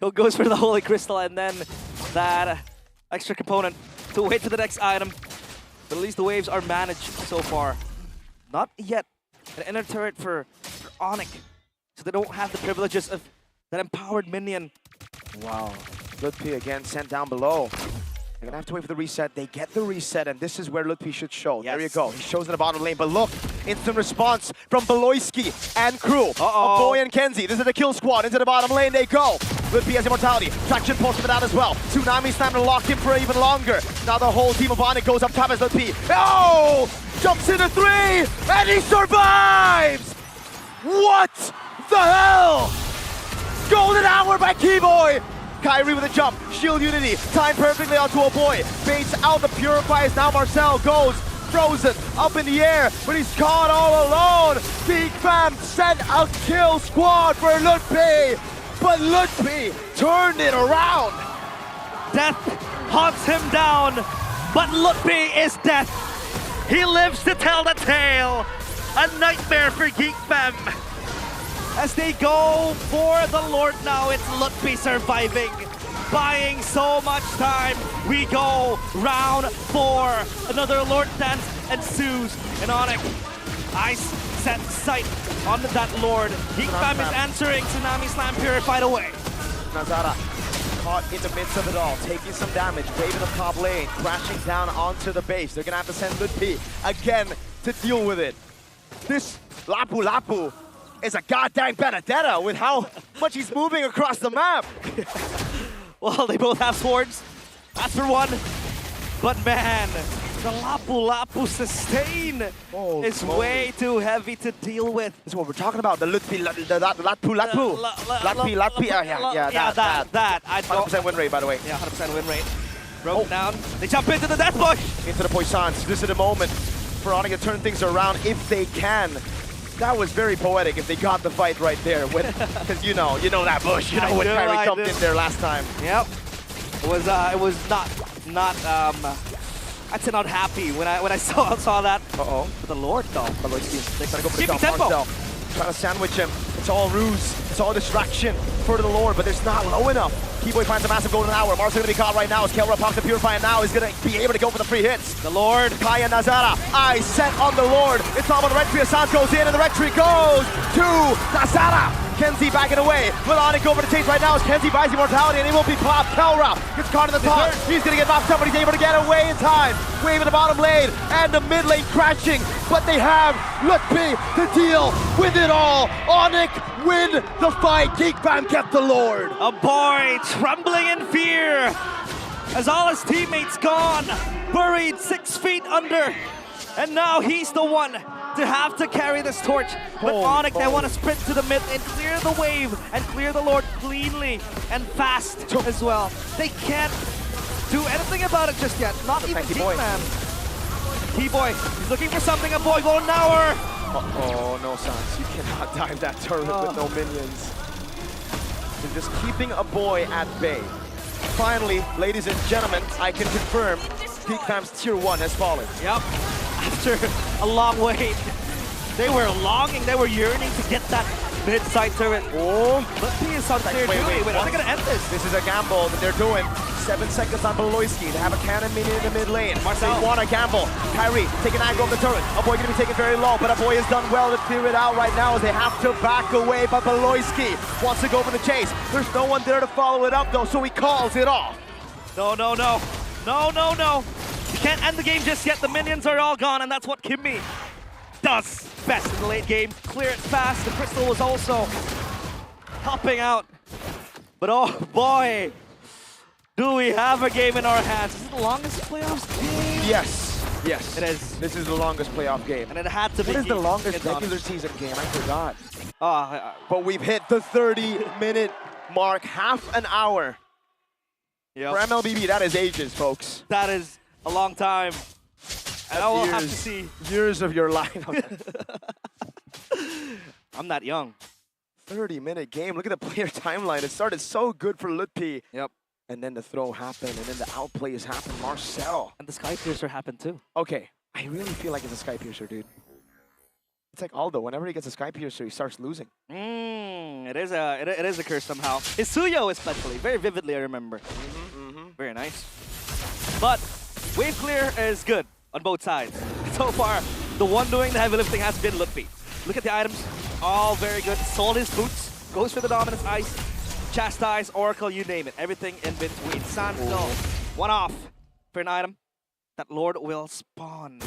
He goes for the Holy Crystal and then that extra component to wait for the next item. But at least the waves are managed so far. Not yet an inner turret for ONIC. So they don't have the privileges of that empowered minion. Wow. Lutpi again sent down below. They're gonna have to wait for the reset. They get the reset, and this is where Lutpi should show. There you go. He shows in the bottom lane, but look, instant response from Beloyski and crew. Boy and Kenzie. This is the kill squad. Into the bottom lane they go. Lutpi has immortality. Traction pulls him out as well. Tsunami time to lock him for even longer. Now the whole team of ONIC goes up top as Lutpi. Oh! Jumps into 3, and he survives! What the hell? Golden hour by Keyboy! Kyrie with a jump, shield unity, timed perfectly onto a boy. Baits out the purifiers, now Marcel goes frozen, up in the air, but he's caught all alone. GEEK Fam sent a kill squad for Lutpi, but Lutpi turned it around. Death haunts him down, but Lutpi is death. He lives to tell the tale. A nightmare for GEEK Fam. As they go for the Lord now, it's Lutpi surviving, buying so much time. We go round 4. Another Lord dance ensues, and ONIC eyes set sight on that Lord. GEEK Fam is answering. Tsunami Slam purified away. Nazara caught in the midst of it all, taking some damage, waving the top lane, crashing down onto the base. They're gonna have to send Lutpi again to deal with it. This Lapu Lapu is a goddamn Benedetta with how much he's moving across the map. Well, they both have swords. That's for one. But man, the Lapu Lapu sustain is way too heavy to deal with. This is what we're talking about. The Lutpi, Lapu Lapu. Latpi, yeah, that. 100% win rate, by the way. Yeah, 100% win rate. Broken down. They jump into the death bush. Into the poisons. This is the moment for ONIC to turn things around if they can. That was very poetic if they got the fight right there. Because you know that bush. You know when Kyrie jumped in there last time. Yep. It was not I'd say not happy when I saw that. But the Lord though. They're gonna go for the jump. Marcel trying to sandwich him. It's all ruse. It's all distraction for the Lord, but it's not low enough. Keyboy finds a massive golden hour. Marcel gonna be caught right now as Kelra pops the Purify, and now he's gonna be able to go for the free hits. The Lord. Kaya Nazara, eyes set on the Lord. It's all on the red tree. Assad goes in, and the red tree goes to Nazara. Kenzie backing away. Will ONIC go for the chase right now as Kenzie buys immortality, and he will be popped. Kelra gets caught in the top. He's gonna get knocked out, but he's able to get away in time. Wave in the bottom lane, and the mid lane crashing, but they have Lutpi to deal with it all. ONIC win the fight. GEEK Fam kept the Lord. A boy trembling in fear as all his teammates gone, buried 6 feet under, and now he's the one to have to carry this torch. But ONIC, they want to sprint to the mid and clear the wave and clear the Lord cleanly and fast as well. They can't do anything about it just yet. Not even GEEK Fam. Keyboy, he's looking for something. A boy golden hour. Oh no, Sans, you cannot dive that turret with no minions. They're just keeping a boy at bay. Finally, ladies and gentlemen, I can confirm GEEK Fam's tier 1 has fallen. Yep. After a long wait, they were longing, they were yearning to get that mid-side turret. Oh, Lutpi is on clear duty. Wait, are they gonna end this? This is a gamble that they're doing. 7 seconds on Beloyski. They have a cannon minion in the mid lane. Marcel, they want a gamble. Kyrie taking angle of the turret. A boy gonna be taken very low, but a boy has done well to clear it out right now as they have to back away. But Beloyski wants to go for the chase. There's no one there to follow it up though, so he calls it off. No. You can't end the game just yet. The minions are all gone, and that's what Kimmy does best in the late game. Clear it fast. The crystal was also helping out. But oh boy, do we have a game in our hands. Is it the longest playoffs game? Yes. It is. This is the longest playoff game. And it had to be. What is the longest regular season game? I forgot. But we've hit the 30-minute mark, half an hour. Yep. For MLBB, that is ages, folks. That is a long time. And I will have to see. Years of your life. I'm not young. 30-minute game. Look at the player timeline. It started so good for Lutpi. Yep. And then the throw happened, and then the outplays happened. Marcel. And the Sky Piercer happened too. Okay, I really feel like it's a Sky Piercer, dude. It's like Aldo. Whenever he gets a Sky Piercer, he starts losing. It is a curse somehow. Isuyo especially, very vividly I remember. Very nice. But wave clear is good on both sides. So far, the one doing the heavy lifting has been Lutpi. Look at the items, all very good. Sold his boots, goes for the dominance ice, chastise, oracle, you name it. Everything in between. Sanzo, one off for an item that Lord will spawn.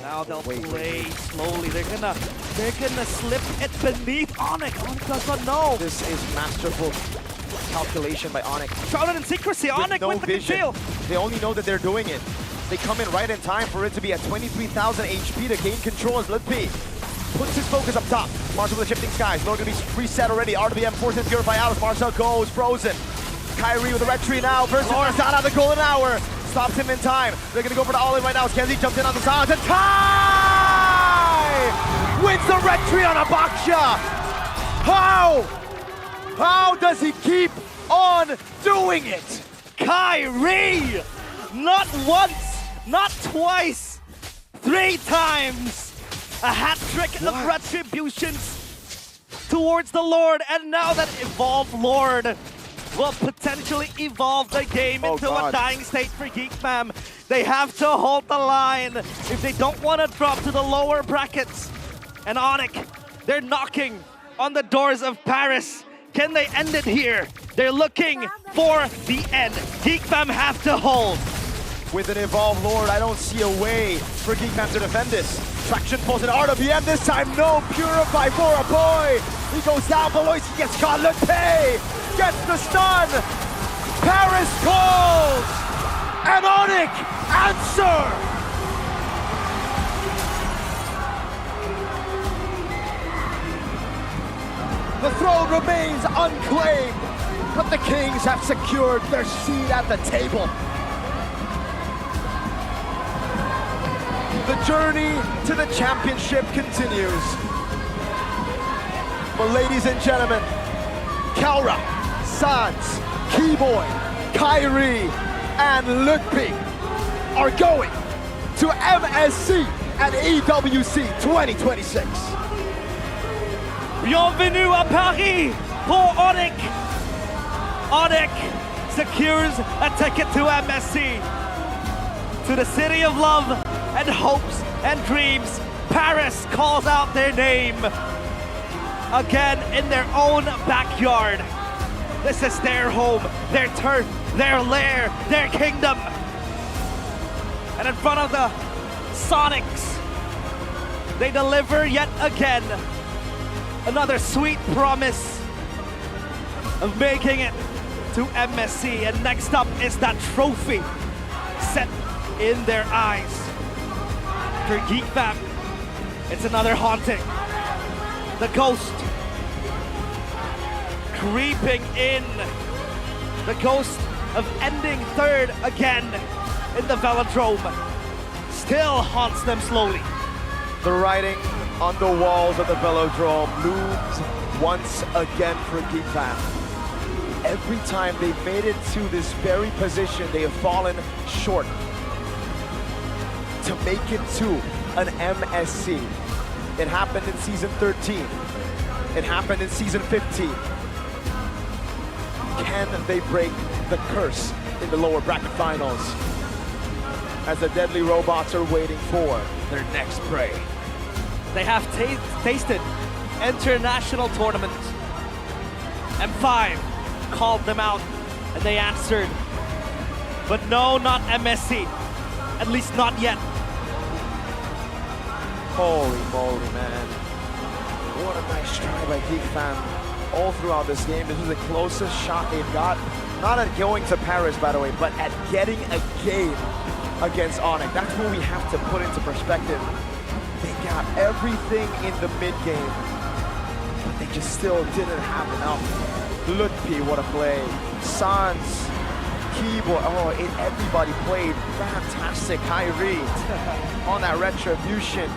Now they'll play slowly. They're gonna slip it beneath ONIC. ONIC does not know. This is masterful calculation by ONIC. Shrouded in secrecy. ONIC no with the vision. conceal. They only know that they're doing it. They come in right in time for it to be at 23,000 HP to gain control as Lutpi puts his focus up top. Marcel with the shifting skies. Lord gonna be reset already. RWM forces Purify out as Marcel goes frozen. Kyrie with the red tree now versus Marzana, the golden hour. Stops him in time. They're gonna go for the all-in right now as Kenzie jumps in on the side. And Ty wins the red tree on a Baksha. How does he keep on doing it? Kyrie! Not once, not twice, 3 times. A hat trick of retributions towards the Lord. And now that Evolve Lord will potentially evolve the game into a dying state for GEEK Fam. They have to hold the line if they don't want to drop to the lower brackets. And ONIC, they're knocking on the doors of Paris. Can they end it here? They're looking for the end. GEEK Fam have to hold. With an Evolve Lord, I don't see a way for GEEK Fam to defend this. Traction pulls an RWM this time, no Purify for a boy. He goes down below, he gets caught, Lutpi gets the stun. Paris calls, and ONIC answer. The throne remains unclaimed, but the Kings have secured their seat at the table. The journey to the championship continues. But ladies and gentlemen, Kalra, Sans, Keyboy, Kyrie, and Lutpi are going to MSC and EWC 2026. Bienvenue à Paris pour ONIC. ONIC secures a ticket to MSC, to the city of love and hopes and dreams. Paris calls out their name again in their own backyard. This is their home, their turf, their lair, their kingdom. And in front of the Sonics, they deliver yet again another sweet promise of making it to MSC. And next up is that trophy set in their eyes. For GEEK Fam, it's another haunting. The ghost creeping in. The ghost of ending third again in the Velodrome still haunts them slowly. The writing on the walls of the Velodrome looms once again for GEEK Fam. Every time they've made it to this very position, they have fallen short to make it to an MSC. It happened in season 13. It happened in season 15. Can they break the curse in the lower bracket finals? As the deadly robots are waiting for their next prey. They have tasted international tournament. M5 called them out and they answered. But no, not MSC. At least not yet. Holy moly, man. What a nice try by GEEK Fam all throughout this game. This is the closest shot they've got. Not at going to Paris, by the way, but at getting a game against ONIC. That's what we have to put into perspective. They got everything in the mid-game, but they just still didn't have enough. Lutpi, what a play. Sans, Keyboard, everybody played fantastic. Kyrie on that retribution.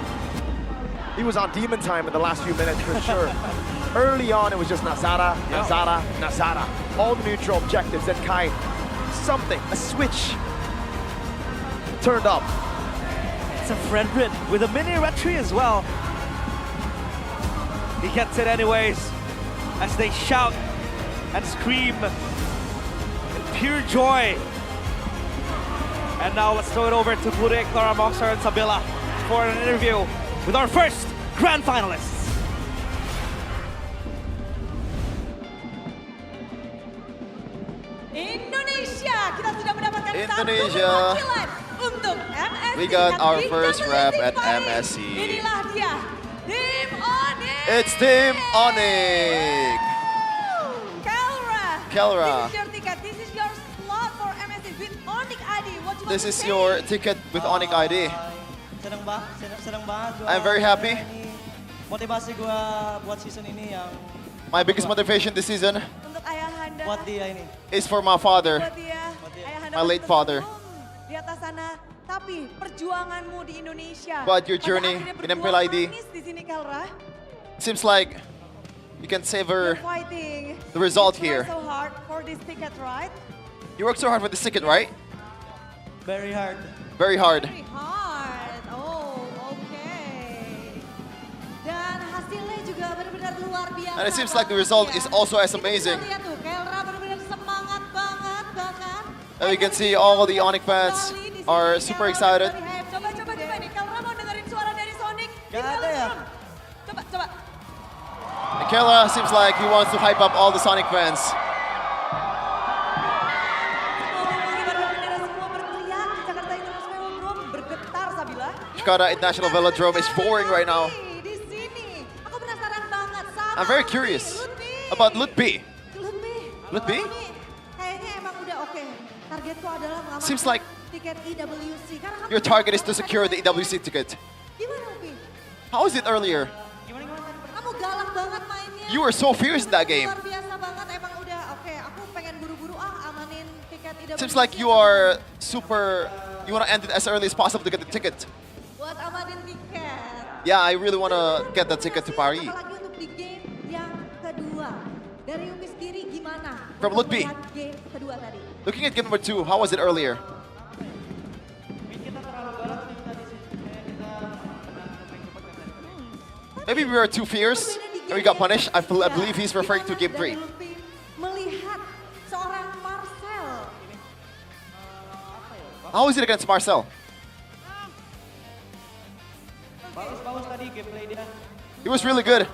He was on demon time in the last few minutes for sure. Early on, it was just Nazara, Nazara, Nazara. All the neutral objectives, and Kai, a switch turned up. It's a Fredrin with a mini retry as well. He gets it anyways as they shout and scream in pure joy. And now let's throw it over to Pure, Clara, Moxar, and Sabila for an interview with our first grand finalists. Indonesia, kita sudah mendapatkan Indonesia. satu perwakilan untuk MSC. We got our Tingkat first rep at Bali. MSC. Inilah dia, tim ONIC. It's Team ONIC. Kelra. This is your ticket. This is your slot for MSC with ONIC ID. What you want This to is say? your ticket with ONIC ID. Seneng banget gua. I'm very happy. Motivasi gua buat season ini yang My biggest motivation this season Untuk ayahanda. buat dia ini. is for my father, Buat dia, ayahanda my late father. di atas sana. Tapi perjuanganmu di Indonesia. But your pada journey akhirnya in berbuah MPL ID. manis di sini, Kelra. Seems like you can savor You're fighting. the result You here. try so hard for this ticket, right? You worked so hard for this ticket, right? Very hard. Very hard. Very hard. Oh, okay. Dan hasilnya juga benar-benar luar biasa. And it seems like the result is also as amazing. Kita lihat tuh, Kelra benar-benar semangat banget bahkan. And we can see all the ONIC fans are super excited. Coba gimana nih? Kelra mau dengerin suara dari Sonic? Gak ada ya? Coba. And Kela seems like he wants to hype up all the Sonic fans. Bergetar, Sabila. Jakarta International Velodrome is boring right now. Di sini, aku penasaran banget sama I'm very curious about Lutfi. Lutfi? Kayaknya emang udah oke. Targetku adalah mengamankan Seems like tiket IWC. Karena kamu your target is to secure the EWC ticket. gimana, Upi? How was it earlier? Kamu galak banget mainnya. You were so fierce in that game. Luar biasa banget, emang udah oke. Aku pengen buru-buru amanin tiket IWC. Seems like you are super, you want to end it as early as possible to get the ticket. Buat amanin tiket. Yeah, I really want to get that ticket to Paris. Apalagi untuk di game yang kedua. Dari Upi sendiri gimana? From untuk Lutfi. melihat game kedua tadi? Looking at game number 2, how was it earlier? Maybe we were too fierce and we got punished. I believe he's referring to game 3. Melihat seorang Marcel. How was it against Marcel? Bagus tadi gameplay dia. He was really good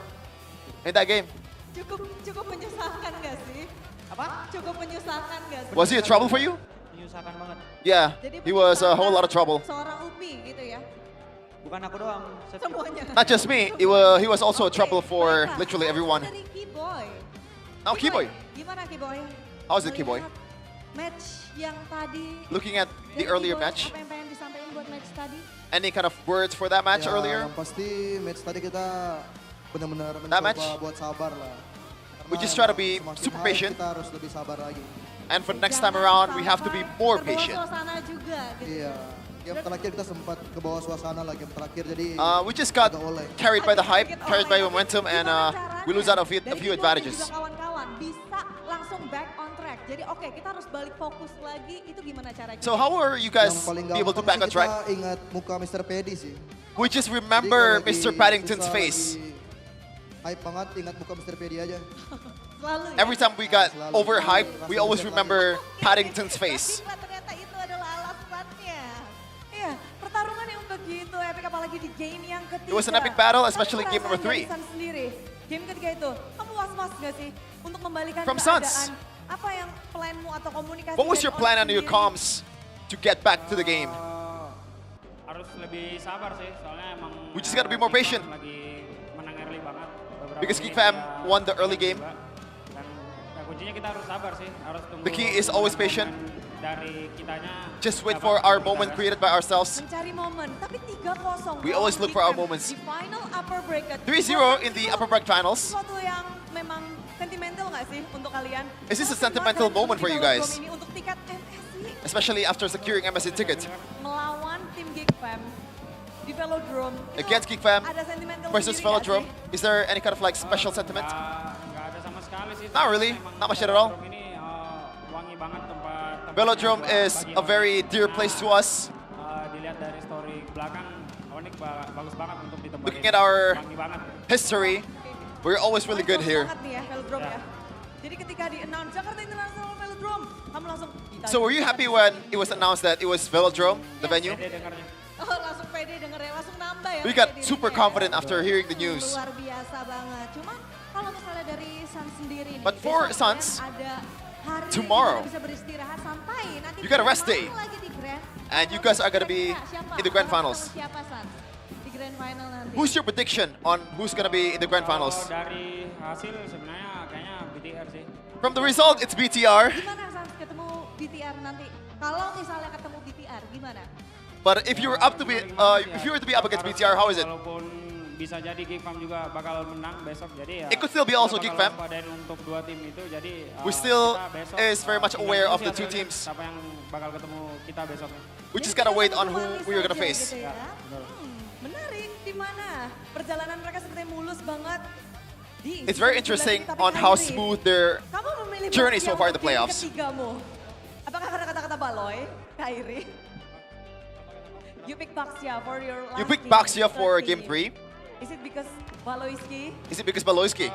in that game. Cukup menyusahkan nggak sih? Apa? Cukup menyusahkan nggak sih? Was he a trouble for you? Menyusahkan banget. Yeah, he was a whole lot of trouble. Seorang Upi gitu ya. Bukan aku doang. Semuanya. Not just me, he was also a trouble for literally everyone. Dari Keyboy. Now, Keyboy, Gimana Keyboy? how's it, Keyboy? Match yang tadi. Looking at the dari earlier Keyboy, match, Apa yang pengen disampaikan buat match tadi? any kind of words for that match Ya, earlier? Yang pasti match tadi kita benar-benar That mencoba match? buat sabar lah. We just try to be Semakin super hype, patient. Kita harus lebih sabar lagi. And for next time around, we have to be more Terbawa patient. suasana juga gitu. Iya. Game terakhir kita sempat ke bawah suasana lah game terakhir jadi We just got carried by the hype, carried by momentum, and we lose out a few Dari advantages. juga kawan-kawan bisa langsung back on track. Jadi oke, kita harus balik fokus lagi. Itu gimana caranya? So how are you guys yang paling be able to gampang back on sih track? kita ingat muka Mr. Paddy sih. We just Jadi remember kalau lagi Mr. Paddington's susah, face. lagi hype banget ingat muka Mr. Paddy aja. Selalu ya? Every time we got overhyped, we always remember Paddington's face. Ternyata itu adalah alasannya. Iya, pertarungan yang begitu epic apalagi di game yang ketiga. It was an epic battle, especially Tapi game number perasaan 3. dari Sun sendiri, game ketiga itu, kamu was-was gak sih untuk membalikan From keadaan? Suns. Apa yang planmu atau komunikasi? What was dari your plan ONIC under your sendiri? comms to get back to the game? Harus lebih sabar sih, soalnya emang We just gotta be more patient. lagi menang early banget. Beberapa Because menit GEEK Fam ya won the early game. Dan ya kuncinya kita harus sabar sih, harus tunggu. The key is always patient. Dari kitanya. Just wait for our moment created by ourselves. Mencari momen, tapi 3-0. We always look for our moments. Di final upper bracket. 3-0 in the upper bracket finals. Sesuatu yang memang sentimental nggak sih untuk kalian? Is this a sentimental moment for you guys? Ini untuk tiket MSC Especially after securing MSC ticket. melawan tim GEEK Fam. di Velodrome. against GEEK Fam Ada sentimen versus sendiri nggak Velodrome. Is there any kind of like special sentiment? Nggak ada sama sekali sih. Not really, not much at all. Ini wangi banget tempat. Velodrome is a very dear place to us. Dilihat dari story belakang, ONIC bagus banget untuk ditempatin. Looking at our Wangi banget. history, we're always really good here. Banget nih ya Velodrome ya. Jadi ketika di-announce Jakarta International Velodrome, kamu langsung So were you happy when it was announced that it was Velodrome, the venue? Oh, langsung pede denger ya, langsung nambah ya. We got super confident after hearing the news. Luar biasa banget. Cuman kalau misalnya dari Suns sendiri nih, But for besok Suns, kan ada hari ini tomorrow, kita bisa beristirahat sampai nanti you got a rest day. lagi di Grand. And you guys are gonna be Siapa? in the grand Bakal finals. ketemu Siapa Suns di Grand Final nanti? Who's your prediction on who's gonna be in the grand finals? Dari hasil sebenarnya kayaknya BTR sih. From the result, it's BTR. Gimana Suns ketemu BTR nanti? Kalau misalnya ketemu BTR, gimana? But if you were up to be, if you were to be up against BTR, how is it? Walaupun bisa jadi GEEK Fam juga bakal menang besok, jadi ya. It could still be also kita GEEK bakal Fam. waspadain untuk dua tim itu, jadi We still kita besok, is very much aware of the two hasilnya, teams. Siapa yang bakal ketemu kita besok? We just gotta wait on who we're gonna Saja face. gitu ya. Menarik di mana perjalanan mereka seperti mulus banget. It's very interesting on how smooth their Kamu memilih journey so Basia far in the untuk game playoffs. ketigamu. Apakah karena kata-kata Baloy, Kairi? You pick Baxia for your last You picked game, Baxia for third game game. 3. Is it because Baloyski? Is it because Baloyski?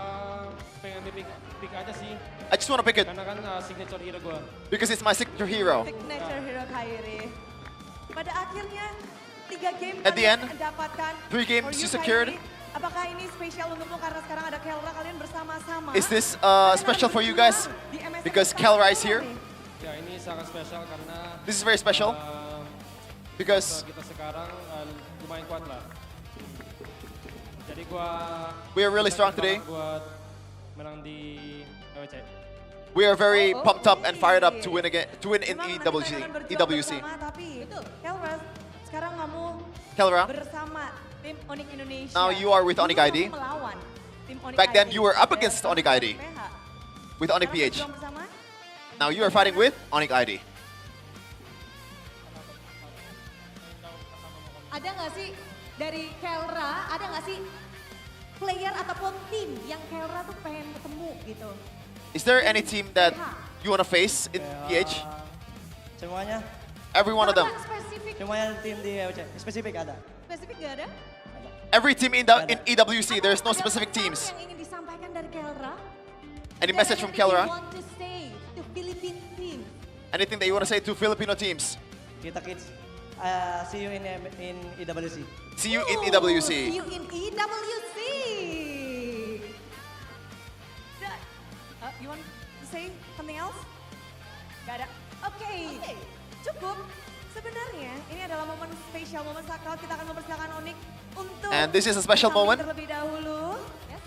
Pengen pick aja sih. I just wanna pick it Karena kan signature hero gue. because it's my signature hero. Signature hero Kairi. Pada akhirnya 3 game At the kalian end, dapatkan 3 games for you Kairi. secured. Apakah ini spesial untukmu karena sekarang ada Kelra kalian bersama-sama? Is this special for you guys? Because Kelra is here. Ya ini sangat spesial karena This is very special because kita sekarang lumayan kuat lah. Jadi gua we are really strong today. buat menang di WC. We are very pumped up and fired up to win again, to win in EWC. Bersama, tapi Kelra sekarang kamu Kelra, bersama tim ONIC Indonesia. now you are with ONIC Dulu ID. kamu melawan tim ONIC Back then ID. you were up against ONIC ID with ONIC Sekarang PH. berjuang bersama. Now you are fighting with ONIC ID. Ada nggak sih dari Kelra, ada nggak sih player ataupun tim yang Kelra tuh pengen ketemu gitu? Is there any team that you want to face in PH? Semuanya. Every one of them. Spesifik, Semuanya tim di WC. Spesifik ada. spesifik nggak ada? Every team in EWC. There's no specific teams. Yang ingin disampaikan dari Kelra? Any message from Anything Kelra? you want to say to Philippine team? Anything that you want to say to Filipino teams? Kita kids. See you in EWC. See you in See EWC. you in EWC. You want to say something else? Gak ada. Oke, cukup. Sebenarnya ini adalah momen spesial, momen sakral. Kita akan mempersilakan ONIC untuk And this is a special tampil moment. terlebih dahulu.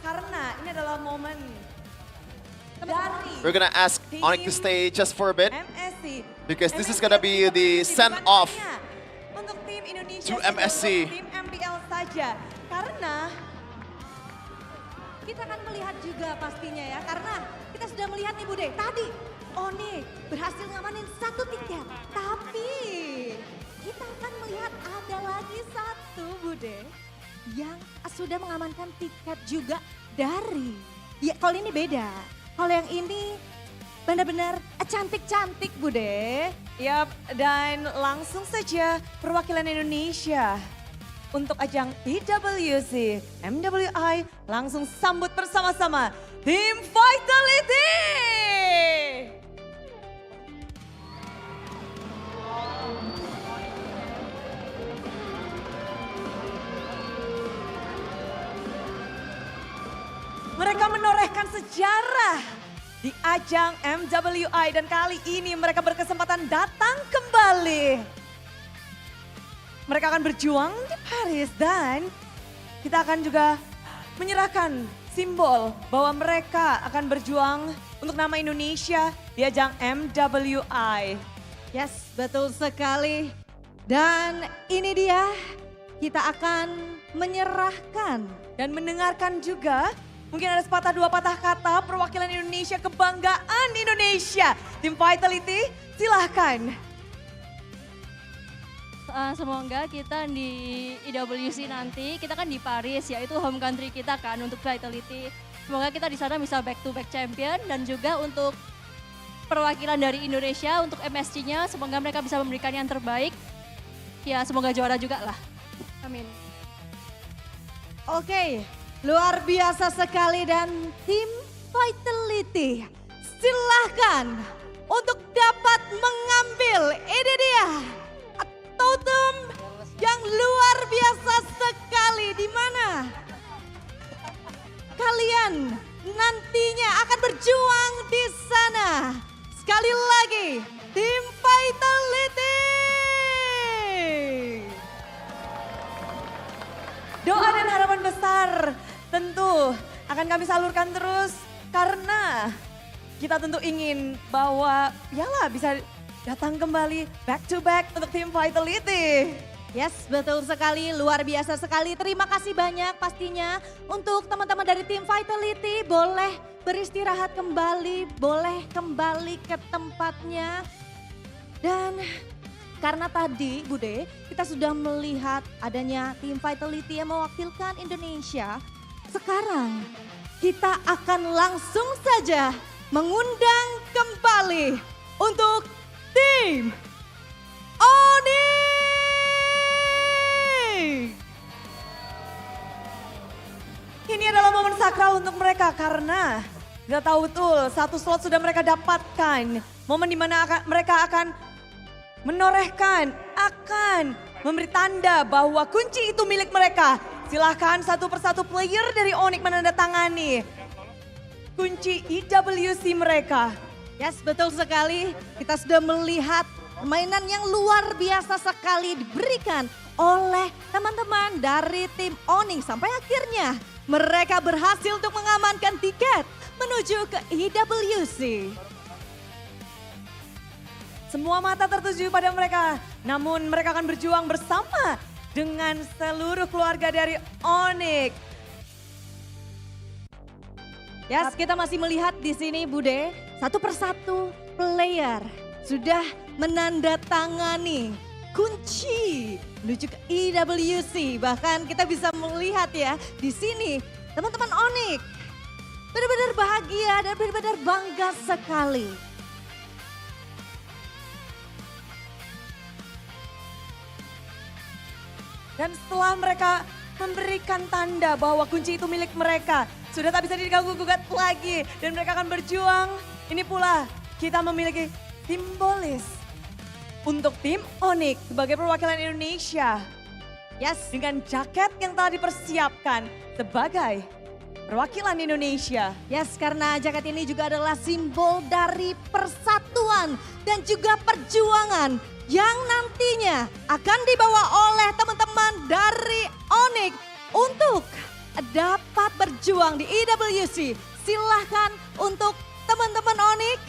Karena ini adalah momen dari We're gonna ask ONIC to stay just for a bit MSC. because this is gonna be the send off Untuk tim Indonesia to saja, MSC. untuk tim MPL saja. Karena kita akan melihat juga pastinya ya. Karena kita sudah melihat nih Bude, tadi ONIC berhasil ngamanin 1 tiket. Tapi kita akan melihat ada lagi 1 Bude yang sudah mengamankan tiket juga dari, ya kalau ini beda. Kalau yang ini benar-benar cantik-cantik Bude. Yap, dan langsung saja perwakilan Indonesia untuk ajang EWC MWI langsung sambut bersama-sama tim Vitality. Mereka menorehkan sejarah di ajang MWI dan kali ini mereka berkesempatan datang kembali. Mereka akan berjuang di Paris dan kita akan juga menyerahkan simbol bahwa mereka akan berjuang untuk nama Indonesia di ajang MWI. Yes, betul sekali. Dan ini dia, kita akan menyerahkan dan mendengarkan juga mungkin ada sepatah dua patah kata perwakilan Indonesia, kebanggaan Indonesia. Tim Vitality, silahkan. semoga kita di IWC nanti, kita kan di Paris ya, itu home country kita kan untuk Vitality. Semoga kita di sana bisa back to back champion dan juga untuk perwakilan dari Indonesia untuk MSC-nya, semoga mereka bisa memberikan yang terbaik. Ya semoga juara juga lah. Amin. Oke, luar biasa sekali dan tim Vitality silahkan untuk dapat mengambil, ini dia totem yang luar biasa sekali, di mana kalian nantinya akan berjuang di sana. Sekali lagi, tim Vitality. Doa dan harapan besar tentu akan kami salurkan terus karena kita tentu ingin bahwa piala bisa datang kembali back to back untuk tim Vitality. Yes, betul sekali, luar biasa sekali. Terima kasih banyak pastinya untuk teman-teman dari tim Vitality. Boleh beristirahat kembali, boleh kembali ke tempatnya. Dan karena tadi Bude, kita sudah melihat adanya tim Vitality yang mewakilkan Indonesia. Sekarang kita akan langsung saja mengundang kembali untuk tim ONIC. Ini adalah momen sakral untuk mereka karena kita tahu betul satu slot sudah mereka dapatkan. Momen dimana mereka akan menorehkan, akan memberi tanda bahwa kunci itu milik mereka. Silahkan satu persatu player dari ONIC menandatangani kunci IWC mereka. Yes, betul sekali. Kita sudah melihat permainan yang luar biasa sekali diberikan oleh teman-teman dari tim ONIC. Sampai akhirnya mereka berhasil untuk mengamankan tiket menuju ke IWC. Semua mata tertuju pada mereka, namun mereka akan berjuang bersama dengan seluruh keluarga dari ONIC. Yes, kita masih melihat di sini Bude, satu persatu player sudah menandatangani kunci menuju ke IWC. Bahkan kita bisa melihat ya di sini teman-teman ONIC benar-benar bahagia dan benar-benar bangga sekali. Dan setelah mereka memberikan tanda bahwa kunci itu milik mereka, sudah tak bisa diganggu-gugat lagi dan mereka akan berjuang. Ini pula kita memiliki simbolis untuk tim ONIC sebagai perwakilan Indonesia. Yes, dengan jaket yang telah dipersiapkan sebagai perwakilan Indonesia. Yes, karena jaket ini juga adalah simbol dari persatuan dan juga perjuangan yang nantinya akan dibawa oleh teman-teman dari ONIC untuk dapat berjuang di IWC. Silahkan untuk teman-teman ONIC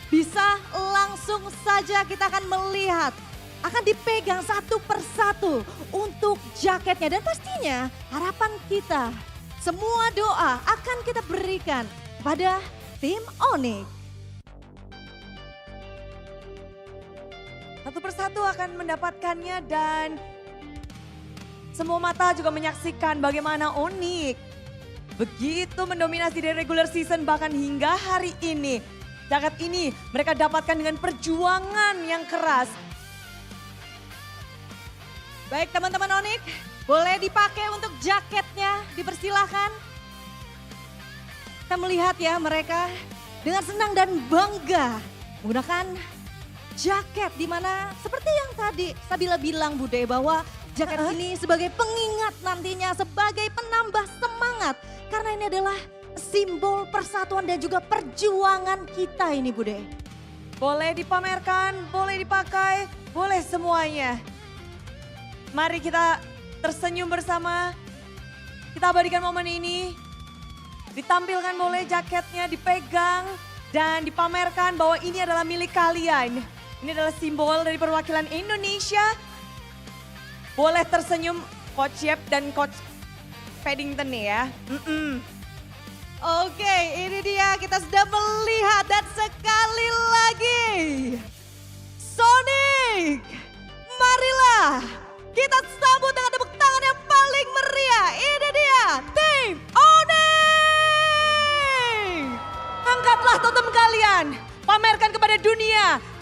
bisa langsung saja kita akan melihat. Akan dipegang satu persatu untuk jaketnya dan pastinya harapan kita, semua doa akan kita berikan pada tim ONIC. Satu persatu akan mendapatkannya dan semua mata juga menyaksikan bagaimana ONIC begitu mendominasi dari regular season bahkan hingga hari ini. Jaket ini mereka dapatkan dengan perjuangan yang keras. Baik teman-teman ONIC, boleh dipakai untuk jaketnya, dipersilahkan. Kita melihat ya mereka dengan senang dan bangga menggunakan jaket di mana seperti yang tadi Sabila bilang Bude bahwa jaket ini sebagai pengingat nantinya, sebagai penambah semangat. Karena ini adalah simbol persatuan dan juga perjuangan kita ini Bude. Boleh dipamerkan, boleh dipakai, boleh semuanya. Mari kita tersenyum bersama, kita abadikan momen ini. Ditampilkan boleh jaketnya, dipegang dan dipamerkan bahwa ini adalah milik kalian. Ini adalah simbol dari perwakilan Indonesia. Boleh tersenyum Coach Yep dan Coach Paddington nih ya. Oke, ini dia kita sudah melihat dan sekali lagi Sonic, marilah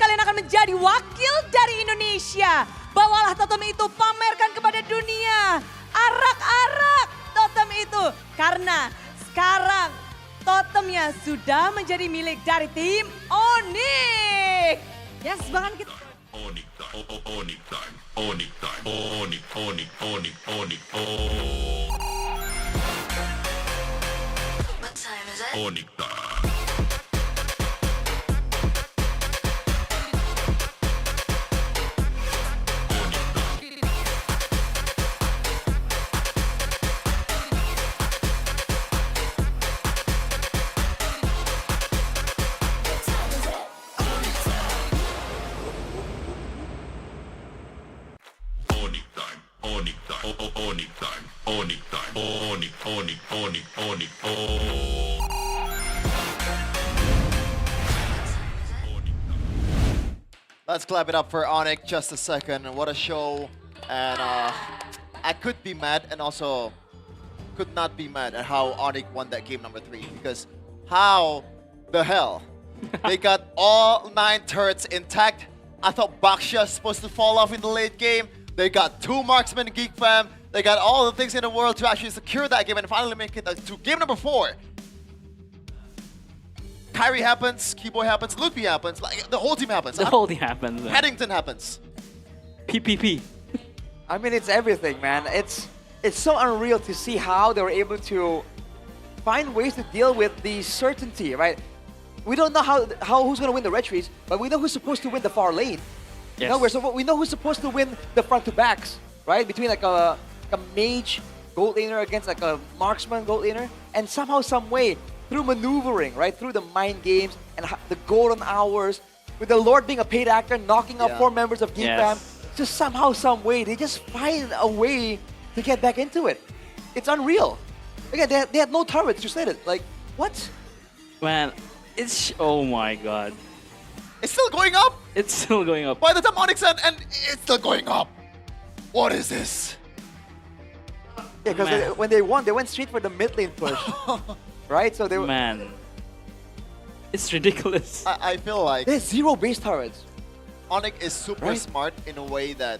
kalian akan menjadi wakil dari Indonesia. Bawalah totem itu, pamerkan kepada dunia. Arak-arak totem itu. Karena sekarang totemnya sudah menjadi milik dari tim ONIC. Yes, bahkan kita... ONIC time, ONIC time, ONIC time, ONIC, ONIC, ONIC, ONIC, What time is it? ONIC time. ONIC time, ONIC time, ONIC time, ONIC time, ONIC, ONIC, ONIC, ONIC, Let's clap it up for ONIC just a second. What a show. And I could be mad and also could not be mad at how ONIC won that game number 3. Because how the hell they got all 9 turrets intact. I thought Baksha's supposed to fall off in the late game. They got 2 marksmen GEEK Fam. They got all the things in the world to actually secure that game and finally make it to game number 4. Kyrie happens, Keyboy happens, Lupi happens, like the whole team happens. The whole thing happens. Man. Paddington happens. PPP. I mean, it's everything, man. It's so unreal to see how they were able to find ways to deal with the certainty, right? We don't know how who's gonna win the red trees, but we know who's supposed to win the far lane. Yes. You know, we know who's supposed to win the front to backs, right? Between like a mage gold laner against like a marksman gold laner, and somehow, some way, through maneuvering, right, through the mind games and the golden hours, with the Lord being a paid actor, knocking out 4 members of GEEK Fam, just somehow, some way, they just find a way to get back into it. It's unreal. Again, they had no turrets. You said it. Like, what? Man, it's oh my god. It's still going up. It's still going up. By the time ONIC said, and it's still going up. What is this? Yeah, because when they won, they went straight for the mid lane push. Right? So they were... Man. It's ridiculous. I feel like... There's 0 base turrets. ONIC is super smart in a way that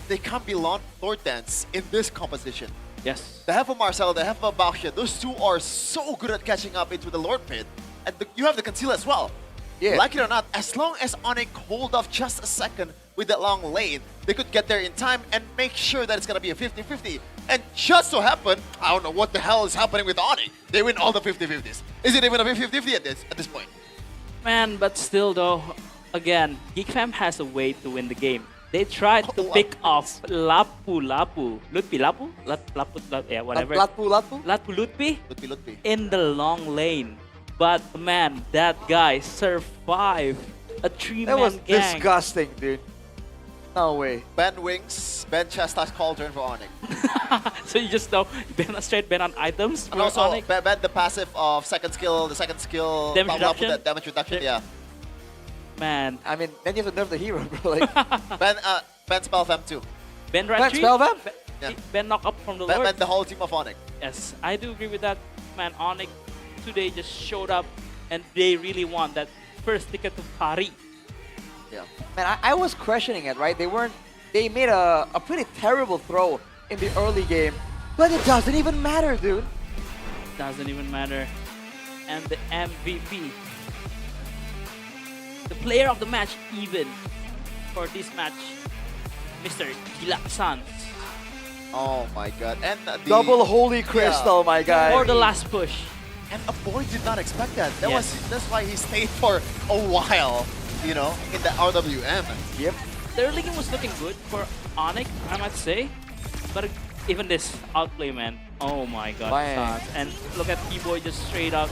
they can't be Lord Dance in this composition. Yes. They have a Marcel, they have a Baksha. Those 2 are so good at catching up into the Lord pit. And you have the conceal as well. Yeah. Like it or not, as long as ONIC hold off just a second with that long lane, they could get there in time and make sure that it's going to be a 50-50. And just so happen, I don't know what the hell is happening with ONIC. They win all the 50-50s. Is it even a 50-50 at this point? Man, but still though, again, GEEK Fam has a way to win the game. They tried to pick off Lutpi, yeah, whatever. Lutpi in the long lane. But man, that guy survived a 3-man That was gang. disgusting, dude. No way. Ban wings, ban Chastas Cauldron for ONIC. So you just know, straight ban on items And for also, ONIC. ban the passive of second skill, Damage reduction? That damage reduction, yeah. Man. I mean, then you have to nerf the hero, bro. Like, ban spell fam too. Ben right tree? spell fam? Ben knock up from the Ban Lord. the whole team of ONIC. Yes, I do agree with that. Man, ONIC today just showed up and they really want that first ticket to Paris. Yeah. Man, I was questioning it, right? They made a pretty terrible throw in the early game, but it doesn't even matter, dude. Doesn't even matter. And the MVP, the player of the match even for this match, Mr. Gila Sans. Oh my god. And the Double Holy Crystal, my guy. For the last push. And a boy did not expect that. Yes. That's why he stayed for a while, you know, in the RWM. Yep. The early game was looking good for ONIC, I might say. But even this outplay, man. Oh my god. Bang. Sans. And look at Keyboy just straight up.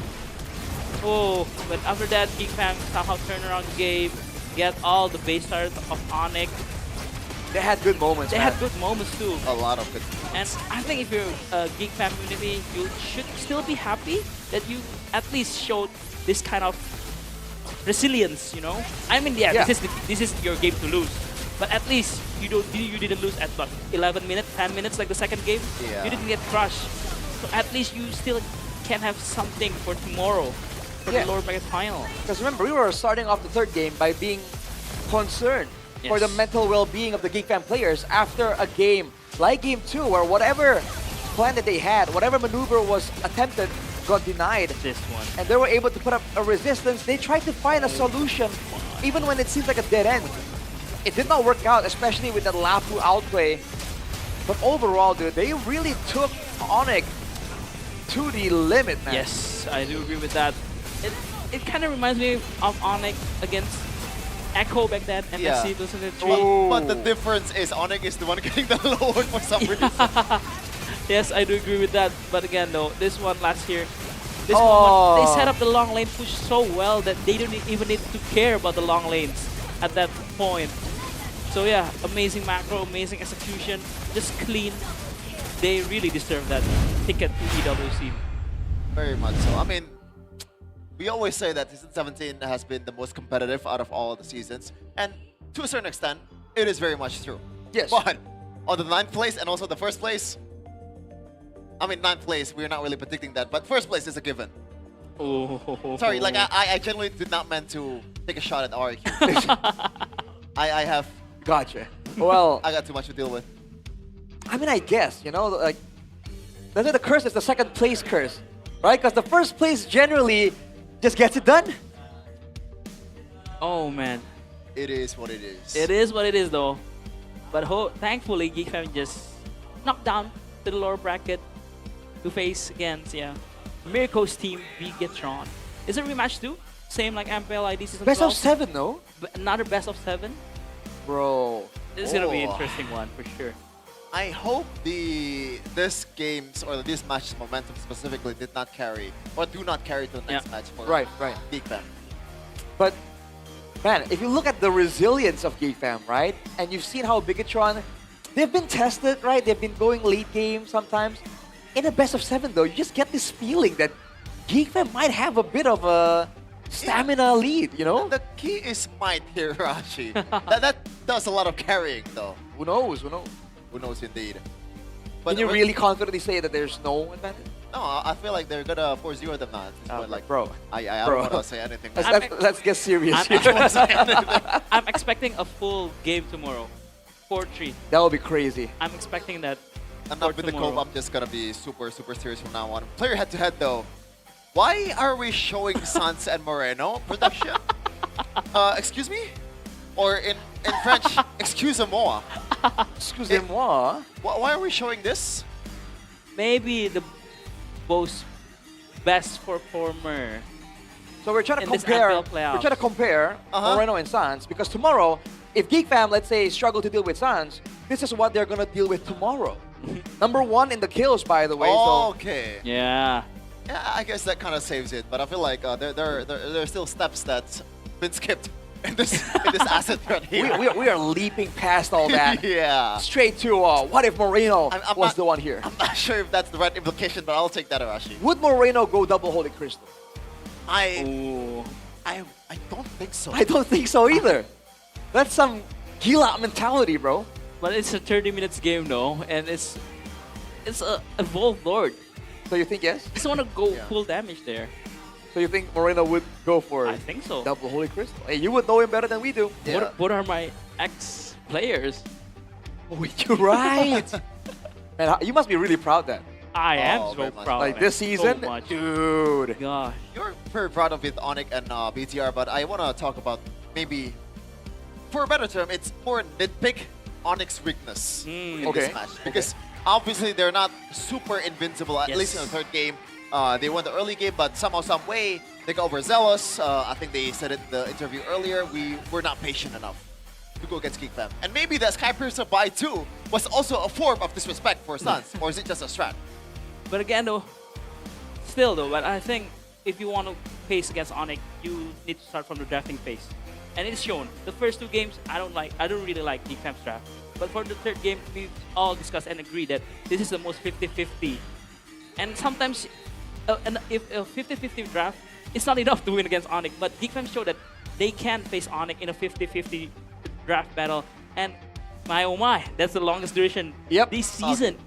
Oh, but after that, GEEK Fam somehow turn around the game, get all the base stars of ONIC. They had good moments, They man. had good moments too. A lot of good. And I think if you're a GEEK Fam community, you should still be happy that you at least showed this kind of resilience, you know? I mean, yeah. This is your game to lose. But at least you didn't lose at what, 11 minutes, 10 minutes like the second game? Yeah. You didn't get crushed. So at least you still can have something for tomorrow. for the lower bracket final. Because remember, we were starting off the third game by being concerned for the mental well-being of the GEEK Fam players after a game like Game 2, where whatever plan that they had, whatever maneuver was attempted, got denied. This one. And they were able to put up a resistance. They tried to find a solution, even when it seems like a dead end. It did not work out, especially with the Lapu outplay. But overall, dude, they really took ONIC to the limit, man. Yes, I do agree with that. It kind of reminds me of ONIC against Echo back then, and Yeah. MSC 2003. But the difference is ONIC is the one getting the low one for some reason. Yes, I do agree with that. But again, though, this one last year, this one, they set up the long lane push so well that they don't even need to care about the long lanes at that point. So yeah, amazing macro, amazing execution, just clean. They really deserve that ticket to EWC. Very much so. I mean, we always say that season 17 has been the most competitive out of all the seasons, and to a certain extent, it is very much true. Yes. But on the 9th place and also the 1st place, I mean 9th place, we're not really predicting that, but 1st place is a given. Oh. Sorry, like I genuinely did not meant to take a shot at RQ. I have. Gotcha. Well, I got too much to deal with. I mean, I guess, you know, like, that's why the curse is the second place curse, right? Because the first place generally just gets it done. Oh man. It is what it is. It is what it is though. But thankfully, GEEK Fam just knocked down to the lower bracket to face against, Mirko's team, Bigetron. Is it rematch too? Same like MPL ID Season Best 12? of 7, no? Another best of 7? Bro. This is gonna be an interesting one for sure. I hope this game's or this match's momentum specifically did not carry or do not carry to the next match for Right. GEEK Fam. But man, if you look at the resilience of GEEK Fam, right? And you've seen how Bigetron, they've been tested, right? They've been going late game sometimes. In a best of 7 though, you just get this feeling that GEEK Fam might have a bit of a stamina lead, you know? The key is might here, Rashi. that does a lot of carrying though. Who knows? Who knows? Who knows indeed. Can you really confidently say that there's no advantage? No, I feel like they're gonna 4-0 them now at this point. Like, bro, I don't want to say anything. Let's get serious here. I'm expecting a full game tomorrow. 4-3. That would be crazy. I'm expecting that. Enough with the cope, I'm just gonna be super serious from now on. Player head-to-head though. Why are we showing Sans and Moreno production? Excuse me? Or in French, excusez-moi. Excusez-moi? Why are we showing this? Maybe the most best performer. So we're trying to in this compare. MPL playoffs. We're trying to compare Moreno and Sans because tomorrow, if GEEK Fam, let's say, struggle to deal with Sans, this is what they're gonna deal with tomorrow. Number 1 in the kills, by the way. Okay. Yeah. Yeah, I guess that kind of saves it, but I feel like there are still steps that's been skipped in this asset right here. We are leaping past all that. Yeah. Straight to what if Moreno was the one here? I'm not sure if that's the right implication, but I'll take that, Arashi. Would Moreno go double Holy Crystal? I don't think so. I don't think so either. That's some Gila mentality, bro. But it's a 30 minutes game though, and it's a evolved Lord. So you think yes? Just want to go full damage there. So you think Moreno would go for I think so. double Holy Crystal? Hey, you would know him better than we do. Yeah. What are my ex-players? Oh, you're right. Man, you must be really proud then. I am so very much. proud. Like man. this season, so much. dude. Gosh. You're very proud of it, ONIC and BTR, but I want to talk about maybe, for a better term, it's more nitpick ONIC's weakness in this match. Because obviously they're not super invincible, at least in the third game. They won the early game, but somehow, some way, they got overzealous. I think they said it in the interview earlier, we were not patient enough to go against GEEK Fam. And maybe the Skypiercer buy 2 was also a form of disrespect for Sans, or is it just a strat? But again though, but I think if you want to pace against ONIC, you need to start from the drafting phase. And it's shown. The first 2 games, I don't really like GEEK Fam's draft. But for the third game, we all discussed and agreed that this is the most 50-50. And sometimes, if a 50-50 draft, it's not enough to win against ONIC. But GEEK Fam showed that they can face ONIC in a 50-50 draft battle. And my oh my, that's the longest duration this season.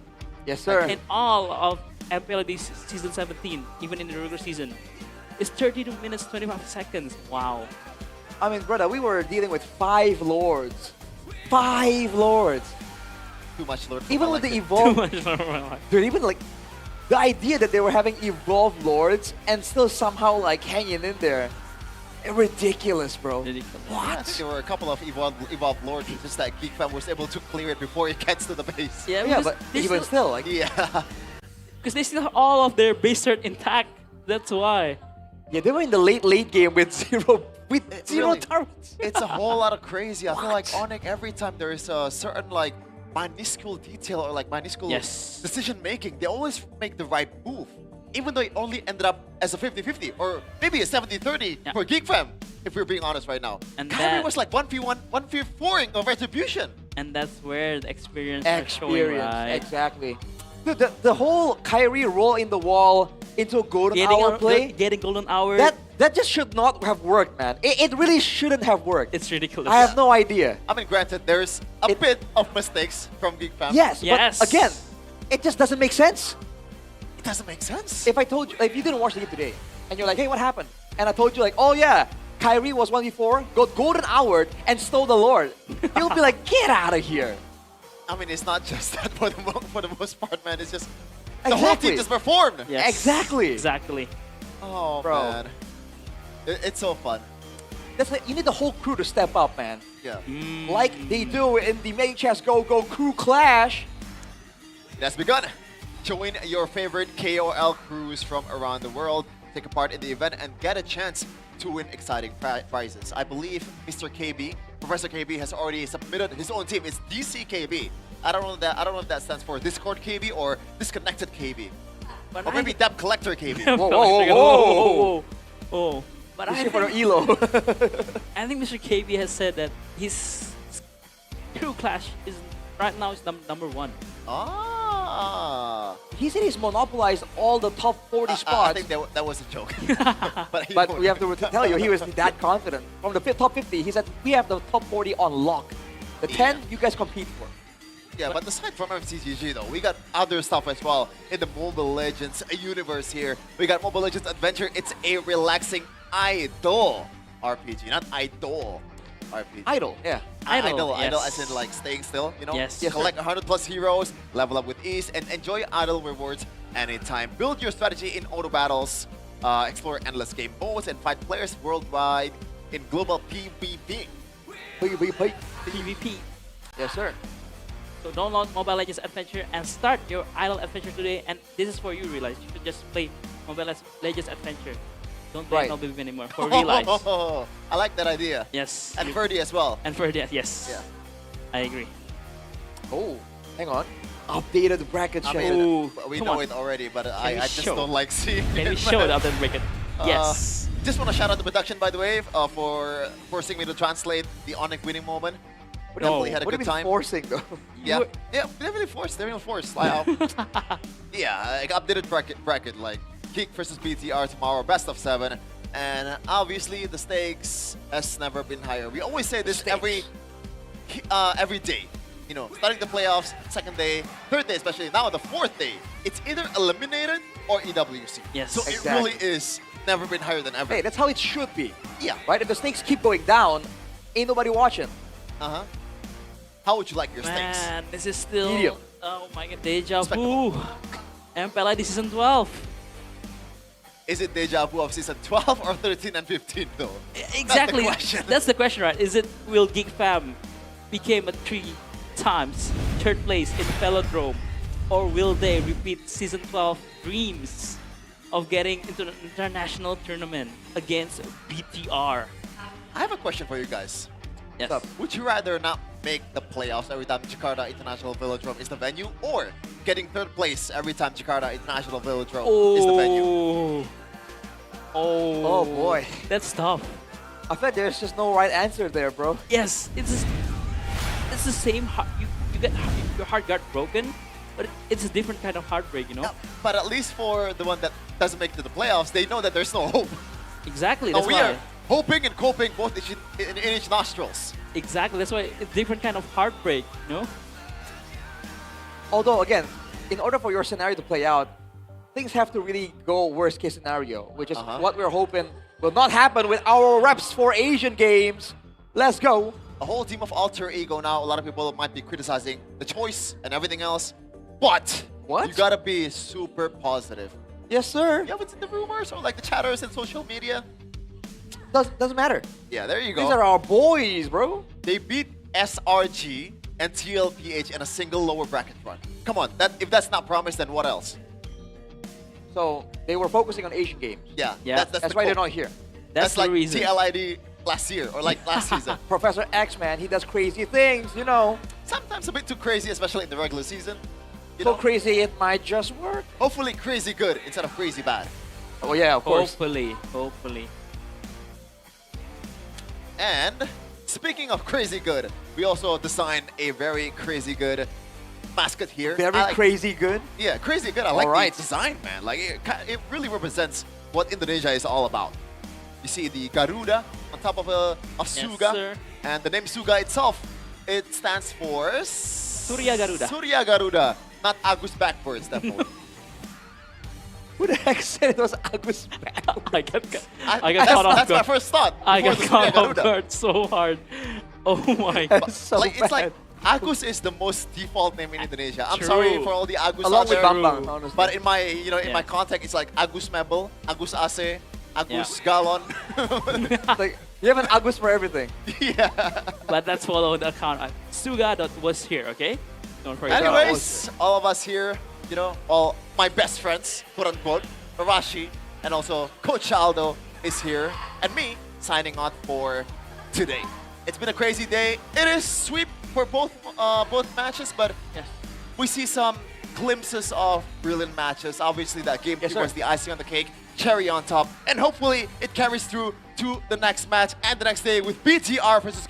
Yes, sir. In all of MPL ID Season 17, even in the regular season. It's 32 minutes 25 seconds. Wow. I mean, brother, we were dealing with 5 lords. 5 lords. Too much lord. Even with the Too evolved, much for my life. dude, even like the idea that they were having evolved lords and still somehow like hanging in there, ridiculous, bro. Ridiculous. Yeah, I think there were a couple of evolved lords, just that GEEK Fam was able to clear it before it gets to the base. Yeah, Yeah, because but they even still, like, Yeah. Because they still have all of their base cert intact. That's why. yeah, they were in the late game with zero Really, turrets. it's a whole lot of crazy. I feel like ONIC, every time there is a certain like minuscule detail or like minuscule Yes. decision making, they always make the right move. Even though it only ended up as a 50-50 or maybe a 70-30 for GEEK Fam, if we're being honest right now. And Kyrie that- was like 1v1, 1v4ing of Retribution. And that's where the experience are showing, Experience, right? exactly. Dude, the whole Kyrie roll in the wall into a golden hour play, Getting golden hour. that just should not have worked, man. It really shouldn't have worked. It's ridiculous. I have no idea. I mean, granted, there's a bit of mistakes from GEEK Fam. Yes, Yes. but again, it just doesn't make sense. It doesn't make sense. If I told you, if you didn't watch the game today, and you're like, hey, what happened? And I told you like, oh yeah, Kyrie was 1v4, got golden houred, and stole the Lord. You'll be like, get out of here. I mean, it's not just that for the most part, man. It's just the whole Exactly. team just performed. Yes. Exactly. Exactly. Oh, Bro. man. It's so fun. That's like, you need the whole crew to step up, man. Yeah. Like they do in the Mega Chess Go Go Crew Clash. It has begun. Join your favorite KOL crews from around the world, take a part in the event, and get a chance to win exciting prizes. I believe Mr. KB, Professor KB, has already submitted his own team. It's DCKB. I don't know if that stands for Discord KB or Disconnected KB. But Or maybe Debt Collector KB. Whoa, whoa, whoa, Oh. But This I is for think, Elo. I think Mr. KB has said that his crew clash is right now is number 1. Ah. He said he's monopolized all the top 40 spots. I think that was a joke. But we have to tell you, he was that confident. From the top 50, he said, we have the top 40 on lock. The 10, you guys compete for. Yeah, but aside from MCGG though, we got other stuff as well in the Mobile Legends universe here. We got Mobile Legends Adventure. It's a relaxing idle RPG, not idol RPG. Idle, yeah. Idle yes. as in like staying still, you know? Yes. Collect 100 plus heroes, level up with ease, and enjoy idle rewards anytime. Build your strategy in auto battles, explore endless game modes, and fight players worldwide in global PvP. PvP. Yes, sir. So download Mobile Legends Adventure and start your idle adventure today. And this is for you, realize you should just play Mobile Legends Adventure. Don't play Right. No Baby anymore. For real life. I like that idea. Yes. And Verdi as well. And for that, yes. Yeah. I agree. Oh, hang on. Updated bracket I show. mean, we come know on. it already, but we I just show? don't like seeing Can it. we show it up and break it? Yes. Just want to shout out the production, by the way, for forcing me to translate the ONIC winning moment. We definitely had a What do good you mean time. forcing, though? Yeah, definitely forced. Like, yeah, like updated bracket like GEEK versus BTR tomorrow, best of 7, and obviously the stakes has never been higher. We always say this every day. You know, starting the playoffs, second day, third day, especially now the fourth day, it's either eliminated or EWC. Yes. So Exactly. it really is never been higher than ever. Hey, that's how it should be. Yeah. Right? If the stakes keep going down, ain't nobody watching. Uh-huh. How would you like your stakes? Man, this is still... Medium. Oh my god, deja vu. MPL ID Season 12. Is it deja vu of season 12 or 13 and 15 though? Exactly. That's the question. That's the question, right? Is it, will GEEK Fam became a 3 times third place in Velodrome, or will they repeat Season 12 dreams of getting into an international tournament against BTR? I have a question for you guys. Yes. Would you rather not make the playoffs every time Jakarta International Velodrome is the venue, or getting third place every time Jakarta International Velodrome is the venue? Oh boy. That's tough. I feel like there's just no right answer there, bro. Yes, it's the same. You get your heart got broken, but it's a different kind of heartbreak, you know. But at least for the one that doesn't make it to the playoffs, they know that there's no hope. Exactly. Now That's we why. are hoping and coping both in each nostrils. Exactly. That's why it's different kind of heartbreak, you know. Although, again, in order for your scenario to play out, things have to really go worst case scenario, which is what we're hoping will not happen with our reps for Asian games. Let's go. A whole team of alter ego now. A lot of people might be criticizing the choice and everything else, but you gotta be super positive. Yes, sir. Yeah, what's in the rumors or like the chatters and social media? Doesn't matter. Yeah, there you go. These are our boys, bro. They beat SRG and TLPH in a single lower bracket run. Come on, if that's not promised, then what else? So they were focusing on Asian games. Yeah, That's why they're not here. That's like TLID last year or like last season. Professor X, man, he does crazy things, you know. Sometimes a bit too crazy, especially in the regular season. You So know? crazy it might just work. Hopefully crazy good instead of crazy bad. Oh yeah, of course. Hopefully. And speaking of crazy good, we also designed a very crazy good mascot here. Crazy good? Yeah, crazy good. I like the design, man. Like it really represents what Indonesia is all about. You see the Garuda on top of a Suga, sir. and the name Suga itself, it stands for Surya Garuda. Surya Garuda, not Agus backwards, definitely. Who the heck said it was Agus backwards? I got caught off guard. That's my first thought. I got before the caught Surya off Garuda. guard so hard. Oh my god. It's like Agus is the most default name in Indonesia. I'm True. sorry for all the Agus Along out with there. Bambang, honestly. But in my in my context, it's like Agus Mebel, Agus Ace, Agus Galon. Like, you have an Agus for everything. Yeah. But let's follow the account at Suga.was here, okay? Don't forget. Anyways, all of us here, you know, all my best friends, quote unquote, Arashi, and also Coach Aldo is here, and me signing on for today. It's been a crazy day. It is sweep for both matches, but we see some glimpses of brilliant matches. Obviously, that game two was the icing on the cake, cherry on top, and hopefully it carries through to the next match and the next day with BTR versus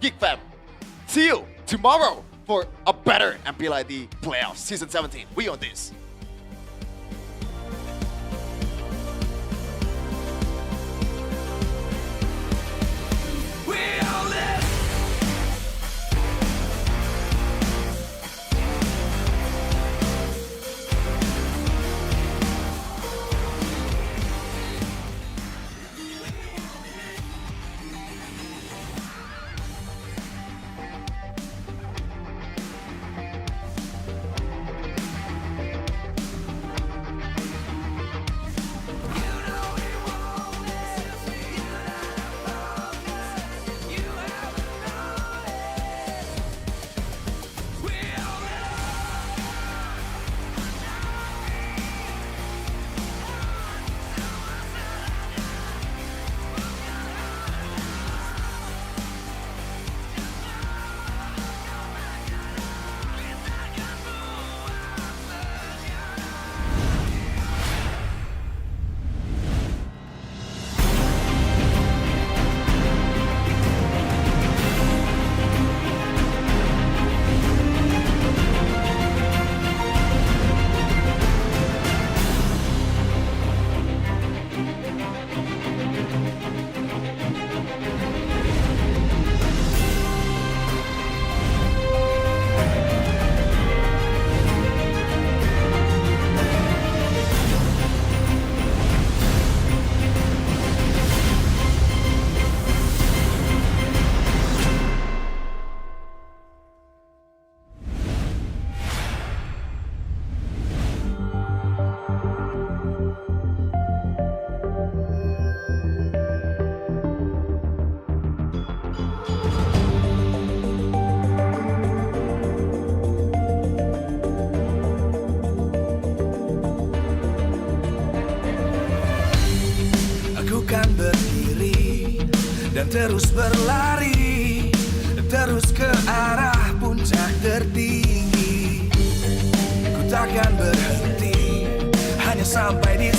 GEEK Fam. See you tomorrow for a better MPL ID playoffs, Season 17. We own this. Kan berdiri dan terus berlari, terus ke arah puncak tertinggi. Ku takkan berhenti, hanya sampai di